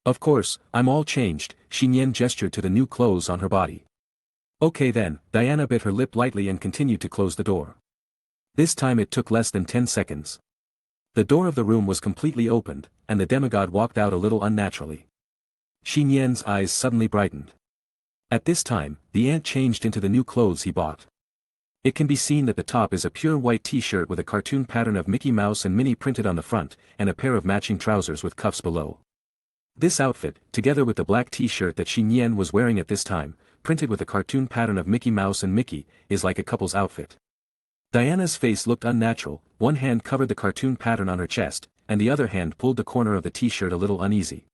Of course, I'm all changed, Nian gestured to the new clothes on her body. Okay then, Diana bit her lip lightly and continued to close the door. This time it took less than 10 seconds. The door of the room was completely opened, and the demigod walked out a little unnaturally. Nian's eyes suddenly brightened. At this time, the aunt changed into the new clothes he bought. It can be seen that the top is a pure white t-shirt with a cartoon pattern of Mickey Mouse and Minnie printed on the front, and a pair of matching trousers with cuffs below. This outfit, together with the black t-shirt that Nian was wearing at this time, printed with a cartoon pattern of Mickey Mouse and Mickey, is like a couple's outfit. Diana's face looked unnatural, one hand covered the cartoon pattern on her chest, and the other hand pulled the corner of the t-shirt a little uneasy.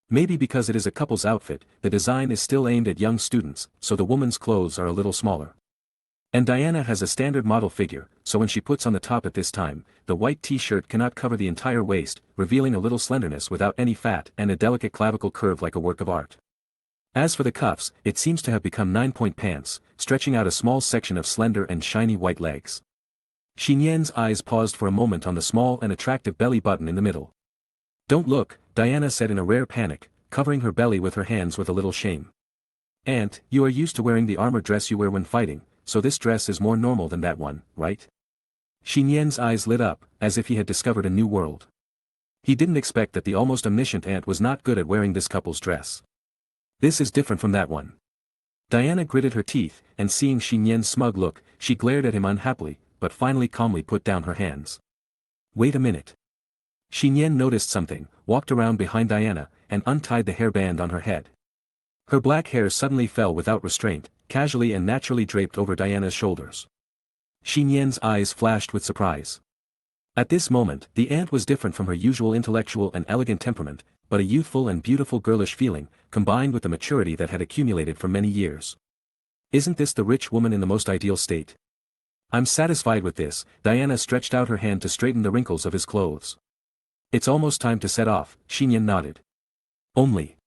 Maybe because it is a couple's outfit, the design is still aimed at young students, so the woman's clothes are a little smaller. And Diana has a standard model figure, so when she puts on the top at this time, the white t-shirt cannot cover the entire waist, revealing a little slenderness without any fat and a delicate clavicle curve like a work of art. As for the cuffs, it seems to have become 9-point pants, stretching out a small section of slender and shiny white legs. Nian's eyes paused for a moment on the small and attractive belly button in the middle. Don't look, Diana said in a rare panic, covering her belly with her hands with a little shame. Aunt, you are used to wearing the armor dress you wear when fighting, so this dress is more normal than that one, right? Nian's eyes lit up, as if he had discovered a new world. He didn't expect that the almost omniscient aunt was not good at wearing this couple's dress. This is different from that one. Diana gritted her teeth, and seeing Xi Nian's smug look, she glared at him unhappily, but finally calmly put down her hands. Wait a minute. Xi Nian noticed something, walked around behind Diana, and untied the hairband on her head. Her black hair suddenly fell without restraint, casually and naturally draped over Diana's shoulders. Xi Nian's eyes flashed with surprise. At this moment, the aunt was different from her usual intellectual and elegant temperament, but a youthful and beautiful girlish feeling, combined with the maturity that had accumulated for many years. Isn't this the rich woman in the most ideal state? I'm satisfied with this. Diana stretched out her hand to straighten the wrinkles of his clothes. It's almost time to set off, Xi Nian nodded. Only.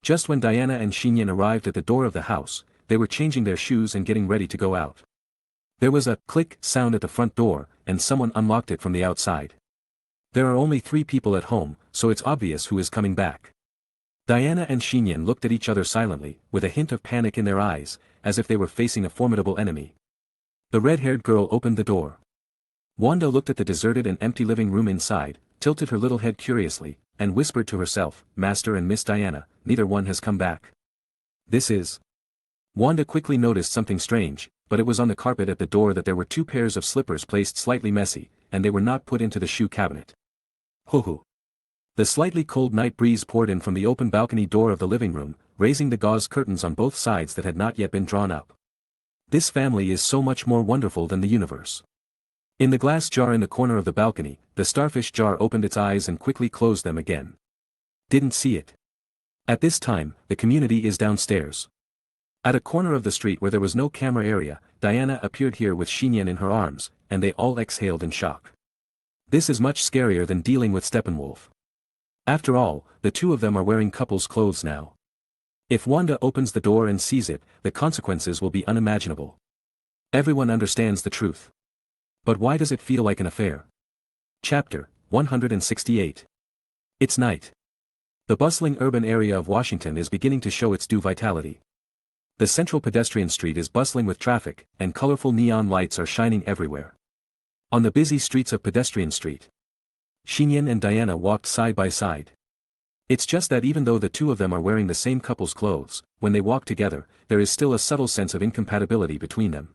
Just when Diana and Xi Nian arrived at the door of the house, they were changing their shoes and getting ready to go out. There was a click sound at the front door, and someone unlocked it from the outside. There are only 3 people at home, so it's obvious who is coming back. Diana and Xi Nian looked at each other silently, with a hint of panic in their eyes, as if they were facing a formidable enemy. The red-haired girl opened the door. Wanda looked at the deserted and empty living room inside, tilted her little head curiously, and whispered to herself, Master and Miss Diana, neither one has come back. This is... Wanda quickly noticed something strange, but it was on the carpet at the door that there were 2 pairs of slippers placed slightly messy, and they were not put into the shoe cabinet. Hoo-hoo. The slightly cold night breeze poured in from the open balcony door of the living room, raising the gauze curtains on both sides that had not yet been drawn up. This family is so much more wonderful than the universe. In the glass jar in the corner of the balcony, the starfish jar opened its eyes and quickly closed them again. Didn't see it. At this time, the community is downstairs. At a corner of the street where there was no camera area, Diana appeared here with Xi Nian in her arms, and they all exhaled in shock. This is much scarier than dealing with Steppenwolf. After all, the 2 of them are wearing couple's clothes now. If Wanda opens the door and sees it, the consequences will be unimaginable. Everyone understands the truth. But why does it feel like an affair? Chapter 168. It's night. The bustling urban area of Washington is beginning to show its due vitality. The central pedestrian street is bustling with traffic, and colorful neon lights are shining everywhere. On the busy streets of Pedestrian Street, Xi Nian and Diana walked side by side. It's just that even though the 2 of them are wearing the same couple's clothes, when they walk together, there is still a subtle sense of incompatibility between them.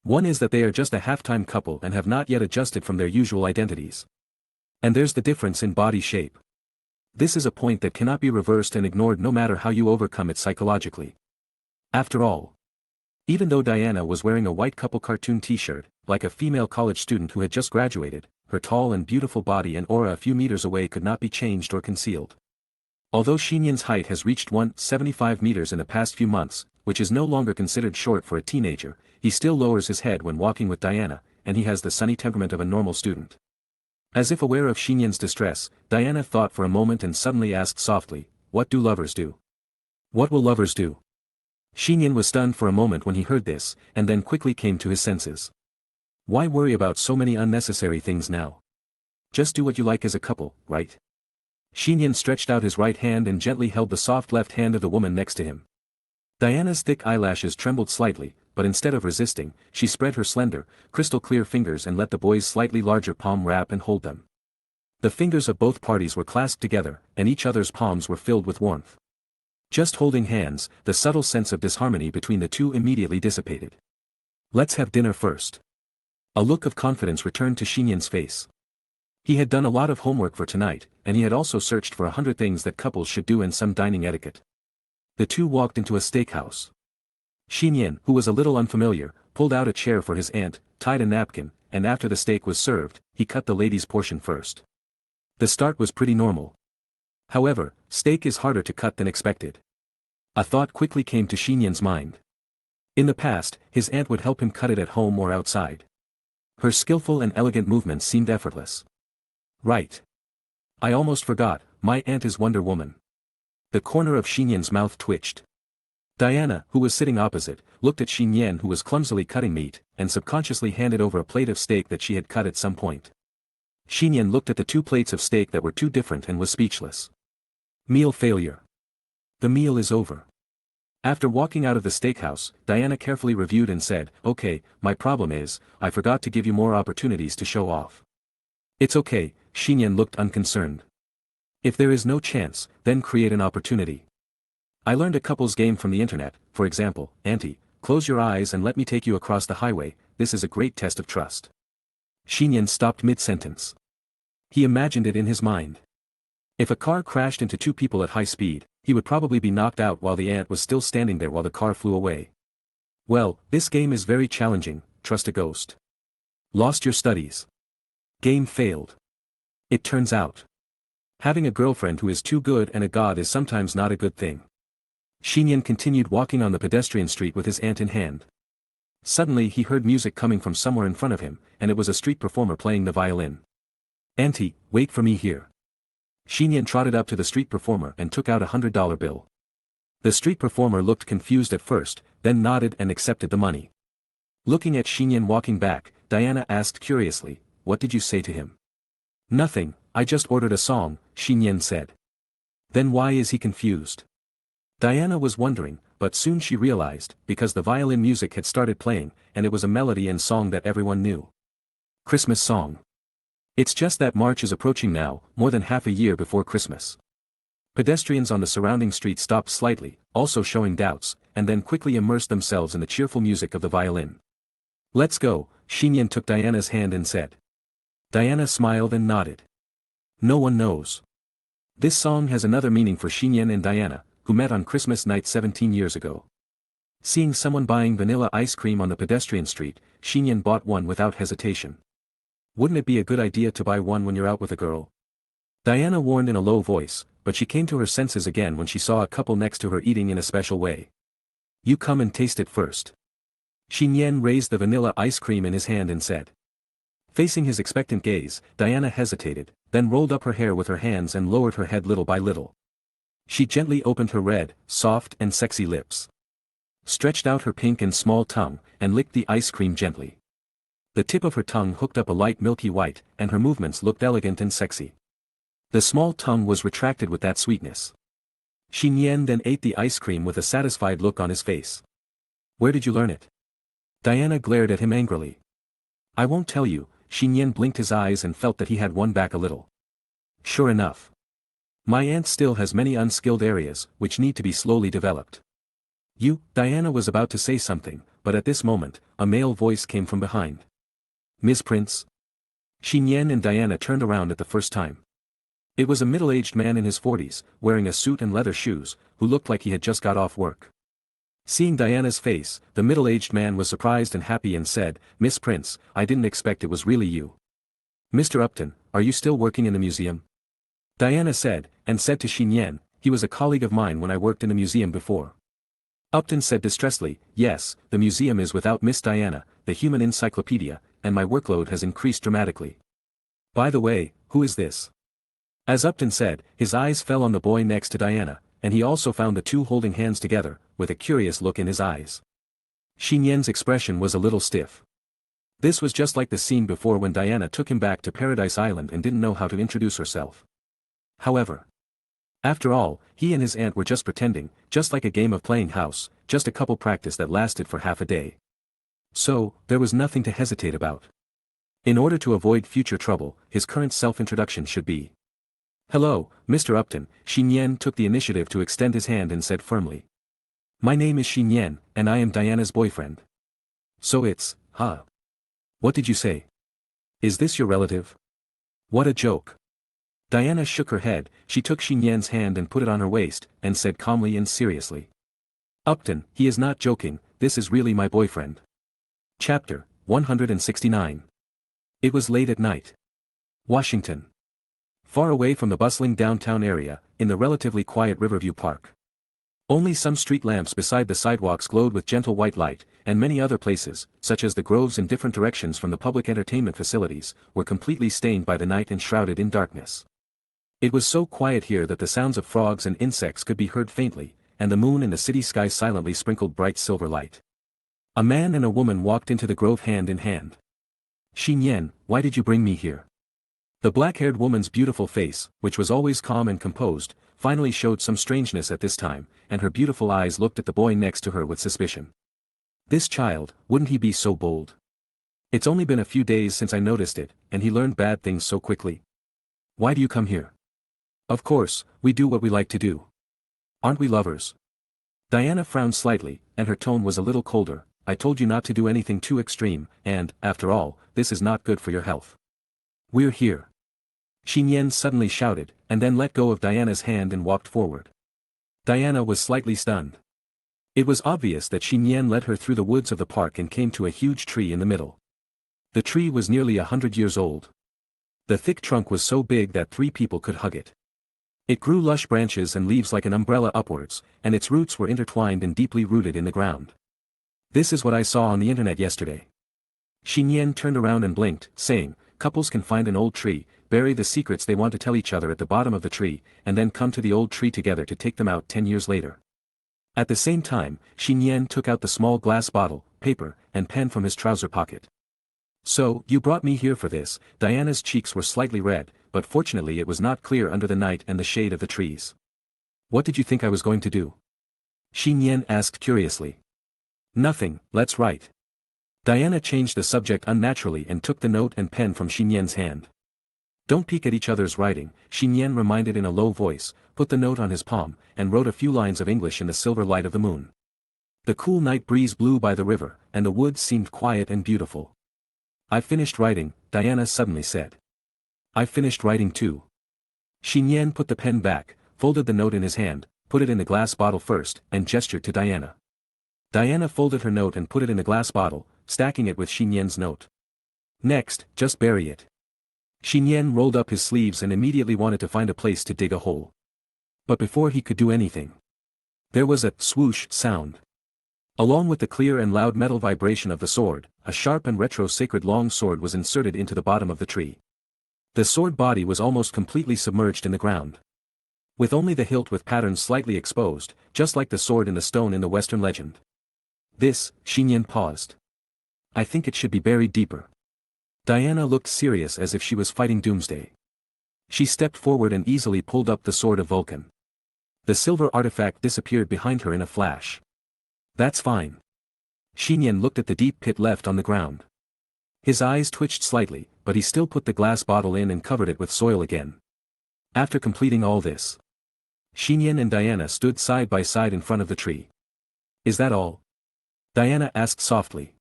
One is that they are just a half-time couple and have not yet adjusted from their usual identities. And there's the difference in body shape. This is a point that cannot be reversed and ignored no matter how you overcome it psychologically. After all, even though Diana was wearing a white couple cartoon t-shirt, like a female college student who had just graduated, her tall and beautiful body and aura a few meters away could not be changed or concealed. Although Xi Nian's height has reached 175 meters in the past few months, which is no longer considered short for a teenager, he still lowers his head when walking with Diana, and he has the sunny temperament of a normal student. As if aware of Xi Nian's distress, Diana thought for a moment and suddenly asked softly, "What do lovers do?" "What will lovers do?" Xi Nian was stunned for a moment when he heard this, and then quickly came to his senses. Why worry about so many unnecessary things now? Just do what you like as a couple, right? Xi Nian stretched out his right hand and gently held the soft left hand of the woman next to him. Diana's thick eyelashes trembled slightly, but instead of resisting, she spread her slender, crystal-clear fingers and let the boy's slightly larger palm wrap and hold them. The fingers of both parties were clasped together, and each other's palms were filled with warmth. Just holding hands, the subtle sense of disharmony between the 2 immediately dissipated. "Let's have dinner first." A look of confidence returned to Xi Nian's face. He had done a lot of homework for tonight, and he had also searched for 100 things that couples should do and some dining etiquette. The 2 walked into a steakhouse. Xi Nian, who was a little unfamiliar, pulled out a chair for his aunt, tied a napkin, and after the steak was served, he cut the lady's portion first. The start was pretty normal. However, steak is harder to cut than expected. A thought quickly came to Xi Nian's mind. In the past, his aunt would help him cut it at home or outside. Her skillful and elegant movements seemed effortless. Right. I almost forgot, my aunt is Wonder Woman. The corner of Xi Nian's mouth twitched. Diana, who was sitting opposite, looked at Xi Nian who was clumsily cutting meat, and subconsciously handed over a plate of steak that she had cut at some point. Xi Nian looked at the 2 plates of steak that were too different and was speechless. Meal failure. The meal is over. After walking out of the steakhouse, Diana carefully reviewed and said, "Okay, my problem is, I forgot to give you more opportunities to show off." "It's okay, Nian looked unconcerned. If there is no chance, then create an opportunity. I learned a couples game from the internet, for example, Auntie, close your eyes and let me take you across the highway, this is a great test of trust. Nian stopped mid-sentence. He imagined it in his mind. If a car crashed into two people at high speed, he would probably be knocked out while the aunt was still standing there while the car flew away. Well, this game is very challenging, trust a ghost. Lost your studies. Game failed. It turns out, having a girlfriend who is too good and a god is sometimes not a good thing. Nian continued walking on the pedestrian street with his aunt in hand. Suddenly he heard music coming from somewhere in front of him, and it was a street performer playing the violin. Auntie, wait for me here. Nian trotted up to the street performer and took out $100 bill. The street performer looked confused at first, then nodded and accepted the money. Looking at Nian walking back, Diana asked curiously, what did you say to him? Nothing, I just ordered a song, Nian said. Then why is he confused? Diana was wondering, but soon she realized, because the violin music had started playing, and it was a melody and song that everyone knew. Christmas song. It's just that March is approaching now, more than half a year before Christmas. Pedestrians on the surrounding street stopped slightly, also showing doubts, and then quickly immersed themselves in the cheerful music of the violin. Let's go, Nian took Diana's hand and said. Diana smiled and nodded. No one knows. This song has another meaning for Nian and Diana, who met on Christmas night 17 years ago. Seeing someone buying vanilla ice cream on the pedestrian street, Nian bought one without hesitation. Wouldn't it be a good idea to buy one when you're out with a girl? Diana warned in a low voice, but she came to her senses again when she saw a couple next to her eating in a special way. You come and taste it first. Nian raised the vanilla ice cream in his hand and said. Facing his expectant gaze, Diana hesitated, then rolled up her hair with her hands and lowered her head little by little. She gently opened her red, soft and sexy lips. Stretched out her pink and small tongue, and licked the ice cream gently. The tip of her tongue hooked up a light milky white, and her movements looked elegant and sexy. The small tongue was retracted with that sweetness. Nian then ate the ice cream with a satisfied look on his face. Where did you learn it? Diana glared at him angrily. I won't tell you, Nian blinked his eyes and felt that he had won back a little. Sure enough. My aunt still has many unskilled areas, which need to be slowly developed. Diana was about to say something, but at this moment, a male voice came from behind. Miss Prince? Nian and Diana turned around at the first time. It was a middle-aged man in his 40s, wearing a suit and leather shoes, who looked like he had just got off work. Seeing Diana's face, the middle-aged man was surprised and happy and said, Miss Prince, I didn't expect it was really you. Mr. Upton, are you still working in the museum? Diana said, and said to Nian, he was a colleague of mine when I worked in the museum before. Upton said distressfully, yes, the museum is without Miss Diana, the human encyclopedia, and my workload has increased dramatically. By the way, who is this? As Upton said, his eyes fell on the boy next to Diana, and he also found the two holding hands together, with a curious look in his eyes. Nian's expression was a little stiff. This was just like the scene before when Diana took him back to Paradise Island and didn't know how to introduce herself. However, after all, he and his aunt were just pretending, just like a game of playing house, just a couple practice that lasted for half a day. So, there was nothing to hesitate about. In order to avoid future trouble, his current self-introduction should be. Hello, Mr. Upton, Nian took the initiative to extend his hand and said firmly. My name is Nian, and I am Diana's boyfriend. So it's, huh? What did you say? Is this your relative? What a joke. Diana shook her head, she took Nian's hand and put it on her waist, and said calmly and seriously. Upton, he is not joking, this is really my boyfriend. Chapter 169. It was late at night. Washington. Far away from the bustling downtown area, in the relatively quiet Riverview Park. Only some street lamps beside the sidewalks glowed with gentle white light, and many other places, such as the groves in different directions from the public entertainment facilities, were completely stained by the night and shrouded in darkness. It was so quiet here that the sounds of frogs and insects could be heard faintly, and the moon in the city sky silently sprinkled bright silver light. A man and a woman walked into the grove hand in hand. Nian, why did you bring me here? The black-haired woman's beautiful face, which was always calm and composed, finally showed some strangeness at this time, and her beautiful eyes looked at the boy next to her with suspicion. This child, wouldn't he be so bold? It's only been a few days since I noticed it, and he learned bad things so quickly. Why do you come here? Of course, we do what we like to do. Aren't we lovers? Diana frowned slightly, and her tone was a little colder. I told you not to do anything too extreme, and, after all, this is not good for your health. We're here. Nian suddenly shouted, and then let go of Diana's hand and walked forward. Diana was slightly stunned. It was obvious that Nian led her through the woods of the park and came to a huge tree in the middle. The tree was nearly 100 years old. The thick trunk was so big that 3 people could hug it. It grew lush branches and leaves like an umbrella upwards, and its roots were intertwined and deeply rooted in the ground. This is what I saw on the internet yesterday. Nian turned around and blinked, saying, couples can find an old tree, bury the secrets they want to tell each other at the bottom of the tree, and then come to the old tree together to take them out 10 years later. At the same time, Nian took out the small glass bottle, paper, and pen from his trouser pocket. So, you brought me here for this. Diana's cheeks were slightly red, but fortunately it was not clear under the night and the shade of the trees. What did you think I was going to do? Nian asked curiously. Nothing, let's write. Diana changed the subject unnaturally and took the note and pen from Nian's hand. Don't peek at each other's writing, Nian reminded in a low voice, put the note on his palm, and wrote a few lines of English in the silver light of the moon. The cool night breeze blew by the river, and the woods seemed quiet and beautiful. I've finished writing, Diana suddenly said. I've finished writing too. Nian put the pen back, folded the note in his hand, put it in the glass bottle first, and gestured to Diana. Diana folded her note and put it in the glass bottle, stacking it with Nian's note. Next, just bury it. Nian rolled up his sleeves and immediately wanted to find a place to dig a hole. But before he could do anything, there was a swoosh sound. Along with the clear and loud metal vibration of the sword, a sharp and retro sacred long sword was inserted into the bottom of the tree. The sword body was almost completely submerged in the ground, with only the hilt with patterns slightly exposed, just like the sword in the stone in the Western legend. This, Nian paused. I think it should be buried deeper. Diana looked serious as if she was fighting doomsday. She stepped forward and easily pulled up the sword of Vulcan. The silver artifact disappeared behind her in a flash. That's fine. Nian looked at the deep pit left on the ground. His eyes twitched slightly, but he still put the glass bottle in and covered it with soil again. After completing all this, Nian and Diana stood side by side in front of the tree. Is that all? Diana asked softly.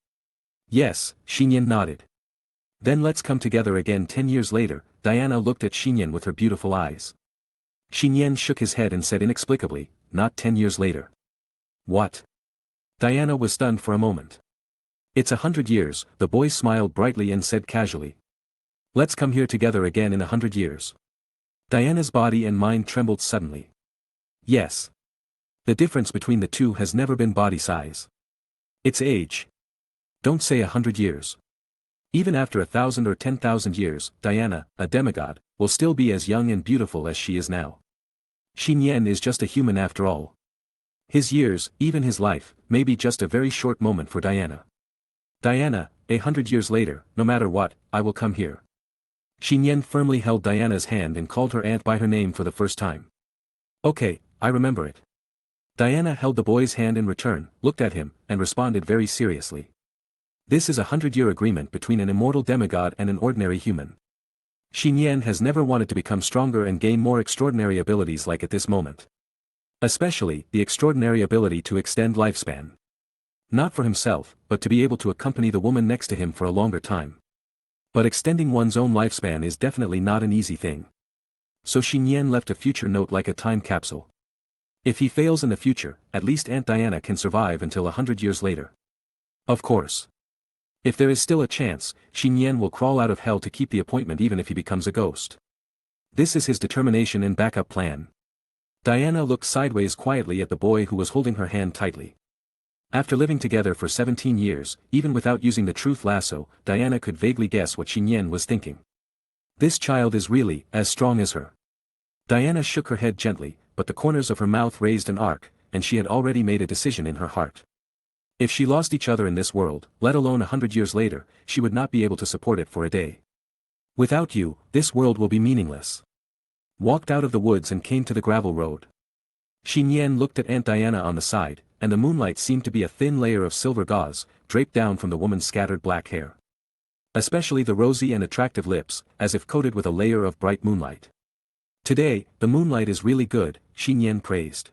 Yes, Nian nodded. Then let's come together again 10 years later. Diana looked at Nian with her beautiful eyes. Nian shook his head and said inexplicably, not 10 years later. What? Diana was stunned for a moment. It's 100 years, the boy smiled brightly and said casually. Let's come here together again in 100 years. Diana's body and mind trembled suddenly. Yes. The difference between the two has never been body size. It's age. Don't say 100 years. Even after 1,000 or 10,000 years, Diana, a demigod, will still be as young and beautiful as she is now. Nian is just a human after all. His years, even his life, may be just a very short moment for Diana. Diana, 100 years later, no matter what, I will come here. Nian firmly held Diana's hand and called her aunt by her name for the first time. Okay, I remember it. Diana held the boy's hand in return, looked at him, and responded very seriously. This is a 100-year agreement between an immortal demigod and an ordinary human. Nian has never wanted to become stronger and gain more extraordinary abilities like at this moment. Especially, the extraordinary ability to extend lifespan. Not for himself, but to be able to accompany the woman next to him for a longer time. But extending one's own lifespan is definitely not an easy thing. So Nian left a future note like a time capsule. If he fails in the future, at least Aunt Diana can survive until 100 years later. Of course. If there is still a chance, Nian will crawl out of hell to keep the appointment even if he becomes a ghost. This is his determination and backup plan. Diana looked sideways quietly at the boy who was holding her hand tightly. After living together for 17 years, even without using the truth lasso, Diana could vaguely guess what Nian was thinking. This child is really as strong as her. Diana shook her head gently, but the corners of her mouth raised an arc, and she had already made a decision in her heart. If she lost each other in this world, let alone 100 years later, she would not be able to support it for a day. Without you, this world will be meaningless. Walked out of the woods and came to the gravel road. Nian looked at Aunt Diana on the side, and the moonlight seemed to be a thin layer of silver gauze, draped down from the woman's scattered black hair. Especially the rosy and attractive lips, as if coated with a layer of bright moonlight. Today, the moonlight is really good, Nian praised.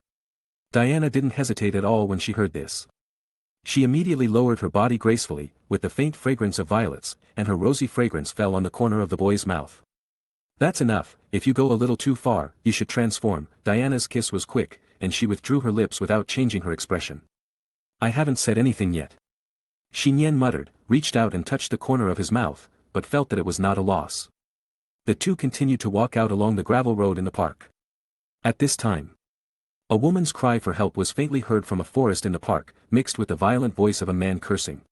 Diana didn't hesitate at all when she heard this. She immediately lowered her body gracefully, with the faint fragrance of violets, and her rosy fragrance fell on the corner of the boy's mouth. That's enough, if you go a little too far, you should transform. Diana's kiss was quick, and she withdrew her lips without changing her expression. I haven't said anything yet. Nian muttered, reached out and touched the corner of his mouth, but felt that it was not a loss. The two continued to walk out along the gravel road in the park. At this time, a woman's cry for help was faintly heard from a forest in the park, mixed with the violent voice of a man cursing.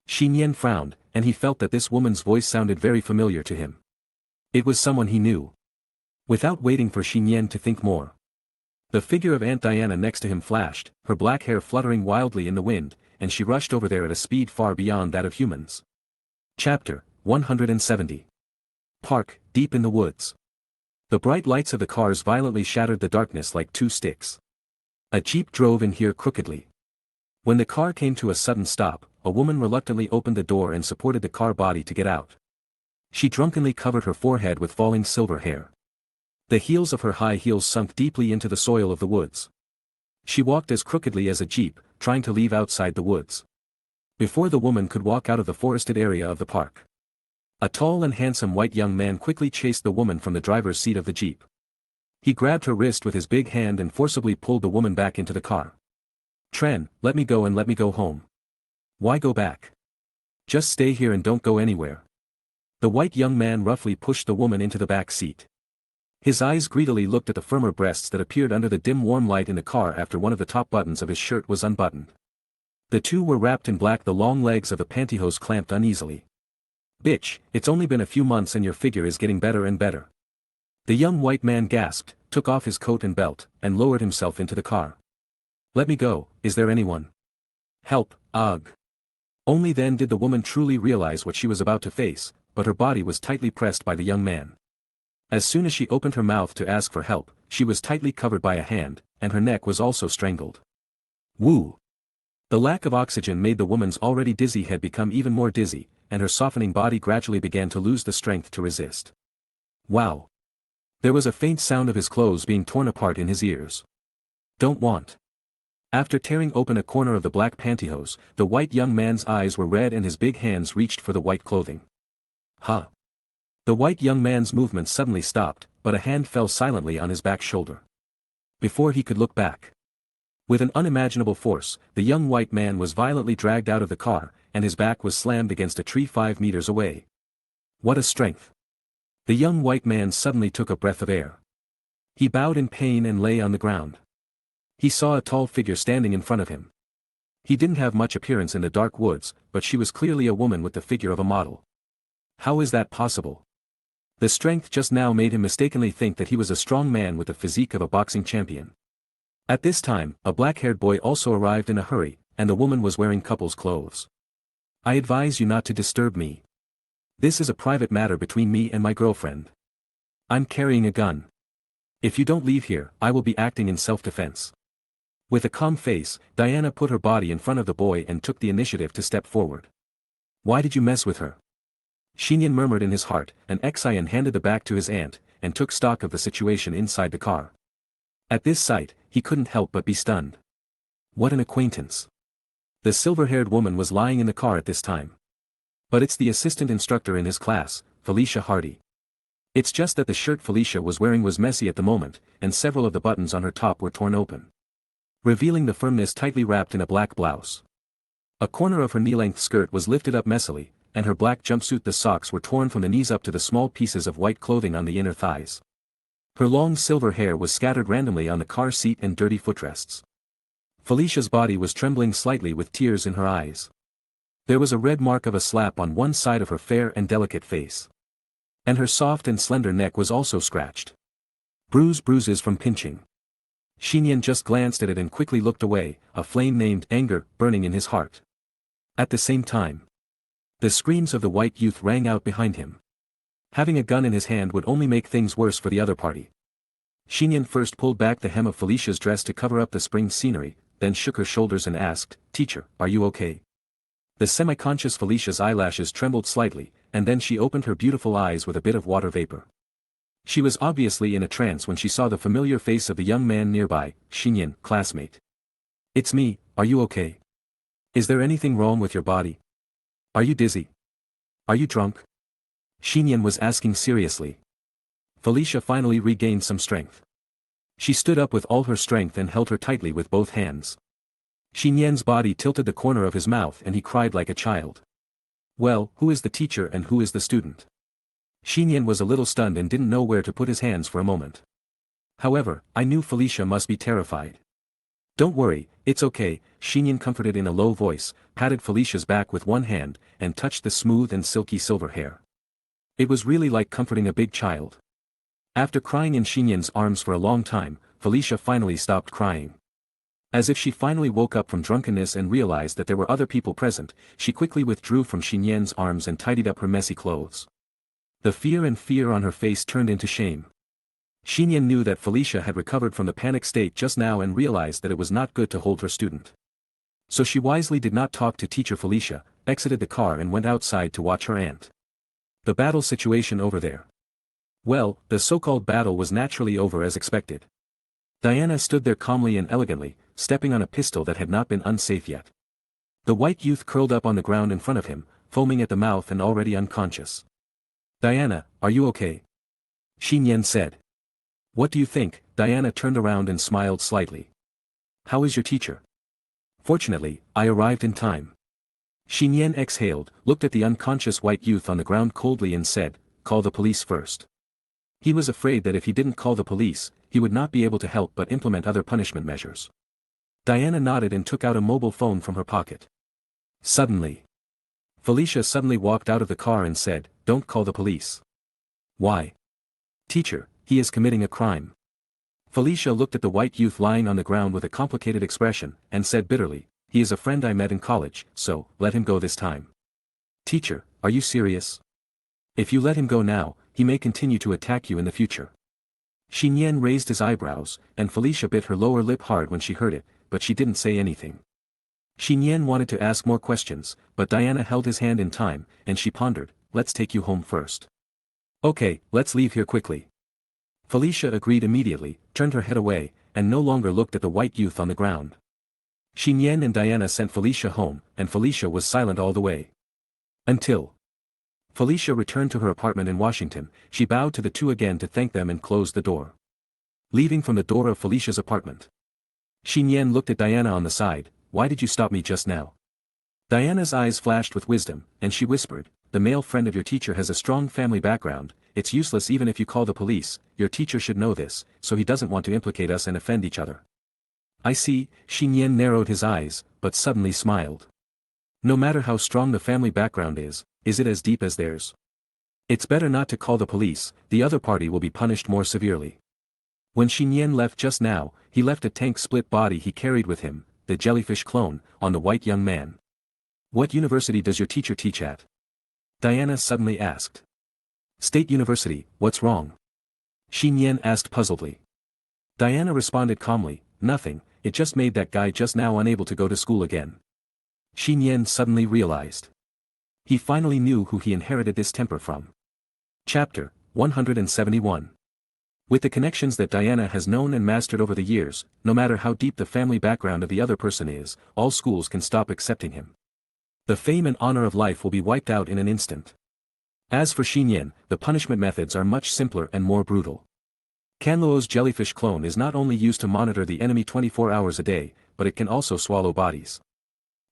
Nian frowned, and he felt that this woman's voice sounded very familiar to him. It was someone he knew. Without waiting for Nian to think more, the figure of Aunt Diana next to him flashed, her black hair fluttering wildly in the wind, and she rushed over there at a speed far beyond that of humans. Chapter 170. Park, deep in the woods. The bright lights of the cars violently shattered the darkness like two sticks. A jeep drove in here crookedly. When the car came to a sudden stop, a woman reluctantly opened the door and supported the car body to get out. She drunkenly covered her forehead with falling silver hair. The heels of her high heels sunk deeply into the soil of the woods. She walked as crookedly as a jeep, trying to leave outside the woods. Before the woman could walk out of the forested area of the park, a tall and handsome white young man quickly chased the woman from the driver's seat of the jeep. He grabbed her wrist with his big hand and forcibly pulled the woman back into the car. Tren, let me go and let me go home. Why go back? Just stay here and don't go anywhere. The white young man roughly pushed the woman into the back seat. His eyes greedily looked at the firmer breasts that appeared under the dim warm light in the car after one of the top buttons of his shirt was unbuttoned. The two were wrapped in black, the long legs of the pantyhose clamped uneasily. Bitch, it's only been a few months and your figure is getting better and better. The young white man gasped, took off his coat and belt, and lowered himself into the car. Let me go, is there anyone? Help, ugh. Only then did the woman truly realize what she was about to face, but her body was tightly pressed by the young man. As soon as she opened her mouth to ask for help, she was tightly covered by a hand, and her neck was also strangled. Woo! The lack of oxygen made the woman's already dizzy head become even more dizzy, and her softening body gradually began to lose the strength to resist. Wow! There was a faint sound of his clothes being torn apart in his ears. Don't want. After tearing open a corner of the black pantyhose, the white young man's eyes were red and his big hands reached for the white clothing. Huh! The white young man's movement suddenly stopped, but a hand fell silently on his back shoulder. Before he could look back, with an unimaginable force, the young white man was violently dragged out of the car, and his back was slammed against a tree 5 meters away. What a strength! The young white man suddenly took a breath of air. He bowed in pain and lay on the ground. He saw a tall figure standing in front of him. He didn't have much appearance in the dark woods, but she was clearly a woman with the figure of a model. How is that possible? The strength just now made him mistakenly think that he was a strong man with the physique of a boxing champion. At this time, a black-haired boy also arrived in a hurry, and the woman was wearing couple's clothes. I advise you not to disturb me. This is a private matter between me and my girlfriend. I'm carrying a gun. If you don't leave here, I will be acting in self-defense. With a calm face, Diana put her body in front of the boy and took the initiative to step forward. Why did you mess with her? Nian murmured in his heart, and Xian handed the bag to his aunt, and took stock of the situation inside the car. At this sight, he couldn't help but be stunned. What an acquaintance. The silver-haired woman was lying in the car at this time. But it's the assistant instructor in his class, Felicia Hardy. It's just that the shirt Felicia was wearing was messy at the moment, and several of the buttons on her top were torn open, revealing the firmness tightly wrapped in a black blouse. A corner of her knee-length skirt was lifted up messily, and her black jumpsuit the socks were torn from the knees up to the small pieces of white clothing on the inner thighs. Her long silver hair was scattered randomly on the car seat and dirty footrests. Felicia's body was trembling slightly with tears in her eyes. There was a red mark of a slap on one side of her fair and delicate face. And her soft and slender neck was also scratched. Bruises from pinching. Nian just glanced at it and quickly looked away, a flame named anger burning in his heart. At the same time, the screams of the white youth rang out behind him. Having a gun in his hand would only make things worse for the other party. Nian first pulled back the hem of Felicia's dress to cover up the spring scenery, then shook her shoulders and asked, "Teacher, are you okay?" The semi-conscious Felicia's eyelashes trembled slightly, and then she opened her beautiful eyes with a bit of water vapor. She was obviously in a trance when she saw the familiar face of the young man nearby, Nian, classmate. It's me, are you okay? Is there anything wrong with your body? Are you dizzy? Are you drunk? Nian was asking seriously. Felicia finally regained some strength. She stood up with all her strength and held her tightly with both hands. Nian's body tilted the corner of his mouth and he cried like a child. Well, who is the teacher and who is the student? Nian was a little stunned and didn't know where to put his hands for a moment. However, I knew Felicia must be terrified. Don't worry, it's okay, Nian comforted in a low voice, patted Felicia's back with one hand, and touched the smooth and silky silver hair. It was really like comforting a big child. After crying in Nian's arms for a long time, Felicia finally stopped crying. As if she finally woke up from drunkenness and realized that there were other people present, she quickly withdrew from Nian's arms and tidied up her messy clothes. The fear on her face turned into shame. Nian knew that Felicia had recovered from the panic state just now and realized that it was not good to hold her student. So she wisely did not talk to teacher Felicia, exited the car and went outside to watch her aunt. The battle situation over there. Well, the so-called battle was naturally over as expected. Diana stood there calmly and elegantly, stepping on a pistol that had not been unsafe yet. The white youth curled up on the ground in front of him, foaming at the mouth and already unconscious. Diana, are you okay? Nian said. What do you think? Diana turned around and smiled slightly. How is your teacher? Fortunately, I arrived in time. Nian exhaled, looked at the unconscious white youth on the ground coldly and said, call the police first. He was afraid that if he didn't call the police, he would not be able to help but implement other punishment measures. Diana nodded and took out a mobile phone from her pocket. Suddenly. Felicia suddenly walked out of the car and said, don't call the police. Why? Teacher, he is committing a crime. Felicia looked at the white youth lying on the ground with a complicated expression, and said bitterly, he is a friend I met in college, so, let him go this time. Teacher, are you serious? If you let him go now, he may continue to attack you in the future. Nian raised his eyebrows, and Felicia bit her lower lip hard when she heard it, but she didn't say anything. Nian wanted to ask more questions, but Diana held his hand in time, and she pondered, let's take you home first. Okay, let's leave here quickly. Felicia agreed immediately, turned her head away, and no longer looked at the white youth on the ground. Nian and Diana sent Felicia home, and Felicia was silent all the way. Until Felicia returned to her apartment in Washington, she bowed to the two again to thank them and closed the door. Leaving from the door of Felicia's apartment. Nian looked at Diana on the side, why did you stop me just now? Diana's eyes flashed with wisdom, and she whispered, the male friend of your teacher has a strong family background, it's useless even if you call the police, your teacher should know this, so he doesn't want to implicate us and offend each other. I see, Nian narrowed his eyes, but suddenly smiled. No matter how strong the family background is it as deep as theirs? It's better not to call the police, the other party will be punished more severely. When Nian left just now, he left a tank split body he carried with him, the jellyfish clone, on the white young man. What university does your teacher teach at? Diana suddenly asked. State University, what's wrong? Nian asked puzzledly. Diana responded calmly, nothing, it just made that guy just now unable to go to school again. Nian suddenly realized. He finally knew who he inherited this temper from. Chapter 171. With the connections that Diana has known and mastered over the years, no matter how deep the family background of the other person is, all schools can stop accepting him. The fame and honor of life will be wiped out in an instant. As for Nian, the punishment methods are much simpler and more brutal. Kanluo's jellyfish clone is not only used to monitor the enemy 24 hours a day, but it can also swallow bodies.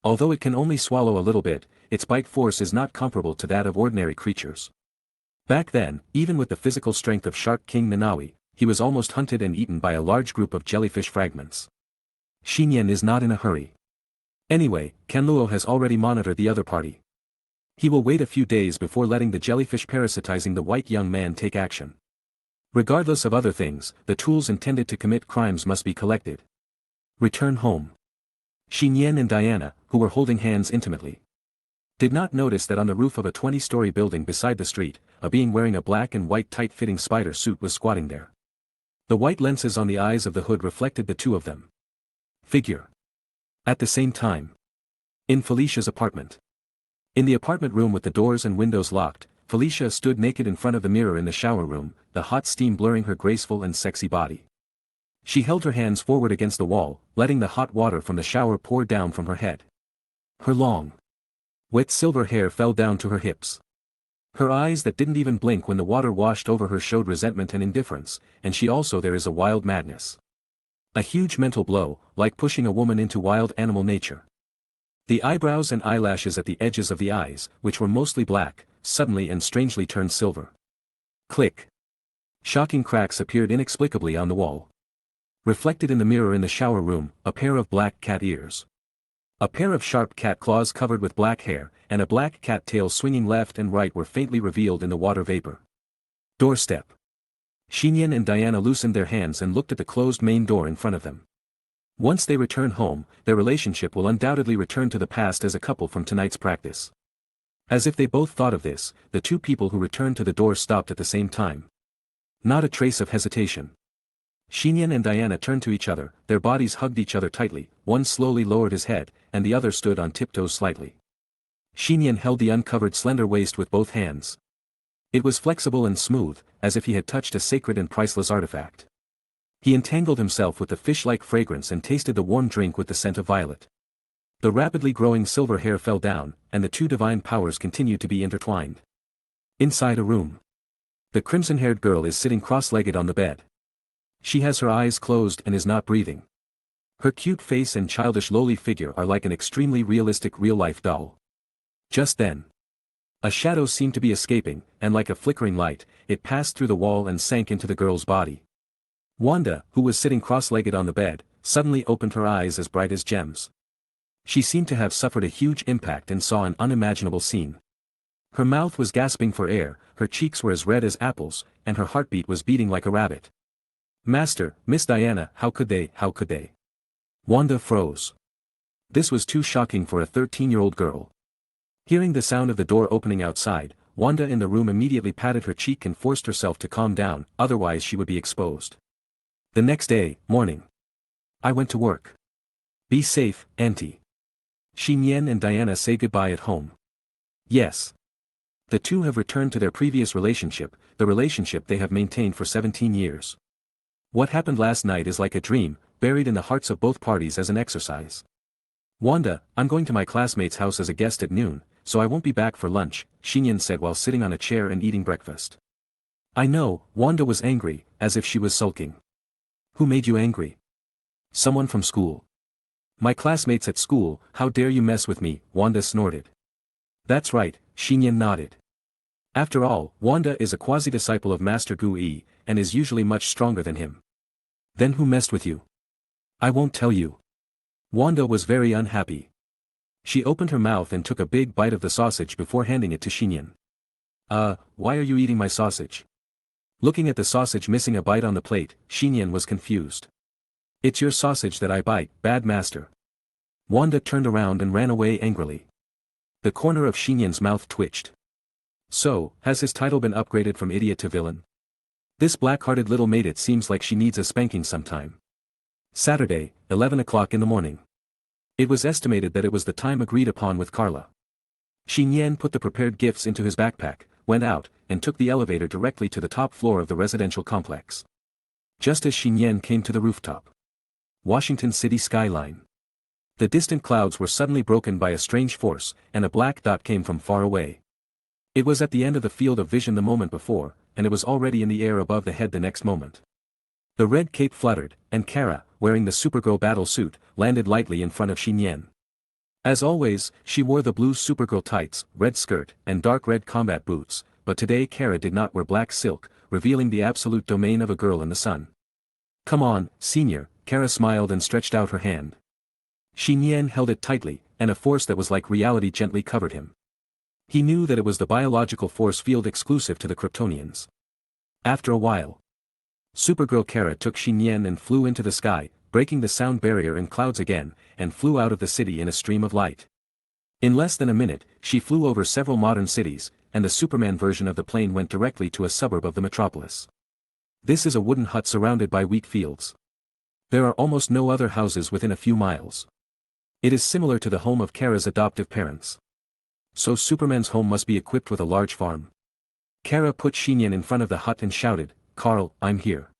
Although it can only swallow a little bit, its bite force is not comparable to that of ordinary creatures. Back then, even with the physical strength of Shark King Nanawi, he was almost hunted and eaten by a large group of jellyfish fragments. Nian is not in a hurry. Anyway, Kanluo has already monitored the other party. He will wait a few days before letting the jellyfish parasitizing the white young man take action. Regardless of other things, the tools intended to commit crimes must be collected. Return home. Nian and Diana, who were holding hands intimately, did not notice that on the roof of a 20-story building beside the street, a being wearing a black and white tight-fitting spider suit was squatting there. The white lenses on the eyes of the hood reflected the two of them. Figure. At the same time. In Felicia's apartment. In the apartment room with the doors and windows locked, Felicia stood naked in front of the mirror in the shower room, the hot steam blurring her graceful and sexy body. She held her hands forward against the wall, letting the hot water from the shower pour down from her head. Her long, wet silver hair fell down to her hips. Her eyes that didn't even blink when the water washed over her showed resentment and indifference, and she also there is a wild madness. A huge mental blow, like pushing a woman into wild animal nature. The eyebrows and eyelashes at the edges of the eyes, which were mostly black, suddenly and strangely turned silver. Click. Shocking cracks appeared inexplicably on the wall. Reflected in the mirror in the shower room, a pair of black cat ears. A pair of sharp cat claws covered with black hair, and a black cat tail swinging left and right were faintly revealed in the water vapor. Doorstep. Nian and Diana loosened their hands and looked at the closed main door in front of them. Once they return home, their relationship will undoubtedly return to the past as a couple from tonight's practice. As if they both thought of this, the two people who returned to the door stopped at the same time. Not a trace of hesitation. Nian and Diana turned to each other, their bodies hugged each other tightly, one slowly lowered his head, and the other stood on tiptoes slightly. Nian held the uncovered slender waist with both hands. It was flexible and smooth, as if he had touched a sacred and priceless artifact. He entangled himself with the fish-like fragrance and tasted the warm drink with the scent of violet. The rapidly growing silver hair fell down, and the two divine powers continued to be intertwined. Inside a room. The crimson-haired girl is sitting cross-legged on the bed. She has her eyes closed and is not breathing. Her cute face and childish lowly figure are like an extremely realistic real-life doll. Just then, a shadow seemed to be escaping, and like a flickering light, it passed through the wall and sank into the girl's body. Wanda, who was sitting cross-legged on the bed, suddenly opened her eyes as bright as gems. She seemed to have suffered a huge impact and saw an unimaginable scene. Her mouth was gasping for air, her cheeks were as red as apples, and her heartbeat was beating like a rabbit. Master, Miss Diana, how could they? Wanda froze. This was too shocking for a 13-year-old girl. Hearing the sound of the door opening outside, Wanda in the room immediately patted her cheek and forced herself to calm down, otherwise she would be exposed. The next day, morning. I went to work. Be safe, Auntie. Nian and Diana say goodbye at home. Yes. The two have returned to their previous relationship, the relationship they have maintained for 17 years. What happened last night is like a dream, buried in the hearts of both parties as an exercise. Wanda, I'm going to my classmate's house as a guest at noon, so I won't be back for lunch, Nian said while sitting on a chair and eating breakfast. I know, Wanda was angry, as if she was sulking. Who made you angry? Someone from school. My classmates at school, how dare you mess with me, Wanda snorted. That's right, Nian nodded. After all, Wanda is a quasi-disciple of Master Gu Yi, and is usually much stronger than him. Then who messed with you? I won't tell you. Wanda was very unhappy. She opened her mouth and took a big bite of the sausage before handing it to Nian. Why are you eating my sausage? Looking at the sausage missing a bite on the plate, Nian was confused. It's your sausage that I bite, bad master. Wanda turned around and ran away angrily. The corner of Nian's mouth twitched. So, has his title been upgraded from idiot to villain? This black-hearted little maid, it seems like she needs a spanking sometime. Saturday, 11 o'clock in the morning. It was estimated that it was the time agreed upon with Carla. Nian put the prepared gifts into his backpack, went out, and took the elevator directly to the top floor of the residential complex. Just as Nian came to the rooftop. Washington City skyline. The distant clouds were suddenly broken by a strange force, and a black dot came from far away. It was at the end of the field of vision the moment before, and it was already in the air above the head the next moment. The red cape fluttered, and Kara, wearing the Supergirl battle suit, landed lightly in front of Nian. As always, she wore the blue Supergirl tights, red skirt, and dark red combat boots, but today Kara did not wear black silk, revealing the absolute domain of a girl in the sun. Come on, senior, Kara smiled and stretched out her hand. Nian held it tightly, and a force that was like reality gently covered him. He knew that it was the biological force field exclusive to the Kryptonians. After a while, Supergirl Kara took Nian and flew into the sky, breaking the sound barrier in clouds again, and flew out of the city in a stream of light. In less than a minute, she flew over several modern cities, and the Superman version of the plane went directly to a suburb of the metropolis. This is a wooden hut surrounded by wheat fields. There are almost no other houses within a few miles. It is similar to the home of Kara's adoptive parents. So Superman's home must be equipped with a large farm. Kara put Nian in front of the hut and shouted, "Carl, I'm here."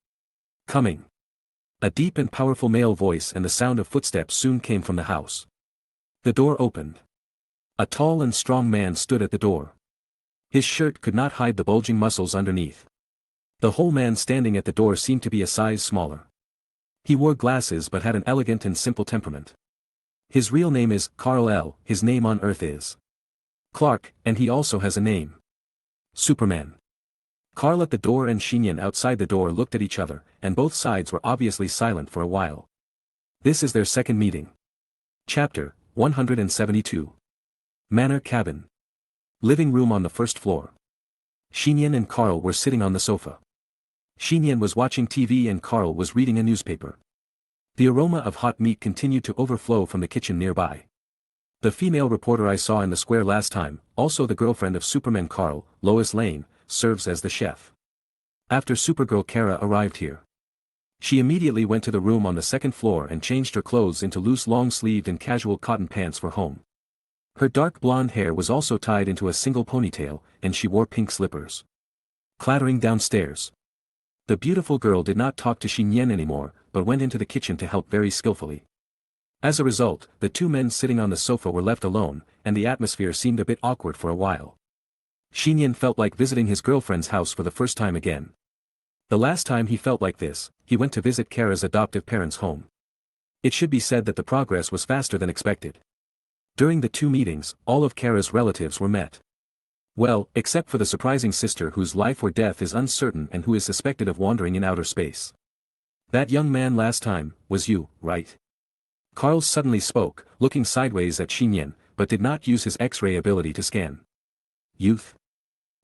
Coming. A deep and powerful male voice and the sound of footsteps soon came from the house. The door opened. A tall and strong man stood at the door. His shirt could not hide the bulging muscles underneath. The whole man standing at the door seemed to be a size smaller. He wore glasses but had an elegant and simple temperament. His real name is Carl L. His name on Earth is Clark, and he also has a name. Superman. Carl at the door and Nian outside the door looked at each other, and both sides were obviously silent for a while. This is their second meeting. Chapter 172. Manor Cabin. Living room on the first floor. Nian and Carl were sitting on the sofa. Nian was watching TV and Carl was reading a newspaper. The aroma of hot meat continued to overflow from the kitchen nearby. The female reporter I saw in the square last time, also the girlfriend of Superman Carl, Lois Lane, serves as the chef. After Supergirl Kara arrived here, she immediately went to the room on the second floor and changed her clothes into loose long-sleeved and casual cotton pants for home. Her dark blonde hair was also tied into a single ponytail, and she wore pink slippers. Clattering downstairs, the beautiful girl did not talk to Nian anymore, but went into the kitchen to help very skillfully. As a result, the two men sitting on the sofa were left alone, and the atmosphere seemed a bit awkward for a while. Nian felt like visiting his girlfriend's house for the first time again. The last time he felt like this, he went to visit Kara's adoptive parents' home. It should be said that the progress was faster than expected. During the two meetings, all of Kara's relatives were met. Well, except for the surprising sister whose life or death is uncertain and who is suspected of wandering in outer space. That young man last time, was you, right? Carl suddenly spoke, looking sideways at Nian, but did not use his X-ray ability to scan. Youth?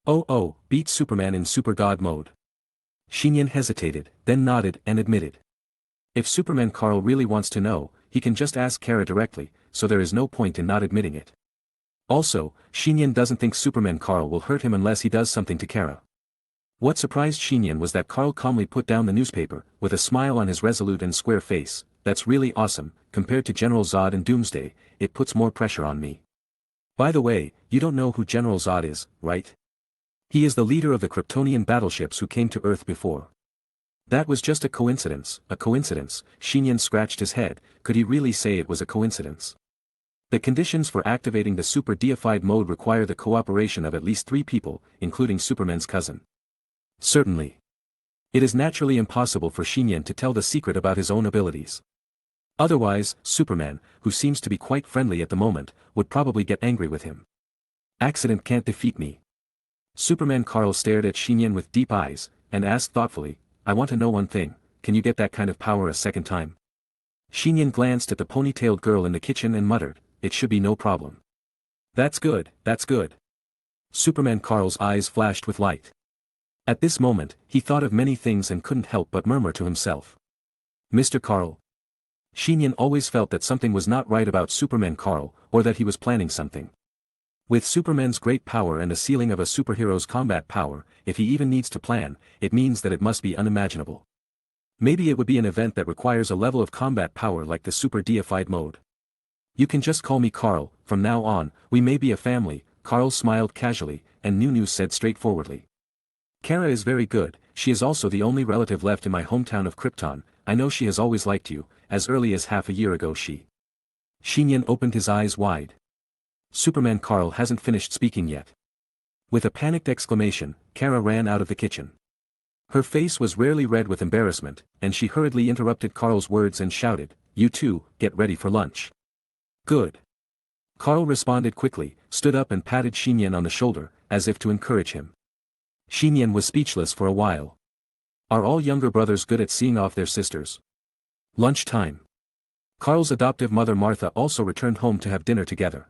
Oh, beat Superman in super god mode. Nian hesitated, then nodded and admitted. If Superman Carl really wants to know, he can just ask Kara directly, so there is no point in not admitting it. Also, Nian doesn't think Superman Carl will hurt him unless he does something to Kara. What surprised Nian was that Carl calmly put down the newspaper, with a smile on his resolute and square face. That's really awesome. Compared to General Zod and Doomsday, it puts more pressure on me. By the way, you don't know who General Zod is, right? He is the leader of the Kryptonian battleships who came to Earth before. That was just a coincidence. Nian scratched his head. Could he really say it was a coincidence? The conditions for activating the super deified mode require the cooperation of at least 3 people, including Superman's cousin. Certainly. It is naturally impossible for Nian to tell the secret about his own abilities. Otherwise, Superman, who seems to be quite friendly at the moment, would probably get angry with him. Accident can't defeat me. Superman Carl stared at Nian with deep eyes, and asked thoughtfully, I want to know one thing, can you get that kind of power a second time? Nian glanced at the ponytailed girl in the kitchen and muttered, it should be no problem. That's good. Superman Carl's eyes flashed with light. At this moment, he thought of many things and couldn't help but murmur to himself. Mr. Carl. Nian always felt that something was not right about Superman Carl, or that he was planning something. With Superman's great power and the ceiling of a superhero's combat power, if he even needs to plan, it means that it must be unimaginable. Maybe it would be an event that requires a level of combat power like the super deified mode. You can just call me Carl, from now on, we may be a family, Carl smiled casually, and Nunu said straightforwardly. Kara is very good, she is also the only relative left in my hometown of Krypton, I know she has always liked you, as early as half a year ago Nian opened his eyes wide. Superman Carl hasn't finished speaking yet. With a panicked exclamation, Kara ran out of the kitchen. Her face was rarely red with embarrassment, and she hurriedly interrupted Carl's words and shouted, you two, get ready for lunch. Good. Carl responded quickly, stood up and patted Nian on the shoulder, as if to encourage him. Nian was speechless for a while. Are all younger brothers good at seeing off their sisters? Lunch time. Carl's adoptive mother Martha also returned home to have dinner together.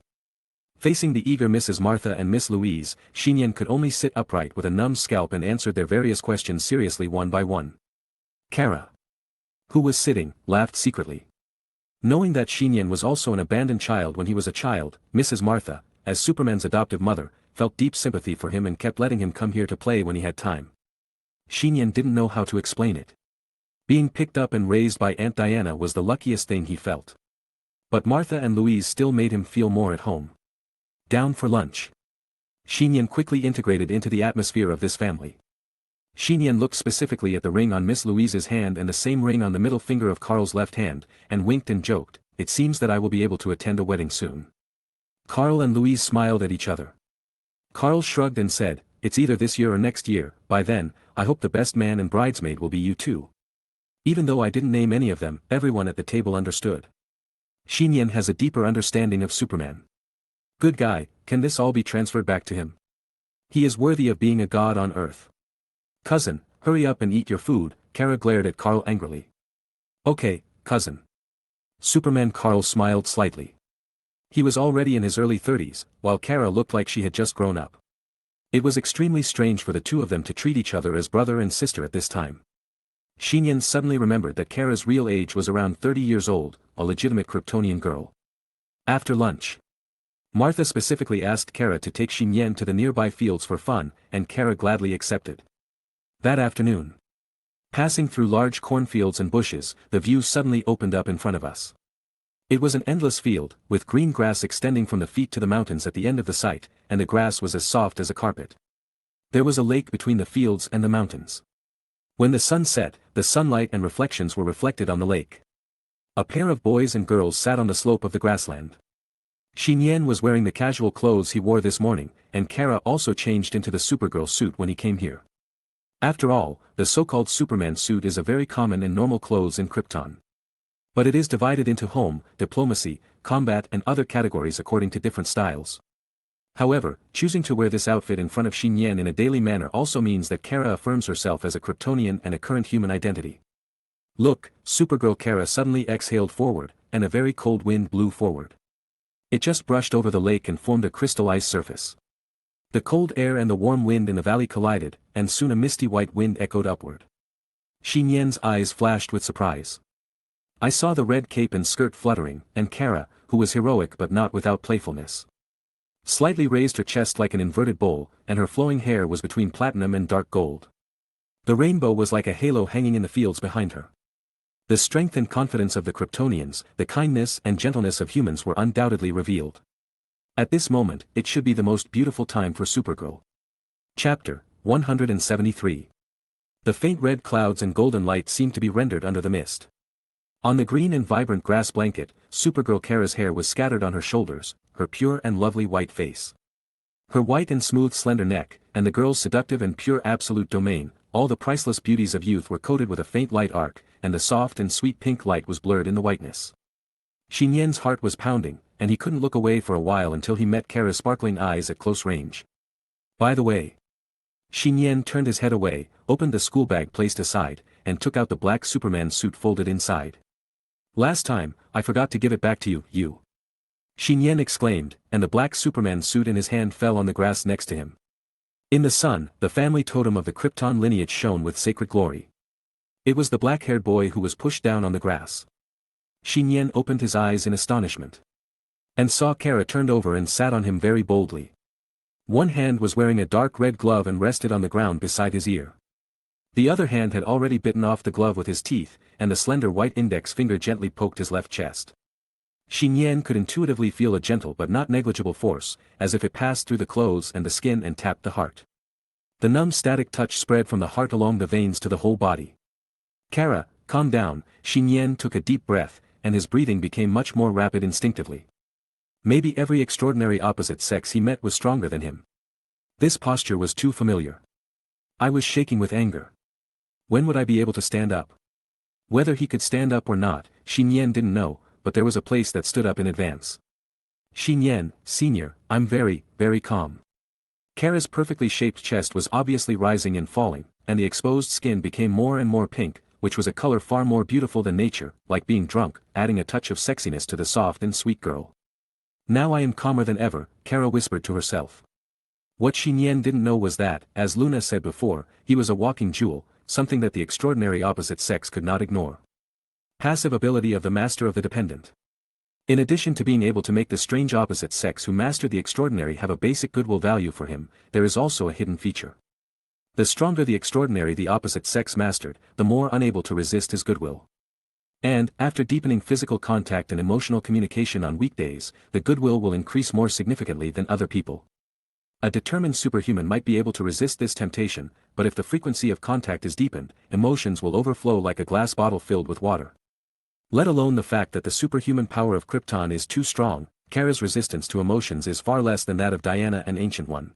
Facing the eager Mrs. Martha and Miss Louise, Nian could only sit upright with a numb scalp and answered their various questions seriously one by one. Kara, who was sitting, laughed secretly. Knowing that Nian was also an abandoned child when he was a child, Mrs. Martha, as Superman's adoptive mother, felt deep sympathy for him and kept letting him come here to play when he had time. Nian didn't know how to explain it. Being picked up and raised by Aunt Diana was the luckiest thing he felt. But Martha and Louise still made him feel more at home. Down for lunch. Nian quickly integrated into the atmosphere of this family. Nian looked specifically at the ring on Miss Louise's hand and the same ring on the middle finger of Carl's left hand, and winked and joked, "It seems that I will be able to attend a wedding soon." Carl and Louise smiled at each other. Carl shrugged and said, "It's either this year or next year. By then, I hope the best man and bridesmaid will be you too." Even though I didn't name any of them, everyone at the table understood. Nian has a deeper understanding of Superman. Good guy, can this all be transferred back to him? He is worthy of being a god on Earth. Cousin, hurry up and eat your food, Kara glared at Carl angrily. Okay, cousin. Superman Carl smiled slightly. He was already in his early 30s, while Kara looked like she had just grown up. It was extremely strange for the two of them to treat each other as brother and sister at this time. Nian suddenly remembered that Kara's real age was around 30 years old, a legitimate Kryptonian girl. After lunch, Martha specifically asked Kara to take Nian to the nearby fields for fun, and Kara gladly accepted. That afternoon, passing through large cornfields and bushes, the view suddenly opened up in front of us. It was an endless field, with green grass extending from the feet to the mountains at the end of the site, and the grass was as soft as a carpet. There was a lake between the fields and the mountains. When the sun set, the sunlight and reflections were reflected on the lake. A pair of boys and girls sat on the slope of the grassland. Nian was wearing the casual clothes he wore this morning, and Kara also changed into the Supergirl suit when he came here. After all, the so-called Superman suit is a very common and normal clothes in Krypton. But it is divided into home, diplomacy, combat and other categories according to different styles. However, choosing to wear this outfit in front of Nian in a daily manner also means that Kara affirms herself as a Kryptonian and a current human identity. Look, Supergirl Kara suddenly exhaled forward, and a very cold wind blew forward. It just brushed over the lake and formed a crystallized surface. The cold air and the warm wind in the valley collided, and soon a misty white wind echoed upward. Nian's eyes flashed with surprise. I saw the red cape and skirt fluttering, and Kara, who was heroic but not without playfulness, slightly raised her chest like an inverted bowl, and her flowing hair was between platinum and dark gold. The rainbow was like a halo hanging in the fields behind her. The strength and confidence of the Kryptonians, the kindness and gentleness of humans were undoubtedly revealed. At this moment, it should be the most beautiful time for Supergirl. Chapter 173. The faint red clouds and golden light seemed to be rendered under the mist. On the green and vibrant grass blanket, Supergirl Kara's hair was scattered on her shoulders, her pure and lovely white face, her white and smooth slender neck, and the girl's seductive and pure absolute domain. All the priceless beauties of youth were coated with a faint light arc, and the soft and sweet pink light was blurred in the whiteness. Nian's heart was pounding, and he couldn't look away for a while until he met Kara's sparkling eyes at close range. By the way, Nian turned his head away, opened the school bag placed aside, and took out the black Superman suit folded inside. Last time, I forgot to give it back to you, you. Nian exclaimed, and the black Superman suit in his hand fell on the grass next to him. In the sun, the family totem of the Krypton lineage shone with sacred glory. It was the black-haired boy who was pushed down on the grass. Nian opened his eyes in astonishment, and saw Kara turned over and sat on him very boldly. One hand was wearing a dark red glove and rested on the ground beside his ear. The other hand had already bitten off the glove with his teeth, and the slender white index finger gently poked his left chest. Nian could intuitively feel a gentle but not negligible force, as if it passed through the clothes and the skin and tapped the heart. The numb static touch spread from the heart along the veins to the whole body. Kara, calm down. Nian took a deep breath, and his breathing became much more rapid instinctively. Maybe every extraordinary opposite sex he met was stronger than him. This posture was too familiar. I was shaking with anger. When would I be able to stand up? Whether he could stand up or not, Nian didn't know, but there was a place that stood up in advance. Nian, Sr., I'm very, very calm. Kara's perfectly shaped chest was obviously rising and falling, and the exposed skin became more and more pink, which was a color far more beautiful than nature, like being drunk, adding a touch of sexiness to the soft and sweet girl. Now I am calmer than ever, Kara whispered to herself. What Nian didn't know was that, as Luna said before, he was a walking jewel, something that the extraordinary opposite sex could not ignore. Passive ability of the master of the dependent. In addition to being able to make the strange opposite sex who master the extraordinary have a basic goodwill value for him, there is also a hidden feature. The stronger the extraordinary the opposite sex mastered, the more unable to resist his goodwill. And, after deepening physical contact and emotional communication on weekdays, the goodwill will increase more significantly than other people. A determined superhuman might be able to resist this temptation, but if the frequency of contact is deepened, emotions will overflow like a glass bottle filled with water. Let alone the fact that the superhuman power of Krypton is too strong, Kara's resistance to emotions is far less than that of Diana and Ancient One.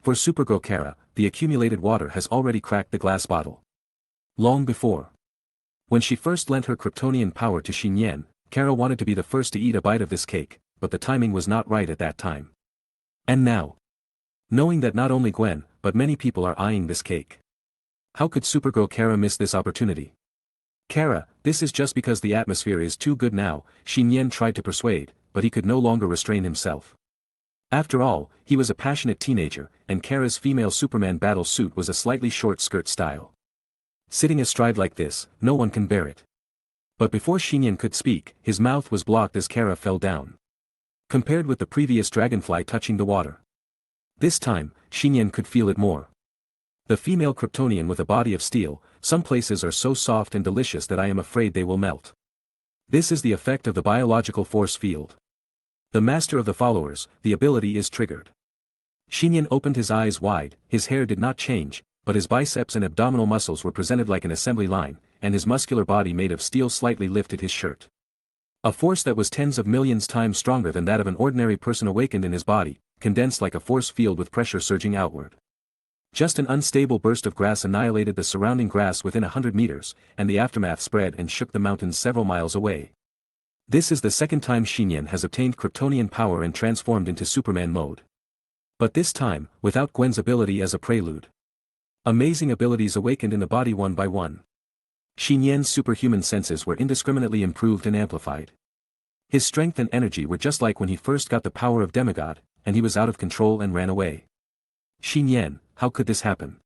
For Supergirl Kara, the accumulated water has already cracked the glass bottle. Long before. When she first lent her Kryptonian power to Nian, Kara wanted to be the first to eat a bite of this cake, but the timing was not right at that time. And now, knowing that not only Gwen, but many people are eyeing this cake. How could Supergirl Kara miss this opportunity? Kara, this is just because the atmosphere is too good now, Nian tried to persuade, but he could no longer restrain himself. After all, he was a passionate teenager, and Kara's female Superman battle suit was a slightly short skirt style. Sitting astride like this, no one can bear it. But before Nian could speak, his mouth was blocked as Kara fell down. Compared with the previous dragonfly touching the water. This time, Nian could feel it more. The female Kryptonian with a body of steel, some places are so soft and delicious that I am afraid they will melt. This is the effect of the biological force field. The master of the followers, the ability is triggered. Nian opened his eyes wide, his hair did not change, but his biceps and abdominal muscles were presented like an assembly line, and his muscular body made of steel slightly lifted his shirt. A force that was tens of millions times stronger than that of an ordinary person awakened in his body, condensed like a force field with pressure surging outward. Just an unstable burst of grass annihilated the surrounding grass within 100 meters, and the aftermath spread and shook the mountains several miles away. This is the second time Nian has obtained Kryptonian power and transformed into Superman mode. But this time, without Gwen's ability as a prelude. Amazing abilities awakened in the body one by one. Nian's superhuman senses were indiscriminately improved and amplified. His strength and energy were just like when he first got the power of demigod, and he was out of control and ran away. Nian, how could this happen?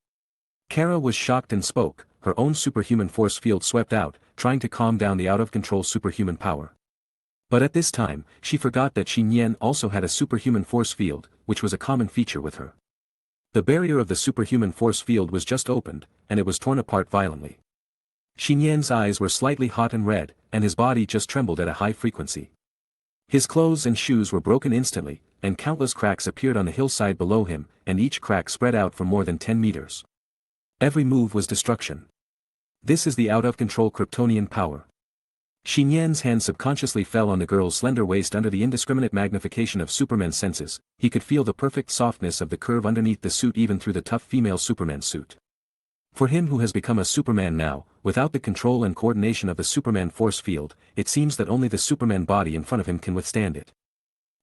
Kara was shocked and spoke, her own superhuman force field swept out, trying to calm down the out-of-control superhuman power. But at this time, she forgot that Nian also had a superhuman force field, which was a common feature with her. The barrier of the superhuman force field was just opened, and it was torn apart violently. Nian's eyes were slightly hot and red, and his body just trembled at a high frequency. His clothes and shoes were broken instantly, and countless cracks appeared on the hillside below him, and each crack spread out for more than 10 meters. Every move was destruction. This is the out-of-control Kryptonian power. Nian's hand subconsciously fell on the girl's slender waist under the indiscriminate magnification of Superman's senses. He could feel the perfect softness of the curve underneath the suit even through the tough female Superman suit. For him who has become a Superman now, without the control and coordination of the Superman force field, it seems that only the Superman body in front of him can withstand it.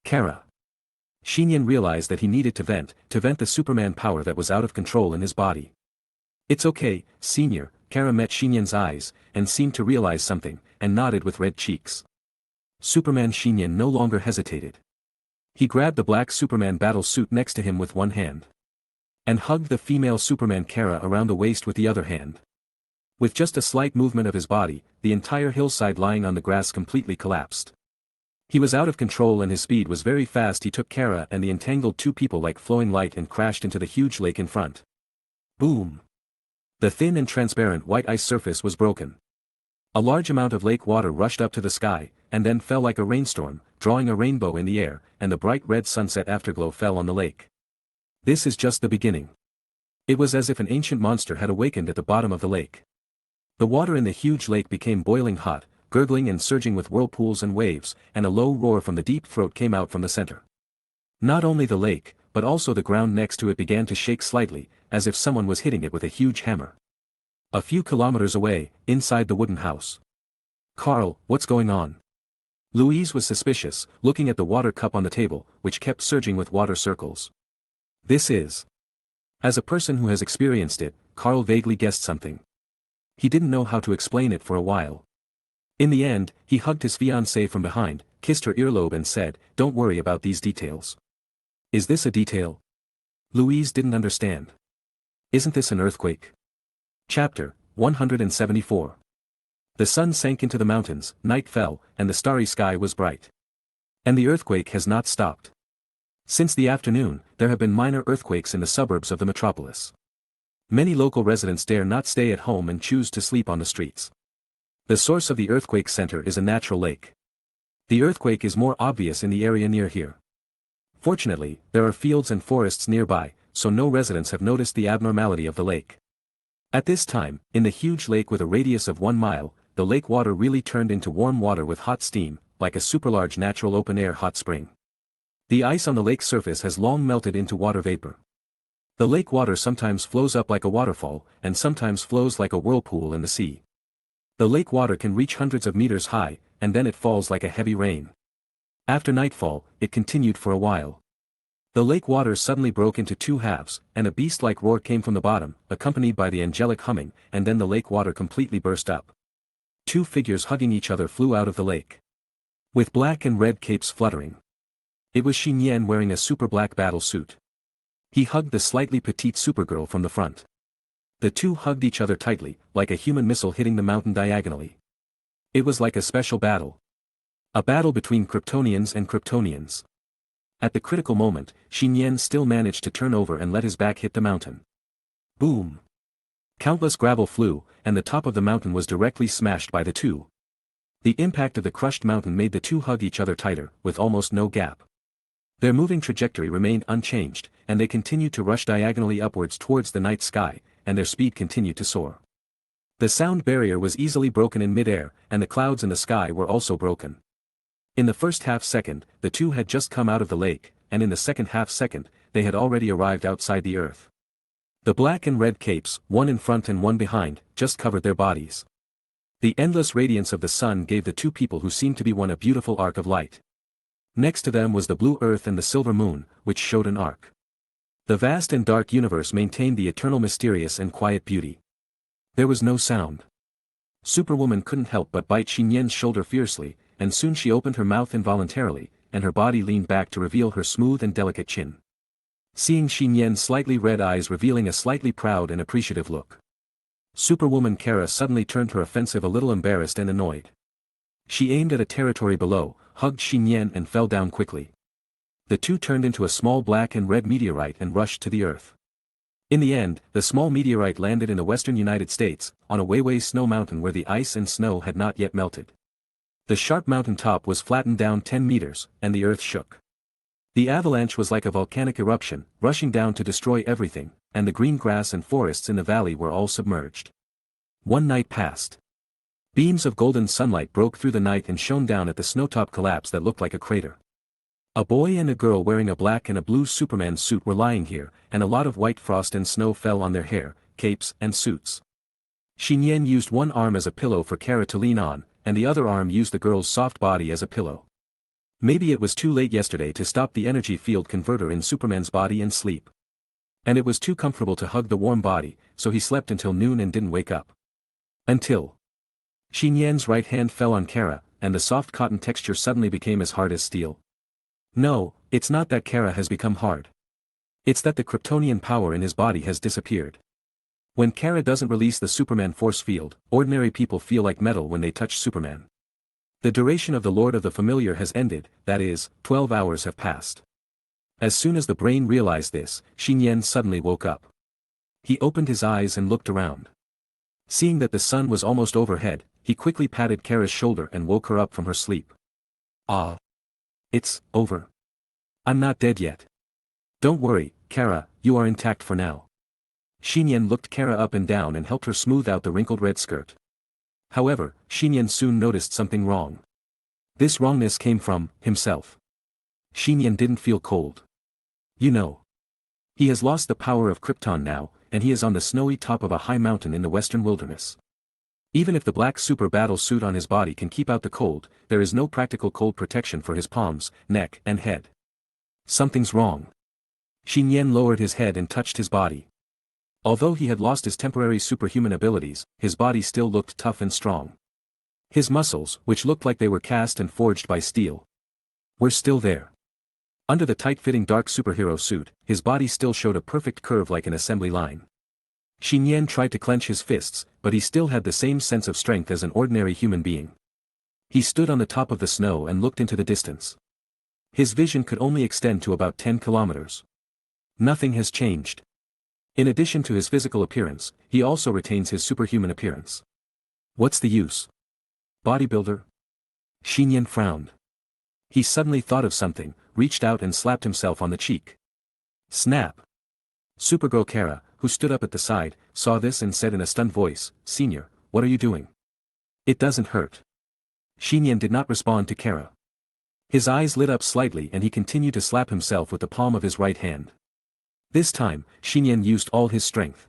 Kara. Nian realized that he needed to vent the Superman power that was out of control in his body. It's okay, Senior. Kara met Nian's eyes, and seemed to realize something, and nodded with red cheeks. Superman Nian no longer hesitated. He grabbed the black Superman battle suit next to him with one hand. And hugged the female Superman Kara around the waist with the other hand. With just a slight movement of his body, the entire hillside lying on the grass completely collapsed. He was out of control and his speed was very fast. He took Kara and the entangled two people like flowing light and crashed into the huge lake in front. Boom! The thin and transparent white ice surface was broken. A large amount of lake water rushed up to the sky, and then fell like a rainstorm, drawing a rainbow in the air, and the bright red sunset afterglow fell on the lake. This is just the beginning. It was as if an ancient monster had awakened at the bottom of the lake. The water in the huge lake became boiling hot, gurgling and surging with whirlpools and waves, and a low roar from the deep throat came out from the center. Not only the lake, but also the ground next to it began to shake slightly, as if someone was hitting it with a huge hammer. A few kilometers away, inside the wooden house. Carl, what's going on? Louise was suspicious, looking at the water cup on the table, which kept surging with water circles. This is. As a person who has experienced it, Carl vaguely guessed something. He didn't know how to explain it for a while. In the end, he hugged his fiancée from behind, kissed her earlobe and said, "Don't worry about these details." Is this a detail? Louise didn't understand. Isn't this an earthquake? Chapter 174. The sun sank into the mountains, night fell, and the starry sky was bright. And the earthquake has not stopped. Since the afternoon, there have been minor earthquakes in the suburbs of the metropolis. Many local residents dare not stay at home and choose to sleep on the streets. The source of the earthquake center is a natural lake. The earthquake is more obvious in the area near here. Fortunately, there are fields and forests nearby, so no residents have noticed the abnormality of the lake. At this time, in the huge lake with a radius of 1 mile, the lake water really turned into warm water with hot steam, like a superlarge natural open-air hot spring. The ice on the lake's surface has long melted into water vapor. The lake water sometimes flows up like a waterfall, and sometimes flows like a whirlpool in the sea. The lake water can reach hundreds of meters high, and then it falls like a heavy rain. After nightfall, it continued for a while. The lake water suddenly broke into 2 halves, and a beast-like roar came from the bottom, accompanied by the angelic humming, and then the lake water completely burst up. 2 figures hugging each other flew out of the lake, with black and red capes fluttering. It was Nian wearing a super black battle suit. He hugged the slightly petite supergirl from the front. The two hugged each other tightly, like a human missile hitting the mountain diagonally. It was like a special battle. A battle between Kryptonians and Kryptonians. At the critical moment, Nian still managed to turn over and let his back hit the mountain. Boom! Countless gravel flew, and the top of the mountain was directly smashed by the two. The impact of the crushed mountain made the two hug each other tighter, with almost no gap. Their moving trajectory remained unchanged, and they continued to rush diagonally upwards towards the night sky, and their speed continued to soar. The sound barrier was easily broken in mid-air, and the clouds in the sky were also broken. In the first half-second, the two had just come out of the lake, and in the second half-second, they had already arrived outside the earth. The black and red capes, one in front and one behind, just covered their bodies. The endless radiance of the sun gave the two people who seemed to be one a beautiful arc of light. Next to them was the blue earth and the silver moon, which showed an arc. The vast and dark universe maintained the eternal mysterious and quiet beauty. There was no sound. Superwoman couldn't help but bite Nian's shoulder fiercely, and soon she opened her mouth involuntarily, and her body leaned back to reveal her smooth and delicate chin. Seeing Nian's slightly red eyes revealing a slightly proud and appreciative look, Superwoman Kara suddenly turned her offensive a little embarrassed and annoyed. She aimed at a territory below, hugged Nian and fell down quickly. The two turned into a small black and red meteorite and rushed to the earth. In the end, the small meteorite landed in the western United States, on a Weiwei snow mountain where the ice and snow had not yet melted. The sharp mountain top was flattened down 10 meters, and the earth shook. The avalanche was like a volcanic eruption, rushing down to destroy everything, and the green grass and forests in the valley were all submerged. One night passed. Beams of golden sunlight broke through the night and shone down at the snowtop collapse that looked like a crater. A boy and a girl wearing a black and a blue Superman suit were lying here, and a lot of white frost and snow fell on their hair, capes, and suits. Nian used one arm as a pillow for Kara to lean on, and the other arm used the girl's soft body as a pillow. Maybe it was too late yesterday to stop the energy field converter in Superman's body and sleep. And it was too comfortable to hug the warm body, so he slept until noon and didn't wake up. Until Nian's right hand fell on Kara, and the soft cotton texture suddenly became as hard as steel. No, it's not that Kara has become hard. It's that the Kryptonian power in his body has disappeared. When Kara doesn't release the Superman force field, ordinary people feel like metal when they touch Superman. The duration of the Lord of the Familiar has ended, that is, 12 hours have passed. As soon as the brain realized this, Nian suddenly woke up. He opened his eyes and looked around. Seeing that the sun was almost overhead, he quickly patted Kara's shoulder and woke her up from her sleep. Ah. It's over. I'm not dead yet. Don't worry, Kara, you are intact for now. Nian looked Kara up and down and helped her smooth out the wrinkled red skirt. However, Nian soon noticed something wrong. This wrongness came from himself. Nian didn't feel cold. You know. He has lost the power of Krypton now, and he is on the snowy top of a high mountain in the western wilderness. Even if the black super battle suit on his body can keep out the cold, there is no practical cold protection for his palms, neck, and head. Something's wrong. Nian lowered his head and touched his body. Although he had lost his temporary superhuman abilities, his body still looked tough and strong. His muscles, which looked like they were cast and forged by steel, were still there. Under the tight-fitting dark superhero suit, his body still showed a perfect curve like an assembly line. Nian tried to clench his fists, but he still had the same sense of strength as an ordinary human being. He stood on the top of the snow and looked into the distance. His vision could only extend to about 10 kilometers. Nothing has changed. In addition to his physical appearance, he also retains his superhuman appearance. What's the use? Bodybuilder? Nian frowned. He suddenly thought of something, reached out and slapped himself on the cheek. Snap! Supergirl Kara, who stood up at the side, saw this and said in a stunned voice, "Senior, what are you doing? It doesn't hurt." Nian did not respond to Kara. His eyes lit up slightly and he continued to slap himself with the palm of his right hand. This time, Nian used all his strength.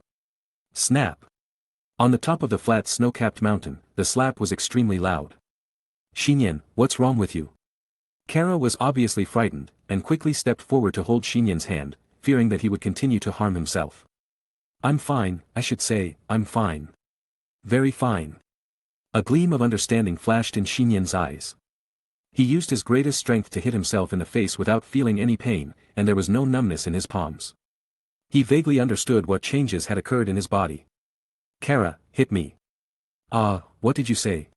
Snap! On the top of the flat snow-capped mountain, the slap was extremely loud. "Nian, what's wrong with you?" Kara was obviously frightened, and quickly stepped forward to hold Nian's hand, fearing that he would continue to harm himself. "I'm fine, I should say, I'm fine. Very fine." A gleam of understanding flashed in Nian's eyes. He used his greatest strength to hit himself in the face without feeling any pain, and there was no numbness in his palms. He vaguely understood what changes had occurred in his body. "Kara, hit me." "Ah, what did you say?"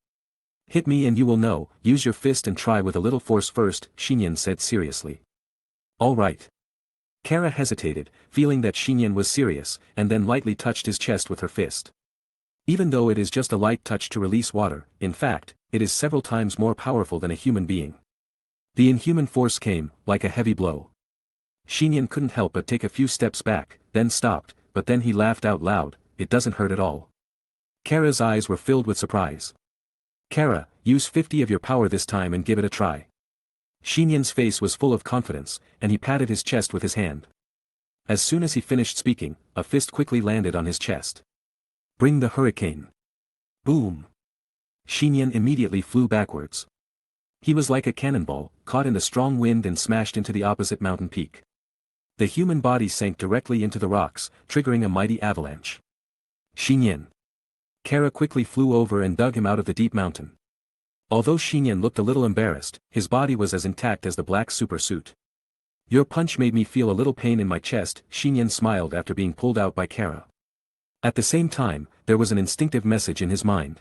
"Hit me and you will know, use your fist and try with a little force first," Nian said seriously. "All right." Kara hesitated, feeling that Nian was serious, and then lightly touched his chest with her fist. Even though it is just a light touch to release water, in fact, it is several times more powerful than a human being. The inhuman force came, like a heavy blow. Nian couldn't help but take a few steps back, then stopped, but then he laughed out loud, "It doesn't hurt at all." Kara's eyes were filled with surprise. "Kara, use 50 of your power this time and give it a try." Nian's face was full of confidence, and he patted his chest with his hand. As soon as he finished speaking, a fist quickly landed on his chest. "Bring the hurricane." Boom! Nian immediately flew backwards. He was like a cannonball, caught in the strong wind and smashed into the opposite mountain peak. The human body sank directly into the rocks, triggering a mighty avalanche. Nian. Kara quickly flew over and dug him out of the deep mountain. Although Nian looked a little embarrassed, his body was as intact as the black super suit. "Your punch made me feel a little pain in my chest," Nian smiled after being pulled out by Kara. At the same time, there was an instinctive message in his mind.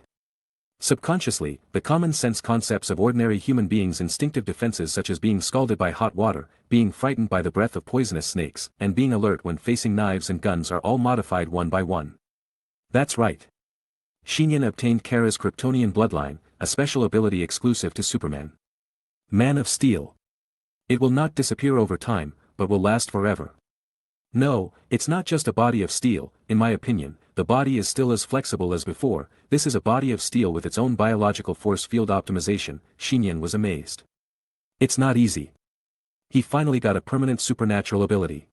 Subconsciously, the common-sense concepts of ordinary human beings' instinctive defenses such as being scalded by hot water, being frightened by the breath of poisonous snakes, and being alert when facing knives and guns are all modified one by one. That's right. Nian obtained Kara's Kryptonian bloodline, a special ability exclusive to Superman. Man of Steel. It will not disappear over time, but will last forever. No, it's not just a body of steel, in my opinion, the body is still as flexible as before, this is a body of steel with its own biological force field optimization, Nian was amazed. It's not easy. He finally got a permanent supernatural ability.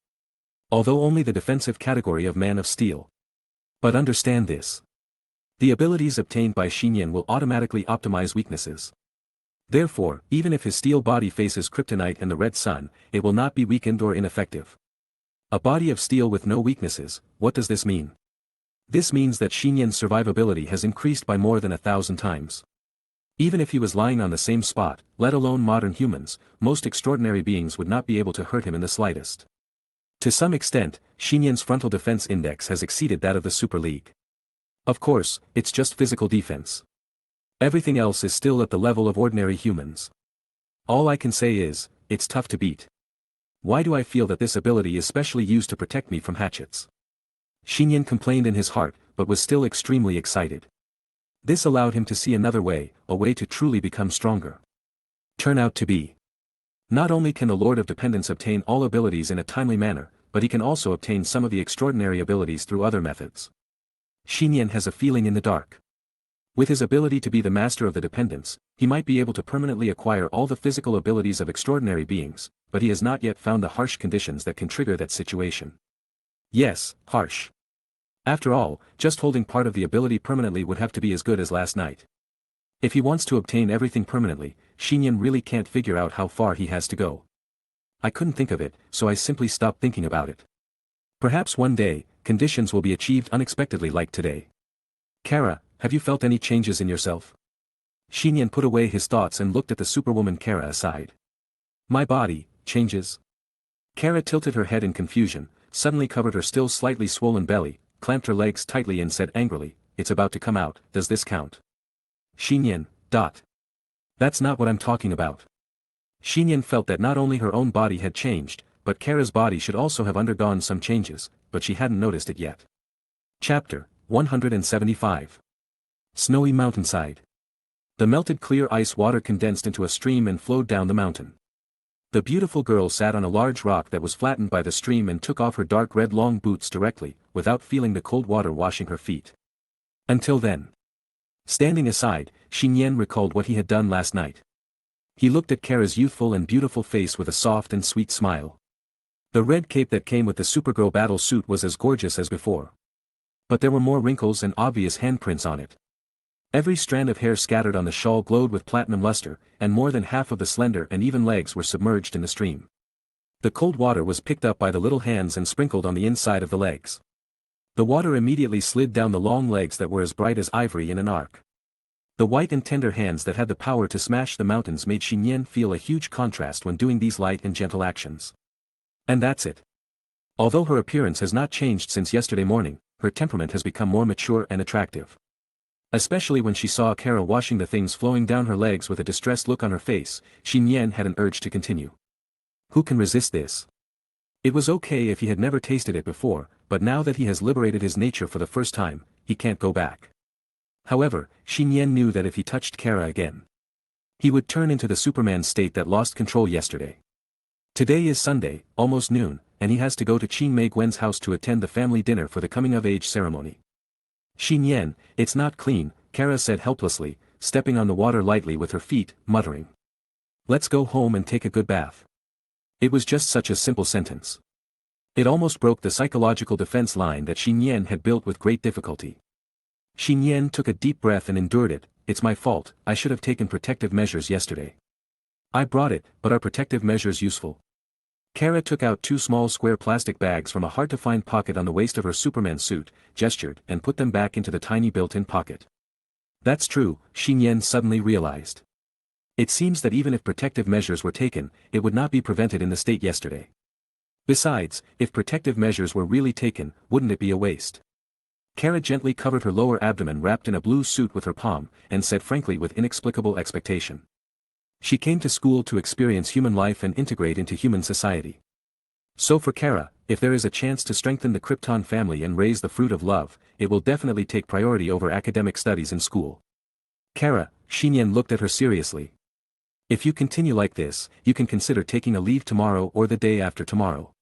Although only the defensive category of Man of Steel. But understand this. The abilities obtained by Nian will automatically optimize weaknesses. Therefore, even if his steel body faces kryptonite and the red sun, it will not be weakened or ineffective. A body of steel with no weaknesses, what does this mean? This means that Nian's survivability has increased by more than 1,000 times. Even if he was lying on the same spot, let alone modern humans, most extraordinary beings would not be able to hurt him in the slightest. To some extent, Nian's frontal defense index has exceeded that of the Super League. Of course, it's just physical defense. Everything else is still at the level of ordinary humans. All I can say is, it's tough to beat. Why do I feel that this ability is specially used to protect me from hatchets? Nian complained in his heart, but was still extremely excited. This allowed him to see another way, a way to truly become stronger. Turn out to be. Not only can the Lord of Dependence obtain all abilities in a timely manner, but he can also obtain some of the extraordinary abilities through other methods. Nian has a feeling in the dark. With his ability to be the master of the dependence, he might be able to permanently acquire all the physical abilities of extraordinary beings, but he has not yet found the harsh conditions that can trigger that situation. Yes, harsh. After all, just holding part of the ability permanently would have to be as good as last night. If he wants to obtain everything permanently, Nian really can't figure out how far he has to go. I couldn't think of it, so I simply stopped thinking about it. Perhaps one day, conditions will be achieved unexpectedly like today. Kara, have you felt any changes in yourself? Nian put away his thoughts and looked at the superwoman Kara aside. My body, changes? Kara tilted her head in confusion, suddenly covered her still slightly swollen belly, clamped her legs tightly and said angrily, it's about to come out, does this count? Nian. That's not what I'm talking about. Nian felt that not only her own body had changed, but Kara's body should also have undergone some changes, but she hadn't noticed it yet. Chapter 175. Snowy Mountainside. The melted clear ice water condensed into a stream and flowed down the mountain. The beautiful girl sat on a large rock that was flattened by the stream and took off her dark red long boots directly, without feeling the cold water washing her feet. Until then. Standing aside, Nian recalled what he had done last night. He looked at Kara's youthful and beautiful face with a soft and sweet smile. The red cape that came with the Supergirl battle suit was as gorgeous as before. But there were more wrinkles and obvious handprints on it. Every strand of hair scattered on the shawl glowed with platinum luster, and more than half of the slender and even legs were submerged in the stream. The cold water was picked up by the little hands and sprinkled on the inside of the legs. The water immediately slid down the long legs that were as bright as ivory in an arc. The white and tender hands that had the power to smash the mountains made Nian feel a huge contrast when doing these light and gentle actions. And that's it. Although her appearance has not changed since yesterday morning, her temperament has become more mature and attractive. Especially when she saw Kara washing the things flowing down her legs with a distressed look on her face, Nian had an urge to continue. Who can resist this? It was okay if he had never tasted it before, but now that he has liberated his nature for the first time, he can't go back. However, Nian knew that if he touched Kara again, he would turn into the Superman state that lost control yesterday. Today is Sunday, almost noon, and he has to go to Qin Mei Gwen's house to attend the family dinner for the coming-of-age ceremony. Nian, it's not clean, Kara said helplessly, stepping on the water lightly with her feet, muttering. Let's go home and take a good bath. It was just such a simple sentence. It almost broke the psychological defense line that Nian had built with great difficulty. Nian took a deep breath and endured it. It's my fault, I should have taken protective measures yesterday. I brought it, but are protective measures useful? Kara took out 2 small square plastic bags from a hard-to-find pocket on the waist of her Superman suit, gestured, and put them back into the tiny built-in pocket. That's true, Nian suddenly realized. It seems that even if protective measures were taken, it would not be prevented in the state yesterday. Besides, if protective measures were really taken, wouldn't it be a waste? Kara gently covered her lower abdomen wrapped in a blue suit with her palm, and said frankly with inexplicable expectation. She came to school to experience human life and integrate into human society. So for Kara, if there is a chance to strengthen the Krypton family and raise the fruit of love, it will definitely take priority over academic studies in school. Kara, Nian looked at her seriously. If you continue like this, you can consider taking a leave tomorrow or the day after tomorrow.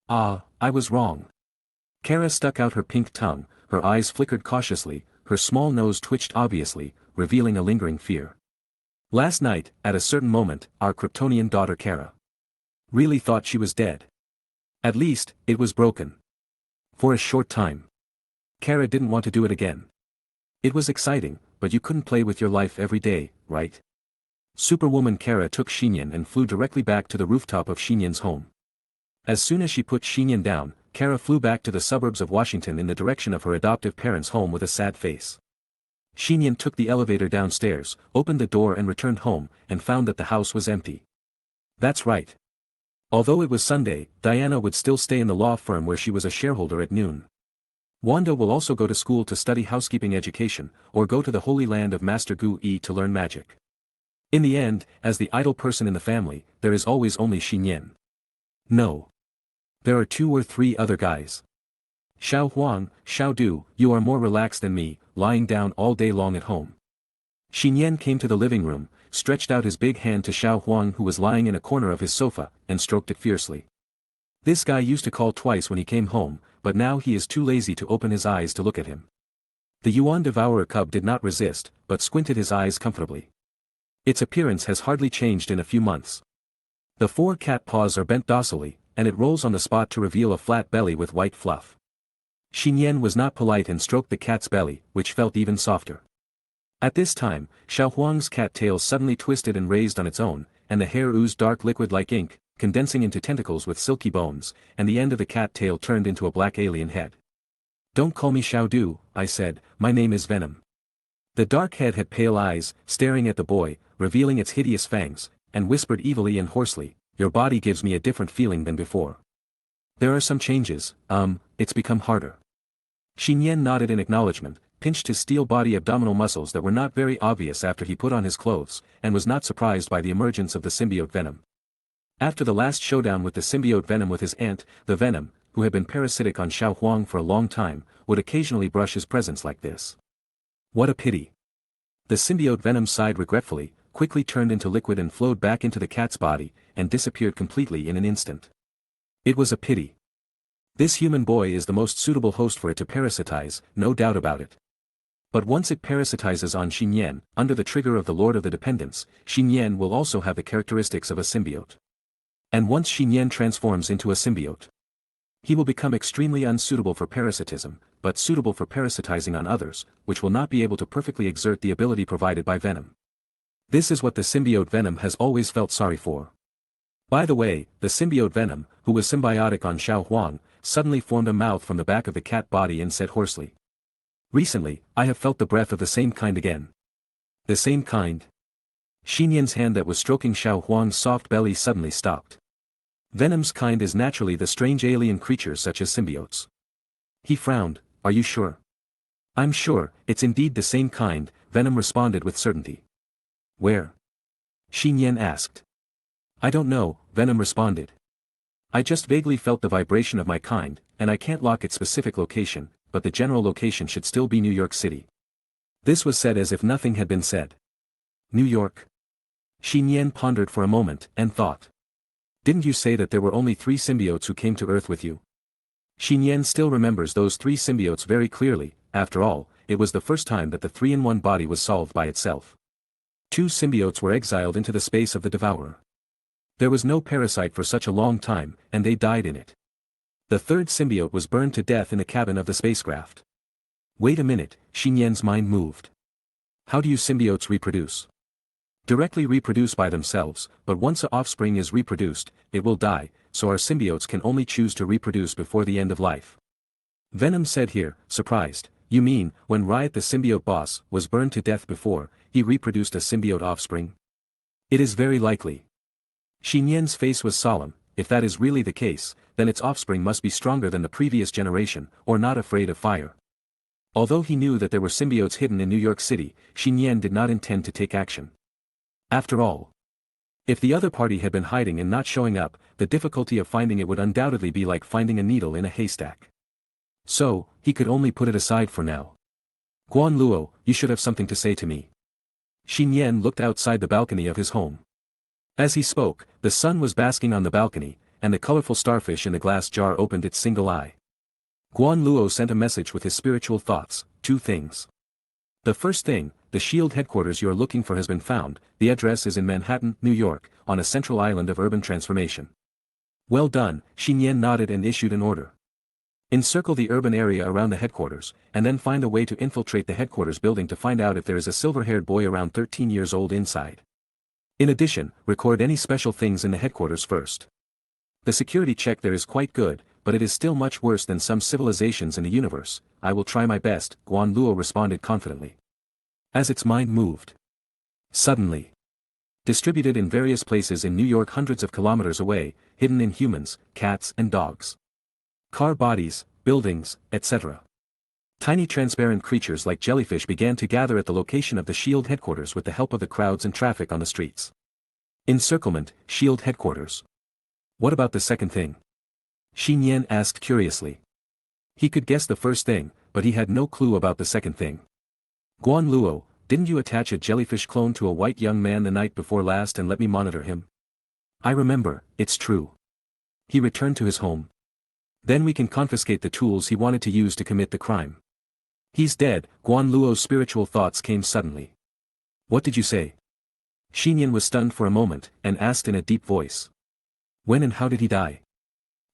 Ah, I was wrong. Kara stuck out her pink tongue, her eyes flickered cautiously, her small nose twitched obviously, revealing a lingering fear. Last night, at a certain moment, our Kryptonian daughter Kara really thought she was dead. At least, it was broken. For a short time. Kara didn't want to do it again. It was exciting, but you couldn't play with your life every day, right? Superwoman Kara took Nian and flew directly back to the rooftop of Nian's home. As soon as she put Nian down, Kara flew back to the suburbs of Washington in the direction of her adoptive parents' home with a sad face. Nian took the elevator downstairs, opened the door and returned home, and found that the house was empty. That's right. Although it was Sunday, Diana would still stay in the law firm where she was a shareholder at noon. Wanda will also go to school to study housekeeping education, or go to the Holy Land of Master Gu-Yi to learn magic. In the end, as the idle person in the family, there is always only Nian. No. There are 2 or 3 other guys. Xiao Huang, Xiao Du, you are more relaxed than me, lying down all day long at home. Nian came to the living room, stretched out his big hand to Xiao Huang who was lying in a corner of his sofa, and stroked it fiercely. This guy used to call twice when he came home, but now he is too lazy to open his eyes to look at him. The Yuan Devourer cub did not resist, but squinted his eyes comfortably. Its appearance has hardly changed in a few months. The 4 cat paws are bent docilely, and it rolls on the spot to reveal a flat belly with white fluff. Nian was not polite and stroked the cat's belly, which felt even softer. At this time, Xiao Huang's cat tail suddenly twisted and raised on its own, and the hair oozed dark liquid like ink, condensing into tentacles with silky bones, and the end of the cat tail turned into a black alien head. Don't call me Xiao Du, I said, my name is Venom. The dark head had pale eyes, staring at the boy, revealing its hideous fangs, and whispered evilly and hoarsely, your body gives me a different feeling than before. There are some changes, it's become harder. Nian nodded in acknowledgement, pinched his steel body abdominal muscles that were not very obvious after he put on his clothes, and was not surprised by the emergence of the symbiote Venom. After the last showdown with the symbiote Venom with his aunt, the Venom, who had been parasitic on Xiao Huang for a long time, would occasionally brush his presence like this. What a pity. The symbiote Venom sighed regretfully, quickly turned into liquid and flowed back into the cat's body, and disappeared completely in an instant. It was a pity. This human boy is the most suitable host for it to parasitize, no doubt about it. But once it parasitizes on Nian, under the trigger of the Lord of the Dependents, Nian will also have the characteristics of a symbiote. And once Nian transforms into a symbiote, he will become extremely unsuitable for parasitism, but suitable for parasitizing on others, which will not be able to perfectly exert the ability provided by venom. This is what the symbiote Venom has always felt sorry for. By the way, the symbiote Venom, who was symbiotic on Xiao Huang, suddenly formed a mouth from the back of the cat body and said hoarsely, "Recently, I have felt the breath of the same kind again." The same kind? Xinyan's hand that was stroking Xiao Huang's soft belly suddenly stopped. Venom's kind is naturally the strange alien creatures such as symbiotes. He frowned, "Are you sure?" "I'm sure, it's indeed the same kind," Venom responded with certainty. "Where?" Xinyan asked. "I don't know," Venom responded. "I just vaguely felt the vibration of my kind, and I can't lock its specific location, but the general location should still be New York City." This was said as if nothing had been said. New York? Xinyan pondered for a moment, and thought. "Didn't you say that there were only 3 symbiotes who came to Earth with you?" Xinyan still remembers those 3 symbiotes very clearly. After all, it was the first time that the 3-in-1 body was solved by itself. 2 symbiotes were exiled into the space of the Devourer. There was no parasite for such a long time, and they died in it. The 3rd symbiote was burned to death in the cabin of the spacecraft. Wait a minute, Xinyan's mind moved. How do you symbiotes reproduce? Directly reproduce by themselves, but once an offspring is reproduced, it will die, so our symbiotes can only choose to reproduce before the end of life. Venom said here, surprised, "You mean, when Riot the symbiote boss was burned to death before, he reproduced a symbiote offspring?" "It is very likely." Xinyan's face was solemn. If that is really the case, then its offspring must be stronger than the previous generation, or not afraid of fire. Although he knew that there were symbiotes hidden in New York City, Xinyan did not intend to take action. After all, if the other party had been hiding and not showing up, the difficulty of finding it would undoubtedly be like finding a needle in a haystack. So, he could only put it aside for now. "Guan Luo, you should have something to say to me." Xinyan looked outside the balcony of his home. As he spoke, the sun was basking on the balcony, and the colorful starfish in the glass jar opened its single eye. Guan Luo sent a message with his spiritual thoughts: 2 things. The first thing, the SHIELD headquarters you are looking for has been found. The address is in Manhattan, New York, on a central island of urban transformation. Well done, Xinyan nodded and issued an order. Encircle the urban area around the headquarters, and then find a way to infiltrate the headquarters building to find out if there is a silver-haired boy around 13 years old inside. In addition, record any special things in the headquarters first. The security check there is quite good, but it is still much worse than some civilizations in the universe. I will try my best, Guan Luo responded confidently. As its mind moved. Suddenly. Distributed in various places in New York hundreds of kilometers away, hidden in humans, cats and dogs. Car bodies, buildings, etc. Tiny transparent creatures like jellyfish began to gather at the location of the SHIELD headquarters with the help of the crowds and traffic on the streets. Encirclement, SHIELD headquarters. What about the second thing? Xinyan asked curiously. He could guess the first thing, but he had no clue about the second thing. Guan Luo, didn't you attach a jellyfish clone to a white young man the night before last and let me monitor him? I remember, it's true. He returned to his home. Then we can confiscate the tools he wanted to use to commit the crime. He's dead, Guan Luo's spiritual thoughts came suddenly. What did you say? Xinyan was stunned for a moment, and asked in a deep voice. When and how did he die?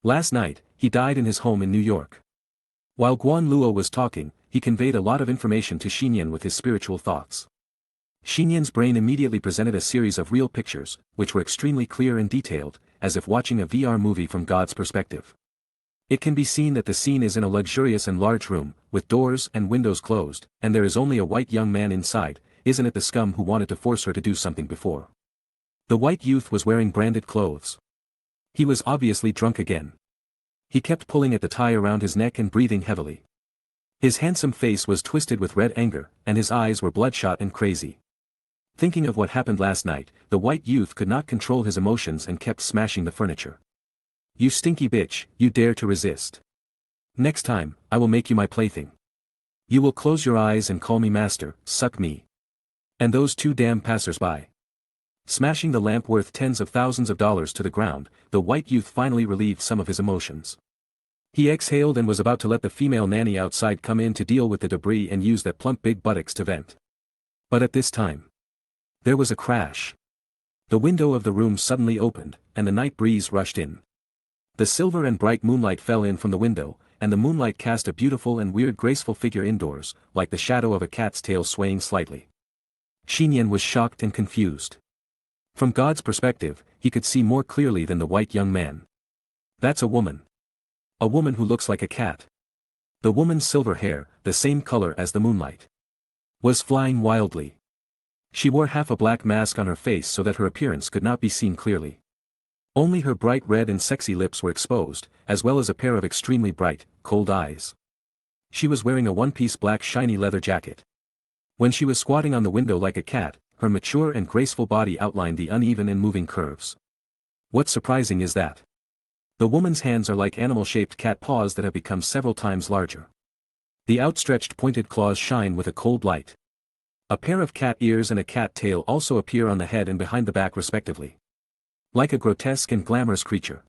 Last night, he died in his home in New York. While Guan Luo was talking, he conveyed a lot of information to Xinyan with his spiritual thoughts. Xinyan's brain immediately presented a series of real pictures, which were extremely clear and detailed, as if watching a VR movie from God's perspective. It can be seen that the scene is in a luxurious and large room, with doors and windows closed, and there is only a white young man inside. Isn't it the scum who wanted to force her to do something before? The white youth was wearing branded clothes. He was obviously drunk again. He kept pulling at the tie around his neck and breathing heavily. His handsome face was twisted with red anger, and his eyes were bloodshot and crazy. Thinking of what happened last night, the white youth could not control his emotions and kept smashing the furniture. You stinky bitch, you dare to resist. Next time, I will make you my plaything. You will close your eyes and call me master, suck me. And those 2 damn passers-by. Smashing the lamp worth tens of thousands of dollars to the ground, the white youth finally relieved some of his emotions. He exhaled and was about to let the female nanny outside come in to deal with the debris and use that plump big buttocks to vent. But at this time, there was a crash. The window of the room suddenly opened, and the night breeze rushed in. The silver and bright moonlight fell in from the window, and the moonlight cast a beautiful and weird graceful figure indoors, like the shadow of a cat's tail swaying slightly. Nian was shocked and confused. From God's perspective, he could see more clearly than the white young man. That's a woman. A woman who looks like a cat. The woman's silver hair, the same color as the moonlight, was flying wildly. She wore half a black mask on her face so that her appearance could not be seen clearly. Only her bright red and sexy lips were exposed, as well as a pair of extremely bright, cold eyes. She was wearing a one-piece black shiny leather jacket. When she was squatting on the window like a cat, her mature and graceful body outlined the uneven and moving curves. What's surprising is that the woman's hands are like animal-shaped cat paws that have become several times larger. The outstretched pointed claws shine with a cold light. A pair of cat ears and a cat tail also appear on the head and behind the back respectively. Like a grotesque and glamorous creature.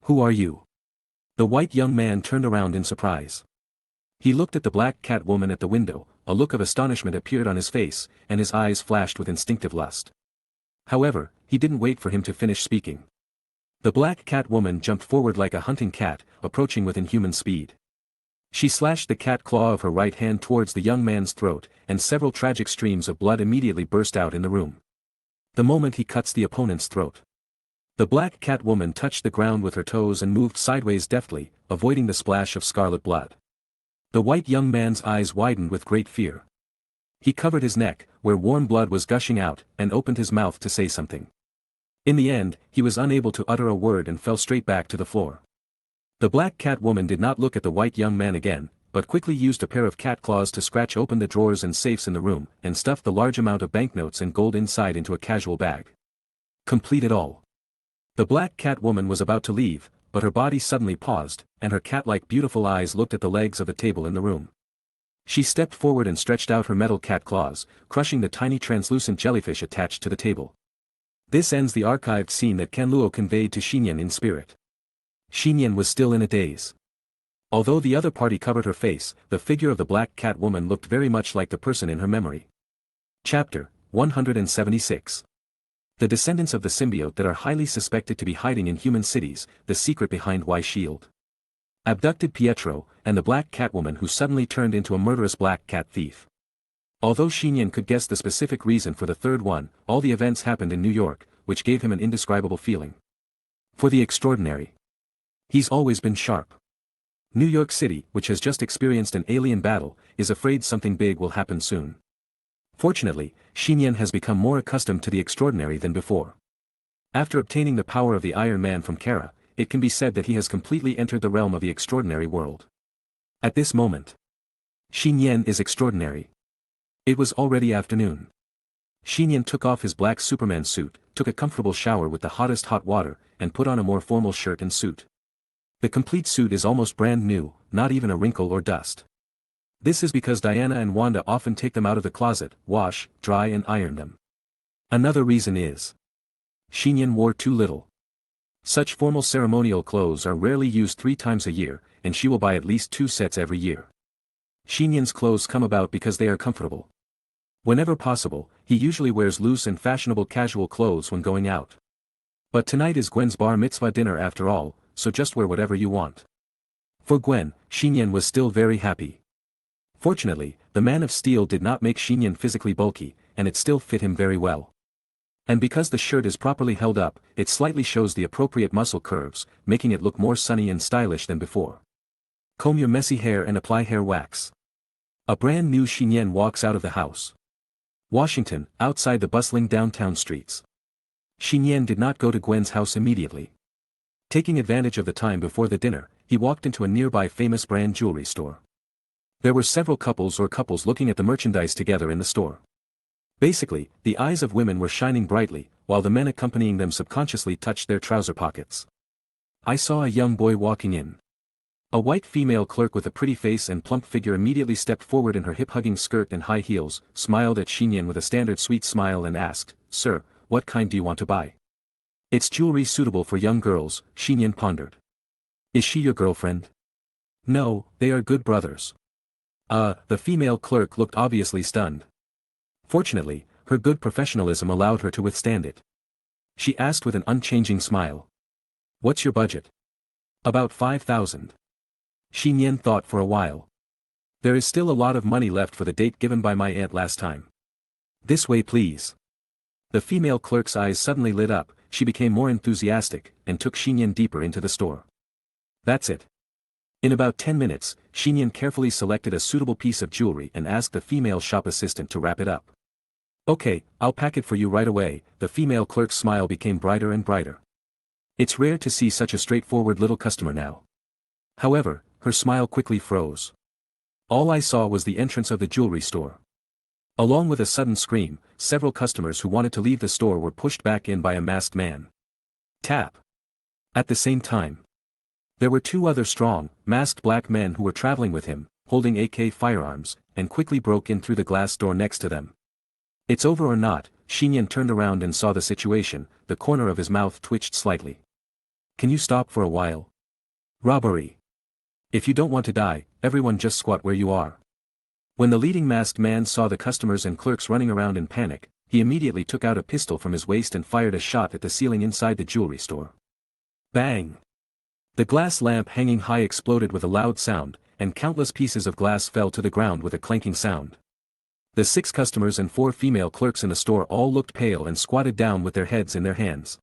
Who are you? The white young man turned around in surprise. He looked at the black cat woman at the window, a look of astonishment appeared on his face, and his eyes flashed with instinctive lust. However, he didn't wait for him to finish speaking. The black cat woman jumped forward like a hunting cat, approaching with inhuman speed. She slashed the cat claw of her right hand towards the young man's throat, and several tragic streams of blood immediately burst out in the room. The moment he cuts the opponent's throat. The black cat woman touched the ground with her toes and moved sideways deftly, avoiding the splash of scarlet blood. The white young man's eyes widened with great fear. He covered his neck, where warm blood was gushing out, and opened his mouth to say something. In the end, he was unable to utter a word and fell straight back to the floor. The black cat woman did not look at the white young man again, but quickly used a pair of cat claws to scratch open the drawers and safes in the room, and stuffed the large amount of banknotes and gold inside into a casual bag. Complete it all. The black cat woman was about to leave, but her body suddenly paused, and her cat-like beautiful eyes looked at the legs of the table in the room. She stepped forward and stretched out her metal cat claws, crushing the tiny translucent jellyfish attached to the table. This ends the archived scene that Kanluo conveyed to Nian in spirit. Nian was still in a daze. Although the other party covered her face, the figure of the black cat woman looked very much like the person in her memory. Chapter 176. The descendants of the symbiote that are highly suspected to be hiding in human cities, the secret behind Y Shield. Abducted Pietro, and the black catwoman who suddenly turned into a murderous black cat thief. Although Nian could guess the specific reason for the third one, all the events happened in New York, which gave him an indescribable feeling. For the extraordinary. He's always been sharp. New York City, which has just experienced an alien battle, is afraid something big will happen soon. Fortunately, Nian has become more accustomed to the extraordinary than before. After obtaining the power of the Iron Man from Kara, it can be said that he has completely entered the realm of the extraordinary world. At this moment, Nian is extraordinary. It was already afternoon. Nian took off his black Superman suit, took a comfortable shower with the hottest hot water, and put on a more formal shirt and suit. The complete suit is almost brand new, not even a wrinkle or dust. This is because Diana and Wanda often take them out of the closet, wash, dry and iron them. Another reason is Nian wore too little. Such formal ceremonial clothes are rarely used 3 times a year, and she will buy at least 2 sets every year. Nian's clothes come about because they are comfortable. Whenever possible, he usually wears loose and fashionable casual clothes when going out. But tonight is Gwen's bar mitzvah dinner after all, so just wear whatever you want. For Gwen, Nian was still very happy. Fortunately, the Man of Steel did not make Nian physically bulky, and it still fit him very well. And because the shirt is properly held up, it slightly shows the appropriate muscle curves, making it look more sunny and stylish than before. Comb your messy hair and apply hair wax. A brand new Nian walks out of the house. Washington, outside the bustling downtown streets. Nian did not go to Gwen's house immediately. Taking advantage of the time before the dinner, he walked into a nearby famous brand jewelry store. There were several couples looking at the merchandise together in the store. Basically, the eyes of women were shining brightly, while the men accompanying them subconsciously touched their trouser pockets. I saw a young boy walking in. A white female clerk with a pretty face and plump figure immediately stepped forward in her hip-hugging skirt and high heels, smiled at Nian with a standard sweet smile and asked, "Sir, what kind do you want to buy? It's jewelry suitable for young girls, Nian pondered. Is she your girlfriend? No, they are good brothers. The female clerk looked obviously stunned. Fortunately, her good professionalism allowed her to withstand it. She asked with an unchanging smile. What's your budget? About 5,000. Nian thought for a while. There is still a lot of money left for the date given by my aunt last time. This way please. The female clerk's eyes suddenly lit up, she became more enthusiastic, and took Nian deeper into the store. That's it. In about 10 minutes, Nian carefully selected a suitable piece of jewelry and asked the female shop assistant to wrap it up. Okay, I'll pack it for you right away. The female clerk's smile became brighter and brighter. It's rare to see such a straightforward little customer now. However, her smile quickly froze. All I saw was the entrance of the jewelry store. Along with a sudden scream, several customers who wanted to leave the store were pushed back in by a masked man. Tap. At the same time, there were two other strong, masked black men who were traveling with him, holding AK firearms, and quickly broke in through the glass door next to them. It's over or not, Nian turned around and saw the situation, the corner of his mouth twitched slightly. Can you stop for a while? Robbery. If you don't want to die, everyone just squat where you are. When the leading masked man saw the customers and clerks running around in panic, he immediately took out a pistol from his waist and fired a shot at the ceiling inside the jewelry store. Bang! The glass lamp hanging high exploded with a loud sound, and countless pieces of glass fell to the ground with a clanking sound. The 6 customers and 4 female clerks in the store all looked pale and squatted down with their heads in their hands.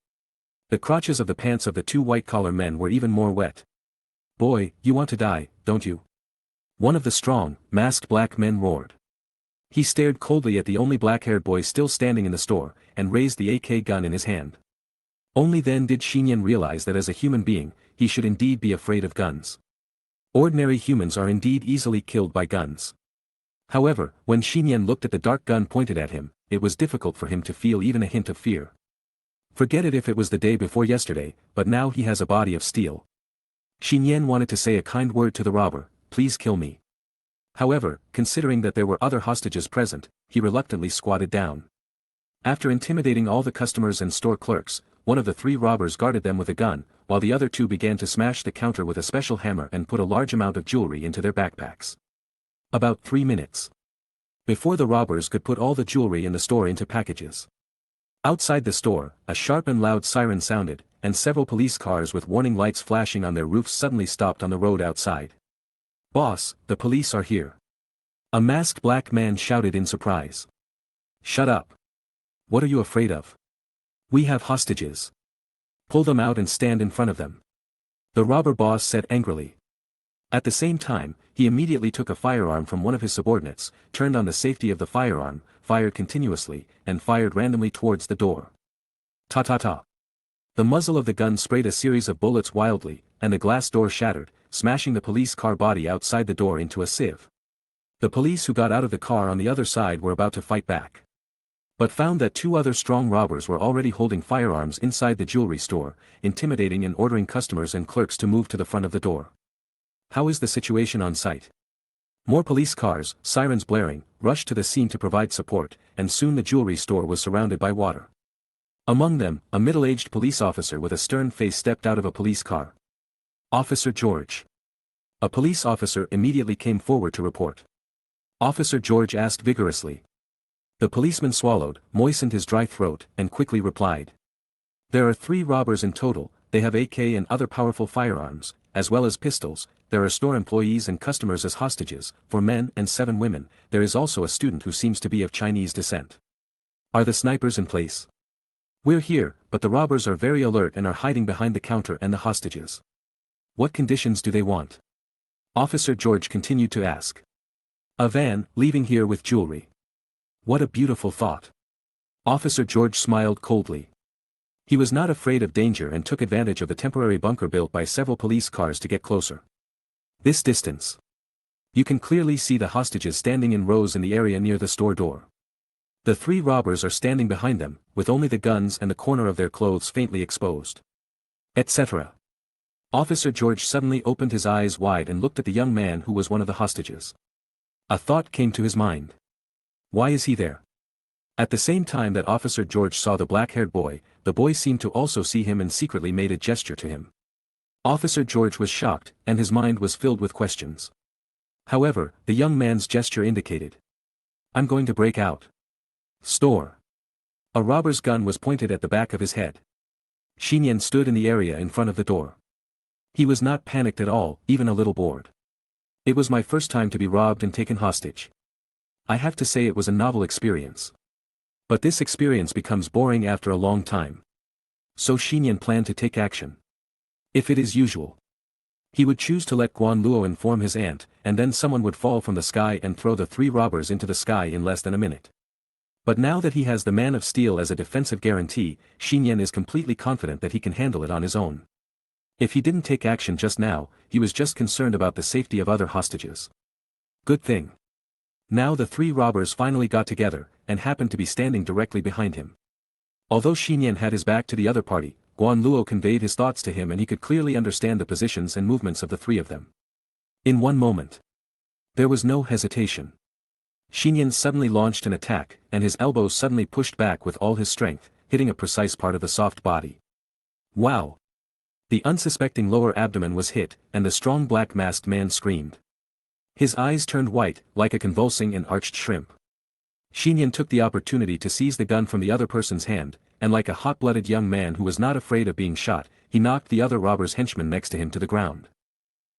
The crotches of the pants of the 2 white-collar men were even more wet. Boy, you want to die, don't you? One of the strong, masked black men roared. He stared coldly at the only black-haired boy still standing in the store, and raised the AK gun in his hand. Only then did Nian realize that as a human being, he should indeed be afraid of guns. Ordinary humans are indeed easily killed by guns. However, when Nian looked at the dark gun pointed at him, it was difficult for him to feel even a hint of fear. Forget it if it was the day before yesterday, but now he has a body of steel. Nian wanted to say a kind word to the robber, please kill me. However, considering that there were other hostages present, he reluctantly squatted down. After intimidating all the customers and store clerks, one of the 3 robbers guarded them with a gun, while the other 2 began to smash the counter with a special hammer and put a large amount of jewelry into their backpacks. About 3 minutes. Before the robbers could put all the jewelry in the store into packages. Outside the store, a sharp and loud siren sounded, and several police cars with warning lights flashing on their roofs suddenly stopped on the road outside. Boss, the police are here. A masked black man shouted in surprise. Shut up. What are you afraid of? We have hostages. Pull them out and stand in front of them. The robber boss said angrily. At the same time, he immediately took a firearm from one of his subordinates, turned on the safety of the firearm, fired continuously, and fired randomly towards the door. Ta-ta-ta. The muzzle of the gun sprayed a series of bullets wildly, and the glass door shattered, smashing the police car body outside the door into a sieve. The police who got out of the car on the other side were about to fight back, but found that 2 other strong robbers were already holding firearms inside the jewelry store, intimidating and ordering customers and clerks to move to the front of the door. How is the situation on site? More police cars, sirens blaring, rushed to the scene to provide support, and soon the jewelry store was surrounded by water. Among them, a middle-aged police officer with a stern face stepped out of a police car. Officer George. A police officer immediately came forward to report. Officer George asked vigorously. The policeman swallowed, moistened his dry throat, and quickly replied. There are 3 robbers in total, they have AK and other powerful firearms, as well as pistols. There are store employees and customers as hostages, 4 men and 7 women, there is also a student who seems to be of Chinese descent. Are the snipers in place? We're here, but the robbers are very alert and are hiding behind the counter and the hostages. What conditions do they want? Officer George continued to ask. A van, leaving here with jewelry. What a beautiful thought. Officer George smiled coldly. He was not afraid of danger and took advantage of the temporary bunker built by several police cars to get closer. This distance. You can clearly see the hostages standing in rows in the area near the store door. The 3 robbers are standing behind them, with only the guns and the corner of their clothes faintly exposed. Etc. Officer George suddenly opened his eyes wide and looked at the young man who was one of the hostages. A thought came to his mind. Why is he there? At the same time that Officer George saw the black-haired boy, the boy seemed to also see him and secretly made a gesture to him. Officer George was shocked, and his mind was filled with questions. However, the young man's gesture indicated, "I'm going to break out." Store. A robber's gun was pointed at the back of his head. Nian stood in the area in front of the door. He was not panicked at all, even a little bored. It was my first time to be robbed and taken hostage. I have to say it was a novel experience. But this experience becomes boring after a long time. So Nian planned to take action. If it is usual, he would choose to let Guan Luo inform his aunt, and then someone would fall from the sky and throw the 3 robbers into the sky in less than a minute. But now that he has the Man of Steel as a defensive guarantee, Nian is completely confident that he can handle it on his own. If he didn't take action just now, he was just concerned about the safety of other hostages. Good thing. Now the 3 robbers finally got together, and happened to be standing directly behind him. Although Nian had his back to the other party, Guan Luo conveyed his thoughts to him and he could clearly understand the positions and movements of the 3 of them. In one moment, there was no hesitation. Nian suddenly launched an attack, and his elbows suddenly pushed back with all his strength, hitting a precise part of the soft body. Wow! The unsuspecting lower abdomen was hit, and the strong black masked man screamed. His eyes turned white, like a convulsing and arched shrimp. Nian took the opportunity to seize the gun from the other person's hand, and like a hot-blooded young man who was not afraid of being shot, he knocked the other robber's henchman next to him to the ground.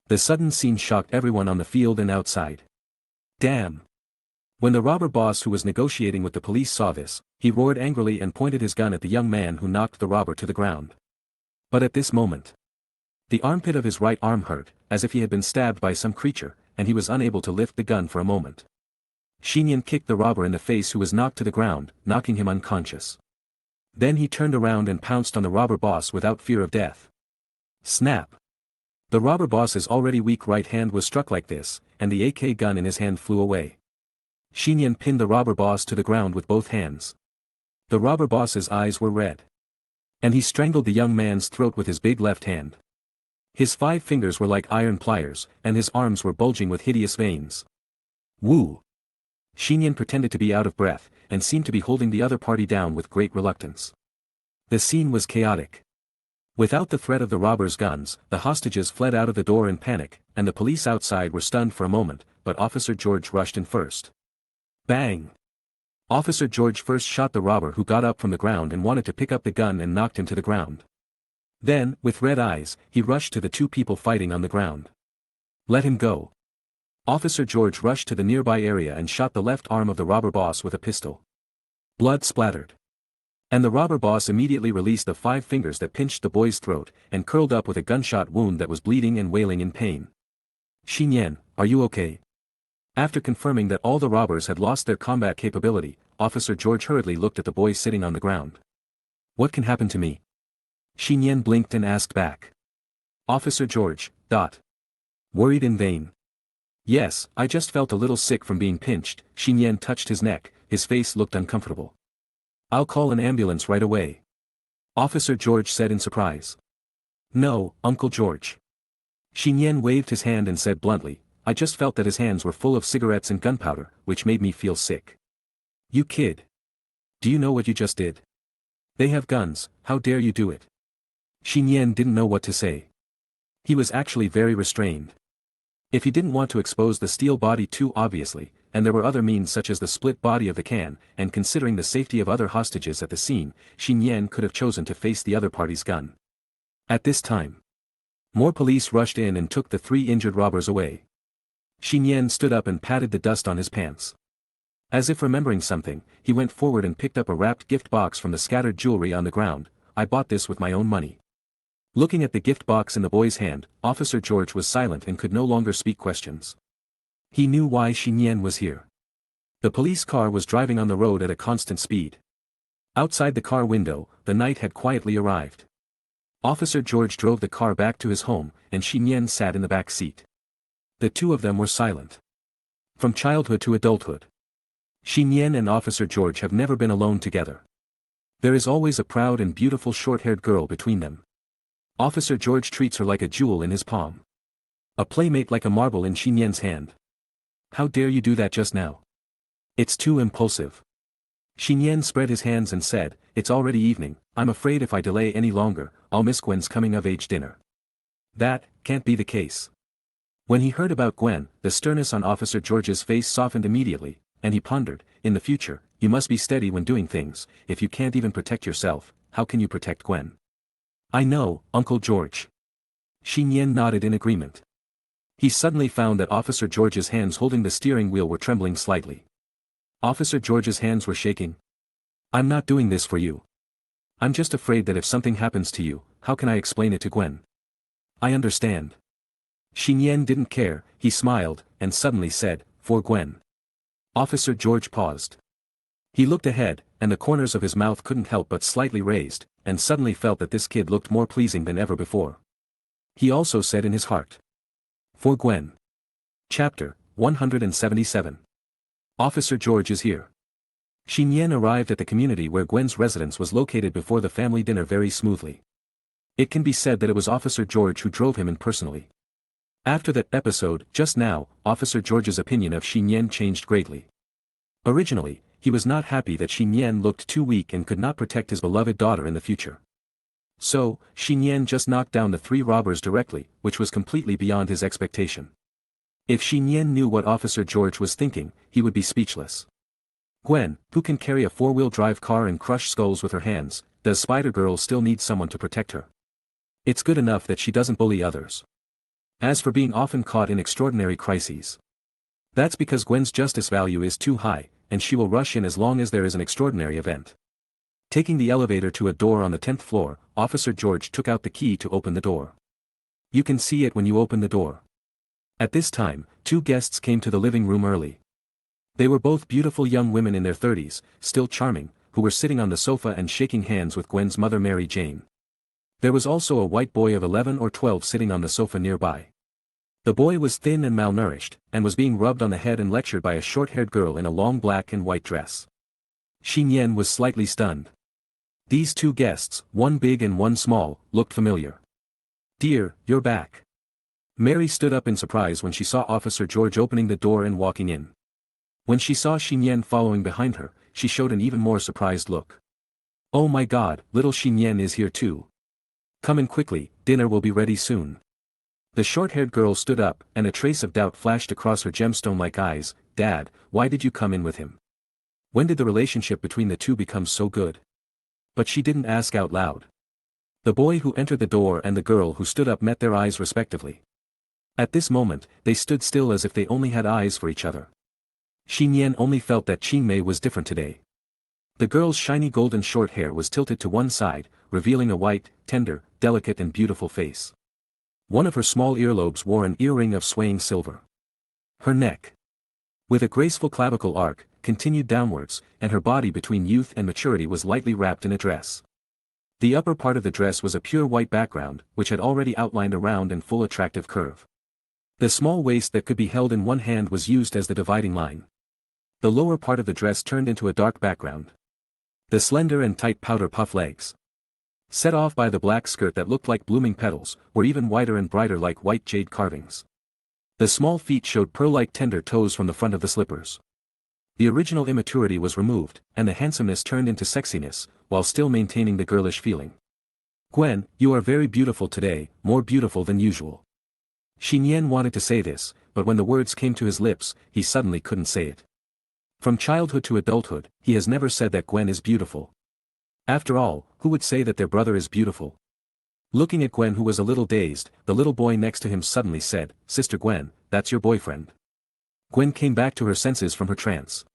The sudden scene shocked everyone on the field and outside. Damn! When the robber boss who was negotiating with the police saw this, he roared angrily and pointed his gun at the young man who knocked the robber to the ground. But at this moment, the armpit of his right arm hurt, as if he had been stabbed by some creature, and he was unable to lift the gun for a moment. Nian kicked the robber in the face who was knocked to the ground, knocking him unconscious. Then he turned around and pounced on the robber boss without fear of death. Snap! The robber boss's already weak right hand was struck like this, and the AK gun in his hand flew away. Nian pinned the robber boss to the ground with both hands. The robber boss's eyes were red. And he strangled the young man's throat with his big left hand. His 5 fingers were like iron pliers, and his arms were bulging with hideous veins. Woo! Nian pretended to be out of breath, and seemed to be holding the other party down with great reluctance. The scene was chaotic. Without the threat of the robbers' guns, the hostages fled out of the door in panic, and the police outside were stunned for a moment, but Officer George rushed in first. Bang! Officer George first shot the robber who got up from the ground and wanted to pick up the gun and knocked him to the ground. Then, with red eyes, he rushed to the 2 people fighting on the ground. Let him go. Officer George rushed to the nearby area and shot the left arm of the robber boss with a pistol. Blood splattered. And the robber boss immediately released the 5 fingers that pinched the boy's throat, and curled up with a gunshot wound that was bleeding and wailing in pain. Nian, are you okay? After confirming that all the robbers had lost their combat capability, Officer George hurriedly looked at the boy sitting on the ground. What can happen to me? Nian blinked and asked back. Officer George, worried in vain. Yes, I just felt a little sick from being pinched. Nian touched his neck, his face looked uncomfortable. I'll call an ambulance right away. Officer George said in surprise. No, Uncle George. Nian waved his hand and said bluntly, I just felt that his hands were full of cigarettes and gunpowder, which made me feel sick. You kid. Do you know what you just did? They have guns, how dare you do it? Nian didn't know what to say. He was actually very restrained. If he didn't want to expose the steel body too obviously, and there were other means such as the split body of the can, and considering the safety of other hostages at the scene, Nian could have chosen to face the other party's gun. At this time, more police rushed in and took the 3 injured robbers away. Nian stood up and patted the dust on his pants. As if remembering something, he went forward and picked up a wrapped gift box from the scattered jewelry on the ground. I bought this with my own money. Looking at the gift box in the boy's hand, Officer George was silent and could no longer speak questions. He knew why Nian was here. The police car was driving on the road at a constant speed. Outside the car window, the night had quietly arrived. Officer George drove the car back to his home, and Nian sat in the back seat. The 2 of them were silent. From childhood to adulthood, Nian and Officer George have never been alone together. There is always a proud and beautiful short-haired girl between them. Officer George treats her like a jewel in his palm. A playmate like a marble in Nian's hand. How dare you do that just now? It's too impulsive. Nian spread his hands and said, "It's already evening, I'm afraid if I delay any longer, I'll miss Gwen's coming-of-age dinner." That can't be the case. When he heard about Gwen, the sternness on Officer George's face softened immediately, and he pondered, in the future, you must be steady when doing things. If you can't even protect yourself, how can you protect Gwen? I know, Uncle George. Nian nodded in agreement. He suddenly found that Officer George's hands holding the steering wheel were trembling slightly. Officer George's hands were shaking. I'm not doing this for you. I'm just afraid that if something happens to you, how can I explain it to Gwen? I understand. Nian didn't care, he smiled, and suddenly said, for Gwen. Officer George paused. He looked ahead, and the corners of his mouth couldn't help but slightly raised, and suddenly felt that this kid looked more pleasing than ever before. He also said in his heart. For Gwen. Chapter 177. Officer George is here. Nian arrived at the community where Gwen's residence was located before the family dinner very smoothly. It can be said that it was Officer George who drove him in personally. After that episode, just now, Officer George's opinion of Nian changed greatly. Originally, he was not happy that Nian looked too weak and could not protect his beloved daughter in the future. So, Nian just knocked down the 3 robbers directly, which was completely beyond his expectation. If Nian knew what Officer George was thinking, he would be speechless. Gwen, who can carry a 4-wheel drive car and crush skulls with her hands, does Spider-Girl still need someone to protect her? It's good enough that she doesn't bully others. As for being often caught in extraordinary crises, that's because Gwen's justice value is too high, and she will rush in as long as there is an extraordinary event. Taking the elevator to a door on the 10th floor, Officer George took out the key to open the door. You can see it when you open the door. At this time, 2 guests came to the living room early. They were both beautiful young women in their 30s, still charming, who were sitting on the sofa and shaking hands with Gwen's mother Mary Jane. There was also a white boy of 11 or 12 sitting on the sofa nearby. The boy was thin and malnourished, and was being rubbed on the head and lectured by a short-haired girl in a long black and white dress. Nian was slightly stunned. These 2 guests, one big and one small, looked familiar. Dear, you're back. Mary stood up in surprise when she saw Officer George opening the door and walking in. When she saw Nian following behind her, she showed an even more surprised look. Oh my God, little Nian is here too. Come in quickly, dinner will be ready soon. The short-haired girl stood up, and a trace of doubt flashed across her gemstone-like eyes. Dad, why did you come in with him? When did the relationship between the 2 become so good? But she didn't ask out loud. The boy who entered the door and the girl who stood up met their eyes respectively. At this moment, they stood still as if they only had eyes for each other. Nian only felt that Qingmei was different today. The girl's shiny golden short hair was tilted to one side, revealing a white, tender, delicate and beautiful face. One of her small earlobes wore an earring of swaying silver. Her neck, with a graceful clavicle arc, continued downwards, and her body between youth and maturity was lightly wrapped in a dress. The upper part of the dress was a pure white background, which had already outlined a round and full attractive curve. The small waist that could be held in one hand was used as the dividing line. The lower part of the dress turned into a dark background. The slender and tight powder puff legs, set off by the black skirt that looked like blooming petals, were even whiter and brighter like white jade carvings. The small feet showed pearl-like tender toes from the front of the slippers. The original immaturity was removed, and the handsomeness turned into sexiness, while still maintaining the girlish feeling. Gwen, you are very beautiful today, more beautiful than usual. Nian wanted to say this, but when the words came to his lips, he suddenly couldn't say it. From childhood to adulthood, he has never said that Gwen is beautiful. After all, who would say that their brother is beautiful? Looking at Gwen, who was a little dazed, the little boy next to him suddenly said, Sister Gwen, that's your boyfriend. Gwen came back to her senses from her trance.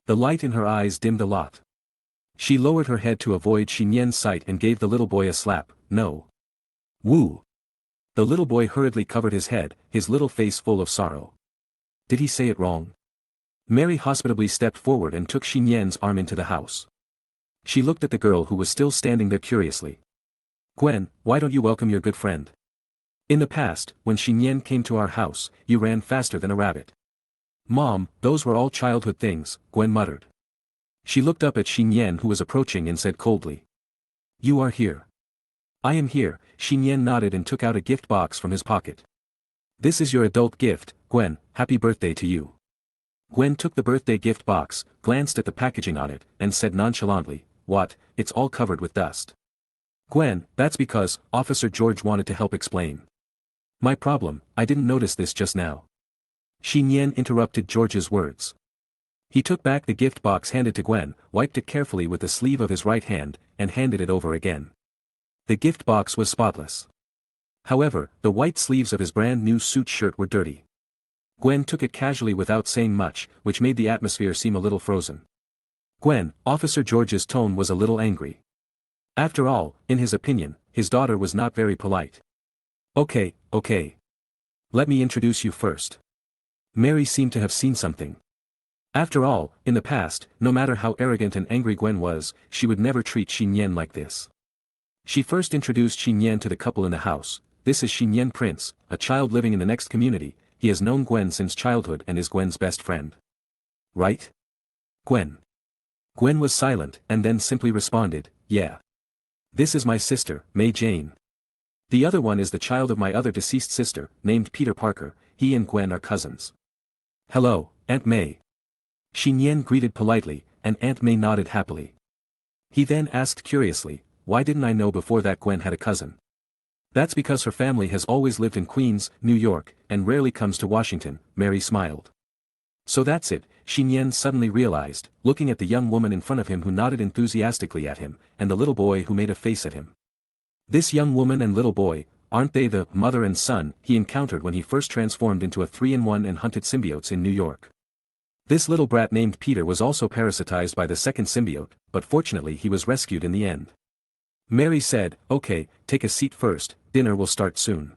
The light in her eyes dimmed a lot. She lowered her head to avoid Nian's sight and gave the little boy a slap. No. Woo. The little boy hurriedly covered his head, his little face full of sorrow. Did he say it wrong? Mary hospitably stepped forward and took Nian's arm into the house. She looked at the girl who was still standing there curiously. Gwen, why don't you welcome your good friend? In the past, when Nian came to our house, you ran faster than a rabbit. Mom, those were all childhood things, Gwen muttered. She looked up at Nian, who was approaching, and said coldly. You are here. I am here. Nian nodded and took out a gift box from his pocket. This is your adult gift, Gwen, happy birthday to you. Gwen took the birthday gift box, glanced at the packaging on it, and said nonchalantly, "What, it's all covered with dust." "Gwen, that's because," Officer George wanted to help explain. "My problem, I didn't notice this just now." Nian interrupted George's words. He took back the gift box handed to Gwen, wiped it carefully with the sleeve of his right hand, and handed it over again. The gift box was spotless. However, the white sleeves of his brand new suit shirt were dirty. Gwen took it casually without saying much, which made the atmosphere seem a little frozen. "Gwen," Officer George's tone was a little angry. After all, in his opinion, his daughter was not very polite. Okay. Let me introduce you first." Mary seemed to have seen something. After all, in the past, no matter how arrogant and angry Gwen was, she would never treat Nian like this. She first introduced Nian to the couple in the house. "This is Nian Prince, a child living in the next community. He has known Gwen since childhood and is Gwen's best friend." "Right? Gwen?" Gwen was silent and then simply responded, "Yeah. This is my sister, May Jane. The other one is the child of my other deceased sister, named Peter Parker. He and Gwen are cousins." "Hello, Aunt May." Nian greeted politely, and Aunt May nodded happily. He then asked curiously, "Why didn't I know before that Gwen had a cousin?" "That's because her family has always lived in Queens, New York, and rarely comes to Washington," Mary smiled. "So that's it," Nian suddenly realized, looking at the young woman in front of him who nodded enthusiastically at him, and the little boy who made a face at him. This young woman and little boy, aren't they the mother and son he encountered when he first transformed into a 3-in-1 and hunted symbiotes in New York? This little brat named Peter was also parasitized by the second symbiote, but fortunately he was rescued in the end. Mary said, "Okay, take a seat first, dinner will start soon."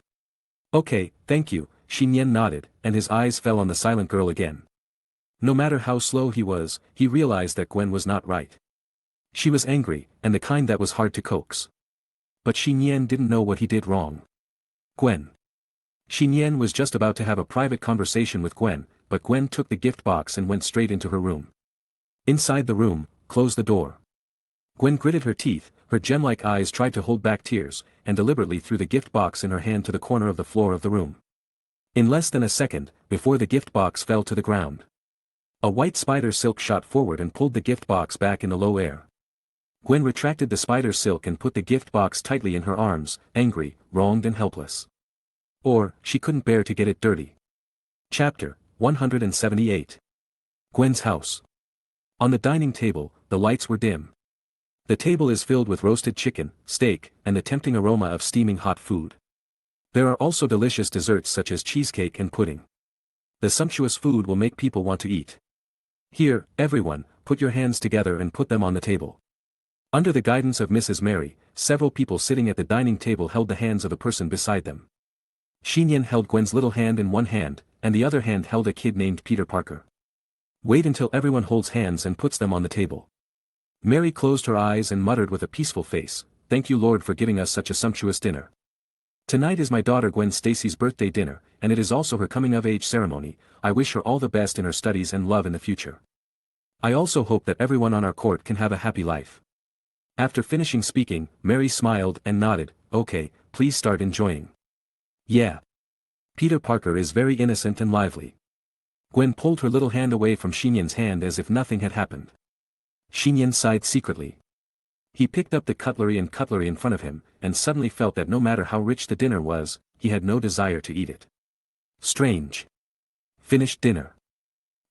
"Okay, thank you," Nian nodded, and his eyes fell on the silent girl again. No matter how slow he was, he realized that Gwen was not right. She was angry, and the kind that was hard to coax. But Nian didn't know what he did wrong. "Gwen." Nian was just about to have a private conversation with Gwen, but Gwen took the gift box and went straight into her room. Inside the room, closed the door. Gwen gritted her teeth, her gem-like eyes tried to hold back tears, and deliberately threw the gift box in her hand to the corner of the floor of the room. In less than a second, before the gift box fell to the ground, a white spider silk shot forward and pulled the gift box back in the low air. Gwen retracted the spider silk and put the gift box tightly in her arms, angry, wronged and helpless. Or, she couldn't bear to get it dirty. Chapter 178. Gwen's house. On the dining table, the lights were dim. The table is filled with roasted chicken, steak, and the tempting aroma of steaming hot food. There are also delicious desserts such as cheesecake and pudding. The sumptuous food will make people want to eat. "Here, everyone, put your hands together and put them on the table." Under the guidance of Mrs. Mary, several people sitting at the dining table held the hands of a person beside them. Nian held Gwen's little hand in one hand, and the other hand held a kid named Peter Parker. "Wait until everyone holds hands and puts them on the table." Mary closed her eyes and muttered with a peaceful face, "Thank you Lord for giving us such a sumptuous dinner. Tonight is my daughter Gwen Stacy's birthday dinner, and it is also her coming-of-age ceremony. I wish her all the best in her studies and love in the future. I also hope that everyone on our court can have a happy life." After finishing speaking, Mary smiled and nodded, "Okay, please start enjoying." "Yeah. Peter Parker is very innocent and lively." Gwen pulled her little hand away from Nian's hand as if nothing had happened. Nian sighed secretly. He picked up the cutlery in front of him, and suddenly felt that no matter how rich the dinner was, he had no desire to eat it. Strange. Finished dinner.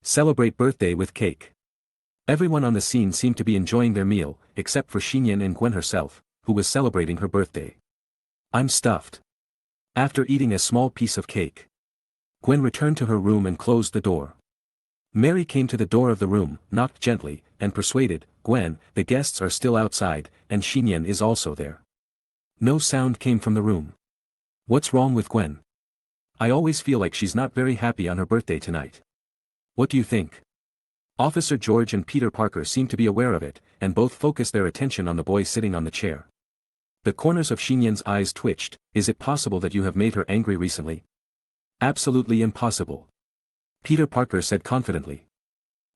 Celebrate birthday with cake. Everyone on the scene seemed to be enjoying their meal, except for Nian and Gwen herself, who was celebrating her birthday. "I'm stuffed." After eating a small piece of cake, Gwen returned to her room and closed the door. Mary came to the door of the room, knocked gently, and persuaded, "Gwen, the guests are still outside, and Nian is also there." No sound came from the room. "What's wrong with Gwen? I always feel like she's not very happy on her birthday tonight. What do you think?" Officer George and Peter Parker seemed to be aware of it, and both focused their attention on the boy sitting on the chair. The corners of Nian's eyes twitched. "Is it possible that you have made her angry recently?" "Absolutely impossible," Peter Parker said confidently.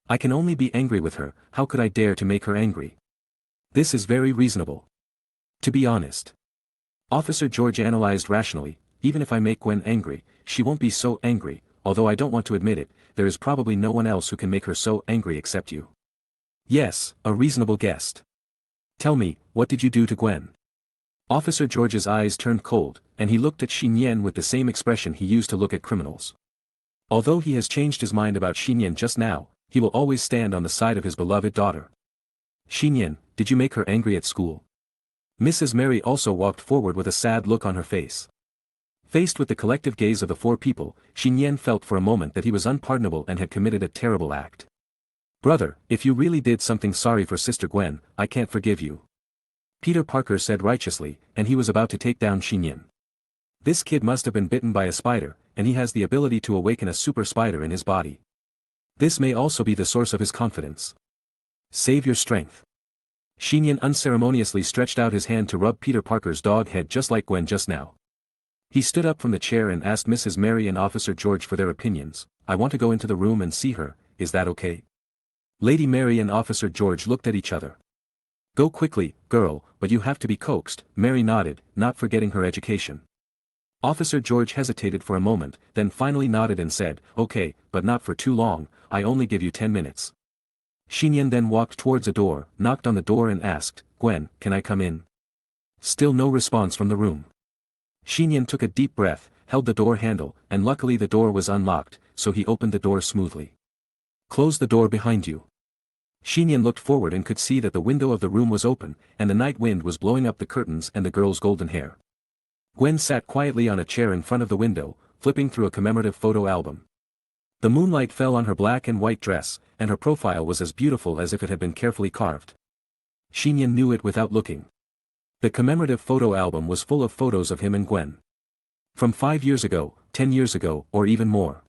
"I can only be angry with her. How could I dare to make her angry? This is very reasonable. To be honest," Officer George analyzed rationally, "even if I make Gwen angry, she won't be so angry. although I don't want to admit it, there is probably no one else who can make her so angry except you. Yes, a reasonable guest. Tell me, what did you do to Gwen? Officer George's eyes turned cold, and he looked at Nian with the same expression he used to look at criminals. Although he has changed his mind about Nian just now, he will always stand on the side of his beloved daughter. Nian, did you make her angry at school? Mrs. Mary also walked forward with a sad look on her face. Faced with the collective gaze of the four people, Nian felt for a moment that he was unpardonable and had committed a terrible act. Brother, if you really did something sorry for Sister Gwen, I can't forgive you. Peter Parker said righteously, and he was about to take down Nian. This kid must have been bitten by a spider, and he has the ability to awaken a super spider in his body. This may also be the source of his confidence. Save your strength. Nian unceremoniously stretched out his hand to rub Peter Parker's dog head just like Gwen just now. He stood up from the chair and asked Mrs. Mary and Officer George for their opinions. I want to go into the room and see her, is that okay? Lady Mary and Officer George looked at each other. Go quickly, girl, but you have to be coaxed, Mary nodded, not forgetting her education. Officer George hesitated for a moment, then finally nodded and said, okay, but not for too long, I only give you 10 minutes. Nian then walked towards a door, knocked on the door and asked, Gwen, can I come in? Still no response from the room. Nian took a deep breath, held the door handle, and luckily the door was unlocked, so he opened the door smoothly. Close the door behind you. Nian looked forward and could see that the window of the room was open, and the night wind was blowing up the curtains and the girl's golden hair. Gwen sat quietly on a chair in front of the window, flipping through a commemorative photo album. The moonlight fell on her black and white dress, and her profile was as beautiful as if it had been carefully carved. Nian knew it without looking. The commemorative photo album was full of photos of him and Gwen. From 5 years ago, 10 years ago, or even more.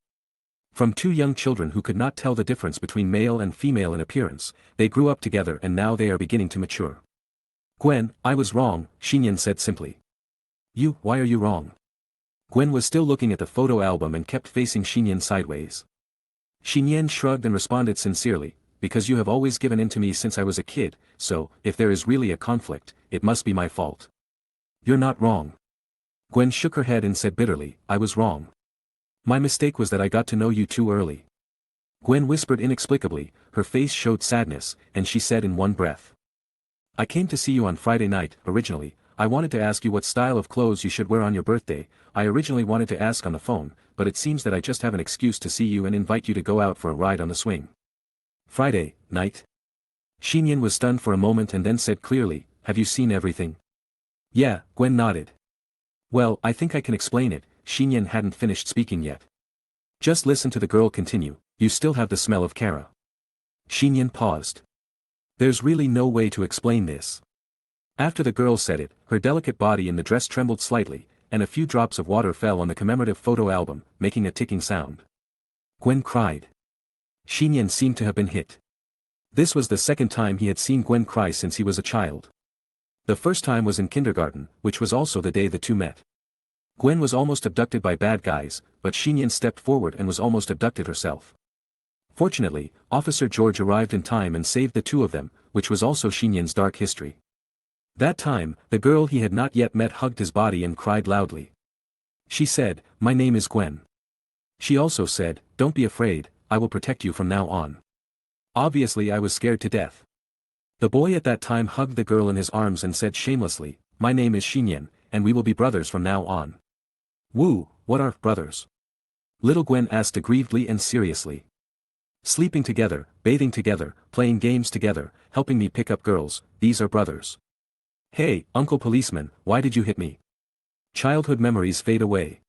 From two young children who could not tell the difference between male and female in appearance, they grew up together and now they are beginning to mature. Gwen, I was wrong, Nian said simply. Why are you wrong? Gwen was still looking at the photo album and kept facing Nian sideways. Nian shrugged and responded sincerely, because you have always given in to me since I was a kid, so, if there is really a conflict, it must be my fault. You're not wrong. Gwen shook her head and said bitterly, I was wrong. My mistake was that I got to know you too early. Gwen whispered inexplicably, her face showed sadness, and she said in one breath. I came to see you on Friday night, originally. I wanted to ask you what style of clothes you should wear on your birthday. I originally wanted to ask on the phone, but it seems that I just have an excuse to see you and invite you to go out for a ride on the swing. Friday night? Nian was stunned for a moment and then said clearly, have you seen everything? Yeah, Gwen nodded. Well, I think I can explain it. Nian hadn't finished speaking yet. Just listen to the girl continue, you still have the smell of Kara. Nian paused. There's really no way to explain this. After the girl said it, her delicate body in the dress trembled slightly, and a few drops of water fell on the commemorative photo album, making a ticking sound. Gwen cried. Nian seemed to have been hit. This was the second time he had seen Gwen cry since he was a child. The first time was in kindergarten, which was also the day the two met. Gwen was almost abducted by bad guys, but Nian stepped forward and was almost abducted herself. Fortunately, Officer George arrived in time and saved the two of them, which was also Nian's dark history. That time, the girl he had not yet met hugged his body and cried loudly. She said, my name is Gwen. She also said, don't be afraid, I will protect you from now on. Obviously I was scared to death. The boy at that time hugged the girl in his arms and said shamelessly, my name is Nian, and we will be brothers from now on. Woo, what are brothers? Little Gwen asked aggrievedly and seriously. Sleeping together, bathing together, playing games together, helping me pick up girls, these are brothers. Hey, Uncle Policeman, why did you hit me? Childhood memories fade away.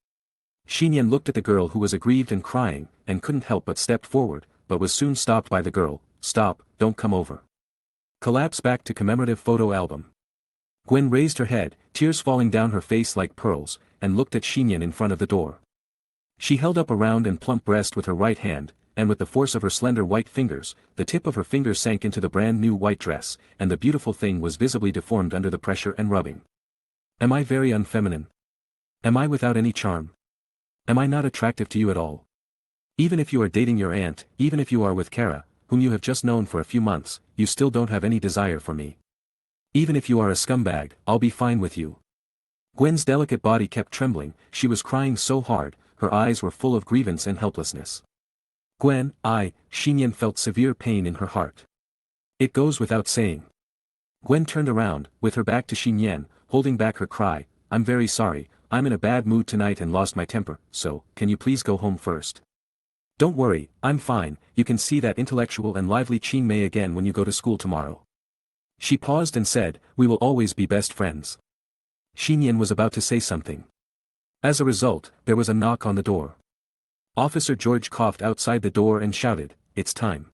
Nian looked at the girl who was aggrieved and crying, and couldn't help but stepped forward, but was soon stopped by the girl. Stop, don't come over. Collapse back to commemorative photo album. Gwen raised her head, tears falling down her face like pearls, and looked at Nian in front of the door. She held up a round and plump breast with her right hand, and with the force of her slender white fingers, the tip of her finger sank into the brand new white dress, and the beautiful thing was visibly deformed under the pressure and rubbing. Am I very unfeminine? Am I without any charm? Am I not attractive to you at all? Even if you are dating your aunt, even if you are with Kara, whom you have just known for a few months, you still don't have any desire for me. Even if you are a scumbag, I'll be fine with you. Gwen's delicate body kept trembling, she was crying so hard, her eyes were full of grievance and helplessness. Nian felt severe pain in her heart. It goes without saying. Gwen turned around, with her back to Nian, holding back her cry, I'm very sorry, I'm in a bad mood tonight and lost my temper, so, can you please go home first? Don't worry, I'm fine, you can see that intellectual and lively Mei again when you go to school tomorrow. She paused and said, we will always be best friends. Nian was about to say something. As a result, there was a knock on the door. Officer George coughed outside the door and shouted, it's time.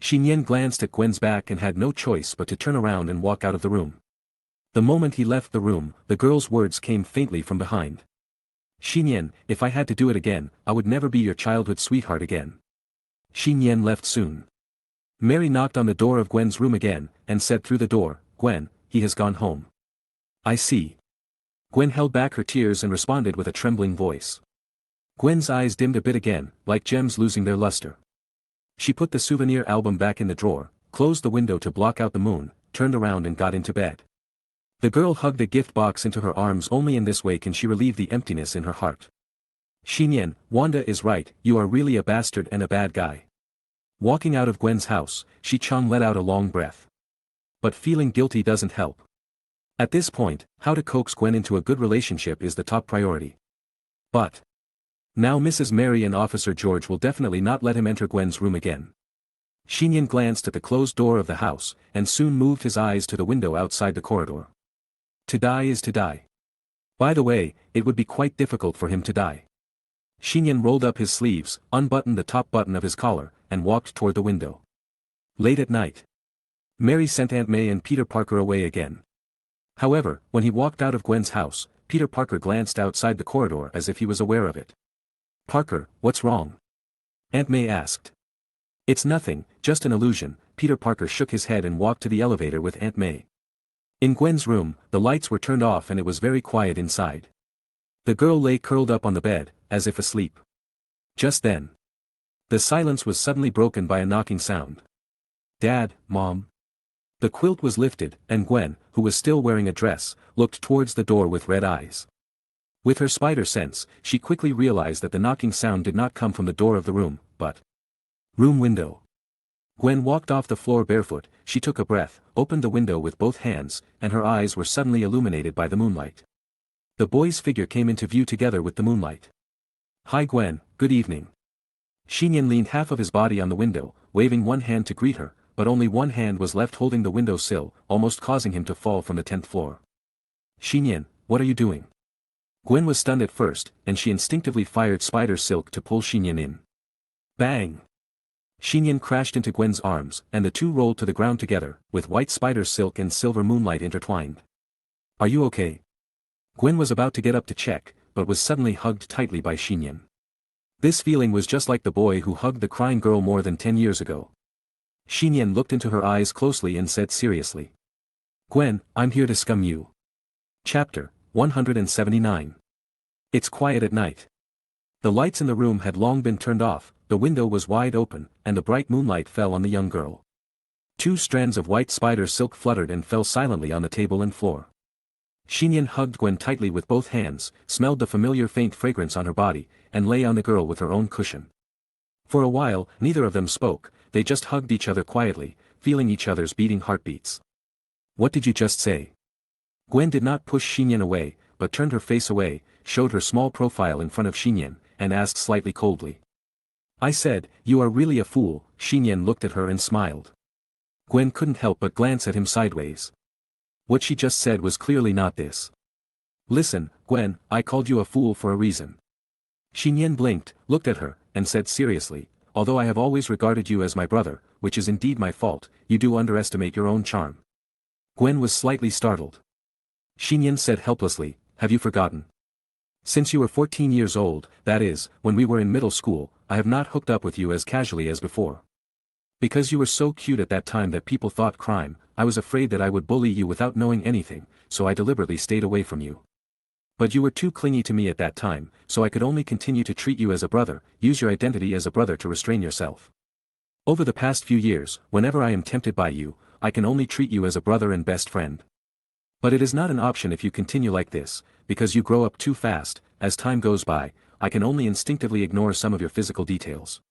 Nian glanced at Gwen's back and had no choice but to turn around and walk out of the room. The moment he left the room, the girl's words came faintly from behind. Nian, if I had to do it again, I would never be your childhood sweetheart again. Nian left soon. Mary knocked on the door of Gwen's room again, and said through the door, Gwen, he has gone home. I see. Gwen held back her tears and responded with a trembling voice. Gwen's eyes dimmed a bit again, like gems losing their luster. She put the souvenir album back in the drawer, closed the window to block out the moon, turned around and got into bed. The girl hugged a gift box into her arms. Only in this way can she relieve the emptiness in her heart. Nian, Wanda is right, you are really a bastard and a bad guy. Walking out of Gwen's house, Chang let out a long breath. But feeling guilty doesn't help. At this point, how to coax Gwen into a good relationship is the top priority. But now Mrs. Mary and Officer George will definitely not let him enter Gwen's room again. Nian glanced at the closed door of the house, and soon moved his eyes to the window outside the corridor. To die is to die. By the way, it would be quite difficult for him to die. Nian rolled up his sleeves, unbuttoned the top button of his collar, and walked toward the window. Late at night. Mary sent Aunt May and Peter Parker away again. However, when he walked out of Gwen's house, Peter Parker glanced outside the corridor as if he was aware of it. Parker, what's wrong? Aunt May asked. It's nothing, just an illusion. Peter Parker shook his head and walked to the elevator with Aunt May. In Gwen's room, the lights were turned off and it was very quiet inside. The girl lay curled up on the bed, as if asleep. Just then, the silence was suddenly broken by a knocking sound. Dad, Mom. The quilt was lifted, and Gwen, who was still wearing a dress, looked towards the door with red eyes. With her spider sense, she quickly realized that the knocking sound did not come from the door of the room, but room window. Gwen walked off the floor barefoot. She took a breath, opened the window with both hands, and her eyes were suddenly illuminated by the moonlight. The boy's figure came into view together with the moonlight. Hi Gwen, good evening. Nian leaned half of his body on the window, waving one hand to greet her, but only one hand was left holding the window sill, almost causing him to fall from the 10th floor. Nian, what are you doing? Gwen was stunned at first, and she instinctively fired spider silk to pull Nian in. Bang! Nian crashed into Gwen's arms, and the two rolled to the ground together, with white spider silk and silver moonlight intertwined. Are you okay? Gwen was about to get up to check, but was suddenly hugged tightly by Nian. This feeling was just like the boy who hugged the crying girl more than 10 years ago. Nian looked into her eyes closely and said seriously. Gwen, I'm here to scum you. Chapter 179. It's quiet at night. The lights in the room had long been turned off, the window was wide open, and the bright moonlight fell on the young girl. 2 strands of white spider silk fluttered and fell silently on the table and floor. Nian hugged Gwen tightly with both hands, smelled the familiar faint fragrance on her body, and lay on the girl with her own cushion. For a while, neither of them spoke, they just hugged each other quietly, feeling each other's beating heartbeats. What did you just say? Gwen did not push Nian away, but turned her face away, showed her small profile in front of Nian, and asked slightly coldly. I said, you are really a fool. Nian looked at her and smiled. Gwen couldn't help but glance at him sideways. What she just said was clearly not this. Listen, Gwen, I called you a fool for a reason. Nian blinked, looked at her, and said seriously, although I have always regarded you as my brother, which is indeed my fault, you do underestimate your own charm. Gwen was slightly startled. Nian said helplessly, have you forgotten? Since you were 14 years old, that is, when we were in middle school, I have not hooked up with you as casually as before. Because you were so cute at that time that people thought crime, I was afraid that I would bully you without knowing anything, so I deliberately stayed away from you. But you were too clingy to me at that time, so I could only continue to treat you as a brother, use your identity as a brother to restrain yourself. Over the past few years, whenever I am tempted by you, I can only treat you as a brother and best friend. But it is not an option if you continue like this, because you grow up too fast. As time goes by, I can only instinctively ignore some of your physical details.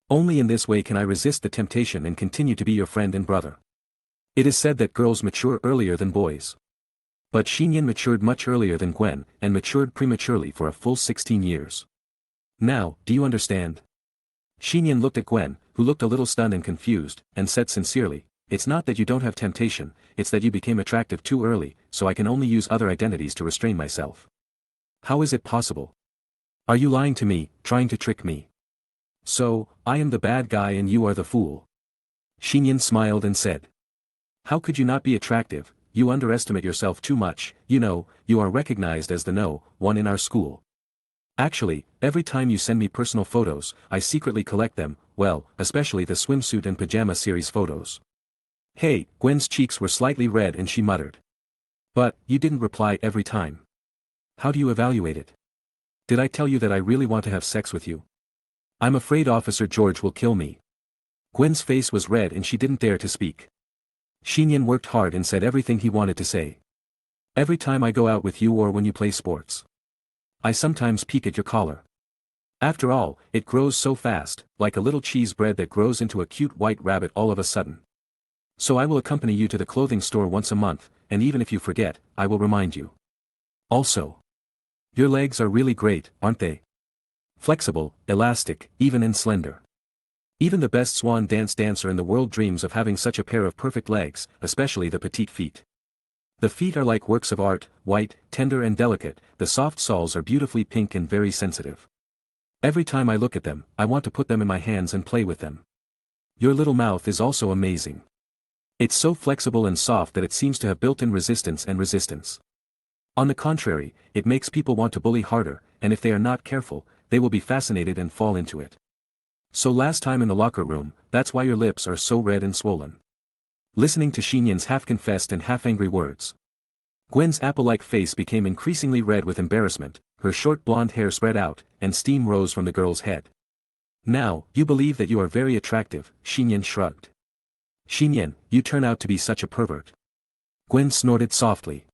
Only in this way can I resist the temptation and continue to be your friend and brother. It is said that girls mature earlier than boys. But Nian matured much earlier than Gwen, and matured prematurely for a full 16 years. Now, do you understand? Nian looked at Gwen, who looked a little stunned and confused, and said sincerely, "It's not that you don't have temptation, it's that you became attractive too early, so I can only use other identities to restrain myself." "How is it possible? Are you lying to me, trying to trick me? So, I am the bad guy and you are the fool?" Nian smiled and said, "How could you not be attractive? You underestimate yourself too much, you know, you are recognized as the no one in our school. Actually, every time you send me personal photos, I secretly collect them, well, especially the swimsuit and pajama series photos." "Hey," Gwen's cheeks were slightly red and she muttered. "But, you didn't reply every time. How do you evaluate it? Did I tell you that I really want to have sex with you? I'm afraid Officer George will kill me." Gwen's face was red and she didn't dare to speak. Nian worked hard and said everything he wanted to say. "Every time I go out with you or when you play sports, I sometimes peek at your collar. After all, it grows so fast, like a little cheese bread that grows into a cute white rabbit all of a sudden. So I will accompany you to the clothing store once a month, and even if you forget, I will remind you. Also, your legs are really great, aren't they? Flexible, elastic, even and slender. Even the best swan dance dancer in the world dreams of having such a pair of perfect legs, especially the petite feet. The feet are like works of art, white, tender and delicate, the soft soles are beautifully pink and very sensitive. Every time I look at them, I want to put them in my hands and play with them. Your little mouth is also amazing. It's so flexible and soft that it seems to have built-in resistance and resistance. On the contrary, it makes people want to bully harder, and if they are not careful, they will be fascinated and fall into it. So last time in the locker room, that's why your lips are so red and swollen." Listening to Nian's half-confessed and half-angry words, Gwen's apple-like face became increasingly red with embarrassment, her short blonde hair spread out, and steam rose from the girl's head. "Now, you believe that you are very attractive," Nian shrugged. "Nian, you turn out to be such a pervert." Gwen snorted softly.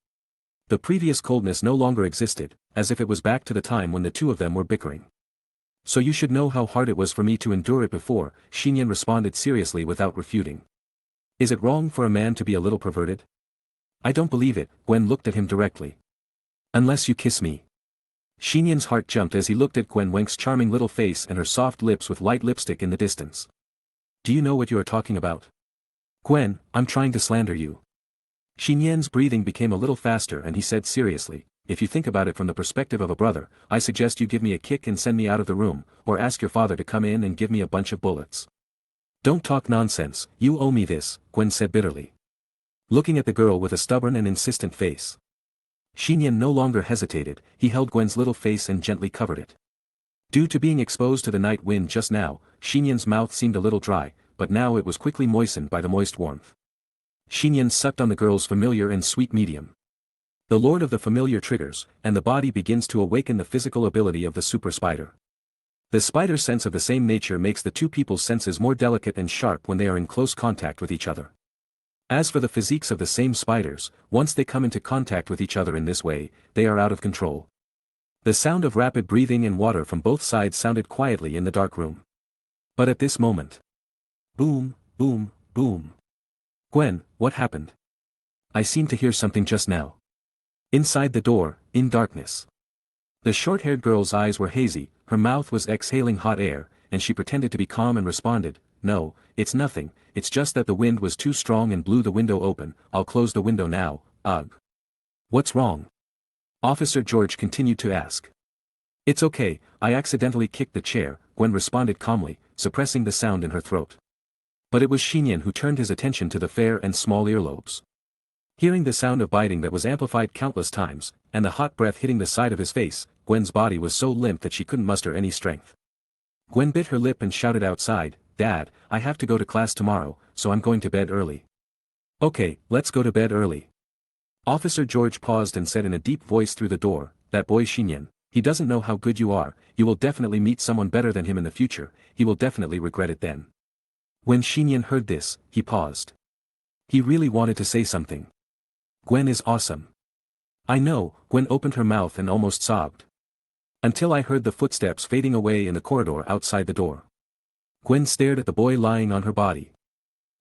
The previous coldness no longer existed, as if it was back to the time when the two of them were bickering. "So you should know how hard it was for me to endure it before," Nian responded seriously without refuting. "Is it wrong for a man to be a little perverted?" "I don't believe it," Gwen looked at him directly. "Unless you kiss me." Nian's heart jumped as he looked at Gwen Wenk's charming little face and her soft lips with light lipstick in the distance. "Do you know what you are talking about?" "Gwen, I'm trying to slander you." Nian's breathing became a little faster and he said seriously, "If you think about it from the perspective of a brother, I suggest you give me a kick and send me out of the room, or ask your father to come in and give me a bunch of bullets." "Don't talk nonsense, you owe me this," Gwen said bitterly, looking at the girl with a stubborn and insistent face. Nian no longer hesitated, he held Gwen's little face and gently covered it. Due to being exposed to the night wind just now, Nian's mouth seemed a little dry, but now it was quickly moistened by the moist warmth. Nian sucked on the girl's familiar and sweet medium. The lord of the familiar triggers, and the body begins to awaken the physical ability of the super spider. The spider's sense of the same nature makes the two people's senses more delicate and sharp when they are in close contact with each other. As for the physiques of the same spiders, once they come into contact with each other in this way, they are out of control. The sound of rapid breathing and water from both sides sounded quietly in the dark room. But at this moment, boom, boom, boom. "Gwen, what happened? I seem to hear something just now." Inside the door, in darkness. The short-haired girl's eyes were hazy, her mouth was exhaling hot air, and she pretended to be calm and responded, "No, it's nothing, it's just that the wind was too strong and blew the window open. I'll close the window now, ugh." "What's wrong?" Officer George continued to ask. "It's okay, I accidentally kicked the chair," Gwen responded calmly, suppressing the sound in her throat. But it was Nian who turned his attention to the fair and small earlobes. Hearing the sound of biting that was amplified countless times, and the hot breath hitting the side of his face, Gwen's body was so limp that she couldn't muster any strength. Gwen bit her lip and shouted outside, "Dad, I have to go to class tomorrow, so I'm going to bed early." "Okay, let's go to bed early." Officer George paused and said in a deep voice through the door, "That boy Nian, he doesn't know how good you are, you will definitely meet someone better than him in the future, he will definitely regret it then." When Nian heard this, he paused. He really wanted to say something. "Gwen is awesome." "I know," Gwen opened her mouth and almost sobbed. Until I heard the footsteps fading away in the corridor outside the door. Gwen stared at the boy lying on her body.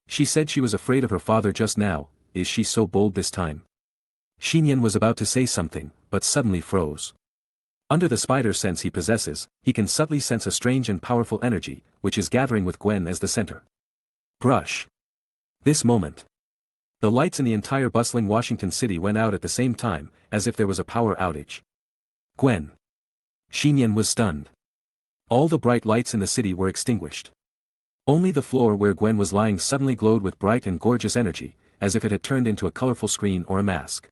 She said she was afraid of her father just now. Is she so bold this time? Nian was about to say something, but suddenly froze. Under the spider sense he possesses, he can subtly sense a strange and powerful energy, which is gathering with Gwen as the center. Brush. This moment. The lights in the entire bustling Washington city went out at the same time, as if there was a power outage. Gwen. Nian was stunned. All the bright lights in the city were extinguished. Only the floor where Gwen was lying suddenly glowed with bright and gorgeous energy, as if it had turned into a colorful screen or a mask.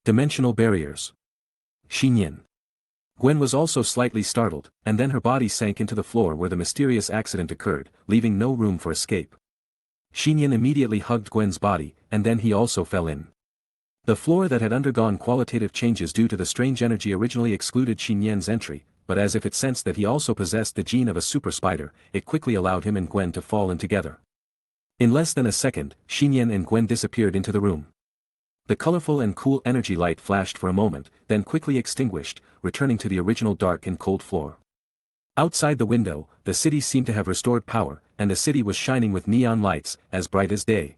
Dimensional barriers. Nian. Gwen was also slightly startled, and then her body sank into the floor where the mysterious accident occurred, leaving no room for escape. Nian immediately hugged Gwen's body, and then he also fell in. The floor that had undergone qualitative changes due to the strange energy originally excluded Nian's entry, but as if it sensed that he also possessed the gene of a super spider, it quickly allowed him and Gwen to fall in together. In less than a second, Nian and Gwen disappeared into the room. The colorful and cool energy light flashed for a moment, then quickly extinguished, returning to the original dark and cold floor. Outside the window, the city seemed to have restored power, and the city was shining with neon lights, as bright as day.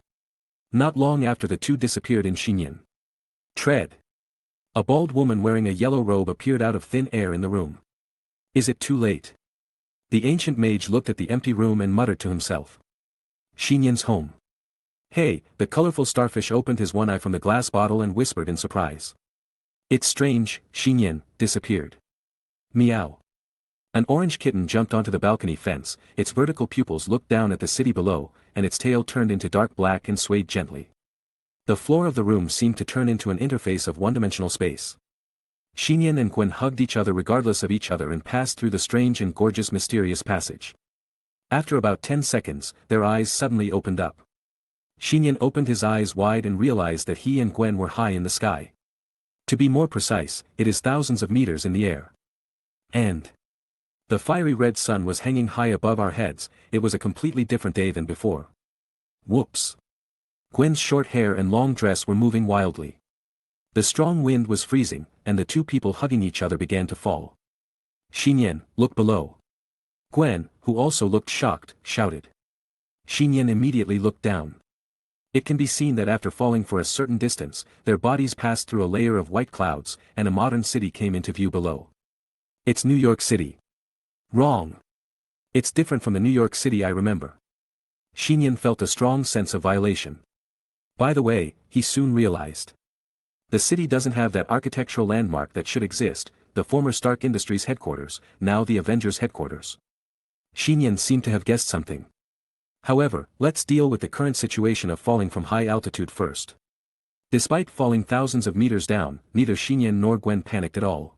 Not long after the two disappeared in Nian. Tread. A bald woman wearing a yellow robe appeared out of thin air in the room. Is it too late? The ancient mage looked at the empty room and muttered to himself. Nian's home. Hey, the colorful starfish opened his one eye from the glass bottle and whispered in surprise. It's strange, Nian disappeared. Meow. An orange kitten jumped onto the balcony fence, its vertical pupils looked down at the city below, and its tail turned into dark black and swayed gently. The floor of the room seemed to turn into an interface of one-dimensional space. Nian and Gwen hugged each other regardless of each other and passed through the strange and gorgeous mysterious passage. After about 10 seconds, their eyes suddenly opened up. Nian opened his eyes wide and realized that he and Gwen were high in the sky. To be more precise, it is thousands of meters in the air. And the fiery red sun was hanging high above our heads. It was a completely different day than before. Whoops. Gwen's short hair and long dress were moving wildly. The strong wind was freezing, and the two people hugging each other began to fall. Nian, look below. Gwen, who also looked shocked, shouted. Nian immediately looked down. It can be seen that after falling for a certain distance, their bodies passed through a layer of white clouds, and a modern city came into view below. It's New York City. Wrong. It's different from the New York City I remember. Nian felt a strong sense of violation. By the way, he soon realized. The city doesn't have that architectural landmark that should exist, the former Stark Industries headquarters, now the Avengers headquarters. Nian seemed to have guessed something. However, let's deal with the current situation of falling from high altitude first. Despite falling thousands of meters down, neither Nian nor Gwen panicked at all.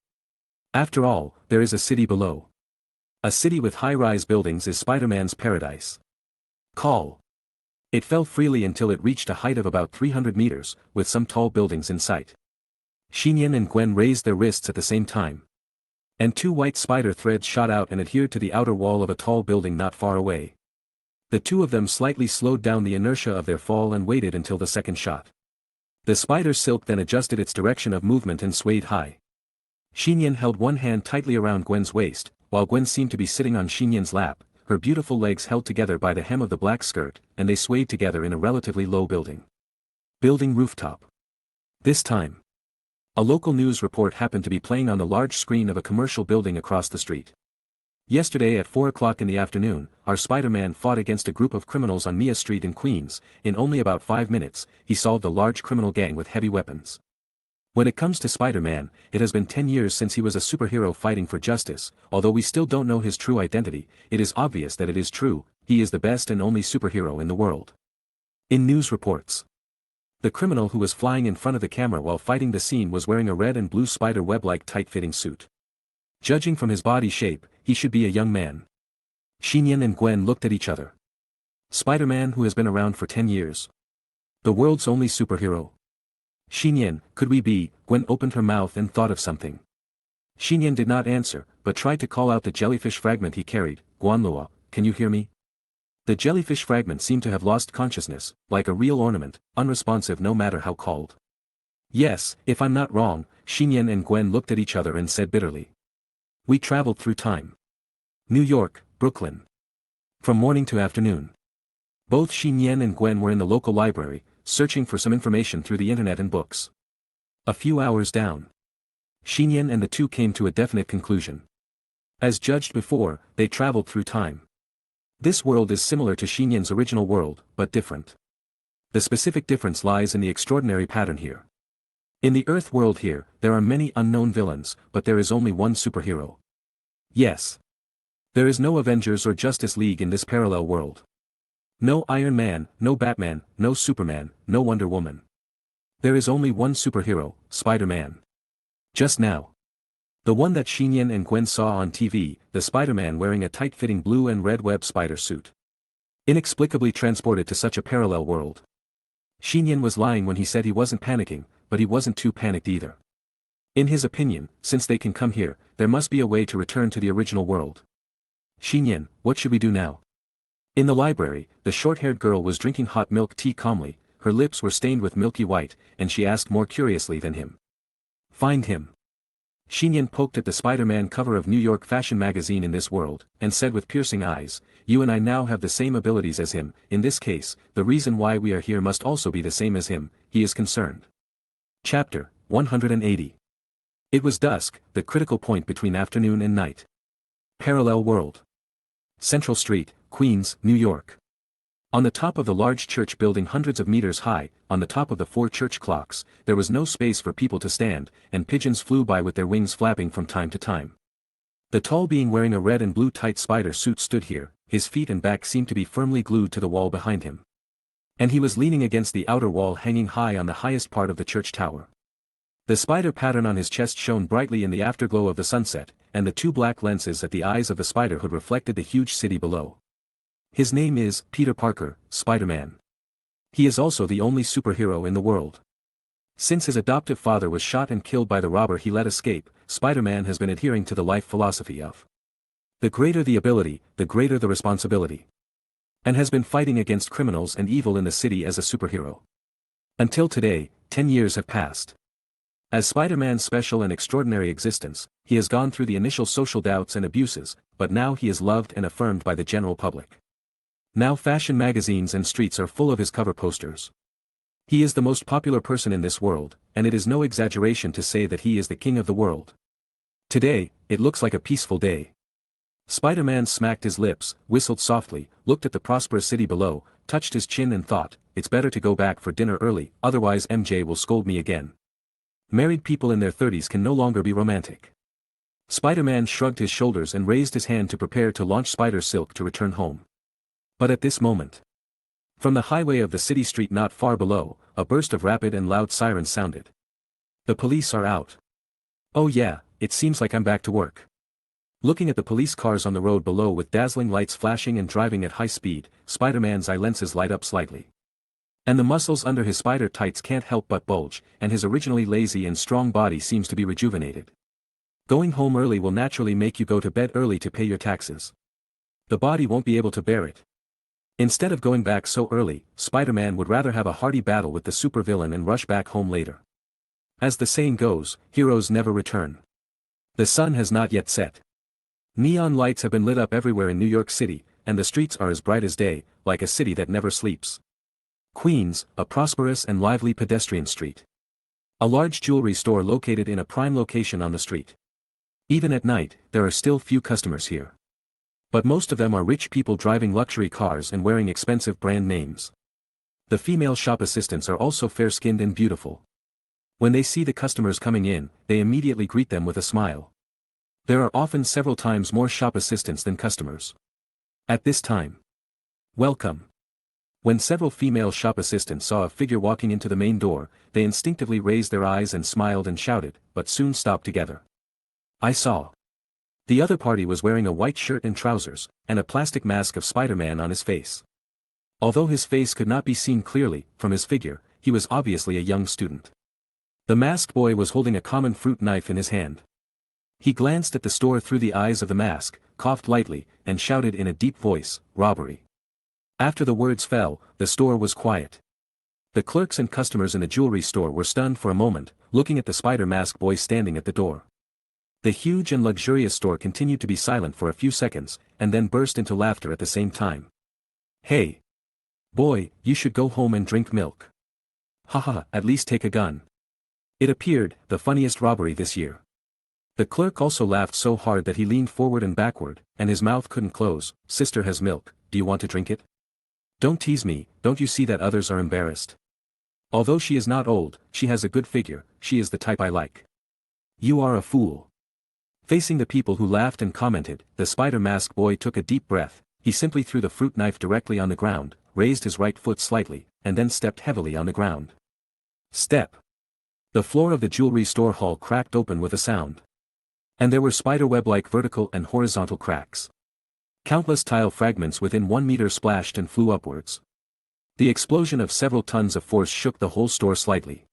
After all, there is a city below. A city with high-rise buildings is Spider-Man's paradise. Call. It fell freely until it reached a height of about 300 meters, with some tall buildings in sight. Nian and Gwen raised their wrists at the same time. And two white spider threads shot out and adhered to the outer wall of a tall building not far away. The two of them slightly slowed down the inertia of their fall and waited until the second shot. The spider silk then adjusted its direction of movement and swayed high. Nian held one hand tightly around Gwen's waist, while Gwen seemed to be sitting on Nian's lap, her beautiful legs held together by the hem of the black skirt, and they swayed together in a relatively low building. Building rooftop. This time, a local news report happened to be playing on the large screen of a commercial building across the street. Yesterday at 4 o'clock in the afternoon, our Spider-Man fought against a group of criminals on Mia Street in Queens. In only about 5 minutes, he solved a large criminal gang with heavy weapons. When it comes to Spider-Man, it has been 10 years since he was a superhero fighting for justice. Although we still don't know his true identity, it is obvious that it is true, he is the best and only superhero in the world. In news reports, the criminal who was flying in front of the camera while fighting the scene was wearing a red and blue spider web-like tight-fitting suit. Judging from his body shape, he should be a young man. Nian and Gwen looked at each other. Spider-Man who has been around for 10 years. The world's only superhero. Nian, could we be? Gwen opened her mouth and thought of something. Nian did not answer, but tried to call out the jellyfish fragment he carried. Guanlua, can you hear me? The jellyfish fragment seemed to have lost consciousness, like a real ornament, unresponsive no matter how called. Yes, if I'm not wrong, Nian and Gwen looked at each other and said bitterly. We traveled through time. New York, Brooklyn. From morning to afternoon. Both Nian and Gwen were in the local library, searching for some information through the internet and books. A few hours down. Nian and the two came to a definite conclusion. As judged before, they traveled through time. This world is similar to Nian's original world, but different. The specific difference lies in the extraordinary pattern here. In the Earth world here, there are many unknown villains, but there is only one superhero. Yes. There is no Avengers or Justice League in this parallel world. No Iron Man, no Batman, no Superman, no Wonder Woman. There is only one superhero, Spider-Man. Just now. The one that Nian and Gwen saw on TV, the Spider-Man wearing a tight-fitting blue and red web spider suit. Inexplicably transported to such a parallel world. Nian was lying when he said he wasn't panicking, but he wasn't too panicked either. In his opinion, since they can come here, there must be a way to return to the original world. Nian, what should we do now? In the library, the short-haired girl was drinking hot milk tea calmly, her lips were stained with milky white, and she asked more curiously than him. Find him. Nian poked at the Spider-Man cover of New York fashion magazine in this world, and said with piercing eyes, you and I now have the same abilities as him. In this case, the reason why we are here must also be the same as him, he is concerned. Chapter 180. It was dusk, the critical point between afternoon and night. Parallel world. Central Street, Queens, New York. On the top of the large church building hundreds of meters high, on the top of the 4 church clocks, there was no space for people to stand, and pigeons flew by with their wings flapping from time to time. The tall being wearing a red and blue tight spider suit stood here, his feet and back seemed to be firmly glued to the wall behind him. And he was leaning against the outer wall hanging high on the highest part of the church tower. The spider pattern on his chest shone brightly in the afterglow of the sunset, and the 2 black lenses at the eyes of the spider hood reflected the huge city below. His name is Peter Parker, Spider-Man. He is also the only superhero in the world. Since his adoptive father was shot and killed by the robber he let escape, Spider-Man has been adhering to the life philosophy of the greater the ability, the greater the responsibility. And has been fighting against criminals and evil in the city as a superhero. Until today, 10 years have passed. As Spider-Man's special and extraordinary existence, he has gone through the initial social doubts and abuses, but now he is loved and affirmed by the general public. Now fashion magazines and streets are full of his cover posters. He is the most popular person in this world, and it is no exaggeration to say that he is the king of the world. Today, it looks like a peaceful day. Spider-Man smacked his lips, whistled softly, looked at the prosperous city below, touched his chin and thought, it's better to go back for dinner early, otherwise MJ will scold me again. Married people in their 30s can no longer be romantic. Spider-Man shrugged his shoulders and raised his hand to prepare to launch Spider Silk to return home. But at this moment, from the highway of the city street not far below, a burst of rapid and loud sirens sounded. The police are out. Oh yeah, it seems like I'm back to work. Looking at the police cars on the road below with dazzling lights flashing and driving at high speed, Spider-Man's eye lenses light up slightly. And the muscles under his spider tights can't help but bulge, and his originally lazy and strong body seems to be rejuvenated. Going home early will naturally make you go to bed early to pay your taxes. The body won't be able to bear it. Instead of going back so early, Spider-Man would rather have a hearty battle with the supervillain and rush back home later. As the saying goes, heroes never return. The sun has not yet set. Neon lights have been lit up everywhere in New York City, and the streets are as bright as day, like a city that never sleeps. Queens, a prosperous and lively pedestrian street. A large jewelry store located in a prime location on the street. Even at night, there are still few customers here. But most of them are rich people driving luxury cars and wearing expensive brand names. The female shop assistants are also fair-skinned and beautiful. When they see the customers coming in, they immediately greet them with a smile. There are often several times more shop assistants than customers. At this time. Welcome. When several female shop assistants saw a figure walking into the main door, they instinctively raised their eyes and smiled and shouted, but soon stopped together. I saw. The other party was wearing a white shirt and trousers, and a plastic mask of Spider-Man on his face. Although his face could not be seen clearly, from his figure, he was obviously a young student. The masked boy was holding a common fruit knife in his hand. He glanced at the store through the eyes of the mask, coughed lightly, and shouted in a deep voice, robbery. After the words fell, the store was quiet. The clerks and customers in the jewelry store were stunned for a moment, looking at the spider mask boy standing at the door. The huge and luxurious store continued to be silent for a few seconds, and then burst into laughter at the same time. Hey! Boy, you should go home and drink milk. Haha, at least take a gun. It appeared, the funniest robbery this year. The clerk also laughed so hard that he leaned forward and backward, and his mouth couldn't close. Sister has milk, do you want to drink it? Don't tease me, don't you see that others are embarrassed? Although she is not old, she has a good figure, she is the type I like. You are a fool. Facing the people who laughed and commented, the spider mask boy took a deep breath. He simply threw the fruit knife directly on the ground, raised his right foot slightly, and then stepped heavily on the ground. Step. The floor of the jewelry store hall cracked open with a sound. And there were spiderweb-like vertical and horizontal cracks. Countless tile fragments within 1 meter splashed and flew upwards. The explosion of several tons of force shook the whole store slightly.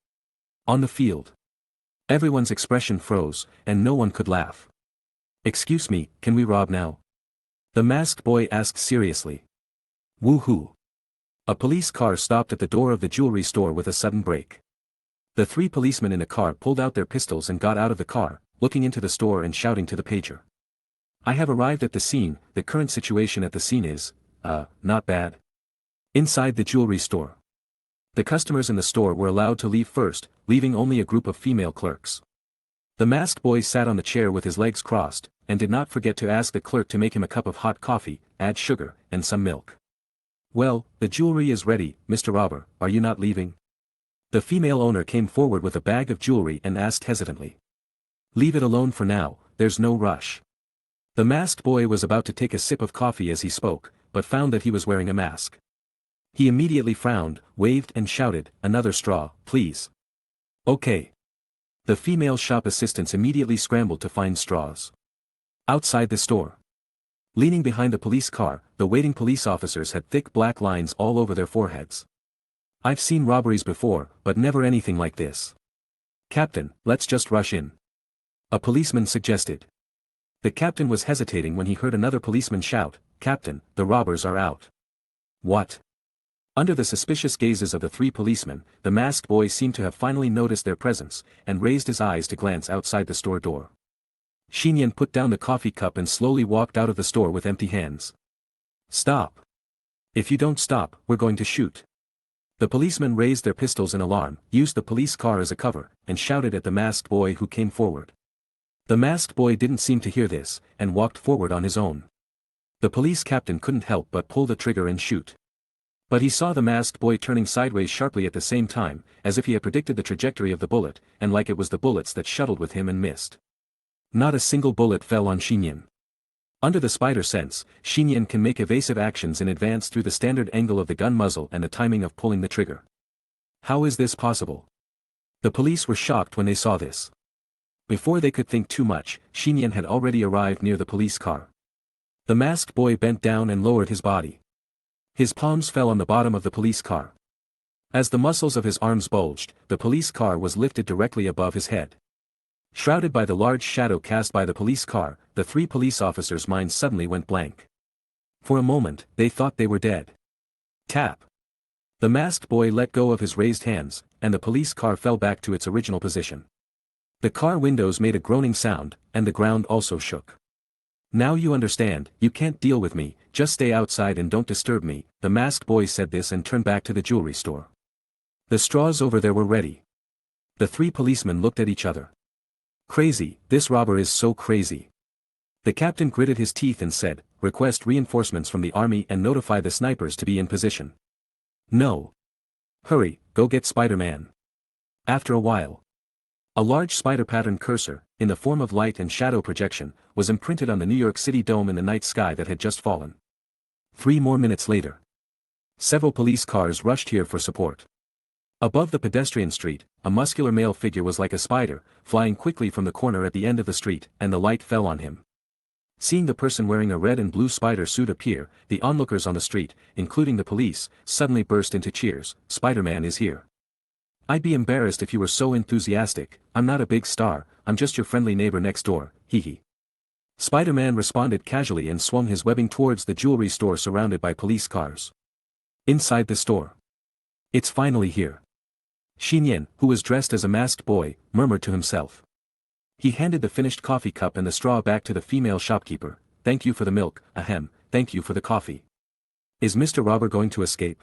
On the field, everyone's expression froze, and no one could laugh. Excuse me, can we rob now? The masked boy asked seriously. Woohoo! A police car stopped at the door of the jewelry store with a sudden brake. The 3 policemen in the car pulled out their pistols and got out of the car, looking into the store and shouting to the pager. I have arrived at the scene. The current situation at the scene is, not bad. Inside the jewelry store, the customers in the store were allowed to leave first, leaving only a group of female clerks. The masked boy sat on the chair with his legs crossed, and did not forget to ask the clerk to make him a cup of hot coffee, add sugar, and some milk. Well, the jewelry is ready, Mr. Robber, are you not leaving? The female owner came forward with a bag of jewelry and asked hesitantly. Leave it alone for now, there's no rush. The masked boy was about to take a sip of coffee as he spoke, but found that he was wearing a mask. He immediately frowned, waved and shouted, another straw, please. Okay. The female shop assistants immediately scrambled to find straws. Outside the store, leaning behind the police car, the waiting police officers had thick black lines all over their foreheads. I've seen robberies before, but never anything like this. Captain, let's just rush in. A policeman suggested. The captain was hesitating when he heard another policeman shout, Captain, the robbers are out. What? Under the suspicious gazes of the 3 policemen, the masked boy seemed to have finally noticed their presence, and raised his eyes to glance outside the store door. Nian put down the coffee cup and slowly walked out of the store with empty hands. Stop. If you don't stop, we're going to shoot. The policemen raised their pistols in alarm, used the police car as a cover, and shouted at the masked boy who came forward. The masked boy didn't seem to hear this, and walked forward on his own. The police captain couldn't help but pull the trigger and shoot. But he saw the masked boy turning sideways sharply at the same time, as if he had predicted the trajectory of the bullet, and like it was the bullets that shuttled with him and missed. Not a single bullet fell on Nian. Under the spider sense, Nian can make evasive actions in advance through the standard angle of the gun muzzle and the timing of pulling the trigger. How is this possible? The police were shocked when they saw this. Before they could think too much, Nian had already arrived near the police car. The masked boy bent down and lowered his body. His palms fell on the bottom of the police car. As the muscles of his arms bulged, the police car was lifted directly above his head. Shrouded by the large shadow cast by the police car, the 3 police officers' minds suddenly went blank. For a moment, they thought they were dead. Tap. The masked boy let go of his raised hands, and the police car fell back to its original position. The car windows made a groaning sound, and the ground also shook. Now you understand, you can't deal with me, just stay outside and don't disturb me, the masked boy said this and turned back to the jewelry store. The straws over there were ready. The 3 policemen looked at each other. Crazy, this robber is so crazy. The captain gritted his teeth and said, request reinforcements from the army and notify the snipers to be in position. No. Hurry, go get Spider-Man. After a while, a large spider-pattern cursor, in the form of light and shadow projection, was imprinted on the New York City dome in the night sky that had just fallen. 3 more minutes later, several police cars rushed here for support. Above the pedestrian street, a muscular male figure was like a spider, flying quickly from the corner at the end of the street, and the light fell on him. Seeing the person wearing a red and blue spider suit appear, the onlookers on the street, including the police, suddenly burst into cheers. Spider-Man is here. I'd be embarrassed if you were so enthusiastic. I'm not a big star, I'm just your friendly neighbor next door, hee hee. Spider-Man responded casually and swung his webbing towards the jewelry store surrounded by police cars. Inside the store. It's finally here. Nian, who was dressed as a masked boy, murmured to himself. He handed the finished coffee cup and the straw back to the female shopkeeper. Thank you for the milk, ahem, thank you for the coffee. Is Mr. Robber going to escape?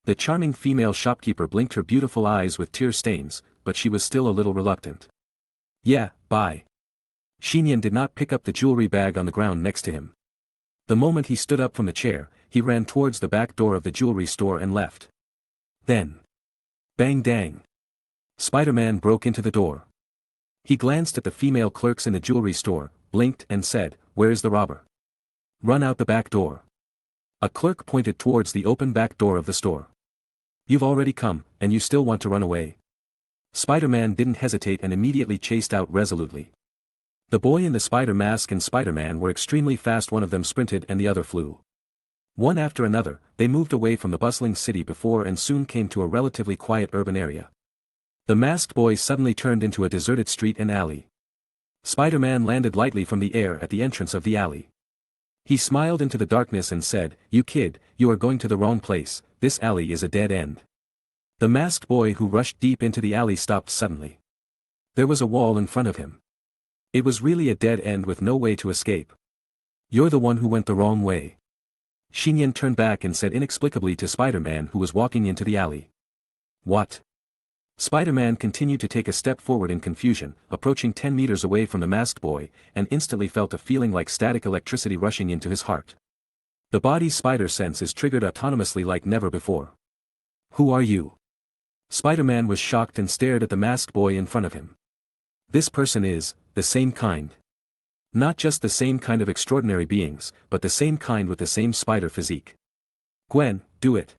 The charming female shopkeeper blinked her beautiful eyes with tear stains, but she was still a little reluctant. Yeah, bye. Nian did not pick up the jewelry bag on the ground next to him. The moment he stood up from the chair, he ran towards the back door of the jewelry store and left. Then. Bang dang. Spider-Man broke into the door. He glanced at the female clerks in the jewelry store, blinked and said, "Where's the robber? Run out the back door." A clerk pointed towards the open back door of the store. You've already come, and you still want to run away? Spider-Man didn't hesitate and immediately chased out resolutely. The boy in the spider mask and Spider-Man were extremely fast. One of them sprinted and the other flew. One after another, they moved away from the bustling city before and soon came to a relatively quiet urban area. The masked boy suddenly turned into a deserted street and alley. Spider-Man landed lightly from the air at the entrance of the alley. He smiled into the darkness and said, "You kid, you are going to the wrong place, this alley is a dead end." The masked boy who rushed deep into the alley stopped suddenly. There was a wall in front of him. It was really a dead end with no way to escape. You're the one who went the wrong way. Nian turned back and said inexplicably to Spider-Man who was walking into the alley. What? Spider-Man continued to take a step forward in confusion, approaching 10 meters away from the masked boy, and instantly felt a feeling like static electricity rushing into his heart. The body's spider sense is triggered autonomously like never before. Who are you? Spider-Man was shocked and stared at the masked boy in front of him. This person is, the same kind. Not just the same kind of extraordinary beings, but the same kind with the same spider physique. Gwen, do it.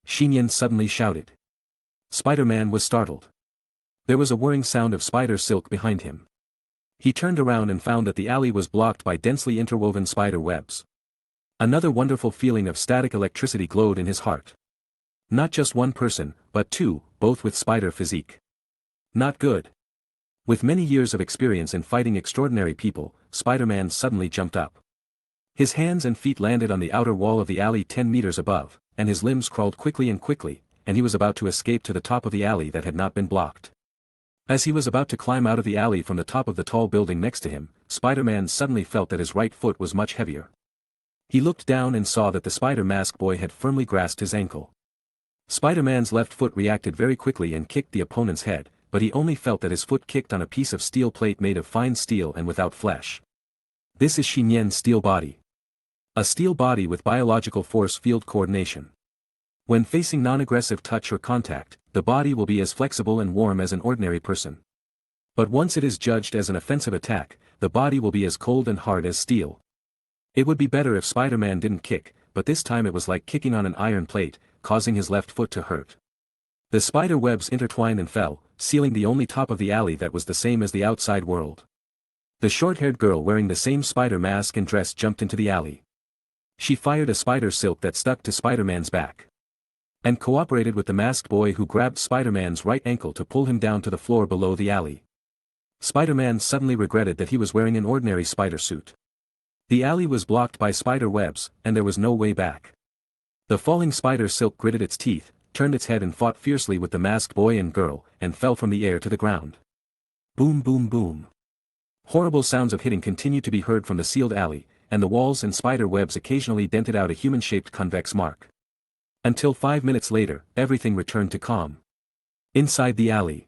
Nian suddenly shouted. Spider-Man was startled. There was a whirring sound of spider silk behind him. He turned around and found that the alley was blocked by densely interwoven spider webs. Another wonderful feeling of static electricity glowed in his heart. Not just one person, but two, both with spider physique. Not good. With many years of experience in fighting extraordinary people, Spider-Man suddenly jumped up. His hands and feet landed on the outer wall of the alley 10 meters above, and his limbs crawled quickly, and he was about to escape to the top of the alley that had not been blocked. As he was about to climb out of the alley from the top of the tall building next to him, Spider-Man suddenly felt that his right foot was much heavier. He looked down and saw that the spider mask boy had firmly grasped his ankle. Spider-Man's left foot reacted very quickly and kicked the opponent's head, but he only felt that his foot kicked on a piece of steel plate made of fine steel and without flesh. This is Nian's steel body. A steel body with biological force field coordination. When facing non-aggressive touch or contact, the body will be as flexible and warm as an ordinary person. But once it is judged as an offensive attack, the body will be as cold and hard as steel. It would be better if Spider-Man didn't kick, but this time it was like kicking on an iron plate, causing his left foot to hurt. The spider webs intertwined and fell, sealing the only top of the alley that was the same as the outside world. The short-haired girl wearing the same spider mask and dress jumped into the alley. She fired a spider silk that stuck to Spider-Man's back. And cooperated with the masked boy who grabbed Spider-Man's right ankle to pull him down to the floor below the alley. Spider-Man suddenly regretted that he was wearing an ordinary spider suit. The alley was blocked by spider webs, and there was no way back. The falling spider silk gritted its teeth, turned its head and fought fiercely with the masked boy and girl, and fell from the air to the ground. Boom boom boom. Horrible sounds of hitting continued to be heard from the sealed alley, and the walls and spider webs occasionally dented out a human-shaped convex mark. Until 5 minutes later, everything returned to calm. Inside the alley.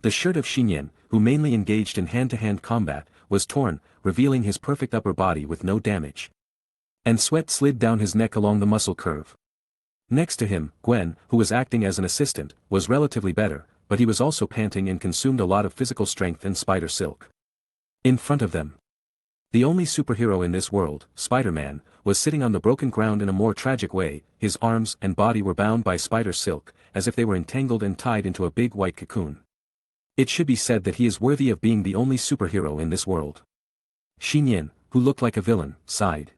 The shirt of Nian, who mainly engaged in hand-to-hand combat, was torn, revealing his perfect upper body with no damage. And sweat slid down his neck along the muscle curve. Next to him, Gwen, who was acting as an assistant, was relatively better, but he was also panting and consumed a lot of physical strength and spider silk. In front of them, the only superhero in this world, Spider-Man, was sitting on the broken ground in a more tragic way. His arms and body were bound by spider silk, as if they were entangled and tied into a big white cocoon. It should be said that he is worthy of being the only superhero in this world. Nian, who looked like a villain, sighed.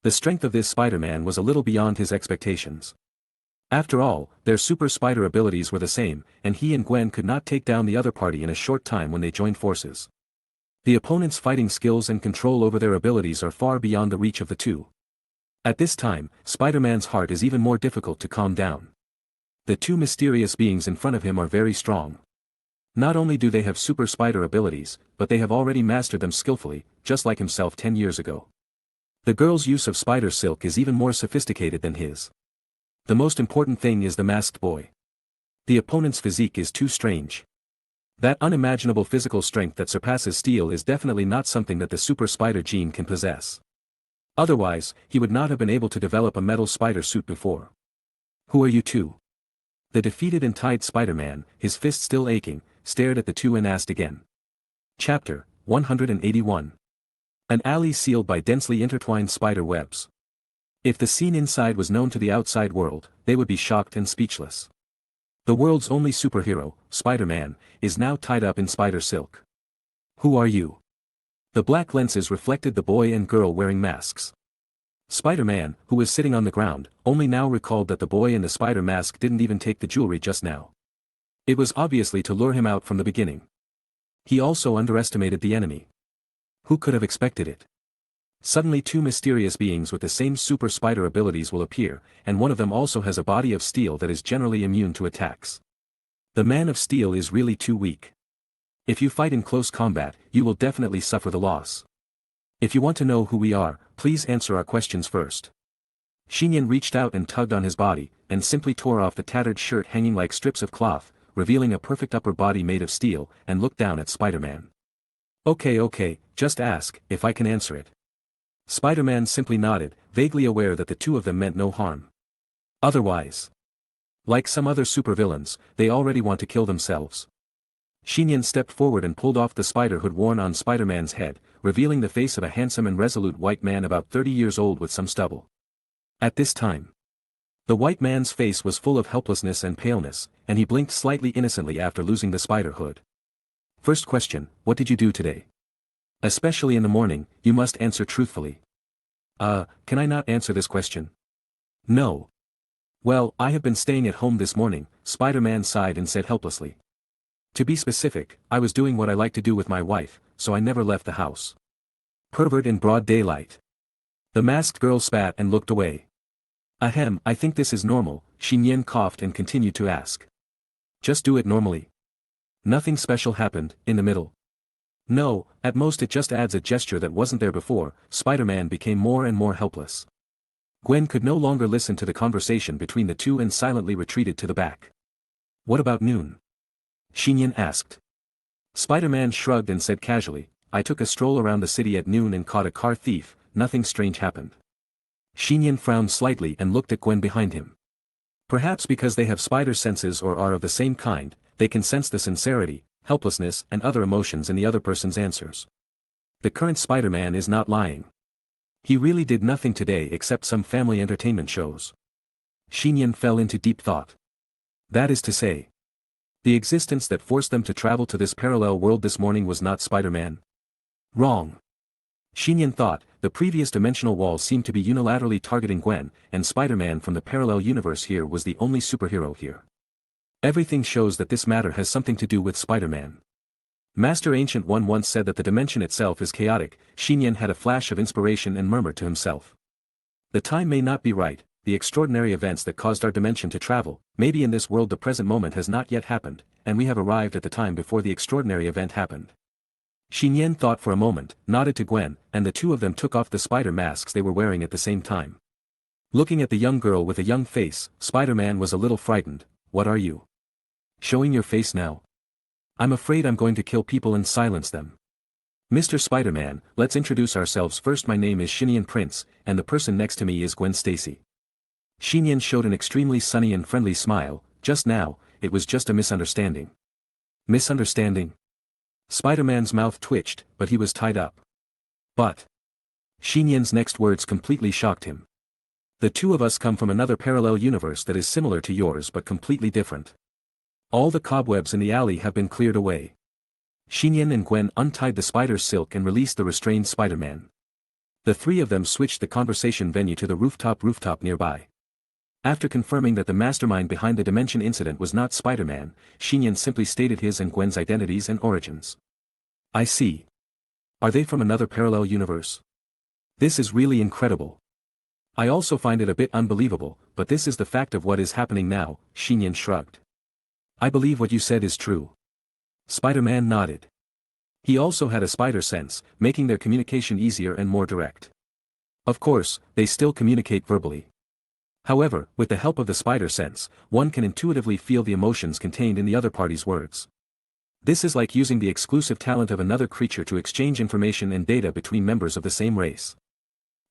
The strength of this Spider-Man was a little beyond his expectations. After all, their super spider abilities were the same, and he and Gwen could not take down the other party in a short time when they joined forces. The opponent's fighting skills and control over their abilities are far beyond the reach of the two. At this time, Spider-Man's heart is even more difficult to calm down. The two mysterious beings in front of him are very strong. Not only do they have super spider abilities, but they have already mastered them skillfully, just like himself 10 years ago. The girl's use of spider silk is even more sophisticated than his. The most important thing is the masked boy. The opponent's physique is too strange. That unimaginable physical strength that surpasses steel is definitely not something that the super spider gene can possess. Otherwise, he would not have been able to develop a metal spider suit before. Who are you two? The defeated and tied Spider-Man, his fist still aching, stared at the two and asked again. Chapter 181. An alley sealed by densely intertwined spider webs. If the scene inside was known to the outside world, they would be shocked and speechless. The world's only superhero, Spider-Man, is now tied up in spider silk. Who are you? The black lenses reflected the boy and girl wearing masks. Spider-Man, who was sitting on the ground, only now recalled that the boy in the spider mask didn't even take the jewelry just now. It was obviously to lure him out from the beginning. He also underestimated the enemy. Who could have expected it? Suddenly two mysterious beings with the same super spider abilities will appear, and one of them also has a body of steel that is generally immune to attacks. The Man of Steel is really too weak. If you fight in close combat, you will definitely suffer the loss. If you want to know who we are, please answer our questions first. Nian reached out and tugged on his body, and simply tore off the tattered shirt hanging like strips of cloth, revealing a perfect upper body made of steel, and looked down at Spider-Man. Okay, just ask, if I can answer it. Spider-Man simply nodded, vaguely aware that the two of them meant no harm. Otherwise, like some other supervillains, they already want to kill themselves. Nian stepped forward and pulled off the spider hood worn on Spider-Man's head, revealing the face of a handsome and resolute white man about 30 years old with some stubble. At this time, the white man's face was full of helplessness and paleness, and he blinked slightly innocently after losing the spider hood. First question, what did you do today? Especially in the morning, you must answer truthfully. Can I not answer this question? No. Well, I have been staying at home this morning, Spider-Man sighed and said helplessly. To be specific, I was doing what I like to do with my wife, so I never left the house. Pervert in broad daylight. The masked girl spat and looked away. Ahem, I think this is normal, Nian coughed and continued to ask. Just do it normally. Nothing special happened, in the middle. No, at most it just adds a gesture that wasn't there before. Spider-Man became more and more helpless. Gwen could no longer listen to the conversation between the two and silently retreated to the back. What about noon? Nian asked. Spider-Man shrugged and said casually, I took a stroll around the city at noon and caught a car thief, nothing strange happened. Nian frowned slightly and looked at Gwen behind him. Perhaps because they have spider senses or are of the same kind, they can sense the sincerity, helplessness and other emotions in the other person's answers. The current Spider-Man is not lying. He really did nothing today except some family entertainment shows. Nian fell into deep thought. That is to say, the existence that forced them to travel to this parallel world this morning was not Spider-Man. Wrong. Nian thought, the previous dimensional wall seemed to be unilaterally targeting Gwen, and Spider-Man from the parallel universe here was the only superhero here. Everything shows that this matter has something to do with Spider-Man. Master Ancient One once said that the dimension itself is chaotic. Nian had a flash of inspiration and murmured to himself. The time may not be right, the extraordinary events that caused our dimension to travel, maybe in this world the present moment has not yet happened, and we have arrived at the time before the extraordinary event happened. Nian thought for a moment, nodded to Gwen, and the two of them took off the spider masks they were wearing at the same time. Looking at the young girl with a young face, Spider-Man was a little frightened. What are you? Showing your face now? I'm afraid I'm going to kill people and silence them. Mr. Spider-Man, let's introduce ourselves first. My name is Nian Prince, and the person next to me is Gwen Stacy. Nian showed an extremely sunny and friendly smile. Just now, it was just a misunderstanding. Misunderstanding? Spider-Man's mouth twitched, but he was tied up. But Nian's next words completely shocked him. The two of us come from another parallel universe that is similar to yours but completely different. All the cobwebs in the alley have been cleared away. Nian and Gwen untied the spider's silk and released the restrained Spider-Man. The three of them switched the conversation venue to the rooftop nearby. After confirming that the mastermind behind the dimension incident was not Spider-Man, Nian simply stated his and Gwen's identities and origins. I see. Are they from another parallel universe? This is really incredible. I also find it a bit unbelievable, but this is the fact of what is happening now. Nian shrugged. I believe what you said is true. Spider-Man nodded. He also had a spider sense, making their communication easier and more direct. Of course, they still communicate verbally. However, with the help of the spider sense, one can intuitively feel the emotions contained in the other party's words. This is like using the exclusive talent of another creature to exchange information and data between members of the same race.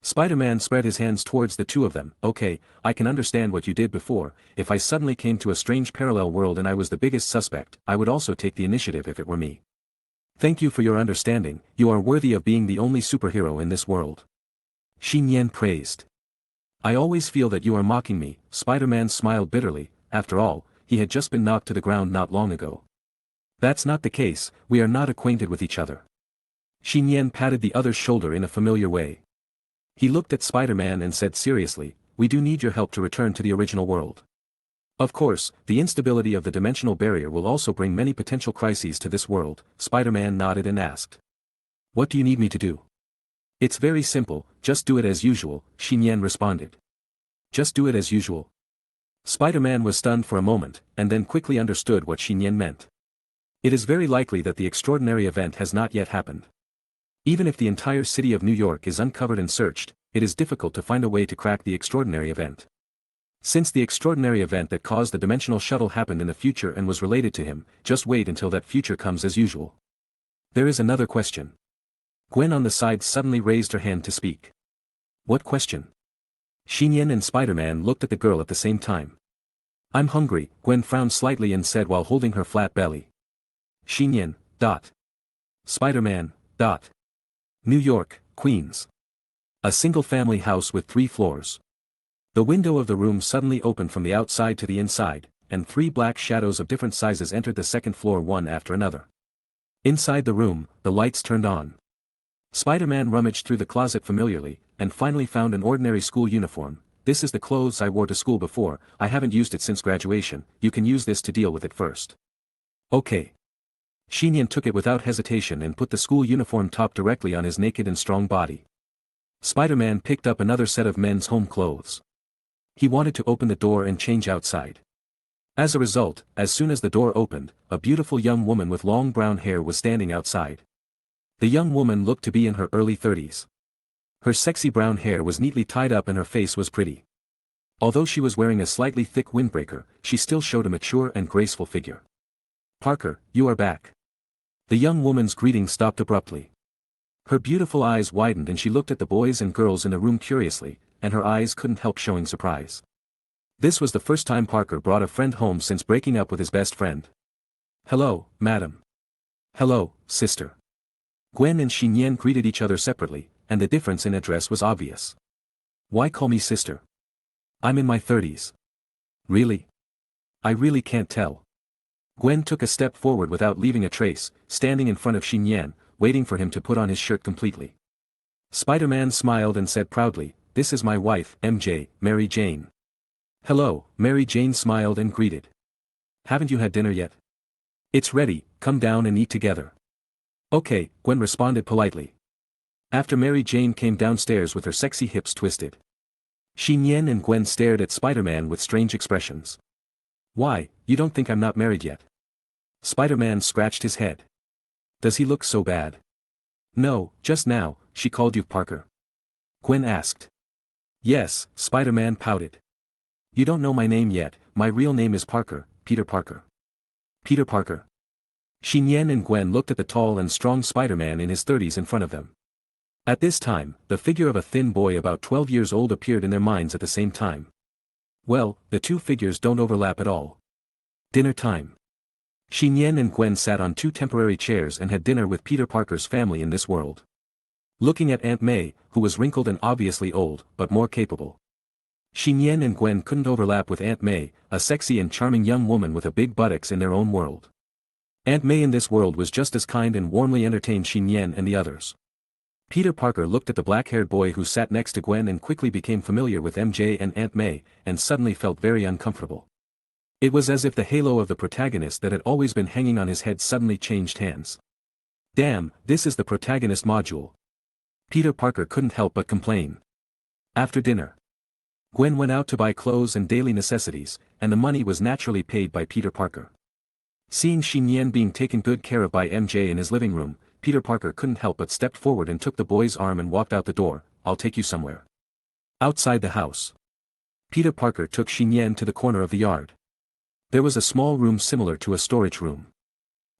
Spider-Man spread his hands towards the two of them. Okay, I can understand what you did before. If I suddenly came to a strange parallel world and I was the biggest suspect, I would also take the initiative if it were me. Thank you for your understanding, you are worthy of being the only superhero in this world. Nian praised. I always feel that you are mocking me. Spider-Man smiled bitterly. After all, he had just been knocked to the ground not long ago. That's not the case, we are not acquainted with each other. Nian patted the other's shoulder in a familiar way. He looked at Spider-Man and said seriously, we do need your help to return to the original world. Of course, the instability of the dimensional barrier will also bring many potential crises to this world. Spider-Man nodded and asked. What do you need me to do? It's very simple, just do it as usual, Nian responded. Just do it as usual. Spider-Man was stunned for a moment, and then quickly understood what Nian meant. It is very likely that the extraordinary event has not yet happened. Even if the entire city of New York is uncovered and searched, it is difficult to find a way to crack the extraordinary event. Since the extraordinary event that caused the dimensional shuttle happened in the future and was related to him, just wait until that future comes as usual. There is another question. Gwen on the side suddenly raised her hand to speak. What question? Nian and Spider-Man looked at the girl at the same time. I'm hungry, Gwen frowned slightly and said while holding her flat belly. Nian. Spider-Man. New York, Queens. A single-family house with 3 floors. The window of the room suddenly opened from the outside to the inside, and 3 black shadows of different sizes entered the second floor one after another. Inside the room, the lights turned on. Spider-Man rummaged through the closet familiarly, and finally found an ordinary school uniform. This is the clothes I wore to school before, I haven't used it since graduation, you can use this to deal with it first. Okay. Nian took it without hesitation and put the school uniform top directly on his naked and strong body. Spider-Man picked up another set of men's home clothes. He wanted to open the door and change outside. As a result, as soon as the door opened, a beautiful young woman with long brown hair was standing outside. The young woman looked to be in her early 30s. Her sexy brown hair was neatly tied up and her face was pretty. Although she was wearing a slightly thick windbreaker, she still showed a mature and graceful figure. Parker, you are back. The young woman's greeting stopped abruptly. Her beautiful eyes widened and she looked at the boys and girls in the room curiously, and her eyes couldn't help showing surprise. This was the first time Parker brought a friend home since breaking up with his best friend. Hello, madam. Hello, sister. Gwen and Nian greeted each other separately, and the difference in address was obvious. Why call me sister? I'm in my 30s. Really? I really can't tell. Gwen took a step forward without leaving a trace, standing in front of Nian, waiting for him to put on his shirt completely. Spider-Man smiled and said proudly, this is my wife, MJ, Mary Jane. Hello, Mary Jane smiled and greeted. Haven't you had dinner yet? It's ready, come down and eat together. Okay, Gwen responded politely. After Mary Jane came downstairs with her sexy hips twisted. Nian and Gwen stared at Spider-Man with strange expressions. Why, you don't think I'm not married yet? Spider-Man scratched his head. Does he look so bad? No, just now, she called you Parker. Gwen asked. Yes, Spider-Man pouted. You don't know my name yet, my real name is Parker, Peter Parker. Peter Parker. Nian and Gwen looked at the tall and strong Spider-Man in his 30s in front of them. At this time, the figure of a thin boy about 12 years old appeared in their minds at the same time. Well, the two figures don't overlap at all. Dinner time. Nian and Gwen sat on 2 temporary chairs and had dinner with Peter Parker's family in this world. Looking at Aunt May, who was wrinkled and obviously old, but more capable. Nian and Gwen couldn't overlap with Aunt May, a sexy and charming young woman with a big buttocks in their own world. Aunt May in this world was just as kind and warmly entertained Nian and the others. Peter Parker looked at the black-haired boy who sat next to Gwen and quickly became familiar with MJ and Aunt May, and suddenly felt very uncomfortable. It was as if the halo of the protagonist that had always been hanging on his head suddenly changed hands. Damn, this is the protagonist module. Peter Parker couldn't help but complain. After dinner, Gwen went out to buy clothes and daily necessities, and the money was naturally paid by Peter Parker. Seeing Nian being taken good care of by MJ in his living room, Peter Parker couldn't help but stepped forward and took the boy's arm and walked out the door. "I'll take you somewhere." Outside the house, Peter Parker took Nian to the corner of the yard. There was a small room similar to a storage room.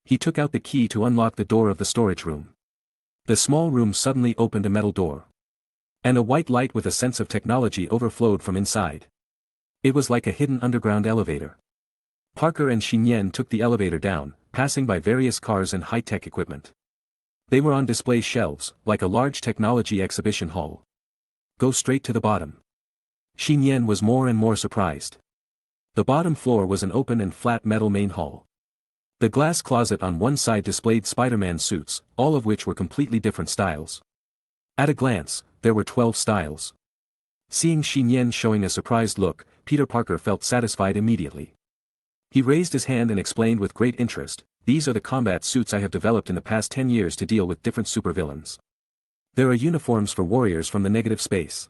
He took out the key to unlock the door of the storage room. The small room suddenly opened a metal door. And a white light with a sense of technology overflowed from inside. It was like a hidden underground elevator. Parker and Nian took the elevator down, passing by various cars and high-tech equipment. They were on display shelves, like a large technology exhibition hall. "Go straight to the bottom." Nian was more and more surprised. The bottom floor was an open and flat metal main hall. The glass closet on one side displayed Spider-Man suits, all of which were completely different styles. At a glance, there were 12 styles. Seeing Nian showing a surprised look, Peter Parker felt satisfied immediately. He raised his hand and explained with great interest, "These are the combat suits I have developed in the past 10 years to deal with different supervillains. There are uniforms for warriors from the negative space.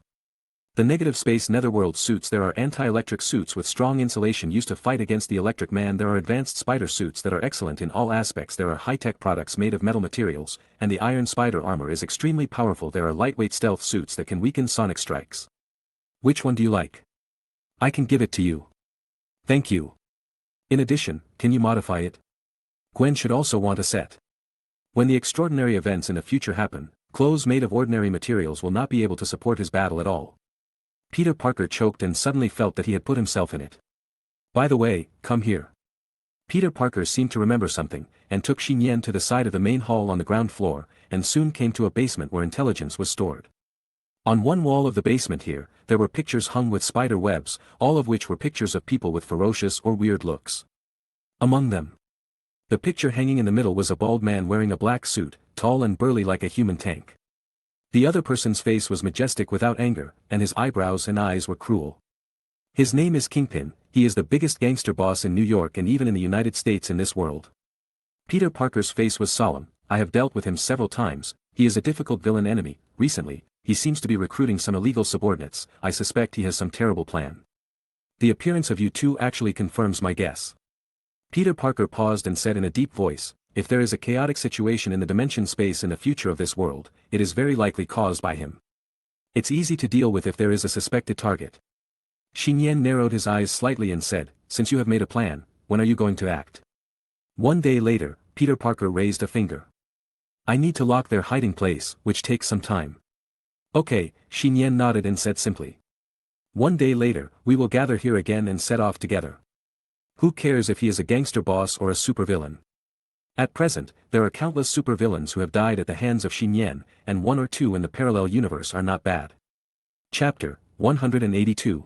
The negative space netherworld suits. There are anti-electric suits with strong insulation used to fight against the electric man. There are advanced spider suits that are excellent in all aspects. There are high-tech products made of metal materials, and the iron spider armor is extremely powerful. There are lightweight stealth suits that can weaken sonic strikes. Which one do you like? I can give it to you." "Thank you. In addition, can you modify it? Gwen should also want a set. When the extraordinary events in the future happen, clothes made of ordinary materials will not be able to support his battle at all." Peter Parker choked and suddenly felt that he had put himself in it. "By the way, come here." Peter Parker seemed to remember something, and took Nian to the side of the main hall on the ground floor, and soon came to a basement where intelligence was stored. On one wall of the basement here, there were pictures hung with spider webs, all of which were pictures of people with ferocious or weird looks. Among them, the picture hanging in the middle was a bald man wearing a black suit, tall and burly like a human tank. The other person's face was majestic without anger, and his eyebrows and eyes were cruel. His name is Kingpin. He is the biggest gangster boss in New York and even in the United States in this world. Peter Parker's face was solemn. "I have dealt with him several times. He is a difficult villain enemy. Recently, he seems to be recruiting some illegal subordinates. I suspect he has some terrible plan. The appearance of you two actually confirms my guess." Peter Parker paused and said in a deep voice, "If there is a chaotic situation in the dimension space in the future of this world, it is very likely caused by him. It's easy to deal with if there is a suspected target." Nian narrowed his eyes slightly and said, "Since you have made a plan, when are you going to act?" One day later, Peter Parker raised a finger. "I need to lock their hiding place, which takes some time." "Okay," Nian nodded and said simply. "One day later, we will gather here again and set off together. Who cares if he is a gangster boss or a supervillain? At present, there are countless supervillains who have died at the hands of Nian, and one or two in the parallel universe are not bad." Chapter 182.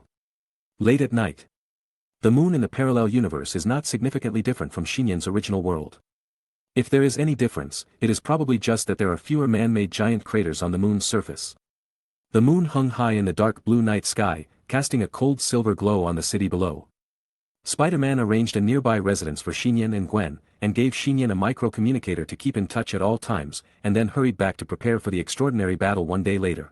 Late at night. The moon in the parallel universe is not significantly different from Nian's original world. If there is any difference, it is probably just that there are fewer man-made giant craters on the moon's surface. The moon hung high in the dark blue night sky, casting a cold silver glow on the city below. Spider-Man arranged a nearby residence for Nian and Gwen, and gave Nian a micro-communicator to keep in touch at all times, and then hurried back to prepare for the extraordinary battle one day later.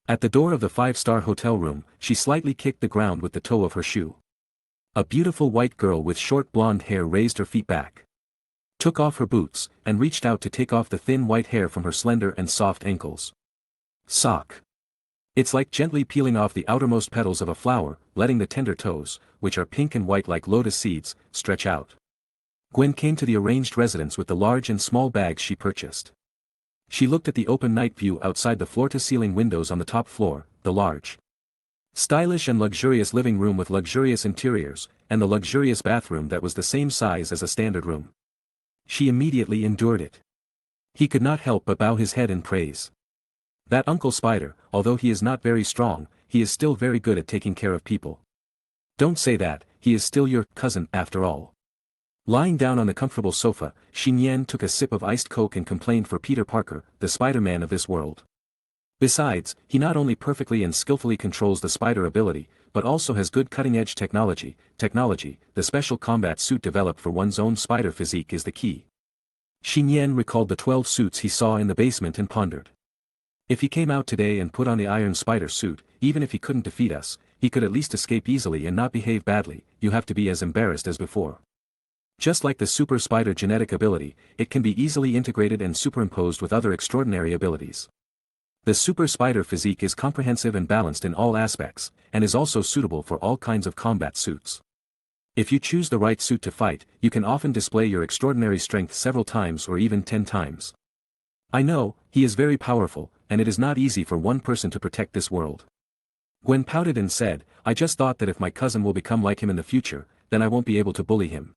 At the door of the 5-star hotel room, she slightly kicked the ground with the toe of her shoe. A beautiful white girl with short blonde hair raised her feet back, took off her boots, and reached out to take off the thin white hair from her slender and soft ankles. Sock. It's like gently peeling off the outermost petals of a flower, letting the tender toes, which are pink and white like lotus seeds, stretch out. Gwen came to the arranged residence with the large and small bags she purchased. She looked at the open night view outside the floor-to-ceiling windows on the top floor, the large, stylish and luxurious living room with luxurious interiors, and the luxurious bathroom that was the same size as a standard room. She immediately endured it. He could not help but bow his head in praise. That Uncle Spider, although he is not very strong, he is still very good at taking care of people. Don't say that, he is still your cousin after all. Lying down on the comfortable sofa, Nian took a sip of iced Coke and complained for Peter Parker, the Spider-Man of this world. Besides, he not only perfectly and skillfully controls the spider ability, but also has good cutting-edge technology. The special combat suit developed for one's own spider physique is the key. Nian recalled the 12 suits he saw in the basement and pondered. If he came out today and put on the iron spider suit, even if he couldn't defeat us, he could at least escape easily and not behave badly. You have to be as embarrassed as before. Just like the super spider genetic ability, it can be easily integrated and superimposed with other extraordinary abilities. The super spider physique is comprehensive and balanced in all aspects, and is also suitable for all kinds of combat suits. If you choose the right suit to fight, you can often display your extraordinary strength several times or even 10 times. I know, he is very powerful, and it is not easy for one person to protect this world. Gwen pouted and said, I just thought that if my cousin will become like him in the future, then I won't be able to bully him.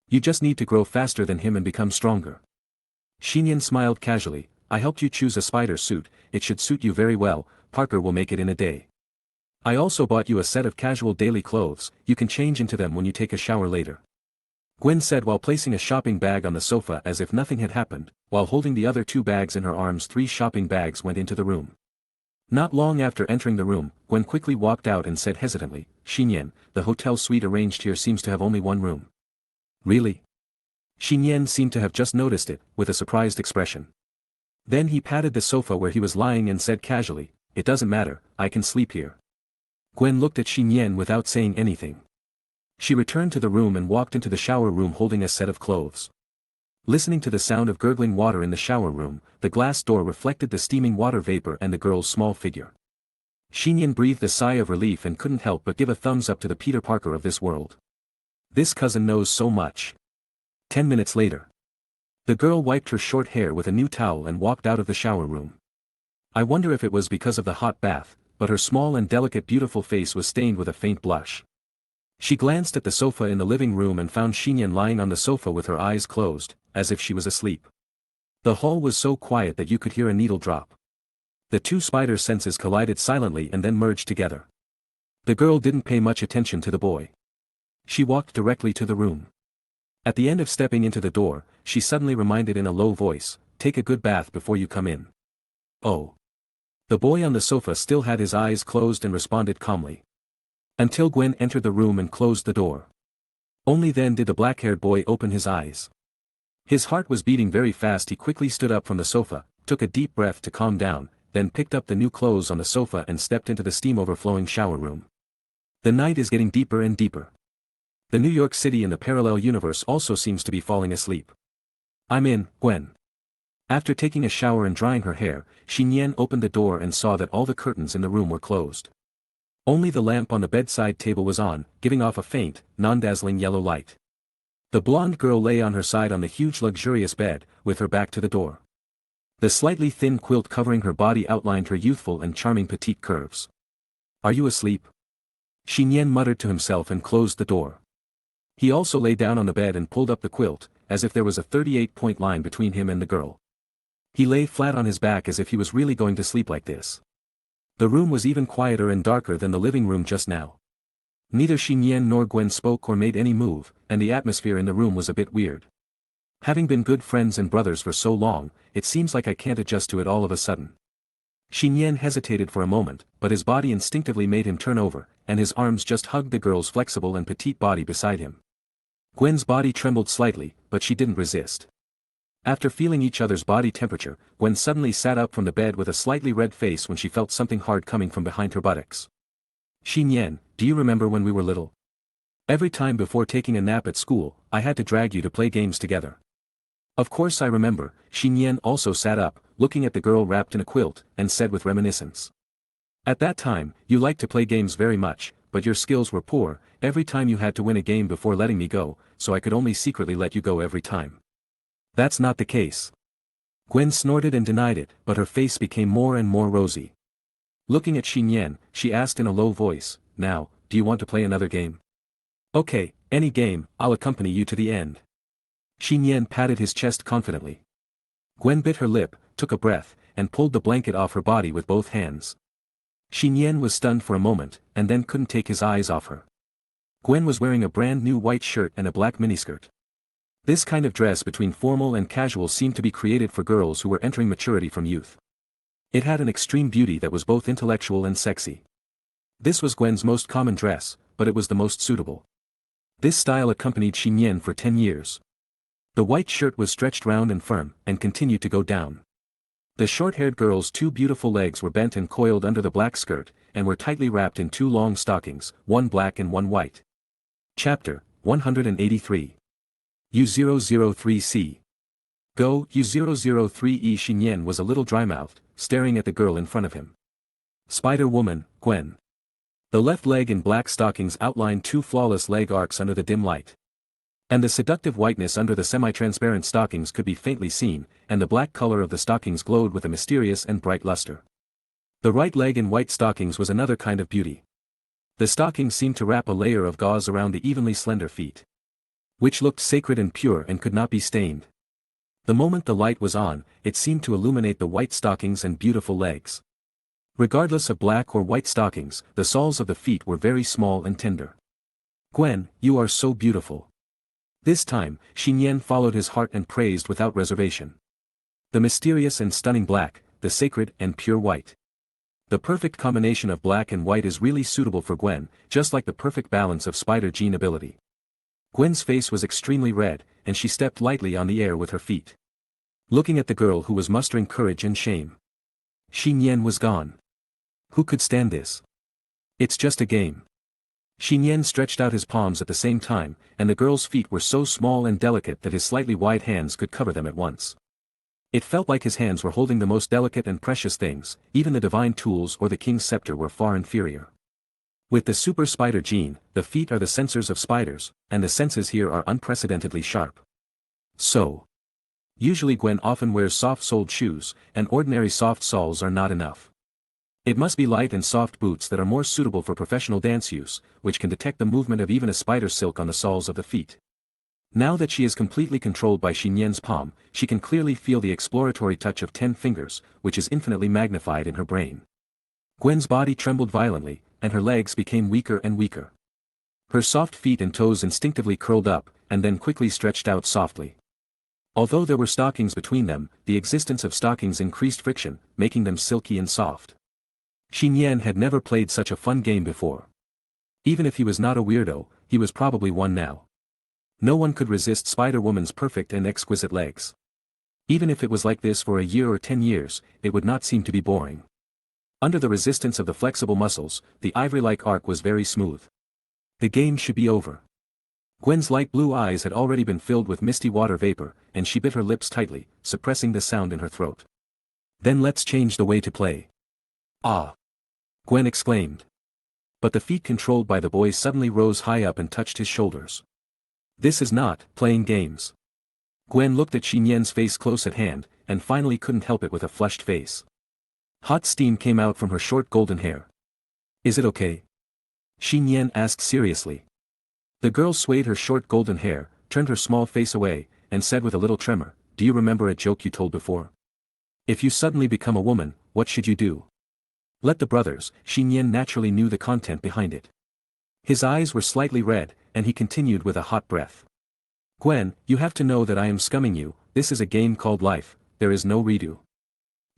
You just need to grow faster than him and become stronger. Nian smiled casually, I helped you choose a spider suit, it should suit you very well, Parker will make it in a day. I also bought you a set of casual daily clothes, you can change into them when you take a shower later. Gwen said while placing a shopping bag on the sofa as if nothing had happened, while holding the other 2 bags in her arms. 3 shopping bags went into the room. Not long after entering the room, Gwen quickly walked out and said hesitantly, Nian, the hotel suite arranged here seems to have only 1 room. Really? Nian seemed to have just noticed it, with a surprised expression. Then he patted the sofa where he was lying and said casually, it doesn't matter, I can sleep here. Gwen looked at Nian without saying anything. She returned to the room and walked into the shower room holding a set of clothes. Listening to the sound of gurgling water in the shower room, the glass door reflected the steaming water vapor and the girl's small figure. Nian breathed a sigh of relief and couldn't help but give a thumbs up to the Peter Parker of this world. This cousin knows so much. 10 minutes later. The girl wiped her short hair with a new towel and walked out of the shower room. I wonder if it was because of the hot bath, but her small and delicate beautiful face was stained with a faint blush. She glanced at the sofa in the living room and found Nian lying on the sofa with her eyes closed, as if she was asleep. The hall was so quiet that you could hear a needle drop. The 2 spider senses collided silently and then merged together. The girl didn't pay much attention to the boy. She walked directly to the room. At the end of stepping into the door, she suddenly reminded in a low voice, take a good bath before you come in. Oh. The boy on the sofa still had his eyes closed and responded calmly. Until Gwen entered the room and closed the door. Only then did the black-haired boy open his eyes. His heart was beating very fast. He quickly stood up from the sofa, took a deep breath to calm down, then picked up the new clothes on the sofa and stepped into the steam-overflowing shower room. The night is getting deeper and deeper. The New York City in the parallel universe also seems to be falling asleep. I'm in, Gwen. After taking a shower and drying her hair, Nian opened the door and saw that all the curtains in the room were closed. Only the lamp on the bedside table was on, giving off a faint, non-dazzling yellow light. The blonde girl lay on her side on the huge luxurious bed, with her back to the door. The slightly thin quilt covering her body outlined her youthful and charming petite curves. Are you asleep? Nian muttered to himself and closed the door. He also lay down on the bed and pulled up the quilt, as if there was a 38-point line between him and the girl. He lay flat on his back as if he was really going to sleep like this. The room was even quieter and darker than the living room just now. Neither Nian nor Gwen spoke or made any move, and the atmosphere in the room was a bit weird. Having been good friends and brothers for so long, it seems like I can't adjust to it all of a sudden. Nian hesitated for a moment, but his body instinctively made him turn over, and his arms just hugged the girl's flexible and petite body beside him. Gwen's body trembled slightly, but she didn't resist. After feeling each other's body temperature, Gwen suddenly sat up from the bed with a slightly red face when she felt something hard coming from behind her buttocks. Nian, do you remember when we were little? Every time before taking a nap at school, I had to drag you to play games together. Of course I remember. Nian also sat up, looking at the girl wrapped in a quilt, and said with reminiscence. At that time, you liked to play games very much, but your skills were poor. Every time you had to win a game before letting me go, so I could only secretly let you go every time. That's not the case. Gwen snorted and denied it, but her face became more and more rosy. Looking at Nian, she asked in a low voice, now, do you want to play another game? Okay, any game, I'll accompany you to the end. Nian patted his chest confidently. Gwen bit her lip, took a breath, and pulled the blanket off her body with both hands. Nian was stunned for a moment, and then couldn't take his eyes off her. Gwen was wearing a brand new white shirt and a black miniskirt. This kind of dress between formal and casual seemed to be created for girls who were entering maturity from youth. It had an extreme beauty that was both intellectual and sexy. This was Gwen's most common dress, but it was the most suitable. This style accompanied Nian for 10 years. The white shirt was stretched round and firm, and continued to go down. The short-haired girl's 2 beautiful legs were bent and coiled under the black skirt, and were tightly wrapped in 2 long stockings, one black and one white. Chapter 183. U003C. Go, U003E. Nian was a little dry-mouthed, staring at the girl in front of him. Spider-Woman, Gwen. The left leg in black stockings outlined two flawless leg arcs under the dim light. And the seductive whiteness under the semi-transparent stockings could be faintly seen, and the black color of the stockings glowed with a mysterious and bright luster. The right leg in white stockings was another kind of beauty. The stockings seemed to wrap a layer of gauze around the evenly slender feet, which looked sacred and pure and could not be stained. The moment the light was on, it seemed to illuminate the white stockings and beautiful legs. Regardless of black or white stockings, the soles of the feet were very small and tender. Gwen, you are so beautiful. This time, Nian followed his heart and praised without reservation. The mysterious and stunning black, the sacred and pure white. The perfect combination of black and white is really suitable for Gwen, just like the perfect balance of spider gene ability. Gwen's face was extremely red, and she stepped lightly on the air with her feet, looking at the girl who was mustering courage and shame. Nian was gone. Who could stand this? It's just a game. Nian stretched out his palms at the same time, and the girl's feet were so small and delicate that his slightly wide hands could cover them at once. It felt like his hands were holding the most delicate and precious things, even the divine tools or the king's scepter were far inferior. With the super spider gene, the feet are the sensors of spiders, and the senses here are unprecedentedly sharp. So, usually Gwen often wears soft-soled shoes, and ordinary soft soles are not enough. It must be light and soft boots that are more suitable for professional dance use, which can detect the movement of even a spider silk on the soles of the feet. Now that she is completely controlled by Nian's palm, she can clearly feel the exploratory touch of 10 fingers, which is infinitely magnified in her brain. Gwen's body trembled violently, and her legs became weaker and weaker. Her soft feet and toes instinctively curled up, and then quickly stretched out softly. Although there were stockings between them, the existence of stockings increased friction, making them silky and soft. Nian had never played such a fun game before. Even if he was not a weirdo, he was probably one now. No one could resist Spider-Woman's perfect and exquisite legs. Even if it was like this for a year or 10 years, it would not seem to be boring. Under the resistance of the flexible muscles, the ivory-like arc was very smooth. The game should be over. Gwen's light blue eyes had already been filled with misty water vapor, and she bit her lips tightly, suppressing the sound in her throat. Then let's change the way to play. Ah! Gwen exclaimed. But the feet controlled by the boy suddenly rose high up and touched his shoulders. This is not playing games. Gwen looked at Nian's face close at hand, and finally couldn't help it with a flushed face. Hot steam came out from her short golden hair. Is it okay? Nian asked seriously. The girl swayed her short golden hair, turned her small face away, and said with a little tremor, "Do you remember a joke you told before? If you suddenly become a woman, what should you do?" Let the brothers, Nian naturally knew the content behind it. His eyes were slightly red, and he continued with a hot breath. "Gwen, you have to know that I am scumming you, this is a game called life, there is no redo."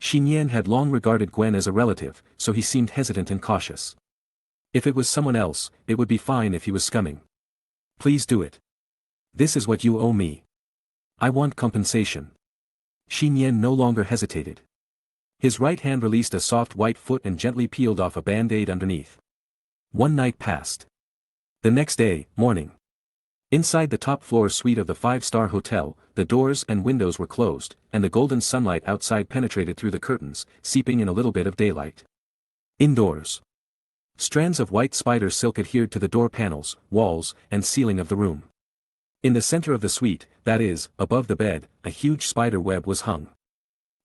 Nian had long regarded Gwen as a relative, so he seemed hesitant and cautious. If it was someone else, it would be fine if he was scumming. "Please do it. This is what you owe me. I want compensation." Nian no longer hesitated. His right hand released a soft white foot and gently peeled off a band-aid underneath. One night passed. The next day, morning. Inside the top-floor suite of the 5-star hotel, the doors and windows were closed, and the golden sunlight outside penetrated through the curtains, seeping in a little bit of daylight. Indoors. Strands of white spider silk adhered to the door panels, walls, and ceiling of the room. In the center of the suite, that is, above the bed, a huge spider web was hung.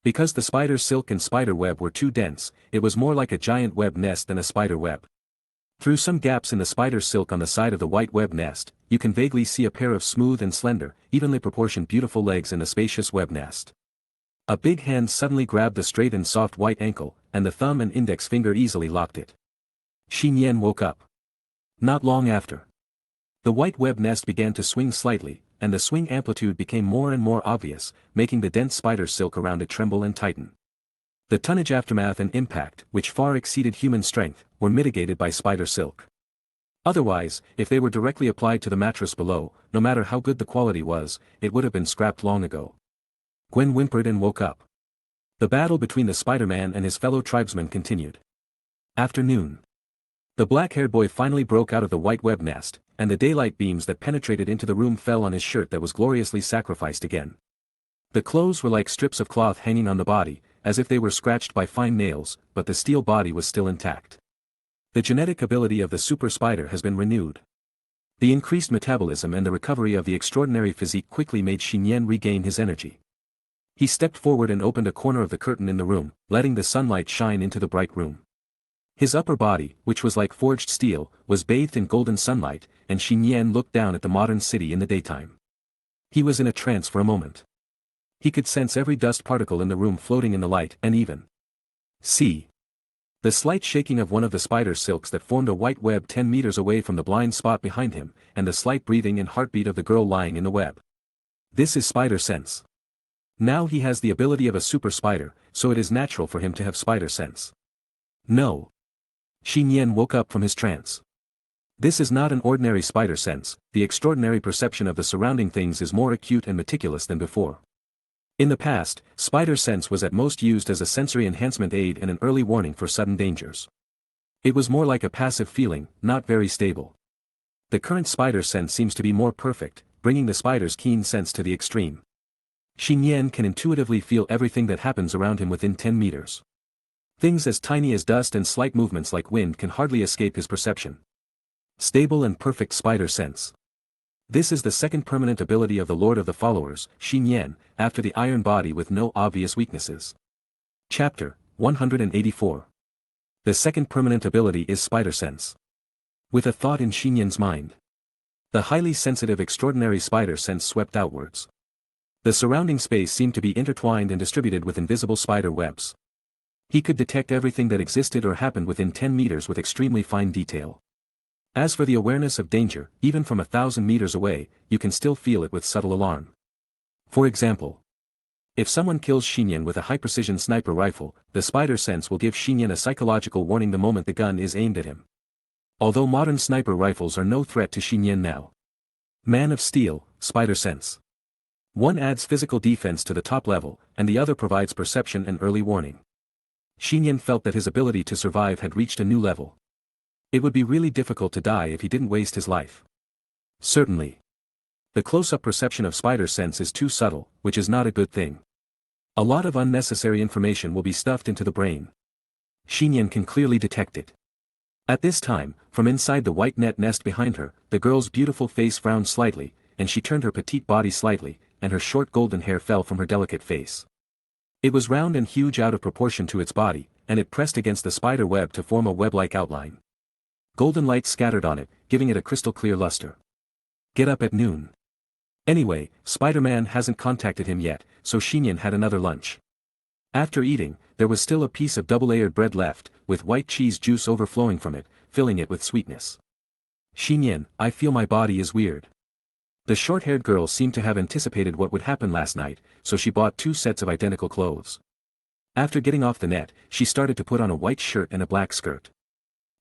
Because the spider silk and spider web were too dense, it was more like a giant web nest than a spider web. Through some gaps in the spider silk on the side of the white web nest, you can vaguely see a pair of smooth and slender, evenly proportioned beautiful legs in the spacious web nest. A big hand suddenly grabbed the straight and soft white ankle, and the thumb and index finger easily locked it. Nian woke up. Not long after. The white web nest began to swing slightly, and the swing amplitude became more and more obvious, making the dense spider silk around it tremble and tighten. The tonnage aftermath and impact, which far exceeded human strength, were mitigated by spider silk. Otherwise, if they were directly applied to the mattress below, no matter how good the quality was, it would have been scrapped long ago. Gwen whimpered and woke up. The battle between the Spider-Man and his fellow tribesmen continued. Afternoon. The black-haired boy finally broke out of the white web nest, and the daylight beams that penetrated into the room fell on his shirt that was gloriously sacrificed again. The clothes were like strips of cloth hanging on the body, as if they were scratched by fine nails, but the steel body was still intact. The genetic ability of the super spider has been renewed. The increased metabolism and the recovery of the extraordinary physique quickly made Nian regain his energy. He stepped forward and opened a corner of the curtain in the room, letting the sunlight shine into the bright room. His upper body, which was like forged steel, was bathed in golden sunlight, and Nian looked down at the modern city in the daytime. He was in a trance for a moment. He could sense every dust particle in the room floating in the light and even see the slight shaking of one of the spider's silks that formed a white web 10 meters away from the blind spot behind him, and the slight breathing and heartbeat of the girl lying in the web. This is spider sense. Now he has the ability of a super spider, so it is natural for him to have spider sense. No. Nian woke up from his trance. This is not an ordinary spider sense, the extraordinary perception of the surrounding things is more acute and meticulous than before. In the past, spider sense was at most used as a sensory enhancement aid and an early warning for sudden dangers. It was more like a passive feeling, not very stable. The current spider sense seems to be more perfect, bringing the spider's keen sense to the extreme. Nian can intuitively feel everything that happens around him within 10 meters. Things as tiny as dust and slight movements like wind can hardly escape his perception. Stable and perfect spider sense. This is the second permanent ability of the Lord of the Followers, Nian, after the iron body with no obvious weaknesses. Chapter 184. The second permanent ability is spider sense. With a thought in Nian's mind, the highly sensitive extraordinary spider sense swept outwards. The surrounding space seemed to be intertwined and distributed with invisible spider webs. He could detect everything that existed or happened within 10 meters with extremely fine detail. As for the awareness of danger, even from 1,000 meters away, you can still feel it with subtle alarm. For example, if someone kills Nian with a high-precision sniper rifle, the spider sense will give Nian a psychological warning the moment the gun is aimed at him. Although modern sniper rifles are no threat to Nian now. Man of Steel, spider sense. One adds physical defense to the top level, and the other provides perception and early warning. Nian felt that his ability to survive had reached a new level. It would be really difficult to die if he didn't waste his life. Certainly. The close-up perception of spider sense is too subtle, which is not a good thing. A lot of unnecessary information will be stuffed into the brain. Nian can clearly detect it. At this time, from inside the white net nest behind her, the girl's beautiful face frowned slightly, and she turned her petite body slightly, and her short golden hair fell from her delicate face. It was round and huge out of proportion to its body, and it pressed against the spider web to form a web-like outline. Golden light scattered on it, giving it a crystal-clear luster. Get up at noon. Anyway, Spider-Man hasn't contacted him yet, so Nian had another lunch. After eating, there was still a piece of double-layered bread left, with white cheese juice overflowing from it, filling it with sweetness. Nian, I feel my body is weird. The short-haired girl seemed to have anticipated what would happen last night, so she bought 2 sets of identical clothes. After getting off the net, she started to put on a white shirt and a black skirt.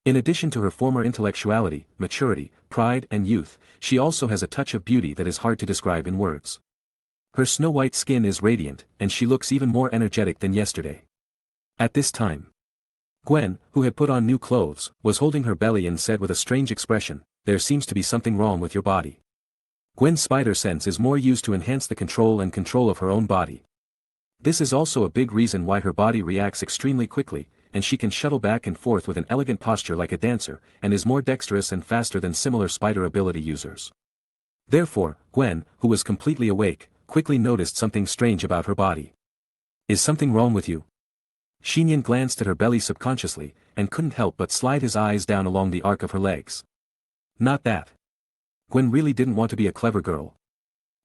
In addition to her former intellectuality, maturity, pride and youth, she also has a touch of beauty that is hard to describe in words. Her snow-white skin is radiant, and she looks even more energetic than yesterday. At this time, Gwen, who had put on new clothes, was holding her belly and said with a strange expression, "There seems to be something wrong with your body." Gwen's spider sense is more used to enhance the control of her own body. This is also a big reason why her body reacts extremely quickly, and she can shuttle back and forth with an elegant posture like a dancer, and is more dexterous and faster than similar spider ability users. Therefore, Gwen, who was completely awake, quickly noticed something strange about her body. "Is something wrong with you?" Nian glanced at her belly subconsciously, and couldn't help but slide his eyes down along the arc of her legs. Not that. Gwen really didn't want to be a clever girl.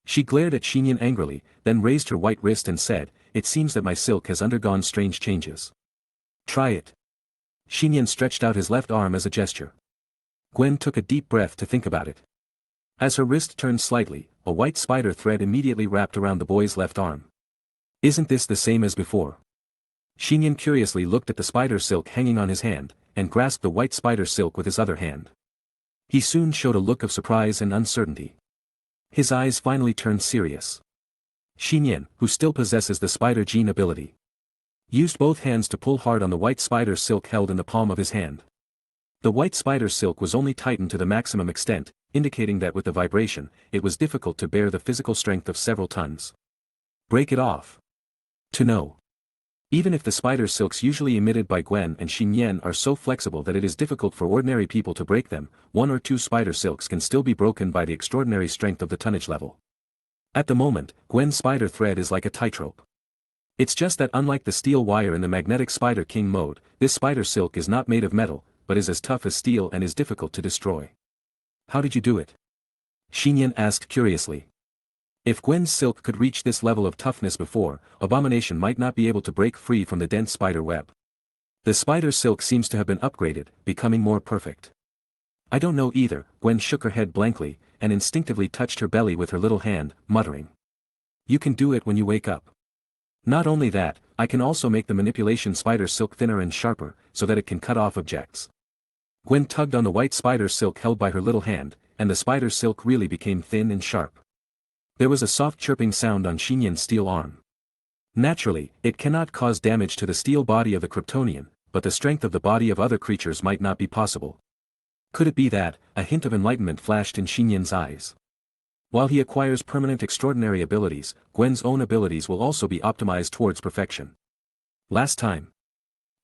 She glared at Nian angrily, then raised her white wrist and said, "It seems that my silk has undergone strange changes. Try it." Nian stretched out his left arm as a gesture. Gwen took a deep breath to think about it. As her wrist turned slightly, a white spider thread immediately wrapped around the boy's left arm. "Isn't this the same as before?" Nian curiously looked at the spider silk hanging on his hand, and grasped the white spider silk with his other hand. He soon showed a look of surprise and uncertainty. His eyes finally turned serious. Nian, who still possesses the spider gene ability, used both hands to pull hard on the white spider silk held in the palm of his hand. The white spider silk was only tightened to the maximum extent, indicating that with the vibration, it was difficult to bear the physical strength of several tons. Break it off. To know. Even if the spider silks usually emitted by Gwen and Nian are so flexible that it is difficult for ordinary people to break them, 1 or 2 spider silks can still be broken by the extraordinary strength of the tonnage level. At the moment, Gwen's spider thread is like a tightrope. It's just that unlike the steel wire in the magnetic Spider King mode, this spider silk is not made of metal, but is as tough as steel and is difficult to destroy. How did you do it? Nian asked curiously. If Gwen's silk could reach this level of toughness before, Abomination might not be able to break free from the dense spider web. The spider silk seems to have been upgraded, becoming more perfect. I don't know either. Gwen shook her head blankly, and instinctively touched her belly with her little hand, muttering. You can do it when you wake up. Not only that, I can also make the manipulation spider silk thinner and sharper, so that it can cut off objects. Gwen tugged on the white spider silk held by her little hand, and the spider silk really became thin and sharp. There was a soft chirping sound on Nian's steel arm. Naturally, it cannot cause damage to the steel body of the Kryptonian, but the strength of the body of other creatures might not be possible. Could it be that? A hint of enlightenment flashed in Nian's eyes. While he acquires permanent extraordinary abilities, Gwen's own abilities will also be optimized towards perfection. Last time,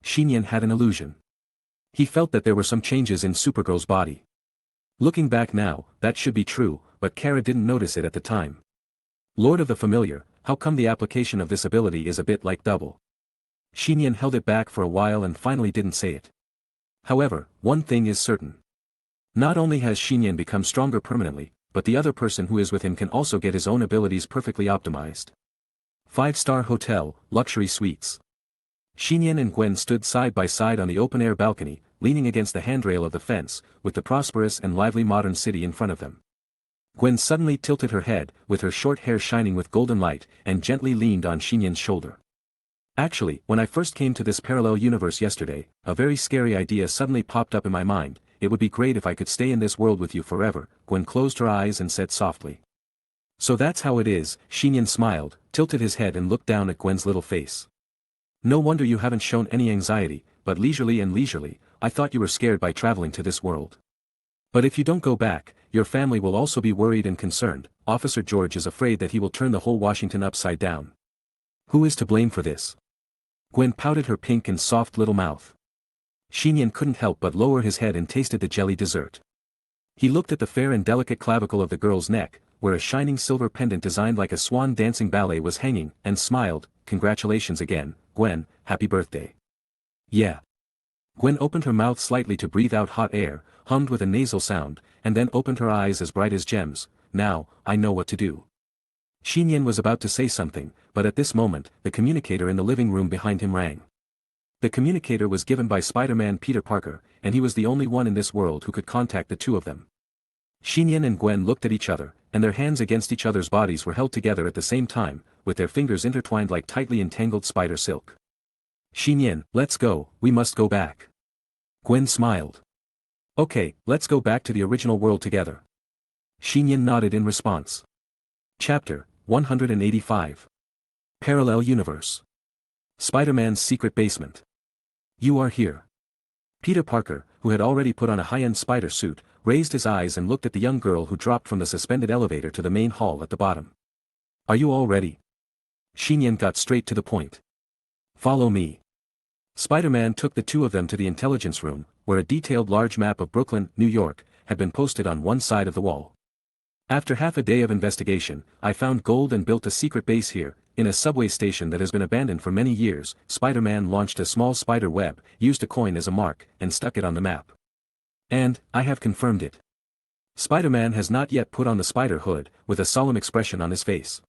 Nian had an illusion. He felt that there were some changes in Supergirl's body. Looking back now, that should be true, but Kara didn't notice it at the time. Lord of the Familiar, how come the application of this ability is a bit like double? Nian held it back for a while and finally didn't say it. However, one thing is certain. Not only has Nian become stronger permanently, but the other person who is with him can also get his own abilities perfectly optimized. 5-star hotel, luxury suites. Nian and Gwen stood side by side on the open-air balcony, leaning against the handrail of the fence, with the prosperous and lively modern city in front of them. Gwen suddenly tilted her head, with her short hair shining with golden light, and gently leaned on Nian's shoulder. Actually, when I first came to this parallel universe yesterday, a very scary idea suddenly popped up in my mind. It would be great if I could stay in this world with you forever. Gwen closed her eyes and said softly. So that's how it is. Nian smiled, tilted his head and looked down at Gwen's little face. No wonder you haven't shown any anxiety, but leisurely, I thought you were scared by traveling to this world. But if you don't go back, your family will also be worried and concerned. Officer George is afraid that he will turn the whole Washington upside down. Who is to blame for this? Gwen pouted her pink and soft little mouth. Nian couldn't help but lower his head and tasted the jelly dessert. He looked at the fair and delicate clavicle of the girl's neck, where a shining silver pendant designed like a swan dancing ballet was hanging, and smiled. Congratulations again, Gwen, happy birthday. Yeah. Gwen opened her mouth slightly to breathe out hot air, hummed with a nasal sound, and then opened her eyes as bright as gems. Now, I know what to do. Nian was about to say something, but at this moment, the communicator in the living room behind him rang. The communicator was given by Spider-Man Peter Parker, and he was the only one in this world who could contact the two of them. Nian and Gwen looked at each other, and their hands against each other's bodies were held together at the same time, with their fingers intertwined like tightly entangled spider silk. Nian, let's go, we must go back. Gwen smiled. Okay, let's go back to the original world together. Nian nodded in response. Chapter 185. Parallel Universe. Spider-Man's Secret Basement. You are here. Peter Parker, who had already put on a high-end spider suit, raised his eyes and looked at the young girl who dropped from the suspended elevator to the main hall at the bottom. Are you all ready? Nian got straight to the point. Follow me. Spider-Man took the two of them to the intelligence room, where a detailed large map of Brooklyn, New York, had been posted on one side of the wall. After half a day of investigation, I found gold and built a secret base here, in a subway station that has been abandoned for many years. Spider-Man launched a small spider web, used a coin as a mark, and stuck it on the map. And, I have confirmed it. Spider-Man has not yet put on the spider hood, with a solemn expression on his face.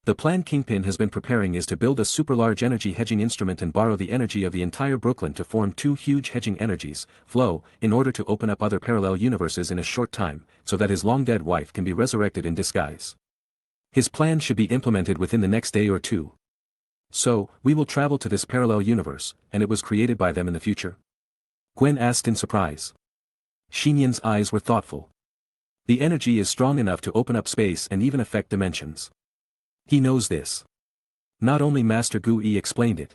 The plan Kingpin has been preparing is to build a super-large energy hedging instrument and borrow the energy of the entire Brooklyn to form two huge hedging energies, flow, in order to open up other parallel universes in a short time, so that his long-dead wife can be resurrected in disguise. His plan should be implemented within the next day or two. So, we will travel to this parallel universe, and it was created by them in the future? Gwen asked in surprise. Nian's eyes were thoughtful. The energy is strong enough to open up space and even affect dimensions. He knows this. Not only Master Gu Yi explained it.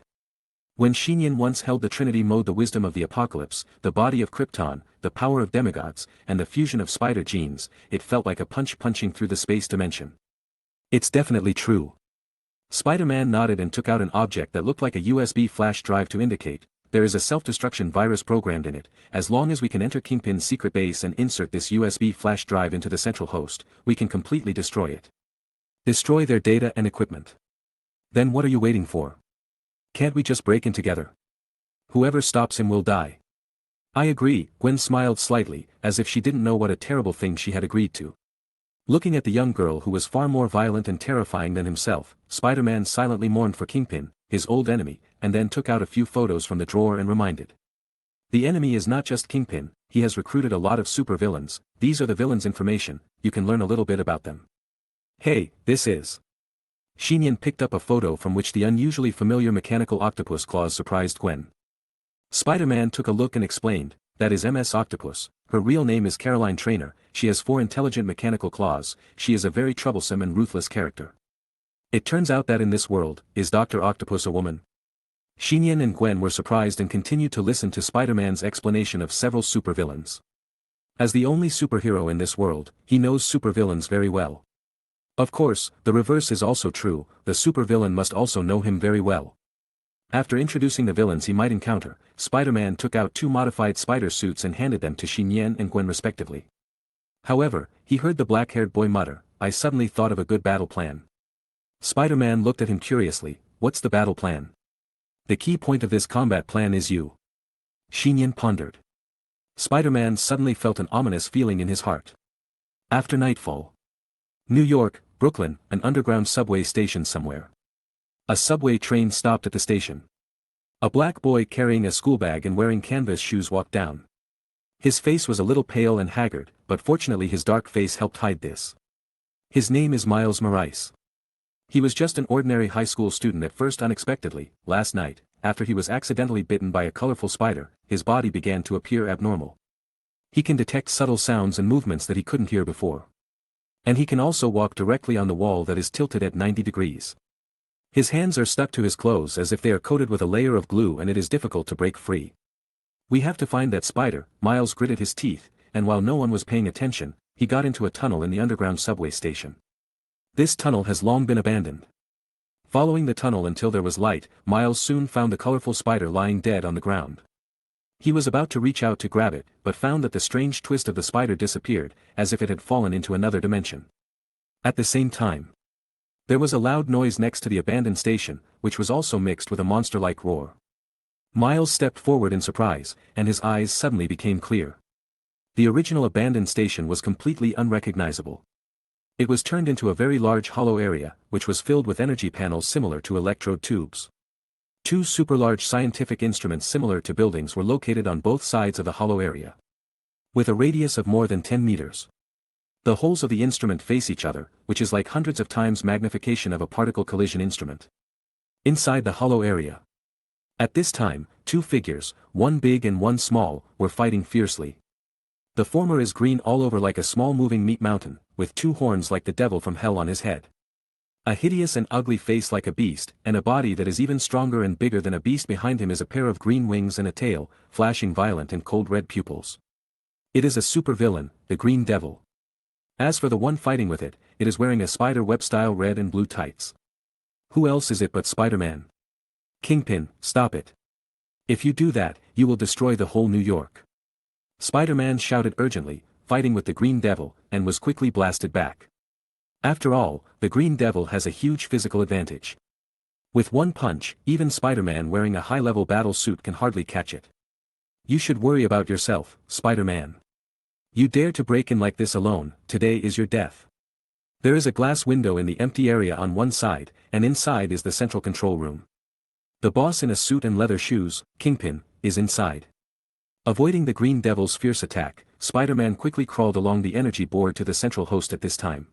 When Nian once held the Trinity mode, the wisdom of the apocalypse, the body of Krypton, the power of demigods, and the fusion of spider genes, it felt like a punch punching through the space dimension. It's definitely true. Spider-Man nodded and took out an object that looked like a USB flash drive to indicate, there is a self-destruction virus programmed in it. As long as we can enter Kingpin's secret base and insert this USB flash drive into the central host, we can completely destroy it. Destroy their data and equipment. Then what are you waiting for? Can't we just break in together? Whoever stops him will die. I agree, Gwen smiled slightly, as if she didn't know what a terrible thing she had agreed to. Looking at the young girl who was far more violent and terrifying than himself, Spider-Man silently mourned for Kingpin, his old enemy, and then took out a few photos from the drawer and reminded. The enemy is not just Kingpin, he has recruited a lot of supervillains. These are the villains' information, you can learn a little bit about them. Hey, this is... Nian picked up a photo from which the unusually familiar mechanical octopus claws surprised Gwen. Spider-Man took a look and explained, that is MS Octopus, her real name is Caroline Trainer, she has 4 intelligent mechanical claws, she is a very troublesome and ruthless character. It turns out that in this world, is Dr. Octopus a woman? Nian and Gwen were surprised and continued to listen to Spider-Man's explanation of several supervillains. As the only superhero in this world, he knows supervillains very well. Of course, the reverse is also true, the supervillain must also know him very well. After introducing the villains he might encounter, Spider-Man took out 2 modified spider suits and handed them to Nian and Gwen respectively. However, he heard the black-haired boy mutter, I suddenly thought of a good battle plan. Spider-Man looked at him curiously, what's the battle plan? The key point of this combat plan is you. Nian pondered. Spider-Man suddenly felt an ominous feeling in his heart. After nightfall. New York, Brooklyn, an underground subway station somewhere. A subway train stopped at the station. A black boy carrying a schoolbag and wearing canvas shoes walked down. His face was a little pale and haggard, but fortunately his dark face helped hide this. His name is Miles Morales. He was just an ordinary high school student at first. Unexpectedly, last night, after he was accidentally bitten by a colorful spider, his body began to appear abnormal. He can detect subtle sounds and movements that he couldn't hear before. And he can also walk directly on the wall that is tilted at 90 degrees. His hands are stuck to his clothes as if they are coated with a layer of glue and it is difficult to break free. We have to find that spider, Miles gritted his teeth, and while no one was paying attention, he got into a tunnel in the underground subway station. This tunnel has long been abandoned. Following the tunnel until there was light, Miles soon found the colorful spider lying dead on the ground. He was about to reach out to grab it, but found that the strange twist of the spider disappeared, as if it had fallen into another dimension. At the same time, there was a loud noise next to the abandoned station, which was also mixed with a monster-like roar. Miles stepped forward in surprise, and his eyes suddenly became clear. The original abandoned station was completely unrecognizable. It was turned into a very large hollow area, which was filled with energy panels similar to electrode tubes. 2 super-large scientific instruments similar to buildings were located on both sides of the hollow area. With a radius of more than 10 meters. The holes of the instrument face each other, which is like hundreds of times magnification of a particle collision instrument. Inside the hollow area. At this time, 2 figures, one big and one small, were fighting fiercely. The former is green all over like a small moving meat mountain, with 2 horns like the devil from hell on his head. A hideous and ugly face like a beast, and a body that is even stronger and bigger than a beast. Behind him is a pair of green wings and a tail, flashing violent and cold red pupils. It is a supervillain, the Green Devil. As for the one fighting with it, it is wearing a spider web-style red and blue tights. Who else is it but Spider-Man? Kingpin, stop it. If you do that, you will destroy the whole New York. Spider-Man shouted urgently, fighting with the Green Devil, and was quickly blasted back. After all, the Green Devil has a huge physical advantage. With one punch, even Spider-Man wearing a high-level battle suit can hardly catch it. You should worry about yourself, Spider-Man. You dare to break in like this alone, today is your death. There is a glass window in the empty area on one side, and inside is the central control room. The boss in a suit and leather shoes, Kingpin, is inside. Avoiding the Green Devil's fierce attack, Spider-Man quickly crawled along the energy board to the central host at this time.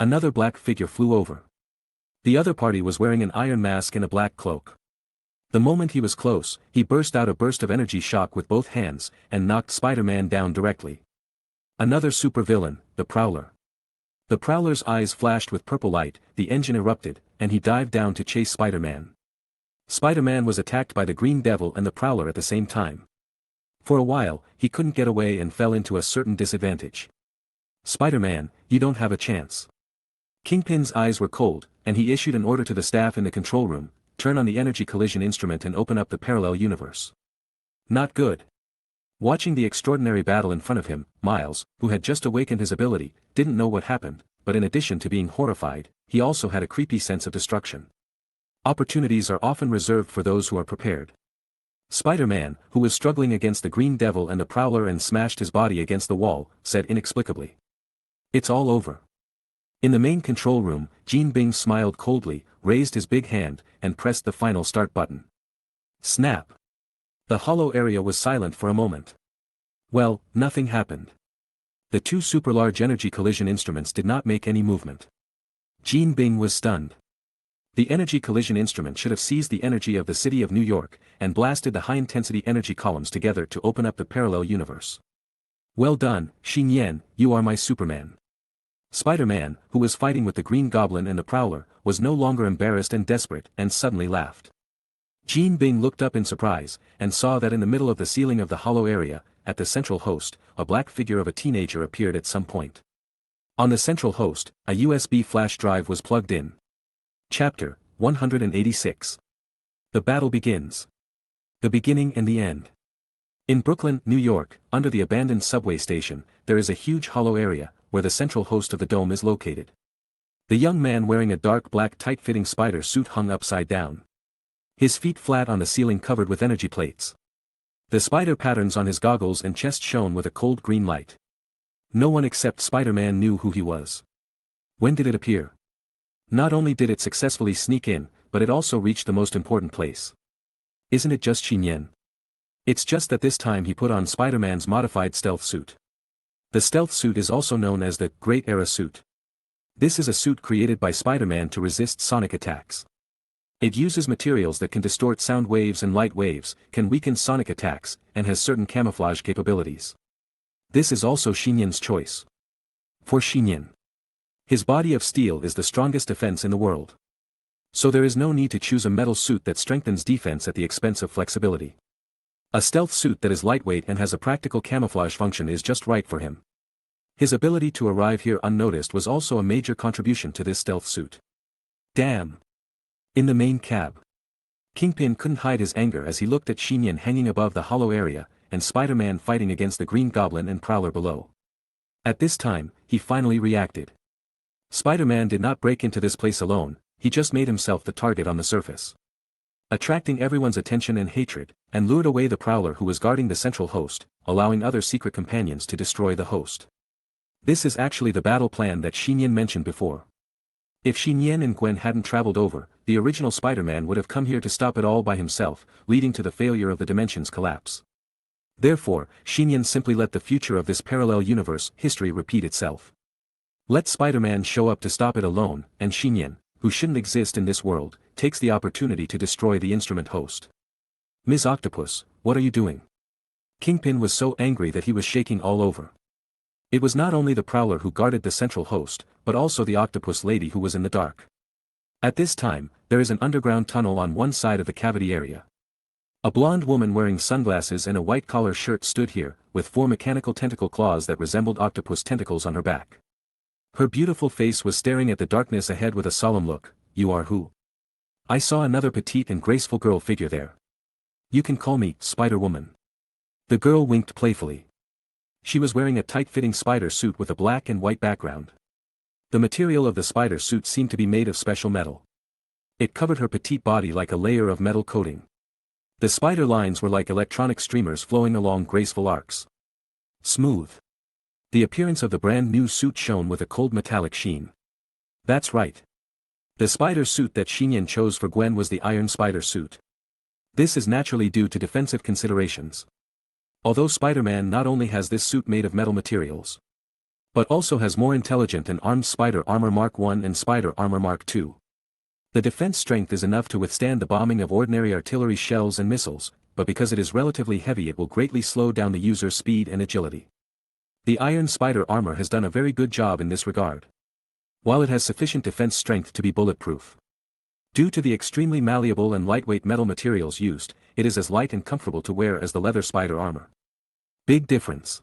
Another black figure flew over. The other party was wearing an iron mask and a black cloak. The moment he was close, he burst out a burst of energy shock with both hands, and knocked Spider-Man down directly. Another supervillain, the Prowler. The Prowler's eyes flashed with purple light, the engine erupted, and he dived down to chase Spider-Man. Spider-Man was attacked by the Green Devil and the Prowler at the same time. For a while, he couldn't get away and fell into a certain disadvantage. Spider-Man, you don't have a chance. Kingpin's eyes were cold, and he issued an order to the staff in the control room, turn on the energy collision instrument and open up the parallel universe. Not good. Watching the extraordinary battle in front of him, Miles, who had just awakened his ability, didn't know what happened, but in addition to being horrified, he also had a creepy sense of destruction. Opportunities are often reserved for those who are prepared. Spider-Man, who was struggling against the Green Devil and the Prowler and smashed his body against the wall, said inexplicably. It's all over. In the main control room, Jean Bing smiled coldly, raised his big hand, and pressed the final start button. Snap. The hollow area was silent for a moment. Well, nothing happened. The two super-large energy collision instruments did not make any movement. Jean Bing was stunned. The energy collision instrument should have seized the energy of the city of New York, and blasted the high-intensity energy columns together to open up the parallel universe. Well done, Nian, you are my Superman. Spider-Man, who was fighting with the Green Goblin and the Prowler, was no longer embarrassed and desperate, and suddenly laughed. Jean Bing looked up in surprise, and saw that in the middle of the ceiling of the hollow area, at the central host, a black figure of a teenager appeared at some point. On the central host, a USB flash drive was plugged in. Chapter 186. The battle begins. The beginning and the end. In Brooklyn, New York, under the abandoned subway station, there is a huge hollow area, where the central host of the dome is located. The young man wearing a dark black tight-fitting spider suit hung upside down. His feet flat on the ceiling covered with energy plates. The spider patterns on his goggles and chest shone with a cold green light. No one except Spider-Man knew who he was. When did it appear? Not only did it successfully sneak in, but it also reached the most important place. Isn't it just Nian? It's just that this time he put on Spider-Man's modified stealth suit. The stealth suit is also known as the Great Era suit. This is a suit created by Spider-Man to resist sonic attacks. It uses materials that can distort sound waves and light waves, can weaken sonic attacks, and has certain camouflage capabilities. This is also Nian's choice. For Nian, his body of steel is the strongest defense in the world. So there is no need to choose a metal suit that strengthens defense at the expense of flexibility. A stealth suit that is lightweight and has a practical camouflage function is just right for him. His ability to arrive here unnoticed was also a major contribution to this stealth suit. Damn! In the main cab, Kingpin couldn't hide his anger as he looked at Nian hanging above the hollow area, and Spider-Man fighting against the Green Goblin and Prowler below. At this time, he finally reacted. Spider-Man did not break into this place alone, he just made himself the target on the surface. Attracting everyone's attention and hatred, and lured away the Prowler who was guarding the central host, allowing other secret companions to destroy the host. This is actually the battle plan that Nian mentioned before. If Nian and Gwen hadn't traveled over, the original Spider-Man would have come here to stop it all by himself, leading to the failure of the dimension's collapse. Therefore, Nian simply let the future of this parallel universe history repeat itself. Let Spider-Man show up to stop it alone, and Nian, who shouldn't exist in this world, takes the opportunity to destroy the instrument host. Ms. Octopus, what are you doing? Kingpin was so angry that he was shaking all over. It was not only the Prowler who guarded the central host, but also the Octopus lady who was in the dark. At this time, there is an underground tunnel on one side of the cavity area. A blonde woman wearing sunglasses and a white collar shirt stood here, with 4 mechanical tentacle claws that resembled octopus tentacles on her back. Her beautiful face was staring at the darkness ahead with a solemn look. You are who? I saw another petite and graceful girl figure there. You can call me Spider-Woman. The girl winked playfully. She was wearing a tight-fitting spider suit with a black and white background. The material of the spider suit seemed to be made of special metal. It covered her petite body like a layer of metal coating. The spider lines were like electronic streamers flowing along graceful arcs. Smooth. The appearance of the brand new suit shone with a cold metallic sheen. That's right. The spider suit that Nian chose for Gwen was the Iron Spider suit. This is naturally due to defensive considerations. Although Spider-Man not only has this suit made of metal materials, but also has more intelligent and armed Spider Armor Mark I and Spider Armor Mark II. The defense strength is enough to withstand the bombing of ordinary artillery shells and missiles, but because it is relatively heavy it will greatly slow down the user's speed and agility. The Iron Spider armor has done a very good job in this regard, while it has sufficient defense strength to be bulletproof. Due to the extremely malleable and lightweight metal materials used, it is as light and comfortable to wear as the leather spider armor. Big difference.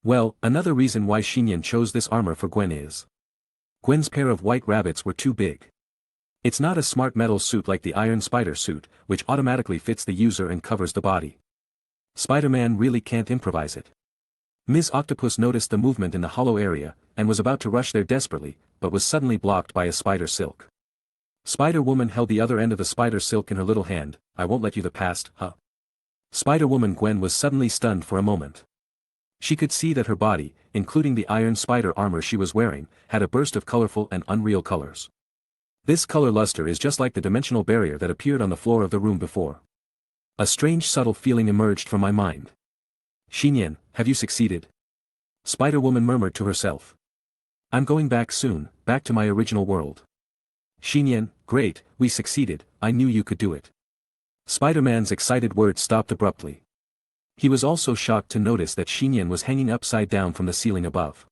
Well, another reason why Nian chose this armor for Gwen is Gwen's pair of white rabbits were too big. It's not a smart metal suit like the Iron Spider suit, which automatically fits the user and covers the body. Spider-Man really can't improvise it. Ms. Octopus noticed the movement in the hollow area, and was about to rush there desperately, but was suddenly blocked by a spider silk. Spider-Woman held the other end of the spider silk in her little hand. I won't let you the past, huh? Spider-Woman Gwen was suddenly stunned for a moment. She could see that her body, including the Iron Spider armor she was wearing, had a burst of colorful and unreal colors. This color luster is just like the dimensional barrier that appeared on the floor of the room before. A strange subtle feeling emerged from my mind. Nian, have you succeeded? Spider-Woman murmured to herself. I'm going back soon, back to my original world. Nian, great, we succeeded, I knew you could do it. Spider-Man's excited words stopped abruptly. He was also shocked to notice that Nian was hanging upside down from the ceiling above.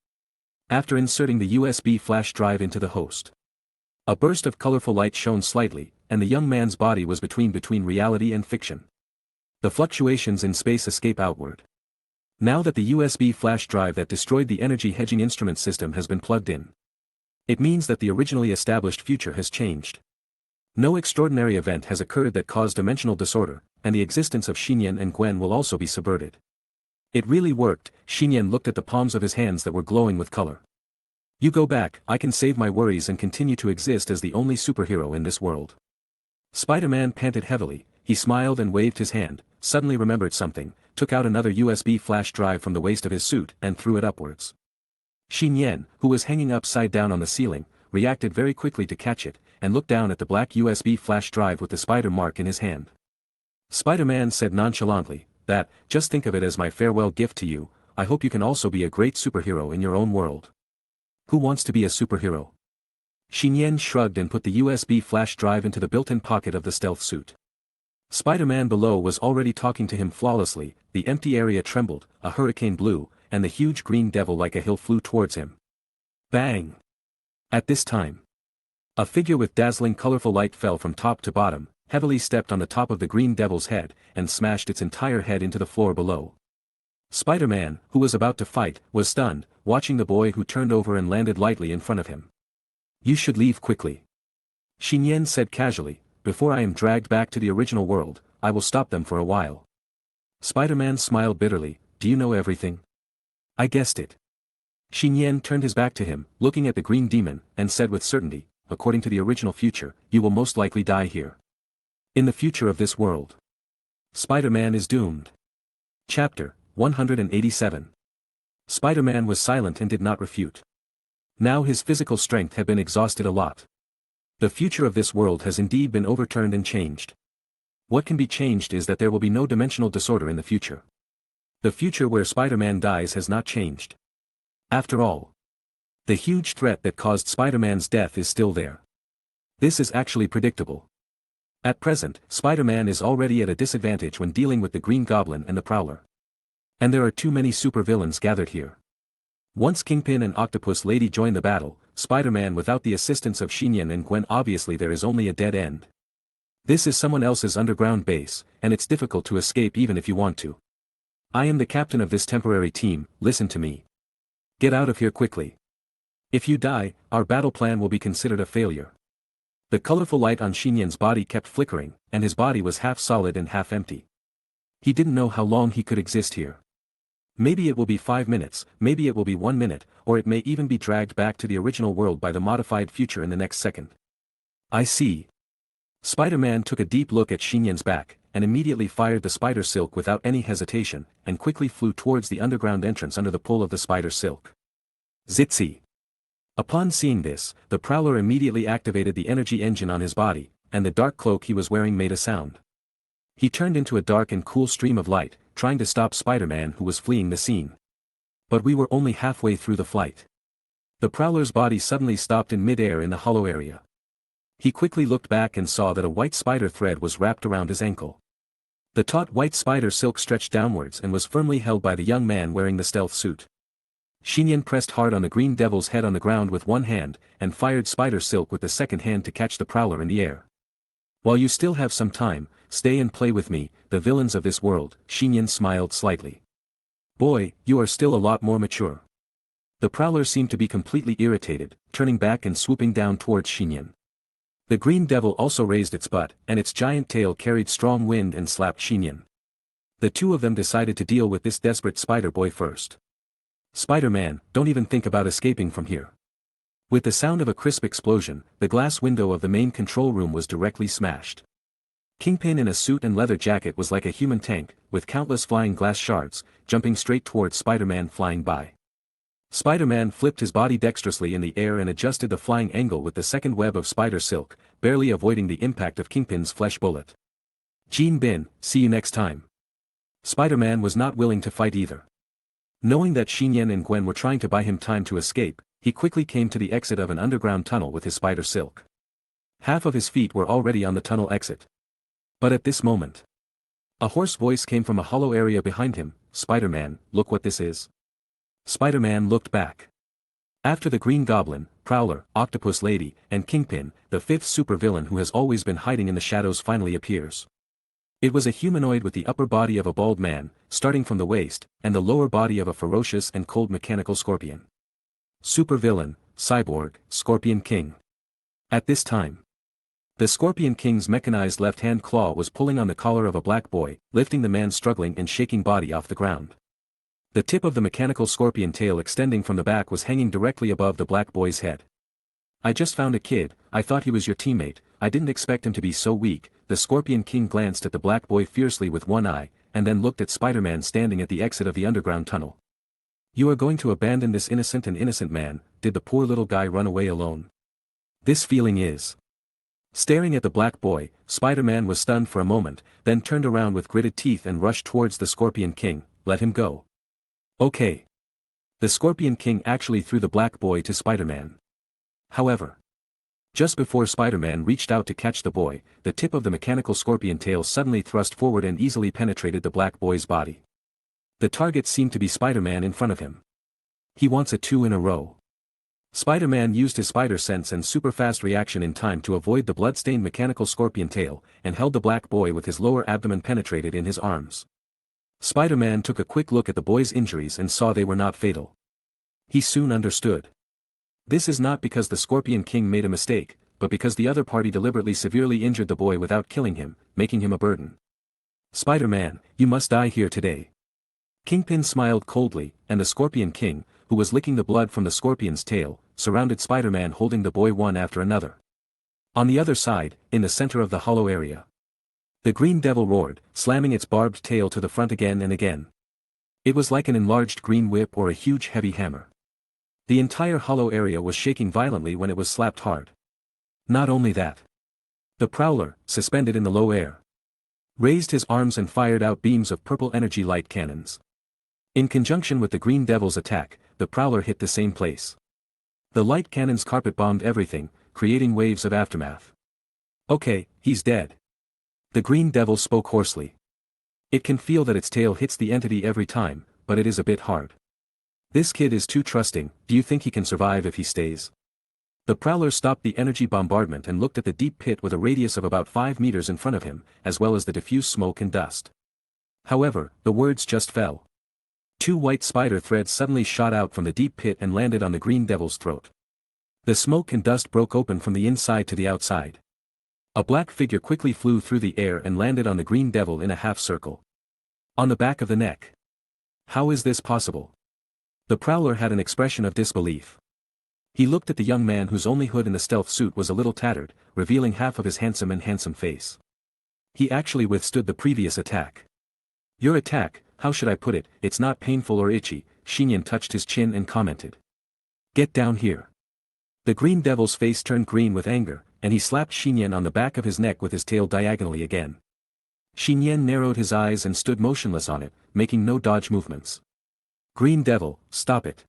After inserting the USB flash drive into the host, a burst of colorful light shone slightly, and the young man's body was between reality and fiction. The fluctuations in space escape outward. Now that the USB flash drive that destroyed the energy hedging instrument system has been plugged in, it means that the originally established future has changed. No extraordinary event has occurred that caused dimensional disorder, and the existence of Nian and Gwen will also be subverted. It really worked. Nian looked at the palms of his hands that were glowing with color. You go back, I can save my worries and continue to exist as the only superhero in this world. Spider-Man panted heavily. He smiled and waved his hand, suddenly remembered something, took out another USB flash drive from the waist of his suit and threw it upwards. Nian, who was hanging upside down on the ceiling, reacted very quickly to catch it, and looked down at the black USB flash drive with the spider mark in his hand. Spider-Man said nonchalantly, just think of it as my farewell gift to you. I hope you can also be a great superhero in your own world. Who wants to be a superhero? Nian shrugged and put the USB flash drive into the built-in pocket of the stealth suit. Spider-Man below was already talking to him flawlessly. The empty area trembled, a hurricane blew, and the huge green devil like a hill flew towards him. Bang! At this time, a figure with dazzling colorful light fell from top to bottom, heavily stepped on the top of the green devil's head, and smashed its entire head into the floor below. Spider-Man, who was about to fight, was stunned, watching the boy who turned over and landed lightly in front of him. You should leave quickly. Nian said casually, before I am dragged back to the original world, I will stop them for a while. Spider-Man smiled bitterly, do you know everything? I guessed it. Nian turned his back to him, looking at the green demon, and said with certainty, according to the original future, you will most likely die here. In the future of this world, Spider-Man is doomed. Chapter 187. Spider-Man was silent and did not refute. Now his physical strength had been exhausted a lot. The future of this world has indeed been overturned and changed. What can be changed is that there will be no dimensional disorder in the future. The future where Spider-Man dies has not changed. After all, the huge threat that caused Spider-Man's death is still there. This is actually predictable. At present, Spider-Man is already at a disadvantage when dealing with the Green Goblin and the Prowler. And there are too many supervillains gathered here. Once Kingpin and Octopus Lady join the battle, Spider-Man without the assistance of Nian and Gwen, obviously there is only a dead end. This is someone else's underground base, and it's difficult to escape even if you want to. I am the captain of this temporary team, listen to me. Get out of here quickly. If you die, our battle plan will be considered a failure. The colorful light on Nian's body kept flickering, and his body was half solid and half empty. He didn't know how long he could exist here. Maybe it will be 5 minutes, maybe it will be 1 minute, or it may even be dragged back to the original world by the modified future in the next second. I see. Spider-Man took a deep look at Nian's back, and immediately fired the spider silk without any hesitation, and quickly flew towards the underground entrance under the pull of the spider silk. Zitsy! Upon seeing this, the Prowler immediately activated the energy engine on his body, and the dark cloak he was wearing made a sound. He turned into a dark and cool stream of light, trying to stop Spider-Man who was fleeing the scene. But we were only halfway through the flight. The Prowler's body suddenly stopped in mid-air in the hollow area. He quickly looked back and saw that a white spider thread was wrapped around his ankle. The taut white spider silk stretched downwards and was firmly held by the young man wearing the stealth suit. Nian pressed hard on the green devil's head on the ground with one hand, and fired spider silk with the second hand to catch the Prowler in the air. While you still have some time, stay and play with me, the villains of this world. Nian smiled slightly. Boy, you are still a lot more mature. The prowler seemed to be completely irritated, turning back and swooping down towards Nian. The green devil also raised its butt, and its giant tail carried strong wind and slapped Nian. The two of them decided to deal with this desperate spider boy first. Spider-Man, don't even think about escaping from here. With the sound of a crisp explosion, the glass window of the main control room was directly smashed. Kingpin in a suit and leather jacket was like a human tank, with countless flying glass shards, jumping straight towards Spider-Man flying by. Spider-Man flipped his body dexterously in the air and adjusted the flying angle with the second web of spider silk, barely avoiding the impact of Kingpin's flesh bullet. Jean Bin, see you next time. Spider-Man was not willing to fight either. Knowing that Nian and Gwen were trying to buy him time to escape, he quickly came to the exit of an underground tunnel with his spider silk. Half of his feet were already on the tunnel exit. But at this moment, a hoarse voice came from a hollow area behind him. Spider-Man, look what this is. Spider-Man looked back. After the Green Goblin, Prowler, Octopus Lady, and Kingpin, the fifth supervillain who has always been hiding in the shadows finally appears. It was a humanoid with the upper body of a bald man, starting from the waist, and the lower body of a ferocious and cold mechanical scorpion. Supervillain, Cyborg, Scorpion King. At this time, the Scorpion King's mechanized left-hand claw was pulling on the collar of a black boy, lifting the man's struggling and shaking body off the ground. The tip of the mechanical scorpion tail extending from the back was hanging directly above the black boy's head. I just found a kid, I thought he was your teammate, I didn't expect him to be so weak. The Scorpion King glanced at the black boy fiercely with one eye, and then looked at Spider-Man standing at the exit of the underground tunnel. You are going to abandon this innocent man, did the poor little guy run away alone? This feeling is. Staring at the black boy, Spider-Man was stunned for a moment, then turned around with gritted teeth and rushed towards the Scorpion King. Let him go. Okay. The Scorpion King actually threw the black boy to Spider-Man. However, just before Spider-Man reached out to catch the boy, the tip of the mechanical scorpion tail suddenly thrust forward and easily penetrated the black boy's body. The target seemed to be Spider-Man in front of him. He wants a 2 in a row. Spider-Man used his spider sense and super-fast reaction in time to avoid the blood-stained mechanical scorpion tail, and held the black boy with his lower abdomen penetrated in his arms. Spider-Man took a quick look at the boy's injuries and saw they were not fatal. He soon understood. This is not because the Scorpion King made a mistake, but because the other party deliberately severely injured the boy without killing him, making him a burden. Spider-Man, you must die here today. Kingpin smiled coldly, and the Scorpion King, who was licking the blood from the scorpion's tail, surrounded Spider-Man holding the boy one after another. On the other side, in the center of the hollow area, the Green Devil roared, slamming its barbed tail to the front again and again. It was like an enlarged green whip or a huge heavy hammer. The entire hollow area was shaking violently when it was slapped hard. Not only that. The Prowler, suspended in the low air, raised his arms and fired out beams of purple energy light cannons. In conjunction with the Green Devil's attack, the Prowler hit the same place. The light cannons carpet-bombed everything, creating waves of aftermath. Okay, he's dead. The Green Devil spoke hoarsely. It can feel that its tail hits the entity every time, but it is a bit hard. This kid is too trusting, do you think he can survive if he stays? The Prowler stopped the energy bombardment and looked at the deep pit with a radius of about 5 meters in front of him, as well as the diffuse smoke and dust. However, the words just fell. 2 white spider threads suddenly shot out from the deep pit and landed on the Green Devil's throat. The smoke and dust broke open from the inside to the outside. A black figure quickly flew through the air and landed on the Green Devil in a half circle. On the back of the neck. How is this possible? The Prowler had an expression of disbelief. He looked at the young man whose only hood in the stealth suit was a little tattered, revealing half of his handsome face. He actually withstood the previous attack. Your attack, how should I put it, it's not painful or itchy. Nian touched his chin and commented. Get down here. The Green Devil's face turned green with anger, and he slapped Nian on the back of his neck with his tail diagonally again. Nian narrowed his eyes and stood motionless on it, making no dodge movements. Green Devil, stop it.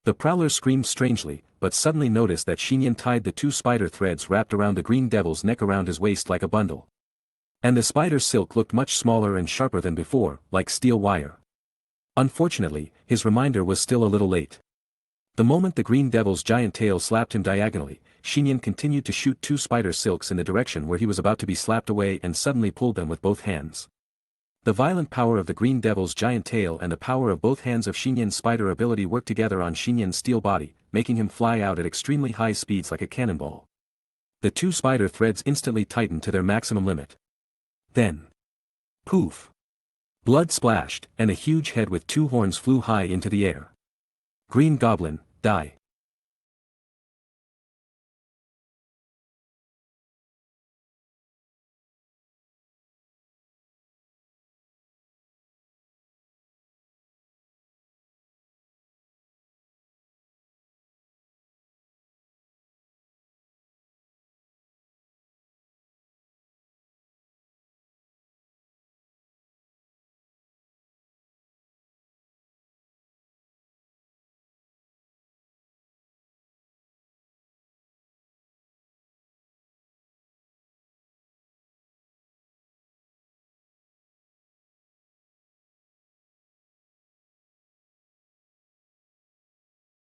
The Prowler screamed strangely, but suddenly noticed that Nian tied the 2 spider threads wrapped around the Green Devil's neck around his waist like a bundle. And the spider silk looked much smaller and sharper than before, like steel wire. Unfortunately, his reminder was still a little late. The moment the Green Devil's giant tail slapped him diagonally, Nian continued to shoot 2 spider silks in the direction where he was about to be slapped away and suddenly pulled them with both hands. The violent power of the Green Devil's giant tail and the power of both hands of Nian's spider ability worked together on Nian's steel body, making him fly out at extremely high speeds like a cannonball. The 2 spider threads instantly tightened to their maximum limit. Then, poof! Blood splashed, and a huge head with 2 horns flew high into the air. Green Goblin, die.